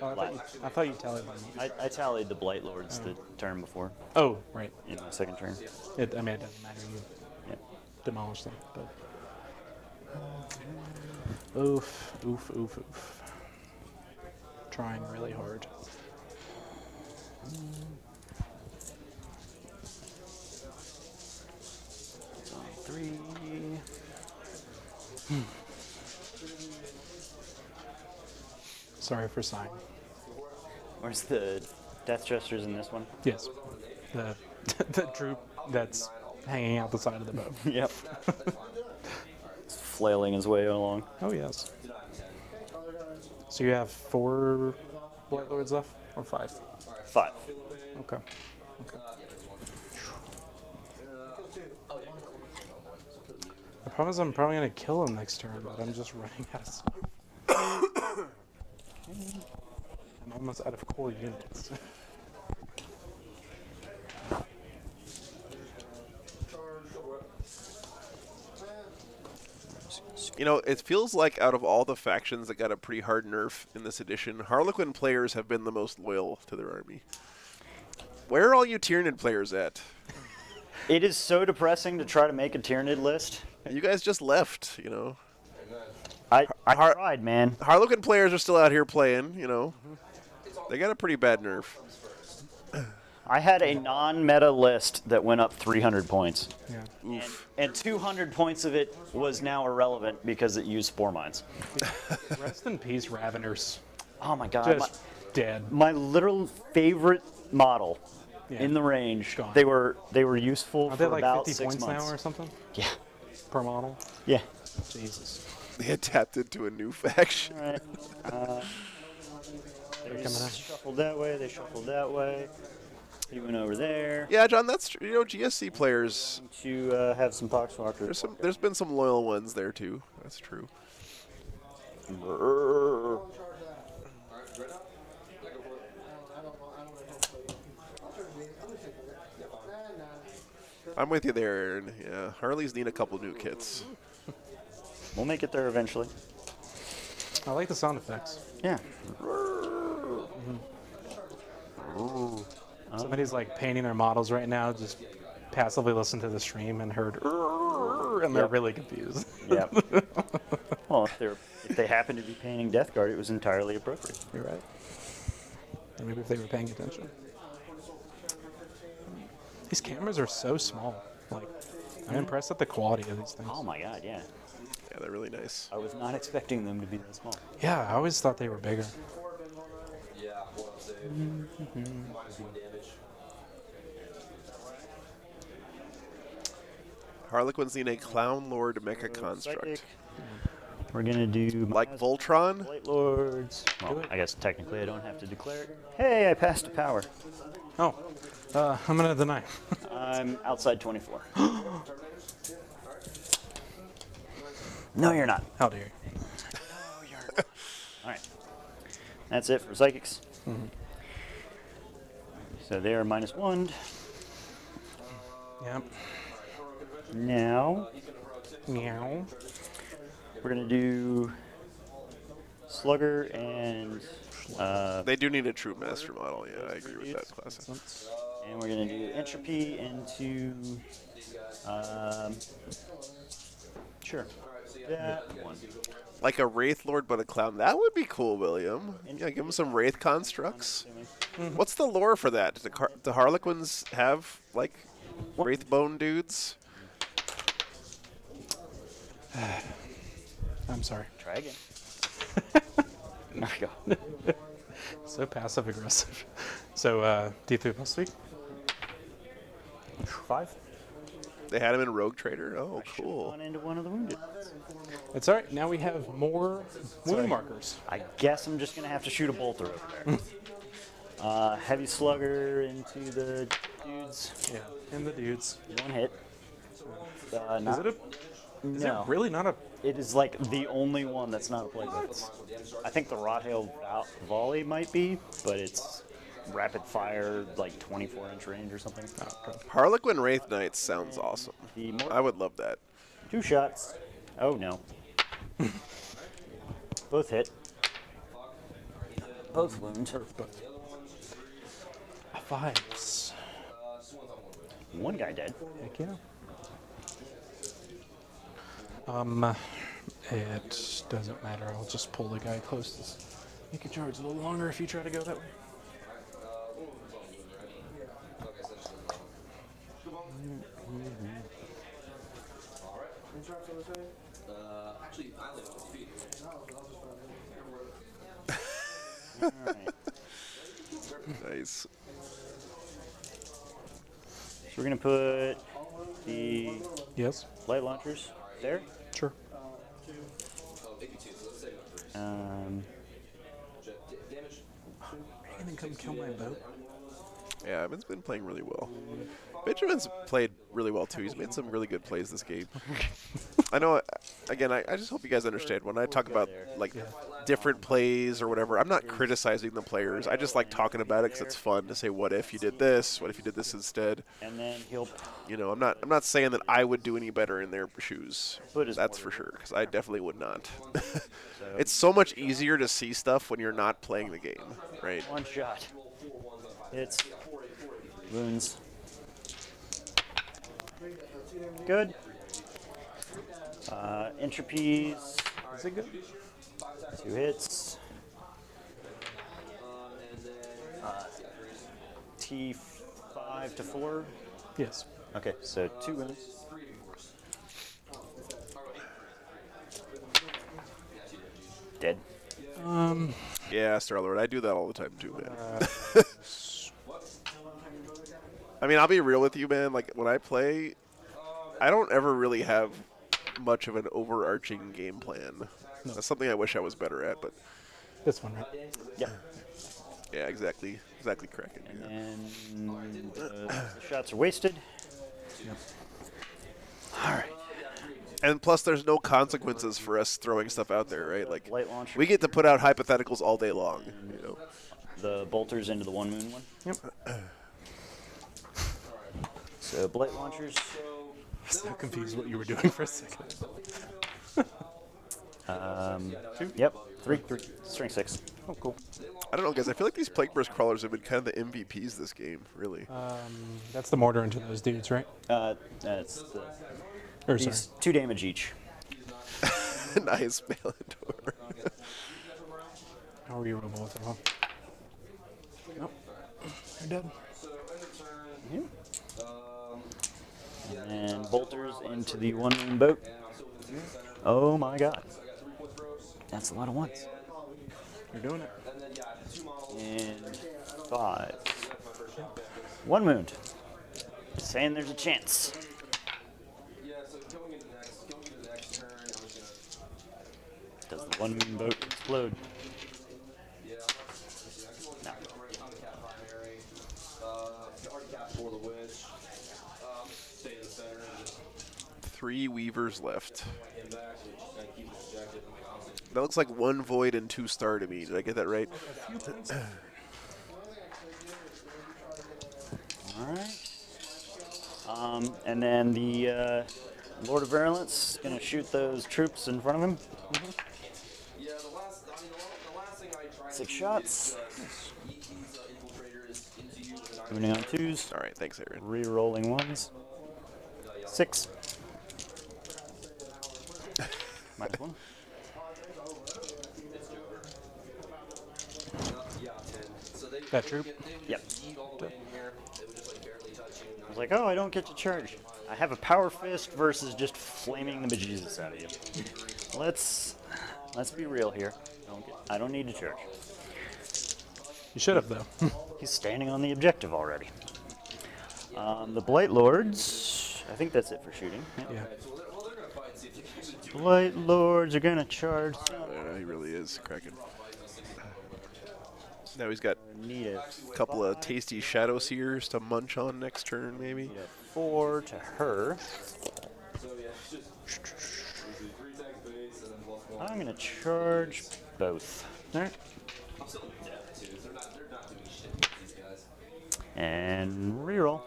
Oh, I thought you tallied them. I tallied the Blight Lords the turn before, Oh, right. in my second turn. I mean, it doesn't matter. You Yep. demolish them. But oof, oof, oof, oof. Trying really hard. Three. Sorry for sighing. Where's the Death Jesters in this one? Yes. The troop that's hanging out the side of the boat. Yep. It's flailing his way along. Oh, yes. So you have 4 Blight Lords left? Or 5? 5. Okay. The problem is I'm probably gonna kill him next turn, but I'm just running out of stuff. I'm almost out of core units. You know, it feels like out of all the factions that got a pretty hard nerf in this edition, Harlequin players have been the most loyal to their army. Where are all you Tyranid players at? It is so depressing to try to make a Tyranid list. You guys just left, you know. I tried, man. Harlequin players are still out here playing, you know. They got a pretty bad nerf. I had a non-meta list that went up 300 points. Yeah. And 200 points of it was now irrelevant because it used Spore Mines. Rest in peace, Raveners. Oh my god. Just dead. My literal favorite model in the range. Gone. They were useful Are for they like about 50 6 points months. now or something? Yeah. Per model? Yeah. Jesus. They adapted to a new faction. All right. They shuffled that way. They shuffled that way. He went over there. Yeah, John, that's true. You know, GSC players. To have some poxwalkers. There's been some loyal ones there too. That's true. I'm with you there, Aaron. Yeah, Harleys need a couple new kits. We'll make it there eventually. I like the sound effects. Yeah. Somebody's like painting their models right now, just passively listened to the stream and heard, and they're really confused. Yeah. Well, if they happen to be painting Death Guard, it was entirely appropriate. You're right. Or maybe if they were paying attention. These cameras are so small. Like, I'm impressed at the quality of these things. Oh my god, yeah. Yeah, they're really nice. I was not expecting them to be that small. Yeah, I always thought they were bigger. Yeah, one up save. -1 damage. Harlequins need a Clown Lord Mecha Construct. Psychic. We're gonna do Like Voltron? Light Lords. Well, I guess technically I don't have to declare it. Hey, I passed a power. Oh, I'm gonna deny. I'm outside 24. No, you're not. How dare you? No, you're not. All right. That's it for Psychics. So they are -1. Yep. Now, Meow. we're going to do Slugger and... They do need a Troop Master model. Yeah, I agree with that class. And we're going to do Entropy into... sure. That one. Like a Wraith Lord but a Clown. That would be cool, William. Yeah, give him some Wraith constructs. What's the lore for that? Do Harlequins have, like, Wraith Bone dudes? I'm sorry. Try again. There we go. So passive aggressive. So, D3 plus 3? 5. They had him in Rogue Trader? Oh, cool. Gone into one of the wounded. It's alright, now we have more wound markers. I guess I'm just going to have to shoot a bolter over there. Heavy Slugger into the dudes. Yeah, and the dudes. 1 hit. Is it really not a... It is like the only one that's not a plague weapon. I think the Rothail Volley might be, but it's rapid fire, like 24-inch range or something. Harlequin Wraith Knights sounds awesome. I would love that. 2 shots. Oh no. Both hit. Both wound. 5s. 1 guy dead. Heck yeah. It doesn't matter. I'll just pull the guy closest. Make it charge a little longer if you try to go that way. Actually, I only have 2 feet. Nice. So we're gonna put the light launchers there. Sure. And then come kill my boat. Yeah, Ben's been playing really well. Benjamin's played really well too. He's made some really good plays this game. I know. Again, I just hope you guys understand when I talk about like different plays or whatever. I'm not criticizing the players. I just like talking about it because it's fun to say, "What if you did this? What if you did this instead?" And then he'll. You know, I'm not saying that I would do any better in their shoes. That's for sure, because I definitely would not. It's so much easier to see stuff when you're not playing the game, right? One shot. It's wounds. Good. Entropies. Is it good? 2 hits. T5 to 4. Yes. Okay, so 2 wounds. Dead. Yeah, Starlord, I do that all the time too, man. I mean, I'll be real with you, man. Like, when I play, I don't ever really have much of an overarching game plan. No. That's something I wish I was better at, but... This one, right? Yep. Yeah, exactly. Exactly correct. And the shots are wasted. Yep. All right. And plus, there's no consequences for us throwing stuff out there, right? Like, Light launcher. we get to put out hypotheticals all day long, you know. The bolters into the 1 moon one. Yep. So blight launchers. I'm so confused what you were doing for a second. Yep. 3. Strength 6. Oh, cool. I don't know, guys. I feel like these Plague Burst Crawlers have been kind of the MVPs this game, really. That's the mortar into those dudes, right? That's the. Or These 2 damage each. Nice, Balandor. How are you rolling with it, huh? Nope. You're dead. And bolters into the 1 moon boat. Oh my god. That's a lot of ones. You're doing it. And 5. 1 moon. Saying there's a chance. Does the 1 moon boat explode? No. 3 Weavers left. That looks like 1 Void and 2 Star to me. Did I get that right? Alright. And then the Lord of Virulence is going to shoot those troops in front of him. 6 shots. Moving on 2s. Alright, thanks, Aaron. Re-rolling 1s. 6. Minus 1. That troop? Yep. I was like, oh, I don't get to charge. I have a power fist versus just flaming the bejesus out of you. Let's be real here. I don't need to charge. You should have, though. He's standing on the objective already. The Blight Lords, I think that's it for shooting. Yeah. Blight Lords are gonna charge. Yeah, he really is cracking. Now he's got Need a couple of tasty Shadow Seers to munch on next turn, maybe. 4 to her. I'm gonna charge both. Alright. And reroll.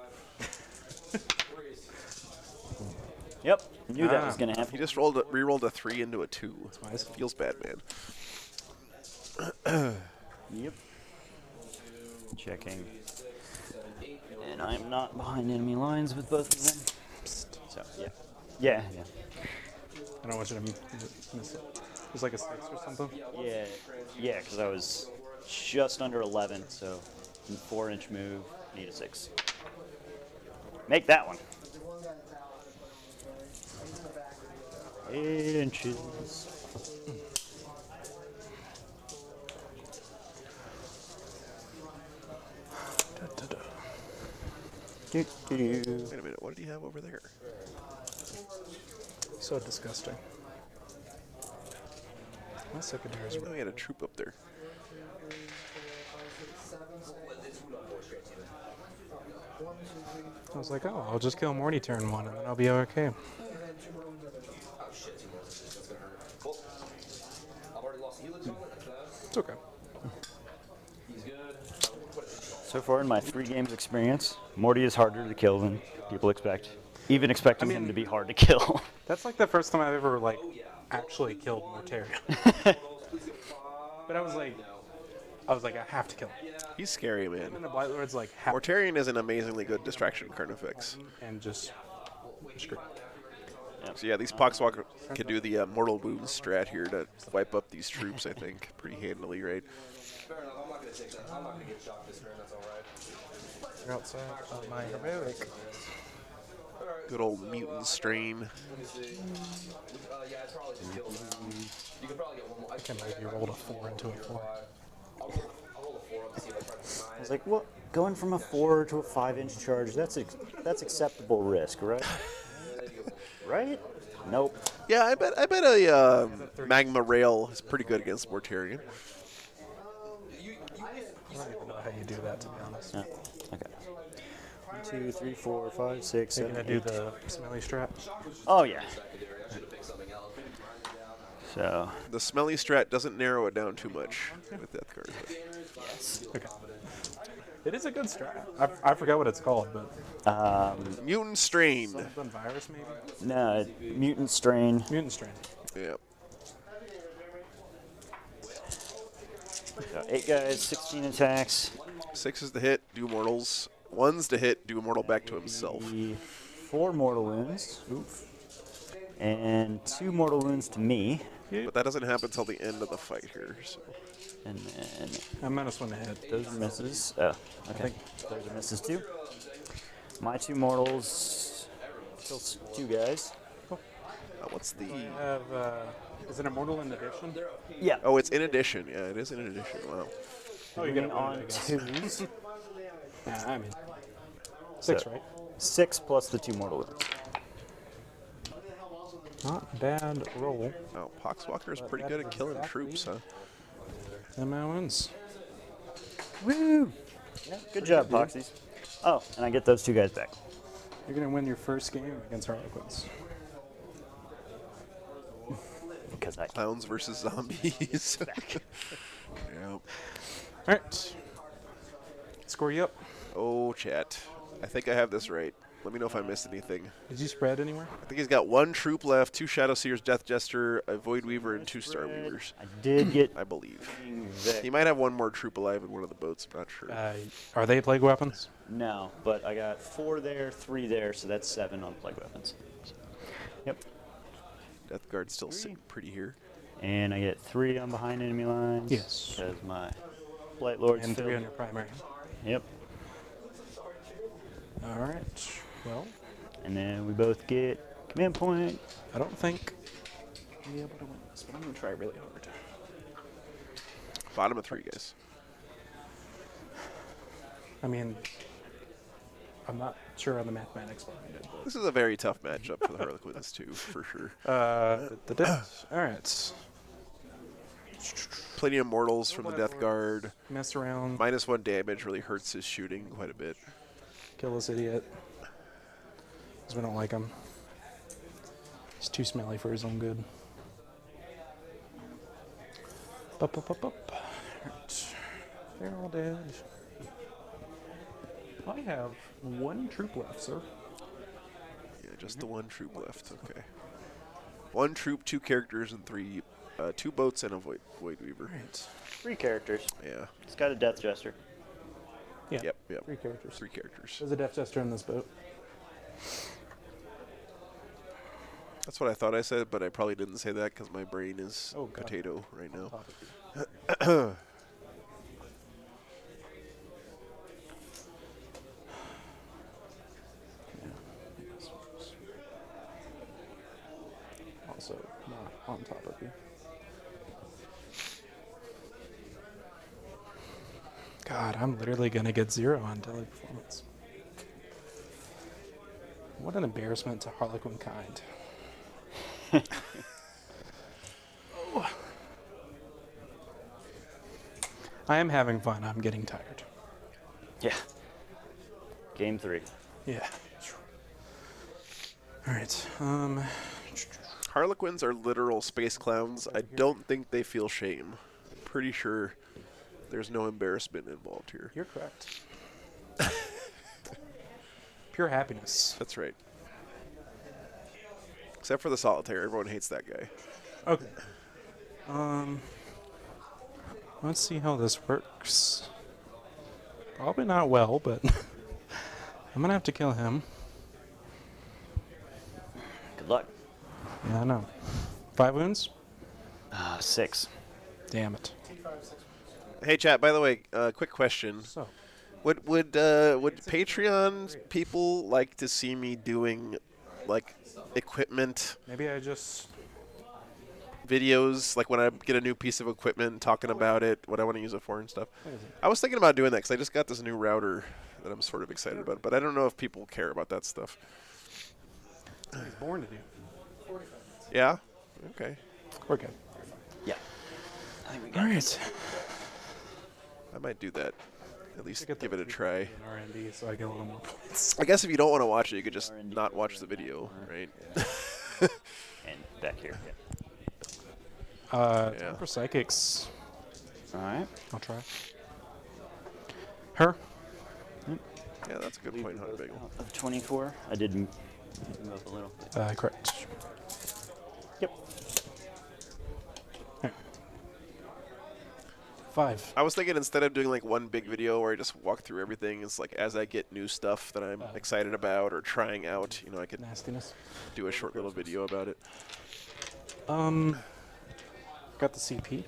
Yep, knew that was gonna happen. He just re-rolled a 3 into a 2. It feels bad, man. Yep. Checking. And I'm not behind enemy lines with both of them. So, yeah. Yeah. I don't want you to miss it. It was like a 6 or something? Yeah, because I was just under 11, so 4-inch move, need a 6. Make that one. 8 inches. Wait a minute, what did he have over there? So disgusting. My secondaries Oh, he had a troop up there. I was like, oh, I'll just kill Morty turn 1 and then I'll be okay. It's okay. So far in my 3 games experience, Morty is harder to kill than people expect. Even expecting him to be hard to kill. That's like the first time I've ever like actually killed Mortarion. But I was like, I have to kill him. He's scary, man. And then the Blight Lord's like, Mortarion is an amazingly good distraction carnifex. and just screw. So yeah, these Poxwalker can do the mortal wounds strat here to wipe up these troops, I think, pretty handily, right? Fair enough. I'm not gonna take that. I'm not gonna get shocked this turn. That's all right. You're outside of my heroic. Good old mutant strain. Let me see. Yeah, it's probably just kills that. You could probably get one more. I can't believe you rolled a 4 into a 4. I'll roll a 4 up to see if I try to deny I was like, what? Going from a 4 to a 5-inch charge, that's acceptable risk, right? Right? Nope. Yeah, I bet a magma rail is pretty good against Mortarion. I don't even know how you do that, to be honest. Yeah. Okay. 1, 2, 3, 4, 5, 6, You're 7, gonna do 8. the smelly strap? Oh yeah. So. The smelly strat doesn't narrow it down too much with Death Guard. Okay. It is a good strat. I forgot what it's called, but Mutant strain. something virus maybe. No, mutant strain. Mutant strain. Yeah. So 8 guys, 16 attacks. 6 is to hit, do mortals. 1's to hit, do a mortal back to himself. 4 mortal wounds. Oof. And 2 mortal wounds to me. But that doesn't happen until the end of the fight here. So. And then I minus 1 to hit. those are misses. Oh, okay. Those are misses too. My 2 mortals kills 2 guys. What's the... Have, is it immortal in addition? Yeah. Oh, it's in addition. Yeah, it is in addition. Wow. Oh, you get it on I guess. 2s. Yeah, I mean, 6, So, right? 6 plus the 2 mortal wounds. Not bad roll. Wow, Poxwalker is pretty good at killing troops, huh? And my wins. Woo! Yeah, good job, Poxies. Oh, and I get those 2 guys back. You're gonna win your first game against Harlequins. Because I Clowns versus zombies. Yep. Alright. Score you up. Oh, chat. I think I have this right. Let me know if I missed anything. Did you spread anywhere? I think he's got 1 troop left, 2 Shadow Seers, Death Jester, a Void Weaver, and 2 Star Weavers. I did get. I believe. He might have 1 more troop alive in one of the boats. I'm not sure. Are they plague weapons? No, but I got 4 there, 3 there, so that's 7 on plague weapons. Yep. Death Guard's still sitting pretty here. And I get 3 on behind enemy lines. Yes. Because my Blight Lord's And 3 filled. on your primary. Yep. Alright. Well, And then we both get command point. I don't think I'll be able to win this, but I'm gonna try really hard. Bottom of 3, guys. I mean, I'm not sure on the mathematics behind it. This is a very tough matchup for the Harlequins, too, for sure. The death. Alright. Plenty of mortals from the Death Guard. Mess around. -1 damage really hurts his shooting quite a bit. Kill this idiot. Because we don't like him. He's too smelly for his own good. Up. Alright. They're all dead. I have 1 troop left, sir. Yeah, just the 1 troop left. Okay. 1 troop, 2 characters, and 3, 2 boats and a Void Weaver. Right. 3 characters. Yeah. It's got a Death Jester. Yeah. Yep. 3 characters. 3 characters. There's a Death Jester in this boat. That's what I thought I said, but I probably didn't say that because my brain is Oh, God. potato right now. Also, not on top of you. God, I'm literally gonna get 0 on daily performance. What an embarrassment to Harlequin kind. I am having fun. I'm getting tired. Yeah. Game 3. Yeah. All right. Harlequins are literal space clowns. I don't think they feel shame. I'm pretty sure there's no embarrassment involved here. You're correct. Pure happiness. That's right. Except for the solitaire. Everyone hates that guy. Okay. Let's see how this works. Probably not well, but I'm gonna have to kill him. Good luck. Yeah, I know. 5 wounds? 6. Damn it. Hey, chat. By the way, quick question. So, Would Patreon people like to see me doing like equipment maybe I just... videos, like when I get a new piece of equipment, talking about it, what I want to use it for and stuff? I was thinking about doing that because I just got this new router that I'm sort of excited about, but I don't know if people care about that stuff. He's born to do. Yeah? Okay. We're good. Yeah. I think we got All right. I might do that. At least give it a try. An R&D so I get a little more points. I guess if you don't want to watch it, you could just not watch the video, right? And back here. Time Yeah. for psychics. All right. I'll try. Her? Yeah, that's a good point, Hunter Bagel. Of 24, I did move a little. Correct. Yep. Right. 5. I was thinking instead of doing like one big video where I just walk through everything, it's like as I get new stuff that I'm excited about or trying out, you know, I could Nastiness. do a short little video about it. Got the CP.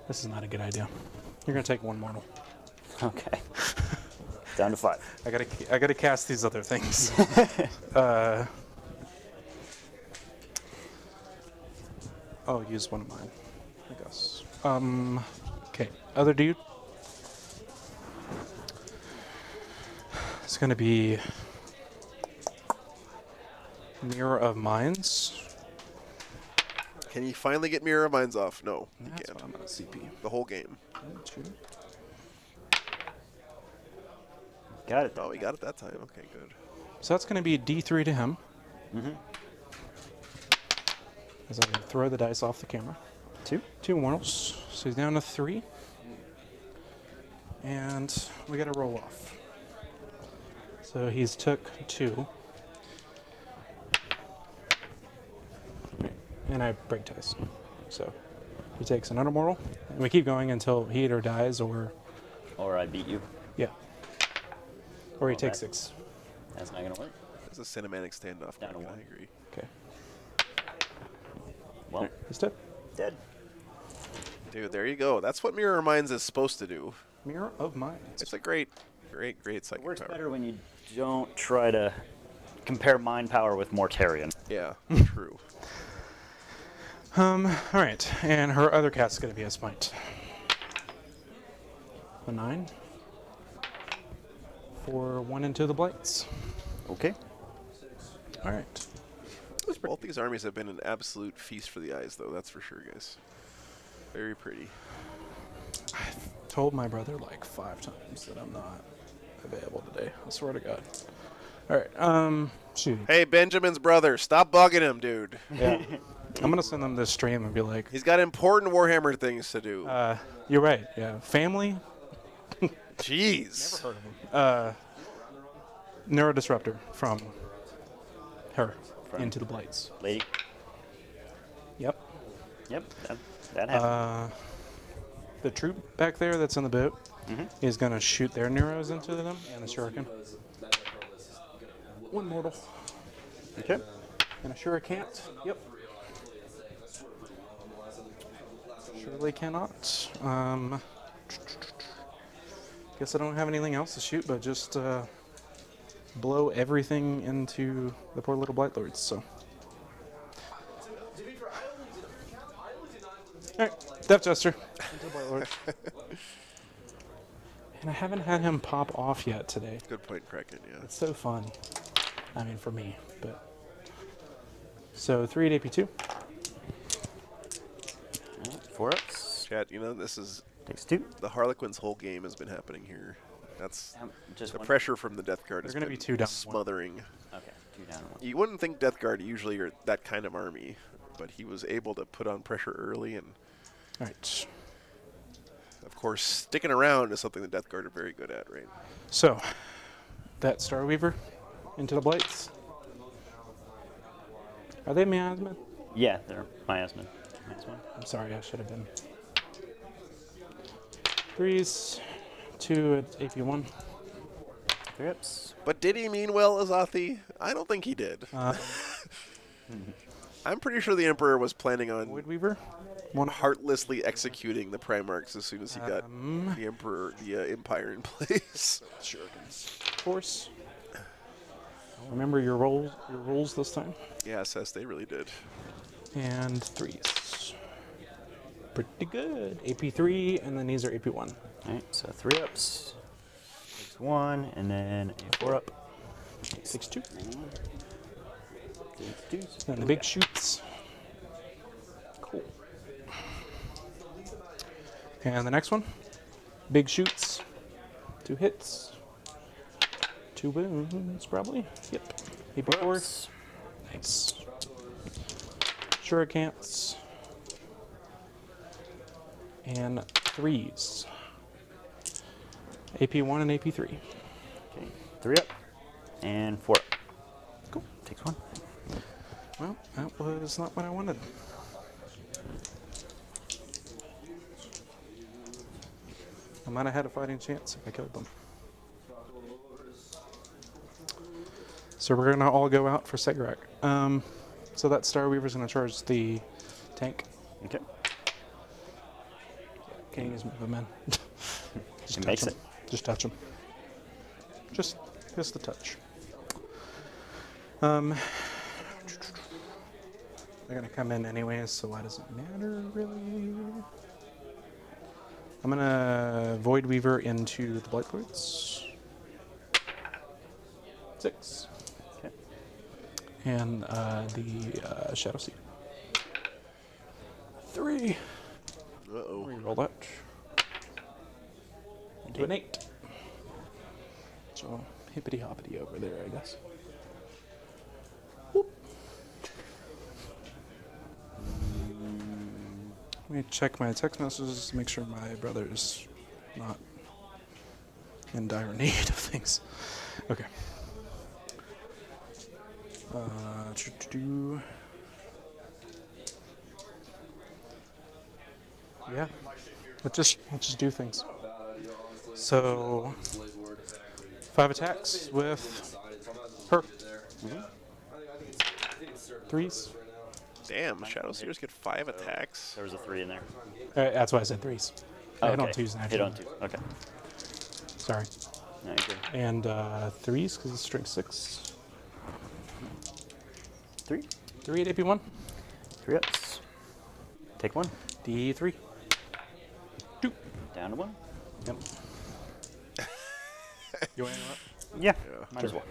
This is not a good idea. You're gonna take 1 mortal. Okay. Down to 5. I gotta cast these other things. I'll use one of mine, I guess. Okay, other dude. It's gonna be Mirror of Minds. Can you finally get Mirror of Minds off? No, you That's can't. why I'm on a CP. The whole game. Got it. Oh, we got it that time. Okay, good. So that's gonna be D3 to him. Mm-hmm. As I'm gonna throw the dice off the camera. 2 mortals. So he's down to 3. And we gotta roll off. So he's took 2. And I break dice. So he takes another mortal. And we keep going until he either dies or... Or I beat you. Yeah. Or he Well, takes that- 6. That's not gonna work. It's a cinematic standoff. Down to Mike, 1. I agree. Okay. Well, He's dead. dead. Dude, there you go. That's what Mirror of Minds is supposed to do. Mirror of Minds. It's a great psychic It works power. better when you don't try to compare mind power with Mortarion. Yeah, true. Alright. And her other cast's gonna be a smite. A 9. For 1 into the blights. Okay. Alright. Both these armies have been an absolute feast for the eyes, though. That's for sure, guys. Very pretty. Told my brother like 5 times that I'm not available today. I swear to God. Alright, shoot. Hey, Benjamin's brother, stop bugging him, dude. Yeah. I'm gonna send them this stream and be like, He's got important Warhammer things to do. you're right, yeah. Family, Jeez. Neurodisruptor from her into the blights. Lady. Yep. Yep. That happened. The troop back there that's in the boat is gonna shoot their neuros into them and the shuriken. 1 mortal. Okay. And a shuriken. Yep. Surely cannot. Guess I don't have anything else to shoot, but just blow everything into the poor little Blight Lords. So. Alright, Death Jester. Into the Blight Lord. And I haven't had him pop off yet today. Good point, Kraken, yeah. It's so fun. I mean, for me, but. So 3 at AP2. 4 ups. Chat, you know, this is Takes 2. The Harlequins' whole game has been happening here. That's Just the one. pressure from the Death Guard. They're Has gonna been be 2 down, 1. smothering. Okay, 2 down 1. You wouldn't think Death Guard usually are that kind of army, but he was able to put on pressure early, and All right. of course, sticking around is something the Death Guard are very good at, right? So, that Starweaver into the Blights. Are they miasma? Yeah, they're miasma. I'm sorry, I should have been. 3s, 2 at AP1. 3 ups. But did he mean well, Azathi? I don't think he did. I'm pretty sure the Emperor was planning on Voidweaver. heartlessly executing the Primarchs as soon as he got the Emperor, the Empire in place. Force. Remember your rolls this time. Yeah, Sess, they really did. And 3s. Pretty good. AP3, and then these are AP1. Alright, so 3 ups. Takes 1, and then a 4 up. 6-2. Takes 2. And the big shoots. Cool. And the next one. Big shoots. 2 hits. 2 wounds, probably. Yep. AP4. Nice. Shurikens. And 3s. AP1 and AP3. Okay, 3 up, and 4 up. Cool. Takes 1. Well, that was not what I wanted. I might have had a fighting chance if I killed them. So we're gonna all go out for Segrak. So that Starweaver's gonna charge the tank. Okay. Can't use move him in. It makes it. Just touch him. Just a touch. They're gonna come in anyways, so why does it matter really? I'm gonna Void Weaver into the Blightboots. 6. Okay. And the Shadow Seed. 3. Uh-oh. Reroll that. Into an 8. So hippity hoppity over there, I guess. Whoop. Let me check my text messages to make sure my brother's not in dire need of things. Okay. Yeah. Let's just do things. So 5 attacks with her. 3s. Damn, Shadow Seers get 5 attacks. There was a 3 in there. That's why I said 3s. I hit on 2s and Hit on 2. Okay. Sorry. No, you're good. And 3s because it's strength 6. 3. 3 at AP1. 3 ups. Take 1. D3. 2. Down to 1. Yep. You want to interrupt? Yeah, might as well.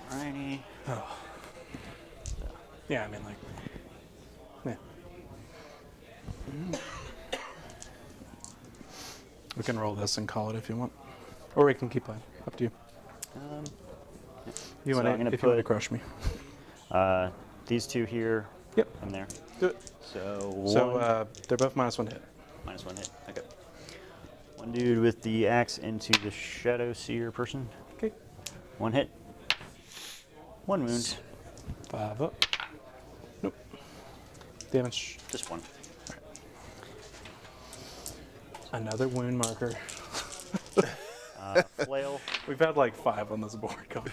Alrighty. Oh. Yeah, I mean, like, yeah. We can roll this and call it if you want, or we can keep playing. Up to you. You so want I'm gonna if you want to put- crush me. These 2 here. Yep. And there. Do it. So 1. So they're both -1 hit. -1 hit. Okay. 1 dude with the axe into the Shadow Seer person. Okay. 1 hit. 1 wound. 5 up. Nope. Damage. Just 1. Another wound marker. Flail. We've had like 5 on this board. Going.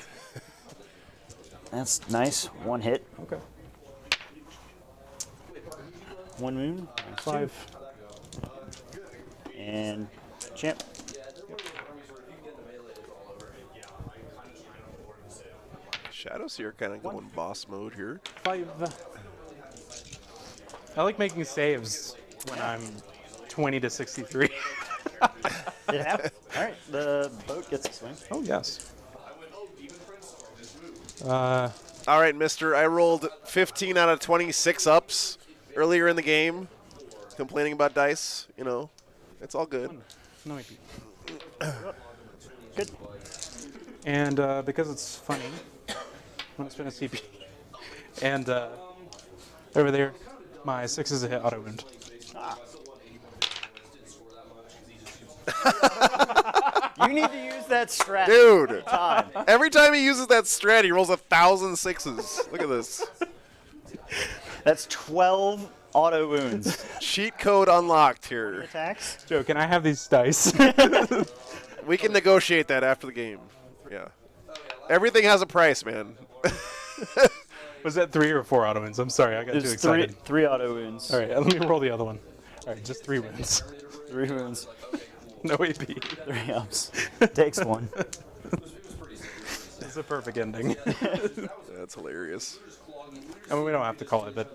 That's nice. 1 hit. Okay. 1 wound. 5. And champ. Shadow Seer kind of going boss mode here. 5. I like making saves when I'm 20 to 63. It happens. Alright, the boat gets a swing. Oh, yes. All right, mister. I rolled 15 out of 26 ups. earlier in the game, complaining about dice. You know, it's all good. No big deal. Good. And because it's funny, I'm gonna spend a CP. And over there, my 6 is a hit auto wound. You need to use that strat. Dude, Time. every time he uses that strat, he rolls 1,000 6s. Look at this. That's 12 auto wounds. Cheat code unlocked here. Attacks. Joe, can I have these dice? We can negotiate that after the game. Yeah. Everything has a price, man. Was that 3 or 4 auto wounds? I'm sorry, I got too There's excited. three auto wounds. All right, let me roll the other one. All right, just 3 wounds. 3 wounds. No AP. 3 ups. Takes 1. It's a perfect ending. That's hilarious. I mean, we don't have to call it, but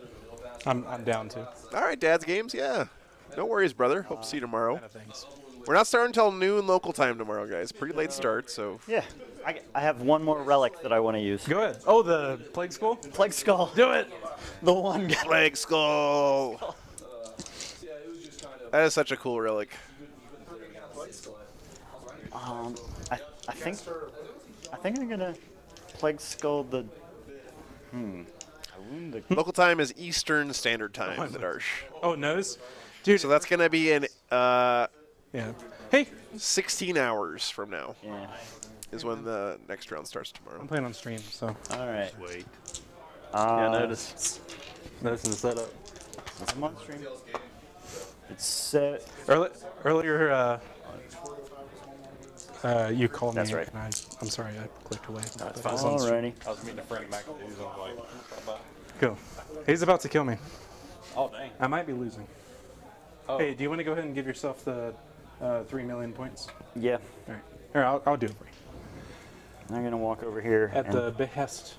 I'm down to. All right, Dad's Games, yeah. No worries, brother. Hope to see you tomorrow. Kind of things. We're not starting until noon local time tomorrow, guys. Pretty late start, so. Yeah. I have one more relic that I want to use. Go ahead. Oh, the Plague Skull? Plague Skull. Do it! The one guy. Plague Skull. That is such a cool relic. I think I'm gonna Plague Skull the. I wound the. Local time is Eastern Standard Time, the Darsh. Oh, nose? Dude. So that's going to be in Yeah. Hey, 16 hours from now Yeah. is when the next round starts tomorrow. I'm playing on stream, so. All right. Wait. Yeah, notice. Notice the setup. I'm on stream. It's set. Earlier, you called That's me. right. And I'm sorry, I clicked away. That's fine. Alrighty. I was meeting a friend of McClure's. I was like, Cool. He's about to kill me. oh, dang. I might be losing. Oh. Hey, do you want to go ahead and give yourself the 3 million points? Yeah. All right. Here, I'll do it for you. I'm gonna walk over here. At and the behest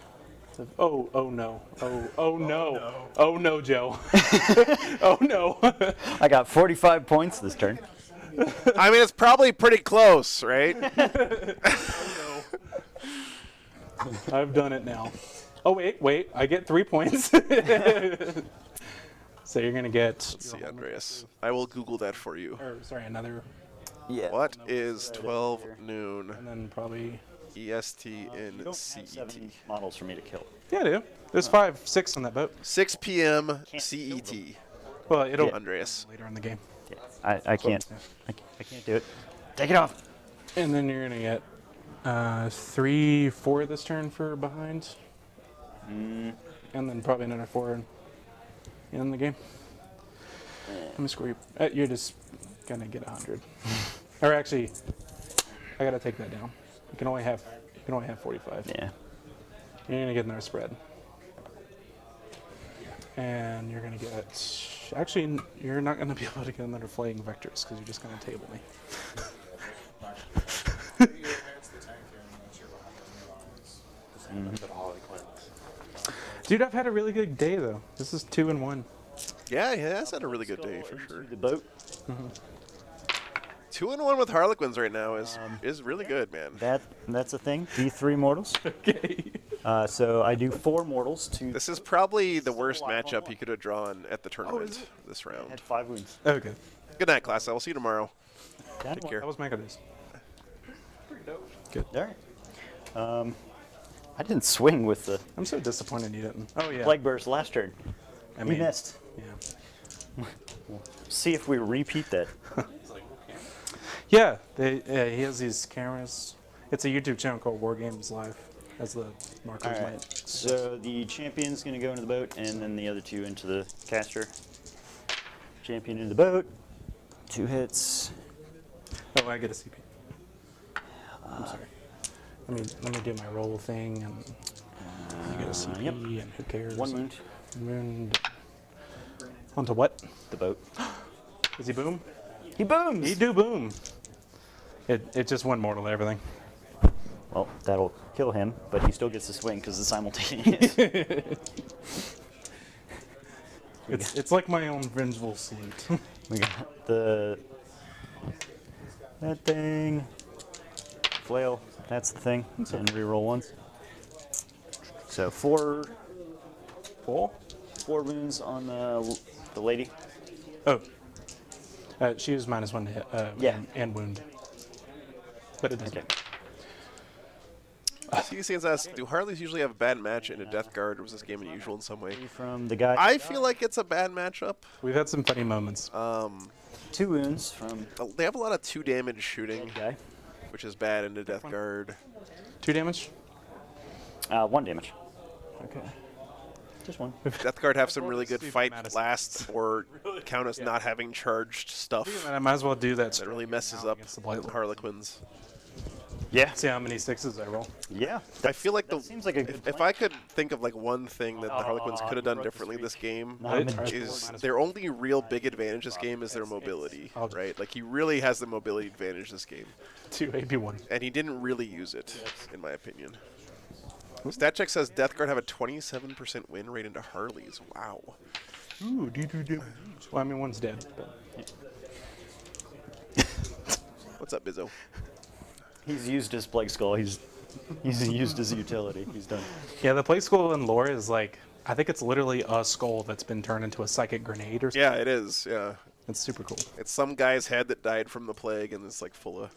of. Oh no. Oh no. Oh no, Joe. Oh no. I got 45 points this turn. I mean, it's probably pretty close, right? I've done it now. Oh wait. I get 3 points. So you're gonna get. Let's see, Andreas. I will Google that for you. Or sorry, another. Yeah. What is 12 noon And then probably. EST You in don't have CET? 7 models for me to kill. Yeah, I do. There's 5, 6 on that boat. 6 p.m. Can't CET. Well, it'll Andreas. later in the game. Yeah. I can't. I can't do it. Take it off. And then you're gonna get 3, 4 this turn for behind. And then probably another 4 in the game. Let me score you. You're just gonna get 100. Or actually, I gotta take that down. You can only have 45. Yeah. You're gonna get another spread. And you're gonna get. Actually, you're not gonna be able to get another flaying vectors because you're just gonna table me. Dude, I've had a really good day though. This is 2 and 1. Yeah, that's had a really good day for sure. The boat. 2 and 1 with Harlequins right now is really good, man. That's a thing. D3 mortals. Okay. So I do 4 mortals to. This is probably the worst matchup he could have drawn at the tournament this I round. had 5 wounds. Okay. Good night, class. I will see you tomorrow. That Take care. That was my good days. All right. I didn't swing with the I'm so disappointed you didn't. Oh yeah. Plague Burst last turn. I We mean, missed. Yeah. See if we repeat that. Yeah. He has these cameras. It's a YouTube channel called War Games Live, as the markers All right. might. So the champion's going to go into the boat, and then the other 2 into the caster. Champion into the boat. 2 hits. Oh, I get a CP. I'm sorry. Let me do my roll thing, and you get a CP, Yep. and who cares? 1 wound. Wound. Onto what? The boat. Does he boom? He booms. He do boom. It just went mortal everything. Well, that'll kill him, but he still gets to swing because it's simultaneous. It's like my own vengeful salute. We got that thing. Flail. That's the thing. And reroll ones. So 4 wounds on the The lady? Oh. She was -1 to hit. Yeah. And wound. But it doesn't. Okay. CDC's asked, do Harleys usually have a bad match in a Death Guard, or was this game unusual in some way? From the guy. I feel like it's a bad matchup. We've had some funny moments. 2 wounds from They have a lot of 2 damage shooting, guy. which is bad in a Death Guard. 2 damage? 1 damage. Okay. Just 1. Death Guard have some really good Stupid fight Madison. lasts or count as not having charged stuff. I might as well do that. That really messes up against the Blight Lord. Harlequins. Yeah. See how many 6s I roll. Yeah. I feel like that seems like a good if I could think of like one thing that the Harlequins could have done differently this game is their only real big advantage this game is their mobility, right? Like he really has the mobility advantage this game. 2 AP1. And he didn't really use it, in my opinion. Stat check says Death Guard have a 27% win rate into Harleys. Wow. Ooh, do. Well, I mean, one's dead. But. What's up, Bizzo? He's used his Plague Skull. He's used his utility. He's done. Yeah, the Plague Skull in lore is like, I think it's literally a skull that's been turned into a psychic grenade or something. Yeah, it is. Yeah. It's super cool. It's some guy's head that died from the plague, and it's like full of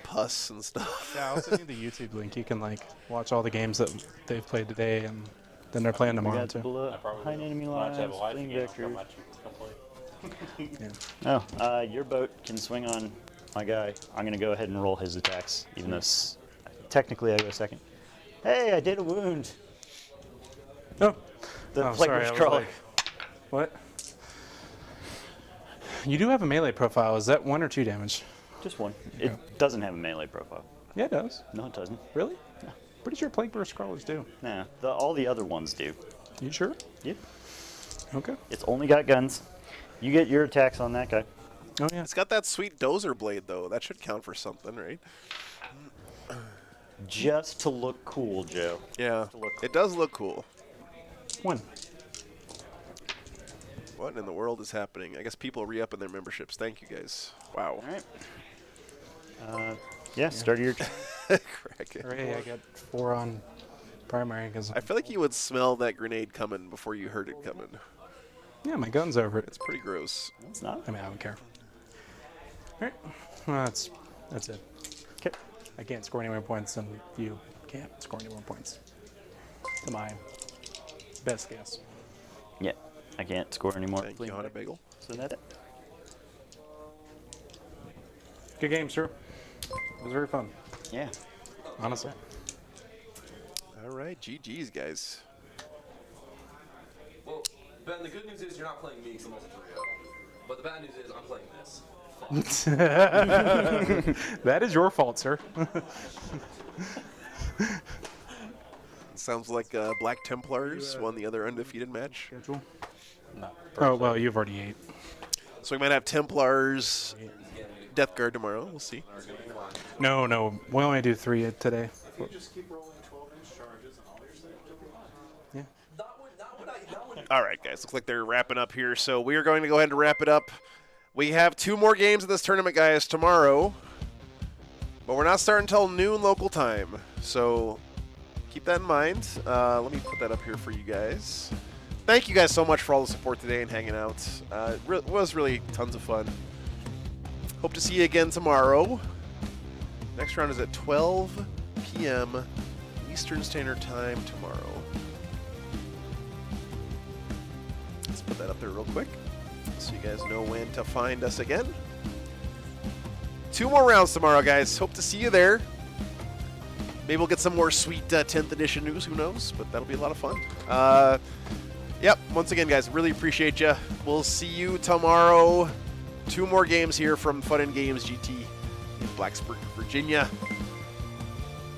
pus and stuff. Yeah, I'll send you the YouTube link. You can like watch all the games that they've played today, and then they're playing tomorrow too. Behind enemy lines, fleeing vectors. Yeah. Oh, your boat can swing on my guy. I'm going to go ahead and roll his attacks, even though technically I go second. Hey, I did a wound. Oh. The Oh, Plague sorry, Witch I was crawler. like, what? You do have a melee profile. Is that 1 or 2 damage? Just 1. It doesn't have a melee profile. Yeah, it does. No, it doesn't. Really? Yeah. Pretty sure Plague Burst Crawlers do. Nah, all the other ones do. You sure? Yep. Okay. It's only got guns. You get your attacks on that guy. Oh, yeah. It's got that sweet dozer blade, though. That should count for something, right? Just to look cool, Joe. Yeah, it does look cool. 1. What in the world is happening? I guess people re-upping their memberships. Thank you, guys. Wow. All right. Yeah, start of your... Crack. Hooray, I got 4 on primary. Cause I feel like you would smell that grenade coming before you heard it coming. yeah, my gun's over it. It's pretty gross. It's not. I mean, I don't care. All right. Well, that's it. Okay. I can't score any more points, and you can't score any more points. To my best guess. Yeah, I can't score anymore. Thank you, Honda Bagel. So that's it. Good game, sir. It was very fun. Yeah. Honestly. All right, GG's, guys. Well, Ben, the good news is you're not playing me because I'm also 3-0. But the bad news is I'm playing this. That is your fault, sir. Sounds like Black Templars won the other undefeated match. No. Oh, well, you've already ate. So we might have Templars, Death Guard tomorrow. We'll see. No. We only do 3 today. You just keep rolling 12-inch charges and all your stuff. Yeah. All right, guys. Looks like they're wrapping up here. So we are going to go ahead and wrap it up. We have 2 more games of this tournament, guys, tomorrow. But we're not starting until noon local time. So keep that in mind. Let me put that up here for you guys. Thank you guys so much for all the support today and hanging out. It was really tons of fun. Hope to see you again tomorrow. Next round is at 12 p.m. Eastern Standard Time tomorrow. Let's put that up there real quick so you guys know when to find us again. 2 more rounds tomorrow, guys. Hope to see you there. Maybe we'll get some more sweet 10th edition news. Who knows? But that'll be a lot of fun. Yep. Once again, guys, really appreciate you. We'll see you tomorrow. 2 more games here from Fun and Games GT in Blacksburg, Virginia.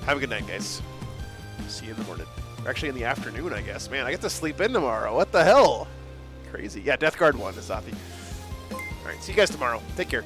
Have a good night, guys. See you in the morning. Or actually in the afternoon, I guess. Man, I get to sleep in tomorrow. What the hell? Crazy. Yeah, Death Guard won, Asathi. All right, see you guys tomorrow. Take care.